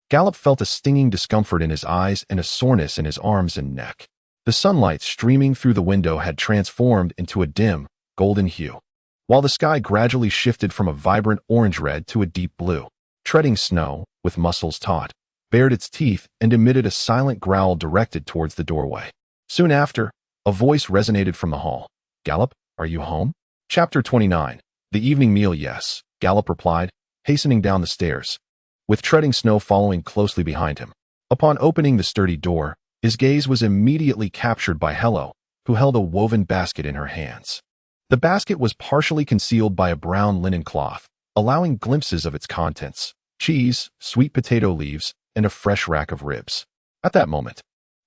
Gallop felt a stinging discomfort in his eyes and a soreness in his arms and neck. The sunlight streaming through the window had transformed into a dim, golden hue, while the sky gradually shifted from a vibrant orange-red to a deep blue. Treading snow, with muscles taut, bared its teeth and emitted a silent growl directed towards the doorway. Soon after, a voice resonated from the hall. "Gallop, are you home?" Chapter 29. The evening meal, yes, Gallop replied, hastening down the stairs, with Treading Snow following closely behind him. Upon opening the sturdy door, his gaze was immediately captured by Hello, who held a woven basket in her hands. The basket was partially concealed by a brown linen cloth, allowing glimpses of its contents: cheese, sweet potato leaves, and a fresh rack of ribs. At that moment,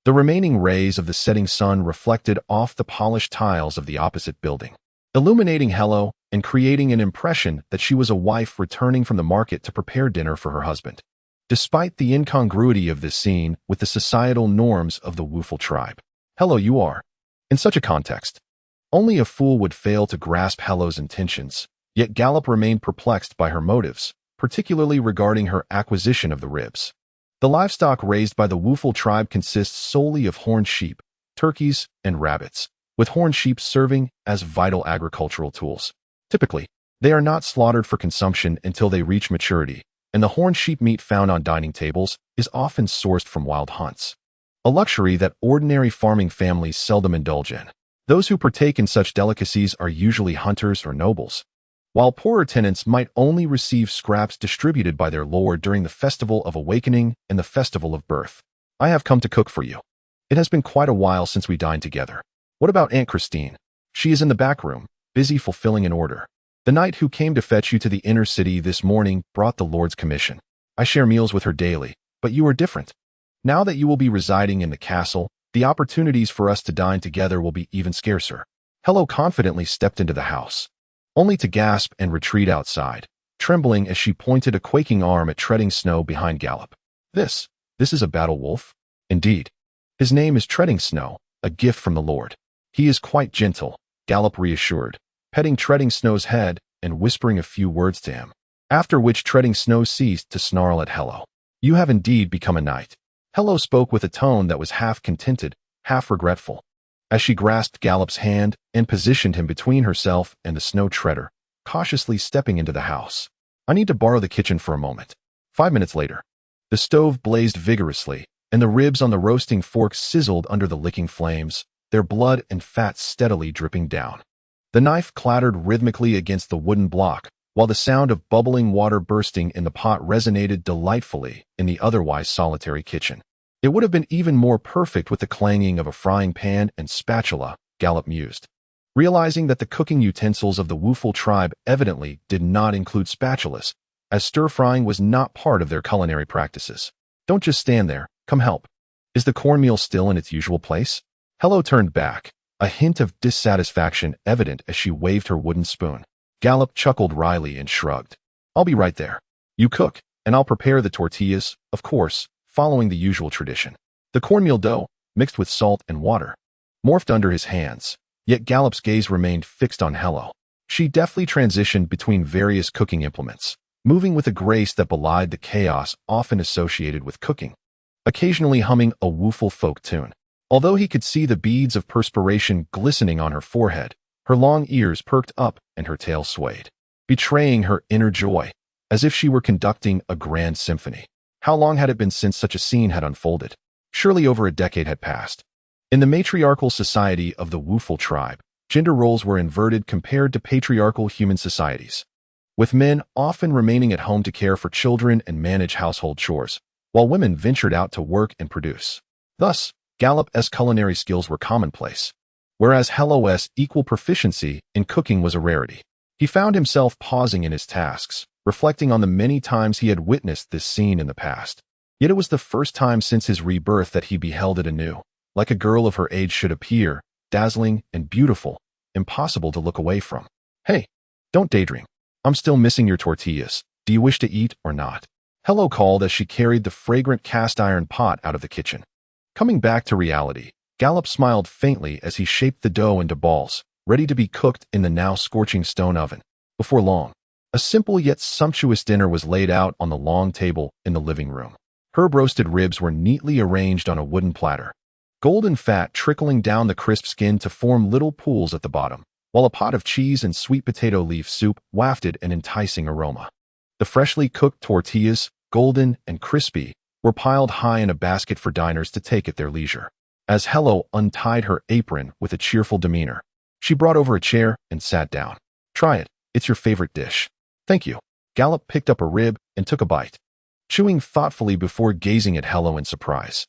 the remaining rays of the setting sun reflected off the polished tiles of the opposite building, illuminating Hello and creating an impression that she was a wife returning from the market to prepare dinner for her husband. Despite the incongruity of this scene with the societal norms of the Woofle tribe, Hello you are. In such a context, only a fool would fail to grasp Hello's intentions, yet Gallop remained perplexed by her motives, particularly regarding her acquisition of the ribs. The livestock raised by the Woofle tribe consists solely of horned sheep, turkeys, and rabbits, with horned sheep serving as vital agricultural tools. Typically, they are not slaughtered for consumption until they reach maturity, and the horned sheep meat found on dining tables is often sourced from wild hunts, a luxury that ordinary farming families seldom indulge in. Those who partake in such delicacies are usually hunters or nobles, while poorer tenants might only receive scraps distributed by their lord during the Festival of Awakening and the Festival of Birth. "I have come to cook for you. It has been quite a while since we dined together. What about Aunt Christine? She is in the back room, busy fulfilling an order. The knight who came to fetch you to the inner city this morning brought the Lord's commission. I share meals with her daily, but you are different. Now that you will be residing in the castle, the opportunities for us to dine together will be even scarcer." Hello confidently stepped into the house, only to gasp and retreat outside, trembling as she pointed a quaking arm at Treading Snow behind Gallop. This is a battle wolf? Indeed. His name is Treading Snow, a gift from the Lord. He is quite gentle, Gallop reassured, petting Treading Snow's head and whispering a few words to him, after which Treading Snow ceased to snarl at Hello. "You have indeed become a knight." Hello spoke with a tone that was half contented, half regretful. As she grasped Gallup's hand and positioned him between herself and the snow treader, cautiously stepping into the house. I need to borrow the kitchen for a moment. 5 minutes later, the stove blazed vigorously, and the ribs on the roasting fork sizzled under the licking flames, their blood and fat steadily dripping down. The knife clattered rhythmically against the wooden block, while the sound of bubbling water bursting in the pot resonated delightfully in the otherwise solitary kitchen. It would have been even more perfect with the clanging of a frying pan and spatula, Gallup mused. Realizing that the cooking utensils of the Wooful tribe evidently did not include spatulas, as stir-frying was not part of their culinary practices. Don't just stand there, come help. Is the cornmeal still in its usual place? Hello turned back, a hint of dissatisfaction evident as she waved her wooden spoon. Gallup chuckled wryly and shrugged. I'll be right there. You cook, and I'll prepare the tortillas, of course, following the usual tradition. The cornmeal dough, mixed with salt and water, morphed under his hands, yet Gallup's gaze remained fixed on Hello. She deftly transitioned between various cooking implements, moving with a grace that belied the chaos often associated with cooking, occasionally humming a Wooful folk tune. Although he could see the beads of perspiration glistening on her forehead, her long ears perked up and her tail swayed, betraying her inner joy, as if she were conducting a grand symphony. How long had it been since such a scene had unfolded? Surely over a decade had passed. In the matriarchal society of the Wooful tribe, gender roles were inverted compared to patriarchal human societies, with men often remaining at home to care for children and manage household chores, while women ventured out to work and produce. Thus, Gallup's culinary skills were commonplace, whereas Hello's equal proficiency in cooking was a rarity. He found himself pausing in his tasks, reflecting on the many times he had witnessed this scene in the past. Yet it was the first time since his rebirth that he beheld it anew, like a girl of her age should appear, dazzling and beautiful, impossible to look away from. Hey, don't daydream. I'm still missing your tortillas. Do you wish to eat or not? Hello called as she carried the fragrant cast-iron pot out of the kitchen. Coming back to reality, Gallup smiled faintly as he shaped the dough into balls, ready to be cooked in the now scorching stone oven. Before long, a simple yet sumptuous dinner was laid out on the long table in the living room. Herb-roasted ribs were neatly arranged on a wooden platter, golden fat trickling down the crisp skin to form little pools at the bottom, while a pot of cheese and sweet potato leaf soup wafted an enticing aroma. The freshly cooked tortillas, golden and crispy, were piled high in a basket for diners to take at their leisure. As Hello untied her apron with a cheerful demeanor, she brought over a chair and sat down. Try it. It's your favorite dish. Thank you. Gallup picked up a rib and took a bite, chewing thoughtfully before gazing at Hello in surprise.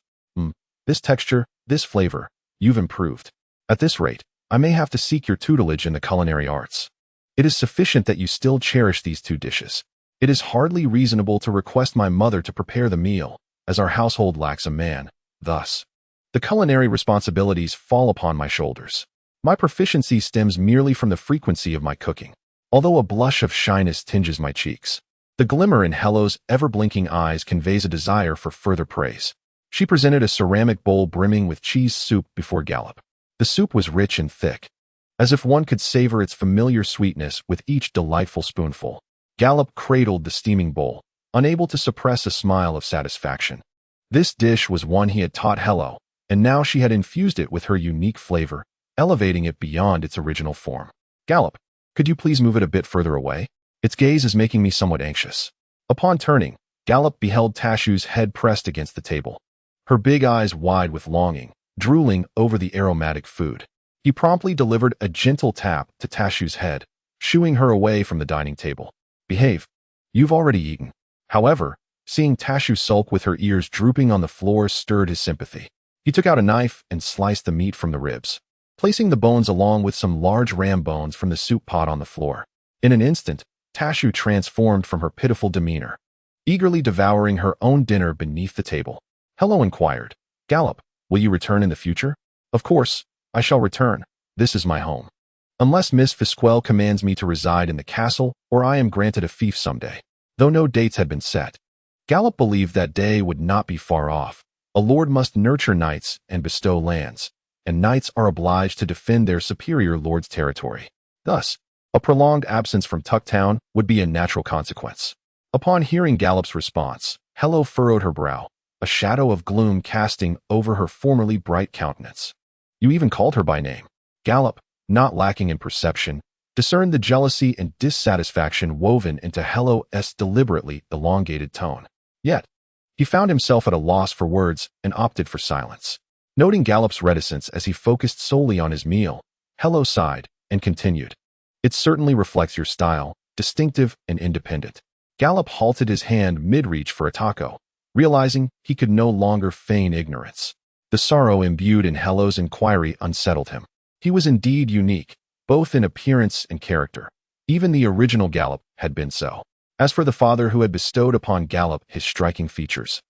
This texture, this flavor, you've improved. At this rate, I may have to seek your tutelage in the culinary arts. It is sufficient that you still cherish these two dishes. It is hardly reasonable to request my mother to prepare the meal, as our household lacks a man. Thus, the culinary responsibilities fall upon my shoulders. My proficiency stems merely from the frequency of my cooking, although a blush of shyness tinges my cheeks. The glimmer in Hello's ever-blinking eyes conveys a desire for further praise. She presented a ceramic bowl brimming with cheese soup before Gallup. The soup was rich and thick, as if one could savor its familiar sweetness with each delightful spoonful. Gallup cradled the steaming bowl, unable to suppress a smile of satisfaction. This dish was one he had taught Hello, and now she had infused it with her unique flavor, elevating it beyond its original form. Gallup, could you please move it a bit further away? Its gaze is making me somewhat anxious. Upon turning, Gallup beheld Tashu's head pressed against the table, her big eyes wide with longing, drooling over the aromatic food. He promptly delivered a gentle tap to Tashu's head, shooing her away from the dining table. Behave. You've already eaten. However, seeing Tashu sulk with her ears drooping on the floor stirred his sympathy. He took out a knife and sliced the meat from the ribs, placing the bones along with some large ram bones from the soup pot on the floor. In an instant, Tashu transformed from her pitiful demeanor, eagerly devouring her own dinner beneath the table. Hello inquired, Gallup, will you return in the future? Of course, I shall return. This is my home. Unless Miss Fisquel commands me to reside in the castle, or I am granted a fief someday. Though no dates had been set, Gallup believed that day would not be far off. A lord must nurture knights and bestow lands, and knights are obliged to defend their superior lord's territory. Thus, a prolonged absence from Tucktown would be a natural consequence. Upon hearing Gallup's response, Hello furrowed her brow, a shadow of gloom casting over her formerly bright countenance. You even called her by name. Gallop, not lacking in perception, discerned the jealousy and dissatisfaction woven into Hello's deliberately elongated tone. Yet, he found himself at a loss for words and opted for silence. Noting Gallop's reticence as he focused solely on his meal, Hello sighed and continued. It certainly reflects your style, distinctive and independent. Gallop halted his hand mid-reach for a taco, realizing he could no longer feign ignorance. The sorrow imbued in Hello's inquiry unsettled him. He was indeed unique, both in appearance and character. Even the original Gallop had been so. As for the father who had bestowed upon Gallop his striking features,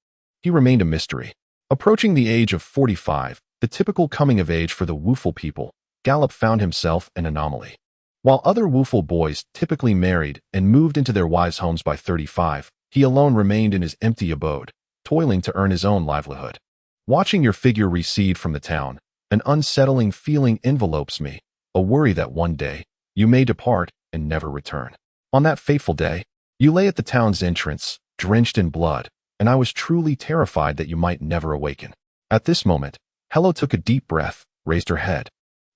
he remained a mystery. Approaching the age of 45, the typical coming of age for the Woofle people, Gallop found himself an anomaly. While other Woofle boys typically married and moved into their wives' homes by 35, he alone remained in his empty abode, toiling to earn his own livelihood. Watching your figure recede from the town, an unsettling feeling envelopes me, a worry that one day you may depart and never return. On that fateful day, you lay at the town's entrance, drenched in blood, and I was truly terrified that you might never awaken. At this moment, Hello took a deep breath, raised her head,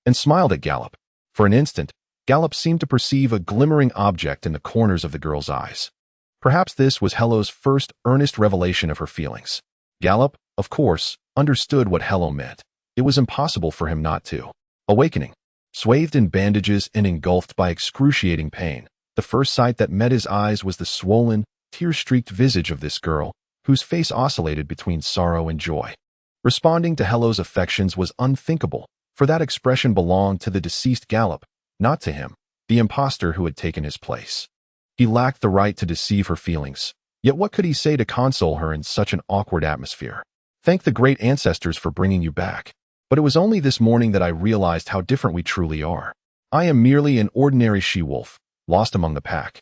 and smiled at Gallop. For an instant, Gallop seemed to perceive a glimmering object in the corners of the girl's eyes. Perhaps this was Hello's first earnest revelation of her feelings. Gallop, of course, understood what Hello meant. It was impossible for him not to. Awakening. Swathed in bandages and engulfed by excruciating pain, the first sight that met his eyes was the swollen, tear-streaked visage of this girl, whose face oscillated between sorrow and joy. Responding to Hello's affections was unthinkable, for that expression belonged to the deceased Gallop, not to him, the impostor who had taken his place. He lacked the right to deceive her feelings, yet what could he say to console her in such an awkward atmosphere? Thank the great ancestors for bringing you back. But it was only this morning that I realized how different we truly are. I am merely an ordinary she-wolf, lost among the pack,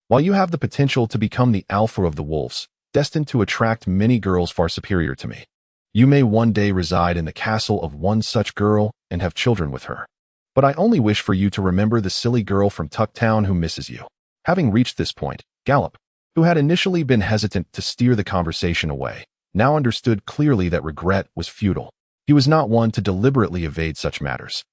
while you have the potential to become the alpha of the wolves, destined to attract many girls far superior to me. You may one day reside in the castle of one such girl and have children with her. But I only wish for you to remember the silly girl from Tucktown who misses you. Having reached this point, Gallop, who had initially been hesitant to steer the conversation away, now understood clearly that regret was futile. He was not one to deliberately evade such matters.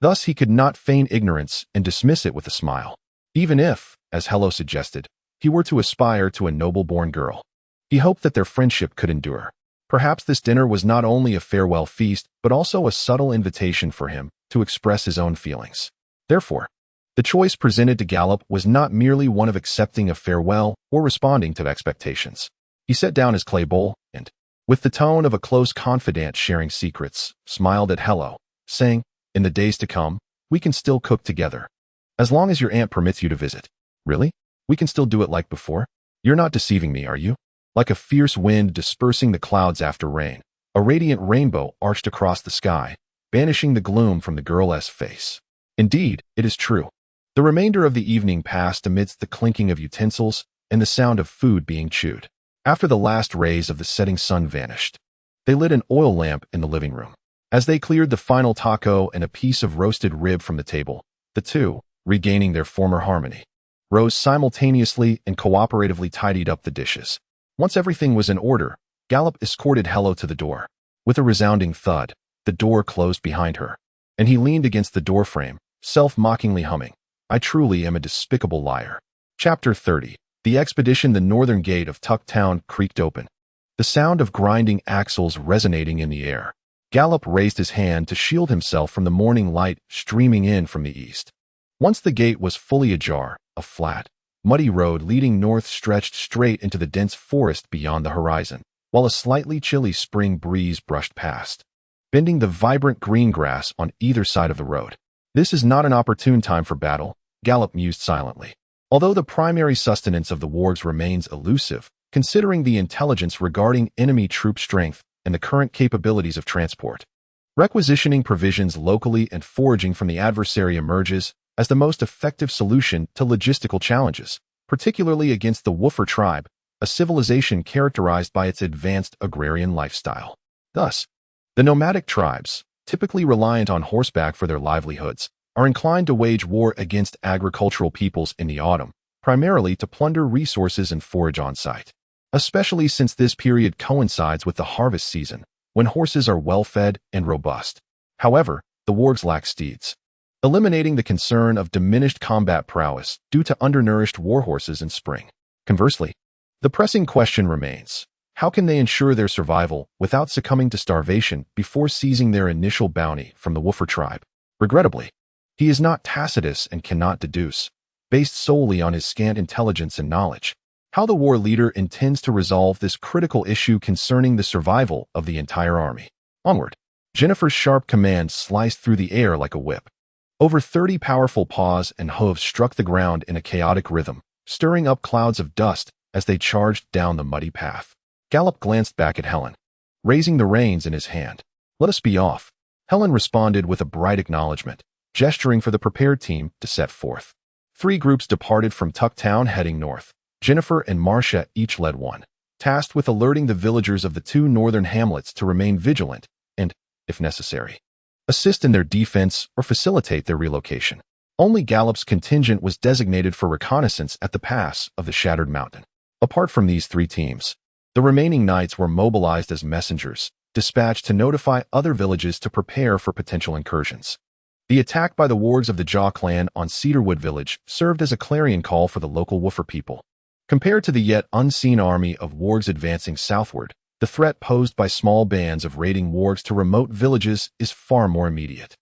Thus he could not feign ignorance and dismiss it with a smile, even if, as Hello suggested, he were to aspire to a noble-born girl. He hoped that their friendship could endure. Perhaps this dinner was not only a farewell feast, but also a subtle invitation for him to express his own feelings. Therefore, the choice presented to Gallop was not merely one of accepting a farewell or responding to expectations. He set down his clay bowl and, with the tone of a close confidant sharing secrets, smiled at Hello, saying, "In the days to come, we can still cook together. As long as your aunt permits you to visit. Really? We can still do it like before? You're not deceiving me, are you?" Like a fierce wind dispersing the clouds after rain, a radiant rainbow arched across the sky, banishing the gloom from the girl's face. Indeed, it is true. The remainder of the evening passed amidst the clinking of utensils and the sound of food being chewed. After the last rays of the setting sun vanished, they lit an oil lamp in the living room. As they cleared the final taco and a piece of roasted rib from the table, the two, regaining their former harmony, rose simultaneously and cooperatively tidied up the dishes. Once everything was in order, Gallop escorted Hello to the door. With a resounding thud, the door closed behind her, and he leaned against the doorframe, self-mockingly humming, "I truly am a despicable liar." Chapter 30. The expedition. The northern gate of Tucktown creaked open, the sound of grinding axles resonating in the air. Gallop raised his hand to shield himself from the morning light streaming in from the east. Once the gate was fully ajar, a flat, muddy road leading north stretched straight into the dense forest beyond the horizon, while a slightly chilly spring breeze brushed past, bending the vibrant green grass on either side of the road. This is not an opportune time for battle, Gallop mused silently. Although the primary sustenance of the wargs remains elusive, considering the intelligence regarding enemy troop strength and the current capabilities of transport, requisitioning provisions locally and foraging from the adversary emerges as the most effective solution to logistical challenges, particularly against the Woofer tribe, a civilization characterized by its advanced agrarian lifestyle. Thus, the nomadic tribes, typically reliant on horseback for their livelihoods, are inclined to wage war against agricultural peoples in the autumn, primarily to plunder resources and forage on site. especially since this period coincides with the harvest season, when horses are well-fed and robust. However, the wargs lack steeds, eliminating the concern of diminished combat prowess due to undernourished warhorses in spring. Conversely, the pressing question remains: how can they ensure their survival without succumbing to starvation before seizing their initial bounty from the Woofer tribe? Regrettably, he is not Tacitus and cannot deduce, based solely on his scant intelligence and knowledge, how the war leader intends to resolve this critical issue concerning the survival of the entire army. Onward. Jennifer's sharp command sliced through the air like a whip. Over 30 powerful paws and hooves struck the ground in a chaotic rhythm, stirring up clouds of dust as they charged down the muddy path. Gallop glanced back at Helen, raising the reins in his hand. "Let us be off." Helen responded with a bright acknowledgement, gesturing for the prepared team to set forth. 3 groups departed from Tucktown heading north. Jennifer and Marcia each led one, tasked with alerting the villagers of the 2 northern hamlets to remain vigilant and, if necessary, assist in their defense or facilitate their relocation. Only Gallop's contingent was designated for reconnaissance at the pass of the Shattered Mountain. Apart from these 3 teams, the remaining knights were mobilized as messengers, dispatched to notify other villages to prepare for potential incursions. The attack by the wargs of the Jaw clan on Cedarwood village served as a clarion call for the local Woofer people. Compared to the yet unseen army of wargs advancing southward, the threat posed by small bands of raiding wargs to remote villages is far more immediate.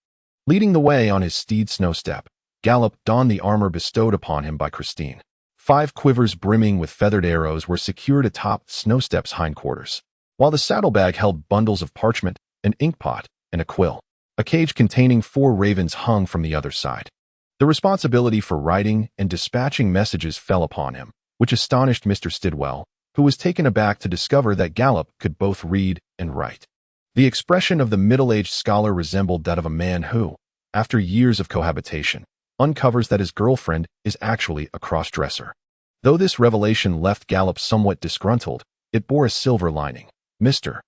Leading the way on his steed Snowstep, Gallop donned the armor bestowed upon him by Christine. 5 quivers brimming with feathered arrows were secured atop Snowstep's hindquarters, while the saddlebag held bundles of parchment, an inkpot, and a quill. A cage containing 4 ravens hung from the other side. The responsibility for writing and dispatching messages fell upon him, which astonished Mr. Stidwell, who was taken aback to discover that Gallop could both read and write. The expression of the middle-aged scholar resembled that of a man who, after years of cohabitation, uncovers that his girlfriend is actually a cross-dresser. Though this revelation left Gallop somewhat disgruntled, it bore a silver lining. Mr.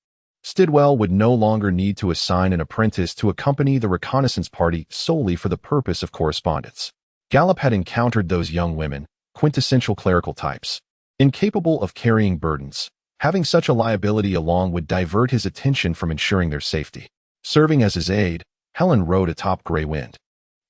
Stidwell would no longer need to assign an apprentice to accompany the reconnaissance party solely for the purpose of correspondence. Gallop had encountered those young women, quintessential clerical types, incapable of carrying burdens. Having such a liability along would divert his attention from ensuring their safety. Serving as his aide, Helen rode atop Grey Wind,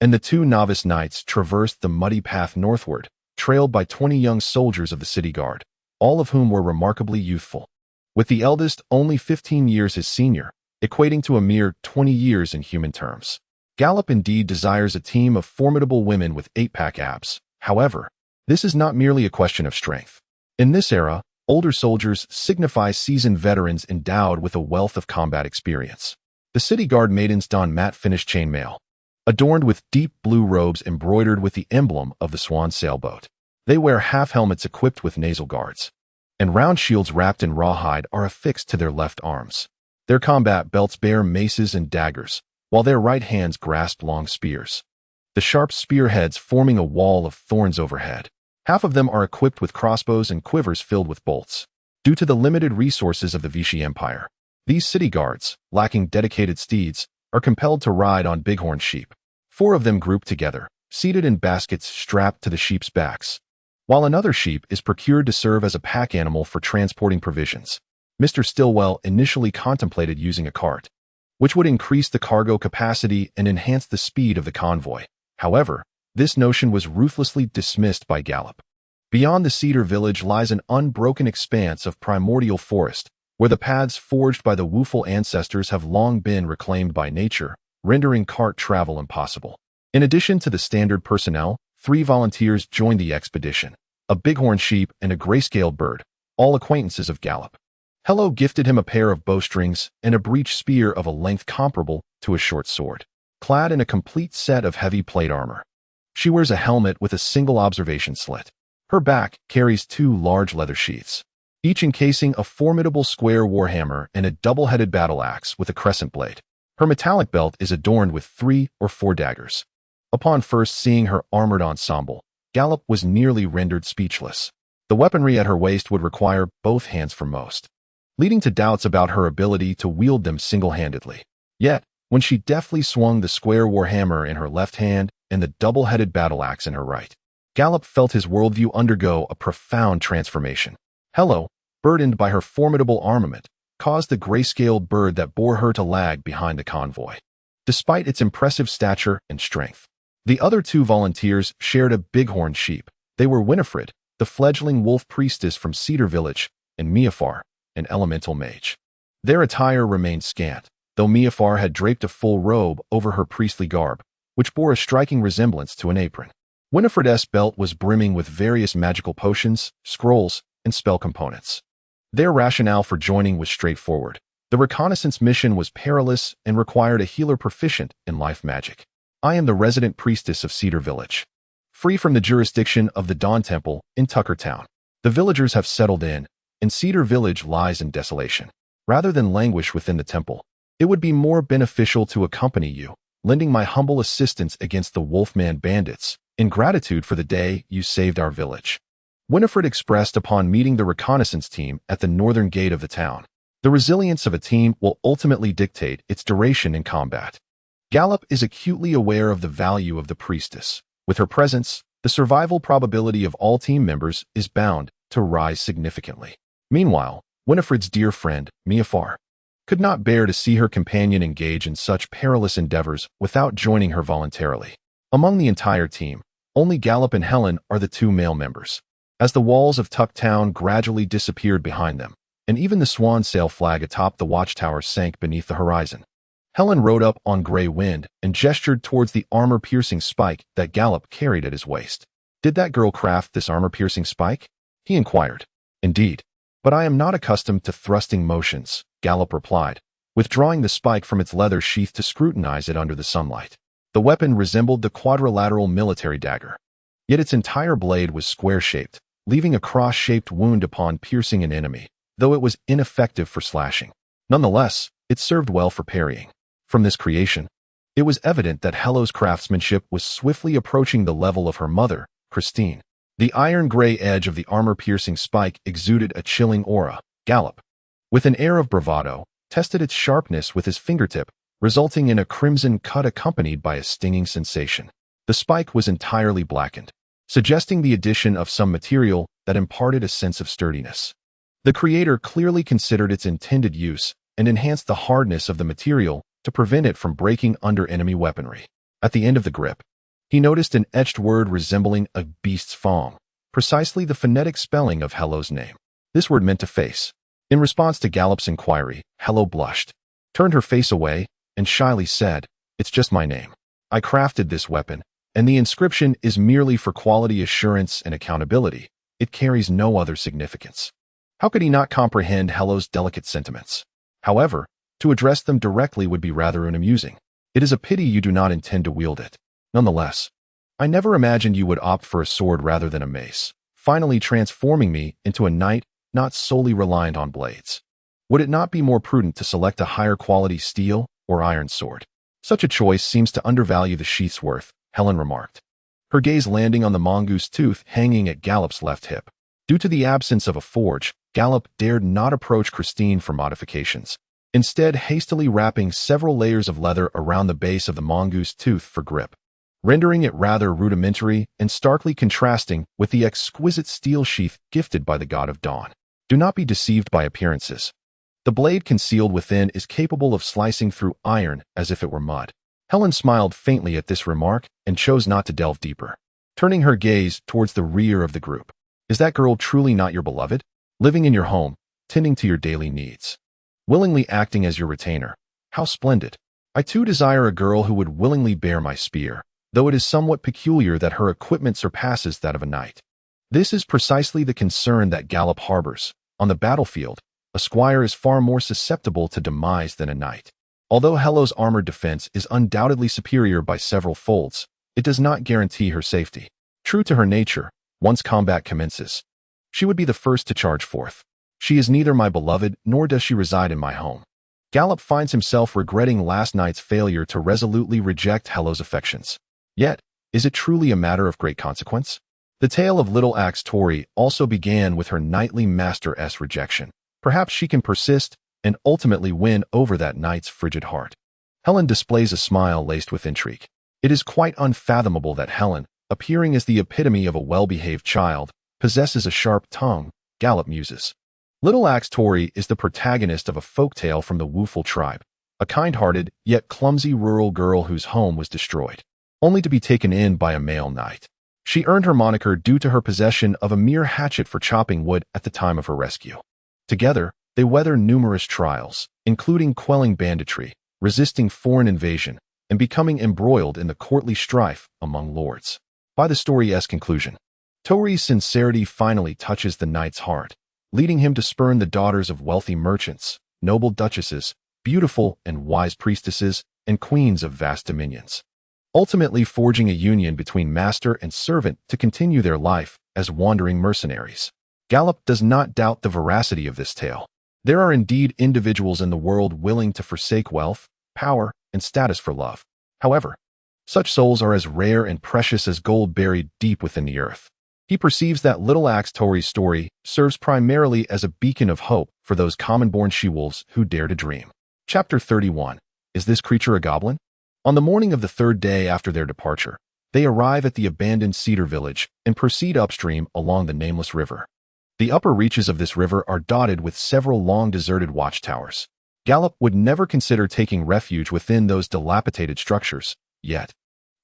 and the 2 novice knights traversed the muddy path northward, trailed by 20 young soldiers of the city guard, all of whom were remarkably youthful, with the eldest only 15 years his senior, equating to a mere 20 years in human terms. Gallop indeed desires a team of formidable women with 8-pack abs. However, this is not merely a question of strength. In this era, older soldiers signify seasoned veterans endowed with a wealth of combat experience. The city guard maidens don matte finished chainmail, adorned with deep blue robes embroidered with the emblem of the Swan sailboat. They wear half-helmets equipped with nasal guards, and round shields wrapped in rawhide are affixed to their left arms. Their combat belts bear maces and daggers, while their right hands grasp long spears, the sharp spearheads forming a wall of thorns overhead. Half of them are equipped with crossbows and quivers filled with bolts. Due to the limited resources of the Vichy Empire, these city guards, lacking dedicated steeds, are compelled to ride on bighorn sheep. 4 of them grouped together, seated in baskets strapped to the sheep's backs, while another sheep is procured to serve as a pack animal for transporting provisions. Mr. Stillwell initially contemplated using a cart, which would increase the cargo capacity and enhance the speed of the convoy. However, this notion was ruthlessly dismissed by Gallop. Beyond the Cedar Village lies an unbroken expanse of primordial forest, where the paths forged by the woeful ancestors have long been reclaimed by nature, rendering cart travel impossible. In addition to the standard personnel, 3 volunteers joined the expedition, a bighorn sheep and a grayscale bird, all acquaintances of Gallop. Hello gifted him a pair of bowstrings and a breech spear of a length comparable to a short sword, clad in a complete set of heavy plate armor. She wears a helmet with a single observation slit. Her back carries 2 large leather sheaths, each encasing a formidable square warhammer and a double-headed battle axe with a crescent blade. Her metallic belt is adorned with 3 or 4 daggers. Upon first seeing her armored ensemble, Gallop was nearly rendered speechless. The weaponry at her waist would require both hands for most, leading to doubts about her ability to wield them single-handedly. Yet, when she deftly swung the square warhammer in her left hand and the double-headed battle axe in her right, Gallop felt his worldview undergo a profound transformation. "Hello, burdened by her formidable armament, caused the gray-scaled bird that bore her to lag behind the convoy. Despite its impressive stature and strength, the other two volunteers shared a bighorn sheep. They were Winifred, the fledgling wolf priestess from Cedar Village, and Miafar, an elemental mage. Their attire remained scant, though Miafar had draped a full robe over her priestly garb, which bore a striking resemblance to an apron. Winifred's belt was brimming with various magical potions, scrolls, and spell components. Their rationale for joining was straightforward. The reconnaissance mission was perilous and required a healer proficient in life magic. I am the resident priestess of Cedar Village, free from the jurisdiction of the Dawn Temple in Tucker Town. The villagers have settled in, and Cedar Village lies in desolation. Rather than languish within the temple, it would be more beneficial to accompany you, lending my humble assistance against the Wolfman bandits, in gratitude for the day you saved our village. Winifred expressed upon meeting the reconnaissance team at the northern gate of the town. The resilience of a team will ultimately dictate its duration in combat. Gallop is acutely aware of the value of the priestess. With her presence, the survival probability of all team members is bound to rise significantly. Meanwhile, Winifred's dear friend, Miafar, could not bear to see her companion engage in such perilous endeavors without joining her voluntarily. Among the entire team, only Gallop and Helen are the two male members. As the walls of Tuck Town gradually disappeared behind them, and even the swan sail flag atop the watchtower sank beneath the horizon, Helen rode up on Grey Wind and gestured towards the armor-piercing spike that Gallop carried at his waist. "Did that girl craft this armor-piercing spike?" he inquired. "Indeed. But I am not accustomed to thrusting motions," Gallop replied, withdrawing the spike from its leather sheath to scrutinize it under the sunlight. The weapon resembled the quadrilateral military dagger, yet its entire blade was square-shaped, leaving a cross-shaped wound upon piercing an enemy, though it was ineffective for slashing. Nonetheless, it served well for parrying. From this creation, it was evident that Hello's craftsmanship was swiftly approaching the level of her mother, Christine. The iron-gray edge of the armor-piercing spike exuded a chilling aura. Gallop, with an air of bravado, tested its sharpness with his fingertip, resulting in a crimson cut accompanied by a stinging sensation. The spike was entirely blackened, suggesting the addition of some material that imparted a sense of sturdiness. The creator clearly considered its intended use and enhanced the hardness of the material to prevent it from breaking under enemy weaponry. At the end of the grip, he noticed an etched word resembling a beast's fong, precisely the phonetic spelling of Hello's name. This word meant to face. In response to Gallop's inquiry, Hello blushed, turned her face away, and shyly said, "It's just my name. I crafted this weapon, and the inscription is merely for quality assurance and accountability. It carries no other significance." How could he not comprehend Hello's delicate sentiments? However, to address them directly would be rather unamusing. "It is a pity you do not intend to wield it. Nonetheless, I never imagined you would opt for a sword rather than a mace, finally transforming me into a knight not solely reliant on blades. Would it not be more prudent to select a higher quality steel or iron sword? Such a choice seems to undervalue the sheath's worth," Helen remarked, her gaze landing on the mongoose tooth hanging at Gallop's left hip. Due to the absence of a forge, Gallop dared not approach Christine for modifications, instead hastily wrapping several layers of leather around the base of the mongoose tooth for grip, rendering it rather rudimentary and starkly contrasting with the exquisite steel sheath gifted by the god of dawn. Do not be deceived by appearances. The blade concealed within is capable of slicing through iron as if it were mud. Helen smiled faintly at this remark and chose not to delve deeper, turning her gaze towards the rear of the group. "Is that girl truly not your beloved? Living in your home, tending to your daily needs, willingly acting as your retainer. How splendid. I too desire a girl who would willingly bear my spear, though it is somewhat peculiar that her equipment surpasses that of a knight." This is precisely the concern that Gallop harbors. On the battlefield, a squire is far more susceptible to demise than a knight. Although Hello's armored defense is undoubtedly superior by several folds, it does not guarantee her safety. True to her nature, once combat commences, she would be the first to charge forth. She is neither my beloved nor does she reside in my home. Gallop finds himself regretting last night's failure to resolutely reject Hello's affections. Yet, is it truly a matter of great consequence? The tale of Little Axe Tori also began with her knightly master's rejection. Perhaps she can persist and ultimately win over that knight's frigid heart. Helen displays a smile laced with intrigue. It is quite unfathomable that Helen, appearing as the epitome of a well-behaved child, possesses a sharp tongue, Gallop muses. Little Axe Tori is the protagonist of a folktale from the Wooful tribe, a kind-hearted yet clumsy rural girl whose home was destroyed, only to be taken in by a male knight. She earned her moniker due to her possession of a mere hatchet for chopping wood at the time of her rescue. Together, they weather numerous trials, including quelling banditry, resisting foreign invasion, and becoming embroiled in the courtly strife among lords. By the story's conclusion, Tori's sincerity finally touches the knight's heart, leading him to spurn the daughters of wealthy merchants, noble duchesses, beautiful and wise priestesses, and queens of vast dominions, ultimately forging a union between master and servant to continue their life as wandering mercenaries. Gallop does not doubt the veracity of this tale. There are indeed individuals in the world willing to forsake wealth, power, and status for love. However, such souls are as rare and precious as gold buried deep within the earth. He perceives that Little Axe Tori's story serves primarily as a beacon of hope for those common-born she-wolves who dare to dream. Chapter 31. Is this creature a goblin? On the morning of the third day after their departure, they arrive at the abandoned cedar village and proceed upstream along the nameless river. The upper reaches of this river are dotted with several long-deserted watchtowers. Gallop would never consider taking refuge within those dilapidated structures, yet,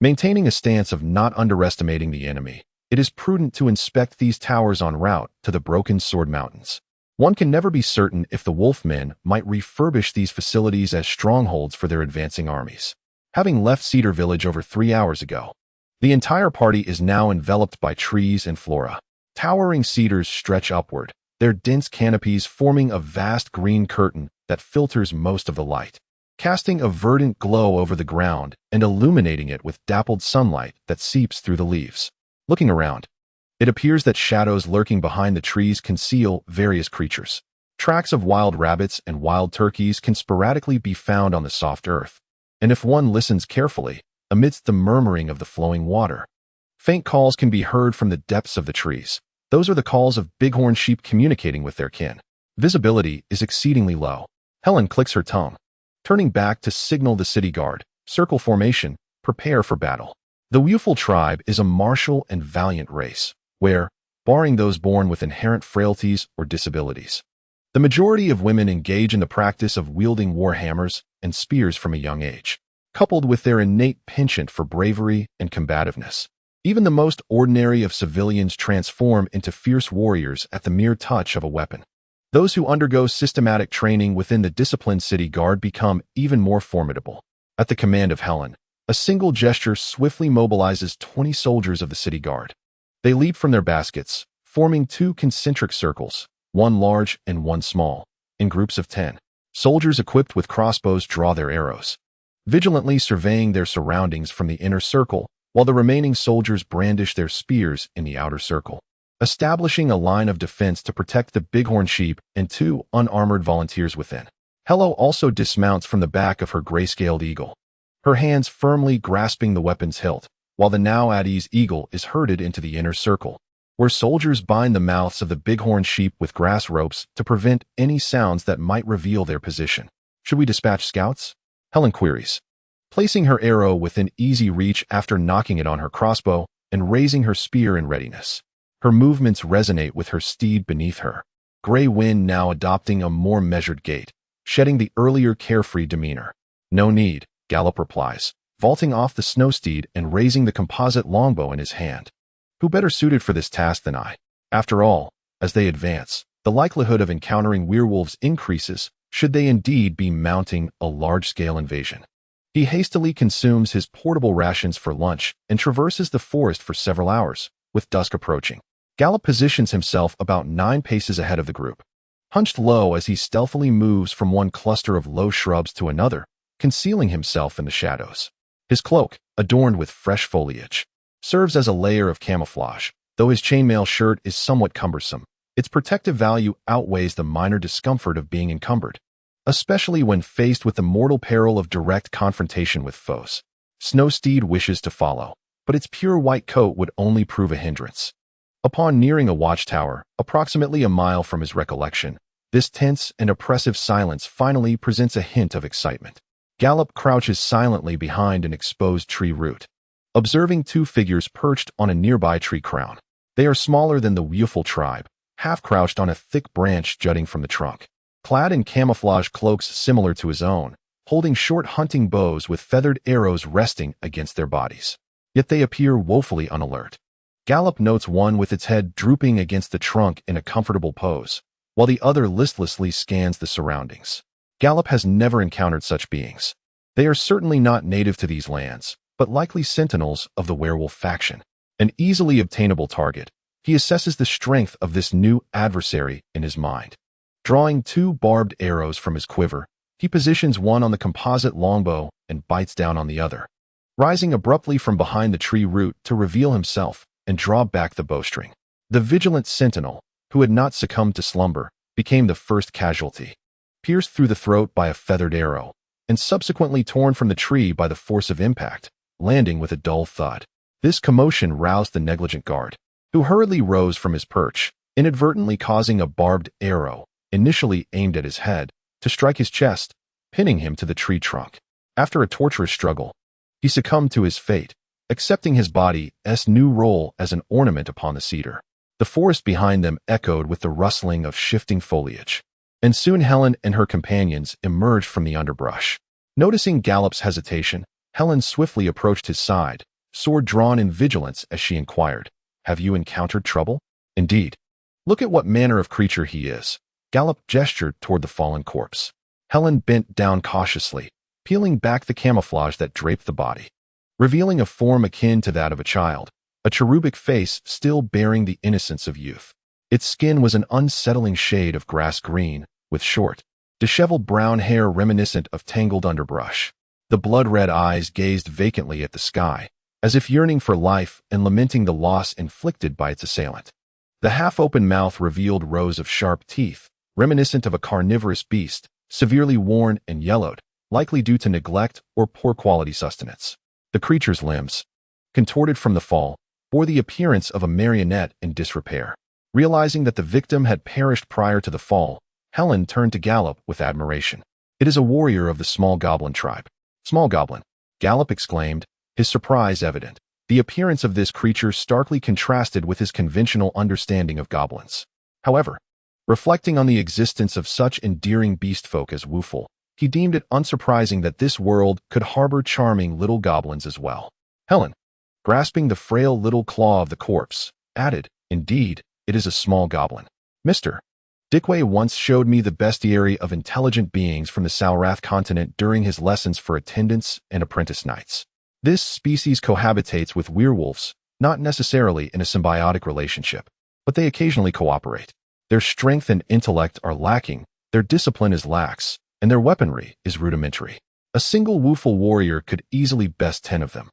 maintaining a stance of not underestimating the enemy, it is prudent to inspect these towers en route to the Broken Sword Mountains. One can never be certain if the Wolfmen might refurbish these facilities as strongholds for their advancing armies. Having left Cedar Village over 3 hours ago, the entire party is now enveloped by trees and flora. Towering cedars stretch upward, their dense canopies forming a vast green curtain that filters most of the light, casting a verdant glow over the ground and illuminating it with dappled sunlight that seeps through the leaves. Looking around, it appears that shadows lurking behind the trees conceal various creatures. Tracks of wild rabbits and wild turkeys can sporadically be found on the soft earth, and if one listens carefully, amidst the murmuring of the flowing water, faint calls can be heard from the depths of the trees. Those are the calls of bighorn sheep communicating with their kin. Visibility is exceedingly low. Helen clicks her tongue, turning back to signal the city guard. Circle formation, prepare for battle. The Wooful tribe is a martial and valiant race, where, barring those born with inherent frailties or disabilities, the majority of women engage in the practice of wielding war hammers and spears from a young age, coupled with their innate penchant for bravery and combativeness. Even the most ordinary of civilians transform into fierce warriors at the mere touch of a weapon. Those who undergo systematic training within the disciplined city guard become even more formidable. At the command of Helen, a single gesture swiftly mobilizes 20 soldiers of the city guard. They leap from their baskets, forming 2 concentric circles, one large and one small, in groups of 10. Soldiers equipped with crossbows draw their arrows, vigilantly surveying their surroundings from the inner circle, while the remaining soldiers brandish their spears in the outer circle, establishing a line of defense to protect the bighorn sheep and 2 unarmored volunteers within. Hello also dismounts from the back of her gray-scaled eagle, her hands firmly grasping the weapon's hilt, while the now at ease eagle is herded into the inner circle, where soldiers bind the mouths of the bighorn sheep with grass ropes to prevent any sounds that might reveal their position. Should we dispatch scouts? Helen queries, placing her arrow within easy reach after knocking it on her crossbow and raising her spear in readiness. Her movements resonate with her steed beneath her, Gray Wind now adopting a more measured gait, shedding the earlier carefree demeanor. No need, Gallop replies, vaulting off the snow steed and raising the composite longbow in his hand. Who better suited for this task than I? After all, as they advance, the likelihood of encountering werewolves increases should they indeed be mounting a large-scale invasion. He hastily consumes his portable rations for lunch and traverses the forest for several hours, with dusk approaching. Gallop positions himself about 9 paces ahead of the group, hunched low as he stealthily moves from one cluster of low shrubs to another, concealing himself in the shadows. His cloak, adorned with fresh foliage, serves as a layer of camouflage. Though his chainmail shirt is somewhat cumbersome, its protective value outweighs the minor discomfort of being encumbered, especially when faced with the mortal peril of direct confrontation with foes. Snowsteed wishes to follow, but its pure white coat would only prove a hindrance. Upon nearing a watchtower, approximately a mile from his recollection, this tense and oppressive silence finally presents a hint of excitement. Gallop crouches silently behind an exposed tree root, observing 2 figures perched on a nearby tree crown. They are smaller than the Wooful tribe, half-crouched on a thick branch jutting from the trunk. Clad in camouflage cloaks similar to his own, holding short hunting bows with feathered arrows resting against their bodies. Yet they appear woefully unalert. Gallop notes one with its head drooping against the trunk in a comfortable pose, while the other listlessly scans the surroundings. Gallop has never encountered such beings. They are certainly not native to these lands, but likely sentinels of the werewolf faction. An easily obtainable target, he assesses the strength of this new adversary in his mind. Drawing 2 barbed arrows from his quiver, he positions one on the composite longbow and bites down on the other, rising abruptly from behind the tree root to reveal himself and draw back the bowstring. The vigilant sentinel, who had not succumbed to slumber, became the first casualty, pierced through the throat by a feathered arrow, and subsequently torn from the tree by the force of impact, landing with a dull thud. This commotion roused the negligent guard, who hurriedly rose from his perch, inadvertently causing a barbed arrow, initially aimed at his head, to strike his chest, pinning him to the tree trunk. After a torturous struggle, he succumbed to his fate, accepting his body's new role as an ornament upon the cedar. The forest behind them echoed with the rustling of shifting foliage, and soon Helen and her companions emerged from the underbrush. Noticing Gallop's hesitation, Helen swiftly approached his side, sword drawn in vigilance as she inquired, "Have you encountered trouble?" "Indeed. Look at what manner of creature he is." Gallop gestured toward the fallen corpse. Helen bent down cautiously, peeling back the camouflage that draped the body, revealing a form akin to that of a child, a cherubic face still bearing the innocence of youth. Its skin was an unsettling shade of grass green, with short, disheveled brown hair reminiscent of tangled underbrush. The blood-red eyes gazed vacantly at the sky, as if yearning for life and lamenting the loss inflicted by its assailant. The half-open mouth revealed rows of sharp teeth, reminiscent of a carnivorous beast, severely worn and yellowed, likely due to neglect or poor quality sustenance. The creature's limbs, contorted from the fall, bore the appearance of a marionette in disrepair. Realizing that the victim had perished prior to the fall, Helen turned to Gallop with admiration. "It is a warrior of the small goblin tribe." "Small goblin," Gallop exclaimed, his surprise evident. The appearance of this creature starkly contrasted with his conventional understanding of goblins. However, reflecting on the existence of such endearing beast folk as wooful, he deemed it unsurprising that this world could harbor charming little goblins as well. Helen, grasping the frail little claw of the corpse, added, "Indeed, it is a small goblin. Mr. Dickway once showed me the bestiary of intelligent beings from the Salraf Continent during his lessons for attendants and apprentice knights. This species cohabitates with werewolves, not necessarily in a symbiotic relationship, but they occasionally cooperate. Their strength and intellect are lacking, their discipline is lax, and their weaponry is rudimentary. A single wooful warrior could easily best 10 of them.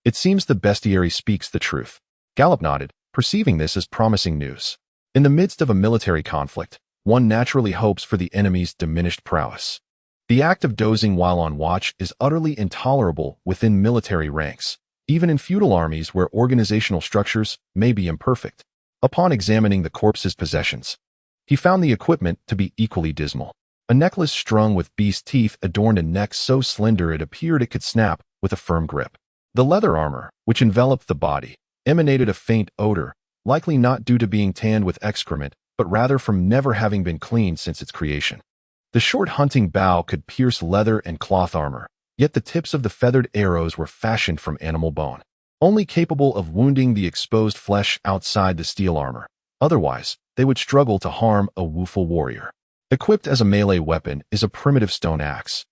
It seems the bestiary speaks the truth." Gallop nodded, perceiving this as promising news. In the midst of a military conflict, one naturally hopes for the enemy's diminished prowess. The act of dozing while on watch is utterly intolerable within military ranks, even in feudal armies where organizational structures may be imperfect. Upon examining the corpse's possessions, he found the equipment to be equally dismal. A necklace strung with beast teeth adorned a neck so slender it appeared it could snap with a firm grip. The leather armor, which enveloped the body, emanated a faint odor, likely not due to being tanned with excrement, but rather from never having been cleaned since its creation. The short hunting bow could pierce leather and cloth armor, yet the tips of the feathered arrows were fashioned from animal bone, only capable of wounding the exposed flesh outside the steel armor. Otherwise, they would struggle to harm a wooful warrior. Equipped as a melee weapon is a primitive stone axe,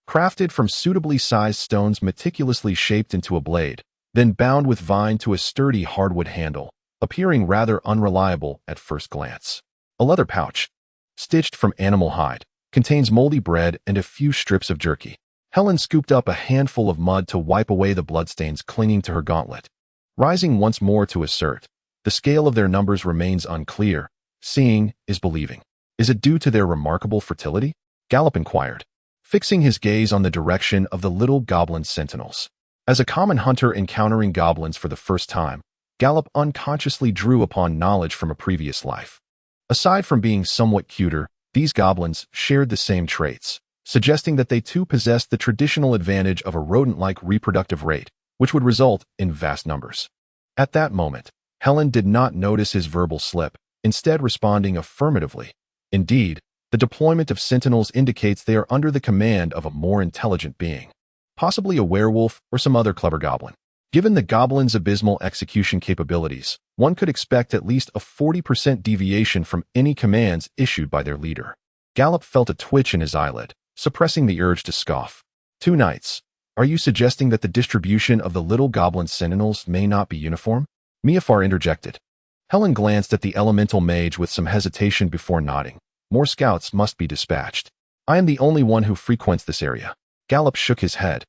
crafted from suitably sized stones meticulously shaped into a blade, then bound with vine to a sturdy hardwood handle, appearing rather unreliable at first glance. A leather pouch, stitched from animal hide, contains moldy bread and a few strips of jerky. Helen scooped up a handful of mud to wipe away the bloodstains clinging to her gauntlet. Rising once more to assert, the scale of their numbers remains unclear. Seeing is believing. "Is it due to their remarkable fertility?" Gallop inquired, fixing his gaze on the direction of the little goblin sentinels. As a common hunter encountering goblins for the first time, Gallop unconsciously drew upon knowledge from a previous life. Aside from being somewhat cuter, these goblins shared the same traits, suggesting that they too possessed the traditional advantage of a rodent-like reproductive rate, which would result in vast numbers. At that moment, Helen did not notice his verbal slip, instead responding affirmatively. Indeed, the deployment of sentinels indicates they are under the command of a more intelligent being, possibly a werewolf or some other clever goblin. Given the goblin's abysmal execution capabilities, one could expect at least a 40% deviation from any commands issued by their leader. Gallop felt a twitch in his eyelid, suppressing the urge to scoff. 2 knights. Are you suggesting that the distribution of the little goblin sentinels may not be uniform? Miafar interjected. Helen glanced at the elemental mage with some hesitation before nodding. More scouts must be dispatched. I am the only one who frequents this area. Gallop shook his head,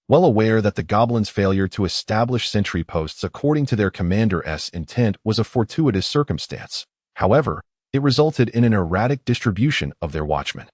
well aware that the goblins' failure to establish sentry posts according to their commander's intent was a fortuitous circumstance. However, it resulted in an erratic distribution of their watchmen.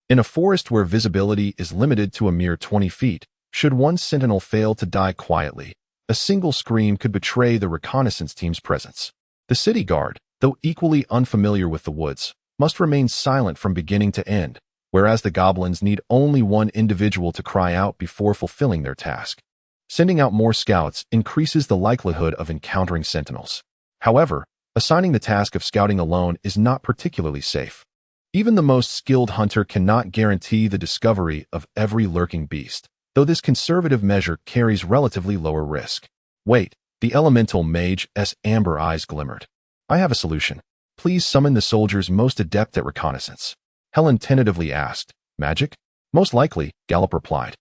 In a forest where visibility is limited to a mere 20 feet, should one sentinel fail to die quietly, a single scream could betray the reconnaissance team's presence. The city guard, though equally unfamiliar with the woods, must remain silent from beginning to end, whereas the goblins need only one individual to cry out before fulfilling their task. Sending out more scouts increases the likelihood of encountering sentinels. However, assigning the task of scouting alone is not particularly safe. Even the most skilled hunter cannot guarantee the discovery of every lurking beast, though this conservative measure carries relatively lower risk. Wait, the elemental mage's amber eyes glimmered. I have a solution. Please summon the soldiers most adept at reconnaissance. Helen tentatively asked. Magic? Most likely, Gallop replied.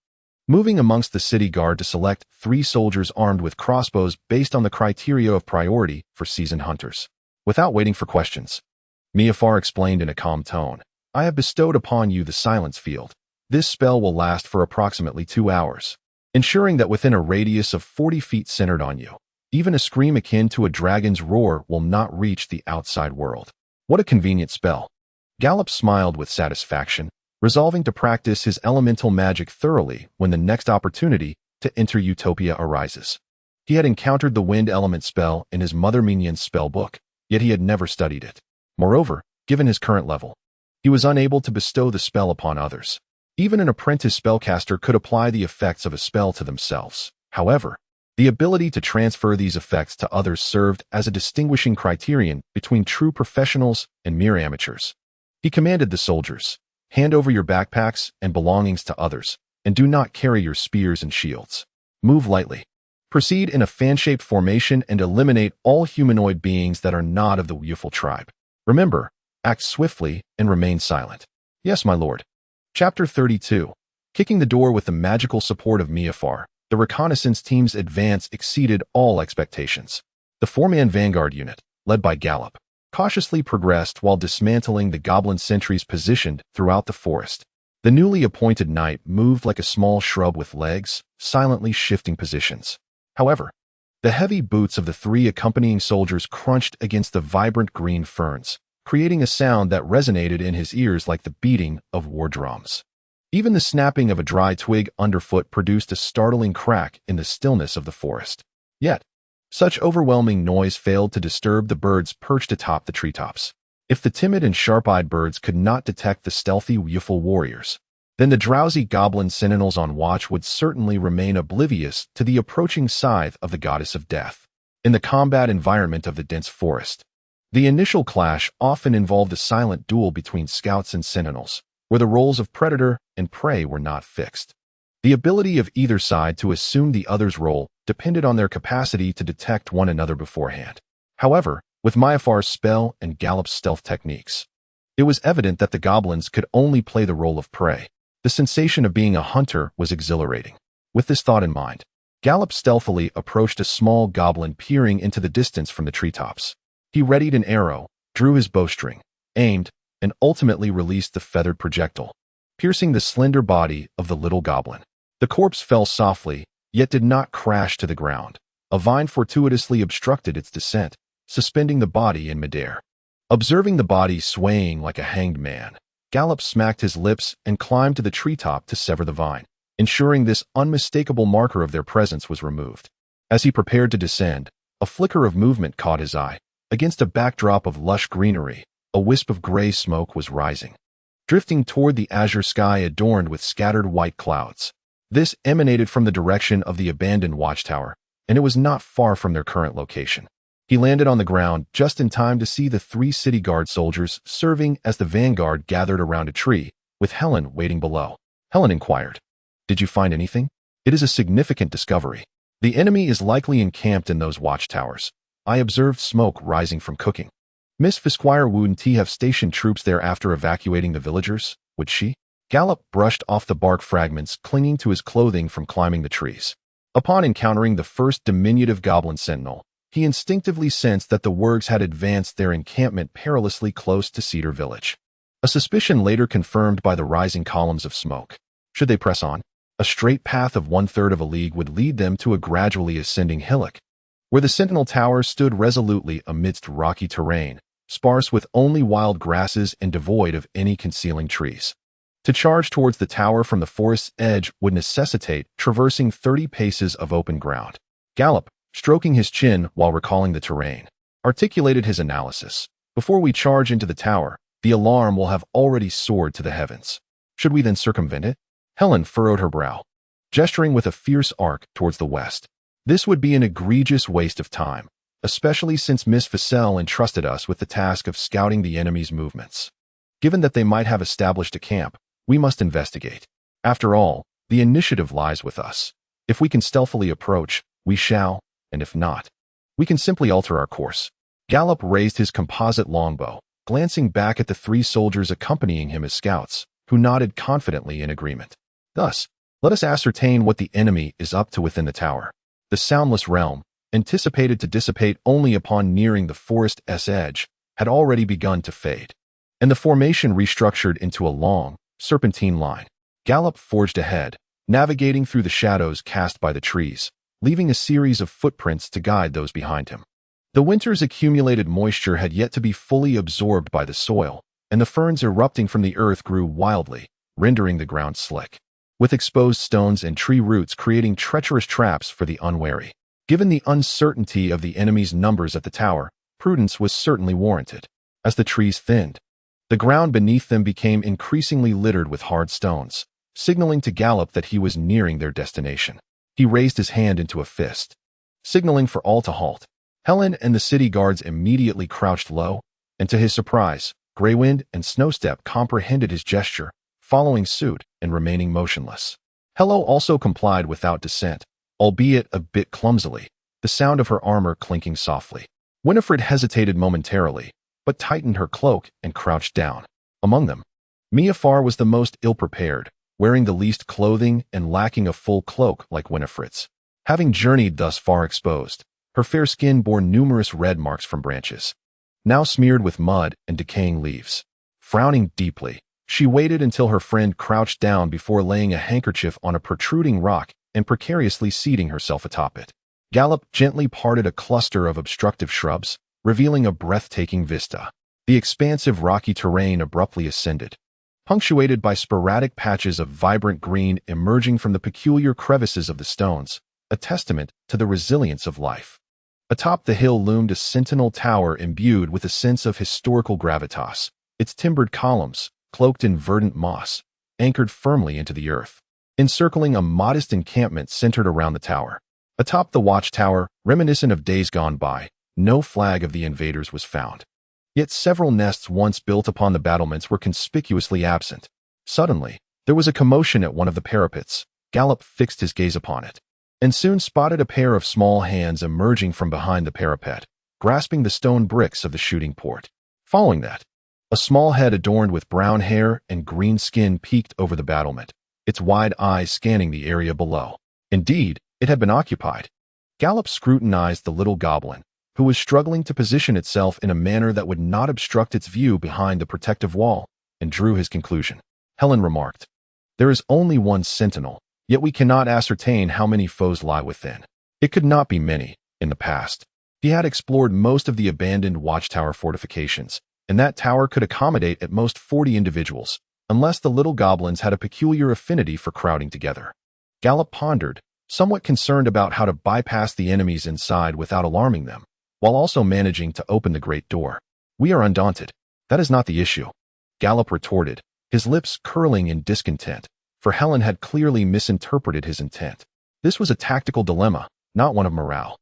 Moving amongst the city guard to select 3 soldiers armed with crossbows based on the criteria of priority for seasoned hunters. Without waiting for questions, Miafar explained in a calm tone. I have bestowed upon you the silence field. This spell will last for approximately 2 hours, ensuring that within a radius of 40 feet centered on you, even a scream akin to a dragon's roar will not reach the outside world. What a convenient spell. Gallop smiled with satisfaction, resolving to practice his elemental magic thoroughly when the next opportunity to enter Utopia arises. He had encountered the wind element spell in his Mother Minyan's spell book, yet he had never studied it. Moreover, given his current level, he was unable to bestow the spell upon others. Even an apprentice spellcaster could apply the effects of a spell to themselves. However, the ability to transfer these effects to others served as a distinguishing criterion between true professionals and mere amateurs. He commanded the soldiers, hand over your backpacks and belongings to others, and do not carry your spears and shields. Move lightly. Proceed in a fan-shaped formation and eliminate all humanoid beings that are not of the Wuful tribe. Remember, act swiftly and remain silent. Yes, my lord. Chapter 32. Kicking the door with the magical support of Miafar, the reconnaissance team's advance exceeded all expectations. The 4-man vanguard unit, led by Gallop, cautiously progressed while dismantling the goblin sentries positioned throughout the forest. The newly appointed knight moved like a small shrub with legs, silently shifting positions. However, the heavy boots of the 3 accompanying soldiers crunched against the vibrant green ferns, creating a sound that resonated in his ears like the beating of war drums. Even the snapping of a dry twig underfoot produced a startling crack in the stillness of the forest. Yet, such overwhelming noise failed to disturb the birds perched atop the treetops. If the timid and sharp-eyed birds could not detect the stealthy Wuful warriors, then the drowsy goblin sentinels on watch would certainly remain oblivious to the approaching scythe of the goddess of death. In the combat environment of the dense forest, the initial clash often involved a silent duel between scouts and sentinels, where the roles of predator and prey were not fixed. The ability of either side to assume the other's role depended on their capacity to detect one another beforehand. However, with Miafar's spell and Gallop's stealth techniques, it was evident that the goblins could only play the role of prey. The sensation of being a hunter was exhilarating. With this thought in mind, Gallop stealthily approached a small goblin peering into the distance from the treetops. He readied an arrow, drew his bowstring, aimed, and ultimately released the feathered projectile, piercing the slender body of the little goblin. The corpse fell softly, yet did not crash to the ground. A vine fortuitously obstructed its descent, suspending the body in midair. Observing the body swaying like a hanged man, Gallop smacked his lips and climbed to the treetop to sever the vine, ensuring this unmistakable marker of their presence was removed. As he prepared to descend, a flicker of movement caught his eye. Against a backdrop of lush greenery, a wisp of gray smoke was rising, drifting toward the azure sky adorned with scattered white clouds. This emanated from the direction of the abandoned watchtower, and it was not far from their current location. He landed on the ground just in time to see the 3 city guard soldiers serving as the vanguard gathered around a tree, with Helen waiting below. Helen inquired, "Did you find anything?" "It is a significant discovery. The enemy is likely encamped in those watchtowers. I observed smoke rising from cooking." "Miss Fisquire wouldn't have stationed troops there after evacuating the villagers, would she?" Gallop brushed off the bark fragments clinging to his clothing from climbing the trees. Upon encountering the first diminutive goblin sentinel, he instinctively sensed that the Wurgs had advanced their encampment perilously close to Cedar Village. A suspicion later confirmed by the rising columns of smoke. Should they press on? A straight path of 1/3 of a league would lead them to a gradually ascending hillock, where the sentinel tower stood resolutely amidst rocky terrain, sparse with only wild grasses and devoid of any concealing trees. To charge towards the tower from the forest's edge would necessitate traversing 30 paces of open ground. Gallop, stroking his chin while recalling the terrain, articulated his analysis. "Before we charge into the tower, the alarm will have already soared to the heavens. Should we then circumvent it?" Helen furrowed her brow, gesturing with a fierce arc towards the west. "This would be an egregious waste of time, especially since Miss Ficelle entrusted us with the task of scouting the enemy's movements. Given that they might have established a camp, we must investigate. After all, the initiative lies with us. If we can stealthily approach, we shall, and if not, we can simply alter our course." Gallop raised his composite longbow, glancing back at the 3 soldiers accompanying him as scouts, who nodded confidently in agreement. "Thus, let us ascertain what the enemy is up to within the tower." The soundless realm, anticipated to dissipate only upon nearing the forest's edge, had already begun to fade, and the formation restructured into a long, serpentine line. Gallop forged ahead, navigating through the shadows cast by the trees, leaving a series of footprints to guide those behind him. The winter's accumulated moisture had yet to be fully absorbed by the soil, and the ferns erupting from the earth grew wildly, rendering the ground slick, with exposed stones and tree roots creating treacherous traps for the unwary. Given the uncertainty of the enemy's numbers at the tower, prudence was certainly warranted. As the trees thinned, the ground beneath them became increasingly littered with hard stones, signaling to Gallop that he was nearing their destination. He raised his hand into a fist, signaling for all to halt. Helen and the city guards immediately crouched low, and to his surprise, Greywind and Snowstep comprehended his gesture, following suit and remaining motionless. Hello also complied without dissent, albeit a bit clumsily, the sound of her armor clinking softly. Winifred hesitated momentarily, but tightened her cloak and crouched down. Among them, Miafar was the most ill-prepared, wearing the least clothing and lacking a full cloak like Winifred's. Having journeyed thus far exposed, her fair skin bore numerous red marks from branches, now smeared with mud and decaying leaves. Frowning deeply, she waited until her friend crouched down before laying a handkerchief on a protruding rock and precariously seating herself atop it. Gallop gently parted a cluster of obstructive shrubs, revealing a breathtaking vista. The expansive rocky terrain abruptly ascended, punctuated by sporadic patches of vibrant green emerging from the peculiar crevices of the stones, a testament to the resilience of life. Atop the hill loomed a sentinel tower imbued with a sense of historical gravitas, its timbered columns, cloaked in verdant moss, anchored firmly into the earth, encircling a modest encampment centered around the tower. Atop the watchtower, reminiscent of days gone by, no flag of the invaders was found. Yet several nests once built upon the battlements were conspicuously absent. Suddenly, there was a commotion at one of the parapets. Gallop fixed his gaze upon it, and soon spotted a pair of small hands emerging from behind the parapet, grasping the stone bricks of the shooting port. Following that, a small head adorned with brown hair and green skin peeked over the battlement, its wide eyes scanning the area below. Indeed, it had been occupied. Gallop scrutinized the little goblin, who was struggling to position itself in a manner that would not obstruct its view behind the protective wall, and drew his conclusion. Helen remarked, "There is only one sentinel, yet we cannot ascertain how many foes lie within. It could not be many. In the past, he had explored most of the abandoned watchtower fortifications, and that tower could accommodate at most 40 individuals, unless the little goblins had a peculiar affinity for crowding together." Gallop pondered, somewhat concerned about how to bypass the enemies inside without alarming them, while also managing to open the great door. "We are undaunted. That is not the issue," Gallop retorted, his lips curling in discontent, for Helen had clearly misinterpreted his intent. This was a tactical dilemma, not one of morale.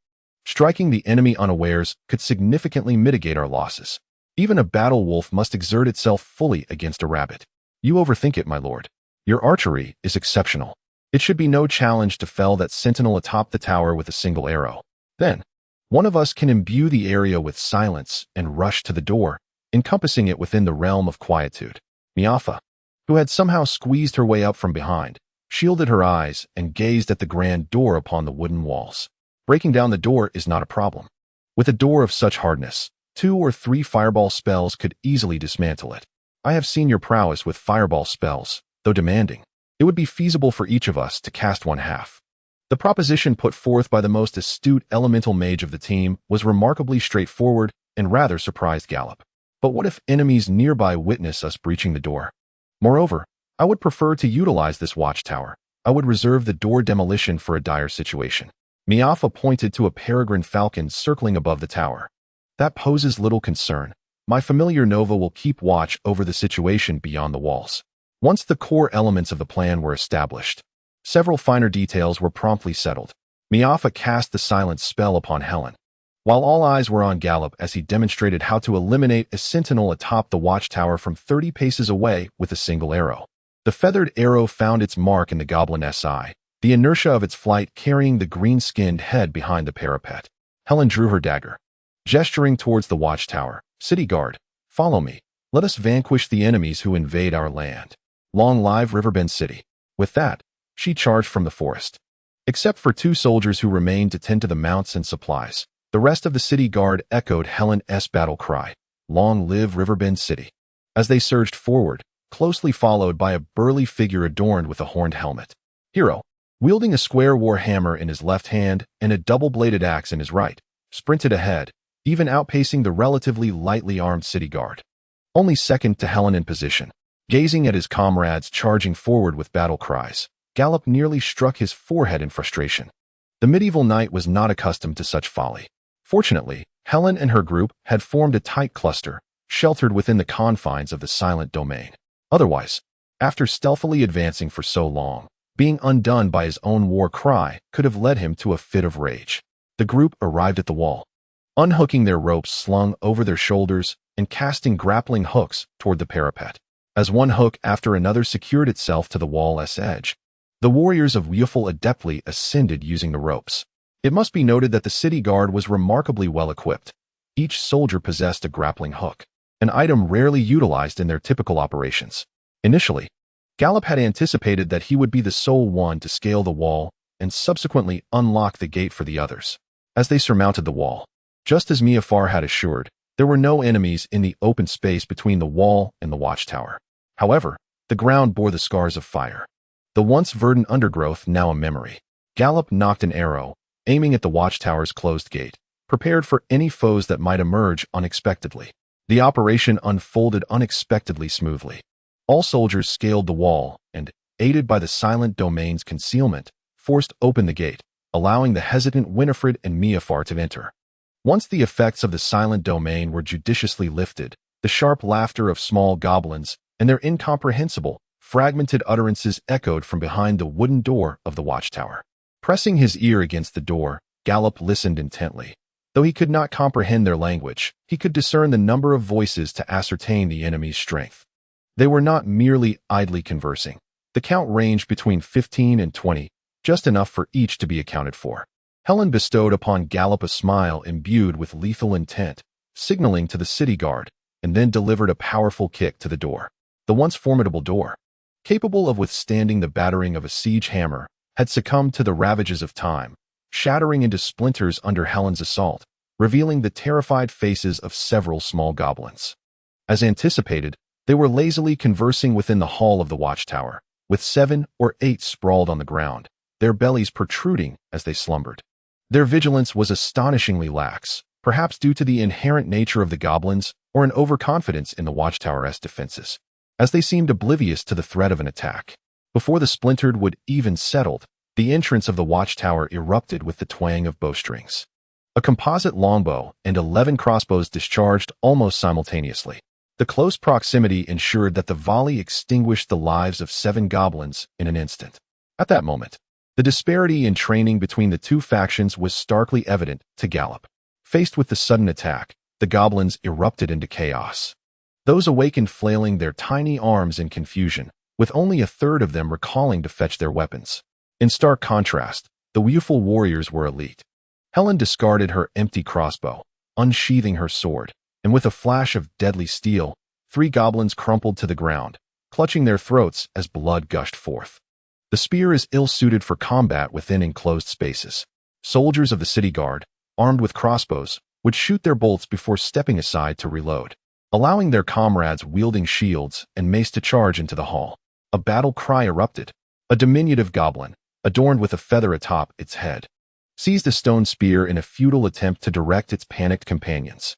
Striking the enemy unawares could significantly mitigate our losses. Even a battle wolf must exert itself fully against a rabbit. You overthink it, my lord. Your archery is exceptional. It should be no challenge to fell that sentinel atop the tower with a single arrow. Then, one of us can imbue the area with silence and rush to the door, encompassing it within the realm of quietude. Miafa, who had somehow squeezed her way up from behind, shielded her eyes and gazed at the grand door upon the wooden walls. Breaking down the door is not a problem. With a door of such hardness, 2 or 3 fireball spells could easily dismantle it. I have seen your prowess with fireball spells, though demanding. It would be feasible for each of us to cast one half. The proposition put forth by the most astute elemental mage of the team was remarkably straightforward and rather surprised Gallop. But what if enemies nearby witness us breaching the door? Moreover, I would prefer to utilize this watchtower. I would reserve the door demolition for a dire situation. Miafa pointed to a peregrine falcon circling above the tower. That poses little concern. My familiar Nova will keep watch over the situation beyond the walls. Once the core elements of the plan were established, several finer details were promptly settled. Miafa cast the silence spell upon Helen, while all eyes were on Gallop as he demonstrated how to eliminate a sentinel atop the watchtower from 30 paces away with a single arrow. The feathered arrow found its mark in the gobliness eye, the inertia of its flight carrying the green-skinned head behind the parapet. Helen drew her dagger, gesturing towards the watchtower. City guard, follow me. Let us vanquish the enemies who invade our land. Long live Riverbend City. With that, she charged from the forest. Except for 2 soldiers who remained to tend to the mounts and supplies, the rest of the city guard echoed Helen's battle cry. Long live Riverbend City. As they surged forward, closely followed by a burly figure adorned with a horned helmet. Hero, wielding a square war hammer in his left hand and a double-bladed axe in his right, sprinted ahead, even outpacing the relatively lightly armed city guard. Only second to Helen in position. Gazing at his comrades charging forward with battle cries, Gallop nearly struck his forehead in frustration. The medieval knight was not accustomed to such folly. Fortunately, Helen and her group had formed a tight cluster, sheltered within the confines of the silent domain. Otherwise, after stealthily advancing for so long, being undone by his own war cry could have led him to a fit of rage. The group arrived at the wall, unhooking their ropes slung over their shoulders and casting grappling hooks toward the parapet. As one hook after another secured itself to the wall's edge, the warriors of Wuful adeptly ascended using the ropes. It must be noted that the city guard was remarkably well equipped. Each soldier possessed a grappling hook, an item rarely utilized in their typical operations. Initially, Gallop had anticipated that he would be the sole one to scale the wall and subsequently unlock the gate for the others. As they surmounted the wall, just as Miafar had assured, there were no enemies in the open space between the wall and the watchtower. However, the ground bore the scars of fire. The once verdant undergrowth now a memory. Gallop knocked an arrow, aiming at the watchtower's closed gate, prepared for any foes that might emerge unexpectedly. The operation unfolded unexpectedly smoothly. All soldiers scaled the wall and, aided by the silent domain's concealment, forced open the gate, allowing the hesitant Winifred and Miafar to enter. Once the effects of the silent domain were judiciously lifted, the sharp laughter of small goblins and their incomprehensible, fragmented utterances echoed from behind the wooden door of the watchtower. Pressing his ear against the door, Gallop listened intently. Though he could not comprehend their language, he could discern the number of voices to ascertain the enemy's strength. They were not merely idly conversing. The count ranged between 15 and 20, just enough for each to be accounted for. Helen bestowed upon Gallop a smile imbued with lethal intent, signaling to the city guard, and then delivered a powerful kick to the door. The once formidable door, capable of withstanding the battering of a siege hammer, had succumbed to the ravages of time, shattering into splinters under Helen's assault, revealing the terrified faces of several small goblins. As anticipated, they were lazily conversing within the hall of the watchtower, with 7 or 8 sprawled on the ground, their bellies protruding as they slumbered. Their vigilance was astonishingly lax, perhaps due to the inherent nature of the goblins or an overconfidence in the watchtower's defenses, as they seemed oblivious to the threat of an attack. Before the splintered wood even settled, the entrance of the watchtower erupted with the twang of bowstrings. A composite longbow and 11 crossbows discharged almost simultaneously. The close proximity ensured that the volley extinguished the lives of 7 goblins in an instant. At that moment, The disparity in training between the two factions was starkly evident to Gallop. Faced with the sudden attack, the goblins erupted into chaos. Those awakened flailing their tiny arms in confusion, with only a third of them recalling to fetch their weapons. In stark contrast, the youthful warriors were elite. Helen discarded her empty crossbow, unsheathing her sword, and with a flash of deadly steel, 3 goblins crumpled to the ground, clutching their throats as blood gushed forth. The spear is ill-suited for combat within enclosed spaces. Soldiers of the city guard, armed with crossbows, would shoot their bolts before stepping aside to reload, allowing their comrades wielding shields and mace to charge into the hall. A battle cry erupted. A diminutive goblin, adorned with a feather atop its head, seized a stone spear in a futile attempt to direct its panicked companions.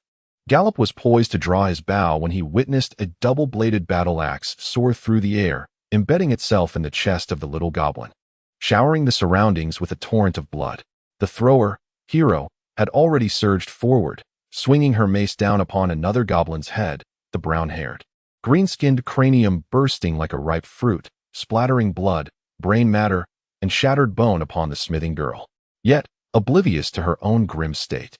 Gallop was poised to draw his bow when he witnessed a double-bladed battle axe soar through the air, embedding itself in the chest of the little goblin, showering the surroundings with a torrent of blood. The thrower, Hero, had already surged forward, swinging her mace down upon another goblin's head, the brown-haired, green-skinned cranium bursting like a ripe fruit, splattering blood, brain matter, and shattered bone upon the smithing girl. Yet, oblivious to her own grim state,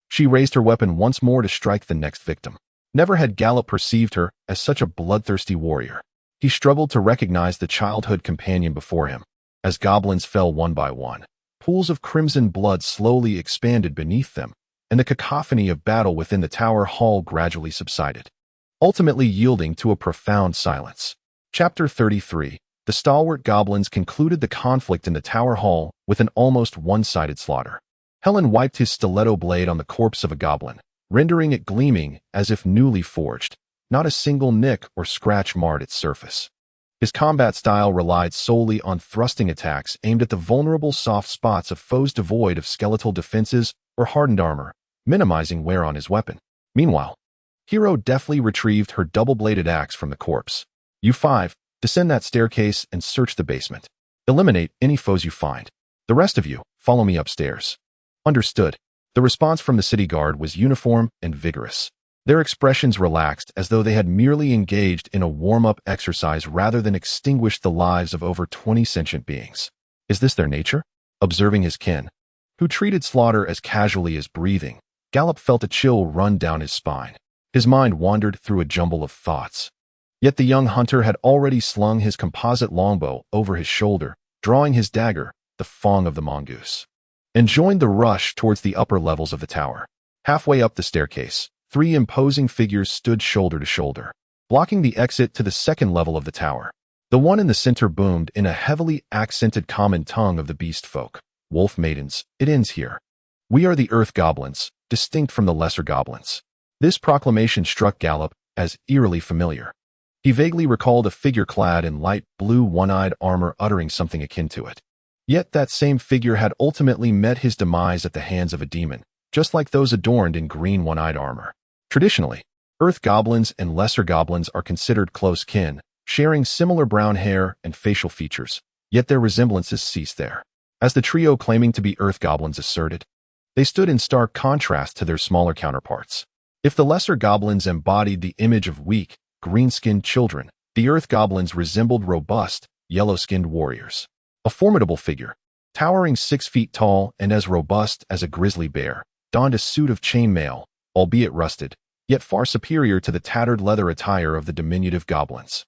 she raised her weapon once more to strike the next victim. Never had Gallop perceived her as such a bloodthirsty warrior. He struggled to recognize the childhood companion before him. As goblins fell one by one, pools of crimson blood slowly expanded beneath them, and the cacophony of battle within the tower hall gradually subsided, ultimately yielding to a profound silence. Chapter 33. The stalwart goblins concluded the conflict in the tower hall with an almost one-sided slaughter. Helen wiped his stiletto blade on the corpse of a goblin, rendering it gleaming as if newly forged. Not a single nick or scratch marred its surface. His combat style relied solely on thrusting attacks aimed at the vulnerable soft spots of foes devoid of skeletal defenses or hardened armor, minimizing wear on his weapon. Meanwhile, Hero deftly retrieved her double-bladed axe from the corpse. You 5, descend that staircase and search the basement. Eliminate any foes you find. The rest of you, follow me upstairs. Understood. The response from the city guard was uniform and vigorous. Their expressions relaxed as though they had merely engaged in a warm-up exercise rather than extinguished the lives of over 20 sentient beings. Is this their nature? Observing his kin, who treated slaughter as casually as breathing, Gallop felt a chill run down his spine. His mind wandered through a jumble of thoughts. Yet the young hunter had already slung his composite longbow over his shoulder, drawing his dagger, the fong of the mongoose, and joined the rush towards the upper levels of the tower. Halfway up the staircase, 3 imposing figures stood shoulder to shoulder, blocking the exit to the second level of the tower. The one in the center boomed in a heavily accented common tongue of the beast folk. Wolf maidens, it ends here. We are the earth goblins, distinct from the lesser goblins. This proclamation struck Gallop as eerily familiar. He vaguely recalled a figure clad in light blue one-eyed armor uttering something akin to it. Yet that same figure had ultimately met his demise at the hands of a demon, just like those adorned in green one-eyed armor. Traditionally, earth goblins and lesser goblins are considered close kin, sharing similar brown hair and facial features, yet their resemblances cease there. As the trio claiming to be earth goblins asserted, they stood in stark contrast to their smaller counterparts. If the lesser goblins embodied the image of weak, green-skinned children, the earth goblins resembled robust, yellow-skinned warriors. A formidable figure, towering 6 feet tall and as robust as a grizzly bear, donned a suit of chainmail, albeit rusted, yet far superior to the tattered leather attire of the diminutive goblins.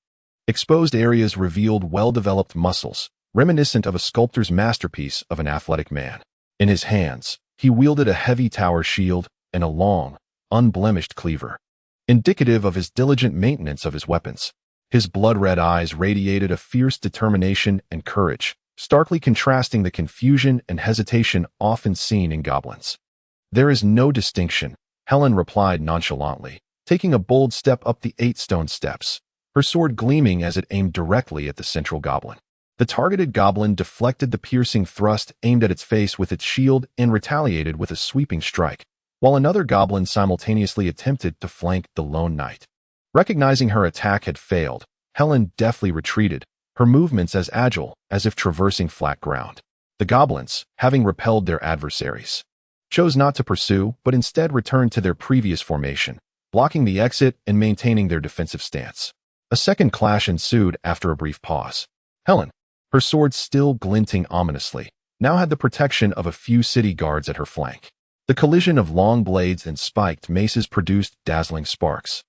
Exposed areas revealed well-developed muscles, reminiscent of a sculptor's masterpiece of an athletic man. In his hands, he wielded a heavy tower shield and a long, unblemished cleaver, indicative of his diligent maintenance of his weapons. His blood-red eyes radiated a fierce determination and courage, starkly contrasting the confusion and hesitation often seen in goblins. There is no distinction, Helen replied nonchalantly, taking a bold step up the 8 stone steps, her sword gleaming as it aimed directly at the central goblin. The targeted goblin deflected the piercing thrust aimed at its face with its shield and retaliated with a sweeping strike, while another goblin simultaneously attempted to flank the lone knight. Recognizing her attack had failed, Helen deftly retreated, her movements as agile as if traversing flat ground. The goblins, having repelled their adversaries, chose not to pursue but instead returned to their previous formation, blocking the exit and maintaining their defensive stance. A second clash ensued after a brief pause. Helen, Her sword, still glinting ominously, now had the protection of a few city guards at her flank. The collision of long blades and spiked maces produced dazzling sparks,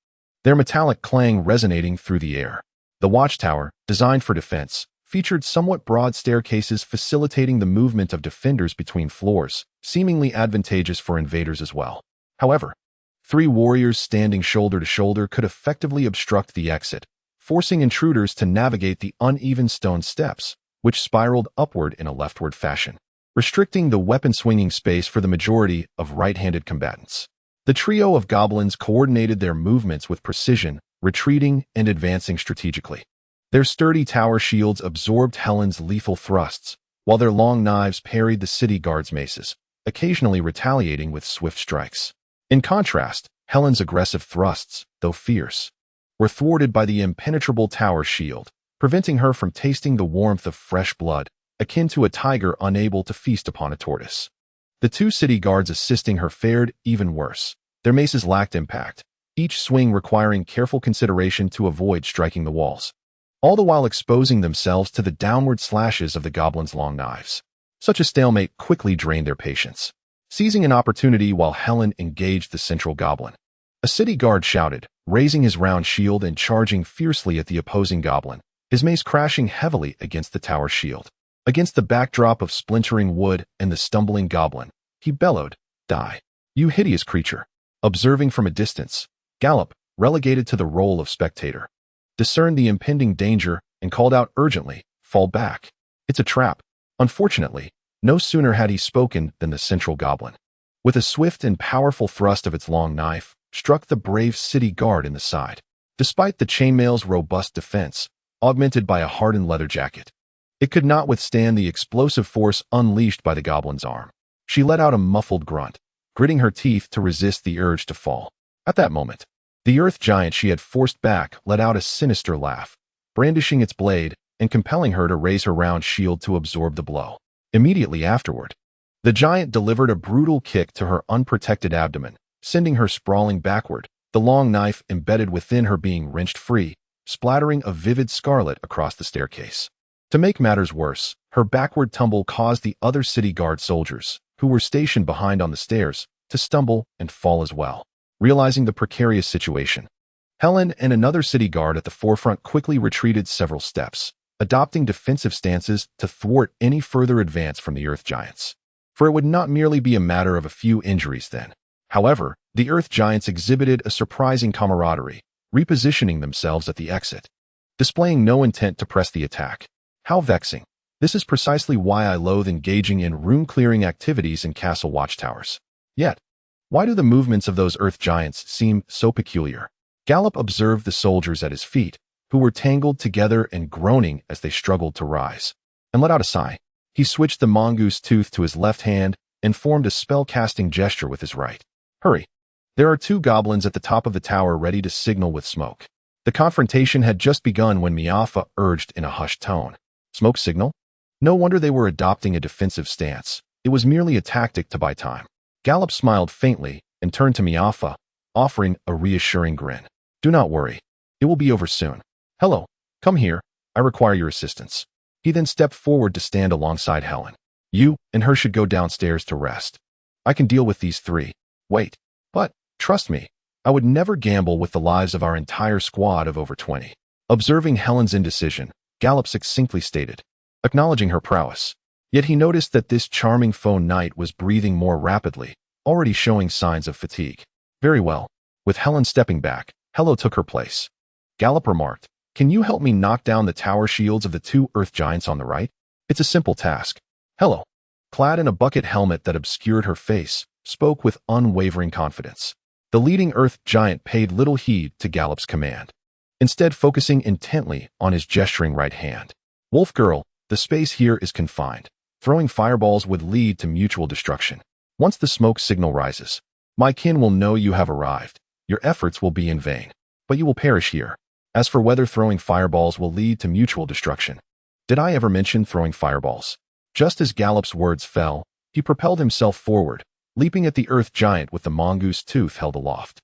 their metallic clang resonating through the air. The watchtower, designed for defense, featured somewhat broad staircases facilitating the movement of defenders between floors, seemingly advantageous for invaders as well. However, 3 warriors standing shoulder to shoulder could effectively obstruct the exit, forcing intruders to navigate the uneven stone steps, which spiraled upward in a leftward fashion, restricting the weapon-swinging space for the majority of right-handed combatants. The trio of goblins coordinated their movements with precision, retreating and advancing strategically. Their sturdy tower shields absorbed Helen's lethal thrusts, while their long knives parried the city guards' maces, occasionally retaliating with swift strikes. In contrast, Helen's aggressive thrusts, though fierce, were thwarted by the impenetrable tower shield, preventing her from tasting the warmth of fresh blood, akin to a tiger unable to feast upon a tortoise. The 2 city guards assisting her fared even worse. Their maces lacked impact, each swing requiring careful consideration to avoid striking the walls, all the while exposing themselves to the downward slashes of the goblins' long knives. Such a stalemate quickly drained their patience. Seizing an opportunity while Helen engaged the central goblin, a city guard shouted, raising his round shield and charging fiercely at the opposing goblin, his mace crashing heavily against the tower shield. Against the backdrop of splintering wood and the stumbling goblin, he bellowed, "Die, you hideous creature!" Observing from a distance, Gallop, relegated to the role of spectator, discerned the impending danger and called out urgently, "Fall back. It's a trap." Unfortunately, no sooner had he spoken than the central goblin, with a swift and powerful thrust of its long knife, struck the brave city guard in the side. Despite the chainmail's robust defense, augmented by a hardened leather jacket, it could not withstand the explosive force unleashed by the goblin's arm. She let out a muffled grunt, gritting her teeth to resist the urge to fall. At that moment, the earth giant she had forced back let out a sinister laugh, brandishing its blade and compelling her to raise her round shield to absorb the blow. Immediately afterward, the giant delivered a brutal kick to her unprotected abdomen, sending her sprawling backward, the long knife embedded within her being wrenched free, splattering a vivid scarlet across the staircase. To make matters worse, her backward tumble caused the other city guard soldiers, who were stationed behind on the stairs, to stumble and fall as well. Realizing the precarious situation, Helen and another city guard at the forefront quickly retreated several steps, adopting defensive stances to thwart any further advance from the earth giants. For it would not merely be a matter of a few injuries then. However, the earth giants exhibited a surprising camaraderie, repositioning themselves at the exit, displaying no intent to press the attack. How vexing. This is precisely why I loathe engaging in room-clearing activities in castle watchtowers. Yet, why do the movements of those earth giants seem so peculiar? Gallop observed the soldiers at his feet, who were tangled together and groaning as they struggled to rise, and let out a sigh. He switched the mongoose tooth to his left hand and formed a spell-casting gesture with his right. "Hurry. There are 2 goblins at the top of the tower ready to signal with smoke." The confrontation had just begun when Miafa urged in a hushed tone, "Smoke signal?" No wonder they were adopting a defensive stance. It was merely a tactic to buy time. Gallop smiled faintly and turned to Miafa, offering a reassuring grin. "Do not worry. It will be over soon. Hello, come here. I require your assistance." He then stepped forward to stand alongside Helen. "You and her should go downstairs to rest. I can deal with these 3. Wait. But, trust me, I would never gamble with the lives of our entire squad of over 20. Observing Helen's indecision, Gallop succinctly stated, acknowledging her prowess. Yet he noticed that this charming faux knight was breathing more rapidly, already showing signs of fatigue. "Very well." With Helen stepping back, Hello took her place. Gallop remarked, "Can you help me knock down the tower shields of the 2 earth giants on the right? It's a simple task." Hello, clad in a bucket helmet that obscured her face, spoke with unwavering confidence. The leading earth giant paid little heed to Gallop's command, instead focusing intently on his gesturing right hand. "Wolf girl, the space here is confined. Throwing fireballs would lead to mutual destruction. Once the smoke signal rises, my kin will know you have arrived. Your efforts will be in vain, but you will perish here. As for whether throwing fireballs will lead to mutual destruction, did I ever mention throwing fireballs?" Just as Gallop's words fell, he propelled himself forward, leaping at the earth giant with the mongoose tooth held aloft.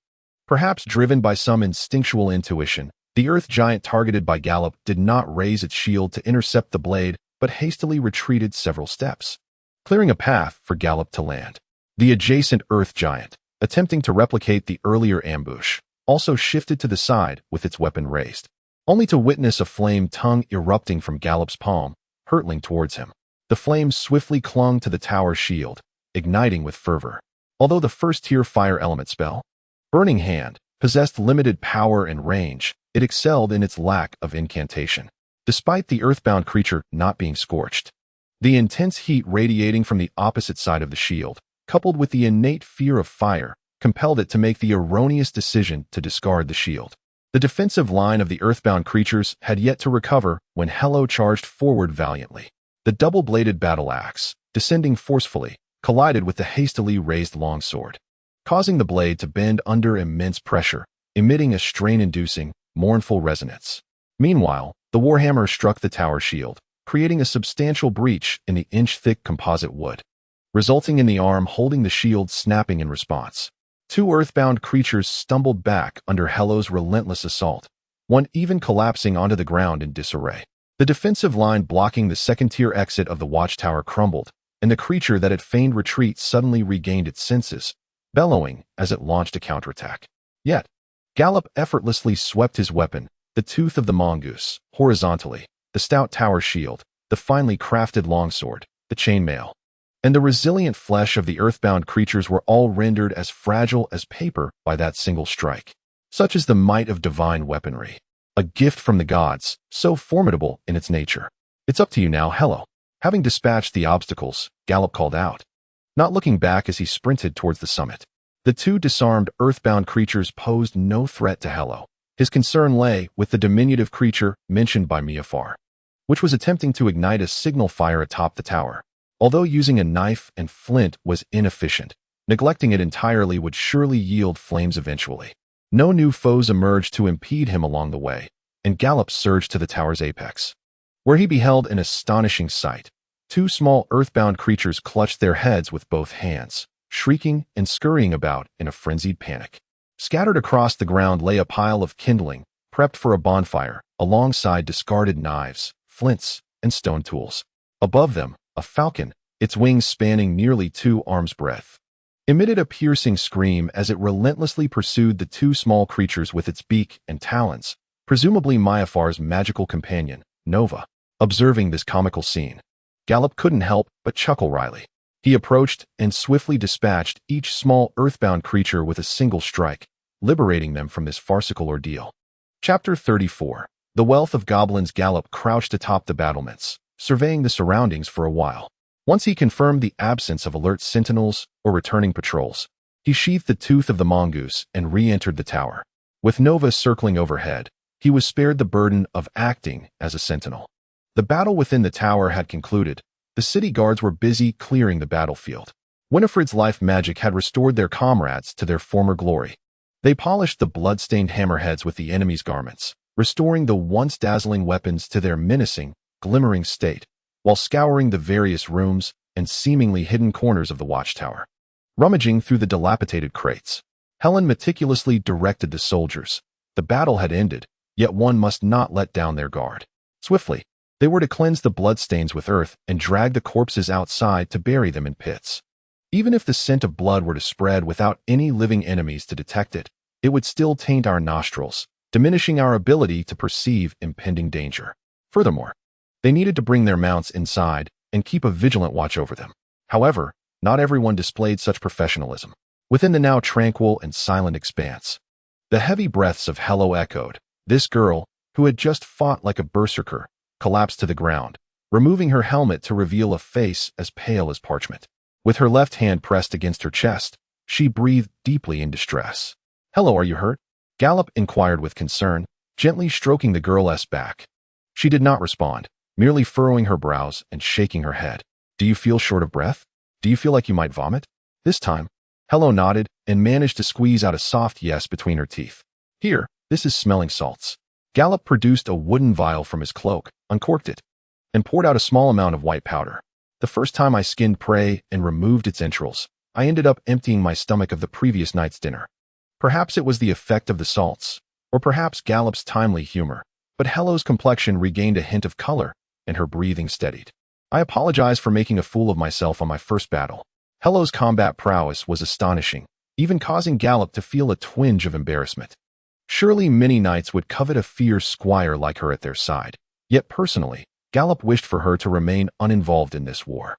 Perhaps driven by some instinctual intuition, the earth giant targeted by Gallop did not raise its shield to intercept the blade, but hastily retreated several steps, clearing a path for Gallop to land. The adjacent earth giant, attempting to replicate the earlier ambush, also shifted to the side with its weapon raised, only to witness a flame tongue erupting from Gallop's palm, hurtling towards him. The flames swiftly clung to the tower's shield, igniting with fervor. Although the first-tier fire element spell, Burning Hand, possessed limited power and range, it excelled in its lack of incantation. Despite the earthbound creature not being scorched, the intense heat radiating from the opposite side of the shield, coupled with the innate fear of fire, compelled it to make the erroneous decision to discard the shield. The defensive line of the earthbound creatures had yet to recover when Hello charged forward valiantly. The double-bladed battle axe, descending forcefully, collided with the hastily raised longsword, causing the blade to bend under immense pressure, emitting a strain-inducing, mournful resonance. Meanwhile, the warhammer struck the tower shield, creating a substantial breach in the inch-thick composite wood, resulting in the arm holding the shield snapping in response. Two earthbound creatures stumbled back under Hello's relentless assault, one even collapsing onto the ground in disarray. The defensive line blocking the second-tier exit of the watchtower crumbled, and the creature that had feigned retreat suddenly regained its senses, bellowing as it launched a counterattack. Yet, Gallop effortlessly swept his weapon, the tooth of the mongoose, horizontally, the stout tower shield, the finely crafted longsword, the chainmail, and the resilient flesh of the earthbound creatures were all rendered as fragile as paper by that single strike. Such is the might of divine weaponry, a gift from the gods, so formidable in its nature. It's up to you now, Hello. Having dispatched the obstacles, Gallop called out, not looking back as he sprinted towards the summit. The two disarmed earthbound creatures posed no threat to Hello. His concern lay with the diminutive creature mentioned by Miafar, which was attempting to ignite a signal fire atop the tower. Although using a knife and flint was inefficient, neglecting it entirely would surely yield flames eventually. No new foes emerged to impede him along the way, and Gallop surged to the tower's apex, where he beheld an astonishing sight. Two small earthbound creatures clutched their heads with both hands, shrieking and scurrying about in a frenzied panic. Scattered across the ground lay a pile of kindling, prepped for a bonfire, alongside discarded knives, flints, and stone tools. Above them, a falcon, its wings spanning nearly 2 arms' breadth, emitted a piercing scream as it relentlessly pursued the two small creatures with its beak and talons, presumably Miafar's magical companion, Nova. Observing this comical scene, Gallop couldn't help but chuckle wryly. He approached and swiftly dispatched each small earthbound creature with a single strike, liberating them from this farcical ordeal. Chapter 34. The Wealth of Goblins. Gallop crouched atop the battlements, surveying the surroundings for a while. Once he confirmed the absence of alert sentinels or returning patrols, he sheathed the tooth of the mongoose and re-entered the tower. With Nova circling overhead, he was spared the burden of acting as a sentinel. The battle within the tower had concluded. The city guards were busy clearing the battlefield. Winifred's life magic had restored their comrades to their former glory. They polished the blood-stained hammerheads with the enemy's garments, restoring the once dazzling weapons to their menacing, glimmering state, while scouring the various rooms and seemingly hidden corners of the watchtower. Rummaging through the dilapidated crates, Helen meticulously directed the soldiers. The battle had ended, yet one must not let down their guard. Swiftly, they were to cleanse the bloodstains with earth and drag the corpses outside to bury them in pits. Even if the scent of blood were to spread without any living enemies to detect it, it would still taint our nostrils, diminishing our ability to perceive impending danger. Furthermore, they needed to bring their mounts inside and keep a vigilant watch over them. However, not everyone displayed such professionalism. Within the now tranquil and silent expanse, the heavy breaths of Hello echoed. This girl, who had just fought like a berserker, collapsed to the ground, removing her helmet to reveal a face as pale as parchment. With her left hand pressed against her chest, she breathed deeply in distress. "Hello, are you hurt?" Gallop inquired with concern, gently stroking the girl's back. She did not respond, merely furrowing her brows and shaking her head. "Do you feel short of breath? Do you feel like you might vomit?" This time, Hello nodded and managed to squeeze out a soft yes between her teeth. "Here, this is smelling salts." Gallop produced a wooden vial from his cloak, uncorked it, and poured out a small amount of white powder. "The first time I skinned prey and removed its entrails, I ended up emptying my stomach of the previous night's dinner." Perhaps it was the effect of the salts, or perhaps Gallop's timely humor, but Hello's complexion regained a hint of color, and her breathing steadied. I apologize for making a fool of myself on my first battle. Hello's combat prowess was astonishing, even causing Gallop to feel a twinge of embarrassment. Surely many knights would covet a fierce squire like her at their side. Yet personally, Gallop wished for her to remain uninvolved in this war.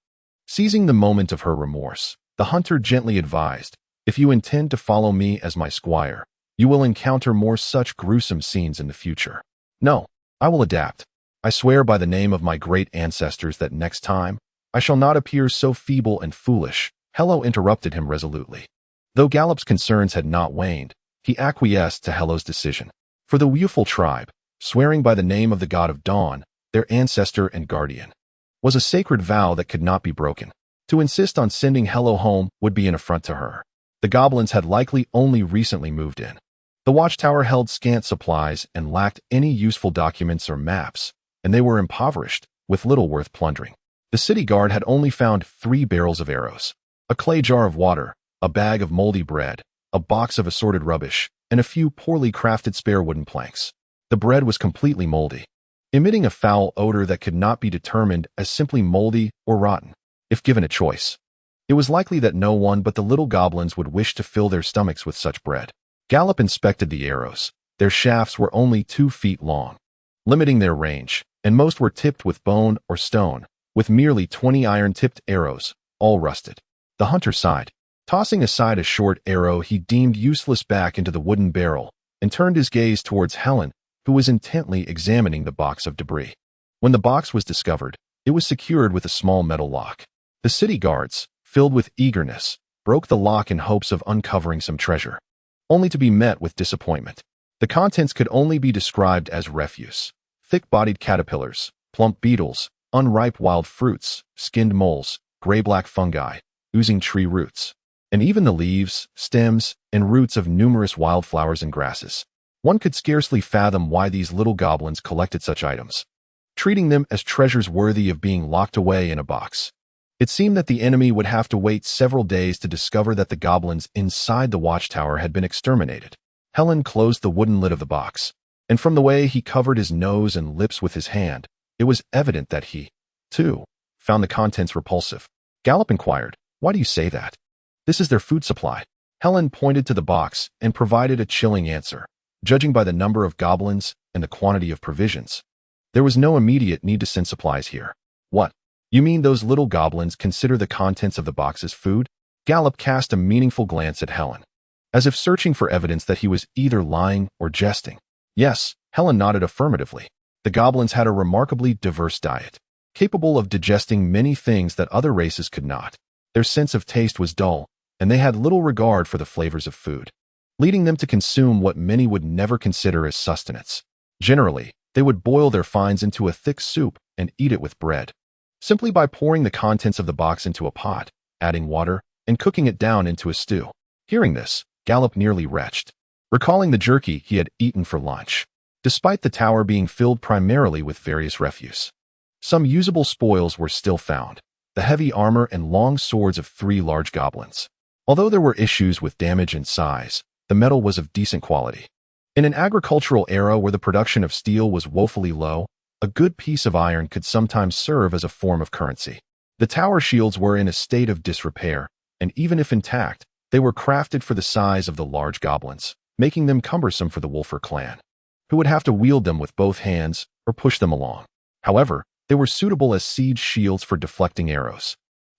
Seizing the moment of her remorse, the hunter gently advised, "If you intend to follow me as my squire, you will encounter more such gruesome scenes in the future." "No, I will adapt. I swear by the name of my great ancestors that next time, I shall not appear so feeble and foolish," Hello interrupted him resolutely. Though Gallop's concerns had not waned, he acquiesced to Hello's decision. For the Wuful tribe, swearing by the name of the god of dawn, their ancestor and guardian, was a sacred vow that could not be broken. To insist on sending Hello home would be an affront to her. The goblins had likely only recently moved in. The watchtower held scant supplies and lacked any useful documents or maps, and they were impoverished, with little worth plundering. The city guard had only found 3 barrels of arrows, a clay jar of water, a bag of moldy bread, a box of assorted rubbish, and a few poorly crafted spare wooden planks. The bread was completely moldy, emitting a foul odor that could not be determined as simply moldy or rotten. If given a choice, it was likely that no one but the little goblins would wish to fill their stomachs with such bread. Gallop inspected the arrows. Their shafts were only 2 feet long, limiting their range, and most were tipped with bone or stone, with merely 20 iron-tipped arrows, all rusted. The hunter sighed. Tossing aside a short arrow he deemed useless back into the wooden barrel, and turned his gaze towards Helen, who was intently examining the box of debris. When the box was discovered, it was secured with a small metal lock. The city guards, filled with eagerness, broke the lock in hopes of uncovering some treasure, only to be met with disappointment. The contents could only be described as refuse: thick-bodied caterpillars, plump beetles, unripe wild fruits, skinned moles, gray-black fungi, oozing tree roots, and even the leaves, stems, and roots of numerous wildflowers and grasses. One could scarcely fathom why these little goblins collected such items, treating them as treasures worthy of being locked away in a box. It seemed that the enemy would have to wait several days to discover that the goblins inside the watchtower had been exterminated. Helen closed the wooden lid of the box, and from the way he covered his nose and lips with his hand, it was evident that he, too, found the contents repulsive. Gallop inquired, "Why do you say that?" "This is their food supply." Helen pointed to the box and provided a chilling answer. "Judging by the number of goblins and the quantity of provisions, there was no immediate need to send supplies here." "What? You mean those little goblins consider the contents of the box as food?" Gallop cast a meaningful glance at Helen, as if searching for evidence that he was either lying or jesting. "Yes," Helen nodded affirmatively. "The goblins had a remarkably diverse diet, capable of digesting many things that other races could not. Their sense of taste was dull, and they had little regard for the flavors of food, leading them to consume what many would never consider as sustenance. Generally, they would boil their finds into a thick soup and eat it with bread, simply by pouring the contents of the box into a pot, adding water, and cooking it down into a stew." Hearing this, Gallop nearly retched, recalling the jerky he had eaten for lunch. Despite the tower being filled primarily with various refuse, some usable spoils were still found: the heavy armor and long swords of 3 large goblins. Although there were issues with damage and size, the metal was of decent quality. In an agricultural era where the production of steel was woefully low, a good piece of iron could sometimes serve as a form of currency. The tower shields were in a state of disrepair, and even if intact, they were crafted for the size of the large goblins, making them cumbersome for the Wolfer clan, who would have to wield them with both hands or push them along. However, they were suitable as siege shields for deflecting arrows.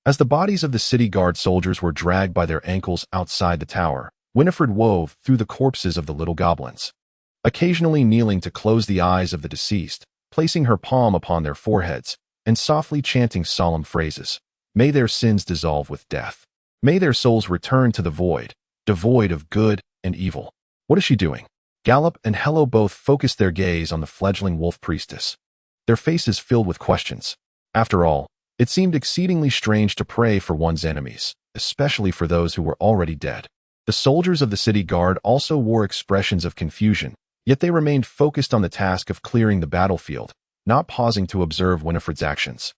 As the bodies of the city guard soldiers were dragged by their ankles outside the tower, Winifred wove through the corpses of the little goblins, occasionally kneeling to close the eyes of the deceased, placing her palm upon their foreheads, and softly chanting solemn phrases. "May their sins dissolve with death. May their souls return to the void, devoid of good and evil." "What is she doing?" Gallop and Hello both focused their gaze on the fledgling wolf priestess, their faces filled with questions. After all, it seemed exceedingly strange to pray for one's enemies, especially for those who were already dead. The soldiers of the city guard also wore expressions of confusion, yet they remained focused on the task of clearing the battlefield, not pausing to observe Winifred's actions.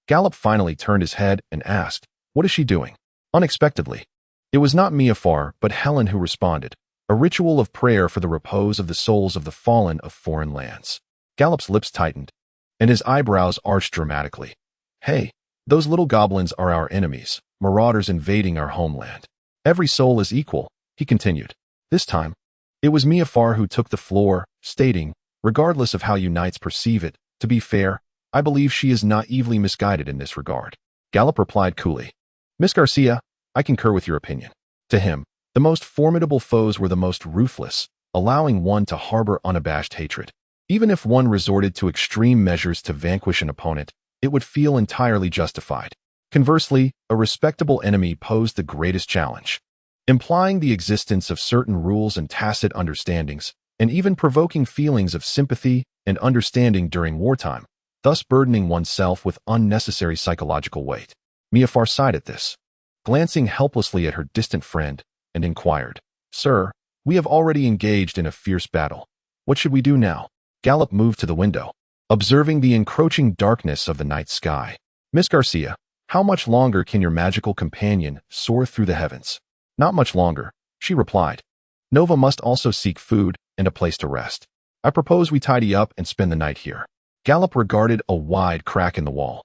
Gallop finally turned his head and asked, "What is she doing?" Unexpectedly, it was not Miafar but Helen who responded, "A ritual of prayer for the repose of the souls of the fallen of foreign lands." Gallop's lips tightened. and his eyebrows arched dramatically. Hey, those little goblins are our enemies, marauders invading our homeland. Every soul is equal, he continued. This time, it was Miafar who took the floor, stating, regardless of how you knights perceive it, to be fair, I believe she is naively misguided in this regard. Gallop replied coolly. Miss Garcia, I concur with your opinion. To him, the most formidable foes were the most ruthless, allowing one to harbor unabashed hatred. Even if one resorted to extreme measures to vanquish an opponent, it would feel entirely justified. Conversely, a respectable enemy posed the greatest challenge, implying the existence of certain rules and tacit understandings, and even provoking feelings of sympathy and understanding during wartime, thus burdening oneself with unnecessary psychological weight. Miafar sighed at this, glancing helplessly at her distant friend, and inquired, Sir, we have already engaged in a fierce battle. What should we do now? Gallop moved to the window, observing the encroaching darkness of the night sky. Miss Garcia, how much longer can your magical companion soar through the heavens? Not much longer, she replied. Nova must also seek food and a place to rest. I propose we tidy up and spend the night here. Gallop regarded a wide crack in the wall,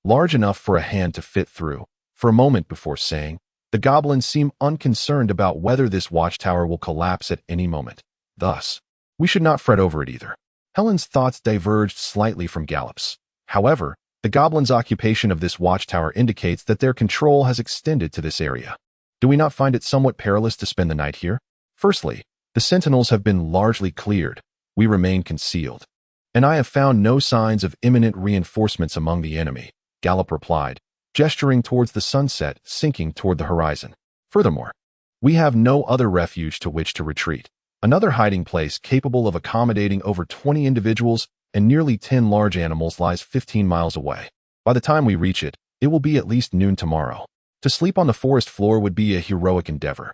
large enough for a hand to fit through, for a moment before saying, the goblins seem unconcerned about whether this watchtower will collapse at any moment. Thus, we should not fret over it either. Helen's thoughts diverged slightly from Gallop's. However, the goblins' occupation of this watchtower indicates that their control has extended to this area. Do we not find it somewhat perilous to spend the night here? Firstly, the sentinels have been largely cleared. We remain concealed. And I have found no signs of imminent reinforcements among the enemy, Gallop replied, gesturing towards the sunset sinking toward the horizon. Furthermore, we have no other refuge to which to retreat. Another hiding place capable of accommodating over 20 individuals and nearly 10 large animals lies 15 miles away. By the time we reach it, it will be at least noon tomorrow. To sleep on the forest floor would be a heroic endeavor,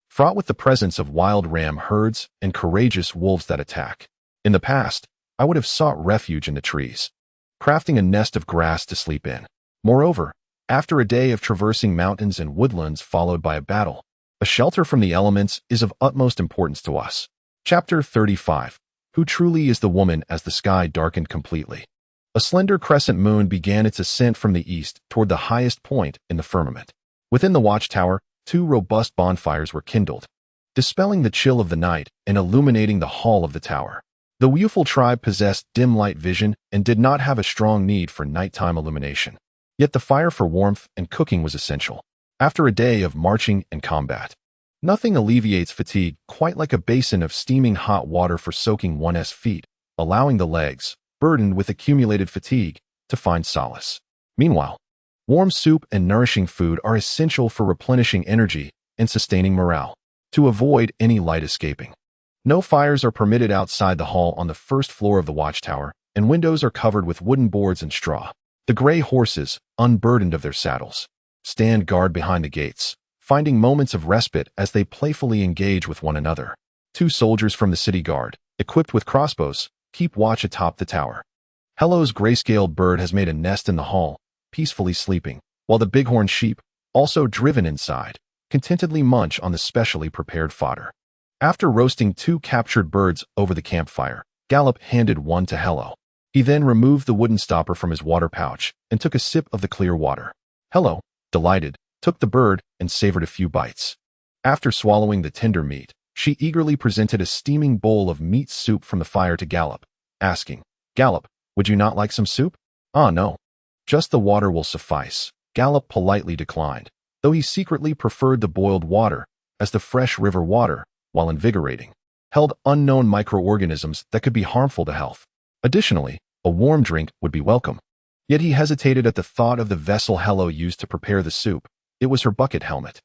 fraught with the presence of wild ram herds and courageous wolves that attack. In the past, I would have sought refuge in the trees, crafting a nest of grass to sleep in. Moreover, after a day of traversing mountains and woodlands followed by a battle, a shelter from the elements is of utmost importance to us. Chapter 35. Who truly is the woman as the sky darkened completely? A slender crescent moon began its ascent from the east toward the highest point in the firmament. Within the watchtower, 2 robust bonfires were kindled, dispelling the chill of the night and illuminating the hall of the tower. The Wuful tribe possessed dim light vision and did not have a strong need for nighttime illumination. Yet the fire for warmth and cooking was essential. After a day of marching and combat, nothing alleviates fatigue quite like a basin of steaming hot water for soaking one's feet, allowing the legs, burdened with accumulated fatigue, to find solace. Meanwhile, warm soup and nourishing food are essential for replenishing energy and sustaining morale, to avoid any light escaping. No fires are permitted outside the hall on the first floor of the watchtower, and windows are covered with wooden boards and straw. The gray horses, unburdened of their saddles, stand guard behind the gates, finding moments of respite as they playfully engage with one another. 2 soldiers from the city guard, equipped with crossbows, keep watch atop the tower. Hello's gray-scaled bird has made a nest in the hall, peacefully sleeping, while the bighorn sheep, also driven inside, contentedly munch on the specially prepared fodder. After roasting 2 captured birds over the campfire, Gallop handed one to Hello. He then removed the wooden stopper from his water pouch and took a sip of the clear water. Hello, delighted, took the bird and savored a few bites. After swallowing the tender meat, she eagerly presented a steaming bowl of meat soup from the fire to Gallop, asking, Gallop, would you not like some soup? Ah, no. Just the water will suffice. Gallop politely declined, though he secretly preferred the boiled water, as the fresh river water, while invigorating, held unknown microorganisms that could be harmful to health. Additionally, a warm drink would be welcome. Yet he hesitated at the thought of the vessel Hello used to prepare the soup. It was her bucket helmet.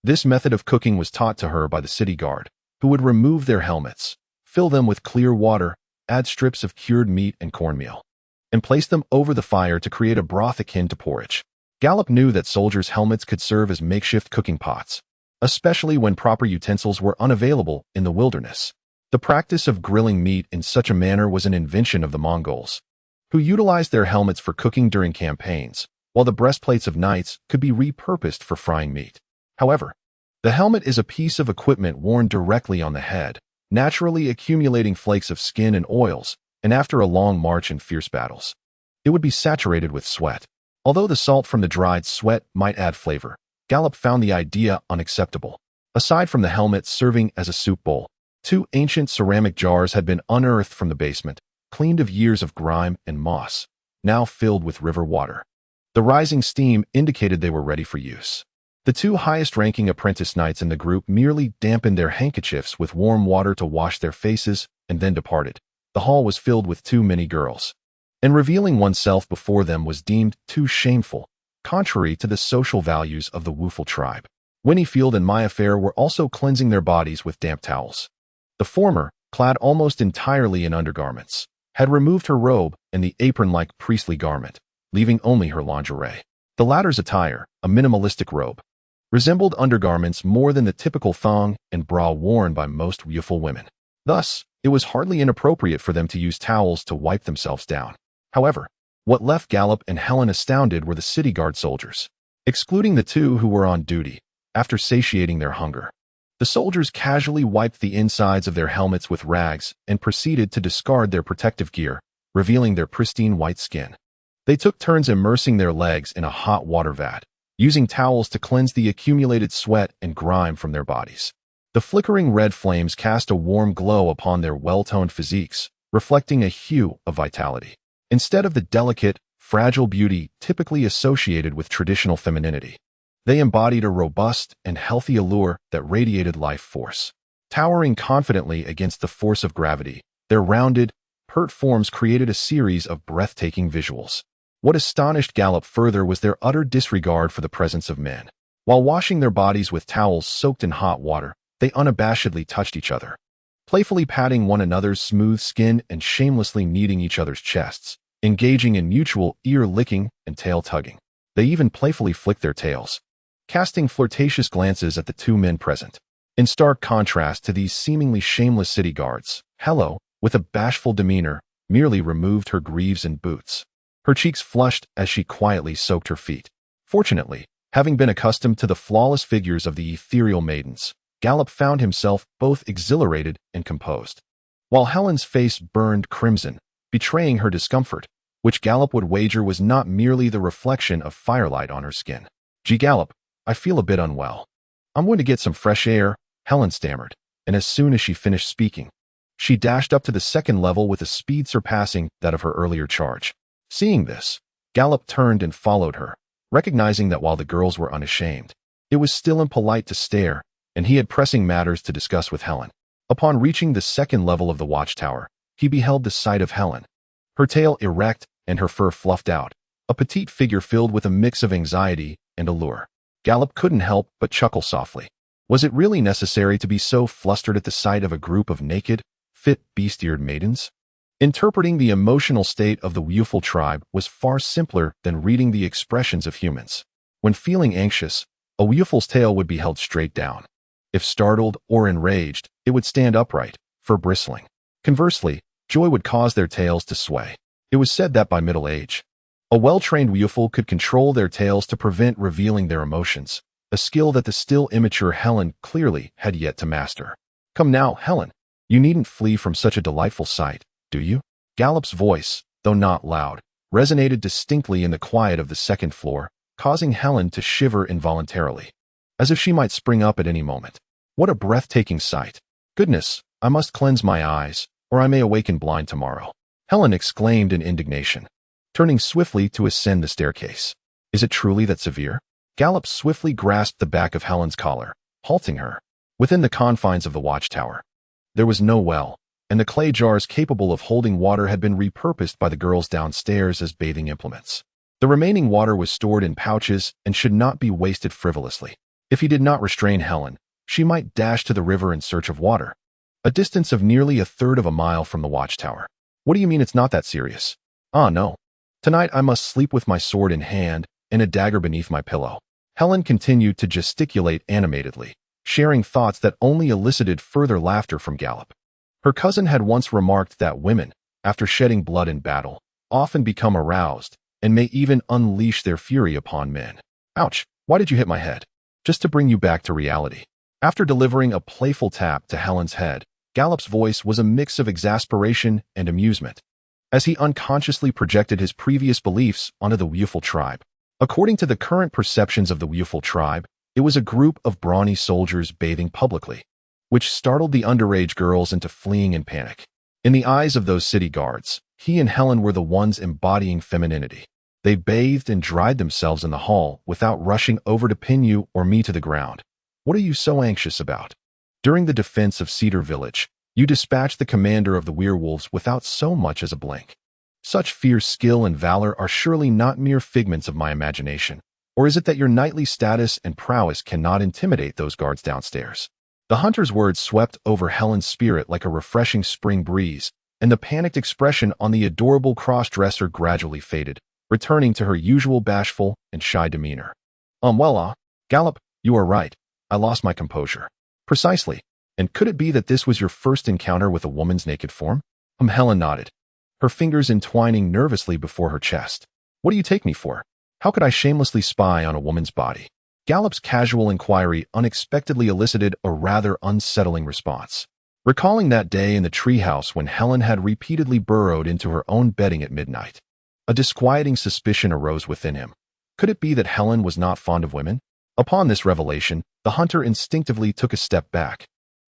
This method of cooking was taught to her by the city guard, who would remove their helmets, fill them with clear water, add strips of cured meat and cornmeal, and place them over the fire to create a broth akin to porridge. Gallop knew that soldiers' helmets could serve as makeshift cooking pots, especially when proper utensils were unavailable in the wilderness. The practice of grilling meat in such a manner was an invention of the Mongols, who utilized their helmets for cooking during campaigns, while the breastplates of knights could be repurposed for frying meat. However, the helmet is a piece of equipment worn directly on the head, naturally accumulating flakes of skin and oils, and after a long march and fierce battles, it would be saturated with sweat. Although the salt from the dried sweat might add flavor, Gallop found the idea unacceptable. Aside from the helmet serving as a soup bowl, 2 ancient ceramic jars had been unearthed from the basement, cleaned of years of grime and moss, now filled with river water. The rising steam indicated they were ready for use. The 2 highest-ranking apprentice knights in the group merely dampened their handkerchiefs with warm water to wash their faces and then departed. The hall was filled with too many girls, and revealing oneself before them was deemed too shameful, contrary to the social values of the Woofle tribe. Winniefield and Maya Fair were also cleansing their bodies with damp towels. The former, clad almost entirely in undergarments, had removed her robe and the apron-like priestly garment, leaving only her lingerie. The latter's attire, a minimalistic robe, resembled undergarments more than the typical thong and bra worn by most Woofle women. Thus, it was hardly inappropriate for them to use towels to wipe themselves down. However, what left Gallop and Helen astounded were the city guard soldiers. Excluding the 2 who were on duty, after satiating their hunger, the soldiers casually wiped the insides of their helmets with rags and proceeded to discard their protective gear, revealing their pristine white skin. They took turns immersing their legs in a hot water vat, using towels to cleanse the accumulated sweat and grime from their bodies. The flickering red flames cast a warm glow upon their well-toned physiques, reflecting a hue of vitality, instead of the delicate, fragile beauty typically associated with traditional femininity. They embodied a robust and healthy allure that radiated life force. Towering confidently against the force of gravity, their rounded, pert forms created a series of breathtaking visuals. What astonished Gallop further was their utter disregard for the presence of men. While washing their bodies with towels soaked in hot water, they unabashedly touched each other, playfully patting one another's smooth skin and shamelessly kneading each other's chests, engaging in mutual ear-licking and tail-tugging. They even playfully flicked their tails, casting flirtatious glances at the 2 men present. In stark contrast to these seemingly shameless city guards, Hello, with a bashful demeanor, merely removed her greaves and boots. Her cheeks flushed as she quietly soaked her feet. Fortunately, having been accustomed to the flawless figures of the ethereal maidens, Gallop found himself both exhilarated and composed. While Helen's face burned crimson, betraying her discomfort, which Gallop would wager was not merely the reflection of firelight on her skin. "Gee, Gallop, I feel a bit unwell. I'm going to get some fresh air," Helen stammered, and as soon as she finished speaking, she dashed up to the 2nd level with a speed surpassing that of her earlier charge. Seeing this, Gallop turned and followed her, recognizing that while the girls were unashamed, it was still impolite to stare, and he had pressing matters to discuss with Helen. Upon reaching the 2nd level of the watchtower, he beheld the sight of Helen, her tail erect and her fur fluffed out, a petite figure filled with a mix of anxiety and allure. Gallop couldn't help but chuckle softly. Was it really necessary to be so flustered at the sight of a group of naked, fit, beast-eared maidens? Interpreting the emotional state of the Woofle tribe was far simpler than reading the expressions of humans. When feeling anxious, a Woofle's tail would be held straight down. If startled or enraged, it would stand upright, fur bristling. Conversely, joy would cause their tails to sway. It was said that by middle age, a well-trained Woofle could control their tails to prevent revealing their emotions, a skill that the still immature Helen clearly had yet to master. "Come now, Helen, you needn't flee from such a delightful sight, do you?" Gallop's voice, though not loud, resonated distinctly in the quiet of the 2nd floor, causing Helen to shiver involuntarily, as if she might spring up at any moment. What a breathtaking sight! Goodness, I must cleanse my eyes, or I may awaken blind tomorrow, Helen exclaimed in indignation, turning swiftly to ascend the staircase. "Is it truly that severe?" Gallop swiftly grasped the back of Helen's collar, halting her. Within the confines of the watchtower, there was no well, and the clay jars capable of holding water had been repurposed by the girls downstairs as bathing implements. The remaining water was stored in pouches and should not be wasted frivolously. If he did not restrain Helen, she might dash to the river in search of water, a distance of nearly 1/3 of a mile from the watchtower. "What do you mean it's not that serious?" "Ah, no. Tonight I must sleep with my sword in hand and a dagger beneath my pillow." Helen continued to gesticulate animatedly, sharing thoughts that only elicited further laughter from Gallop. Her cousin had once remarked that women, after shedding blood in battle, often become aroused and may even unleash their fury upon men. "Ouch, why did you hit my head?" "Just to bring you back to reality." After delivering a playful tap to Helen's head, Gallop's voice was a mix of exasperation and amusement. as he unconsciously projected his previous beliefs onto the Wuful tribe. According to the current perceptions of the Wuful tribe, it was a group of brawny soldiers bathing publicly, which startled the underage girls into fleeing in panic. In the eyes of those city guards, he and Helen were the ones embodying femininity. They bathed and dried themselves in the hall without rushing over to pin you or me to the ground. What are you so anxious about? During the defense of Cedar Village, you dispatched the commander of the werewolves without so much as a blink. Such fierce skill and valor are surely not mere figments of my imagination. Or is it that your knightly status and prowess cannot intimidate those guards downstairs? The hunter's words swept over Helen's spirit like a refreshing spring breeze, and the panicked expression on the adorable cross-dresser gradually faded, returning to her usual bashful and shy demeanor. Gallop, you are right. I lost my composure. Precisely. And could it be that this was your first encounter with a woman's naked form? Helen nodded, her fingers entwining nervously before her chest. What do you take me for? How could I shamelessly spy on a woman's body? Gallop's casual inquiry unexpectedly elicited a rather unsettling response. Recalling that day in the treehouse when Helen had repeatedly burrowed into her own bedding at midnight, a disquieting suspicion arose within him. Could it be that Helen was not fond of women? Upon this revelation, the hunter instinctively took a step back,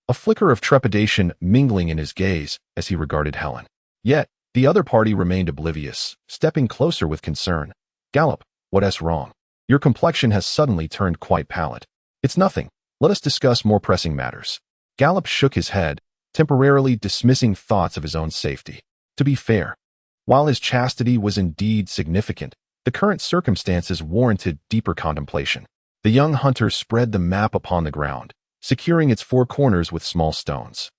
a flicker of trepidation mingling in his gaze as he regarded Helen. Yet, the other party remained oblivious, stepping closer with concern. Gallop, what's wrong? Your complexion has suddenly turned quite pallid. It's nothing. Let us discuss more pressing matters. Gallop shook his head, temporarily dismissing thoughts of his own safety. To be fair, while his chastity was indeed significant, the current circumstances warranted deeper contemplation. The young hunter spread the map upon the ground, securing its four corners with small stones.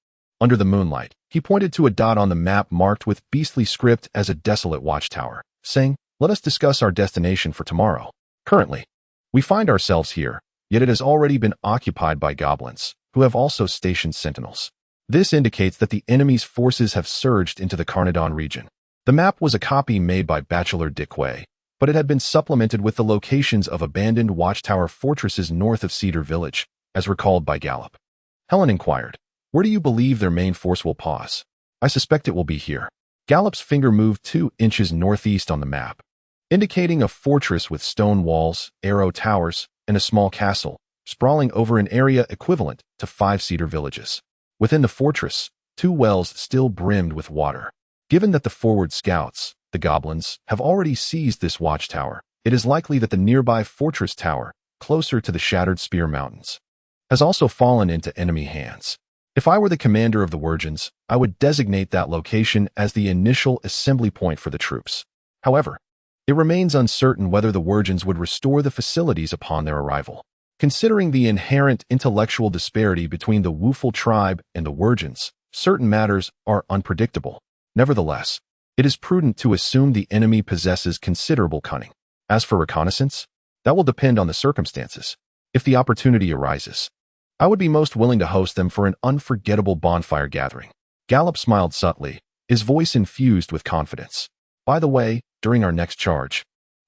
Under the moonlight, he pointed to a dot on the map marked with beastly script as a desolate watchtower, saying, "Let us discuss our destination for tomorrow. Currently, we find ourselves here, yet it has already been occupied by goblins, who have also stationed sentinels. This indicates that the enemy's forces have surged into the Carnadon region." The map was a copy made by Bachelor Dickway, but it had been supplemented with the locations of abandoned watchtower fortresses north of Cedar Village, as recalled by Gallop. Helen inquired, "Where do you believe their main force will pause?" "I suspect it will be here." Gallop's finger moved 2 inches northeast on the map, indicating a fortress with stone walls, arrow towers, and a small castle, sprawling over an area equivalent to 5 cedar villages. Within the fortress, 2 wells still brimmed with water. Given that the forward scouts, the goblins, have already seized this watchtower, it is likely that the nearby fortress tower, closer to the shattered Spear Mountains, has also fallen into enemy hands. If I were the commander of the Wirgins, I would designate that location as the initial assembly point for the troops. However, it remains uncertain whether the Wirgins would restore the facilities upon their arrival. Considering the inherent intellectual disparity between the Wuful tribe and the Wirgins, certain matters are unpredictable. Nevertheless, it is prudent to assume the enemy possesses considerable cunning. As for reconnaissance, that will depend on the circumstances. If the opportunity arises, I would be most willing to host them for an unforgettable bonfire gathering. Gallop smiled subtly, his voice infused with confidence. By the way, during our next charge,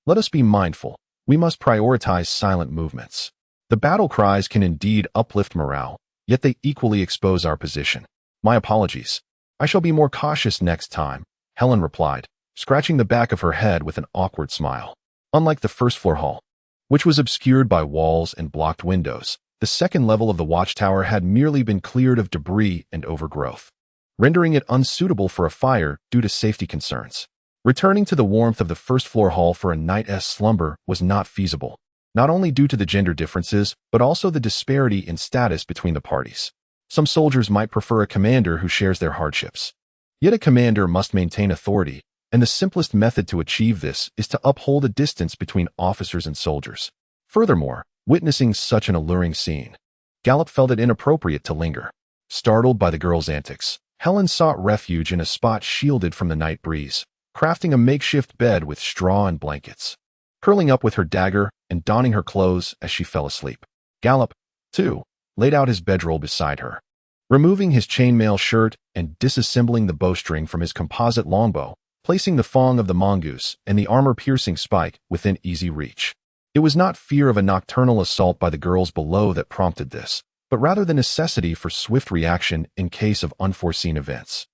let us be mindful. We must prioritize silent movements. The battle cries can indeed uplift morale, yet they equally expose our position. My apologies. I shall be more cautious next time, Helen replied, scratching the back of her head with an awkward smile. Unlike the first-floor hall, which was obscured by walls and blocked windows, the second level of the watchtower had merely been cleared of debris and overgrowth, rendering it unsuitable for a fire due to safety concerns. Returning to the warmth of the first-floor hall for a night's slumber was not feasible, not only due to the gender differences, but also the disparity in status between the parties. Some soldiers might prefer a commander who shares their hardships. Yet a commander must maintain authority, and the simplest method to achieve this is to uphold a distance between officers and soldiers. Furthermore, witnessing such an alluring scene, Gallop felt it inappropriate to linger. Startled by the girl's antics, Helen sought refuge in a spot shielded from the night breeze, crafting a makeshift bed with straw and blankets. Curling up with her dagger and donning her clothes as she fell asleep, Gallop, too, laid out his bedroll beside her. Removing his chainmail shirt and disassembling the bowstring from his composite longbow, placing the thong of the mongoose and the armor-piercing spike within easy reach. It was not fear of a nocturnal assault by the girls below that prompted this, but rather the necessity for swift reaction in case of unforeseen events.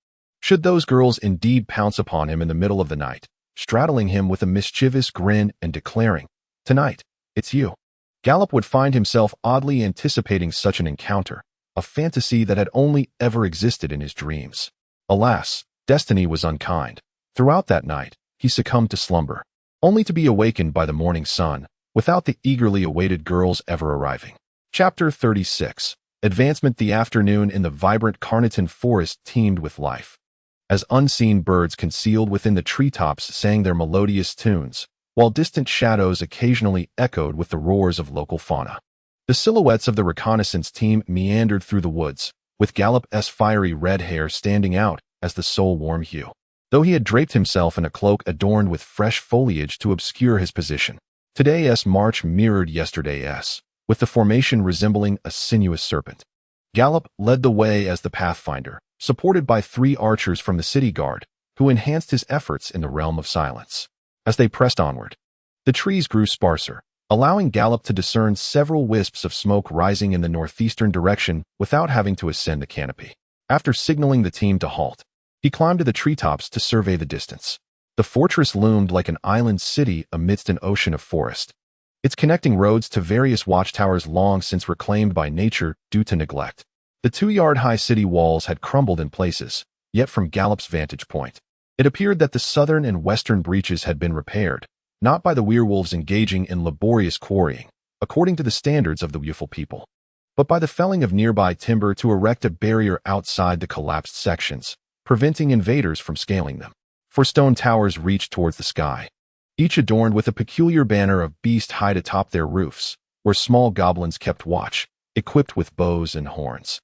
Should those girls indeed pounce upon him in the middle of the night, straddling him with a mischievous grin and declaring, "Tonight, it's you," Gallop would find himself oddly anticipating such an encounter, a fantasy that had only ever existed in his dreams. Alas, destiny was unkind. Throughout that night, he succumbed to slumber, only to be awakened by the morning sun, without the eagerly awaited girls ever arriving. Chapter 36. Advancement. The afternoon in the vibrant Carnarvon forest teemed with life. As unseen birds concealed within the treetops sang their melodious tunes, while distant shadows occasionally echoed with the roars of local fauna. The silhouettes of the reconnaissance team meandered through the woods, with Gallop's fiery red hair standing out as the sole warm hue, though he had draped himself in a cloak adorned with fresh foliage to obscure his position. Today's march mirrored yesterday's, with the formation resembling a sinuous serpent. Gallop led the way as the pathfinder, supported by 3 archers from the city guard, who enhanced his efforts in the realm of silence. As they pressed onward, the trees grew sparser, allowing Gallop to discern several wisps of smoke rising in the northeastern direction without having to ascend the canopy. After signaling the team to halt, he climbed to the treetops to survey the distance. The fortress loomed like an island city amidst an ocean of forest, its connecting roads to various watchtowers long since reclaimed by nature due to neglect. The 2-yard-high city walls had crumbled in places, yet from Gallop's vantage point, it appeared that the southern and western breaches had been repaired, not by the werewolves engaging in laborious quarrying, according to the standards of the youthful people, but by the felling of nearby timber to erect a barrier outside the collapsed sections, preventing invaders from scaling them. 4 stone towers reached towards the sky, each adorned with a peculiar banner of beast hide atop their roofs, where small goblins kept watch, equipped with bows and horns.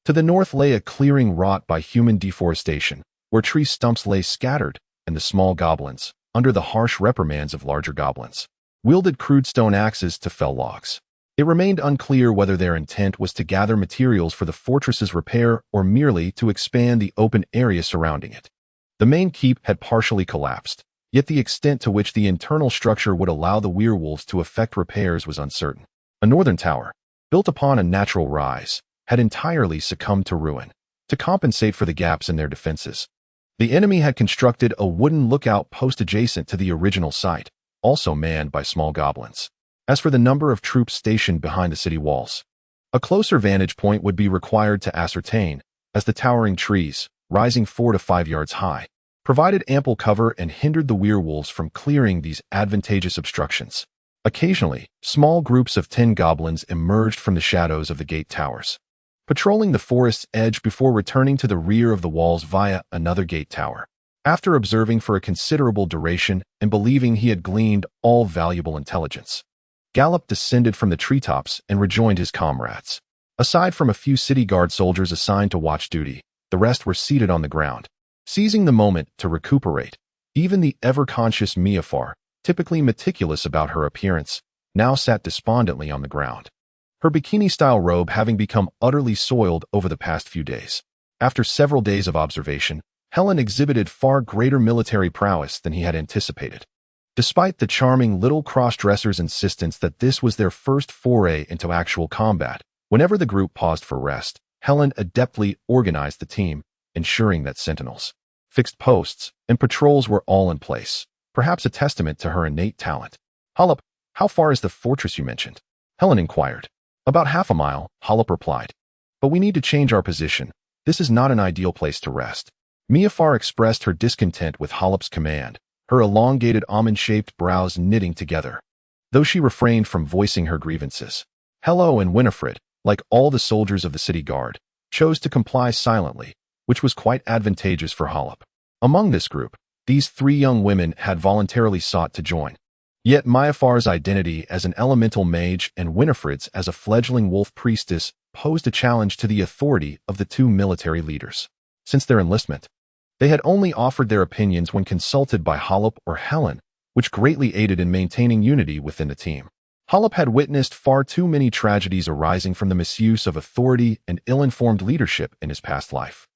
To the north lay a clearing wrought by human deforestation, where tree stumps lay scattered, and the small goblins, under the harsh reprimands of larger goblins, wielded crude stone axes to fell logs. It remained unclear whether their intent was to gather materials for the fortress's repair or merely to expand the open area surrounding it. The main keep had partially collapsed, yet the extent to which the internal structure would allow the werewolves to effect repairs was uncertain. A northern tower, built upon a natural rise, had entirely succumbed to ruin. To compensate for the gaps in their defenses, the enemy had constructed a wooden lookout post adjacent to the original site, also manned by small goblins. As for the number of troops stationed behind the city walls, a closer vantage point would be required to ascertain, as the towering trees, rising 4 to 5 yards high, provided ample cover and hindered the werewolves from clearing these advantageous obstructions. Occasionally, small groups of 10 goblins emerged from the shadows of the gate towers, patrolling the forest's edge before returning to the rear of the walls via another gate tower. After observing for a considerable duration and believing he had gleaned all valuable intelligence, Gallop descended from the treetops and rejoined his comrades. Aside from a few city guard soldiers assigned to watch duty, the rest were seated on the ground, seizing the moment to recuperate. Even the ever-conscious Miafar, typically meticulous about her appearance, now sat despondently on the ground, her bikini-style robe having become utterly soiled over the past few days. After several days of observation, Helen exhibited far greater military prowess than he had anticipated. Despite the charming little cross-dresser's insistence that this was their first foray into actual combat, whenever the group paused for rest, Helen adeptly organized the team, ensuring that sentinels, fixed posts, and patrols were all in place, perhaps a testament to her innate talent. "Hollop, how far is the fortress you mentioned?" Helen inquired. "About half a mile," Hollop replied. "But we need to change our position. This is not an ideal place to rest." Miafar expressed her discontent with Hollop's command, her elongated almond-shaped brows knitting together, though she refrained from voicing her grievances. Hello and Winifred, like all the soldiers of the city guard, chose to comply silently, which was quite advantageous for Hollop. Among this group, these 3 young women had voluntarily sought to join. Yet Miafar's identity as an elemental mage and Winifred's as a fledgling wolf priestess posed a challenge to the authority of the 2 military leaders. Since their enlistment, they had only offered their opinions when consulted by Hollop or Helen, which greatly aided in maintaining unity within the team. Hollop had witnessed far too many tragedies arising from the misuse of authority and ill-informed leadership in his past life.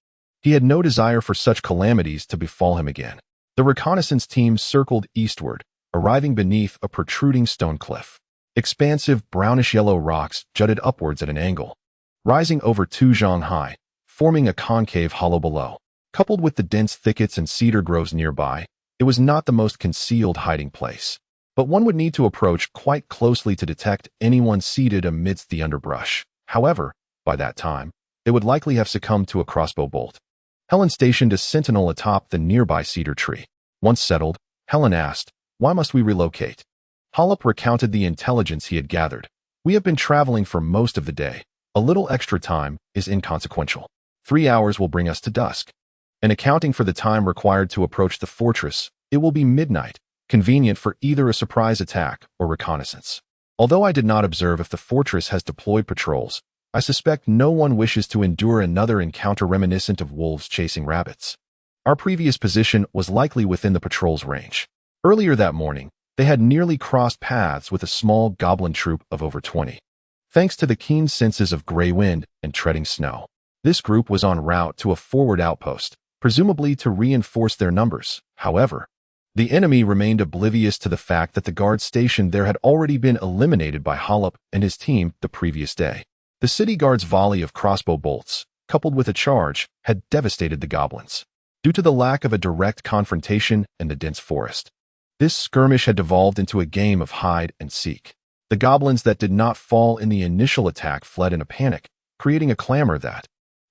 He had no desire for such calamities to befall him again. The reconnaissance team circled eastward, arriving beneath a protruding stone cliff. Expansive brownish-yellow rocks jutted upwards at an angle, rising over 2 zhang high, forming a concave hollow below. Coupled with the dense thickets and cedar groves nearby, it was not the most concealed hiding place. But one would need to approach quite closely to detect anyone seated amidst the underbrush. However, by that time, they would likely have succumbed to a crossbow bolt. Helen stationed a sentinel atop the nearby cedar tree. Once settled, Helen asked, "Why must we relocate?" Hollop recounted the intelligence he had gathered. "We have been traveling for most of the day. A little extra time is inconsequential. 3 hours will bring us to dusk. And accounting for the time required to approach the fortress, it will be midnight, convenient for either a surprise attack or reconnaissance. Although I did not observe if the fortress has deployed patrols, I suspect no one wishes to endure another encounter reminiscent of wolves chasing rabbits. Our previous position was likely within the patrol's range. Earlier that morning, they had nearly crossed paths with a small goblin troop of over 20. Thanks to the keen senses of gray wind and treading snow, this group was en route to a forward outpost, presumably to reinforce their numbers. However, the enemy remained oblivious to the fact that the guard stationed there had already been eliminated by Hollop and his team the previous day. The city guard's volley of crossbow bolts, coupled with a charge, had devastated the goblins. Due to the lack of a direct confrontation in the dense forest, this skirmish had devolved into a game of hide and seek. The goblins that did not fall in the initial attack fled in a panic, creating a clamor that,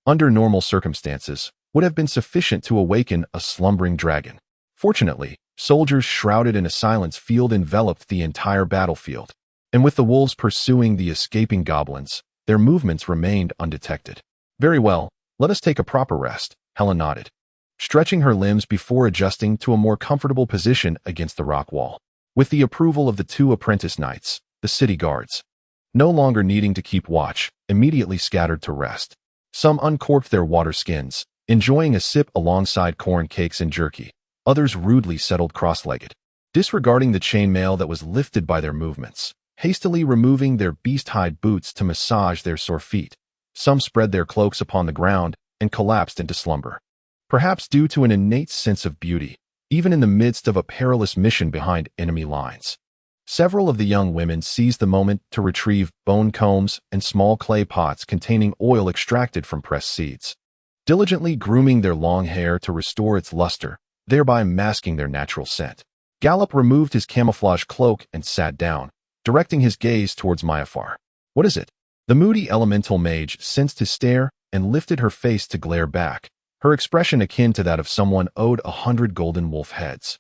under normal circumstances, would have been sufficient to awaken a slumbering dragon. Fortunately, soldiers shrouded in a silence field enveloped the entire battlefield, and with the wolves pursuing the escaping goblins, their movements remained undetected. "Very well, let us take a proper rest," Helen nodded, stretching her limbs before adjusting to a more comfortable position against the rock wall. With the approval of the 2 apprentice knights, the city guards, no longer needing to keep watch, immediately scattered to rest. Some uncorked their water skins, enjoying a sip alongside corn cakes and jerky. Others rudely settled cross-legged, disregarding the chainmail that was lifted by their movements, hastily removing their beast-hide boots to massage their sore feet. Some spread their cloaks upon the ground and collapsed into slumber, perhaps due to an innate sense of beauty, even in the midst of a perilous mission behind enemy lines. Several of the young women seized the moment to retrieve bone combs and small clay pots containing oil extracted from pressed seeds, diligently grooming their long hair to restore its luster, thereby masking their natural scent. Gallop removed his camouflage cloak and sat down, directing his gaze towards Myafar. "What is it?" The moody elemental mage sensed his stare and lifted her face to glare back, her expression akin to that of someone owed 100 golden wolf heads.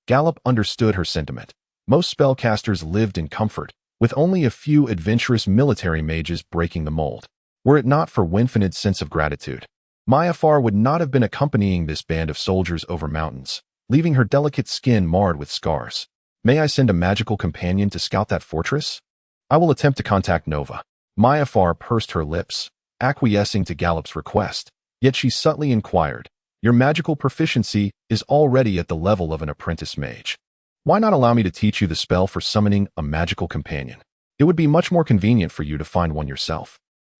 Gallop understood her sentiment. Most spellcasters lived in comfort, with only a few adventurous military mages breaking the mold. Were it not for Winfinid's sense of gratitude, Myafar would not have been accompanying this band of soldiers over mountains, leaving her delicate skin marred with scars. "May I send a magical companion to scout that fortress?" "I will attempt to contact Nova." Myafar pursed her lips, acquiescing to Gallop's request, yet she subtly inquired, "Your magical proficiency is already at the level of an apprentice mage. Why not allow me to teach you the spell for summoning a magical companion? It would be much more convenient for you to find one yourself."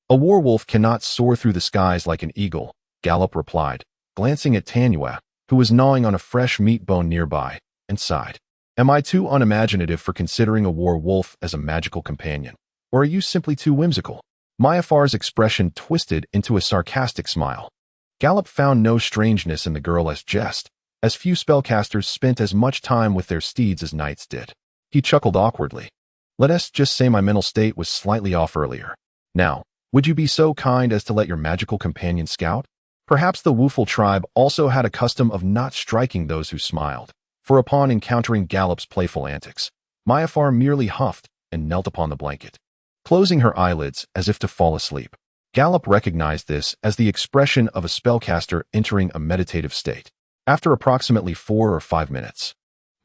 "A werewolf cannot soar through the skies like an eagle," Gallop replied, glancing at Tanua, who was gnawing on a fresh meat bone nearby, and sighed. "Am I too unimaginative for considering a werewolf as a magical companion? Or are you simply too whimsical?" Myafar's expression twisted into a sarcastic smile. Gallop found no strangeness in the girl's jest, as few spellcasters spent as much time with their steeds as knights did. He chuckled awkwardly. "Let us just say my mental state was slightly off earlier. Now, would you be so kind as to let your magical companion scout?" Perhaps the Woofle tribe also had a custom of not striking those who smiled, for upon encountering Gallop's playful antics, Myafar merely huffed and knelt upon the blanket, closing her eyelids as if to fall asleep. Gallop recognized this as the expression of a spellcaster entering a meditative state. After approximately 4 or 5 minutes,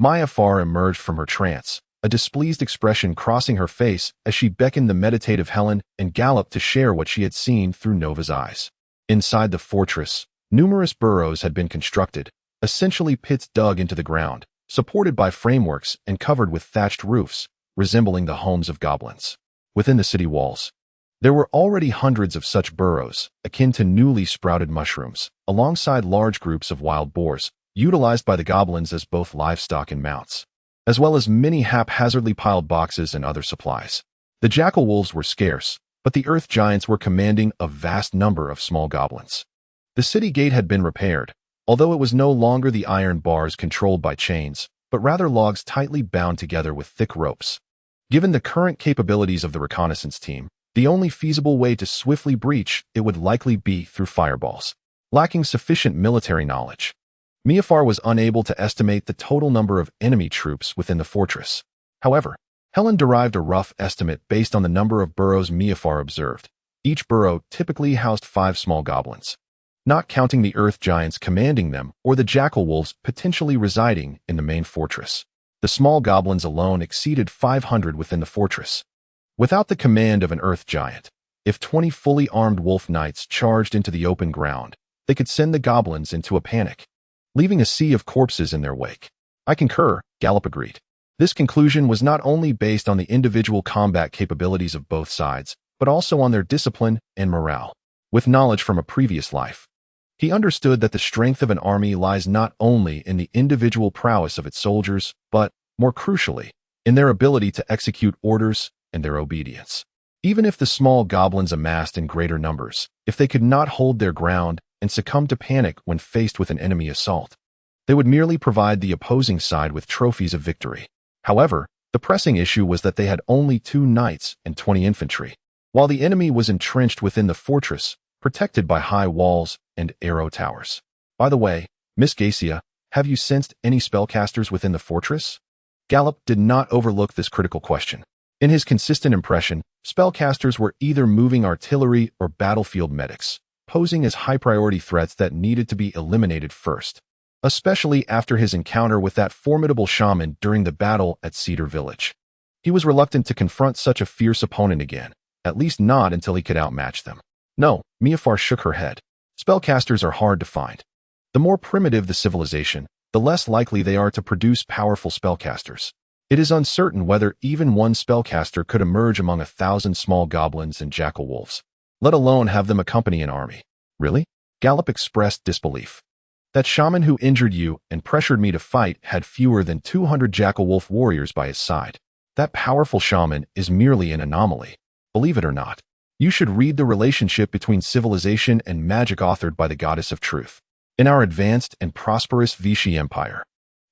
Myafar emerged from her trance, a displeased expression crossing her face as she beckoned the meditative Helen and Gallop to share what she had seen through Nova's eyes. Inside the fortress, numerous burrows had been constructed, essentially pits dug into the ground, supported by frameworks and covered with thatched roofs, resembling the homes of goblins. Within the city walls, there were already hundreds of such burrows, akin to newly sprouted mushrooms, alongside large groups of wild boars, utilized by the goblins as both livestock and mounts, as well as many haphazardly piled boxes and other supplies. The jackal wolves were scarce, but the earth giants were commanding a vast number of small goblins. The city gate had been repaired, although it was no longer the iron bars controlled by chains, but rather logs tightly bound together with thick ropes. Given the current capabilities of the reconnaissance team, the only feasible way to swiftly breach it would likely be through fireballs. Lacking sufficient military knowledge, Miafar was unable to estimate the total number of enemy troops within the fortress. However, Helen derived a rough estimate based on the number of burrows Miafar observed. Each burrow typically housed 5 small goblins, not counting the earth giants commanding them or the jackal wolves potentially residing in the main fortress. The small goblins alone exceeded 500 within the fortress. Without the command of an earth giant, if 20 fully armed wolf knights charged into the open ground, they could send the goblins into a panic, leaving a sea of corpses in their wake. I concur, Gallop agreed. This conclusion was not only based on the individual combat capabilities of both sides, but also on their discipline and morale. With knowledge from a previous life, he understood that the strength of an army lies not only in the individual prowess of its soldiers, but, more crucially, in their ability to execute orders and their obedience. Even if the small goblins amassed in greater numbers, if they could not hold their ground and succumb to panic when faced with an enemy assault, they would merely provide the opposing side with trophies of victory. However, the pressing issue was that they had only 2 knights and 20 infantry, while the enemy was entrenched within the fortress, protected by high walls and arrow towers. By the way, Miss Gacia, have you sensed any spellcasters within the fortress? Gallop did not overlook this critical question. In his consistent impression, spellcasters were either moving artillery or battlefield medics, posing as high-priority threats that needed to be eliminated first, especially after his encounter with that formidable shaman during the battle at Cedar Village. He was reluctant to confront such a fierce opponent again, at least not until he could outmatch them. No, Miafar shook her head. Spellcasters are hard to find. The more primitive the civilization, the less likely they are to produce powerful spellcasters. It is uncertain whether even one spellcaster could emerge among 1,000 small goblins and jackal wolves, let alone have them accompany an army. Really? Gallop expressed disbelief. That shaman who injured you and pressured me to fight had fewer than 200 jackal wolf warriors by his side. That powerful shaman is merely an anomaly. Believe it or not, you should read The Relationship Between Civilization and Magic authored by the Goddess of Truth. In our advanced and prosperous Vichy Empire,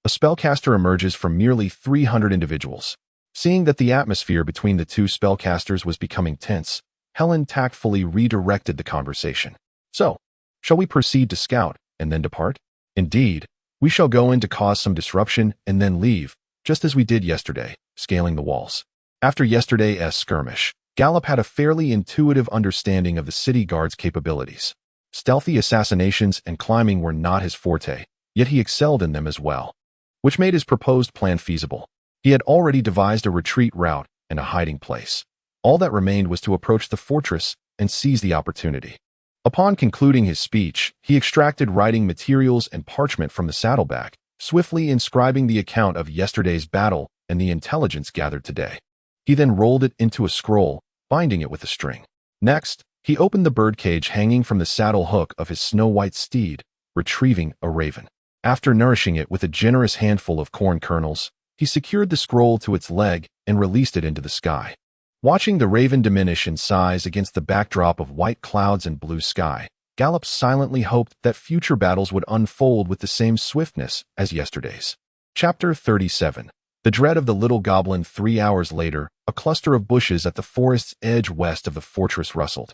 a spellcaster emerges from merely 300 individuals. Seeing that the atmosphere between the two spellcasters was becoming tense, Helen tactfully redirected the conversation. So, shall we proceed to scout and then depart? Indeed, we shall go in to cause some disruption and then leave, just as we did yesterday, scaling the walls. After yesterday's skirmish, Gallop had a fairly intuitive understanding of the city guard's capabilities. Stealthy assassinations and climbing were not his forte, yet he excelled in them as well, which made his proposed plan feasible. He had already devised a retreat route and a hiding place. All that remained was to approach the fortress and seize the opportunity. Upon concluding his speech, he extracted writing materials and parchment from the saddlebag, swiftly inscribing the account of yesterday's battle and the intelligence gathered today. He then rolled it into a scroll, binding it with a string. Next, he opened the birdcage hanging from the saddle hook of his snow-white steed, retrieving a raven. After nourishing it with a generous handful of corn kernels, he secured the scroll to its leg and released it into the sky. Watching the raven diminish in size against the backdrop of white clouds and blue sky, Gallop silently hoped that future battles would unfold with the same swiftness as yesterday's. Chapter 37. The Dread of the Little Goblin. 3 hours later, a cluster of bushes at the forest's edge west of the fortress rustled,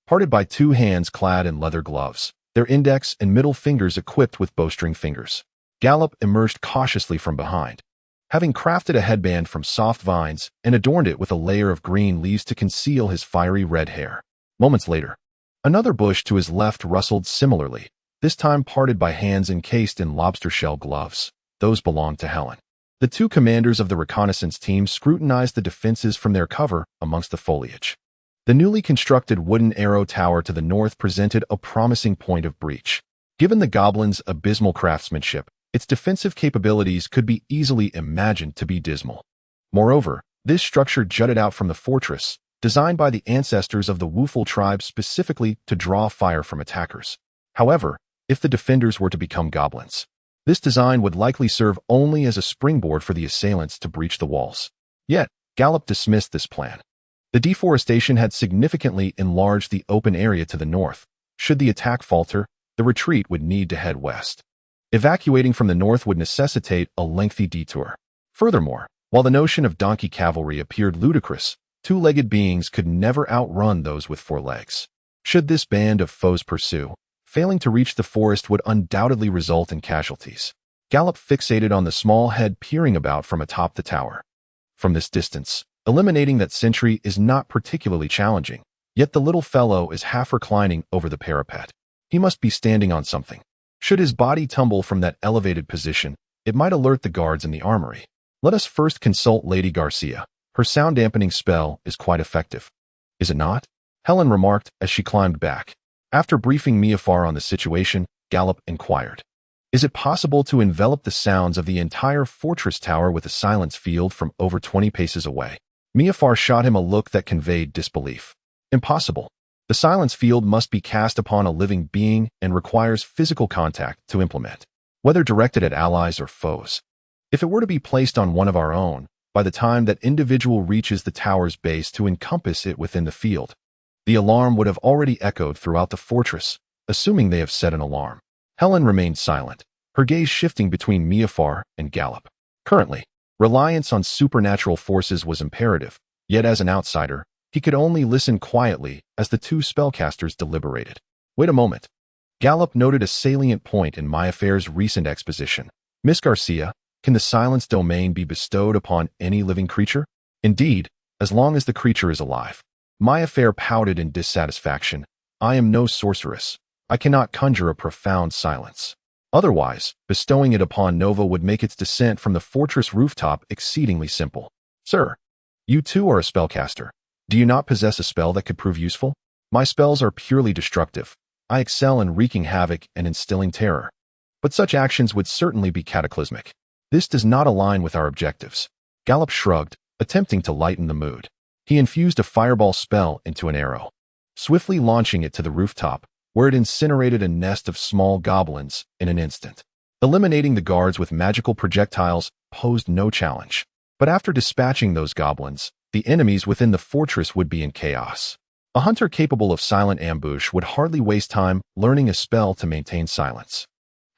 parted by 2 hands clad in leather gloves, their index and middle fingers equipped with bowstring fingers. Gallop emerged cautiously from behind, having crafted a headband from soft vines and adorned it with a layer of green leaves to conceal his fiery red hair. Moments later, another bush to his left rustled similarly, this time parted by hands encased in lobster shell gloves. Those belonged to Helen. The 2 commanders of the reconnaissance team scrutinized the defenses from their cover amongst the foliage. The newly constructed wooden arrow tower to the north presented a promising point of breach. Given the goblins' abysmal craftsmanship, its defensive capabilities could be easily imagined to be dismal. Moreover, this structure jutted out from the fortress, designed by the ancestors of the Wooful tribe specifically to draw fire from attackers. However, if the defenders were to become goblins, this design would likely serve only as a springboard for the assailants to breach the walls. Yet, Gallop dismissed this plan. The deforestation had significantly enlarged the open area to the north. Should the attack falter, the retreat would need to head west. Evacuating from the north would necessitate a lengthy detour. Furthermore, while the notion of donkey cavalry appeared ludicrous, two-legged beings could never outrun those with four legs. Should this band of foes pursue, failing to reach the forest would undoubtedly result in casualties. Gallop fixated on the small head peering about from atop the tower. From this distance, eliminating that sentry is not particularly challenging, yet the little fellow is half reclining over the parapet. He must be standing on something. Should his body tumble from that elevated position, it might alert the guards in the armory. Let us first consult Lady Garcia. Her sound-dampening spell is quite effective. Is it not? Helen remarked as she climbed back. After briefing Miafar on the situation, Gallop inquired. Is it possible to envelop the sounds of the entire fortress tower with a silence field from over 20 paces away? Miafar shot him a look that conveyed disbelief. Impossible. The silence field must be cast upon a living being and requires physical contact to implement, whether directed at allies or foes. If it were to be placed on one of our own, by the time that individual reaches the tower's base to encompass it within the field, the alarm would have already echoed throughout the fortress, assuming they have set an alarm. Helen remained silent, her gaze shifting between Miafar and Gallop. Currently, reliance on supernatural forces was imperative, yet as an outsider, he could only listen quietly as the two spellcasters deliberated. Wait a moment. Gallop noted a salient point in Miafar's recent exposition. Miss Garcia, can the silence domain be bestowed upon any living creature? Indeed, as long as the creature is alive. Miafar pouted in dissatisfaction. I am no sorceress. I cannot conjure a profound silence. Otherwise, bestowing it upon Nova would make its descent from the fortress rooftop exceedingly simple. Sir, you too are a spellcaster. Do you not possess a spell that could prove useful? My spells are purely destructive. I excel in wreaking havoc and instilling terror. But such actions would certainly be cataclysmic. This does not align with our objectives. Gallop shrugged, attempting to lighten the mood. He infused a fireball spell into an arrow, swiftly launching it to the rooftop, where it incinerated a nest of small goblins in an instant. Eliminating the guards with magical projectiles posed no challenge. But after dispatching those goblins, the enemies within the fortress would be in chaos. A hunter capable of silent ambush would hardly waste time learning a spell to maintain silence.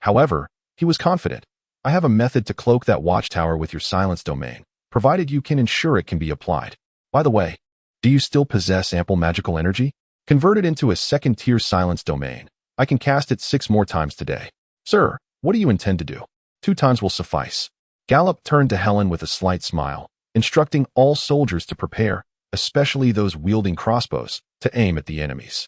However, he was confident. I have a method to cloak that watchtower with your silence domain, provided you can ensure it can be applied. By the way, do you still possess ample magical energy? Converted into a second-tier silence domain, I can cast it 6 more times today. Sir, what do you intend to do? 2 times will suffice. Gallop turned to Helen with a slight smile, instructing all soldiers to prepare, especially those wielding crossbows, to aim at the enemies.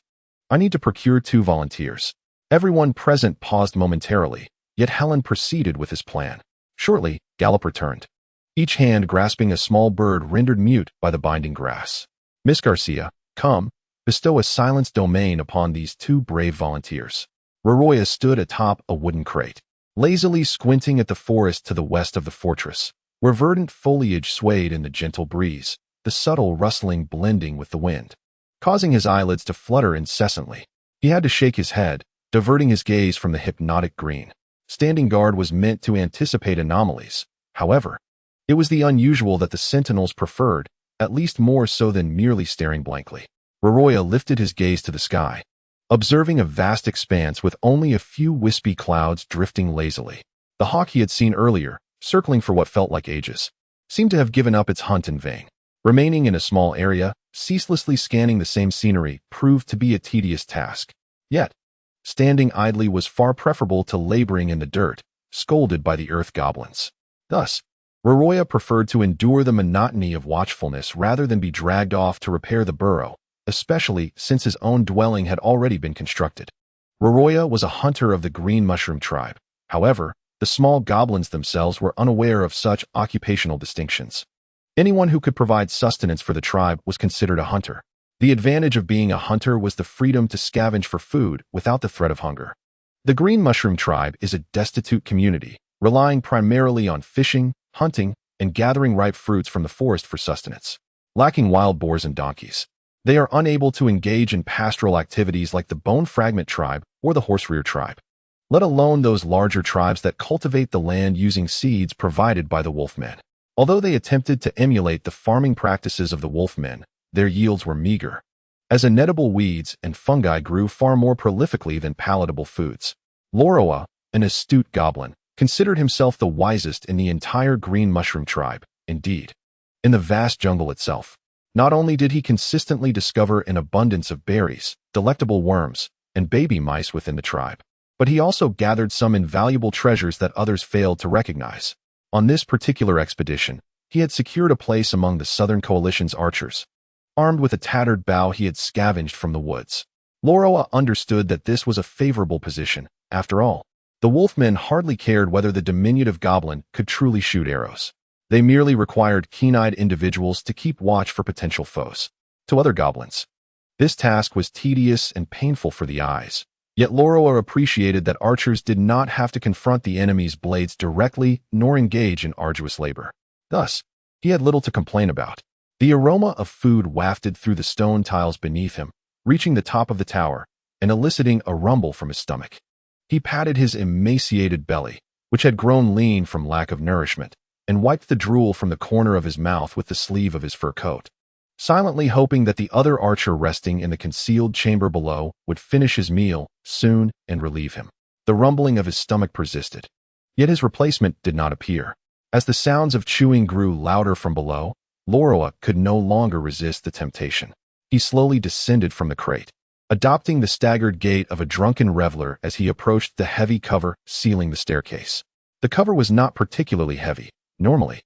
I need to procure 2 volunteers. Everyone present paused momentarily, yet Helen proceeded with his plan. Shortly, Gallop returned, each hand grasping a small bird rendered mute by the binding grass. Miss Garcia, come, bestow a silence domain upon these 2 brave volunteers. Roroya stood atop a wooden crate, lazily squinting at the forest to the west of the fortress, where verdant foliage swayed in the gentle breeze, the subtle rustling blending with the wind, causing his eyelids to flutter incessantly. He had to shake his head, diverting his gaze from the hypnotic green. Standing guard was meant to anticipate anomalies. However, it was the unusual that the sentinels preferred, at least more so than merely staring blankly. Roroya lifted his gaze to the sky, observing a vast expanse with only a few wispy clouds drifting lazily. The hawk he had seen earlier, circling for what felt like ages, seemed to have given up its hunt in vain. Remaining in a small area, ceaselessly scanning the same scenery proved to be a tedious task. Yet, standing idly was far preferable to laboring in the dirt, scolded by the earth goblins. Thus, Roroya preferred to endure the monotony of watchfulness rather than be dragged off to repair the burrow, especially since his own dwelling had already been constructed. Roroya was a hunter of the green mushroom tribe. However, the small goblins themselves were unaware of such occupational distinctions. Anyone who could provide sustenance for the tribe was considered a hunter. The advantage of being a hunter was the freedom to scavenge for food without the threat of hunger. The green mushroom tribe is a destitute community, relying primarily on fishing, hunting, and gathering ripe fruits from the forest for sustenance. Lacking wild boars and donkeys, they are unable to engage in pastoral activities like the bone fragment tribe or the horse-rear tribe, let alone those larger tribes that cultivate the land using seeds provided by the wolfmen. Although they attempted to emulate the farming practices of the wolfmen, their yields were meager, as inedible weeds and fungi grew far more prolifically than palatable foods. Loroa, an astute goblin, considered himself the wisest in the entire green mushroom tribe. Indeed, in the vast jungle itself, not only did he consistently discover an abundance of berries, delectable worms, and baby mice within the tribe, but he also gathered some invaluable treasures that others failed to recognize. On this particular expedition, he had secured a place among the Southern Coalition's archers, armed with a tattered bow he had scavenged from the woods. Loroa understood that this was a favorable position. After all, the wolfmen hardly cared whether the diminutive goblin could truly shoot arrows. They merely required keen-eyed individuals to keep watch for potential foes. To other goblins, this task was tedious and painful for the eyes. Yet Loroa appreciated that archers did not have to confront the enemy's blades directly nor engage in arduous labor. Thus, he had little to complain about. The aroma of food wafted through the stone tiles beneath him, reaching the top of the tower and eliciting a rumble from his stomach. He patted his emaciated belly, which had grown lean from lack of nourishment, and wiped the drool from the corner of his mouth with the sleeve of his fur coat, silently hoping that the other archer resting in the concealed chamber below would finish his meal soon and relieve him. The rumbling of his stomach persisted, yet his replacement did not appear. As the sounds of chewing grew louder from below, Loroa could no longer resist the temptation. He slowly descended from the crate, adopting the staggered gait of a drunken reveler as he approached the heavy cover sealing the staircase. The cover was not particularly heavy. Normally,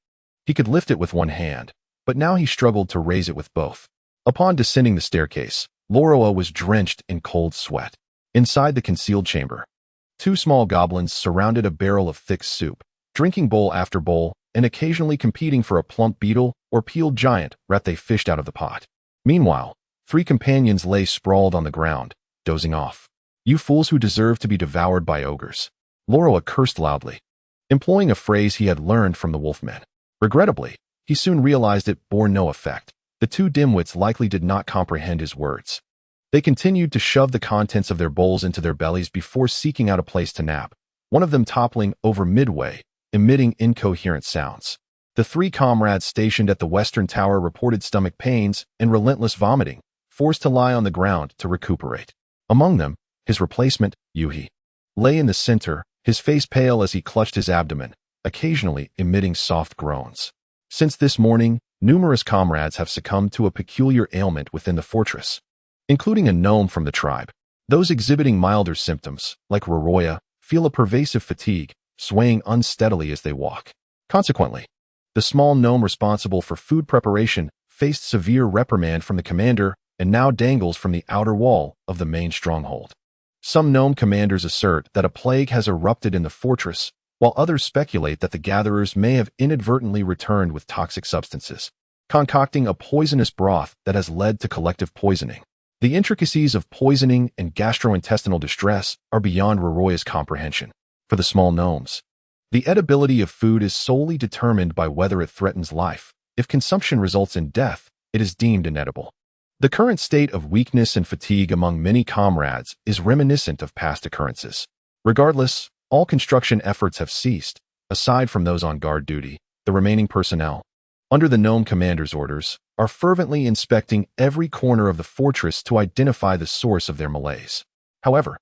he could lift it with one hand, but now he struggled to raise it with both. Upon descending the staircase, Loroa was drenched in cold sweat. Inside the concealed chamber, two small goblins surrounded a barrel of thick soup, drinking bowl after bowl, and occasionally competing for a plump beetle or peeled giant rat they fished out of the pot. Meanwhile, three companions lay sprawled on the ground, dozing off. "You fools who deserve to be devoured by ogres," Loroa cursed loudly, employing a phrase he had learned from the wolfmen. Regrettably, he soon realized it bore no effect. The two dimwits likely did not comprehend his words. They continued to shove the contents of their bowls into their bellies before seeking out a place to nap, one of them toppling over midway, emitting incoherent sounds. The three comrades stationed at the western tower reported stomach pains and relentless vomiting, forced to lie on the ground to recuperate. Among them, his replacement, Yuhi, lay in the center, his face pale as he clutched his abdomen, occasionally emitting soft groans. Since this morning, numerous comrades have succumbed to a peculiar ailment within the fortress, including a gnome from the tribe. Those exhibiting milder symptoms, like Roroya, feel a pervasive fatigue, swaying unsteadily as they walk. Consequently, the small gnome responsible for food preparation faced severe reprimand from the commander and now dangles from the outer wall of the main stronghold. Some gnome commanders assert that a plague has erupted in the fortress, while others speculate that the gatherers may have inadvertently returned with toxic substances, concocting a poisonous broth that has led to collective poisoning. The intricacies of poisoning and gastrointestinal distress are beyond Roroya's comprehension. For the small gnomes, the edibility of food is solely determined by whether it threatens life. If consumption results in death, it is deemed inedible. The current state of weakness and fatigue among many comrades is reminiscent of past occurrences. Regardless, all construction efforts have ceased. Aside from those on guard duty, the remaining personnel, under the gnome commander's orders, are fervently inspecting every corner of the fortress to identify the source of their malaise. However,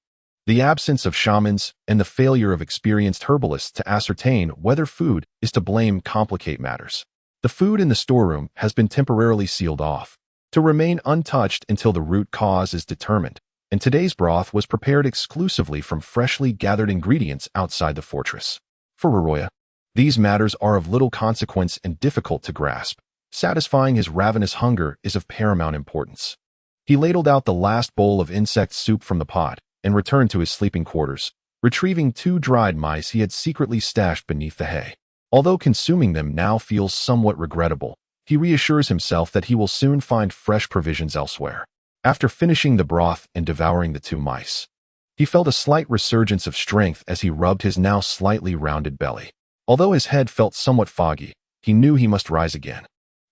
the absence of shamans and the failure of experienced herbalists to ascertain whether food is to blame complicate matters. The food in the storeroom has been temporarily sealed off, to remain untouched until the root cause is determined, and today's broth was prepared exclusively from freshly gathered ingredients outside the fortress. For Roroya, these matters are of little consequence and difficult to grasp. Satisfying his ravenous hunger is of paramount importance. He ladled out the last bowl of insect soup from the pot and returned to his sleeping quarters, retrieving 2 dried mice he had secretly stashed beneath the hay. Although consuming them now feels somewhat regrettable, he reassures himself that he will soon find fresh provisions elsewhere. After finishing the broth and devouring the 2 mice, he felt a slight resurgence of strength as he rubbed his now slightly rounded belly. Although his head felt somewhat foggy, he knew he must rise again.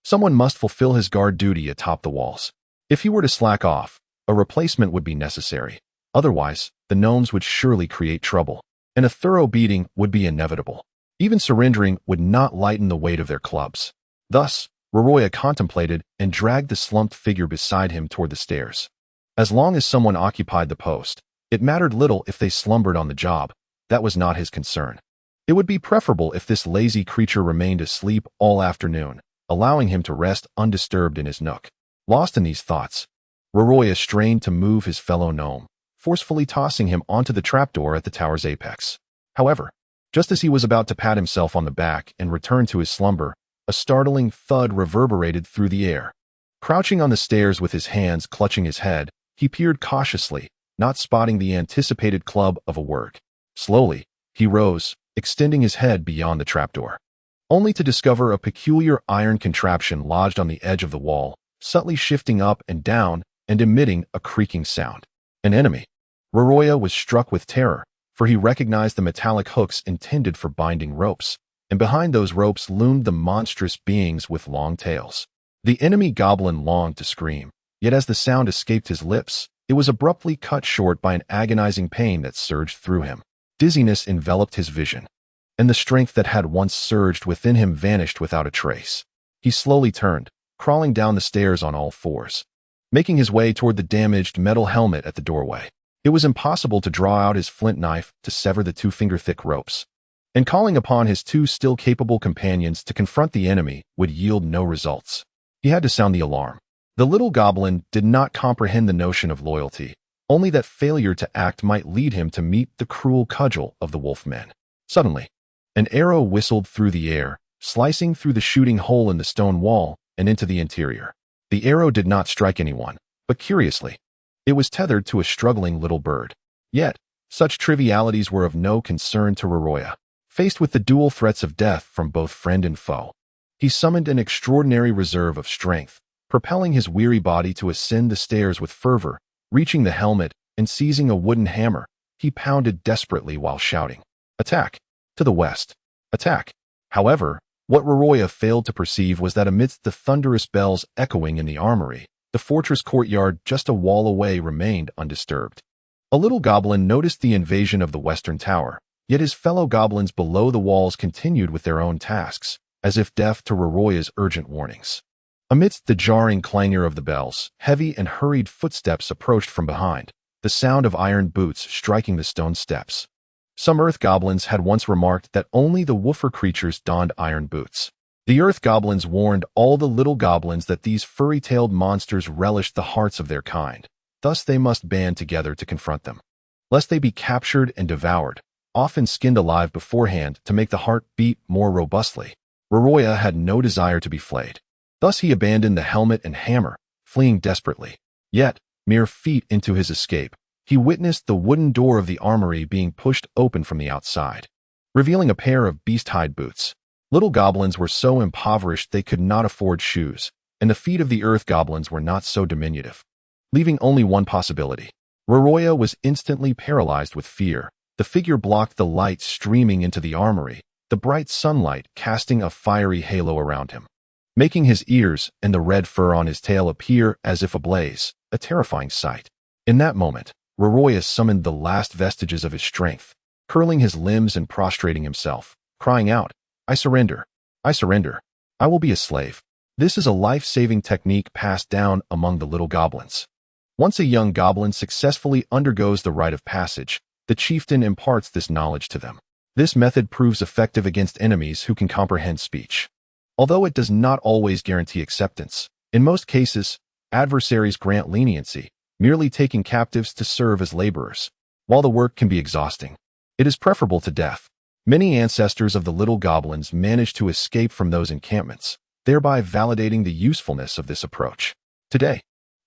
Someone must fulfill his guard duty atop the walls. If he were to slack off, a replacement would be necessary. Otherwise, the gnomes would surely create trouble, and a thorough beating would be inevitable. Even surrendering would not lighten the weight of their clubs. Thus, Roroya contemplated and dragged the slumped figure beside him toward the stairs. As long as someone occupied the post, it mattered little if they slumbered on the job. that was not his concern. It would be preferable if this lazy creature remained asleep all afternoon, allowing him to rest undisturbed in his nook. Lost in these thoughts, Roroya strained to move his fellow gnome, forcefully tossing him onto the trapdoor at the tower's apex. However, just as he was about to pat himself on the back and return to his slumber, a startling thud reverberated through the air. Crouching on the stairs with his hands clutching his head, he peered cautiously, not spotting the anticipated club of a work. Slowly, he rose, extending his head beyond the trapdoor, only to discover a peculiar iron contraption lodged on the edge of the wall, subtly shifting up and down and emitting a creaking sound. An enemy. Roroya was struck with terror, for he recognized the metallic hooks intended for binding ropes, and behind those ropes loomed the monstrous beings with long tails. The enemy goblin longed to scream, yet as the sound escaped his lips, it was abruptly cut short by an agonizing pain that surged through him. Dizziness enveloped his vision, and the strength that had once surged within him vanished without a trace. He slowly turned, crawling down the stairs on all fours, making his way toward the damaged metal helmet at the doorway. It was impossible to draw out his flint knife to sever the 2-finger-thick ropes, and calling upon his 2 still capable companions to confront the enemy would yield no results. He had to sound the alarm. The little goblin did not comprehend the notion of loyalty, only that failure to act might lead him to meet the cruel cudgel of the wolfmen. Suddenly, an arrow whistled through the air, slicing through the shooting hole in the stone wall and into the interior. The arrow did not strike anyone, but curiously, it was tethered to a struggling little bird. Yet, such trivialities were of no concern to Roroya. Faced with the dual threats of death from both friend and foe, he summoned an extraordinary reserve of strength, propelling his weary body to ascend the stairs with fervor. Reaching the helmet and seizing a wooden hammer, he pounded desperately while shouting, "Attack! To the west! Attack!" However, what Roroya failed to perceive was that amidst the thunderous bells echoing in the armory, the fortress courtyard just a wall away remained undisturbed. A little goblin noticed the invasion of the western tower, yet his fellow goblins below the walls continued with their own tasks, as if deaf to Roroya's urgent warnings. Amidst the jarring clangor of the bells, heavy and hurried footsteps approached from behind, the sound of iron boots striking the stone steps. Some earth goblins had once remarked that only the woofer creatures donned iron boots. The earth goblins warned all the little goblins that these furry-tailed monsters relished the hearts of their kind, thus they must band together to confront them, lest they be captured and devoured, often skinned alive beforehand to make the heart beat more robustly. Roroya had no desire to be flayed. Thus he abandoned the helmet and hammer, fleeing desperately. Yet, mere feet into his escape, he witnessed the wooden door of the armory being pushed open from the outside, revealing a pair of beast-hide boots. Little goblins were so impoverished they could not afford shoes, and the feet of the earth goblins were not so diminutive, leaving only one possibility. Roroya was instantly paralyzed with fear. The figure blocked the light streaming into the armory, the bright sunlight casting a fiery halo around him, making his ears and the red fur on his tail appear as if ablaze, a terrifying sight. In that moment, Roroya summoned the last vestiges of his strength, curling his limbs and prostrating himself, crying out, "I surrender. I surrender. I will be a slave." This is a life-saving technique passed down among the little goblins. Once a young goblin successfully undergoes the rite of passage, the chieftain imparts this knowledge to them. This method proves effective against enemies who can comprehend speech. Although it does not always guarantee acceptance, in most cases, adversaries grant leniency, merely taking captives to serve as laborers. While the work can be exhausting, it is preferable to death. Many ancestors of the little goblins managed to escape from those encampments, thereby validating the usefulness of this approach. Today,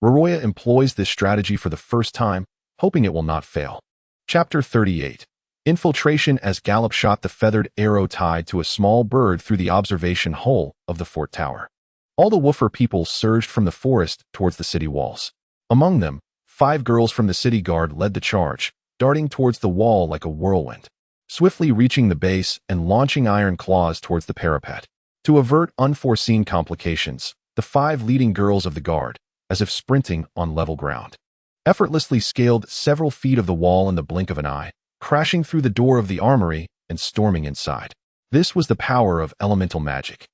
Roroya employs this strategy for the first time, hoping it will not fail. Chapter 38. Infiltration. As Gallop shot the feathered arrow tied to a small bird through the observation hole of the fort tower, all the woofer people surged from the forest towards the city walls. Among them, 5 girls from the city guard led the charge, darting towards the wall like a whirlwind, swiftly reaching the base and launching iron claws towards the parapet. To avert unforeseen complications, the 5 leading girls of the guard, as if sprinting on level ground, effortlessly scaled several feet of the wall in the blink of an eye, crashing through the door of the armory and storming inside. This was the power of elemental magic.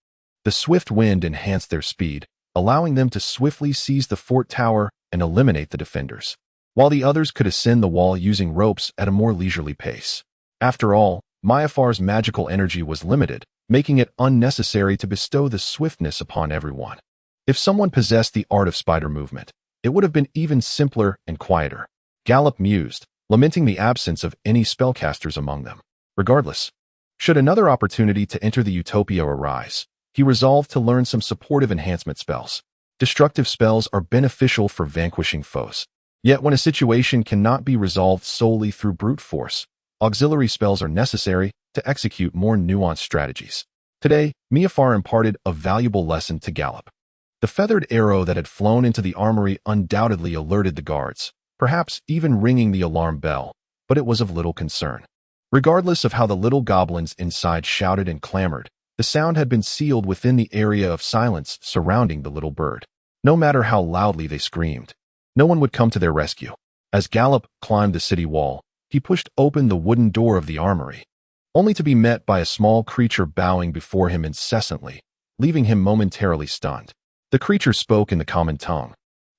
The swift wind enhanced their speed, allowing them to swiftly seize the fort tower and eliminate the defenders, while the others could ascend the wall using ropes at a more leisurely pace. After all, Myafar's magical energy was limited, making it unnecessary to bestow the swiftness upon everyone. If someone possessed the art of spider movement, it would have been even simpler and quieter. Gallop mused, lamenting the absence of any spellcasters among them. Regardless, should another opportunity to enter the Utopia arise, he resolved to learn some supportive enhancement spells. Destructive spells are beneficial for vanquishing foes. Yet when a situation cannot be resolved solely through brute force, auxiliary spells are necessary to execute more nuanced strategies. Today, Myafar imparted a valuable lesson to Gallop. The feathered arrow that had flown into the armory undoubtedly alerted the guards, perhaps even ringing the alarm bell, but it was of little concern. Regardless of how the little goblins inside shouted and clamored, the sound had been sealed within the area of silence surrounding the little bird. No matter how loudly they screamed, no one would come to their rescue. As Gallop climbed the city wall, he pushed open the wooden door of the armory, only to be met by a small creature bowing before him incessantly, leaving him momentarily stunned. The creature spoke in the common tongue,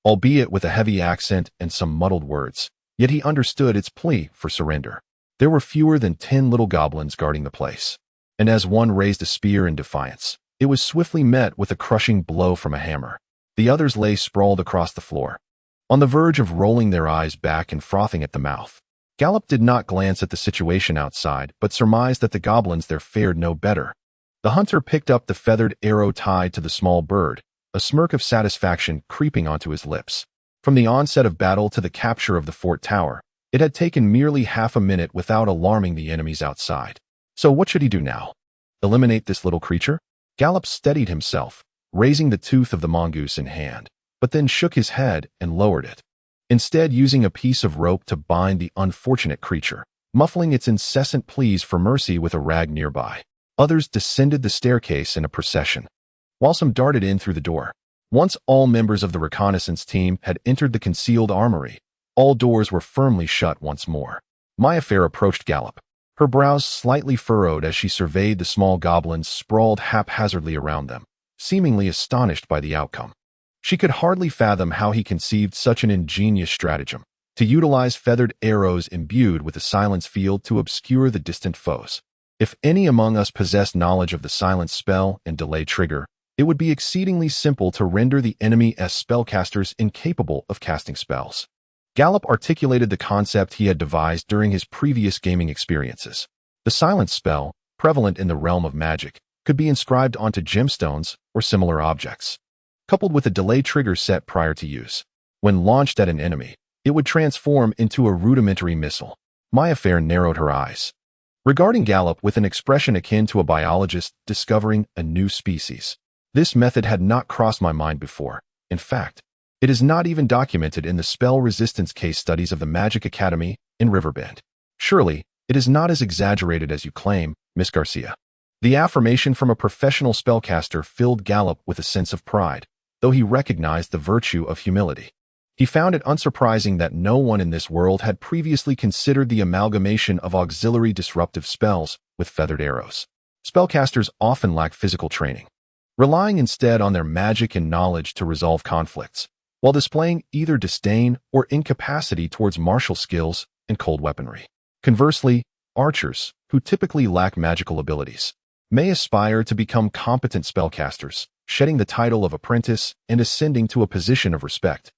albeit with a heavy accent and some muddled words, yet he understood its plea for surrender. There were fewer than 10 little goblins guarding the place, and as one raised a spear in defiance, it was swiftly met with a crushing blow from a hammer. The others lay sprawled across the floor, on the verge of rolling their eyes back and frothing at the mouth. Gallop did not glance at the situation outside, but surmised that the goblins there fared no better. The hunter picked up the feathered arrow tied to the small bird, a smirk of satisfaction creeping onto his lips. From the onset of battle to the capture of the fort tower, it had taken merely half a minute without alarming the enemies outside. So what should he do now? Eliminate this little creature? Gallop steadied himself, raising the tooth of the mongoose in hand, but then shook his head and lowered it, instead using a piece of rope to bind the unfortunate creature, muffling its incessant pleas for mercy with a rag nearby. Others descended the staircase in a procession, while some darted in through the door. Once all members of the reconnaissance team had entered the concealed armory, all doors were firmly shut once more. Myafar approached Gallop, her brows slightly furrowed as she surveyed the small goblins sprawled haphazardly around them, seemingly astonished by the outcome. She could hardly fathom how he conceived such an ingenious stratagem, to utilize feathered arrows imbued with a silence field to obscure the distant foes. If any among us possessed knowledge of the silence spell and delay trigger, it would be exceedingly simple to render the enemy's spellcasters incapable of casting spells. Gallop articulated the concept he had devised during his previous gaming experiences. The silence spell, prevalent in the realm of magic, could be inscribed onto gemstones or similar objects, coupled with a delay trigger set prior to use. When launched at an enemy, it would transform into a rudimentary missile. Myafar narrowed her eyes, regarding Gallop with an expression akin to a biologist discovering a new species. This method had not crossed my mind before. In fact, it is not even documented in the spell resistance case studies of the Magic Academy in Riverbend. Surely, it is not as exaggerated as you claim, Miss Garcia. The affirmation from a professional spellcaster filled Gallop with a sense of pride, though he recognized the virtue of humility. He found it unsurprising that no one in this world had previously considered the amalgamation of auxiliary disruptive spells with feathered arrows. Spellcasters often lack physical training, relying instead on their magic and knowledge to resolve conflicts, while displaying either disdain or incapacity towards martial skills and cold weaponry. Conversely, archers, who typically lack magical abilities, may aspire to become competent spellcasters, shedding the title of apprentice and ascending to a position of respect,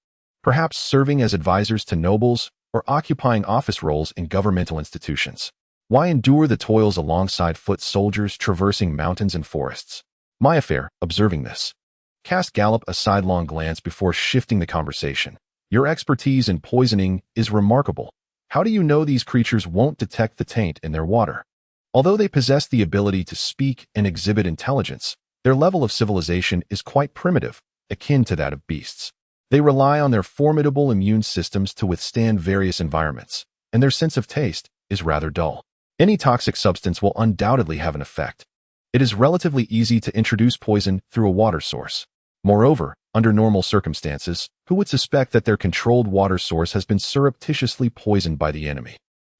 perhaps serving as advisors to nobles or occupying office roles in governmental institutions. Why endure the toils alongside foot soldiers traversing mountains and forests? Myafar, observing this, cast Gallop a sidelong glance before shifting the conversation. Your expertise in poisoning is remarkable. How do you know these creatures won't detect the taint in their water? Although they possess the ability to speak and exhibit intelligence, their level of civilization is quite primitive, akin to that of beasts. They rely on their formidable immune systems to withstand various environments, and their sense of taste is rather dull. Any toxic substance will undoubtedly have an effect. It is relatively easy to introduce poison through a water source. Moreover, under normal circumstances, who would suspect that their controlled water source has been surreptitiously poisoned by the enemy?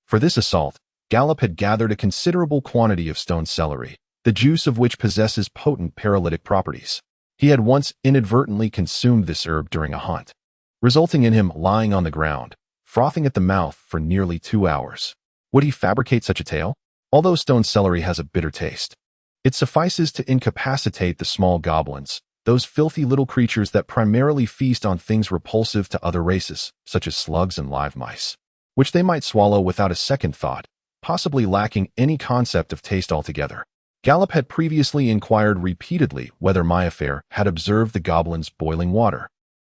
For this assault, Gallop had gathered a considerable quantity of stone celery, the juice of which possesses potent paralytic properties. He had once inadvertently consumed this herb during a hunt, resulting in him lying on the ground, frothing at the mouth for nearly 2 hours. Would he fabricate such a tale? Although stone celery has a bitter taste, it suffices to incapacitate the small goblins, those filthy little creatures that primarily feast on things repulsive to other races, such as slugs and live mice, which they might swallow without a second thought, possibly lacking any concept of taste altogether. Gallop had previously inquired repeatedly whether Mayfair had observed the goblin's boiling water,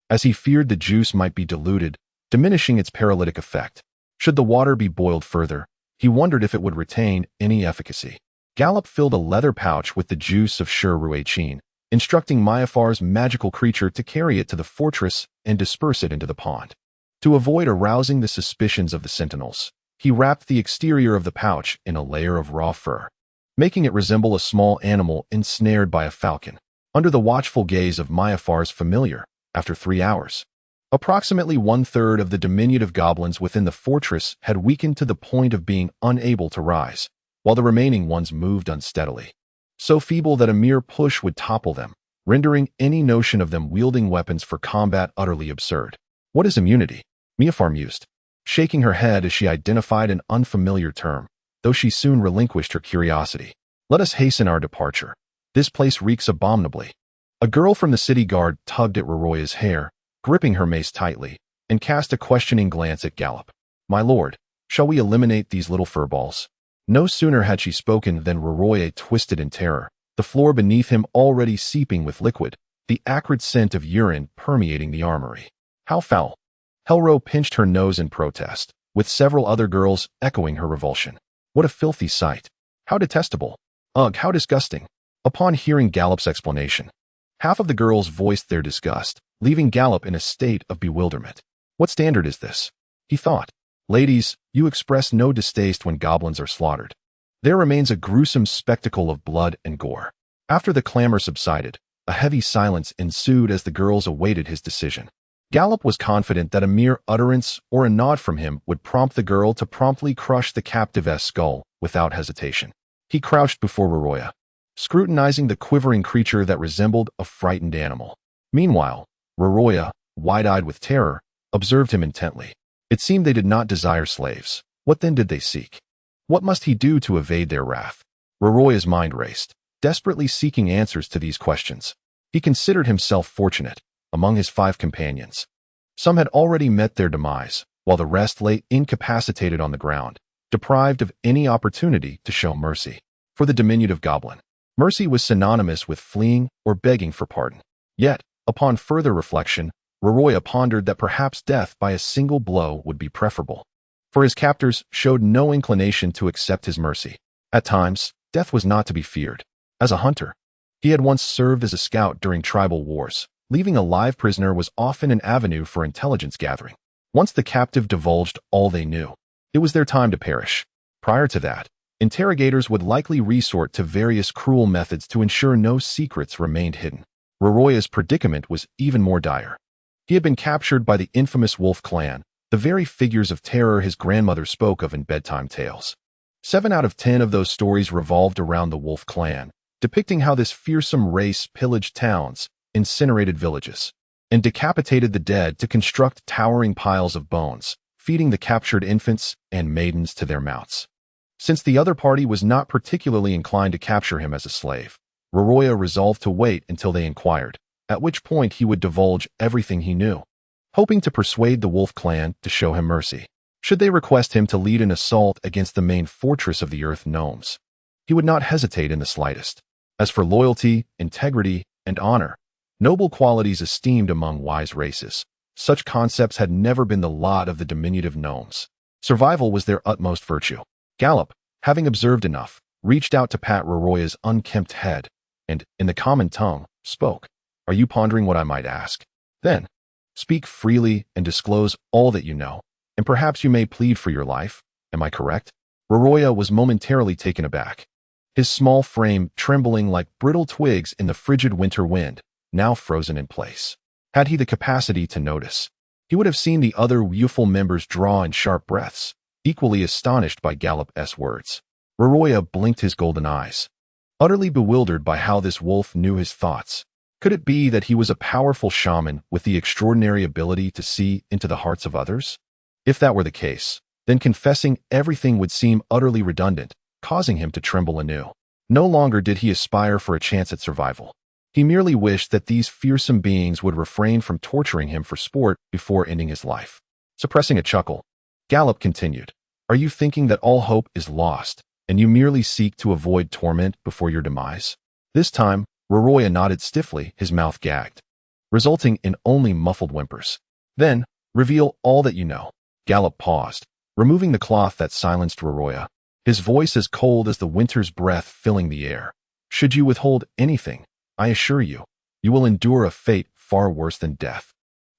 as he feared the juice might be diluted, diminishing its paralytic effect. Should the water be boiled further, he wondered if it would retain any efficacy. Gallop filled a leather pouch with the juice of Sher-Ruechin, instructing Mayfair's magical creature to carry it to the fortress and disperse it into the pond. To avoid arousing the suspicions of the sentinels, he wrapped the exterior of the pouch in a layer of raw fur, making it resemble a small animal ensnared by a falcon. Under the watchful gaze of Mayfair's familiar, after 3 hours, approximately 1/3 of the diminutive goblins within the fortress had weakened to the point of being unable to rise, while the remaining ones moved unsteadily, so feeble that a mere push would topple them, rendering any notion of them wielding weapons for combat utterly absurd. What is immunity? Mayfair mused, shaking her head as she identified an unfamiliar term, though she soon relinquished her curiosity. Let us hasten our departure. This place reeks abominably. A girl from the city guard tugged at Roroya's hair, gripping her mace tightly, and cast a questioning glance at Gallop. My lord, shall we eliminate these little furballs? No sooner had she spoken than Roroya twisted in terror, the floor beneath him already seeping with liquid, the acrid scent of urine permeating the armory. How foul! Helro pinched her nose in protest, with several other girls echoing her revulsion. What a filthy sight! How detestable! Ugh, how disgusting! Upon hearing Gallop's explanation, half of the girls voiced their disgust, leaving Gallop in a state of bewilderment. What standard is this? He thought. Ladies, you express no distaste when goblins are slaughtered. There remains a gruesome spectacle of blood and gore. After the clamor subsided, a heavy silence ensued as the girls awaited his decision. Gallop was confident that a mere utterance or a nod from him would prompt the girl to promptly crush the captive's skull without hesitation. He crouched before Roroya, scrutinizing the quivering creature that resembled a frightened animal. Meanwhile, Roroya, wide-eyed with terror, observed him intently. It seemed they did not desire slaves. What then did they seek? What must he do to evade their wrath? Roroya's mind raced, desperately seeking answers to these questions. He considered himself fortunate. Among his 5 companions, some had already met their demise, while the rest lay incapacitated on the ground, deprived of any opportunity to show mercy. For the diminutive goblin, mercy was synonymous with fleeing or begging for pardon. Yet, upon further reflection, Roroya pondered that perhaps death by a single blow would be preferable, for his captors showed no inclination to accept his mercy. At times, death was not to be feared. As a hunter, he had once served as a scout during tribal wars. Leaving a live prisoner was often an avenue for intelligence gathering. Once the captive divulged all they knew, it was their time to perish. Prior to that, interrogators would likely resort to various cruel methods to ensure no secrets remained hidden. Roroya's predicament was even more dire. He had been captured by the infamous Wolf Clan, the very figures of terror his grandmother spoke of in bedtime tales. 7 out of 10 of those stories revolved around the Wolf Clan, depicting how this fearsome race pillaged towns, incinerated villages, and decapitated the dead to construct towering piles of bones, feeding the captured infants and maidens to their mounts. Since the other party was not particularly inclined to capture him as a slave, Roroya resolved to wait until they inquired, at which point he would divulge everything he knew, hoping to persuade the Wolf Clan to show him mercy. Should they request him to lead an assault against the main fortress of the Earth Gnomes, he would not hesitate in the slightest. As for loyalty, integrity, and honor, noble qualities esteemed among wise races, such concepts had never been the lot of the diminutive gnomes. Survival was their utmost virtue. Gallop, having observed enough, reached out to pat Roroya's unkempt head, and, in the common tongue, spoke. Are you pondering what I might ask? Then, speak freely and disclose all that you know, and perhaps you may plead for your life. Am I correct? Roroya was momentarily taken aback, his small frame trembling like brittle twigs in the frigid winter wind, now frozen in place. Had he the capacity to notice, he would have seen the other youthful members draw in sharp breaths, equally astonished by Gallop's words. Roroya blinked his golden eyes, utterly bewildered by how this wolf knew his thoughts. Could it be that he was a powerful shaman with the extraordinary ability to see into the hearts of others? If that were the case, then confessing everything would seem utterly redundant, causing him to tremble anew. No longer did he aspire for a chance at survival. He merely wished that these fearsome beings would refrain from torturing him for sport before ending his life. Suppressing a chuckle, Gallop continued, "Are you thinking that all hope is lost, and you merely seek to avoid torment before your demise?" This time, Roroya nodded stiffly, his mouth gagged, resulting in only muffled whimpers. "Then, reveal all that you know." Gallop paused, removing the cloth that silenced Roroya, his voice as cold as the winter's breath filling the air. "Should you withhold anything, I assure you, you will endure a fate far worse than death.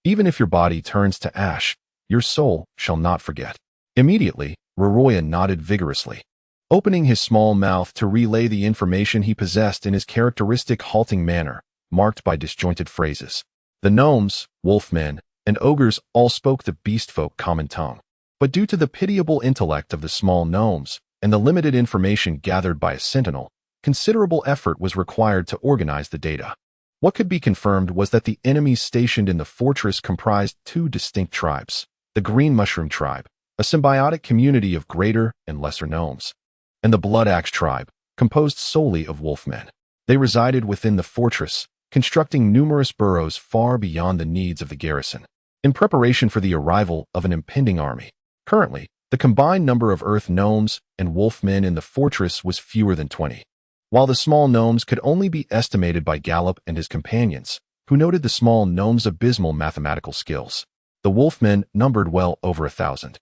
Even if your body turns to ash, your soul shall not forget." Immediately, Roroya nodded vigorously, opening his small mouth to relay the information he possessed in his characteristic halting manner, marked by disjointed phrases. The gnomes, wolfmen, and ogres all spoke the beastfolk common tongue. But due to the pitiable intellect of the small gnomes and the limited information gathered by a sentinel, considerable effort was required to organize the data. What could be confirmed was that the enemies stationed in the fortress comprised two distinct tribes: the Green Mushroom Tribe, a symbiotic community of greater and lesser gnomes, and the Blood Axe Tribe, composed solely of wolfmen. They resided within the fortress, constructing numerous burrows far beyond the needs of the garrison, in preparation for the arrival of an impending army. Currently, the combined number of earth gnomes and wolfmen in the fortress was fewer than 20. While the small gnomes could only be estimated by Gallop and his companions, who noted the small gnomes' abysmal mathematical skills, the wolfmen numbered well over 1,000.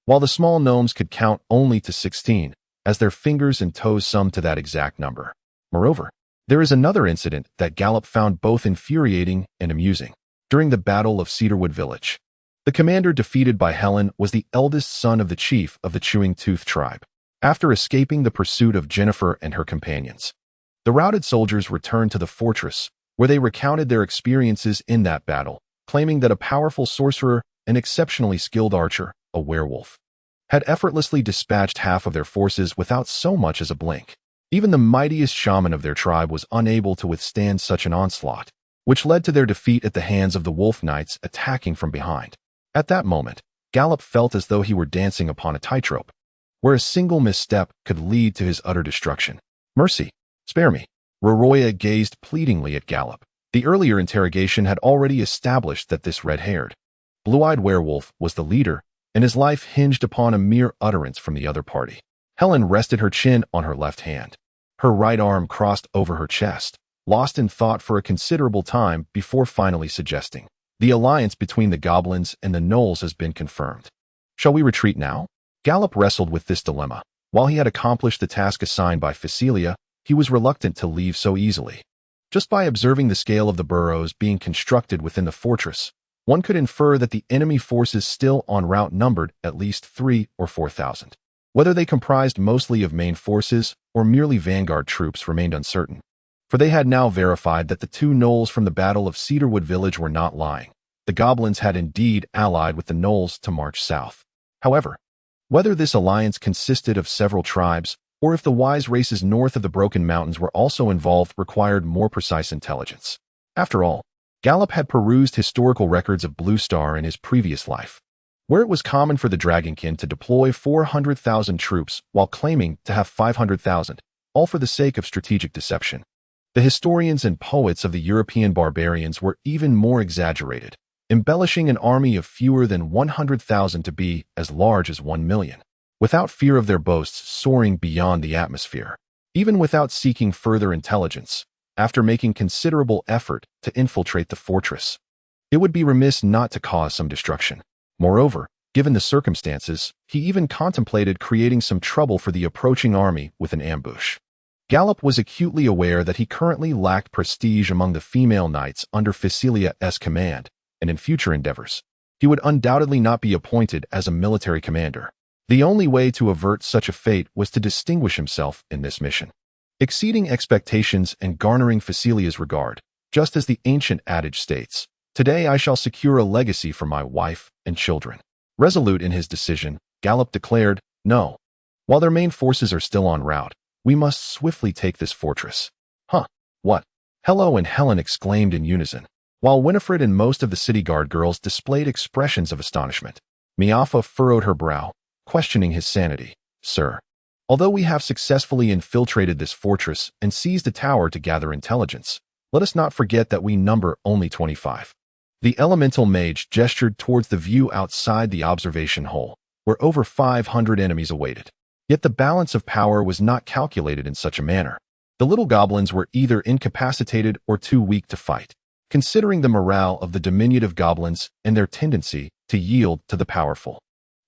While the small gnomes could count only to 16, as their fingers and toes summed to that exact number. Moreover, there is another incident that Gallop found both infuriating and amusing. During the Battle of Cedarwood Village, the commander defeated by Helen was the eldest son of the chief of the Chewing Tooth tribe. After escaping the pursuit of Jennifer and her companions, the routed soldiers returned to the fortress, where they recounted their experiences in that battle, claiming that a powerful sorcerer, an exceptionally skilled archer, a werewolf, had effortlessly dispatched half of their forces without so much as a blink. Even the mightiest shaman of their tribe was unable to withstand such an onslaught, which led to their defeat at the hands of the wolf knights attacking from behind. At that moment, Gallop felt as though he were dancing upon a tightrope, where a single misstep could lead to his utter destruction. "Mercy, spare me." Roroya gazed pleadingly at Gallop. The earlier interrogation had already established that this red-haired, blue-eyed werewolf was the leader, and his life hinged upon a mere utterance from the other party. Helen rested her chin on her left hand, her right arm crossed over her chest, lost in thought for a considerable time before finally suggesting, "The alliance between the goblins and the gnolls has been confirmed. Shall we retreat now?" Gallop wrestled with this dilemma. While he had accomplished the task assigned by Facilia, he was reluctant to leave so easily. Just by observing the scale of the burrows being constructed within the fortress, one could infer that the enemy forces still en route numbered at least 3,000 or 4,000. Whether they comprised mostly of main forces or merely vanguard troops remained uncertain, for they had now verified that the two gnolls from the Battle of Cedarwood Village were not lying. The goblins had indeed allied with the gnolls to march south. However, whether this alliance consisted of several tribes, or if the wise races north of the Broken Mountains were also involved, required more precise intelligence. After all, Gallop had perused historical records of Blue Star in his previous life, where it was common for the Dragonkin to deploy 400,000 troops while claiming to have 500,000, all for the sake of strategic deception. The historians and poets of the European barbarians were even more exaggerated, embellishing an army of fewer than 100,000 to be as large as 1,000,000, without fear of their boasts soaring beyond the atmosphere. Even without seeking further intelligence, after making considerable effort to infiltrate the fortress, it would be remiss not to cause some destruction. Moreover, given the circumstances, he even contemplated creating some trouble for the approaching army with an ambush. Gallop was acutely aware that he currently lacked prestige among the female knights under Facilia's command, and in future endeavors, he would undoubtedly not be appointed as a military commander. The only way to avert such a fate was to distinguish himself in this mission, exceeding expectations and garnering Facilia's regard, just as the ancient adage states, "Today I shall secure a legacy for my wife and children." Resolute in his decision, Gallop declared, "No. While their main forces are still en route, we must swiftly take this fortress." "Huh, what?" Hello and Helen exclaimed in unison, while Winifred and most of the city guard girls displayed expressions of astonishment. Miafa furrowed her brow, questioning his sanity. "Sir, although we have successfully infiltrated this fortress and seized a tower to gather intelligence, let us not forget that we number only 25. The elemental mage gestured towards the view outside the observation hole, where over 500 enemies awaited. Yet the balance of power was not calculated in such a manner. The little goblins were either incapacitated or too weak to fight, considering the morale of the diminutive goblins and their tendency to yield to the powerful.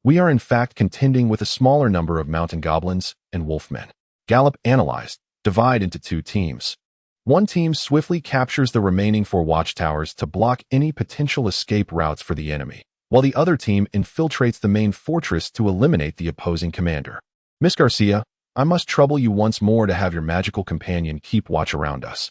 We are in fact contending with a smaller number of mountain goblins and wolfmen." Gallop analyzed, divide into two teams. One team swiftly captures the remaining 4 watchtowers to block any potential escape routes for the enemy, while the other team infiltrates the main fortress to eliminate the opposing commander. "Miss Garcia, I must trouble you once more to have your magical companion keep watch around us,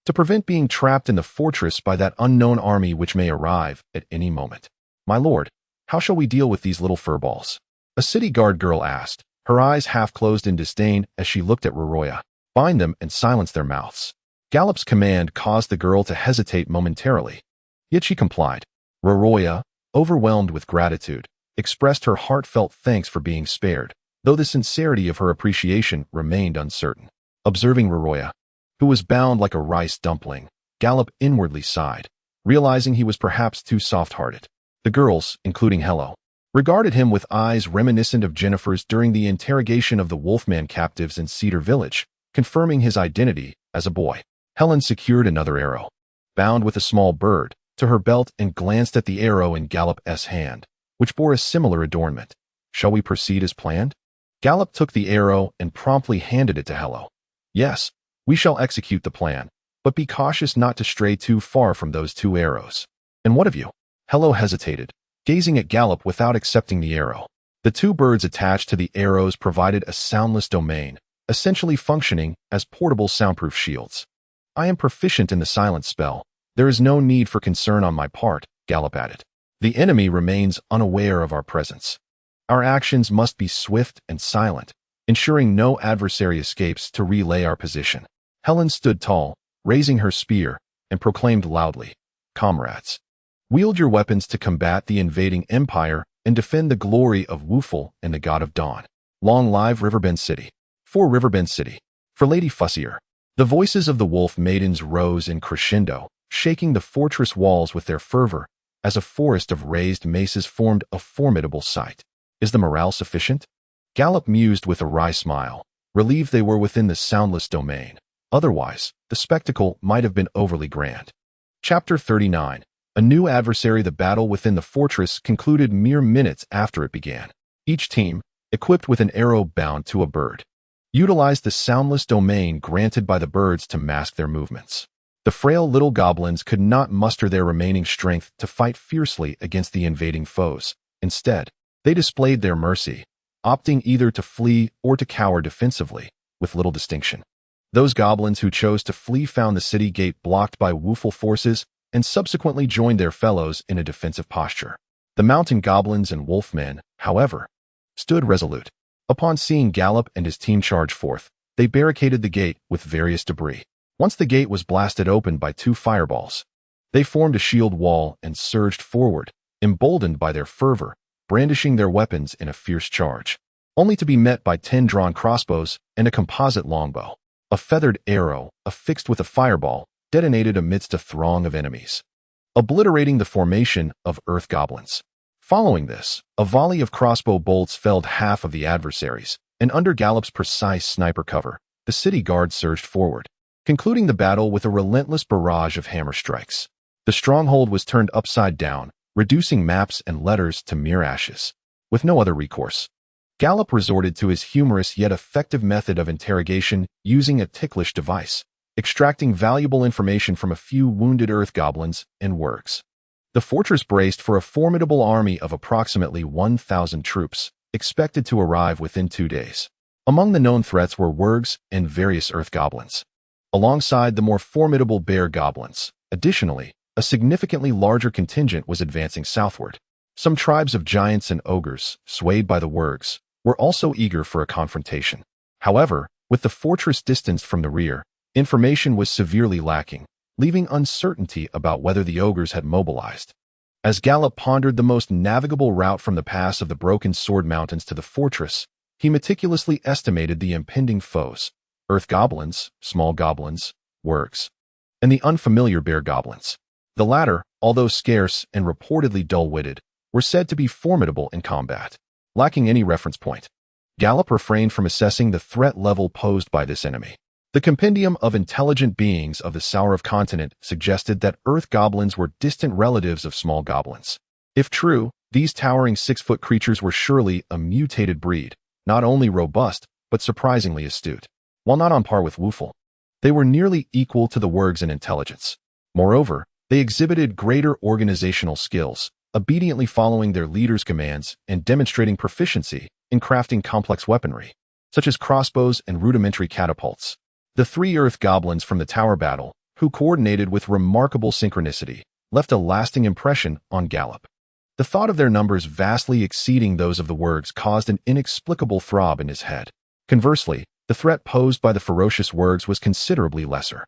to prevent being trapped in the fortress by that unknown army which may arrive at any moment." "My lord, how shall we deal with these little furballs?" a city guard girl asked, her eyes half closed in disdain as she looked at Roroya. "Bind them and silence their mouths." Gallop's command caused the girl to hesitate momentarily, yet she complied. Roroya, overwhelmed with gratitude, expressed her heartfelt thanks for being spared, though the sincerity of her appreciation remained uncertain. Observing Roroya, who was bound like a rice dumpling, Gallop inwardly sighed, realizing he was perhaps too soft-hearted. The girls, including Hello, regarded him with eyes reminiscent of Jennifer's during the interrogation of the Wolfman captives in Cedar Village, confirming his identity as a boy. Helen secured another arrow, bound with a small bird, to her belt and glanced at the arrow in Gallop's hand, which bore a similar adornment. "Shall we proceed as planned?" Gallop took the arrow and promptly handed it to Hello. "Yes, we shall execute the plan, but be cautious not to stray too far from those 2 arrows. "And what of you?" Hello hesitated, gazing at Gallop without accepting the arrow. The 2 birds attached to the arrows provided a soundless domain, essentially functioning as portable soundproof shields. "I am proficient in the silence spell. There is no need for concern on my part," Gallop added. "The enemy remains unaware of our presence. Our actions must be swift and silent, ensuring no adversary escapes to relay our position." Helen stood tall, raising her spear, and proclaimed loudly, "Comrades, wield your weapons to combat the invading empire and defend the glory of Woofle and the God of Dawn. Long live Riverbend City. For Riverbend City. For Lady Fussier." The voices of the wolf maidens rose in crescendo, shaking the fortress walls with their fervor, as a forest of raised maces formed a formidable sight. "Is the morale sufficient?" Gallop mused with a wry smile, relieved they were within the soundless domain. Otherwise, the spectacle might have been overly grand. Chapter 39. A new adversary. The battle within the fortress concluded mere minutes after it began. Each team, equipped with an arrow bound to a bird, utilized the soundless domain granted by the birds to mask their movements. The frail little goblins could not muster their remaining strength to fight fiercely against the invading foes. Instead, they displayed their mercy, opting either to flee or to cower defensively, with little distinction. Those goblins who chose to flee found the city gate blocked by Woofle forces and subsequently joined their fellows in a defensive posture. The mountain goblins and wolfmen, however, stood resolute. Upon seeing Gallop and his team charge forth, they barricaded the gate with various debris. Once the gate was blasted open by 2 fireballs, they formed a shield wall and surged forward, emboldened by their fervor, brandishing their weapons in a fierce charge, only to be met by 10 drawn crossbows and a composite longbow. A feathered arrow, affixed with a fireball, detonated amidst a throng of enemies, obliterating the formation of earth goblins. Following this, a volley of crossbow bolts felled half of the adversaries, and under Gallop's precise sniper cover, the city guard surged forward, concluding the battle with a relentless barrage of hammer strikes. The stronghold was turned upside down, reducing maps and letters to mere ashes. With no other recourse, Gallop resorted to his humorous yet effective method of interrogation using a ticklish device, extracting valuable information from a few wounded earth goblins and wargs. The fortress braced for a formidable army of approximately 1,000 troops, expected to arrive within 2 days. Among the known threats were wargs and various earth goblins, alongside the more formidable bear goblins. Additionally, a significantly larger contingent was advancing southward. Some tribes of giants and ogres, swayed by the wargs, were also eager for a confrontation. However, with the fortress distanced from the rear, information was severely lacking, leaving uncertainty about whether the ogres had mobilized. As Gallop pondered the most navigable route from the pass of the Broken Sword Mountains to the fortress, he meticulously estimated the impending foes: earth goblins, small goblins, wargs, and the unfamiliar bear goblins. The latter, although scarce and reportedly dull-witted, were said to be formidable in combat. Lacking any reference point, Gallop refrained from assessing the threat level posed by this enemy. The Compendium of Intelligent Beings of the Salraf Continent suggested that earth goblins were distant relatives of small goblins. If true, these towering 6-foot creatures were surely a mutated breed, not only robust, but surprisingly astute. While not on par with Woofle, they were nearly equal to the wargs in intelligence. Moreover, they exhibited greater organizational skills, obediently following their leader's commands and demonstrating proficiency in crafting complex weaponry, such as crossbows and rudimentary catapults. The 3 earth goblins from the tower battle, who coordinated with remarkable synchronicity, left a lasting impression on Gallop. The thought of their numbers vastly exceeding those of the wargs caused an inexplicable throb in his head. Conversely, the threat posed by the ferocious wargs was considerably lesser.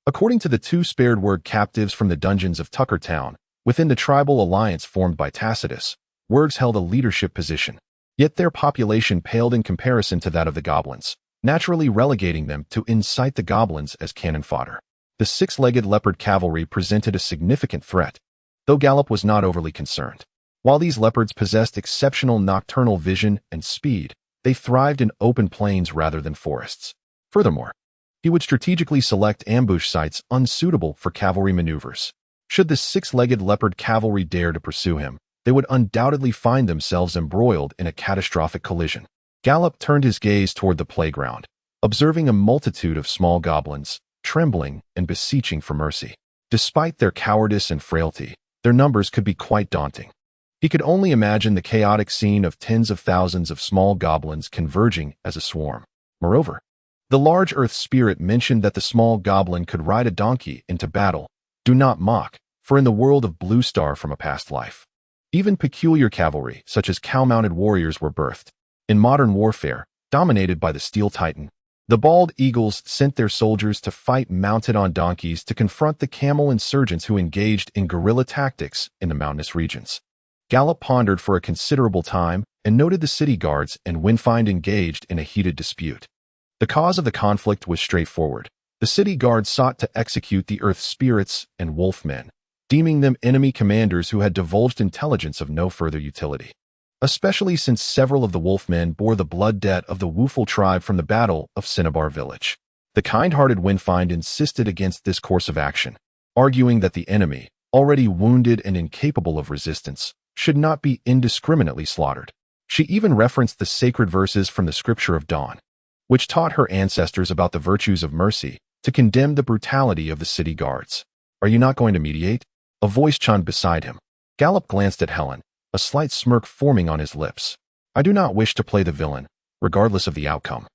According to the 2 spared warg captives from the dungeons of Tucker Town, within the tribal alliance formed by Tacitus, wargs held a leadership position. Yet their population paled in comparison to that of the goblins, naturally relegating them to incite the goblins as cannon fodder. The 6-legged leopard cavalry presented a significant threat, though Gallop was not overly concerned. While these leopards possessed exceptional nocturnal vision and speed, they thrived in open plains rather than forests. Furthermore, he would strategically select ambush sites unsuitable for cavalry maneuvers. Should the 6-legged leopard cavalry dare to pursue him, they would undoubtedly find themselves embroiled in a catastrophic collision. Gallop turned his gaze toward the playground, observing a multitude of small goblins, trembling and beseeching for mercy. Despite their cowardice and frailty, their numbers could be quite daunting. He could only imagine the chaotic scene of tens of thousands of small goblins converging as a swarm. Moreover, the large earth spirit mentioned that the small goblin could ride a donkey into battle. Do not mock, for in the world of Blue Star from a past life, even peculiar cavalry, such as cow-mounted warriors, were birthed. In modern warfare, dominated by the Steel Titan, the bald eagles sent their soldiers to fight mounted on donkeys to confront the camel insurgents who engaged in guerrilla tactics in the mountainous regions. Gallop pondered for a considerable time and noted the city guards and Windfind engaged in a heated dispute. The cause of the conflict was straightforward. The city guards sought to execute the earth spirits and wolfmen, deeming them enemy commanders who had divulged intelligence of no further utility, especially since several of the wolfmen bore the blood debt of the Woofle tribe from the Battle of Cinnabar Village. The kind-hearted Windfind insisted against this course of action, arguing that the enemy, already wounded and incapable of resistance, should not be indiscriminately slaughtered. She even referenced the sacred verses from the Scripture of Dawn, which taught her ancestors about the virtues of mercy, to condemn the brutality of the city guards. "Are you not going to mediate?" a voice chimed beside him. Gallop glanced at Helen, a slight smirk forming on his lips. "I do not wish to play the villain, regardless of the outcome.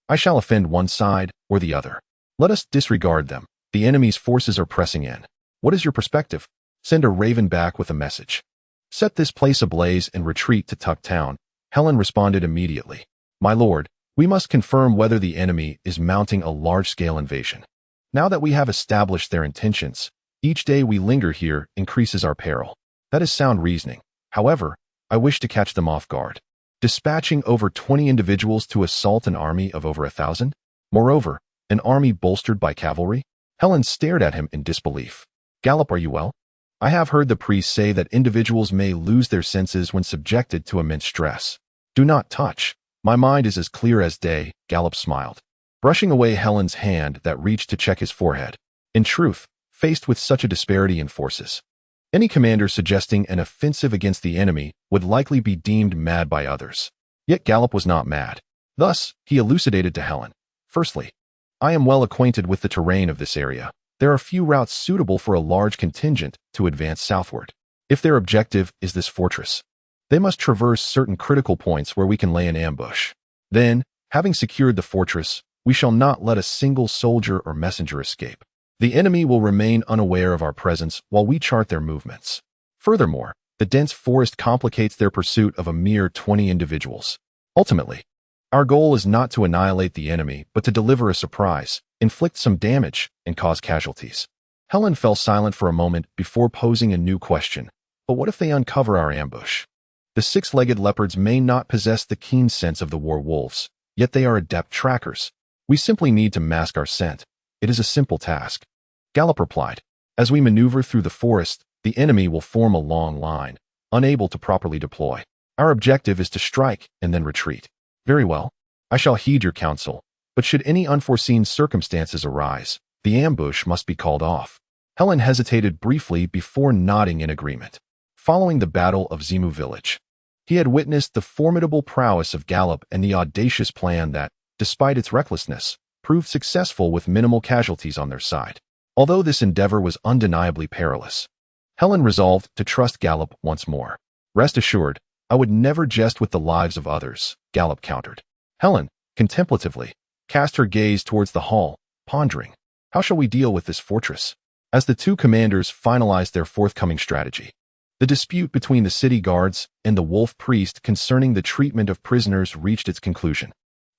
I shall offend one side or the other. Let us disregard them. The enemy's forces are pressing in. What is your perspective? Send a raven back with a message. Set this place ablaze and retreat to Tuck Town." Helen responded immediately. "My lord, we must confirm whether the enemy is mounting a large-scale invasion. Now that we have established their intentions, each day we linger here increases our peril." "That is sound reasoning. However, I wish to catch them off guard. Dispatching over 20 individuals to assault an army of over 1,000? Moreover, an army bolstered by cavalry?" Helen stared at him in disbelief. "Gallop, are you well? I have heard the priests say that individuals may lose their senses when subjected to immense stress." "Do not touch. My mind is as clear as day," Gallop smiled, brushing away Helen's hand that reached to check his forehead. In truth, faced with such a disparity in forces, any commander suggesting an offensive against the enemy would likely be deemed mad by others. Yet Gallop was not mad. Thus, he elucidated to Helen. "Firstly, I am well acquainted with the terrain of this area. There are few routes suitable for a large contingent to advance southward. If their objective is this fortress, they must traverse certain critical points where we can lay an ambush. Then, having secured the fortress, we shall not let a single soldier or messenger escape. The enemy will remain unaware of our presence while we chart their movements. Furthermore, the dense forest complicates their pursuit of a mere 20 individuals. Ultimately, our goal is not to annihilate the enemy, but to deliver a surprise, inflict some damage, and cause casualties." Helen fell silent for a moment before posing a new question. But what if they uncover our ambush? The six-legged leopards may not possess the keen sense of the werewolves, yet they are adept trackers. We simply need to mask our scent. It is a simple task. Gallop replied. As we maneuver through the forest, the enemy will form a long line, unable to properly deploy. Our objective is to strike and then retreat. Very well. I shall heed your counsel, but should any unforeseen circumstances arise, the ambush must be called off. Helen hesitated briefly before nodding in agreement. Following the Battle of Zimu village, he had witnessed the formidable prowess of Gallop and the audacious plan that, despite its recklessness, proved successful with minimal casualties on their side. Although this endeavor was undeniably perilous, Helen resolved to trust Gallop once more. Rest assured, I would never jest with the lives of others, Gallop countered. Helen, contemplatively, cast her gaze towards the hall, pondering, how shall we deal with this fortress? As the two commanders finalized their forthcoming strategy, the dispute between the city guards and the wolf priest concerning the treatment of prisoners reached its conclusion.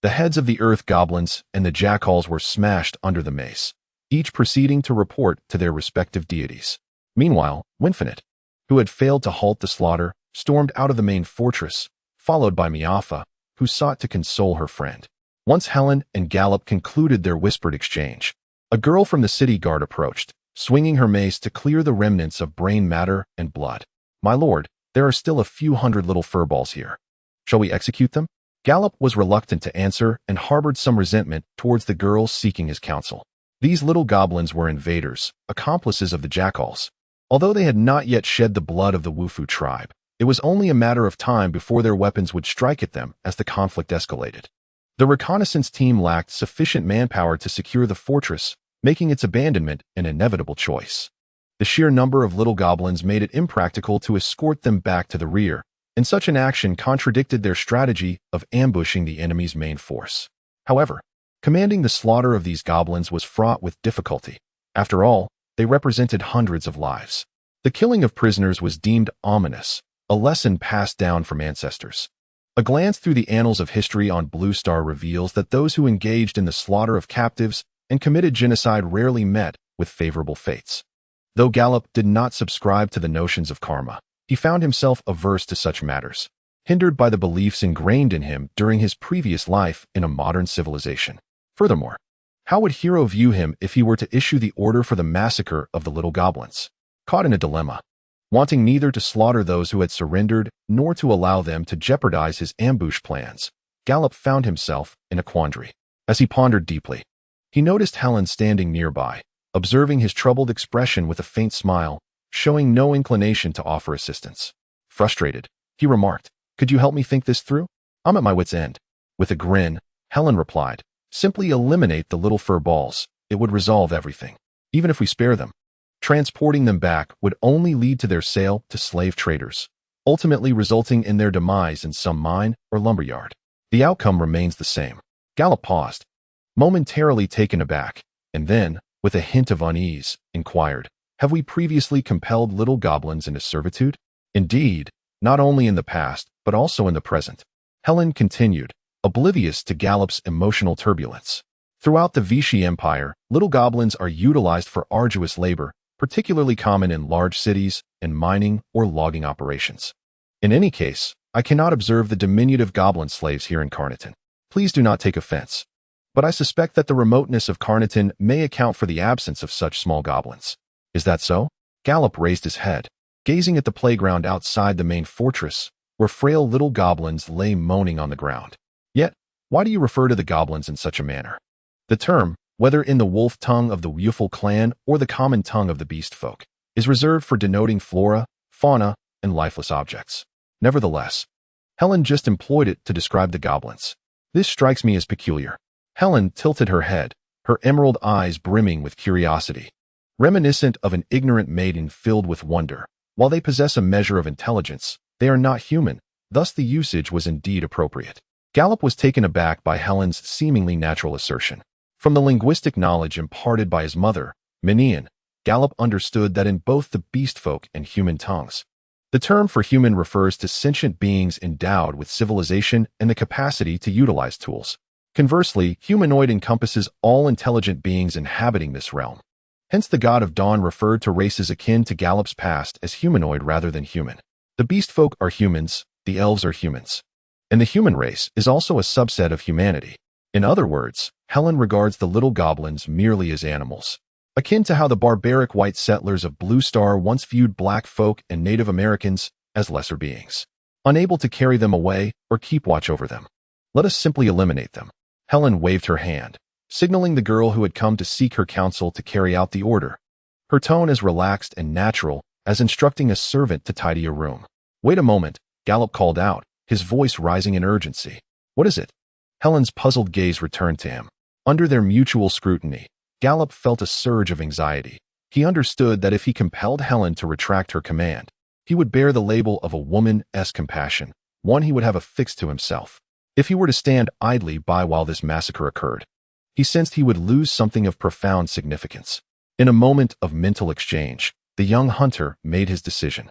The heads of the earth goblins and the jackals were smashed under the mace, each proceeding to report to their respective deities. Meanwhile, Winfinite, who had failed to halt the slaughter, stormed out of the main fortress, followed by Miafa, who sought to console her friend. Once Helen and Gallop concluded their whispered exchange, a girl from the city guard approached, swinging her mace to clear the remnants of brain matter and blood. My lord, there are still a few hundred little furballs here. Shall we execute them? Gallop was reluctant to answer and harbored some resentment towards the girls seeking his counsel. These little goblins were invaders, accomplices of the jackals. Although they had not yet shed the blood of the Wufu tribe, it was only a matter of time before their weapons would strike at them as the conflict escalated. The reconnaissance team lacked sufficient manpower to secure the fortress, making its abandonment an inevitable choice. The sheer number of little goblins made it impractical to escort them back to the rear, and such an action contradicted their strategy of ambushing the enemy's main force. However, commanding the slaughter of these goblins was fraught with difficulty. After all, they represented hundreds of lives. The killing of prisoners was deemed ominous, a lesson passed down from ancestors. A glance through the annals of history on Blue Star reveals that those who engaged in the slaughter of captives and committed genocide rarely met with favorable fates. Though Gallop did not subscribe to the notions of karma, he found himself averse to such matters, hindered by the beliefs ingrained in him during his previous life in a modern civilization. Furthermore, how would Hero view him if he were to issue the order for the massacre of the little goblins? Caught in a dilemma, wanting neither to slaughter those who had surrendered nor to allow them to jeopardize his ambush plans, Gallop found himself in a quandary. As he pondered deeply, he noticed Helen standing nearby, observing his troubled expression with a faint smile, showing no inclination to offer assistance. Frustrated, he remarked, "Could you help me think this through? I'm at my wit's end." With a grin, Helen replied, "Simply eliminate the little fur balls. It would resolve everything. Even if we spare them, transporting them back would only lead to their sale to slave traders, ultimately resulting in their demise in some mine or lumberyard. The outcome remains the same." Gallop paused, momentarily taken aback, and then, with a hint of unease, inquired, "Have we previously compelled little goblins into servitude?" "Indeed, not only in the past, but also in the present," Helen continued, oblivious to Gallop's emotional turbulence. Throughout the Vichy Empire, little goblins are utilized for arduous labor, particularly common in large cities and mining or logging operations. In any case, I cannot observe the diminutive goblin slaves here in Carnarvon. Please do not take offense, but I suspect that the remoteness of Carnarvon may account for the absence of such small goblins. Is that so? Gallop raised his head, gazing at the playground outside the main fortress, where frail little goblins lay moaning on the ground. Yet, why do you refer to the goblins in such a manner? The term, whether in the wolf tongue of the Wuful clan or the common tongue of the beast folk, is reserved for denoting flora, fauna, and lifeless objects. Nevertheless, Helen just employed it to describe the goblins. This strikes me as peculiar. Helen tilted her head, her emerald eyes brimming with curiosity, reminiscent of an ignorant maiden filled with wonder. While they possess a measure of intelligence, they are not human, thus the usage was indeed appropriate. Gallop was taken aback by Helen's seemingly natural assertion. From the linguistic knowledge imparted by his mother, Minian, Gallop understood that in both the beast folk and human tongues, the term for human refers to sentient beings endowed with civilization and the capacity to utilize tools. Conversely, humanoid encompasses all intelligent beings inhabiting this realm. Hence the god of dawn referred to races akin to Gallup's past as humanoid rather than human. The beast folk are humans, the elves are humans. And the human race is also a subset of humanity. In other words, Helen regards the little goblins merely as animals, akin to how the barbaric white settlers of Blue Star once viewed black folk and Native Americans as lesser beings, unable to carry them away or keep watch over them. Let us simply eliminate them. Helen waved her hand, signaling the girl who had come to seek her counsel to carry out the order. Her tone as relaxed and natural as instructing a servant to tidy a room. "Wait a moment," Gallup called out, his voice rising in urgency. "What is it?" Helen's puzzled gaze returned to him. Under their mutual scrutiny, Gallup felt a surge of anxiety. He understood that if he compelled Helen to retract her command, he would bear the label of a woman's compassion, one he would have affixed to himself. If he were to stand idly by while this massacre occurred, he sensed he would lose something of profound significance. In a moment of mental exchange, the young hunter made his decision.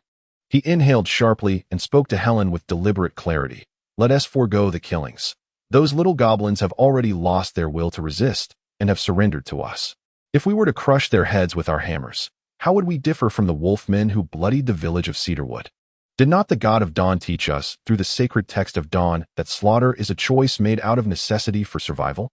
He inhaled sharply and spoke to Helen with deliberate clarity. "Let us forego the killings. Those little goblins have already lost their will to resist and have surrendered to us. If we were to crush their heads with our hammers, how would we differ from the wolfmen who bloodied the village of Cedarwood? Did not the god of dawn teach us, through the sacred text of dawn, that slaughter is a choice made out of necessity for survival?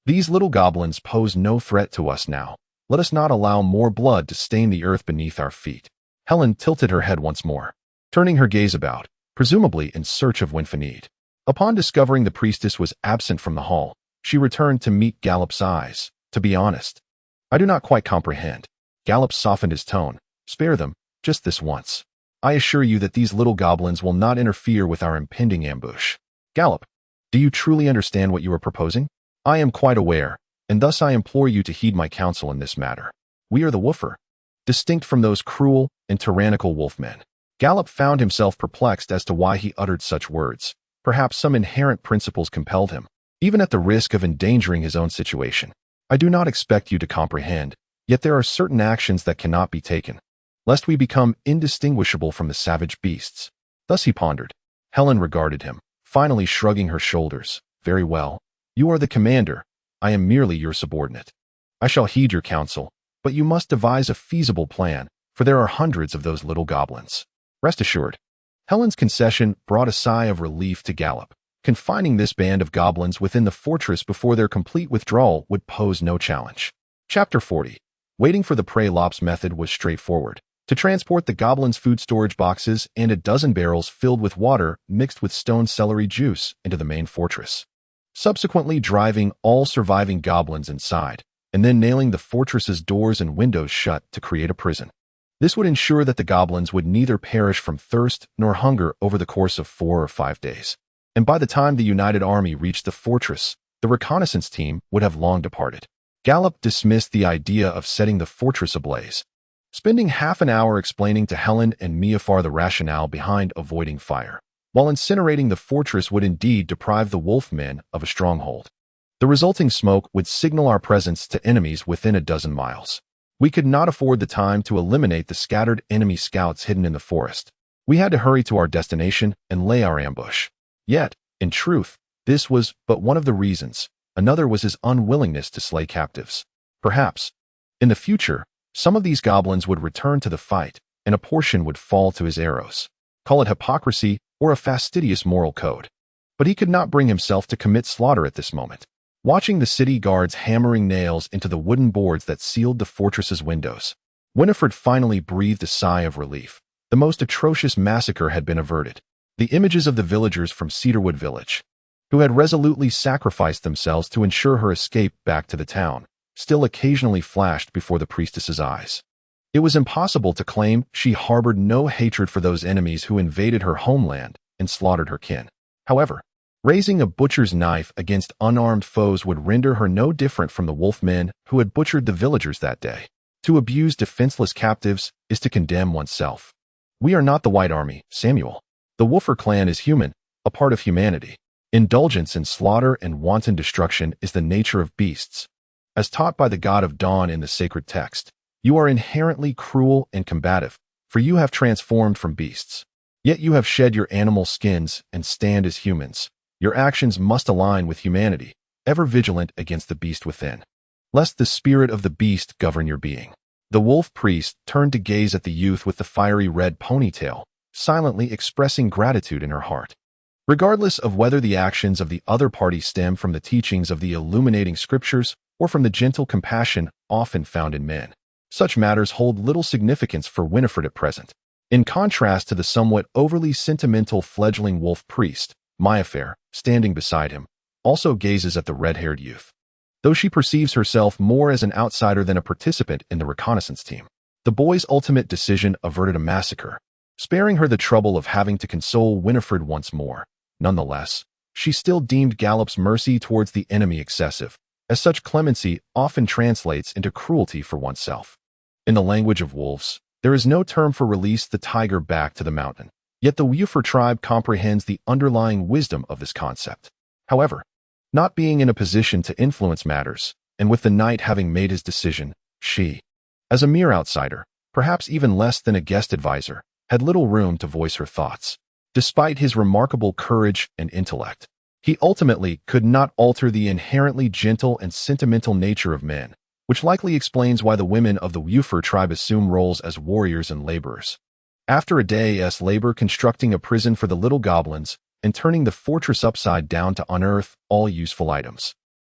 These little goblins pose no threat to us now. Let us not allow more blood to stain the earth beneath our feet." Helen tilted her head once more, turning her gaze about, presumably in search of Winfanid. Upon discovering the priestess was absent from the hall, she returned to meet Gallup's eyes. "To be honest, I do not quite comprehend." Gallup softened his tone. "Spare them, just this once. I assure you that these little goblins will not interfere with our impending ambush." "Gallup, do you truly understand what you are proposing?" "I am quite aware, and thus I implore you to heed my counsel in this matter. We are the Woofer, distinct from those cruel and tyrannical wolfmen." Gallup found himself perplexed as to why he uttered such words. Perhaps some inherent principles compelled him, even at the risk of endangering his own situation. "I do not expect you to comprehend, yet there are certain actions that cannot be taken, lest we become indistinguishable from the savage beasts." Thus he pondered. Helen regarded him, finally shrugging her shoulders. "Very well. You are the commander. I am merely your subordinate. I shall heed your counsel, but you must devise a feasible plan, for there are hundreds of those little goblins. Rest assured." Helen's concession brought a sigh of relief to Gallup. Confining this band of goblins within the fortress before their complete withdrawal would pose no challenge. Chapter 40. Waiting for the prey lop's method was straightforward. To transport the goblins' food storage boxes and a dozen barrels filled with water mixed with stone celery juice into the main fortress. Subsequently driving all surviving goblins inside, and then nailing the fortress's doors and windows shut to create a prison. This would ensure that the goblins would neither perish from thirst nor hunger over the course of 4 or 5 days. And by the time the united army reached the fortress, the reconnaissance team would have long departed. Gallup dismissed the idea of setting the fortress ablaze, spending half an hour explaining to Helen and Miafar the rationale behind avoiding fire. While incinerating the fortress would indeed deprive the wolfmen of a stronghold, the resulting smoke would signal our presence to enemies within a dozen miles. We could not afford the time to eliminate the scattered enemy scouts hidden in the forest. We had to hurry to our destination and lay our ambush. Yet, in truth, this was but one of the reasons. Another was his unwillingness to slay captives. Perhaps, in the future, some of these goblins would return to the fight, and a portion would fall to his arrows. Call it hypocrisy or a fastidious moral code. But he could not bring himself to commit slaughter at this moment. Watching the city guards hammering nails into the wooden boards that sealed the fortress's windows, Winifred finally breathed a sigh of relief. The most atrocious massacre had been averted. The images of the villagers from Cedarwood Village, who had resolutely sacrificed themselves to ensure her escape back to the town, still occasionally flashed before the priestess's eyes. It was impossible to claim she harbored no hatred for those enemies who invaded her homeland and slaughtered her kin. However, raising a butcher's knife against unarmed foes would render her no different from the wolfmen who had butchered the villagers that day. To abuse defenseless captives is to condemn oneself. We are not the White Army, Samuel. The Woofer clan is human, a part of humanity. Indulgence in slaughter and wanton destruction is the nature of beasts. As taught by the god of dawn in the sacred text, you are inherently cruel and combative, for you have transformed from beasts. Yet you have shed your animal skins and stand as humans. Your actions must align with humanity, ever vigilant against the beast within, lest the spirit of the beast govern your being. The wolf priest turned to gaze at the youth with the fiery red ponytail, silently expressing gratitude in her heart. Regardless of whether the actions of the other party stem from the teachings of the illuminating scriptures or from the gentle compassion often found in men, such matters hold little significance for Winifred at present. In contrast to the somewhat overly sentimental fledgling wolf priest, Mayfair, standing beside him, also gazes at the red-haired youth. Though she perceives herself more as an outsider than a participant in the reconnaissance team, the boy's ultimate decision averted a massacre, sparing her the trouble of having to console Winifred once more. Nonetheless, she still deemed Gallop's mercy towards the enemy excessive, as such clemency often translates into cruelty for oneself. In the language of wolves, there is no term for release the tiger back to the mountain, yet the Wufur tribe comprehends the underlying wisdom of this concept. However, not being in a position to influence matters, and with the knight having made his decision, she, as a mere outsider, perhaps even less than a guest advisor, had little room to voice her thoughts. Despite his remarkable courage and intellect, he ultimately could not alter the inherently gentle and sentimental nature of men, which likely explains why the women of the Wufur tribe assume roles as warriors and laborers. After a day's labor constructing a prison for the little goblins and turning the fortress upside down to unearth all useful items,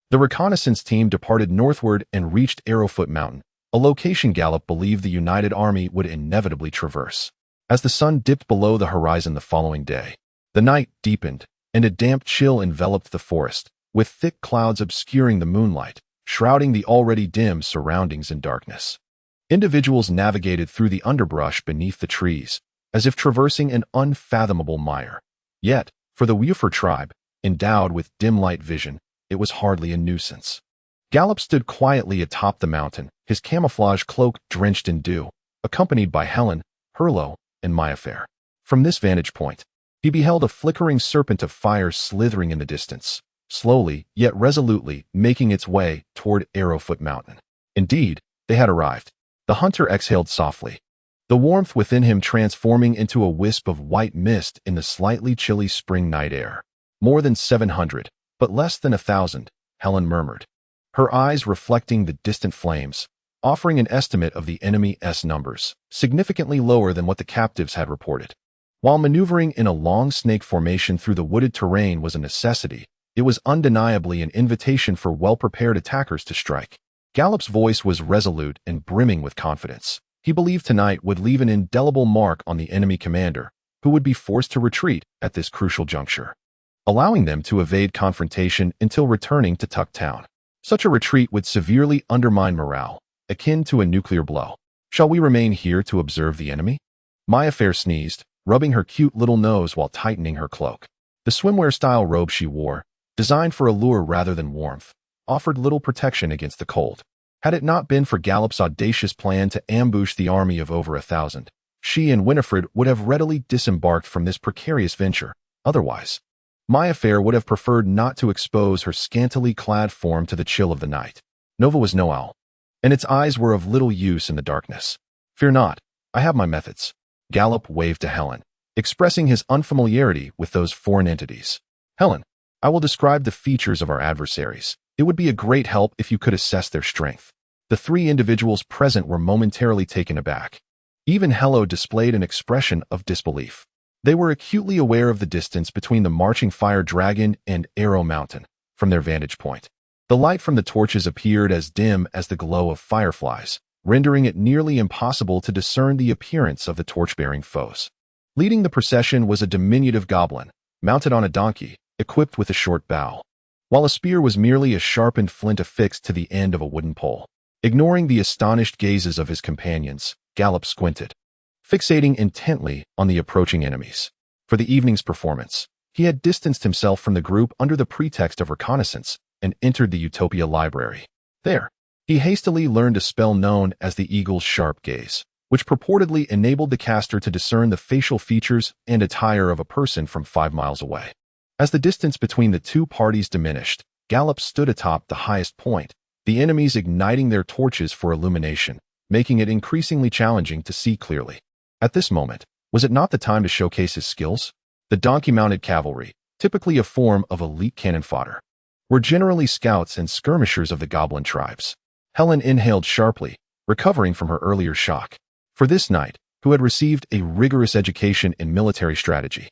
the reconnaissance team departed northward and reached Arrowfoot Mountain, a location Gallop believed the united army would inevitably traverse. As the sun dipped below the horizon the following day, the night deepened, and a damp chill enveloped the forest, with thick clouds obscuring the moonlight, shrouding the already dim surroundings in darkness. Individuals navigated through the underbrush beneath the trees, as if traversing an unfathomable mire. Yet, for the Wufur tribe, endowed with dim light vision, it was hardly a nuisance. Gallop stood quietly atop the mountain, his camouflage cloak drenched in dew, accompanied by Helen, Hurlo, and Mayfair. From this vantage point, he beheld a flickering serpent of fire slithering in the distance, slowly yet resolutely making its way toward Arrowfoot Mountain. Indeed, they had arrived. The hunter exhaled softly, the warmth within him transforming into a wisp of white mist in the slightly chilly spring night air. More than 700, but less than 1,000, Helen murmured, her eyes reflecting the distant flames, offering an estimate of the enemy's numbers, significantly lower than what the captives had reported. While maneuvering in a long snake formation through the wooded terrain was a necessity, it was undeniably an invitation for well-prepared attackers to strike. Gallop's voice was resolute and brimming with confidence. He believed tonight would leave an indelible mark on the enemy commander, who would be forced to retreat at this crucial juncture, allowing them to evade confrontation until returning to Tucktown. Such a retreat would severely undermine morale, akin to a nuclear blow. Shall we remain here to observe the enemy? Mayfair sneezed, rubbing her cute little nose while tightening her cloak. The swimwear-style robe she wore, designed for allure rather than warmth, offered little protection against the cold. Had it not been for Gallop's audacious plan to ambush the army of over 1,000, she and Winifred would have readily disembarked from this precarious venture. Otherwise, Mayfair would have preferred not to expose her scantily clad form to the chill of the night. Nova was no owl, and its eyes were of little use in the darkness. Fear not, I have my methods. Gallop waved to Helen, expressing his unfamiliarity with those foreign entities. Helen, I will describe the features of our adversaries. It would be a great help if you could assess their strength. The three individuals present were momentarily taken aback. Even Hello displayed an expression of disbelief. They were acutely aware of the distance between the marching fire dragon and Arrow Mountain from their vantage point. The light from the torches appeared as dim as the glow of fireflies, rendering it nearly impossible to discern the appearance of the torch-bearing foes. Leading the procession was a diminutive goblin, mounted on a donkey, equipped with a short bow, while a spear was merely a sharpened flint affixed to the end of a wooden pole. Ignoring the astonished gazes of his companions, Gallop squinted, fixating intently on the approaching enemies. For the evening's performance, he had distanced himself from the group under the pretext of reconnaissance and entered the Utopia library. There, he hastily learned a spell known as the Eagle's Sharp Gaze, which purportedly enabled the caster to discern the facial features and attire of a person from 5 miles away. As the distance between the two parties diminished, Gallop stood atop the highest point, the enemies igniting their torches for illumination, making it increasingly challenging to see clearly. At this moment, was it not the time to showcase his skills? The donkey-mounted cavalry, typically a form of elite cannon fodder, were generally scouts and skirmishers of the goblin tribes. Helen inhaled sharply, recovering from her earlier shock. For this knight, who had received a rigorous education in military strategy,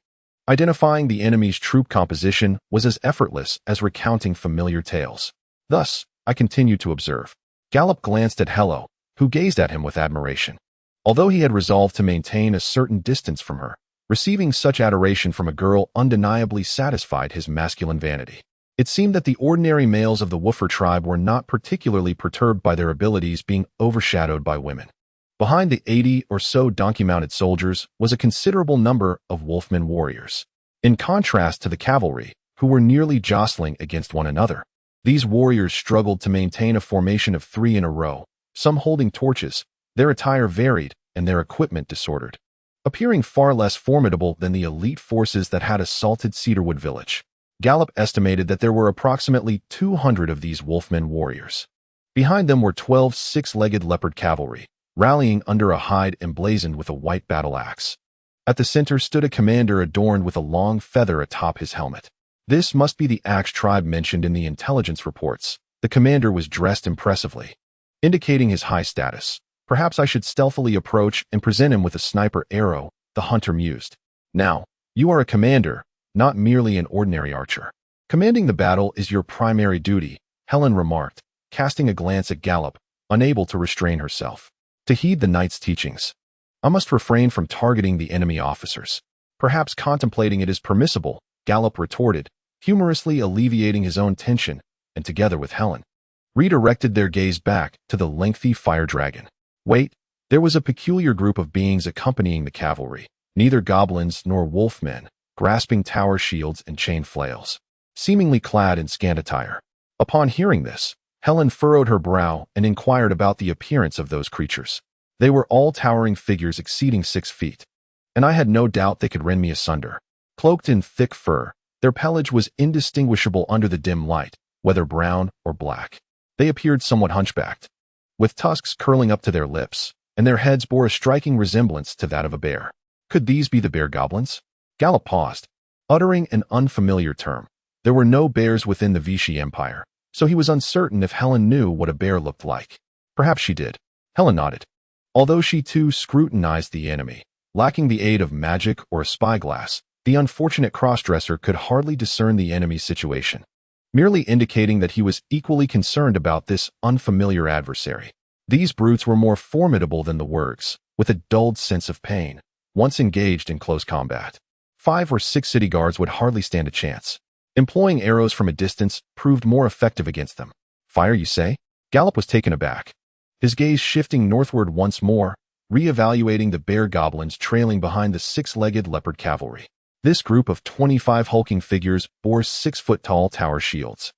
identifying the enemy's troop composition was as effortless as recounting familiar tales. Thus, I continued to observe. Gallop glanced at Hello, who gazed at him with admiration. Although he had resolved to maintain a certain distance from her, receiving such adoration from a girl undeniably satisfied his masculine vanity. It seemed that the ordinary males of the Woofer tribe were not particularly perturbed by their abilities being overshadowed by women. Behind the 80 or so donkey-mounted soldiers was a considerable number of wolfmen warriors. In contrast to the cavalry, who were nearly jostling against one another, these warriors struggled to maintain a formation of 3 in a row, some holding torches, their attire varied, and their equipment disordered, appearing far less formidable than the elite forces that had assaulted Cedarwood Village. Gallop estimated that there were approximately 200 of these wolfmen warriors. Behind them were 12 six-legged leopard cavalry, rallying under a hide emblazoned with a white battle axe. At the center stood a commander adorned with a long feather atop his helmet. This must be the Axe tribe mentioned in the intelligence reports. The commander was dressed impressively, indicating his high status. Perhaps I should stealthily approach and present him with a sniper arrow, the hunter mused. Now, you are a commander, not merely an ordinary archer. Commanding the battle is your primary duty, Helen remarked, casting a glance at Gallop, unable to restrain herself. To heed the knight's teachings, I must refrain from targeting the enemy officers. Perhaps contemplating it is permissible, Gallop retorted, humorously alleviating his own tension, and together with Helen, redirected their gaze back to the lengthy fire dragon. Wait, there was a peculiar group of beings accompanying the cavalry, neither goblins nor wolfmen, grasping tower shields and chain flails, seemingly clad in scant attire. Upon hearing this, Helen furrowed her brow and inquired about the appearance of those creatures. They were all towering figures exceeding 6 feet, and I had no doubt they could rend me asunder. Cloaked in thick fur, their pelage was indistinguishable under the dim light, whether brown or black. They appeared somewhat hunchbacked, with tusks curling up to their lips, and their heads bore a striking resemblance to that of a bear. Could these be the bear goblins? Gallop paused, uttering an unfamiliar term. There were no bears within the Vichy Empire, so he was uncertain if Helen knew what a bear looked like. Perhaps she did. Helen nodded. Although she too scrutinized the enemy, lacking the aid of magic or a spyglass, the unfortunate crossdresser could hardly discern the enemy's situation, merely indicating that he was equally concerned about this unfamiliar adversary. These brutes were more formidable than the Wurgs, with a dulled sense of pain, once engaged in close combat. 5 or 6 city guards would hardly stand a chance. Employing arrows from a distance proved more effective against them. Fire, you say? Gallop was taken aback, his gaze shifting northward once more, re-evaluating the bear goblins trailing behind the 6-legged leopard cavalry. This group of 25 hulking figures bore 6-foot-tall tower shields,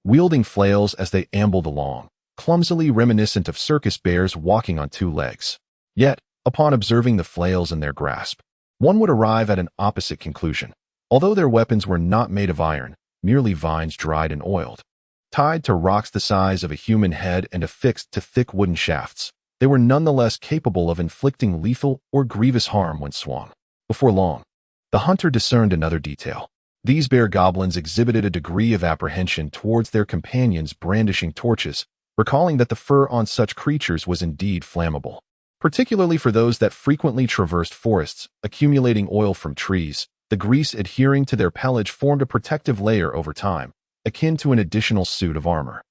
wielding flails as they ambled along, clumsily reminiscent of circus bears walking on 2 legs. Yet, upon observing the flails in their grasp, one would arrive at an opposite conclusion. Although their weapons were not made of iron, merely vines dried and oiled, tied to rocks the size of a human head and affixed to thick wooden shafts, they were nonetheless capable of inflicting lethal or grievous harm when swung. Before long, the hunter discerned another detail. These bear goblins exhibited a degree of apprehension towards their companions brandishing torches, recalling that the fur on such creatures was indeed flammable, particularly for those that frequently traversed forests, accumulating oil from trees. The grease adhering to their pelage formed a protective layer over time, akin to an additional suit of armor.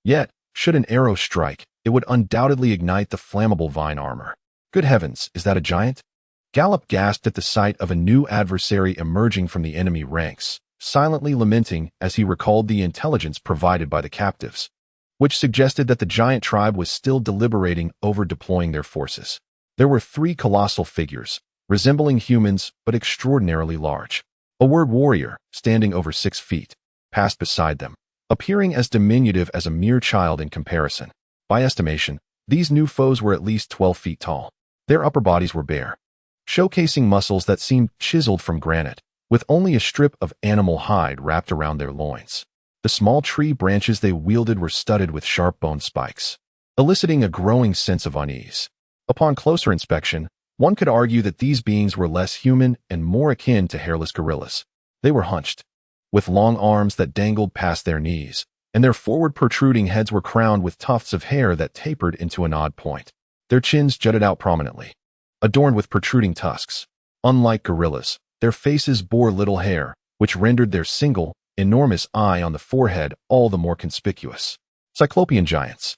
Yet, should an arrow strike, it would undoubtedly ignite the flammable vine armor. Good heavens, is that a giant? Gallop gasped at the sight of a new adversary emerging from the enemy ranks, silently lamenting as he recalled the intelligence provided by the captives, which suggested that the giant tribe was still deliberating over deploying their forces. There were 3 colossal figures, resembling humans but extraordinarily large. A word warrior, standing over 6 feet, passed beside them, appearing as diminutive as a mere child in comparison. By estimation, these new foes were at least 12 feet tall. Their upper bodies were bare, showcasing muscles that seemed chiseled from granite, with only a strip of animal hide wrapped around their loins. The small tree branches they wielded were studded with sharp-boned spikes, eliciting a growing sense of unease. Upon closer inspection, one could argue that these beings were less human and more akin to hairless gorillas. They were hunched, with long arms that dangled past their knees, and their forward protruding heads were crowned with tufts of hair that tapered into an odd point. Their chins jutted out prominently, adorned with protruding tusks. Unlike gorillas, their faces bore little hair, which rendered their single, enormous eye on the forehead all the more conspicuous. Cyclopean giants.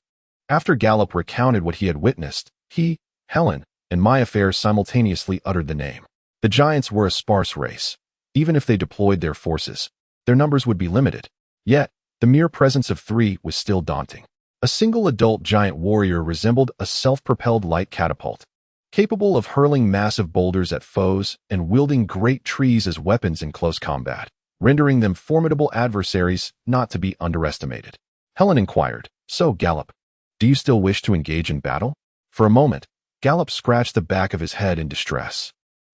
After Gallop recounted what he had witnessed, he, Helen, and Mayfair simultaneously uttered the name. The giants were a sparse race. Even if they deployed their forces, their numbers would be limited. Yet, the mere presence of 3 was still daunting. A single adult giant warrior resembled a self-propelled light catapult, capable of hurling massive boulders at foes and wielding great trees as weapons in close combat, rendering them formidable adversaries not to be underestimated. Helen inquired, "So, Gallop, do you still wish to engage in battle?" For a moment, Gallop scratched the back of his head in distress.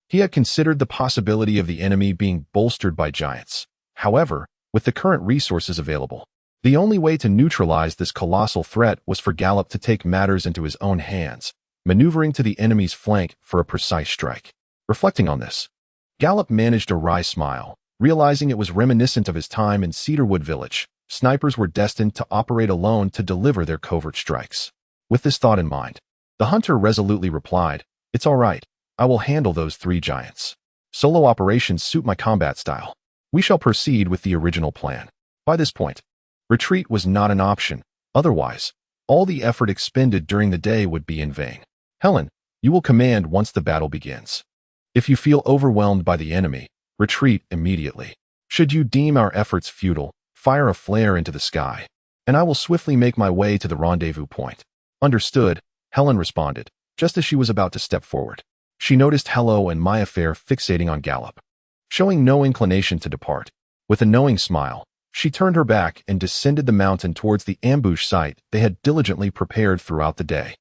He had considered the possibility of the enemy being bolstered by giants. However, with the current resources available, the only way to neutralize this colossal threat was for Gallop to take matters into his own hands, maneuvering to the enemy's flank for a precise strike. Reflecting on this, Gallop managed a wry smile, realizing it was reminiscent of his time in Cedarwood Village. Snipers were destined to operate alone to deliver their covert strikes. With this thought in mind, the hunter resolutely replied, "It's all right. I will handle those 3 giants. Solo operations suit my combat style. We shall proceed with the original plan." By this point, retreat was not an option. Otherwise, all the effort expended during the day would be in vain. "Helen, you will command once the battle begins. If you feel overwhelmed by the enemy, retreat immediately. Should you deem our efforts futile, fire a flare into the sky, and I will swiftly make my way to the rendezvous point." "Understood," Helen responded, just as she was about to step forward. She noticed Hello and Mayfair fixating on Gallop, showing no inclination to depart. With a knowing smile, she turned her back and descended the mountain towards the ambush site they had diligently prepared throughout the day.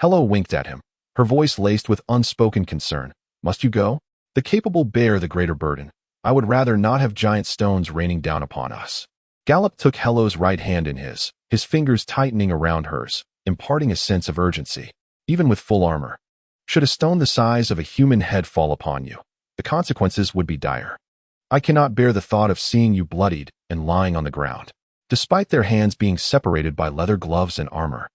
Hello winked at him, her voice laced with unspoken concern. "Must you go? The capable bear the greater burden. I would rather not have giant stones raining down upon us." Gallop took Hello's right hand in his fingers tightening around hers, imparting a sense of urgency. "Even with full armor, should a stone the size of a human head fall upon you, the consequences would be dire. I cannot bear the thought of seeing you bloodied and lying on the ground." Despite their hands being separated by leather gloves and armor,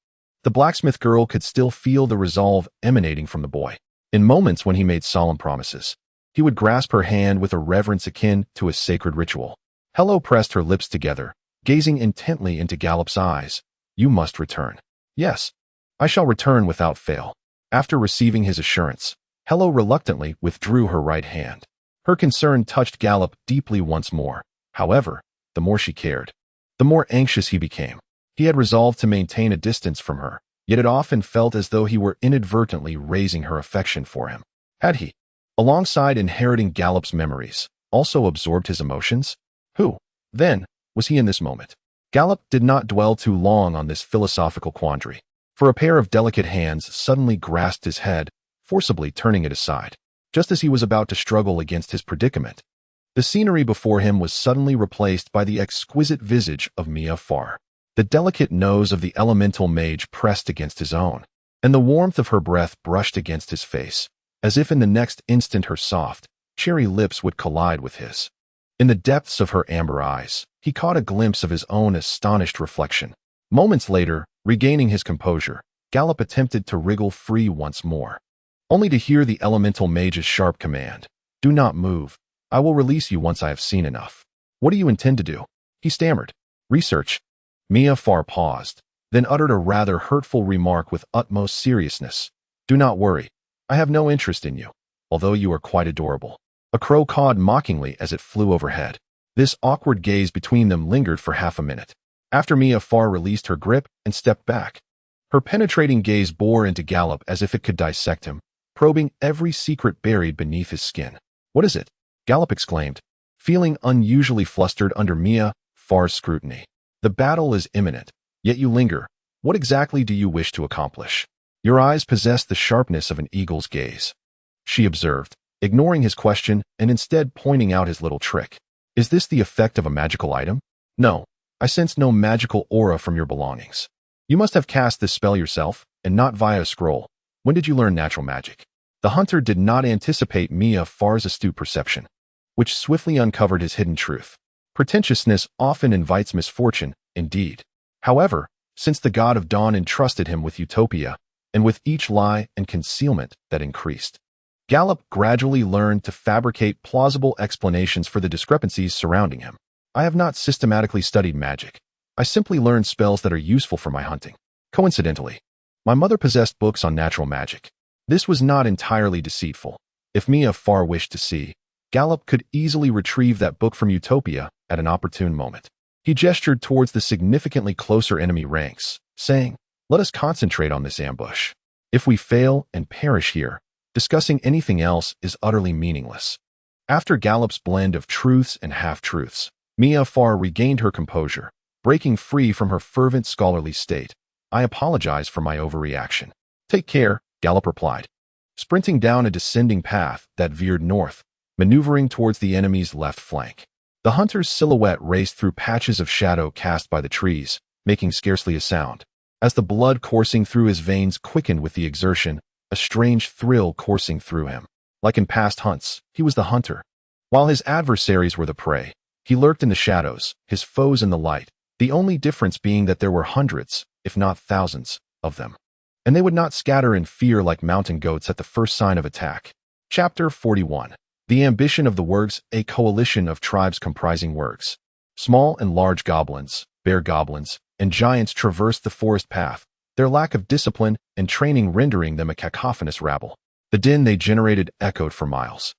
the blacksmith girl could still feel the resolve emanating from the boy. In moments when he made solemn promises, he would grasp her hand with a reverence akin to a sacred ritual. Hello pressed her lips together, gazing intently into Gallop's eyes. "You must return." "Yes, I shall return without fail." After receiving his assurance, Hello reluctantly withdrew her right hand. Her concern touched Gallop deeply once more. However, the more she cared, the more anxious he became. He had resolved to maintain a distance from her, yet it often felt as though he were inadvertently raising her affection for him. Had he, alongside inheriting Gallop's memories, also absorbed his emotions? Who, then, was he in this moment? Gallop did not dwell too long on this philosophical quandary, for a pair of delicate hands suddenly grasped his head, forcibly turning it aside. Just as he was about to struggle against his predicament, the scenery before him was suddenly replaced by the exquisite visage of Mia Farr. The delicate nose of the elemental mage pressed against his own, and the warmth of her breath brushed against his face, as if in the next instant her soft, cherry lips would collide with his. In the depths of her amber eyes, he caught a glimpse of his own astonished reflection. Moments later, regaining his composure, Gallop attempted to wriggle free once more, only to hear the elemental mage's sharp command. "Do not move. I will release you once I have seen enough." "What do you intend to do?" he stammered. "Research." Mia Farr paused, then uttered a rather hurtful remark with utmost seriousness. "Do not worry. I have no interest in you, although you are quite adorable." A crow cawed mockingly as it flew overhead. This awkward gaze between them lingered for half a minute. After Mia Farr released her grip and stepped back, her penetrating gaze bore into Gallop as if it could dissect him, probing every secret buried beneath his skin. "What is it?" Gallop exclaimed, feeling unusually flustered under Mia Farr's scrutiny. "The battle is imminent, yet you linger. What exactly do you wish to accomplish?" "Your eyes possess the sharpness of an eagle's gaze," she observed, ignoring his question and instead pointing out his little trick. "Is this the effect of a magical item?" "No, I sense no magical aura from your belongings. You must have cast this spell yourself, and not via a scroll. When did you learn natural magic?" The hunter did not anticipate Mia Farr's astute perception, which swiftly uncovered his hidden truth. Pretentiousness often invites misfortune, indeed. However, since the god of dawn entrusted him with Utopia, and with each lie and concealment that increased, Gallop gradually learned to fabricate plausible explanations for the discrepancies surrounding him. I have not systematically studied magic. I simply learned spells that are useful for my hunting. Coincidentally, my mother possessed books on natural magic. This was not entirely deceitful. If Mia far wished to see, Gallop could easily retrieve that book from Utopia at an opportune moment. He gestured towards the significantly closer enemy ranks, saying, "Let us concentrate on this ambush. If we fail and perish here, discussing anything else is utterly meaningless." After Gallop's blend of truths and half-truths, Mia far regained her composure, breaking free from her fervent scholarly state. "I apologize for my overreaction." "Take care," Gallop replied, sprinting down a descending path that veered north, maneuvering towards the enemy's left flank. The hunter's silhouette raced through patches of shadow cast by the trees, making scarcely a sound. As the blood coursing through his veins quickened with the exertion, a strange thrill coursing through him. Like in past hunts, he was the hunter. While his adversaries were the prey, he lurked in the shadows, his foes in the light, the only difference being that there were hundreds, if not thousands, of them. And they would not scatter in fear like mountain goats at the first sign of attack. Chapter 41. The ambition of the Wurgs, a coalition of tribes comprising Wurgs. Small and large goblins, bear goblins, and giants traversed the forest path, their lack of discipline and training rendering them a cacophonous rabble. The din they generated echoed for miles.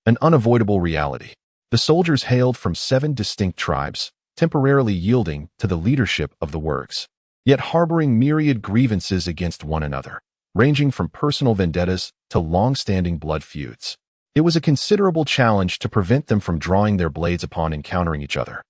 An unavoidable reality. The soldiers hailed from 7 distinct tribes, temporarily yielding to the leadership of the Wurgs, yet harboring myriad grievances against one another, ranging from personal vendettas to long-standing blood feuds. It was a considerable challenge to prevent them from drawing their blades upon encountering each other.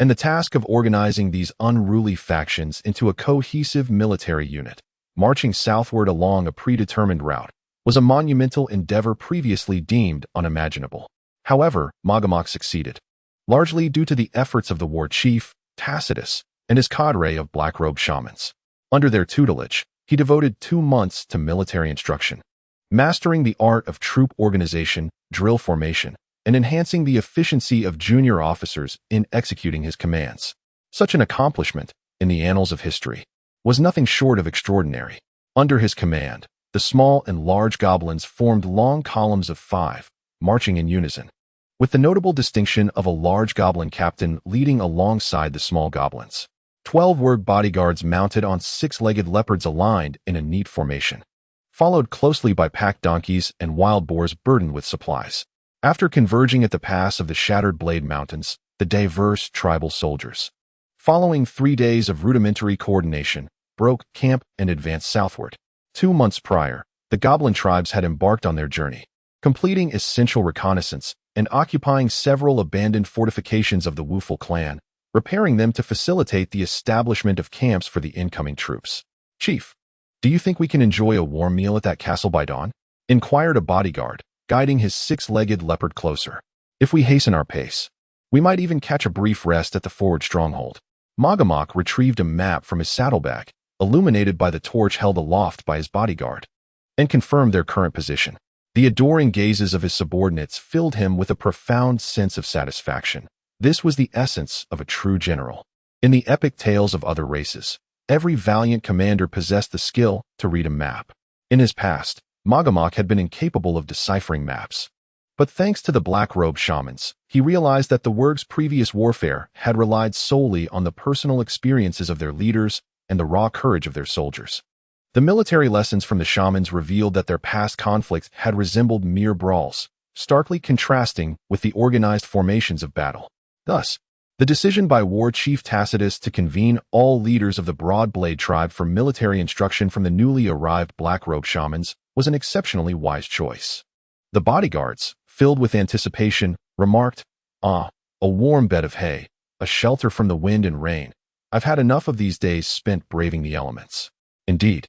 And the task of organizing these unruly factions into a cohesive military unit, marching southward along a predetermined route, was a monumental endeavor previously deemed unimaginable. However, Magamak succeeded, largely due to the efforts of the war chief, Tacitus, and his cadre of black-robed shamans. Under their tutelage, he devoted 2 months to military instruction, mastering the art of troop organization, drill formation, and enhancing the efficiency of junior officers in executing his commands. Such an accomplishment, in the annals of history, was nothing short of extraordinary. Under his command, the small and large goblins formed long columns of 5, marching in unison, with the notable distinction of a large goblin captain leading alongside the small goblins. 12 Wurg bodyguards mounted on 6-legged leopards aligned in a neat formation, followed closely by pack donkeys and wild boars burdened with supplies. After converging at the pass of the Shattered Blade Mountains, the diverse tribal soldiers, following 3 days of rudimentary coordination, broke camp and advanced southward. 2 months prior, the goblin tribes had embarked on their journey, completing essential reconnaissance and occupying several abandoned fortifications of the Wooful clan, repairing them to facilitate the establishment of camps for the incoming troops. "Chief, do you think we can enjoy a warm meal at that castle by dawn?" inquired a bodyguard, guiding his 6-legged leopard closer. "If we hasten our pace, we might even catch a brief rest at the forward stronghold." Magamak retrieved a map from his saddlebag, illuminated by the torch held aloft by his bodyguard, and confirmed their current position. The adoring gazes of his subordinates filled him with a profound sense of satisfaction. This was the essence of a true general. In the epic tales of other races, every valiant commander possessed the skill to read a map. In his past, Magamak had been incapable of deciphering maps. But thanks to the black-robed shamans, he realized that the Wurg's previous warfare had relied solely on the personal experiences of their leaders and the raw courage of their soldiers. The military lessons from the shamans revealed that their past conflicts had resembled mere brawls, starkly contrasting with the organized formations of battle. Thus, the decision by War Chief Tacitus to convene all leaders of the Broad Blade tribe for military instruction from the newly arrived black-robed shamans was an exceptionally wise choice. The bodyguards, filled with anticipation, remarked, "Ah, a warm bed of hay, a shelter from the wind and rain. I've had enough of these days spent braving the elements." "Indeed,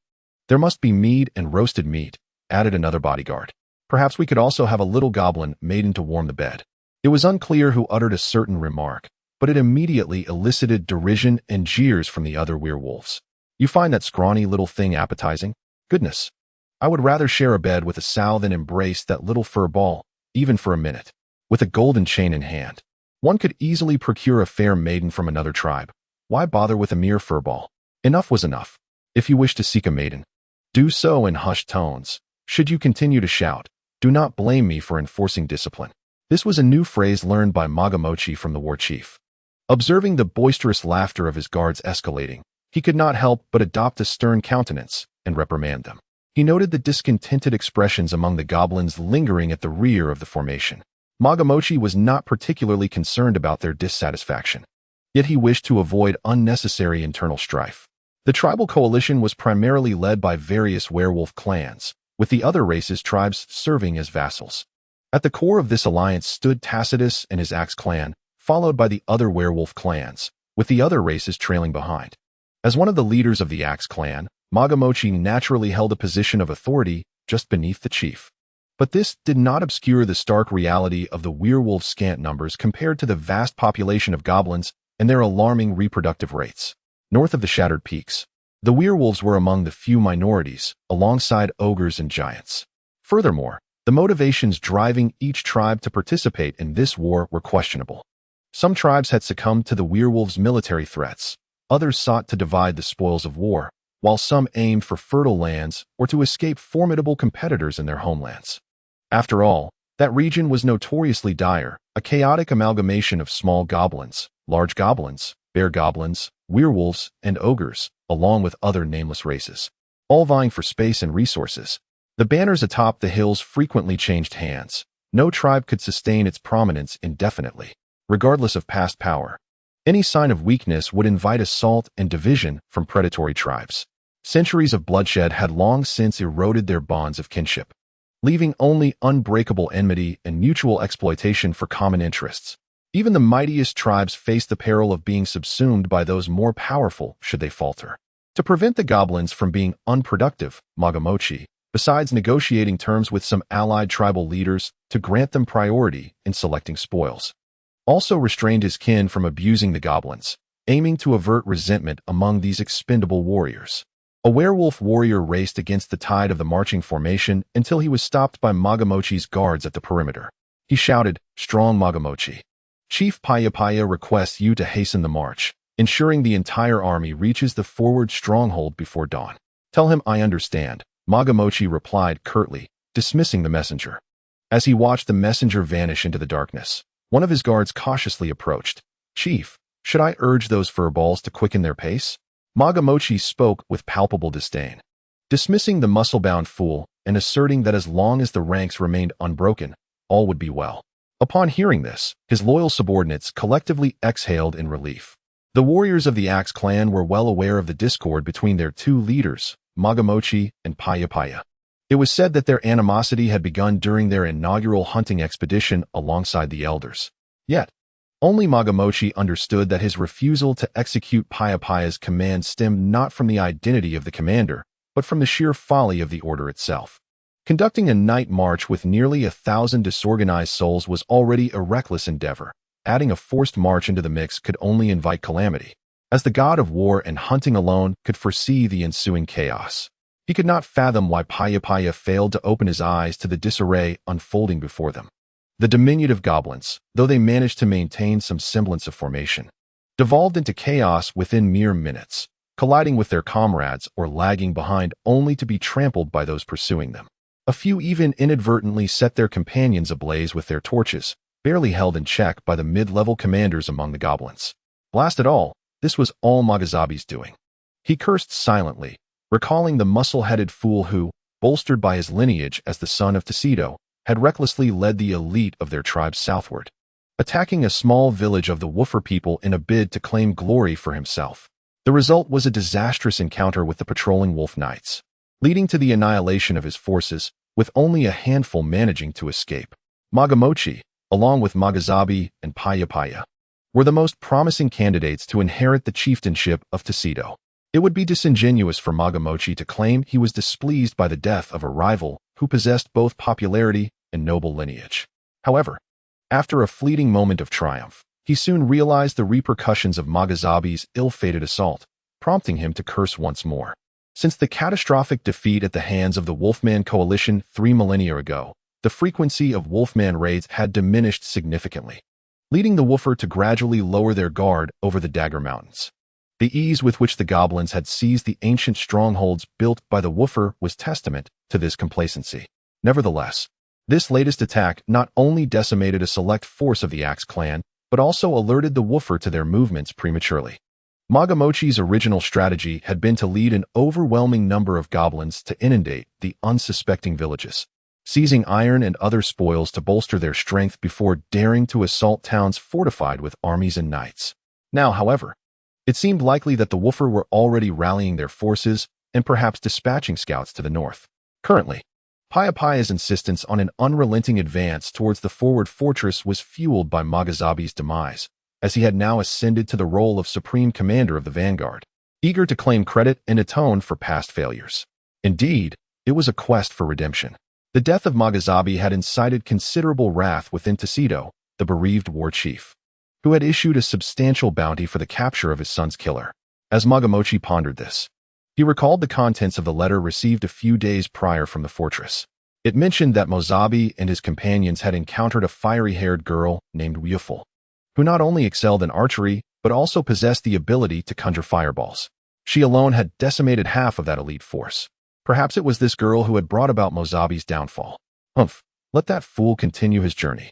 there must be mead and roasted meat," added another bodyguard. "Perhaps we could also have a little goblin maiden to warm the bed." It was unclear who uttered a certain remark, but it immediately elicited derision and jeers from the other werewolves. "You find that scrawny little thing appetizing? Goodness, I would rather share a bed with a sow than embrace that little fur ball, even for a minute." With a golden chain in hand, one could easily procure a fair maiden from another tribe. Why bother with a mere fur ball? Enough was enough. If you wish to seek a maiden, Do so in hushed tones. Should you continue to shout, do not blame me for enforcing discipline. This was a new phrase learned by Magamochi from the war chief. Observing the boisterous laughter of his guards escalating, he could not help but adopt a stern countenance and reprimand them. He noted the discontented expressions among the goblins lingering at the rear of the formation. Magamochi was not particularly concerned about their dissatisfaction, yet he wished to avoid unnecessary internal strife. The tribal coalition was primarily led by various werewolf clans, with the other races' tribes serving as vassals. At the core of this alliance stood Tacitus and his Axe clan, followed by the other werewolf clans, with the other races trailing behind. As one of the leaders of the Axe clan, Magamochi naturally held a position of authority just beneath the chief. But this did not obscure the stark reality of the werewolves' scant numbers compared to the vast population of goblins and their alarming reproductive rates. North of the Shattered Peaks, the werewolves were among the few minorities, alongside ogres and giants. Furthermore, the motivations driving each tribe to participate in this war were questionable. Some tribes had succumbed to the werewolves' military threats, others sought to divide the spoils of war, while some aimed for fertile lands or to escape formidable competitors in their homelands. After all, that region was notoriously dire, a chaotic amalgamation of small goblins, large goblins, bear goblins, werewolves, and ogres, along with other nameless races, all vying for space and resources. The banners atop the hills frequently changed hands. No tribe could sustain its prominence indefinitely, regardless of past power. Any sign of weakness would invite assault and division from predatory tribes. Centuries of bloodshed had long since eroded their bonds of kinship, leaving only unbreakable enmity and mutual exploitation for common interests. Even the mightiest tribes faced the peril of being subsumed by those more powerful should they falter. To prevent the goblins from being unproductive, Magamochi, besides negotiating terms with some allied tribal leaders to grant them priority in selecting spoils, also restrained his kin from abusing the goblins, aiming to avert resentment among these expendable warriors. A werewolf warrior raced against the tide of the marching formation until he was stopped by Magamochi's guards at the perimeter. He shouted, "Strong Magamochi. Chief Paya requests you to hasten the march, ensuring the entire army reaches the forward stronghold before dawn." "Tell him I understand," Magamochi replied curtly, dismissing the messenger. As he watched the messenger vanish into the darkness, one of his guards cautiously approached. "Chief, should I urge those furballs to quicken their pace?" Magamochi spoke with palpable disdain, dismissing the muscle-bound fool and asserting that as long as the ranks remained unbroken, all would be well. Upon hearing this, his loyal subordinates collectively exhaled in relief. The warriors of the Axe clan were well aware of the discord between their two leaders, Magamochi and Paya. It was said that their animosity had begun during their inaugural hunting expedition alongside the elders. Yet, only Magamochi understood that his refusal to execute Paya's command stemmed not from the identity of the commander, but from the sheer folly of the order itself. Conducting a night march with nearly 1,000 disorganized souls was already a reckless endeavor. Adding a forced march into the mix could only invite calamity, as the god of war and hunting alone could foresee the ensuing chaos. He could not fathom why Paya failed to open his eyes to the disarray unfolding before them. The diminutive goblins, though they managed to maintain some semblance of formation, devolved into chaos within mere minutes, colliding with their comrades or lagging behind only to be trampled by those pursuing them. A few even inadvertently set their companions ablaze with their torches, barely held in check by the mid-level commanders among the goblins. Blast it all, this was all Magazabi's doing. He cursed silently, recalling the muscle-headed fool who, bolstered by his lineage as the son of Tacido, had recklessly led the elite of their tribe southward, attacking a small village of the Woofer people in a bid to claim glory for himself. The result was a disastrous encounter with the patrolling wolf knights, leading to the annihilation of his forces, with only a handful managing to escape. Magamochi, along with Magazabi and Paya, were the most promising candidates to inherit the chieftainship of Tacido. It would be disingenuous for Magamochi to claim he was displeased by the death of a rival who possessed both popularity and noble lineage. However, after a fleeting moment of triumph, he soon realized the repercussions of Magazabi's ill-fated assault, prompting him to curse once more. Since the catastrophic defeat at the hands of the Wolfman coalition 3 millennia ago, the frequency of Wolfman raids had diminished significantly, leading the Woofer to gradually lower their guard over the Dagger Mountains. The ease with which the goblins had seized the ancient strongholds built by the woofer was testament to this complacency. Nevertheless, this latest attack not only decimated a select force of the Axe clan, but also alerted the woofer to their movements prematurely. Magamochi's original strategy had been to lead an overwhelming number of goblins to inundate the unsuspecting villages, seizing iron and other spoils to bolster their strength before daring to assault towns fortified with armies and knights. Now, however, it seemed likely that the woofer were already rallying their forces and perhaps dispatching scouts to the north. Currently, Payapaya's insistence on an unrelenting advance towards the forward fortress was fueled by Magazabi's demise, as he had now ascended to the role of supreme commander of the vanguard, eager to claim credit and atone for past failures. Indeed, it was a quest for redemption. The death of Magazabi had incited considerable wrath within Tuxedo, the bereaved war chief, who had issued a substantial bounty for the capture of his son's killer. As Magamochi pondered this, he recalled the contents of the letter received a few days prior from the fortress. It mentioned that Mozabi and his companions had encountered a fiery-haired girl named Ryufel, who not only excelled in archery, but also possessed the ability to conjure fireballs. She alone had decimated half of that elite force. Perhaps it was this girl who had brought about Mozabi's downfall. Humph, let that fool continue his journey.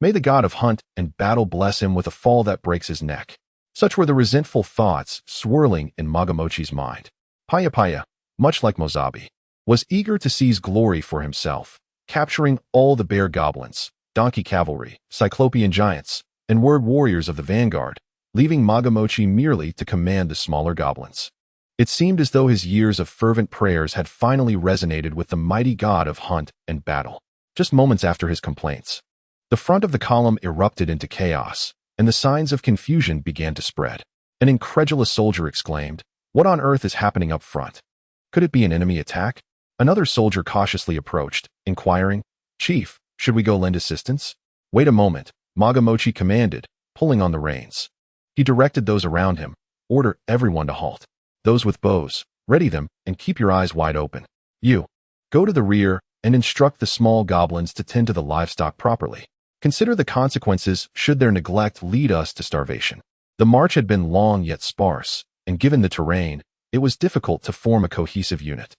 May the god of hunt and battle bless him with a fall that breaks his neck. Such were the resentful thoughts swirling in Magamochi's mind. Payapaya, much like Mozabi, was eager to seize glory for himself, capturing all the bear goblins, donkey cavalry, cyclopean giants, and word warriors of the vanguard, leaving Magamochi merely to command the smaller goblins. It seemed as though his years of fervent prayers had finally resonated with the mighty god of hunt and battle. Just moments after his complaints, the front of the column erupted into chaos, and the signs of confusion began to spread. An incredulous soldier exclaimed, "What on earth is happening up front? Could it be an enemy attack?" Another soldier cautiously approached, inquiring, "Chief, should we go lend assistance?" "Wait a moment," Magamochi commanded, pulling on the reins. He directed those around him, "Order everyone to halt. Those with bows, ready them and keep your eyes wide open. You, go to the rear and instruct the small goblins to tend to the livestock properly. Consider the consequences should their neglect lead us to starvation." The march had been long yet sparse, and given the terrain, it was difficult to form a cohesive unit.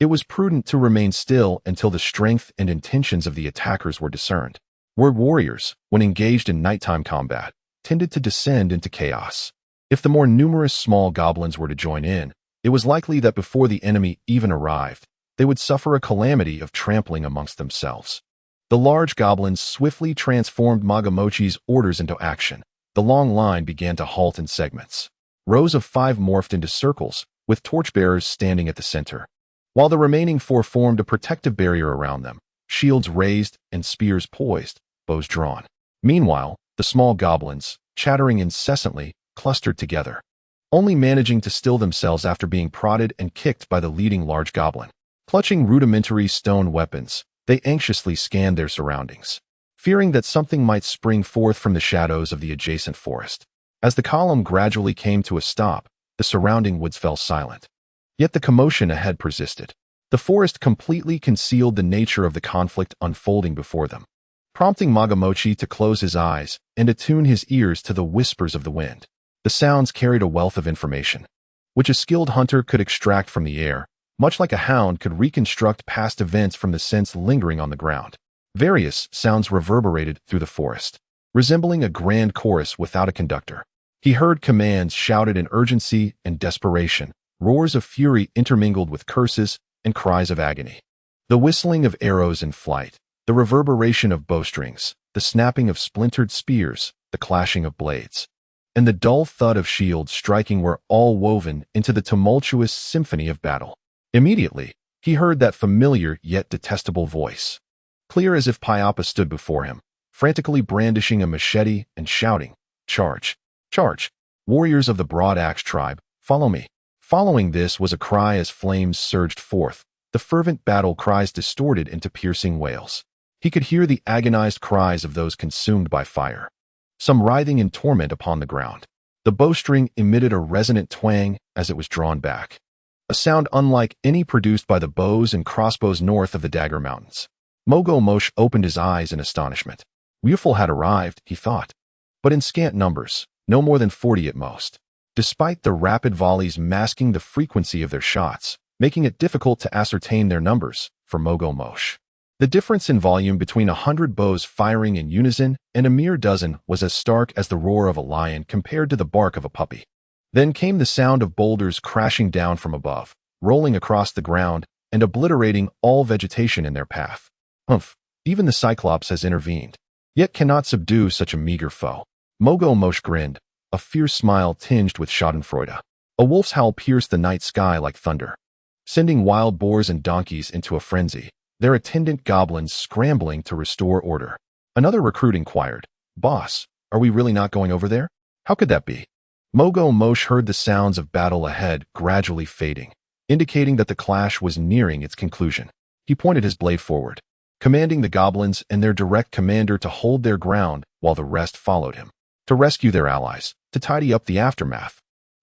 It was prudent to remain still until the strength and intentions of the attackers were discerned. Word warriors, when engaged in nighttime combat, tended to descend into chaos. If the more numerous small goblins were to join in, it was likely that before the enemy even arrived, they would suffer a calamity of trampling amongst themselves. The large goblins swiftly transformed Magamochi's orders into action. The long line began to halt in segments. Rows of 5 morphed into circles, with torchbearers standing at the center, while the remaining 4 formed a protective barrier around them, shields raised and spears poised, bows drawn. Meanwhile, the small goblins, chattering incessantly, clustered together, only managing to still themselves after being prodded and kicked by the leading large goblin. Clutching rudimentary stone weapons, they anxiously scanned their surroundings, fearing that something might spring forth from the shadows of the adjacent forest. As the column gradually came to a stop, the surrounding woods fell silent. Yet the commotion ahead persisted. The forest completely concealed the nature of the conflict unfolding before them, prompting Magamochi to close his eyes and attune his ears to the whispers of the wind. The sounds carried a wealth of information, which a skilled hunter could extract from the air, much like a hound could reconstruct past events from the scents lingering on the ground. Various sounds reverberated through the forest, resembling a grand chorus without a conductor. He heard commands shouted in urgency and desperation, roars of fury intermingled with curses and cries of agony. The whistling of arrows in flight, the reverberation of bowstrings, the snapping of splintered spears, the clashing of blades, and the dull thud of shields striking were all woven into the tumultuous symphony of battle. Immediately, he heard that familiar yet detestable voice, clear as if Pyapa stood before him, frantically brandishing a machete and shouting, "Charge! Charge! Warriors of the Broad Axe tribe, follow me!" Following this was a cry as flames surged forth, the fervent battle cries distorted into piercing wails. He could hear the agonized cries of those consumed by fire, some writhing in torment upon the ground. The bowstring emitted a resonant twang as it was drawn back, a sound unlike any produced by the bows and crossbows north of the Dagger Mountains. Mogo Mosh opened his eyes in astonishment. Ryufel had arrived, he thought, but in scant numbers, no more than 40 at most. despite the rapid volleys masking the frequency of their shots, making it difficult to ascertain their numbers for Mogo Mosh. The difference in volume between 100 bows firing in unison and a mere dozen was as stark as the roar of a lion compared to the bark of a puppy. Then came the sound of boulders crashing down from above, rolling across the ground and obliterating all vegetation in their path. Humph, even the Cyclops has intervened, yet cannot subdue such a meager foe. Mogo Mosh grinned, a fierce smile tinged with schadenfreude. A wolf's howl pierced the night sky like thunder, sending wild boars and donkeys into a frenzy, their attendant goblins scrambling to restore order. Another recruit inquired, "Boss, are we really not going over there? How could that be?" Mogo Mosh heard the sounds of battle ahead gradually fading, indicating that the clash was nearing its conclusion. He pointed his blade forward, commanding the goblins and their direct commander to hold their ground while the rest followed him, to rescue their allies, to tidy up the aftermath,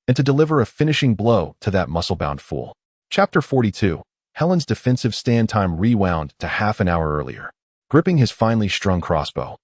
and to deliver a finishing blow to that muscle-bound fool. Chapter 42. Helen's defensive stand time rewound to half an hour earlier. Gripping his finely strung crossbow,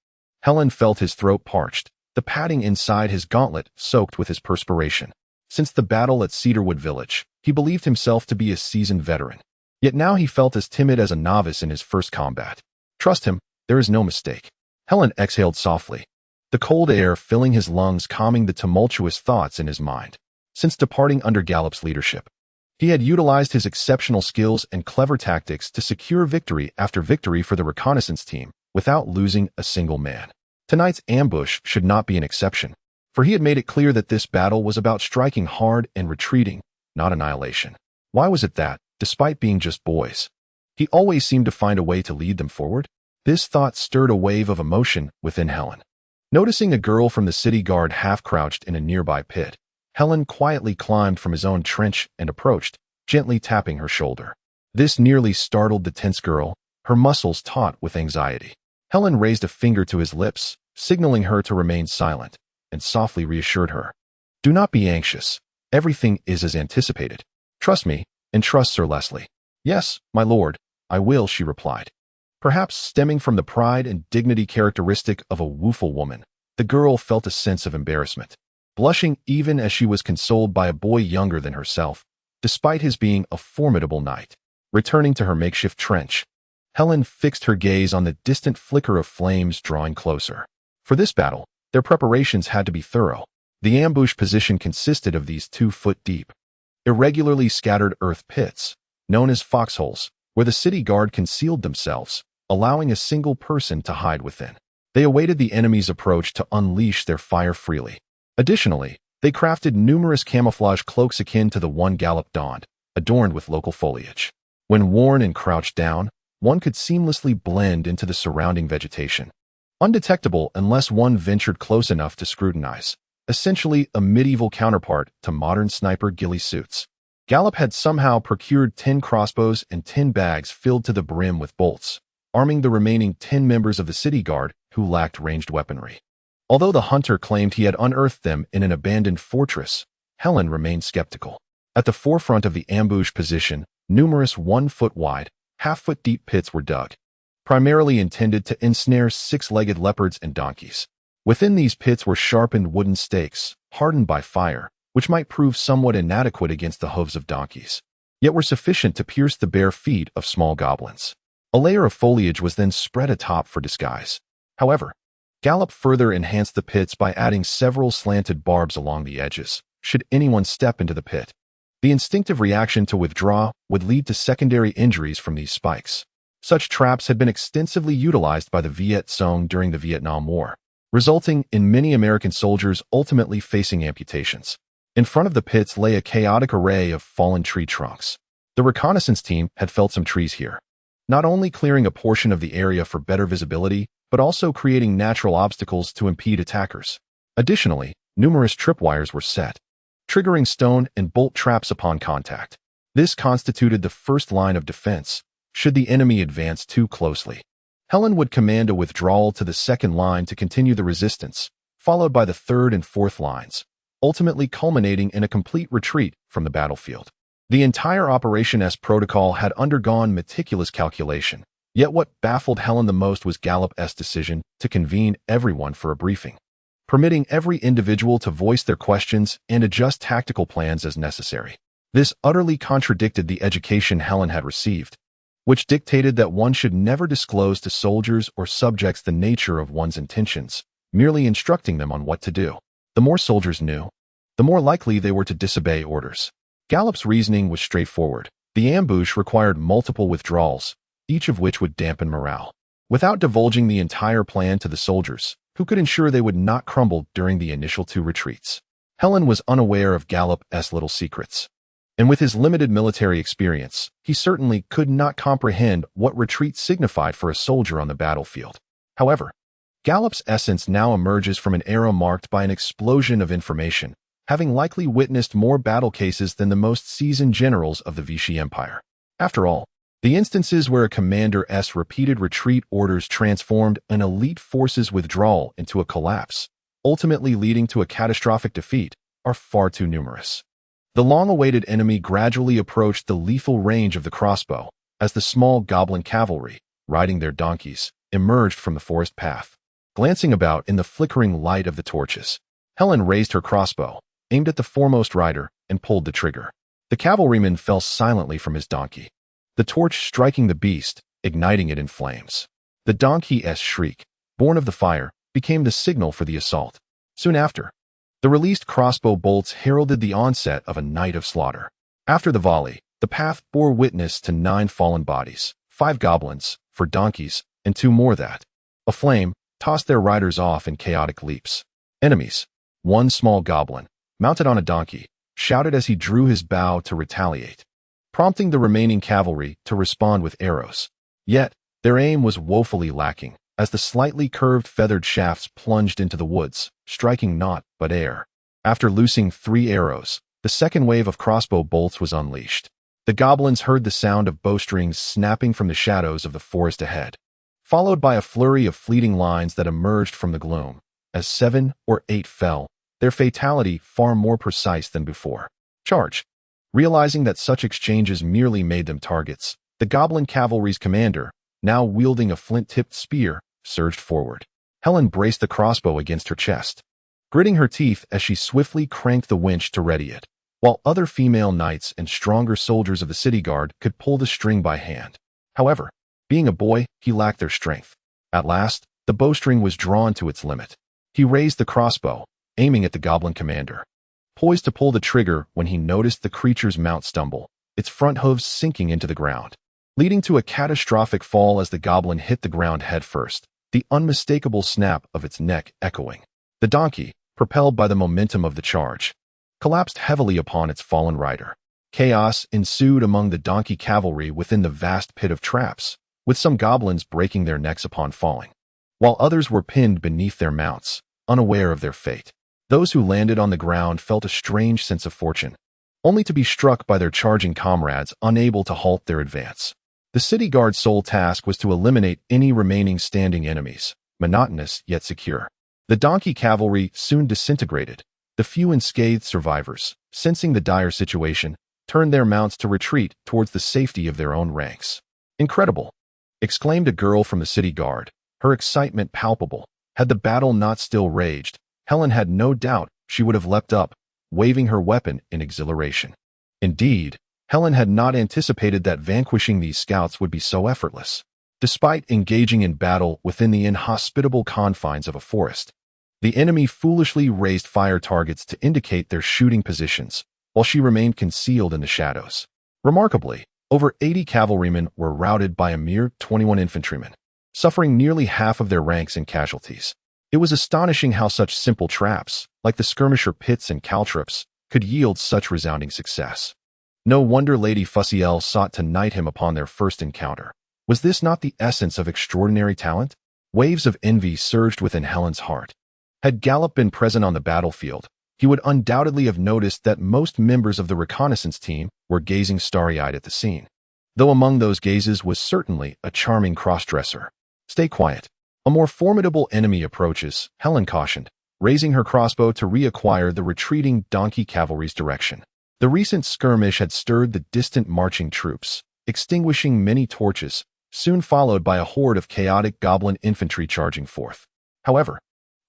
Helen felt his throat parched, the padding inside his gauntlet soaked with his perspiration. Since the battle at Cedarwood Village, he believed himself to be a seasoned veteran. Yet now he felt as timid as a novice in his first combat. Trust him, there is no mistake. Helen exhaled softly, the cold air filling his lungs, calming the tumultuous thoughts in his mind. Since departing under Gallup's leadership, he had utilized his exceptional skills and clever tactics to secure victory after victory for the reconnaissance team without losing a single man. Tonight's ambush should not be an exception, for he had made it clear that this battle was about striking hard and retreating, not annihilation. Why was it that, despite being just boys, he always seemed to find a way to lead them forward? This thought stirred a wave of emotion within Helen. Noticing a girl from the city guard half-crouched in a nearby pit, Helen quietly climbed from his own trench and approached, gently tapping her shoulder. This nearly startled the tense girl, her muscles taut with anxiety. Helen raised a finger to his lips, signaling her to remain silent, and softly reassured her. "Do not be anxious. Everything is as anticipated. Trust me, and trust Sir Leslie." "Yes, my lord, I will," she replied. Perhaps stemming from the pride and dignity characteristic of a woeful woman, the girl felt a sense of embarrassment, blushing even as she was consoled by a boy younger than herself, despite his being a formidable knight. Returning to her makeshift trench, Helen fixed her gaze on the distant flicker of flames drawing closer. For this battle, their preparations had to be thorough. The ambush position consisted of these 2-foot-deep, irregularly scattered earth pits, known as foxholes, where the city guard concealed themselves, allowing a single person to hide within. They awaited the enemy's approach to unleash their fire freely. Additionally, they crafted numerous camouflage cloaks akin to the one Gallup donned, adorned with local foliage. When worn and crouched down, one could seamlessly blend into the surrounding vegetation, undetectable unless one ventured close enough to scrutinize, essentially a medieval counterpart to modern sniper ghillie suits. Gallup had somehow procured 10 crossbows and 10 bags filled to the brim with bolts, arming the remaining 10 members of the city guard who lacked ranged weaponry. Although the hunter claimed he had unearthed them in an abandoned fortress, Helen remained skeptical. At the forefront of the ambush position, numerous 1-foot-wide, half-foot-deep pits were dug, primarily intended to ensnare 6-legged leopards and donkeys. Within these pits were sharpened wooden stakes, hardened by fire, which might prove somewhat inadequate against the hooves of donkeys, yet were sufficient to pierce the bare feet of small goblins. A layer of foliage was then spread atop for disguise. However, Gallup further enhanced the pits by adding several slanted barbs along the edges, should anyone step into the pit. The instinctive reaction to withdraw would lead to secondary injuries from these spikes. Such traps had been extensively utilized by the Viet Cong during the Vietnam War, resulting in many American soldiers ultimately facing amputations. In front of the pits lay a chaotic array of fallen tree trunks. The reconnaissance team had felled some trees here, not only clearing a portion of the area for better visibility, but also creating natural obstacles to impede attackers. Additionally, numerous tripwires were set, triggering stone and bolt traps upon contact. This constituted the first line of defense, should the enemy advance too closely. Helen would command a withdrawal to the second line to continue the resistance, followed by the third and fourth lines, ultimately culminating in a complete retreat from the battlefield. The entire Operation S protocol had undergone meticulous calculation, yet what baffled Helen the most was Gallup's decision to convene everyone for a briefing. permitting every individual to voice their questions and adjust tactical plans as necessary. This utterly contradicted the education Helen had received, which dictated that one should never disclose to soldiers or subjects the nature of one's intentions, merely instructing them on what to do. The more soldiers knew, the more likely they were to disobey orders. Gallup's reasoning was straightforward. The ambush required multiple withdrawals, each of which would dampen morale. Without divulging the entire plan to the soldiers, who could ensure they would not crumble during the initial 2 retreats. Helen was unaware of Gallup's little secrets. And with his limited military experience, he certainly could not comprehend what retreat signified for a soldier on the battlefield. However, Gallup's essence now emerges from an era marked by an explosion of information, having likely witnessed more battle cases than the most seasoned generals of the Vichy Empire. After all, the instances where a commander's repeated retreat orders transformed an elite force's withdrawal into a collapse, ultimately leading to a catastrophic defeat, are far too numerous. The long-awaited enemy gradually approached the lethal range of the crossbow, as the small goblin cavalry, riding their donkeys, emerged from the forest path. Glancing about in the flickering light of the torches, Helen raised her crossbow, aimed at the foremost rider, and pulled the trigger. The cavalryman fell silently from his donkey, the torch striking the beast, igniting it in flames. The donkey's shriek, born of the fire, became the signal for the assault. Soon after, the released crossbow bolts heralded the onset of a night of slaughter. After the volley, the path bore witness to 9 fallen bodies, 5 goblins, 4 donkeys, and 2 more that, aflame, tossed their riders off in chaotic leaps. Enemies. 1 small goblin, mounted on a donkey, shouted as he drew his bow to retaliate, prompting the remaining cavalry to respond with arrows. Yet, their aim was woefully lacking, as the slightly curved feathered shafts plunged into the woods, striking naught but air. After loosing 3 arrows, the second wave of crossbow bolts was unleashed. The goblins heard the sound of bowstrings snapping from the shadows of the forest ahead, followed by a flurry of fleeting lines that emerged from the gloom. As 7 or 8 fell, their fatality far more precise than before. Charge! Realizing that such exchanges merely made them targets, the goblin cavalry's commander, now wielding a flint-tipped spear, surged forward. Helen braced the crossbow against her chest, gritting her teeth as she swiftly cranked the winch to ready it, while other female knights and stronger soldiers of the city guard could pull the string by hand. However, being a boy, he lacked their strength. At last, the bowstring was drawn to its limit. He raised the crossbow, aiming at the goblin commander, poised to pull the trigger when he noticed the creature's mount stumble, its front hooves sinking into the ground, leading to a catastrophic fall as the goblin hit the ground headfirst, the unmistakable snap of its neck echoing. The donkey, propelled by the momentum of the charge, collapsed heavily upon its fallen rider. Chaos ensued among the donkey cavalry within the vast pit of traps, with some goblins breaking their necks upon falling, while others were pinned beneath their mounts, unaware of their fate. Those who landed on the ground felt a strange sense of fortune, only to be struck by their charging comrades unable to halt their advance. The city guard's sole task was to eliminate any remaining standing enemies, monotonous yet secure. The donkey cavalry soon disintegrated. The few unscathed survivors, sensing the dire situation, turned their mounts to retreat towards the safety of their own ranks. "Incredible!" exclaimed a girl from the city guard, her excitement palpable. Had the battle not still raged, Helen had no doubt she would have leapt up, waving her weapon in exhilaration. Indeed, Helen had not anticipated that vanquishing these scouts would be so effortless. Despite engaging in battle within the inhospitable confines of a forest, the enemy foolishly raised fire targets to indicate their shooting positions, while she remained concealed in the shadows. Remarkably, over 80 cavalrymen were routed by a mere 21 infantrymen, suffering nearly half of their ranks in casualties. It was astonishing how such simple traps, like the skirmisher pits and caltrops, could yield such resounding success. No wonder Lady Fussiel sought to knight him upon their first encounter. Was this not the essence of extraordinary talent? Waves of envy surged within Helen's heart. Had Gallup been present on the battlefield, he would undoubtedly have noticed that most members of the reconnaissance team were gazing starry-eyed at the scene. Though among those gazes was certainly a charming cross-dresser. "Stay quiet. A more formidable enemy approaches," Helen cautioned, raising her crossbow to reacquire the retreating donkey cavalry's direction. The recent skirmish had stirred the distant marching troops, extinguishing many torches, soon followed by a horde of chaotic goblin infantry charging forth. However,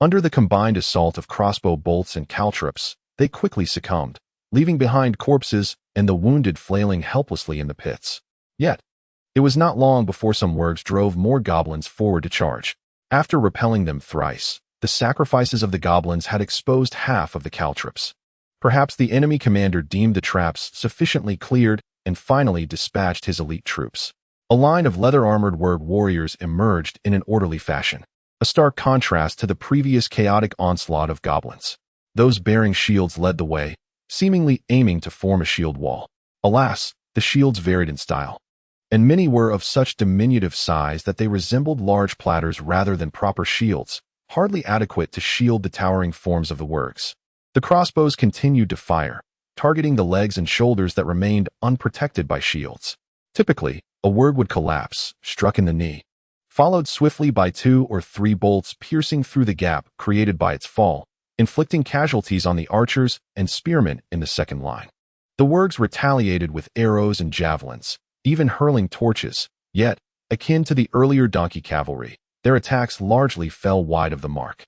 Under the combined assault of crossbow bolts and caltrops, they quickly succumbed, leaving behind corpses and the wounded flailing helplessly in the pits. Yet, it was not long before some wargs drove more goblins forward to charge. After repelling them thrice, the sacrifices of the goblins had exposed half of the caltrops. Perhaps the enemy commander deemed the traps sufficiently cleared and finally dispatched his elite troops. A line of leather-armored warg warriors emerged in an orderly fashion, a stark contrast to the previous chaotic onslaught of goblins. Those bearing shields led the way, seemingly aiming to form a shield wall. Alas, the shields varied in style, and many were of such diminutive size that they resembled large platters rather than proper shields, hardly adequate to shield the towering forms of the wargs. The crossbows continued to fire, targeting the legs and shoulders that remained unprotected by shields. Typically, a warg would collapse, struck in the knee, followed swiftly by 2 or 3 bolts piercing through the gap created by its fall, inflicting casualties on the archers and spearmen in the second line. The wargs retaliated with arrows and javelins, even hurling torches, yet, akin to the earlier donkey cavalry, their attacks largely fell wide of the mark.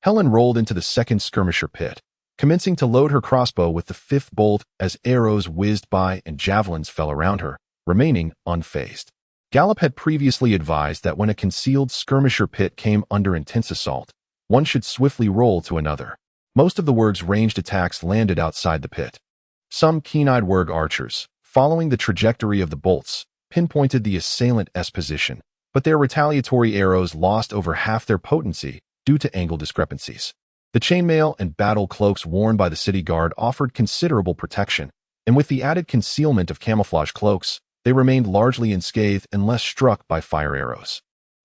Helen rolled into the second skirmisher pit, commencing to load her crossbow with the 5th bolt as arrows whizzed by and javelins fell around her, remaining unfazed. Gallop had previously advised that when a concealed skirmisher pit came under intense assault, one should swiftly roll to another. Most of the warg's ranged attacks landed outside the pit. Some keen-eyed warg archers, following the trajectory of the bolts, pinpointed the assailant's position, but their retaliatory arrows lost over half their potency due to angle discrepancies. The chainmail and battle cloaks worn by the city guard offered considerable protection, and with the added concealment of camouflage cloaks, they remained largely unscathed unless struck by fire arrows.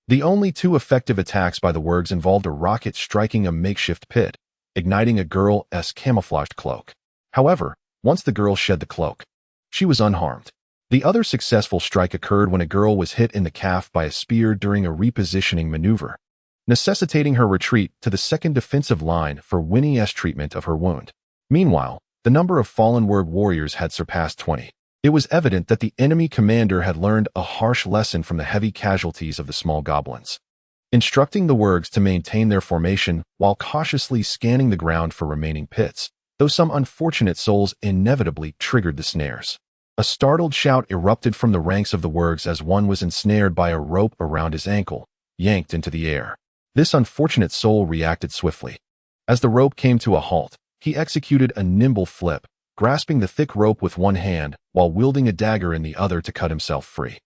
The only 2 effective attacks by the wargs involved a rocket striking a makeshift pit, igniting a girl's camouflaged cloak. However, once the girl shed the cloak, she was unharmed. The other successful strike occurred when a girl was hit in the calf by a spear during a repositioning maneuver, necessitating her retreat to the second defensive line for Winnie's treatment of her wound. Meanwhile, the number of fallen warg warriors had surpassed 20. It was evident that the enemy commander had learned a harsh lesson from the heavy casualties of the small goblins, instructing the wargs to maintain their formation while cautiously scanning the ground for remaining pits, though some unfortunate souls inevitably triggered the snares. A startled shout erupted from the ranks of the wargs as one was ensnared by a rope around his ankle, yanked into the air. This unfortunate soul reacted swiftly. As the rope came to a halt, he executed a nimble flip, grasping the thick rope with one hand while wielding a dagger in the other to cut himself free.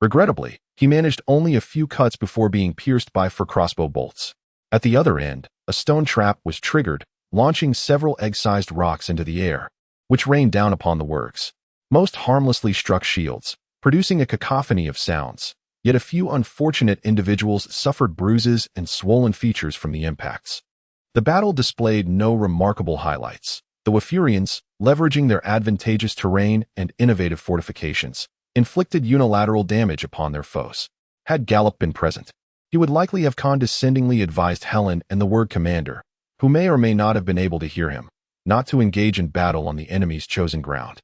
Regrettably, he managed only a few cuts before being pierced by 4 crossbow bolts. At the other end, a stone trap was triggered, launching several egg-sized rocks into the air, which rained down upon the wargs. Most harmlessly struck shields, producing a cacophony of sounds, yet a few unfortunate individuals suffered bruises and swollen features from the impacts. The battle displayed no remarkable highlights. The Wafurians, leveraging their advantageous terrain and innovative fortifications, inflicted unilateral damage upon their foes. Had Gallop been present, he would likely have condescendingly advised Helen and the warg commander, who may or may not have been able to hear him, not to engage in battle on the enemy's chosen ground.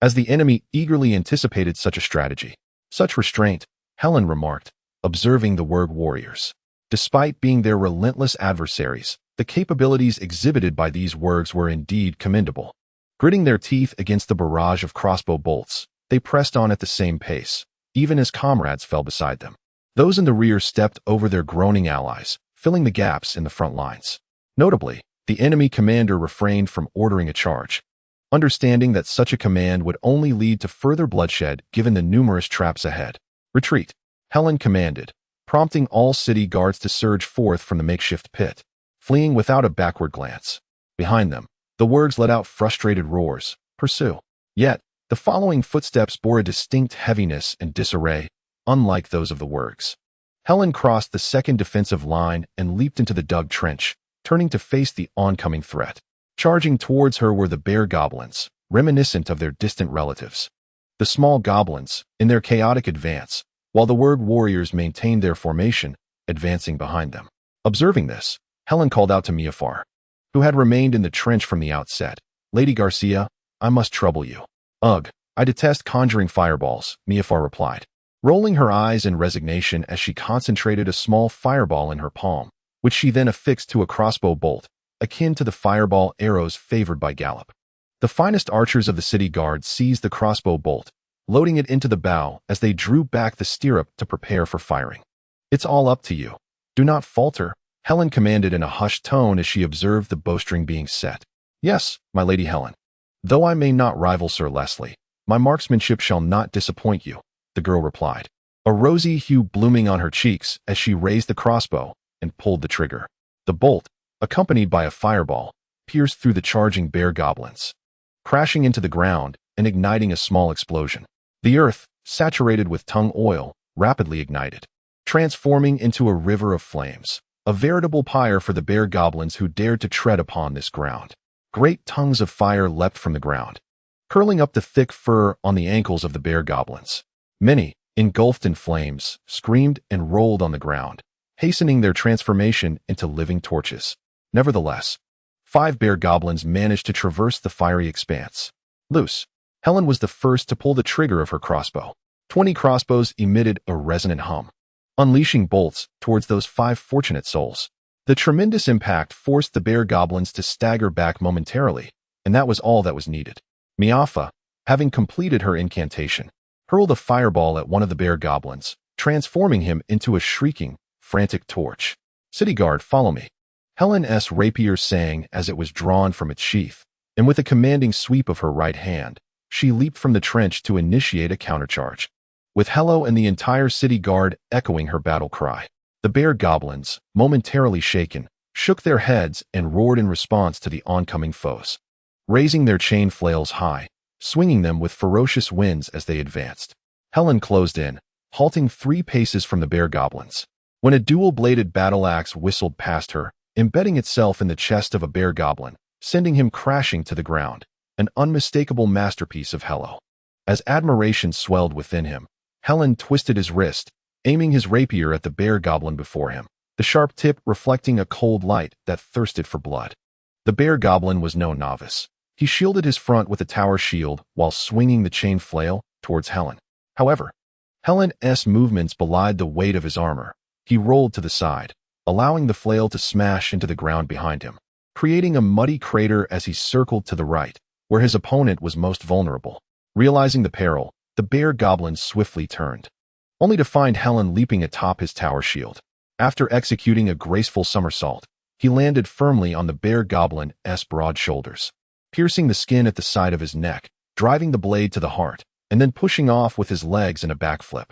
As the enemy eagerly anticipated such a strategy, such restraint, Helen remarked, observing the warg warriors. Despite being their relentless adversaries, the capabilities exhibited by these wargs were indeed commendable. Gritting their teeth against the barrage of crossbow bolts, they pressed on at the same pace, even as comrades fell beside them. Those in the rear stepped over their groaning allies, filling the gaps in the front lines. Notably, the enemy commander refrained from ordering a charge, understanding that such a command would only lead to further bloodshed given the numerous traps ahead. Retreat, Helen commanded, prompting all city guards to surge forth from the makeshift pit, fleeing without a backward glance. Behind them, the wargs let out frustrated roars, pursue. Yet, the following footsteps bore a distinct heaviness and disarray, unlike those of the wargs. Helen crossed the second defensive line and leaped into the dug trench, turning to face the oncoming threat. Charging towards her were the bear goblins, reminiscent of their distant relatives. The small goblins, in their chaotic advance, while the warg warriors maintained their formation, advancing behind them. Observing this, Helen called out to Miafar, who had remained in the trench from the outset. Lady Garcia, I must trouble you. Ugh, I detest conjuring fireballs, Miafar replied, rolling her eyes in resignation as she concentrated a small fireball in her palm, which she then affixed to a crossbow bolt, akin to the fireball arrows favored by Gallop. The finest archers of the city guard seized the crossbow bolt, loading it into the bow as they drew back the stirrup to prepare for firing. "It's all up to you. Do not falter," Helen commanded in a hushed tone as she observed the bowstring being set. "Yes, my Lady Helen. Though I may not rival Sir Leslie, my marksmanship shall not disappoint you," the girl replied, a rosy hue blooming on her cheeks as she raised the crossbow and pulled the trigger. The bolt, accompanied by a fireball, pierced through the charging bear goblins, crashing into the ground and igniting a small explosion. The earth, saturated with tung oil, rapidly ignited, transforming into a river of flames, a veritable pyre for the bear goblins who dared to tread upon this ground. Great tongues of fire leapt from the ground, curling up the thick fur on the ankles of the bear goblins. Many, engulfed in flames, screamed and rolled on the ground, hastening their transformation into living torches. Nevertheless, 5 bear goblins managed to traverse the fiery expanse. Loose, Helen was the first to pull the trigger of her crossbow. 20 crossbows emitted a resonant hum, unleashing bolts towards those 5 fortunate souls. The tremendous impact forced the bear goblins to stagger back momentarily, and that was all that was needed. Miafa, having completed her incantation, hurled a fireball at one of the bear goblins, transforming him into a shrieking, frantic torch. "City guard, follow me," Helen's rapier sang as it was drawn from its sheath, and with a commanding sweep of her right hand, she leaped from the trench to initiate a countercharge. With Hello and the entire city guard echoing her battle cry, the bear goblins, momentarily shaken, shook their heads and roared in response to the oncoming foes, raising their chain flails high, swinging them with ferocious winds as they advanced. Helen closed in, halting 3 paces from the bear goblins, when a dual-bladed battle axe whistled past her, embedding itself in the chest of a bear goblin, sending him crashing to the ground, an unmistakable masterpiece of Hello. As admiration swelled within him, Helen twisted his wrist, aiming his rapier at the bear goblin before him, the sharp tip reflecting a cold light that thirsted for blood. The bear goblin was no novice. He shielded his front with a tower shield while swinging the chain flail towards Helen. However, Helen's movements belied the weight of his armor. He rolled to the side, allowing the flail to smash into the ground behind him, creating a muddy crater as he circled to the right, where his opponent was most vulnerable. Realizing the peril, the bear goblin swiftly turned, only to find Helen leaping atop his tower shield. After executing a graceful somersault, he landed firmly on the bear goblin's broad shoulders, piercing the skin at the side of his neck, driving the blade to the heart, and then pushing off with his legs in a backflip,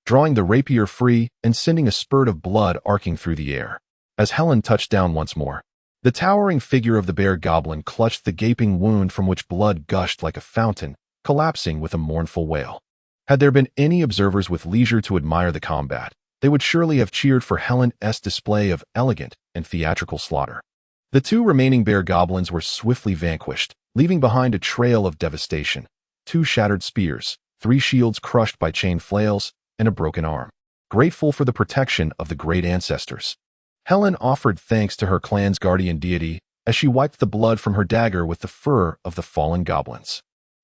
drawing the rapier free and sending a spurt of blood arcing through the air. As Helen touched down once more, the towering figure of the bear goblin clutched the gaping wound from which blood gushed like a fountain, collapsing with a mournful wail. Had there been any observers with leisure to admire the combat, they would surely have cheered for Helen's display of elegant and theatrical slaughter. The 2 remaining bear goblins were swiftly vanquished, leaving behind a trail of devastation: 2 shattered spears, 3 shields crushed by chain flails, and a broken arm. Grateful for the protection of the great ancestors, Helen offered thanks to her clan's guardian deity as she wiped the blood from her dagger with the fur of the fallen goblins.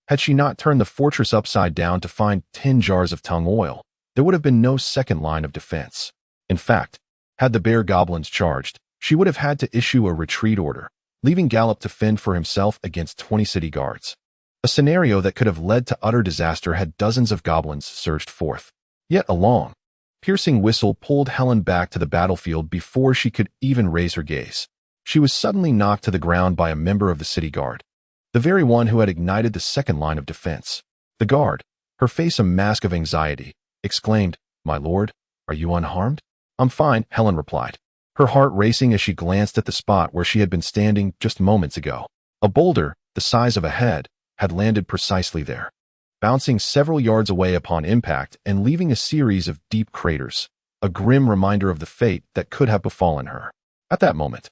Had she not turned the fortress upside down to find 10 jars of tung oil, there would have been no second line of defense. In fact, had the bear goblins charged, she would have had to issue a retreat order, leaving Gallop to fend for himself against 20 city guards. A scenario that could have led to utter disaster had dozens of goblins surged forth. Yet a long, piercing whistle pulled Helen back to the battlefield before she could even raise her gaze. She was suddenly knocked to the ground by a member of the city guard, the very one who had ignited the second line of defense. The guard, her face a mask of anxiety, exclaimed, "My lord, are you unharmed?" "I'm fine," Helen replied, her heart racing as she glanced at the spot where she had been standing just moments ago. A boulder, the size of a head, had landed precisely there, bouncing several yards away upon impact and leaving a series of deep craters, a grim reminder of the fate that could have befallen her. At that moment,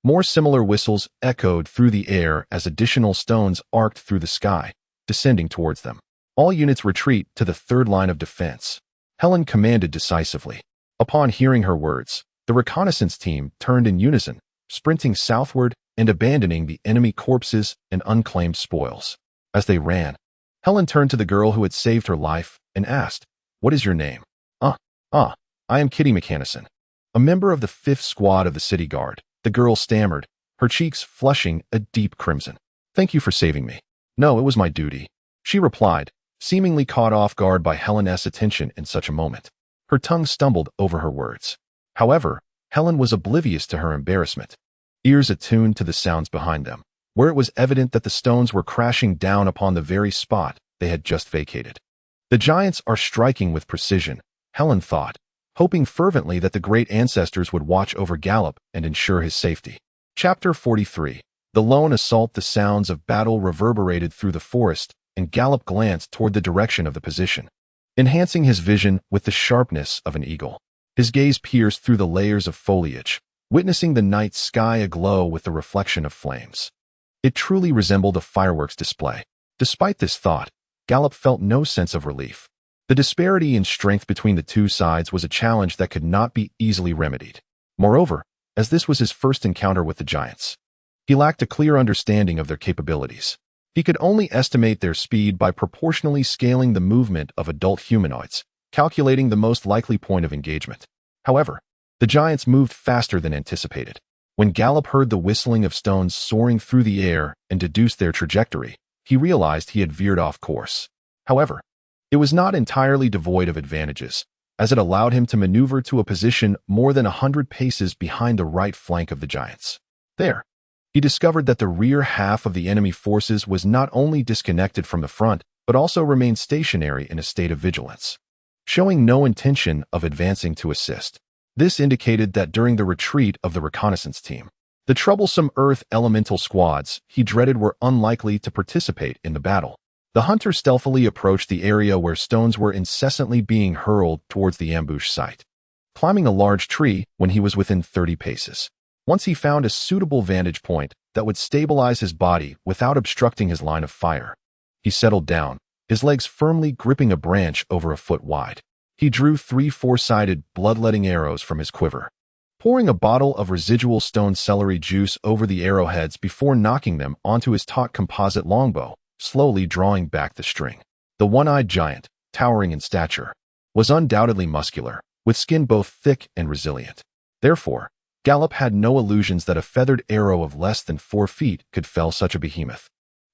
more similar whistles echoed through the air as additional stones arced through the sky, descending towards them. "All units retreat to the 3rd line of defense," Helen commanded decisively. Upon hearing her words, the reconnaissance team turned in unison, sprinting southward and abandoning the enemy corpses and unclaimed spoils. As they ran, Helen turned to the girl who had saved her life and asked, "What is your name?" I am Kitty McCannison. A member of the 5th Squad of the City Guard, the girl stammered, her cheeks flushing a deep crimson. "Thank you for saving me." "No, it was my duty," she replied, seemingly caught off guard by Helen's attention in such a moment. Her tongue stumbled over her words. However, Helen was oblivious to her embarrassment, ears attuned to the sounds behind them, where it was evident that the stones were crashing down upon the very spot they had just vacated. The giants are striking with precision, Helen thought, hoping fervently that the great ancestors would watch over Gallop and ensure his safety. Chapter 43. The lone assault. The sounds of battle reverberated through the forest, and Gallop glanced toward the direction of the position, enhancing his vision with the sharpness of an eagle. His gaze pierced through the layers of foliage, witnessing the night sky aglow with the reflection of flames. It truly resembled a fireworks display. Despite this thought, Gallop felt no sense of relief. The disparity in strength between the two sides was a challenge that could not be easily remedied. Moreover, as this was his first encounter with the giants, he lacked a clear understanding of their capabilities. He could only estimate their speed by proportionally scaling the movement of adult humanoids, calculating the most likely point of engagement. However, the giants moved faster than anticipated. When Gallop heard the whistling of stones soaring through the air and deduced their trajectory, he realized he had veered off course. However, it was not entirely devoid of advantages, as it allowed him to maneuver to a position more than 100 paces behind the right flank of the giants. There, he discovered that the rear half of the enemy forces was not only disconnected from the front, but also remained stationary in a state of vigilance, showing no intention of advancing to assist. This indicated that during the retreat of the reconnaissance team, the troublesome Earth elemental squads he dreaded were unlikely to participate in the battle. The hunter stealthily approached the area where stones were incessantly being hurled towards the ambush site, climbing a large tree when he was within 30 paces. Once he found a suitable vantage point that would stabilize his body without obstructing his line of fire, he settled down, his legs firmly gripping a branch over a foot wide. He drew 3 four-sided, bloodletting arrows from his quiver, pouring a bottle of residual stone celery juice over the arrowheads before knocking them onto his taut composite longbow, slowly drawing back the string. The one-eyed giant, towering in stature, was undoubtedly muscular, with skin both thick and resilient. Therefore, Gallop had no illusions that a feathered arrow of less than 4 feet could fell such a behemoth,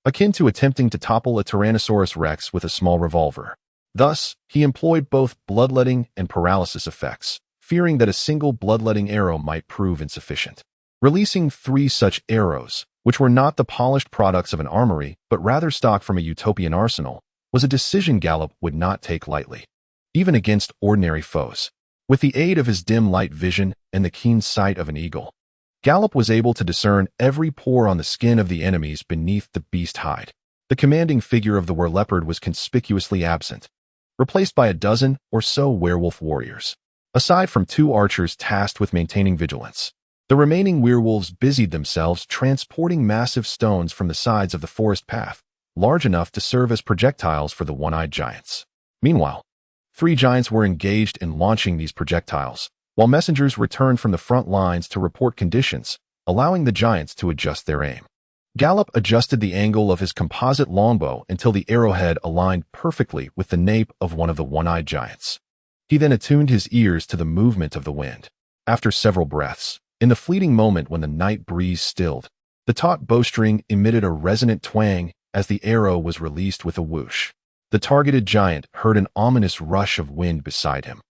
akin to attempting to topple a Tyrannosaurus Rex with a small revolver. Thus, he employed both bloodletting and paralysis effects, fearing that a single bloodletting arrow might prove insufficient. Releasing 3 such arrows, which were not the polished products of an armory, but rather stock from a utopian arsenal, was a decision Gallop would not take lightly, even against ordinary foes. With the aid of his dim light vision and the keen sight of an eagle, Gallop was able to discern every pore on the skin of the enemies beneath the beast hide. The commanding figure of the were-leopard was conspicuously absent, replaced by a dozen or so werewolf warriors. Aside from 2 archers tasked with maintaining vigilance, the remaining werewolves busied themselves transporting massive stones from the sides of the forest path, large enough to serve as projectiles for the one-eyed giants. Meanwhile, 3 giants were engaged in launching these projectiles, while messengers returned from the front lines to report conditions, allowing the giants to adjust their aim. Gallop adjusted the angle of his composite longbow until the arrowhead aligned perfectly with the nape of one of the one-eyed giants. He then attuned his ears to the movement of the wind. After several breaths, in the fleeting moment when the night breeze stilled, the taut bowstring emitted a resonant twang as the arrow was released with a whoosh. The targeted giant heard an ominous rush of wind beside him,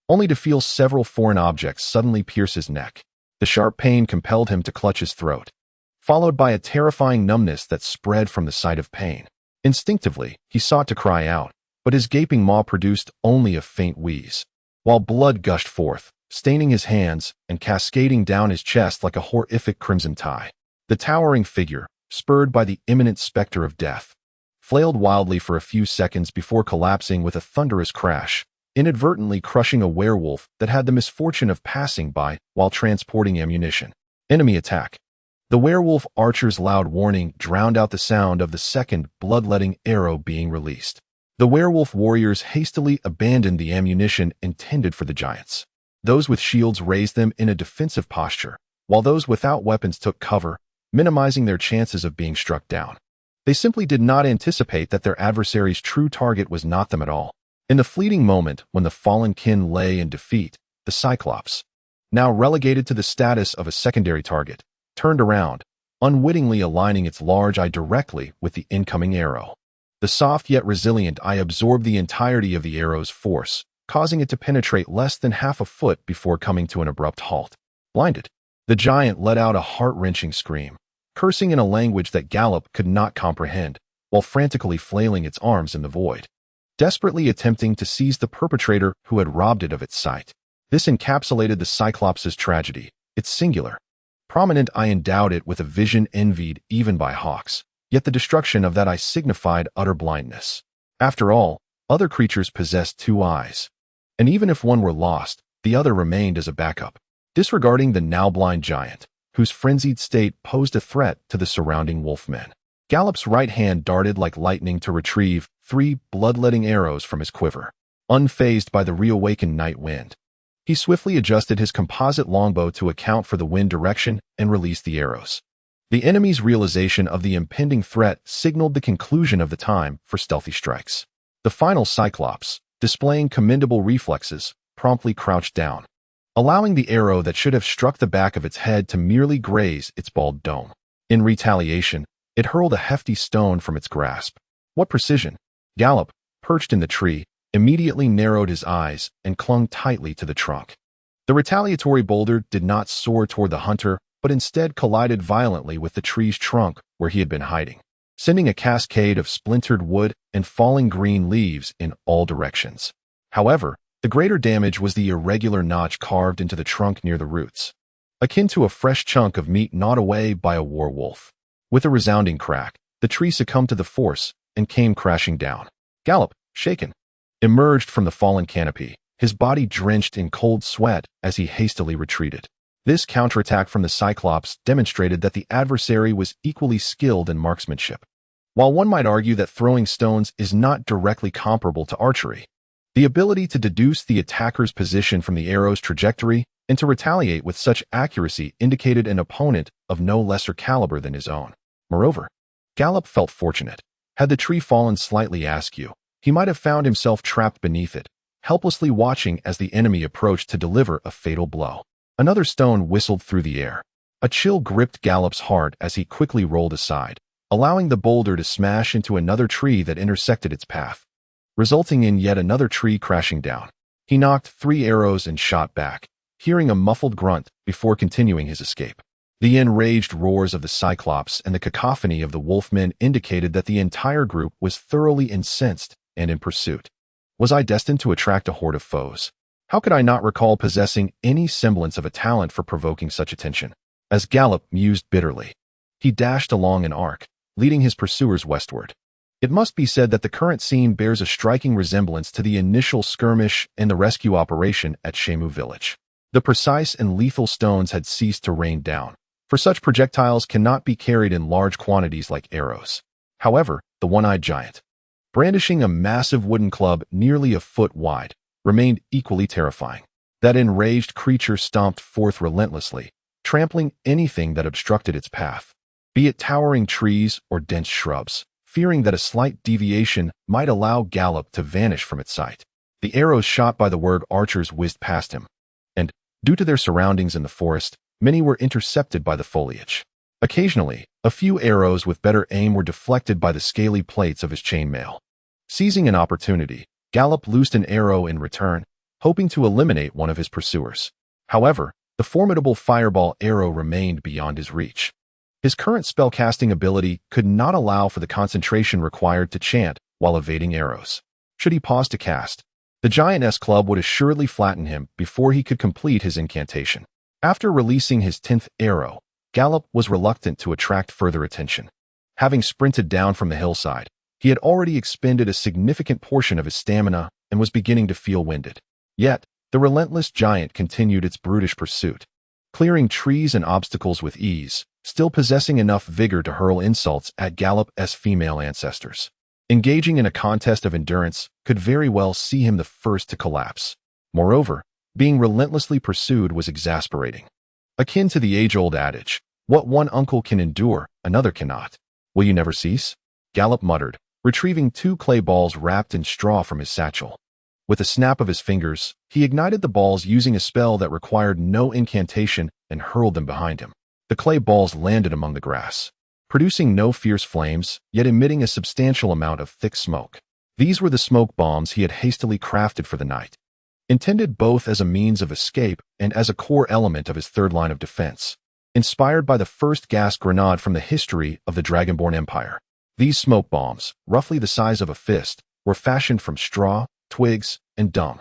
only to feel several foreign objects suddenly pierce his neck. The sharp pain compelled him to clutch his throat, followed by a terrifying numbness that spread from the sight of pain. Instinctively, he sought to cry out, but his gaping maw produced only a faint wheeze, while blood gushed forth, staining his hands and cascading down his chest like a horrific crimson tide. The towering figure, spurred by the imminent specter of death, flailed wildly for a few seconds before collapsing with a thunderous crash, inadvertently crushing a werewolf that had the misfortune of passing by while transporting ammunition. Enemy attack. The werewolf archer's loud warning drowned out the sound of the second bloodletting arrow being released. The werewolf warriors hastily abandoned the ammunition intended for the giants. Those with shields raised them in a defensive posture, while those without weapons took cover, minimizing their chances of being struck down. They simply did not anticipate that their adversary's true target was not them at all. In the fleeting moment when the fallen kin lay in defeat, the Cyclops, now relegated to the status of a secondary target, turned around, unwittingly aligning its large eye directly with the incoming arrow. The soft yet resilient eye absorbed the entirety of the arrow's force, causing it to penetrate less than half a foot before coming to an abrupt halt. Blinded, the giant let out a heart-wrenching scream, cursing in a language that Gallop could not comprehend, while frantically flailing its arms in the void, desperately attempting to seize the perpetrator who had robbed it of its sight. This encapsulated the Cyclops' tragedy, its singular, prominent eye endowed it with a vision envied even by hawks, yet the destruction of that eye signified utter blindness. After all, other creatures possessed two eyes, and even if one were lost, the other remained as a backup. Disregarding the now-blind giant, whose frenzied state posed a threat to the surrounding wolfmen, Gallop's right hand darted like lightning to retrieve 3 bloodletting arrows from his quiver. Unfazed by the reawakened night wind, he swiftly adjusted his composite longbow to account for the wind direction and released the arrows. The enemy's realization of the impending threat signaled the conclusion of the time for stealthy strikes. The final Cyclops, displaying commendable reflexes, promptly crouched down, allowing the arrow that should have struck the back of its head to merely graze its bald dome. In retaliation, it hurled a hefty stone from its grasp. What precision! Gallop, perched in the tree, immediately narrowed his eyes and clung tightly to the trunk. The retaliatory boulder did not soar toward the hunter, but instead collided violently with the tree's trunk where he had been hiding, sending a cascade of splintered wood and falling green leaves in all directions. However, the greater damage was the irregular notch carved into the trunk near the roots, akin to a fresh chunk of meat gnawed away by a war wolf. With a resounding crack, the tree succumbed to the force and came crashing down. Gallop, shaken, emerged from the fallen canopy, his body drenched in cold sweat as he hastily retreated. This counterattack from the Cyclops demonstrated that the adversary was equally skilled in marksmanship. While one might argue that throwing stones is not directly comparable to archery, the ability to deduce the attacker's position from the arrow's trajectory and to retaliate with such accuracy indicated an opponent of no lesser caliber than his own. Moreover, Gallop felt fortunate. Had the tree fallen slightly askew, he might have found himself trapped beneath it, helplessly watching as the enemy approached to deliver a fatal blow. Another stone whistled through the air. A chill gripped Gallop's heart as he quickly rolled aside, allowing the boulder to smash into another tree that intersected its path, resulting in yet another tree crashing down. He knocked 3 arrows and shot back, hearing a muffled grunt before continuing his escape. The enraged roars of the Cyclops and the cacophony of the wolfmen indicated that the entire group was thoroughly incensed and in pursuit. Was I destined to attract a horde of foes? How could I not recall possessing any semblance of a talent for provoking such attention? As Gallop mused bitterly, he dashed along an arc, leading his pursuers westward. It must be said that the current scene bears a striking resemblance to the initial skirmish and the rescue operation at Shamu village. The precise and lethal stones had ceased to rain down, for such projectiles cannot be carried in large quantities like arrows. However, the one-eyed giant, brandishing a massive wooden club nearly a foot wide, remained equally terrifying. That enraged creature stomped forth relentlessly, trampling anything that obstructed its path, be it towering trees or dense shrubs, fearing that a slight deviation might allow Gallop to vanish from its sight. The arrows shot by the Wurg archers whizzed past him, and, due to their surroundings in the forest, many were intercepted by the foliage. Occasionally, a few arrows with better aim were deflected by the scaly plates of his chainmail. Seizing an opportunity, Gallop loosed an arrow in return, hoping to eliminate one of his pursuers. However, the formidable fireball arrow remained beyond his reach. His current spellcasting ability could not allow for the concentration required to chant while evading arrows. Should he pause to cast, the giantess club would assuredly flatten him before he could complete his incantation. After releasing his 10th arrow, Gallop was reluctant to attract further attention. Having sprinted down from the hillside, he had already expended a significant portion of his stamina and was beginning to feel winded. Yet, the relentless giant continued its brutish pursuit, clearing trees and obstacles with ease, still possessing enough vigor to hurl insults at Gallop's female ancestors. Engaging in a contest of endurance could very well see him the first to collapse. Moreover, being relentlessly pursued was exasperating. Akin to the age-old adage, what one uncle can endure, another cannot. Will you never cease? Gallop muttered, retrieving 2 clay balls wrapped in straw from his satchel. With a snap of his fingers, he ignited the balls using a spell that required no incantation and hurled them behind him. The clay balls landed among the grass, producing no fierce flames, yet emitting a substantial amount of thick smoke. These were the smoke bombs he had hastily crafted for the night, intended both as a means of escape and as a core element of his third line of defense. Inspired by the first gas grenade from the history of the Dragonborn Empire, these smoke bombs, roughly the size of a fist, were fashioned from straw, twigs, and dung.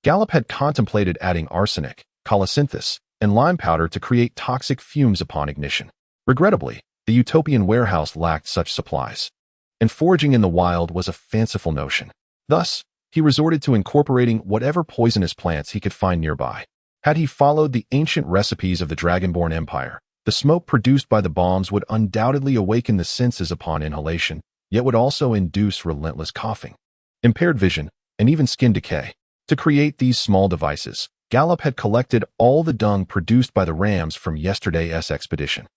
Gallop had contemplated adding arsenic, colocynthus, and lime powder to create toxic fumes upon ignition. Regrettably, the utopian warehouse lacked such supplies, and foraging in the wild was a fanciful notion. Thus, he resorted to incorporating whatever poisonous plants he could find nearby. Had he followed the ancient recipes of the Dragonborn Empire, the smoke produced by the bombs would undoubtedly awaken the senses upon inhalation, yet would also induce relentless coughing, impaired vision, and even skin decay. To create these small devices, Gallop had collected all the dung produced by the rams from yesterday's expedition.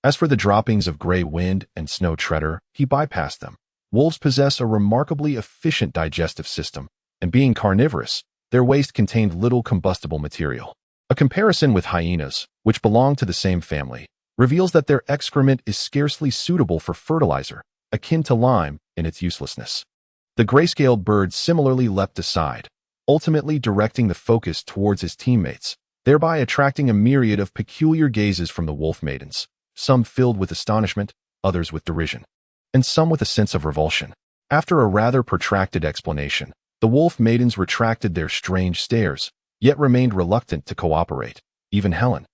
As for the droppings of gray wind and snow treader, he bypassed them. Wolves possess a remarkably efficient digestive system, and being carnivorous, their waste contained little combustible material. A comparison with hyenas, which belong to the same family, reveals that their excrement is scarcely suitable for fertilizer, akin to lime in its uselessness. The gray-scaled bird similarly leapt aside, ultimately directing the focus towards his teammates, thereby attracting a myriad of peculiar gazes from the wolf maidens, some filled with astonishment, others with derision, and some with a sense of revulsion. After a rather protracted explanation, the wolf maidens retracted their strange stares, yet remained reluctant to cooperate. Even Helen,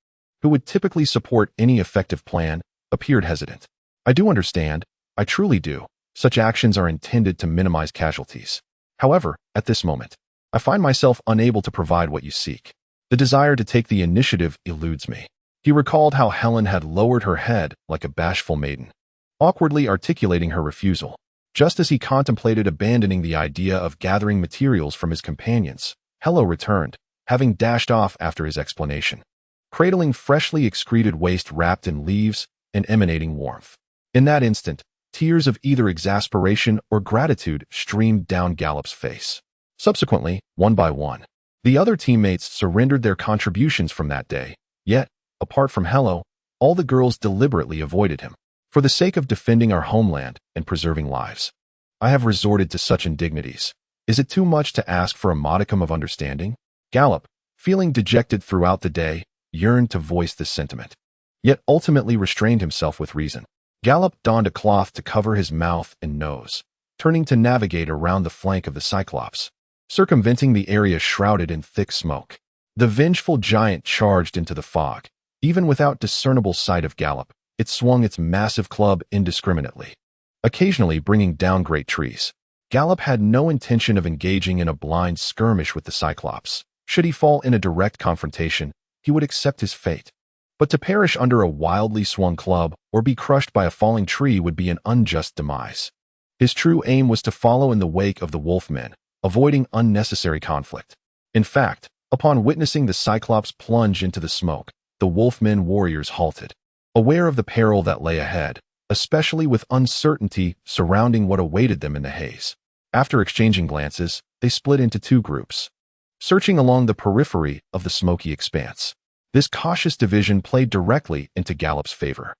who would typically support any effective plan, appeared hesitant. I do understand, I truly do. Such actions are intended to minimize casualties. However, at this moment, I find myself unable to provide what you seek. The desire to take the initiative eludes me. He recalled how Helen had lowered her head like a bashful maiden, awkwardly articulating her refusal. Just as he contemplated abandoning the idea of gathering materials from his companions, Hello returned, having dashed off after his explanation, cradling freshly excreted waste wrapped in leaves and emanating warmth. In that instant, tears of either exasperation or gratitude streamed down Gallop's face. Subsequently, one by one, the other teammates surrendered their contributions from that day, yet, apart from Hello, all the girls deliberately avoided him. For the sake of defending our homeland and preserving lives, I have resorted to such indignities. Is it too much to ask for a modicum of understanding? Gallop, feeling dejected throughout the day, yearned to voice this sentiment, yet ultimately restrained himself with reason. Gallop donned a cloth to cover his mouth and nose, turning to navigate around the flank of the Cyclops, circumventing the area shrouded in thick smoke. The vengeful giant charged into the fog. Even without discernible sight of Gallop, it swung its massive club indiscriminately, occasionally bringing down great trees. Gallop had no intention of engaging in a blind skirmish with the Cyclops. Should he fall in a direct confrontation, he would accept his fate. But to perish under a wildly swung club or be crushed by a falling tree would be an unjust demise. His true aim was to follow in the wake of the wolfmen, avoiding unnecessary conflict. In fact, upon witnessing the Cyclops plunge into the smoke, the wolfmen warriors halted, aware of the peril that lay ahead, especially with uncertainty surrounding what awaited them in the haze. After exchanging glances, they split into two groups, searching along the periphery of the smoky expanse. This cautious division played directly into Gallop's favor.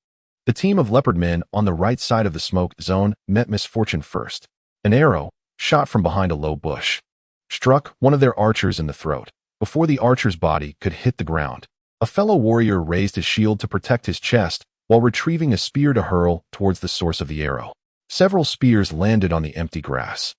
The team of leopard men on the right side of the smoke zone met misfortune first. An arrow, shot from behind a low bush, struck one of their archers in the throat. Before the archer's body could hit the ground, a fellow warrior raised his shield to protect his chest while retrieving a spear to hurl towards the source of the arrow. Several spears landed on the empty grass.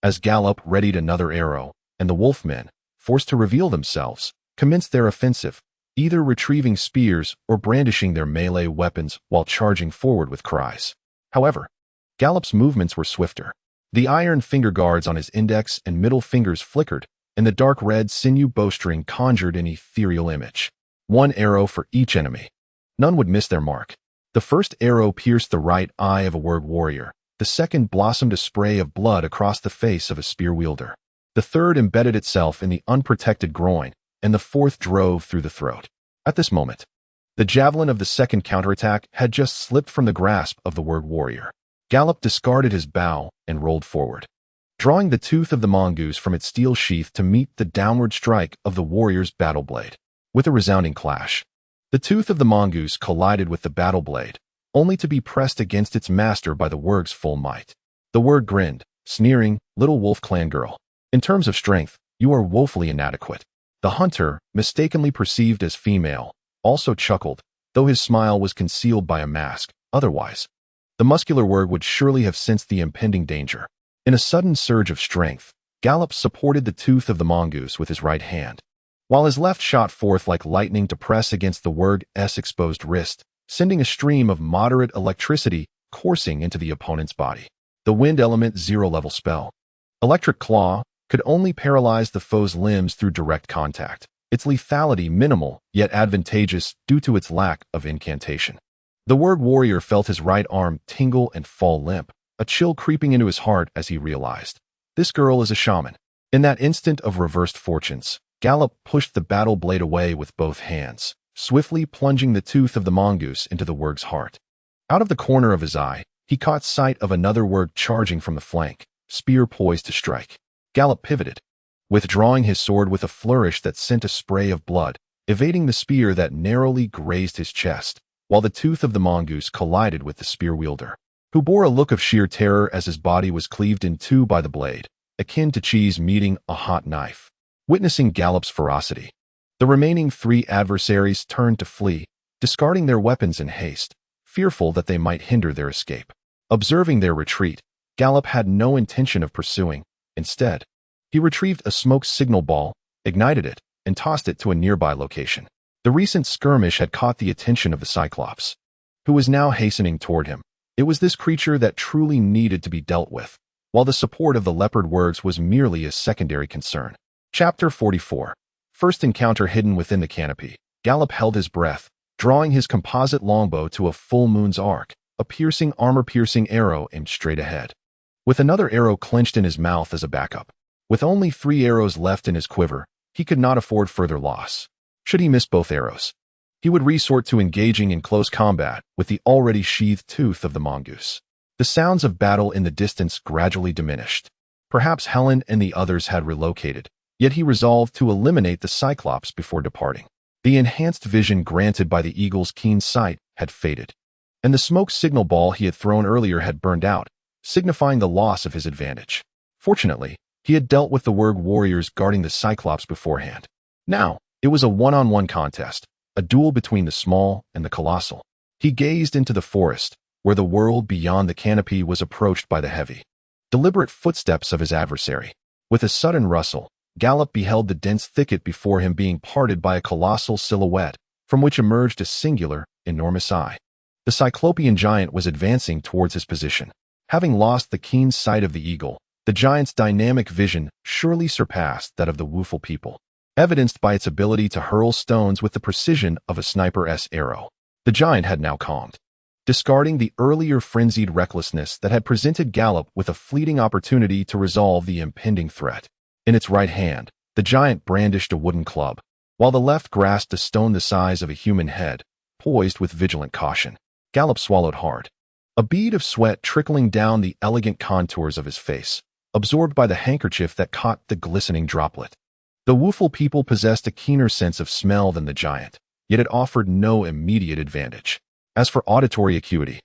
As Gallop readied another arrow, and the wolfmen, forced to reveal themselves, commenced their offensive, either retrieving spears or brandishing their melee weapons while charging forward with cries. However, Gallop's movements were swifter. The iron finger guards on his index and middle fingers flickered, and the dark red sinew bowstring conjured an ethereal image. One arrow for each enemy. None would miss their mark. The first arrow pierced the right eye of a warg warrior. The second blossomed a spray of blood across the face of a spear wielder. The third embedded itself in the unprotected groin, and the fourth drove through the throat. At this moment, the javelin of the second counterattack had just slipped from the grasp of the warg warrior. Gallop discarded his bow and rolled forward, drawing the tooth of the mongoose from its steel sheath to meet the downward strike of the warrior's battle blade. With a resounding clash, the tooth of the mongoose collided with the battle blade, only to be pressed against its master by the warg's full might. The warg grinned, sneering, "Little wolf clan girl. In terms of strength, you are woefully inadequate." The hunter, mistakenly perceived as female, also chuckled, though his smile was concealed by a mask. Otherwise, the muscular warg would surely have sensed the impending danger. In a sudden surge of strength, Gallop supported the tooth of the mongoose with his right hand, while his left shot forth like lightning to press against the warg's exposed wrist, sending a stream of moderate electricity coursing into the opponent's body. The Wind Element 0-level spell. Electric Claw could only paralyze the foe's limbs through direct contact, its lethality minimal yet advantageous due to its lack of incantation. The warg warrior felt his right arm tingle and fall limp, a chill creeping into his heart as he realized, this girl is a shaman. In that instant of reversed fortunes, Gallop pushed the battle blade away with both hands, swiftly plunging the tooth of the mongoose into the warg's heart. Out of the corner of his eye, he caught sight of another warg charging from the flank, spear poised to strike. Gallop pivoted, withdrawing his sword with a flourish that sent a spray of blood, evading the spear that narrowly grazed his chest, while the tooth of the mongoose collided with the spear wielder, who bore a look of sheer terror as his body was cleaved in two by the blade, akin to cheese meeting a hot knife. Witnessing Gallop's ferocity, the remaining three adversaries turned to flee, discarding their weapons in haste, fearful that they might hinder their escape. Observing their retreat, Gallop had no intention of pursuing. Instead, he retrieved a smoke signal ball, ignited it, and tossed it to a nearby location. The recent skirmish had caught the attention of the Cyclops, who was now hastening toward him. It was this creature that truly needed to be dealt with, while the support of the leopard wargs was merely a secondary concern. Chapter 44. First encounter hidden within the canopy. Gallop held his breath, drawing his composite longbow to a full moon's arc, a piercing armor-piercing arrow aimed straight ahead, with another arrow clenched in his mouth as a backup. With only 3 arrows left in his quiver, he could not afford further loss. Should he miss both arrows, he would resort to engaging in close combat with the already sheathed tooth of the mongoose. The sounds of battle in the distance gradually diminished. Perhaps Helen and the others had relocated, yet he resolved to eliminate the Cyclops before departing. The enhanced vision granted by the eagle's keen sight had faded, and the smoke signal ball he had thrown earlier had burned out, signifying the loss of his advantage. Fortunately, he had dealt with the warg warriors guarding the Cyclops beforehand. Now, it was a one-on-one contest, a duel between the small and the colossal. He gazed into the forest, where the world beyond the canopy was approached by the heavy, deliberate footsteps of his adversary. With a sudden rustle, Gallop beheld the dense thicket before him being parted by a colossal silhouette, from which emerged a singular, enormous eye. The cyclopean giant was advancing towards his position. Having lost the keen sight of the eagle, the giant's dynamic vision surely surpassed that of the woeful people, evidenced by its ability to hurl stones with the precision of a sniper's arrow. The giant had now calmed, discarding the earlier frenzied recklessness that had presented Gallop with a fleeting opportunity to resolve the impending threat. In its right hand, the giant brandished a wooden club, while the left grasped a stone the size of a human head, poised with vigilant caution. Gallop swallowed hard, a bead of sweat trickling down the elegant contours of his face, absorbed by the handkerchief that caught the glistening droplet. The woeful people possessed a keener sense of smell than the giant, yet it offered no immediate advantage. As for auditory acuity,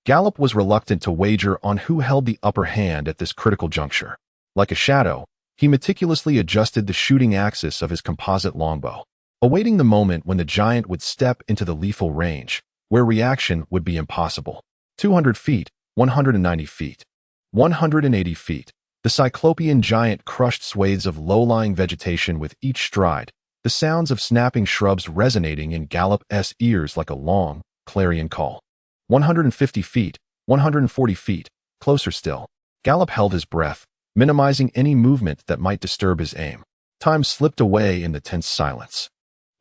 Gallop was reluctant to wager on who held the upper hand at this critical juncture. Like a shadow, he meticulously adjusted the shooting axis of his composite longbow, awaiting the moment when the giant would step into the lethal range, where reaction would be impossible. 200 feet, 190 feet, 180 feet. The cyclopean giant crushed swathes of low-lying vegetation with each stride, the sounds of snapping shrubs resonating in Gallop's ears like a long, clarion call. 150 feet, 140 feet, closer still. Gallop held his breath, minimizing any movement that might disturb his aim. Time slipped away in the tense silence.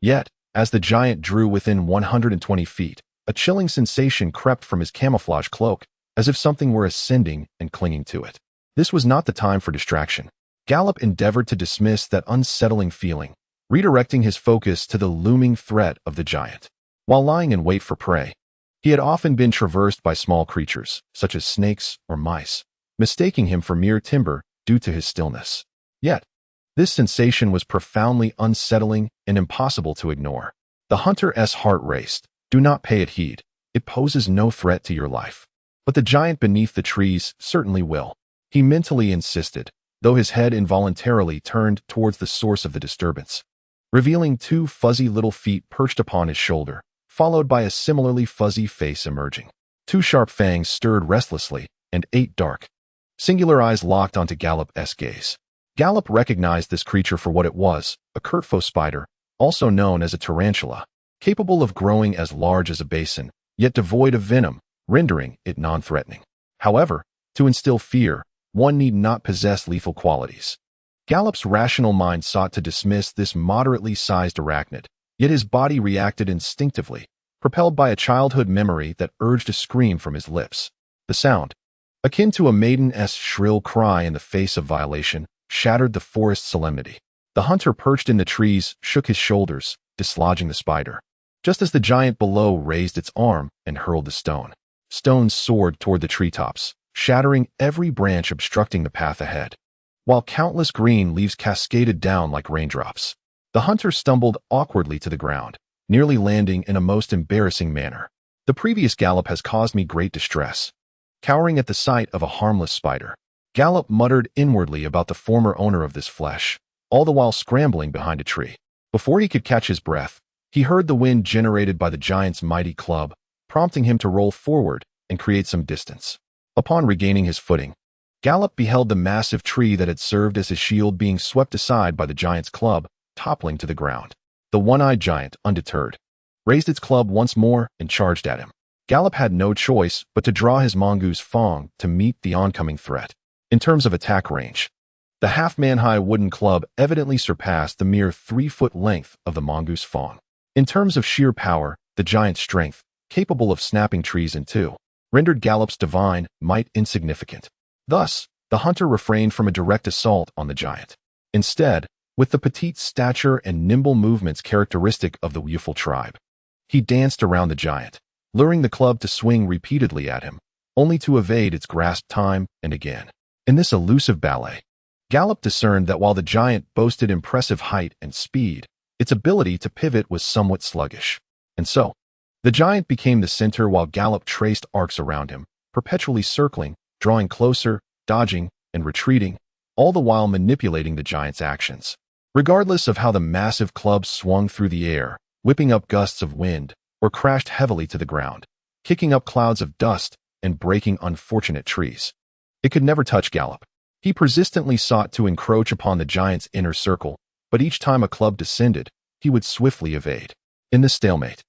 Yet, as the giant drew within 120 feet, a chilling sensation crept from his camouflage cloak, as if something were ascending and clinging to it. This was not the time for distraction. Gallop endeavored to dismiss that unsettling feeling, redirecting his focus to the looming threat of the giant. While lying in wait for prey, he had often been traversed by small creatures, such as snakes or mice, mistaking him for mere timber due to his stillness. Yet, this sensation was profoundly unsettling and impossible to ignore. The hunter's heart raced. Do not pay it heed. It poses no threat to your life. But the giant beneath the trees certainly will. He mentally insisted, though his head involuntarily turned towards the source of the disturbance, revealing two fuzzy little feet perched upon his shoulder, followed by a similarly fuzzy face emerging. Two sharp fangs stirred restlessly, and 8 dark, singular eyes locked onto Gallop's gaze. Gallop recognized this creature for what it was, a Kurtfo spider, also known as a tarantula, capable of growing as large as a basin, yet devoid of venom, rendering it non-threatening. However, to instill fear, one need not possess lethal qualities. Gallop's rational mind sought to dismiss this moderately sized arachnid, yet his body reacted instinctively, propelled by a childhood memory that urged a scream from his lips. The sound, akin to a maiden's shrill cry in the face of violation, shattered the forest's solemnity. The hunter perched in the trees shook his shoulders, dislodging the spider, just as the giant below raised its arm and hurled the stone. Stones soared toward the treetops, shattering every branch obstructing the path ahead, while countless green leaves cascaded down like raindrops. The hunter stumbled awkwardly to the ground, nearly landing in a most embarrassing manner. The previous gallop has caused me great distress. Cowering at the sight of a harmless spider, Gallop muttered inwardly about the former owner of this flesh, all the while scrambling behind a tree. Before he could catch his breath, he heard the wind generated by the giant's mighty club, prompting him to roll forward and create some distance. Upon regaining his footing, Gallop beheld the massive tree that had served as his shield being swept aside by the giant's club, toppling to the ground. The one-eyed giant, undeterred, raised its club once more and charged at him. Gallop had no choice but to draw his mongoose fang to meet the oncoming threat. In terms of attack range, the half-man-high wooden club evidently surpassed the mere 3-foot length of the mongoose fang. In terms of sheer power, the giant's strength, capable of snapping trees in two, rendered Gallop's divine might insignificant. Thus, the hunter refrained from a direct assault on the giant. Instead, with the petite stature and nimble movements characteristic of the youthful tribe, he danced around the giant, luring the club to swing repeatedly at him, only to evade its grasp time and again. In this elusive ballet, Gallop discerned that while the giant boasted impressive height and speed, its ability to pivot was somewhat sluggish. And so, the giant became the center while Gallop traced arcs around him, perpetually circling, drawing closer, dodging, and retreating, all the while manipulating the giant's actions. Regardless of how the massive club swung through the air, whipping up gusts of wind, or crashed heavily to the ground, kicking up clouds of dust and breaking unfortunate trees, it could never touch Gallop. He persistently sought to encroach upon the giant's inner circle, but each time a club descended, he would swiftly evade. In this stalemate,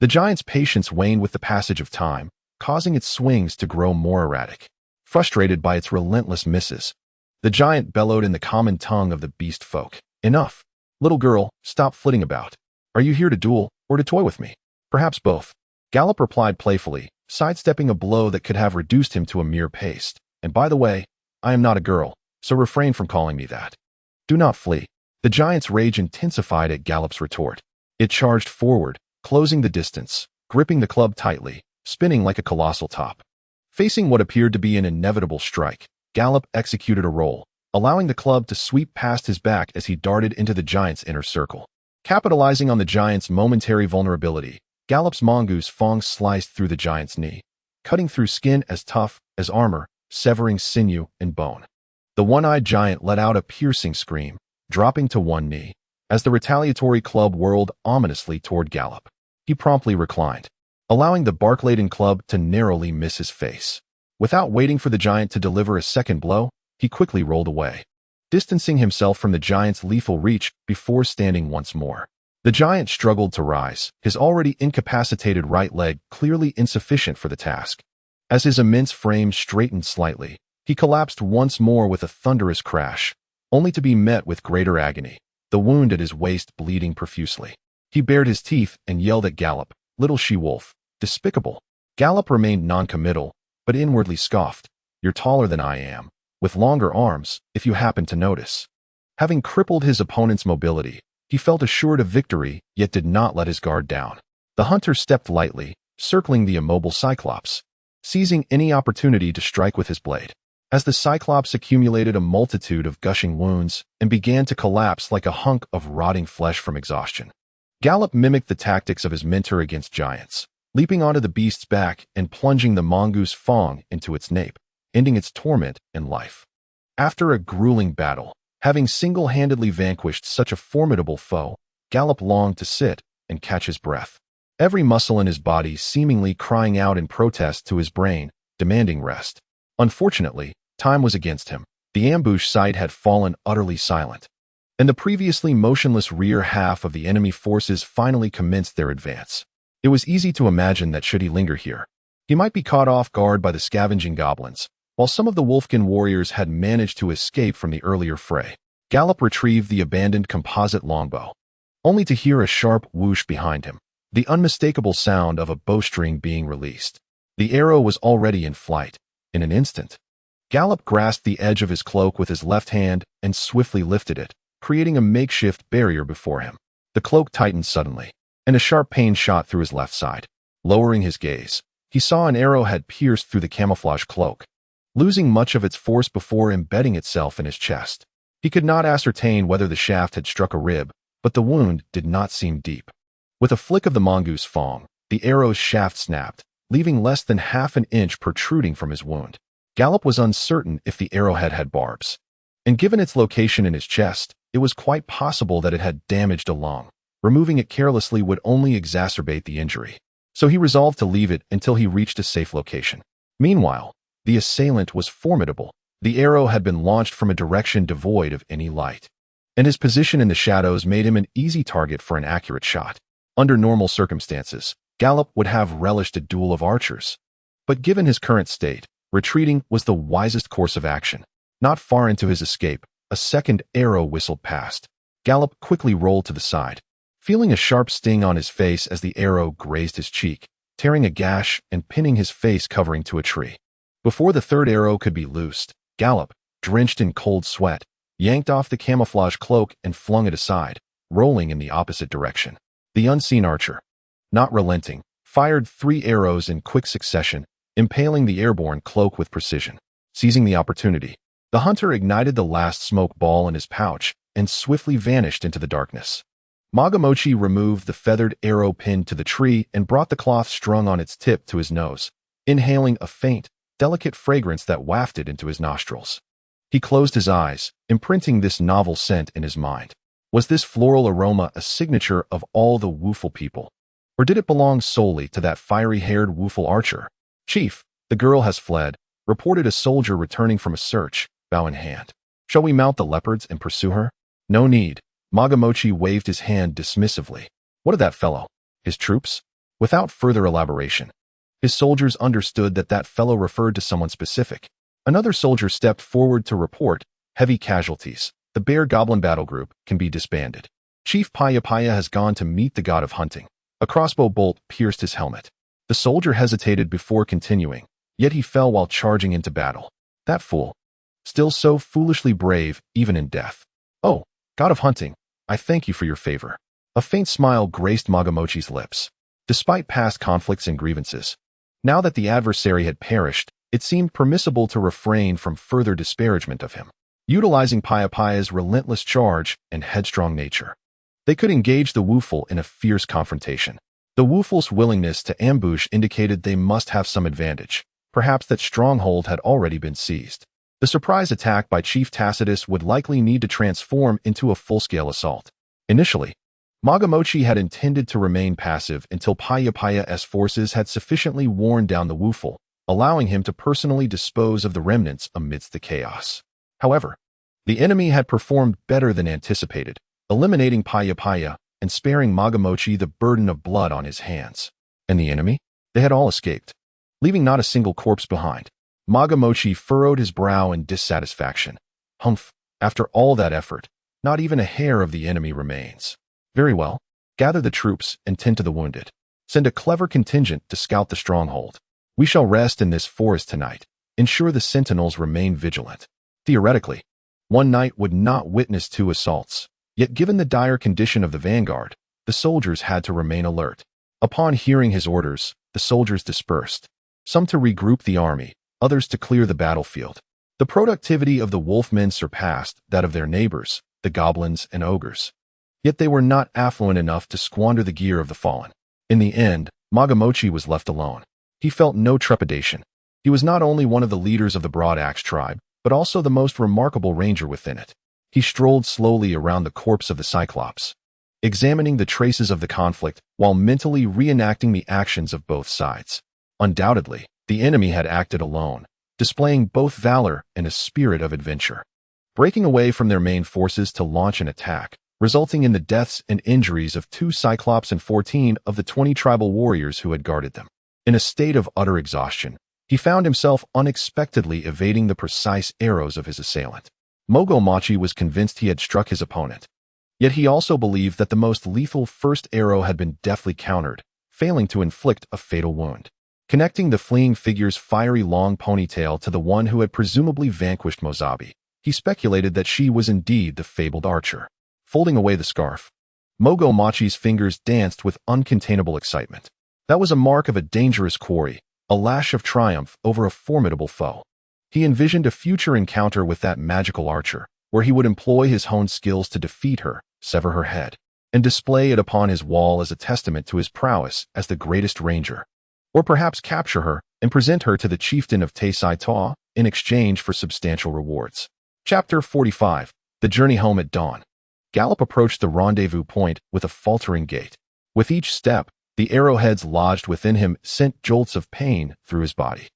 the giant's patience waned with the passage of time, causing its swings to grow more erratic. Frustrated by its relentless misses, the giant bellowed in the common tongue of the beast folk. Enough. Little girl, stop flitting about. Are you here to duel, or to toy with me? Perhaps both. Gallop replied playfully, sidestepping a blow that could have reduced him to a mere paste. And by the way, I am not a girl, so refrain from calling me that. Do not flee. The giant's rage intensified at Gallop's retort. It charged forward, closing the distance, gripping the club tightly, spinning like a colossal top. Facing what appeared to be an inevitable strike, Gallop executed a roll, allowing the club to sweep past his back as he darted into the giant's inner circle. Capitalizing on the giant's momentary vulnerability, Gallop's mongoose fang sliced through the giant's knee, cutting through skin as tough as armor, severing sinew and bone. The one-eyed giant let out a piercing scream, dropping to one knee, as the retaliatory club whirled ominously toward Gallop. He promptly reclined, allowing the bark-laden club to narrowly miss his face. Without waiting for the giant to deliver a second blow, he quickly rolled away, distancing himself from the giant's lethal reach before standing once more. The giant struggled to rise, his already incapacitated right leg clearly insufficient for the task. As his immense frame straightened slightly, he collapsed once more with a thunderous crash, only to be met with greater agony, the wound at his waist bleeding profusely. He bared his teeth and yelled at Gallop, "Little she-wolf, despicable." Gallop remained noncommittal, but inwardly scoffed, "You're taller than I am, with longer arms, if you happen to notice." Having crippled his opponent's mobility, he felt assured of victory, yet did not let his guard down. The hunter stepped lightly, circling the immobile Cyclops, seizing any opportunity to strike with his blade. as the Cyclops accumulated a multitude of gushing wounds and began to collapse like a hunk of rotting flesh from exhaustion. Gallop mimicked the tactics of his mentor against giants, leaping onto the beast's back and plunging the mongoose fang into its nape, ending its torment and life. After a grueling battle, having single-handedly vanquished such a formidable foe, Gallop longed to sit and catch his breath, every muscle in his body seemingly crying out in protest to his brain, demanding rest. Unfortunately, time was against him. The ambush site had fallen utterly silent, and the previously motionless rear half of the enemy forces finally commenced their advance. It was easy to imagine that should he linger here, he might be caught off guard by the scavenging goblins, while some of the Wolfkin warriors had managed to escape from the earlier fray. Gallop retrieved the abandoned composite longbow, only to hear a sharp whoosh behind him, the unmistakable sound of a bowstring being released. The arrow was already in flight. In an instant, Gallop grasped the edge of his cloak with his left hand and swiftly lifted it, creating a makeshift barrier before him. The cloak tightened suddenly, and a sharp pain shot through his left side. Lowering his gaze, he saw an arrow had pierced through the camouflage cloak, losing much of its force before embedding itself in his chest. He could not ascertain whether the shaft had struck a rib, but the wound did not seem deep. With a flick of the mongoose fang, the arrow's shaft snapped, leaving less than half an inch protruding from his wound. Gallop was uncertain if the arrowhead had barbs, and given its location in his chest, it was quite possible that it had damaged a lung. Removing it carelessly would only exacerbate the injury, so he resolved to leave it until he reached a safe location. Meanwhile, the assailant was formidable. The arrow had been launched from a direction devoid of any light, and his position in the shadows made him an easy target for an accurate shot. Under normal circumstances, Gallop would have relished a duel of archers, but given his current state, retreating was the wisest course of action. Not far into his escape, a second arrow whistled past. Gallop quickly rolled to the side, feeling a sharp sting on his face as the arrow grazed his cheek, tearing a gash and pinning his face covering to a tree. Before the third arrow could be loosed, Gallop, drenched in cold sweat, yanked off the camouflage cloak and flung it aside, rolling in the opposite direction. The unseen archer, not relenting, fired 3 arrows in quick succession, impaling the airborne cloak with precision. Seizing the opportunity, the hunter ignited the last smoke ball in his pouch and swiftly vanished into the darkness. Magamochi removed the feathered arrow pinned to the tree and brought the cloth strung on its tip to his nose, inhaling a faint, delicate fragrance that wafted into his nostrils. He closed his eyes, imprinting this novel scent in his mind. Was this floral aroma a signature of all the Woofle people, or did it belong solely to that fiery-haired Woofle archer? "Chief, the girl has fled," reported a soldier returning from a search, bow in hand. "Shall we mount the leopards and pursue her?" "No need." Magamochi waved his hand dismissively. "What of that fellow? His troops?" Without further elaboration, his soldiers understood that that fellow referred to someone specific. Another soldier stepped forward to report, "Heavy casualties. The bear goblin battle group can be disbanded. Chief Paya has gone to meet the god of hunting." A crossbow bolt pierced his helmet. The soldier hesitated before continuing, yet he fell while charging into battle. That fool. Still so foolishly brave, even in death. "Oh, god of hunting, I thank you for your favor." A faint smile graced Magamochi's lips. Despite past conflicts and grievances, now that the adversary had perished, it seemed permissible to refrain from further disparagement of him. Utilizing Paya's relentless charge and headstrong nature, they could engage the Woofle in a fierce confrontation. The Woofle's willingness to ambush indicated they must have some advantage. Perhaps that stronghold had already been seized. The surprise attack by Chief Tacitus would likely need to transform into a full-scale assault. Initially, Magamochi had intended to remain passive until Paya's forces had sufficiently worn down the Woofle, allowing him to personally dispose of the remnants amidst the chaos. However, the enemy had performed better than anticipated, eliminating Paya and sparing Magamochi the burden of blood on his hands. And the enemy? They had all escaped, leaving not a single corpse behind. Magamochi furrowed his brow in dissatisfaction. Humph, after all that effort, not even a hair of the enemy remains. Very well, gather the troops and tend to the wounded. Send a clever contingent to scout the stronghold. We shall rest in this forest tonight. Ensure the sentinels remain vigilant. Theoretically, one night would not witness 2 assaults. Yet given the dire condition of the vanguard, the soldiers had to remain alert. Upon hearing his orders, the soldiers dispersed, some to regroup the army, others to clear the battlefield. The productivity of the wolfmen surpassed that of their neighbors, the goblins and ogres. Yet they were not affluent enough to squander the gear of the fallen. In the end, Magamochi was left alone. He felt no trepidation. He was not only one of the leaders of the Broad Axe tribe, but also the most remarkable ranger within it. He strolled slowly around the corpse of the Cyclops, examining the traces of the conflict while mentally reenacting the actions of both sides. Undoubtedly, the enemy had acted alone, displaying both valor and a spirit of adventure, breaking away from their main forces to launch an attack, resulting in the deaths and injuries of 2 Cyclops and 14 of the 20 tribal warriors who had guarded them. In a state of utter exhaustion, he found himself unexpectedly evading the precise arrows of his assailant. Mogomachi was convinced he had struck his opponent. Yet he also believed that the most lethal first arrow had been deftly countered, failing to inflict a fatal wound. Connecting the fleeing figure's fiery long ponytail to the one who had presumably vanquished Mozabi, he speculated that she was indeed the fabled archer. Folding away the scarf, Mogomachi's fingers danced with uncontainable excitement. That was a mark of a dangerous quarry, a lash of triumph over a formidable foe. He envisioned a future encounter with that magical archer, where he would employ his honed skills to defeat her, sever her head, and display it upon his wall as a testament to his prowess as the greatest ranger. Or perhaps capture her and present her to the chieftain of Taisai Ta in exchange for substantial rewards. Chapter 45. The Journey Home at Dawn. Gallop approached the rendezvous point with a faltering gait. With each step, the arrowheads lodged within him sent jolts of pain through his body.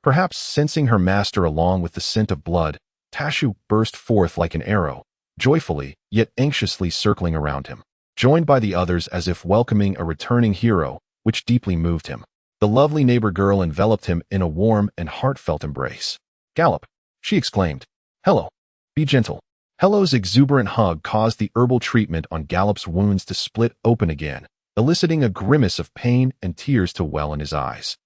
Perhaps sensing her master along with the scent of blood, Tashu burst forth like an arrow, joyfully yet anxiously circling around him, joined by the others as if welcoming a returning hero, which deeply moved him. The lovely neighbor girl enveloped him in a warm and heartfelt embrace. "Gallop," she exclaimed. "Hello. Be gentle." Hello's exuberant hug caused the herbal treatment on Gallop's wounds to split open again, eliciting a grimace of pain and tears to well in his eyes.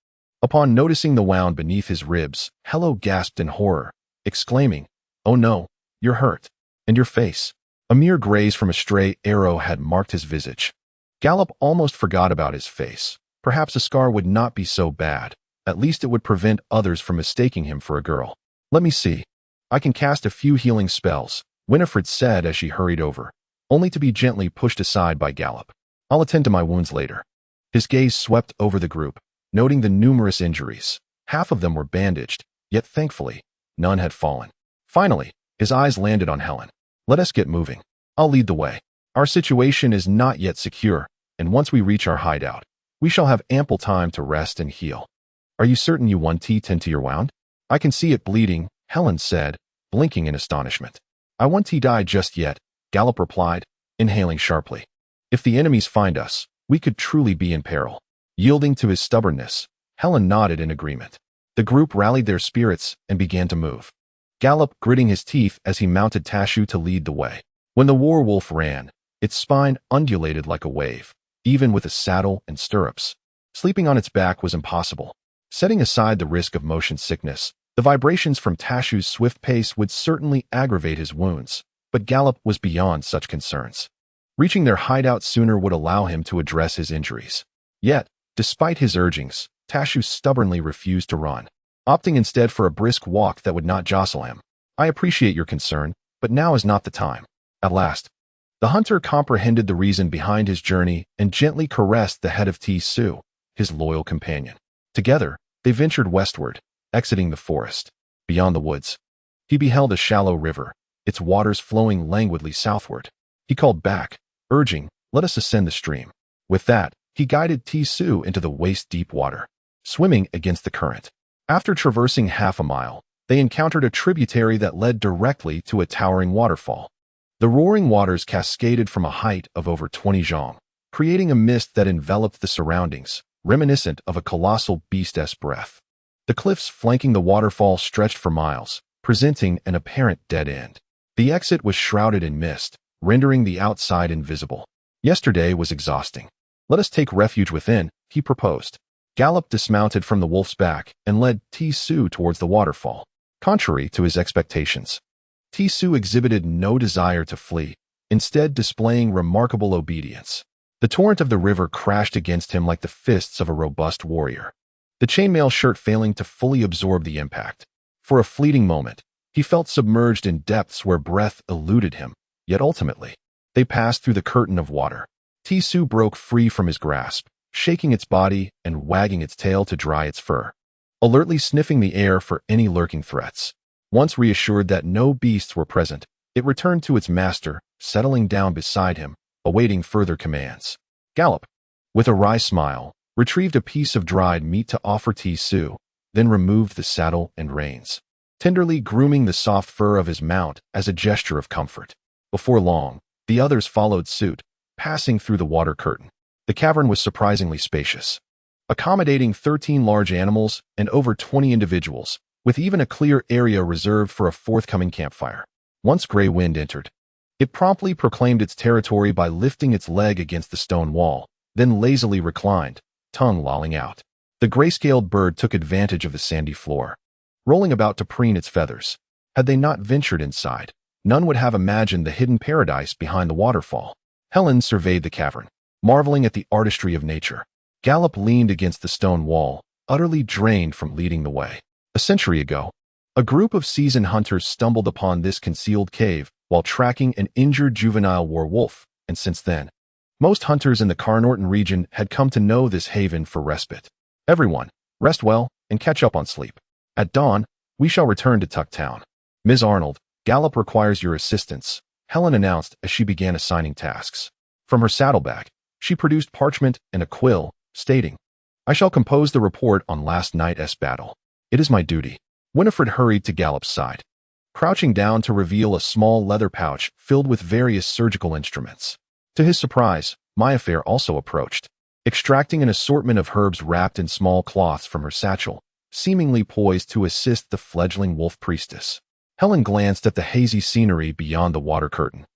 Upon noticing the wound beneath his ribs, Hello gasped in horror, exclaiming, "Oh no, you're hurt. And your face." A mere graze from a stray arrow had marked his visage. Gallop almost forgot about his face. Perhaps a scar would not be so bad. At least it would prevent others from mistaking him for a girl. "Let me see. I can cast a few healing spells," Winifred said as she hurried over, only to be gently pushed aside by Gallop. "I'll attend to my wounds later." His gaze swept over the group, noting the numerous injuries. Half of them were bandaged, yet thankfully, none had fallen. Finally, his eyes landed on Helen. "Let us get moving. I'll lead the way. Our situation is not yet secure, and once we reach our hideout, we shall have ample time to rest and heal." "Are you certain you won't tend to your wound?" "I can see it bleeding," Helen said, blinking in astonishment. "I won't die just yet," Gallop replied, inhaling sharply. "If the enemies find us, we could truly be in peril." Yielding to his stubbornness, Helen nodded in agreement. The group rallied their spirits and began to move. Gallop gritting his teeth as he mounted Tashu to lead the way. When the war wolf ran, its spine undulated like a wave, even with a saddle and stirrups. Sleeping on its back was impossible. Setting aside the risk of motion sickness, the vibrations from Tashu's swift pace would certainly aggravate his wounds, but Gallop was beyond such concerns. Reaching their hideout sooner would allow him to address his injuries. Yet, despite his urgings, Tashu stubbornly refused to run, opting instead for a brisk walk that would not jostle him. "I appreciate your concern, but now is not the time." At last, the hunter comprehended the reason behind his journey and gently caressed the head of Su, his loyal companion. Together, they ventured westward, exiting the forest. Beyond the woods, he beheld a shallow river, its waters flowing languidly southward. He called back, urging, "Let us ascend the stream." With that, he guided Su into the waist-deep water, swimming against the current. After traversing half a mile, they encountered a tributary that led directly to a towering waterfall. The roaring waters cascaded from a height of over 20 zhong, creating a mist that enveloped the surroundings, reminiscent of a colossal beast's breath. The cliffs flanking the waterfall stretched for miles, presenting an apparent dead end. The exit was shrouded in mist, rendering the outside invisible. Yesterday was exhausting. "Let us take refuge within," he proposed. Gallop dismounted from the wolf's back and led Su towards the waterfall. Contrary to his expectations, Su exhibited no desire to flee, instead displaying remarkable obedience. The torrent of the river crashed against him like the fists of a robust warrior, the chainmail shirt failing to fully absorb the impact. For a fleeting moment, He felt submerged in depths where breath eluded him, yet ultimately, they passed through the curtain of water. Tisu broke free from his grasp, shaking its body and wagging its tail to dry its fur, alertly sniffing the air for any lurking threats. Once reassured that no beasts were present, it returned to its master, settling down beside him, awaiting further commands. Gallop, with a wry smile, retrieved a piece of dried meat to offer Tisu, then removed the saddle and reins, tenderly grooming the soft fur of his mount as a gesture of comfort. Before long, the others followed suit, passing through the water curtain. The cavern was surprisingly spacious, accommodating 13 large animals and over 20 individuals, with even a clear area reserved for a forthcoming campfire. Once Grey Wind entered, it promptly proclaimed its territory by lifting its leg against the stone wall, then lazily reclined, tongue lolling out. The gray-scaled bird took advantage of the sandy floor, rolling about to preen its feathers. Had they not ventured inside, none would have imagined the hidden paradise behind the waterfall. Helen surveyed the cavern, marveling at the artistry of nature. Gallop leaned against the stone wall, utterly drained from leading the way. A century ago, a group of seasoned hunters stumbled upon this concealed cave while tracking an injured juvenile werewolf, and since then, most hunters in the Carnorton region had come to know this haven for respite. Everyone, rest well and catch up on sleep. At dawn, we shall return to Tucktown. Ms. Arnold, Gallop requires your assistance, Helen announced as she began assigning tasks. From her saddlebag, she produced parchment and a quill, stating, I shall compose the report on last night's battle. It is my duty. Winifred hurried to Gallop's side, crouching down to reveal a small leather pouch filled with various surgical instruments. To his surprise, Mayfair also approached, extracting an assortment of herbs wrapped in small cloths from her satchel, seemingly poised to assist the fledgling wolf priestess. Helen glanced at the hazy scenery beyond the water curtain,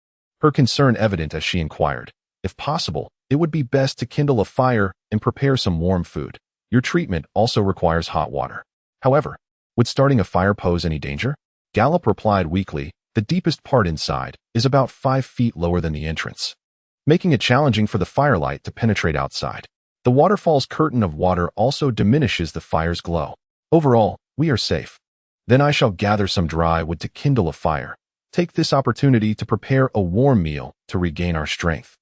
her concern evident as she inquired, if possible, it would be best to kindle a fire and prepare some warm food. Your treatment also requires hot water. However, would starting a fire pose any danger? Gallop replied weakly, the deepest part inside is about 5 feet lower than the entrance, making it challenging for the firelight to penetrate outside. The waterfall's curtain of water also diminishes the fire's glow. Overall, we are safe. Then I shall gather some dry wood to kindle a fire, take this opportunity to prepare a warm meal to regain our strength,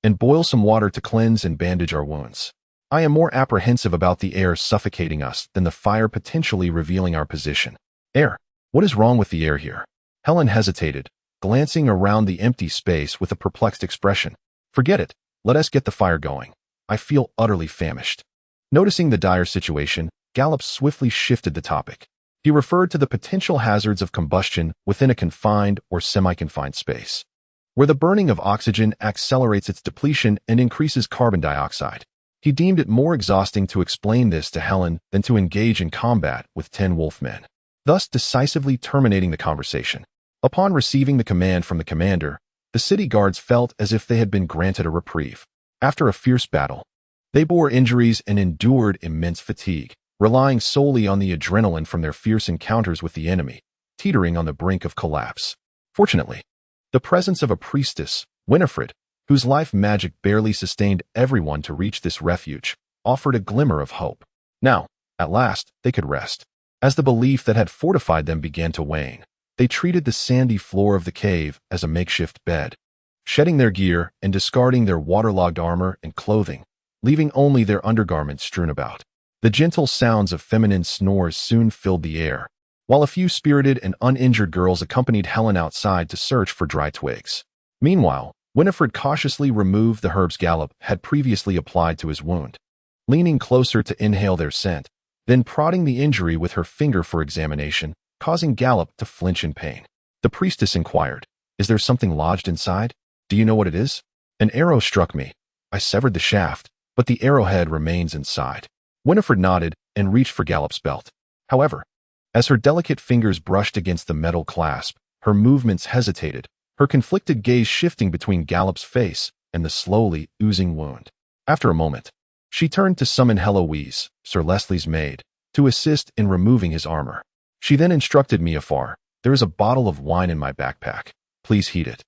and boil some water to cleanse and bandage our wounds. I am more apprehensive about the air suffocating us than the fire potentially revealing our position. Air. What is wrong with the air here? Helen hesitated, glancing around the empty space with a perplexed expression. Forget it. Let us get the fire going. I feel utterly famished. Noticing the dire situation, Gallop swiftly shifted the topic. He referred to the potential hazards of combustion within a confined or semi-confined space, where the burning of oxygen accelerates its depletion and increases carbon dioxide. He deemed it more exhausting to explain this to Helen than to engage in combat with 10 wolfmen, thus decisively terminating the conversation. Upon receiving the command from the commander, the city guards felt as if they had been granted a reprieve. After a fierce battle, they bore injuries and endured immense fatigue, relying solely on the adrenaline from their fierce encounters with the enemy, teetering on the brink of collapse. Fortunately, the presence of a priestess, Winifred, whose life magic barely sustained everyone to reach this refuge, offered a glimmer of hope. Now, at last, they could rest. As the belief that had fortified them began to wane, they treated the sandy floor of the cave as a makeshift bed, shedding their gear and discarding their waterlogged armor and clothing, leaving only their undergarments strewn about. The gentle sounds of feminine snores soon filled the air, while a few spirited and uninjured girls accompanied Helen outside to search for dry twigs. Meanwhile, Winifred cautiously removed the herbs Gallop had previously applied to his wound, leaning closer to inhale their scent, then prodding the injury with her finger for examination, causing Gallop to flinch in pain. The priestess inquired, Is there something lodged inside? Do you know what it is? An arrow struck me. I severed the shaft, but the arrowhead remains inside. Winifred nodded and reached for Gallop's belt. However, as her delicate fingers brushed against the metal clasp, her movements hesitated, her conflicted gaze shifting between Gallop's face and the slowly oozing wound. After a moment, she turned to summon Heloise, Sir Leslie's maid, to assist in removing his armor. She then instructed Mayfair, There is a bottle of wine in my backpack. Please heat it,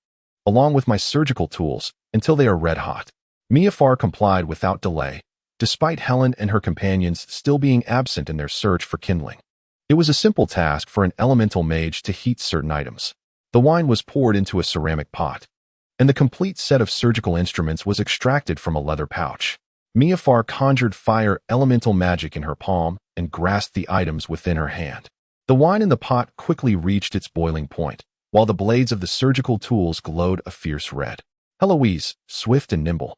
along with my surgical tools, until they are red hot. Mayfair complied without delay, despite Helen and her companions still being absent in their search for kindling. It was a simple task for an elemental mage to heat certain items. The wine was poured into a ceramic pot, and the complete set of surgical instruments was extracted from a leather pouch. Miafar conjured fire elemental magic in her palm and grasped the items within her hand. The wine in the pot quickly reached its boiling point, while the blades of the surgical tools glowed a fierce red. Heloise, swift and nimble,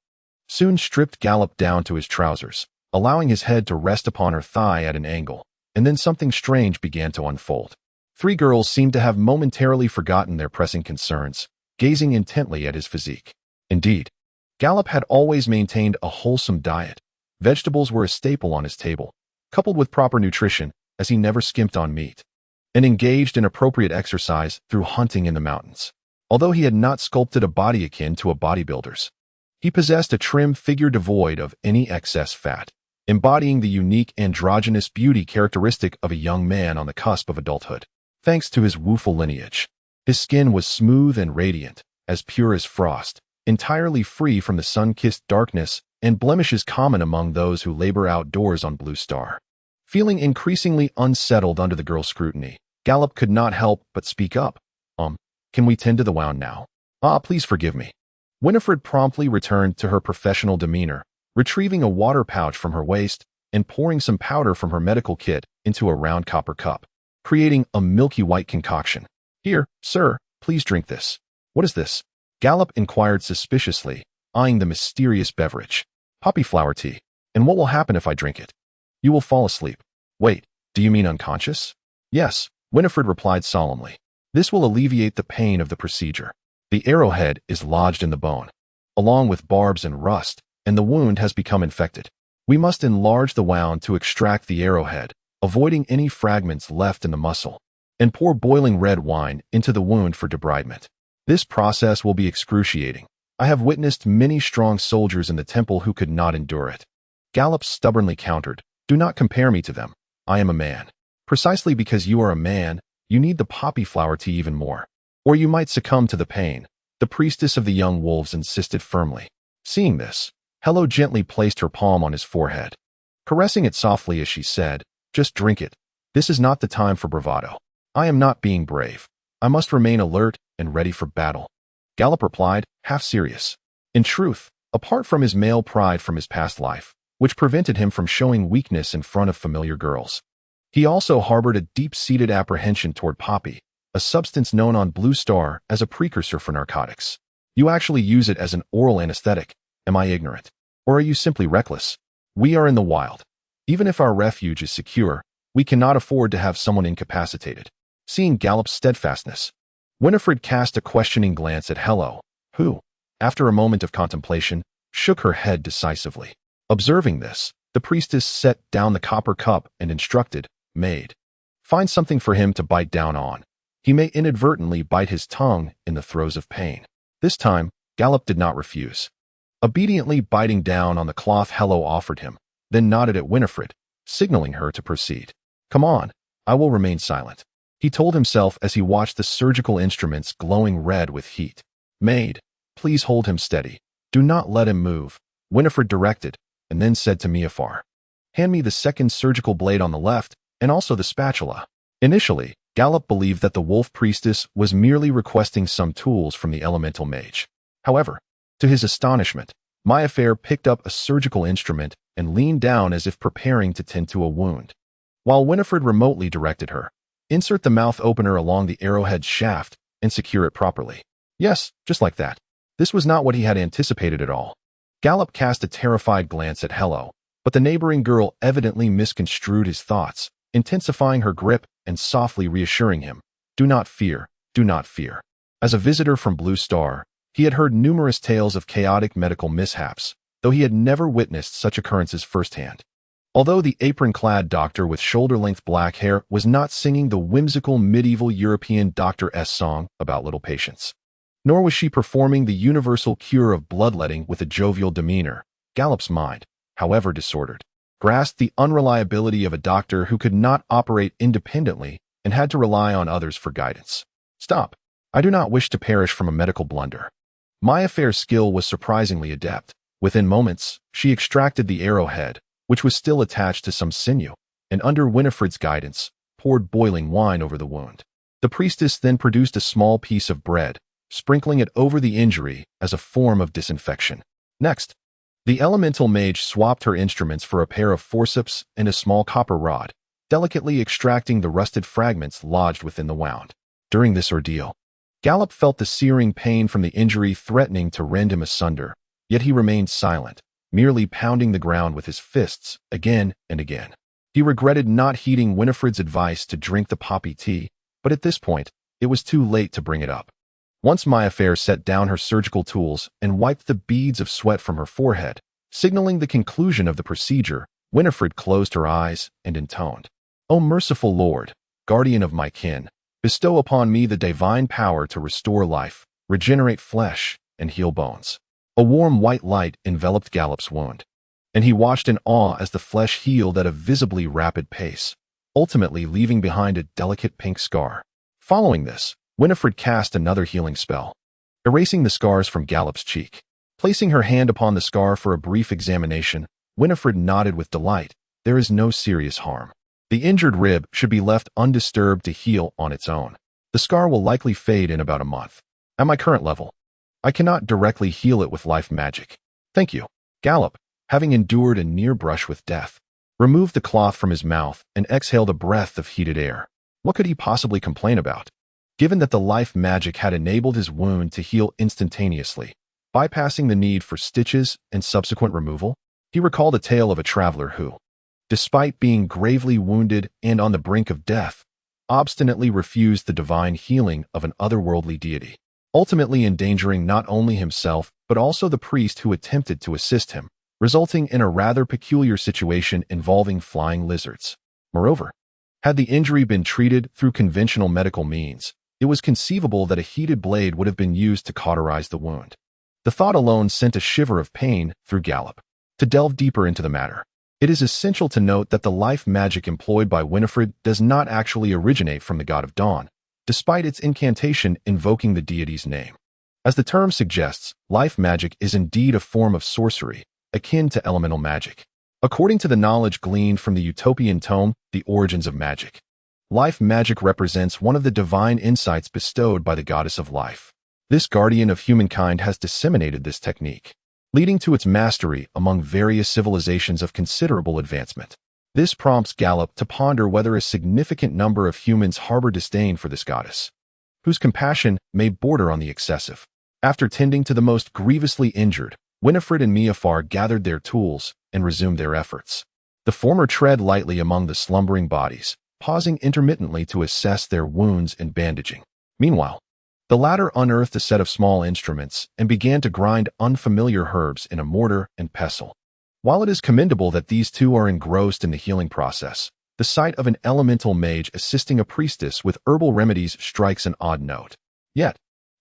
soon stripped Gallop down to his trousers, allowing his head to rest upon her thigh at an angle, and then something strange began to unfold. Three girls seemed to have momentarily forgotten their pressing concerns, gazing intently at his physique. Indeed, Gallop had always maintained a wholesome diet. Vegetables were a staple on his table, coupled with proper nutrition, as he never skimped on meat, and engaged in appropriate exercise through hunting in the mountains. Although he had not sculpted a body akin to a bodybuilder's, he possessed a trim figure devoid of any excess fat, embodying the unique androgynous beauty characteristic of a young man on the cusp of adulthood. Thanks to his woeful lineage, his skin was smooth and radiant, as pure as frost, entirely free from the sun-kissed darkness and blemishes common among those who labor outdoors on Blue Star. Feeling increasingly unsettled under the girl's scrutiny, Gallop could not help but speak up. Can we tend to the wound now? Please forgive me. Winifred promptly returned to her professional demeanor, retrieving a water pouch from her waist and pouring some powder from her medical kit into a round copper cup, creating a milky white concoction. Here, sir, please drink this. What is this? Gallop inquired suspiciously, eyeing the mysterious beverage. Poppy flower tea. And what will happen if I drink it? You will fall asleep. Wait, do you mean unconscious? Yes, Winifred replied solemnly. This will alleviate the pain of the procedure. The arrowhead is lodged in the bone, along with barbs and rust, and the wound has become infected. We must enlarge the wound to extract the arrowhead, avoiding any fragments left in the muscle, and pour boiling red wine into the wound for debridement. This process will be excruciating. I have witnessed many strong soldiers in the temple who could not endure it. Gallop stubbornly countered, Do not compare me to them. I am a man. Precisely because you are a man, you need the poppy flower tea even more. Or you might succumb to the pain, the priestess of the young wolves insisted firmly. Seeing this, Hello gently placed her palm on his forehead, caressing it softly as she said, Just drink it. This is not the time for bravado. I am not being brave. I must remain alert and ready for battle. Gallop replied, half serious. In truth, apart from his male pride from his past life, which prevented him from showing weakness in front of familiar girls, he also harbored a deep-seated apprehension toward poppy, a substance known on Blue Star as a precursor for narcotics. You actually use it as an oral anesthetic. Am I ignorant? Or are you simply reckless? We are in the wild. Even if our refuge is secure, we cannot afford to have someone incapacitated. Seeing Gallop's steadfastness, Winifred cast a questioning glance at Hello, who, after a moment of contemplation, shook her head decisively. Observing this, the priestess set down the copper cup and instructed, Maid, find something for him to bite down on. He may inadvertently bite his tongue in the throes of pain. This time, Gallop did not refuse. Obediently biting down on the cloth Hello offered him, then nodded at Winifred, signaling her to proceed. Come on, I will remain silent, he told himself as he watched the surgical instruments glowing red with heat. Maid, please hold him steady. Do not let him move, Winifred directed, and then said to Miafar, Hand me the second surgical blade on the left, and also the spatula. Initially, Gallop believed that the wolf priestess was merely requesting some tools from the elemental mage. However, to his astonishment, Miafar picked up a surgical instrument and leaned down as if preparing to tend to a wound. While Winifred remotely directed her, Insert the mouth opener along the arrowhead shaft and secure it properly. Yes, just like that. This was not what he had anticipated at all. Gallop cast a terrified glance at Hello, but the neighboring girl evidently misconstrued his thoughts, intensifying her grip and softly reassuring him, Do not fear, do not fear. As a visitor from Blue Star, he had heard numerous tales of chaotic medical mishaps, though he had never witnessed such occurrences firsthand. Although the apron-clad doctor with shoulder-length black hair was not singing the whimsical medieval European Dr. S song about little patients, nor was she performing the universal cure of bloodletting with a jovial demeanor, Gallop's mind, however disordered, grasped the unreliability of a doctor who could not operate independently and had to rely on others for guidance. Stop. I do not wish to perish from a medical blunder. Miafar's skill was surprisingly adept. Within moments, she extracted the arrowhead, which was still attached to some sinew, and under Winifred's guidance, poured boiling wine over the wound. The priestess then produced a small piece of bread, sprinkling it over the injury as a form of disinfection. Next, the elemental mage swapped her instruments for a pair of forceps and a small copper rod, delicately extracting the rusted fragments lodged within the wound. During this ordeal, Gallop felt the searing pain from the injury threatening to rend him asunder, yet he remained silent, merely pounding the ground with his fists again and again. He regretted not heeding Winifred's advice to drink the poppy tea, but at this point, it was too late to bring it up. Once Mayfair set down her surgical tools and wiped the beads of sweat from her forehead, signaling the conclusion of the procedure, Winifred closed her eyes and intoned, "O merciful Lord, guardian of my kin, bestow upon me the divine power to restore life, regenerate flesh, and heal bones." A warm white light enveloped Gallop's wound, and he watched in awe as the flesh healed at a visibly rapid pace, ultimately leaving behind a delicate pink scar. Following this, Winifred cast another healing spell, erasing the scars from Gallop's cheek. Placing her hand upon the scar for a brief examination, Winifred nodded with delight. There is no serious harm. The injured rib should be left undisturbed to heal on its own. The scar will likely fade in about a month. At my current level, I cannot directly heal it with life magic. Thank you. Gallop, having endured a near brush with death, removed the cloth from his mouth and exhaled a breath of heated air. What could he possibly complain about? Given that the life magic had enabled his wound to heal instantaneously, bypassing the need for stitches and subsequent removal, he recalled a tale of a traveler who, despite being gravely wounded and on the brink of death, obstinately refused the divine healing of an otherworldly deity, ultimately endangering not only himself but also the priest who attempted to assist him, resulting in a rather peculiar situation involving flying lizards. Moreover, had the injury been treated through conventional medical means, it was conceivable that a heated blade would have been used to cauterize the wound. The thought alone sent a shiver of pain through Gallop. To delve deeper into the matter, it is essential to note that the life magic employed by Winifred does not actually originate from the god of dawn, despite its incantation invoking the deity's name. As the term suggests, life magic is indeed a form of sorcery, akin to elemental magic. According to the knowledge gleaned from the utopian tome, The Origins of Magic, life magic represents one of the divine insights bestowed by the goddess of life. This guardian of humankind has disseminated this technique, leading to its mastery among various civilizations of considerable advancement. This prompts Gallop to ponder whether a significant number of humans harbor disdain for this goddess, whose compassion may border on the excessive. After tending to the most grievously injured, Winifred and Miafar gathered their tools and resumed their efforts. The former tread lightly among the slumbering bodies, pausing intermittently to assess their wounds and bandaging. Meanwhile, the latter unearthed a set of small instruments and began to grind unfamiliar herbs in a mortar and pestle. While it is commendable that these two are engrossed in the healing process, the sight of an elemental mage assisting a priestess with herbal remedies strikes an odd note. Yet,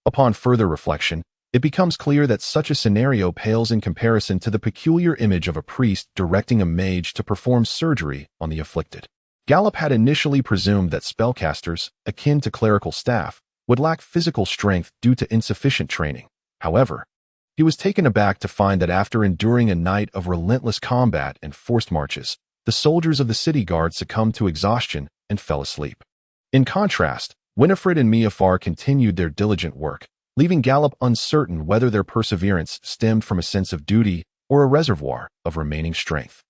upon further reflection, it becomes clear that such a scenario pales in comparison to the peculiar image of a priest directing a mage to perform surgery on the afflicted. Gallop had initially presumed that spellcasters, akin to clerical staff, would lack physical strength due to insufficient training. However, he was taken aback to find that after enduring a night of relentless combat and forced marches, the soldiers of the city guard succumbed to exhaustion and fell asleep. In contrast, Winifred and Miafar continued their diligent work, leaving Gallop uncertain whether their perseverance stemmed from a sense of duty or a reservoir of remaining strength.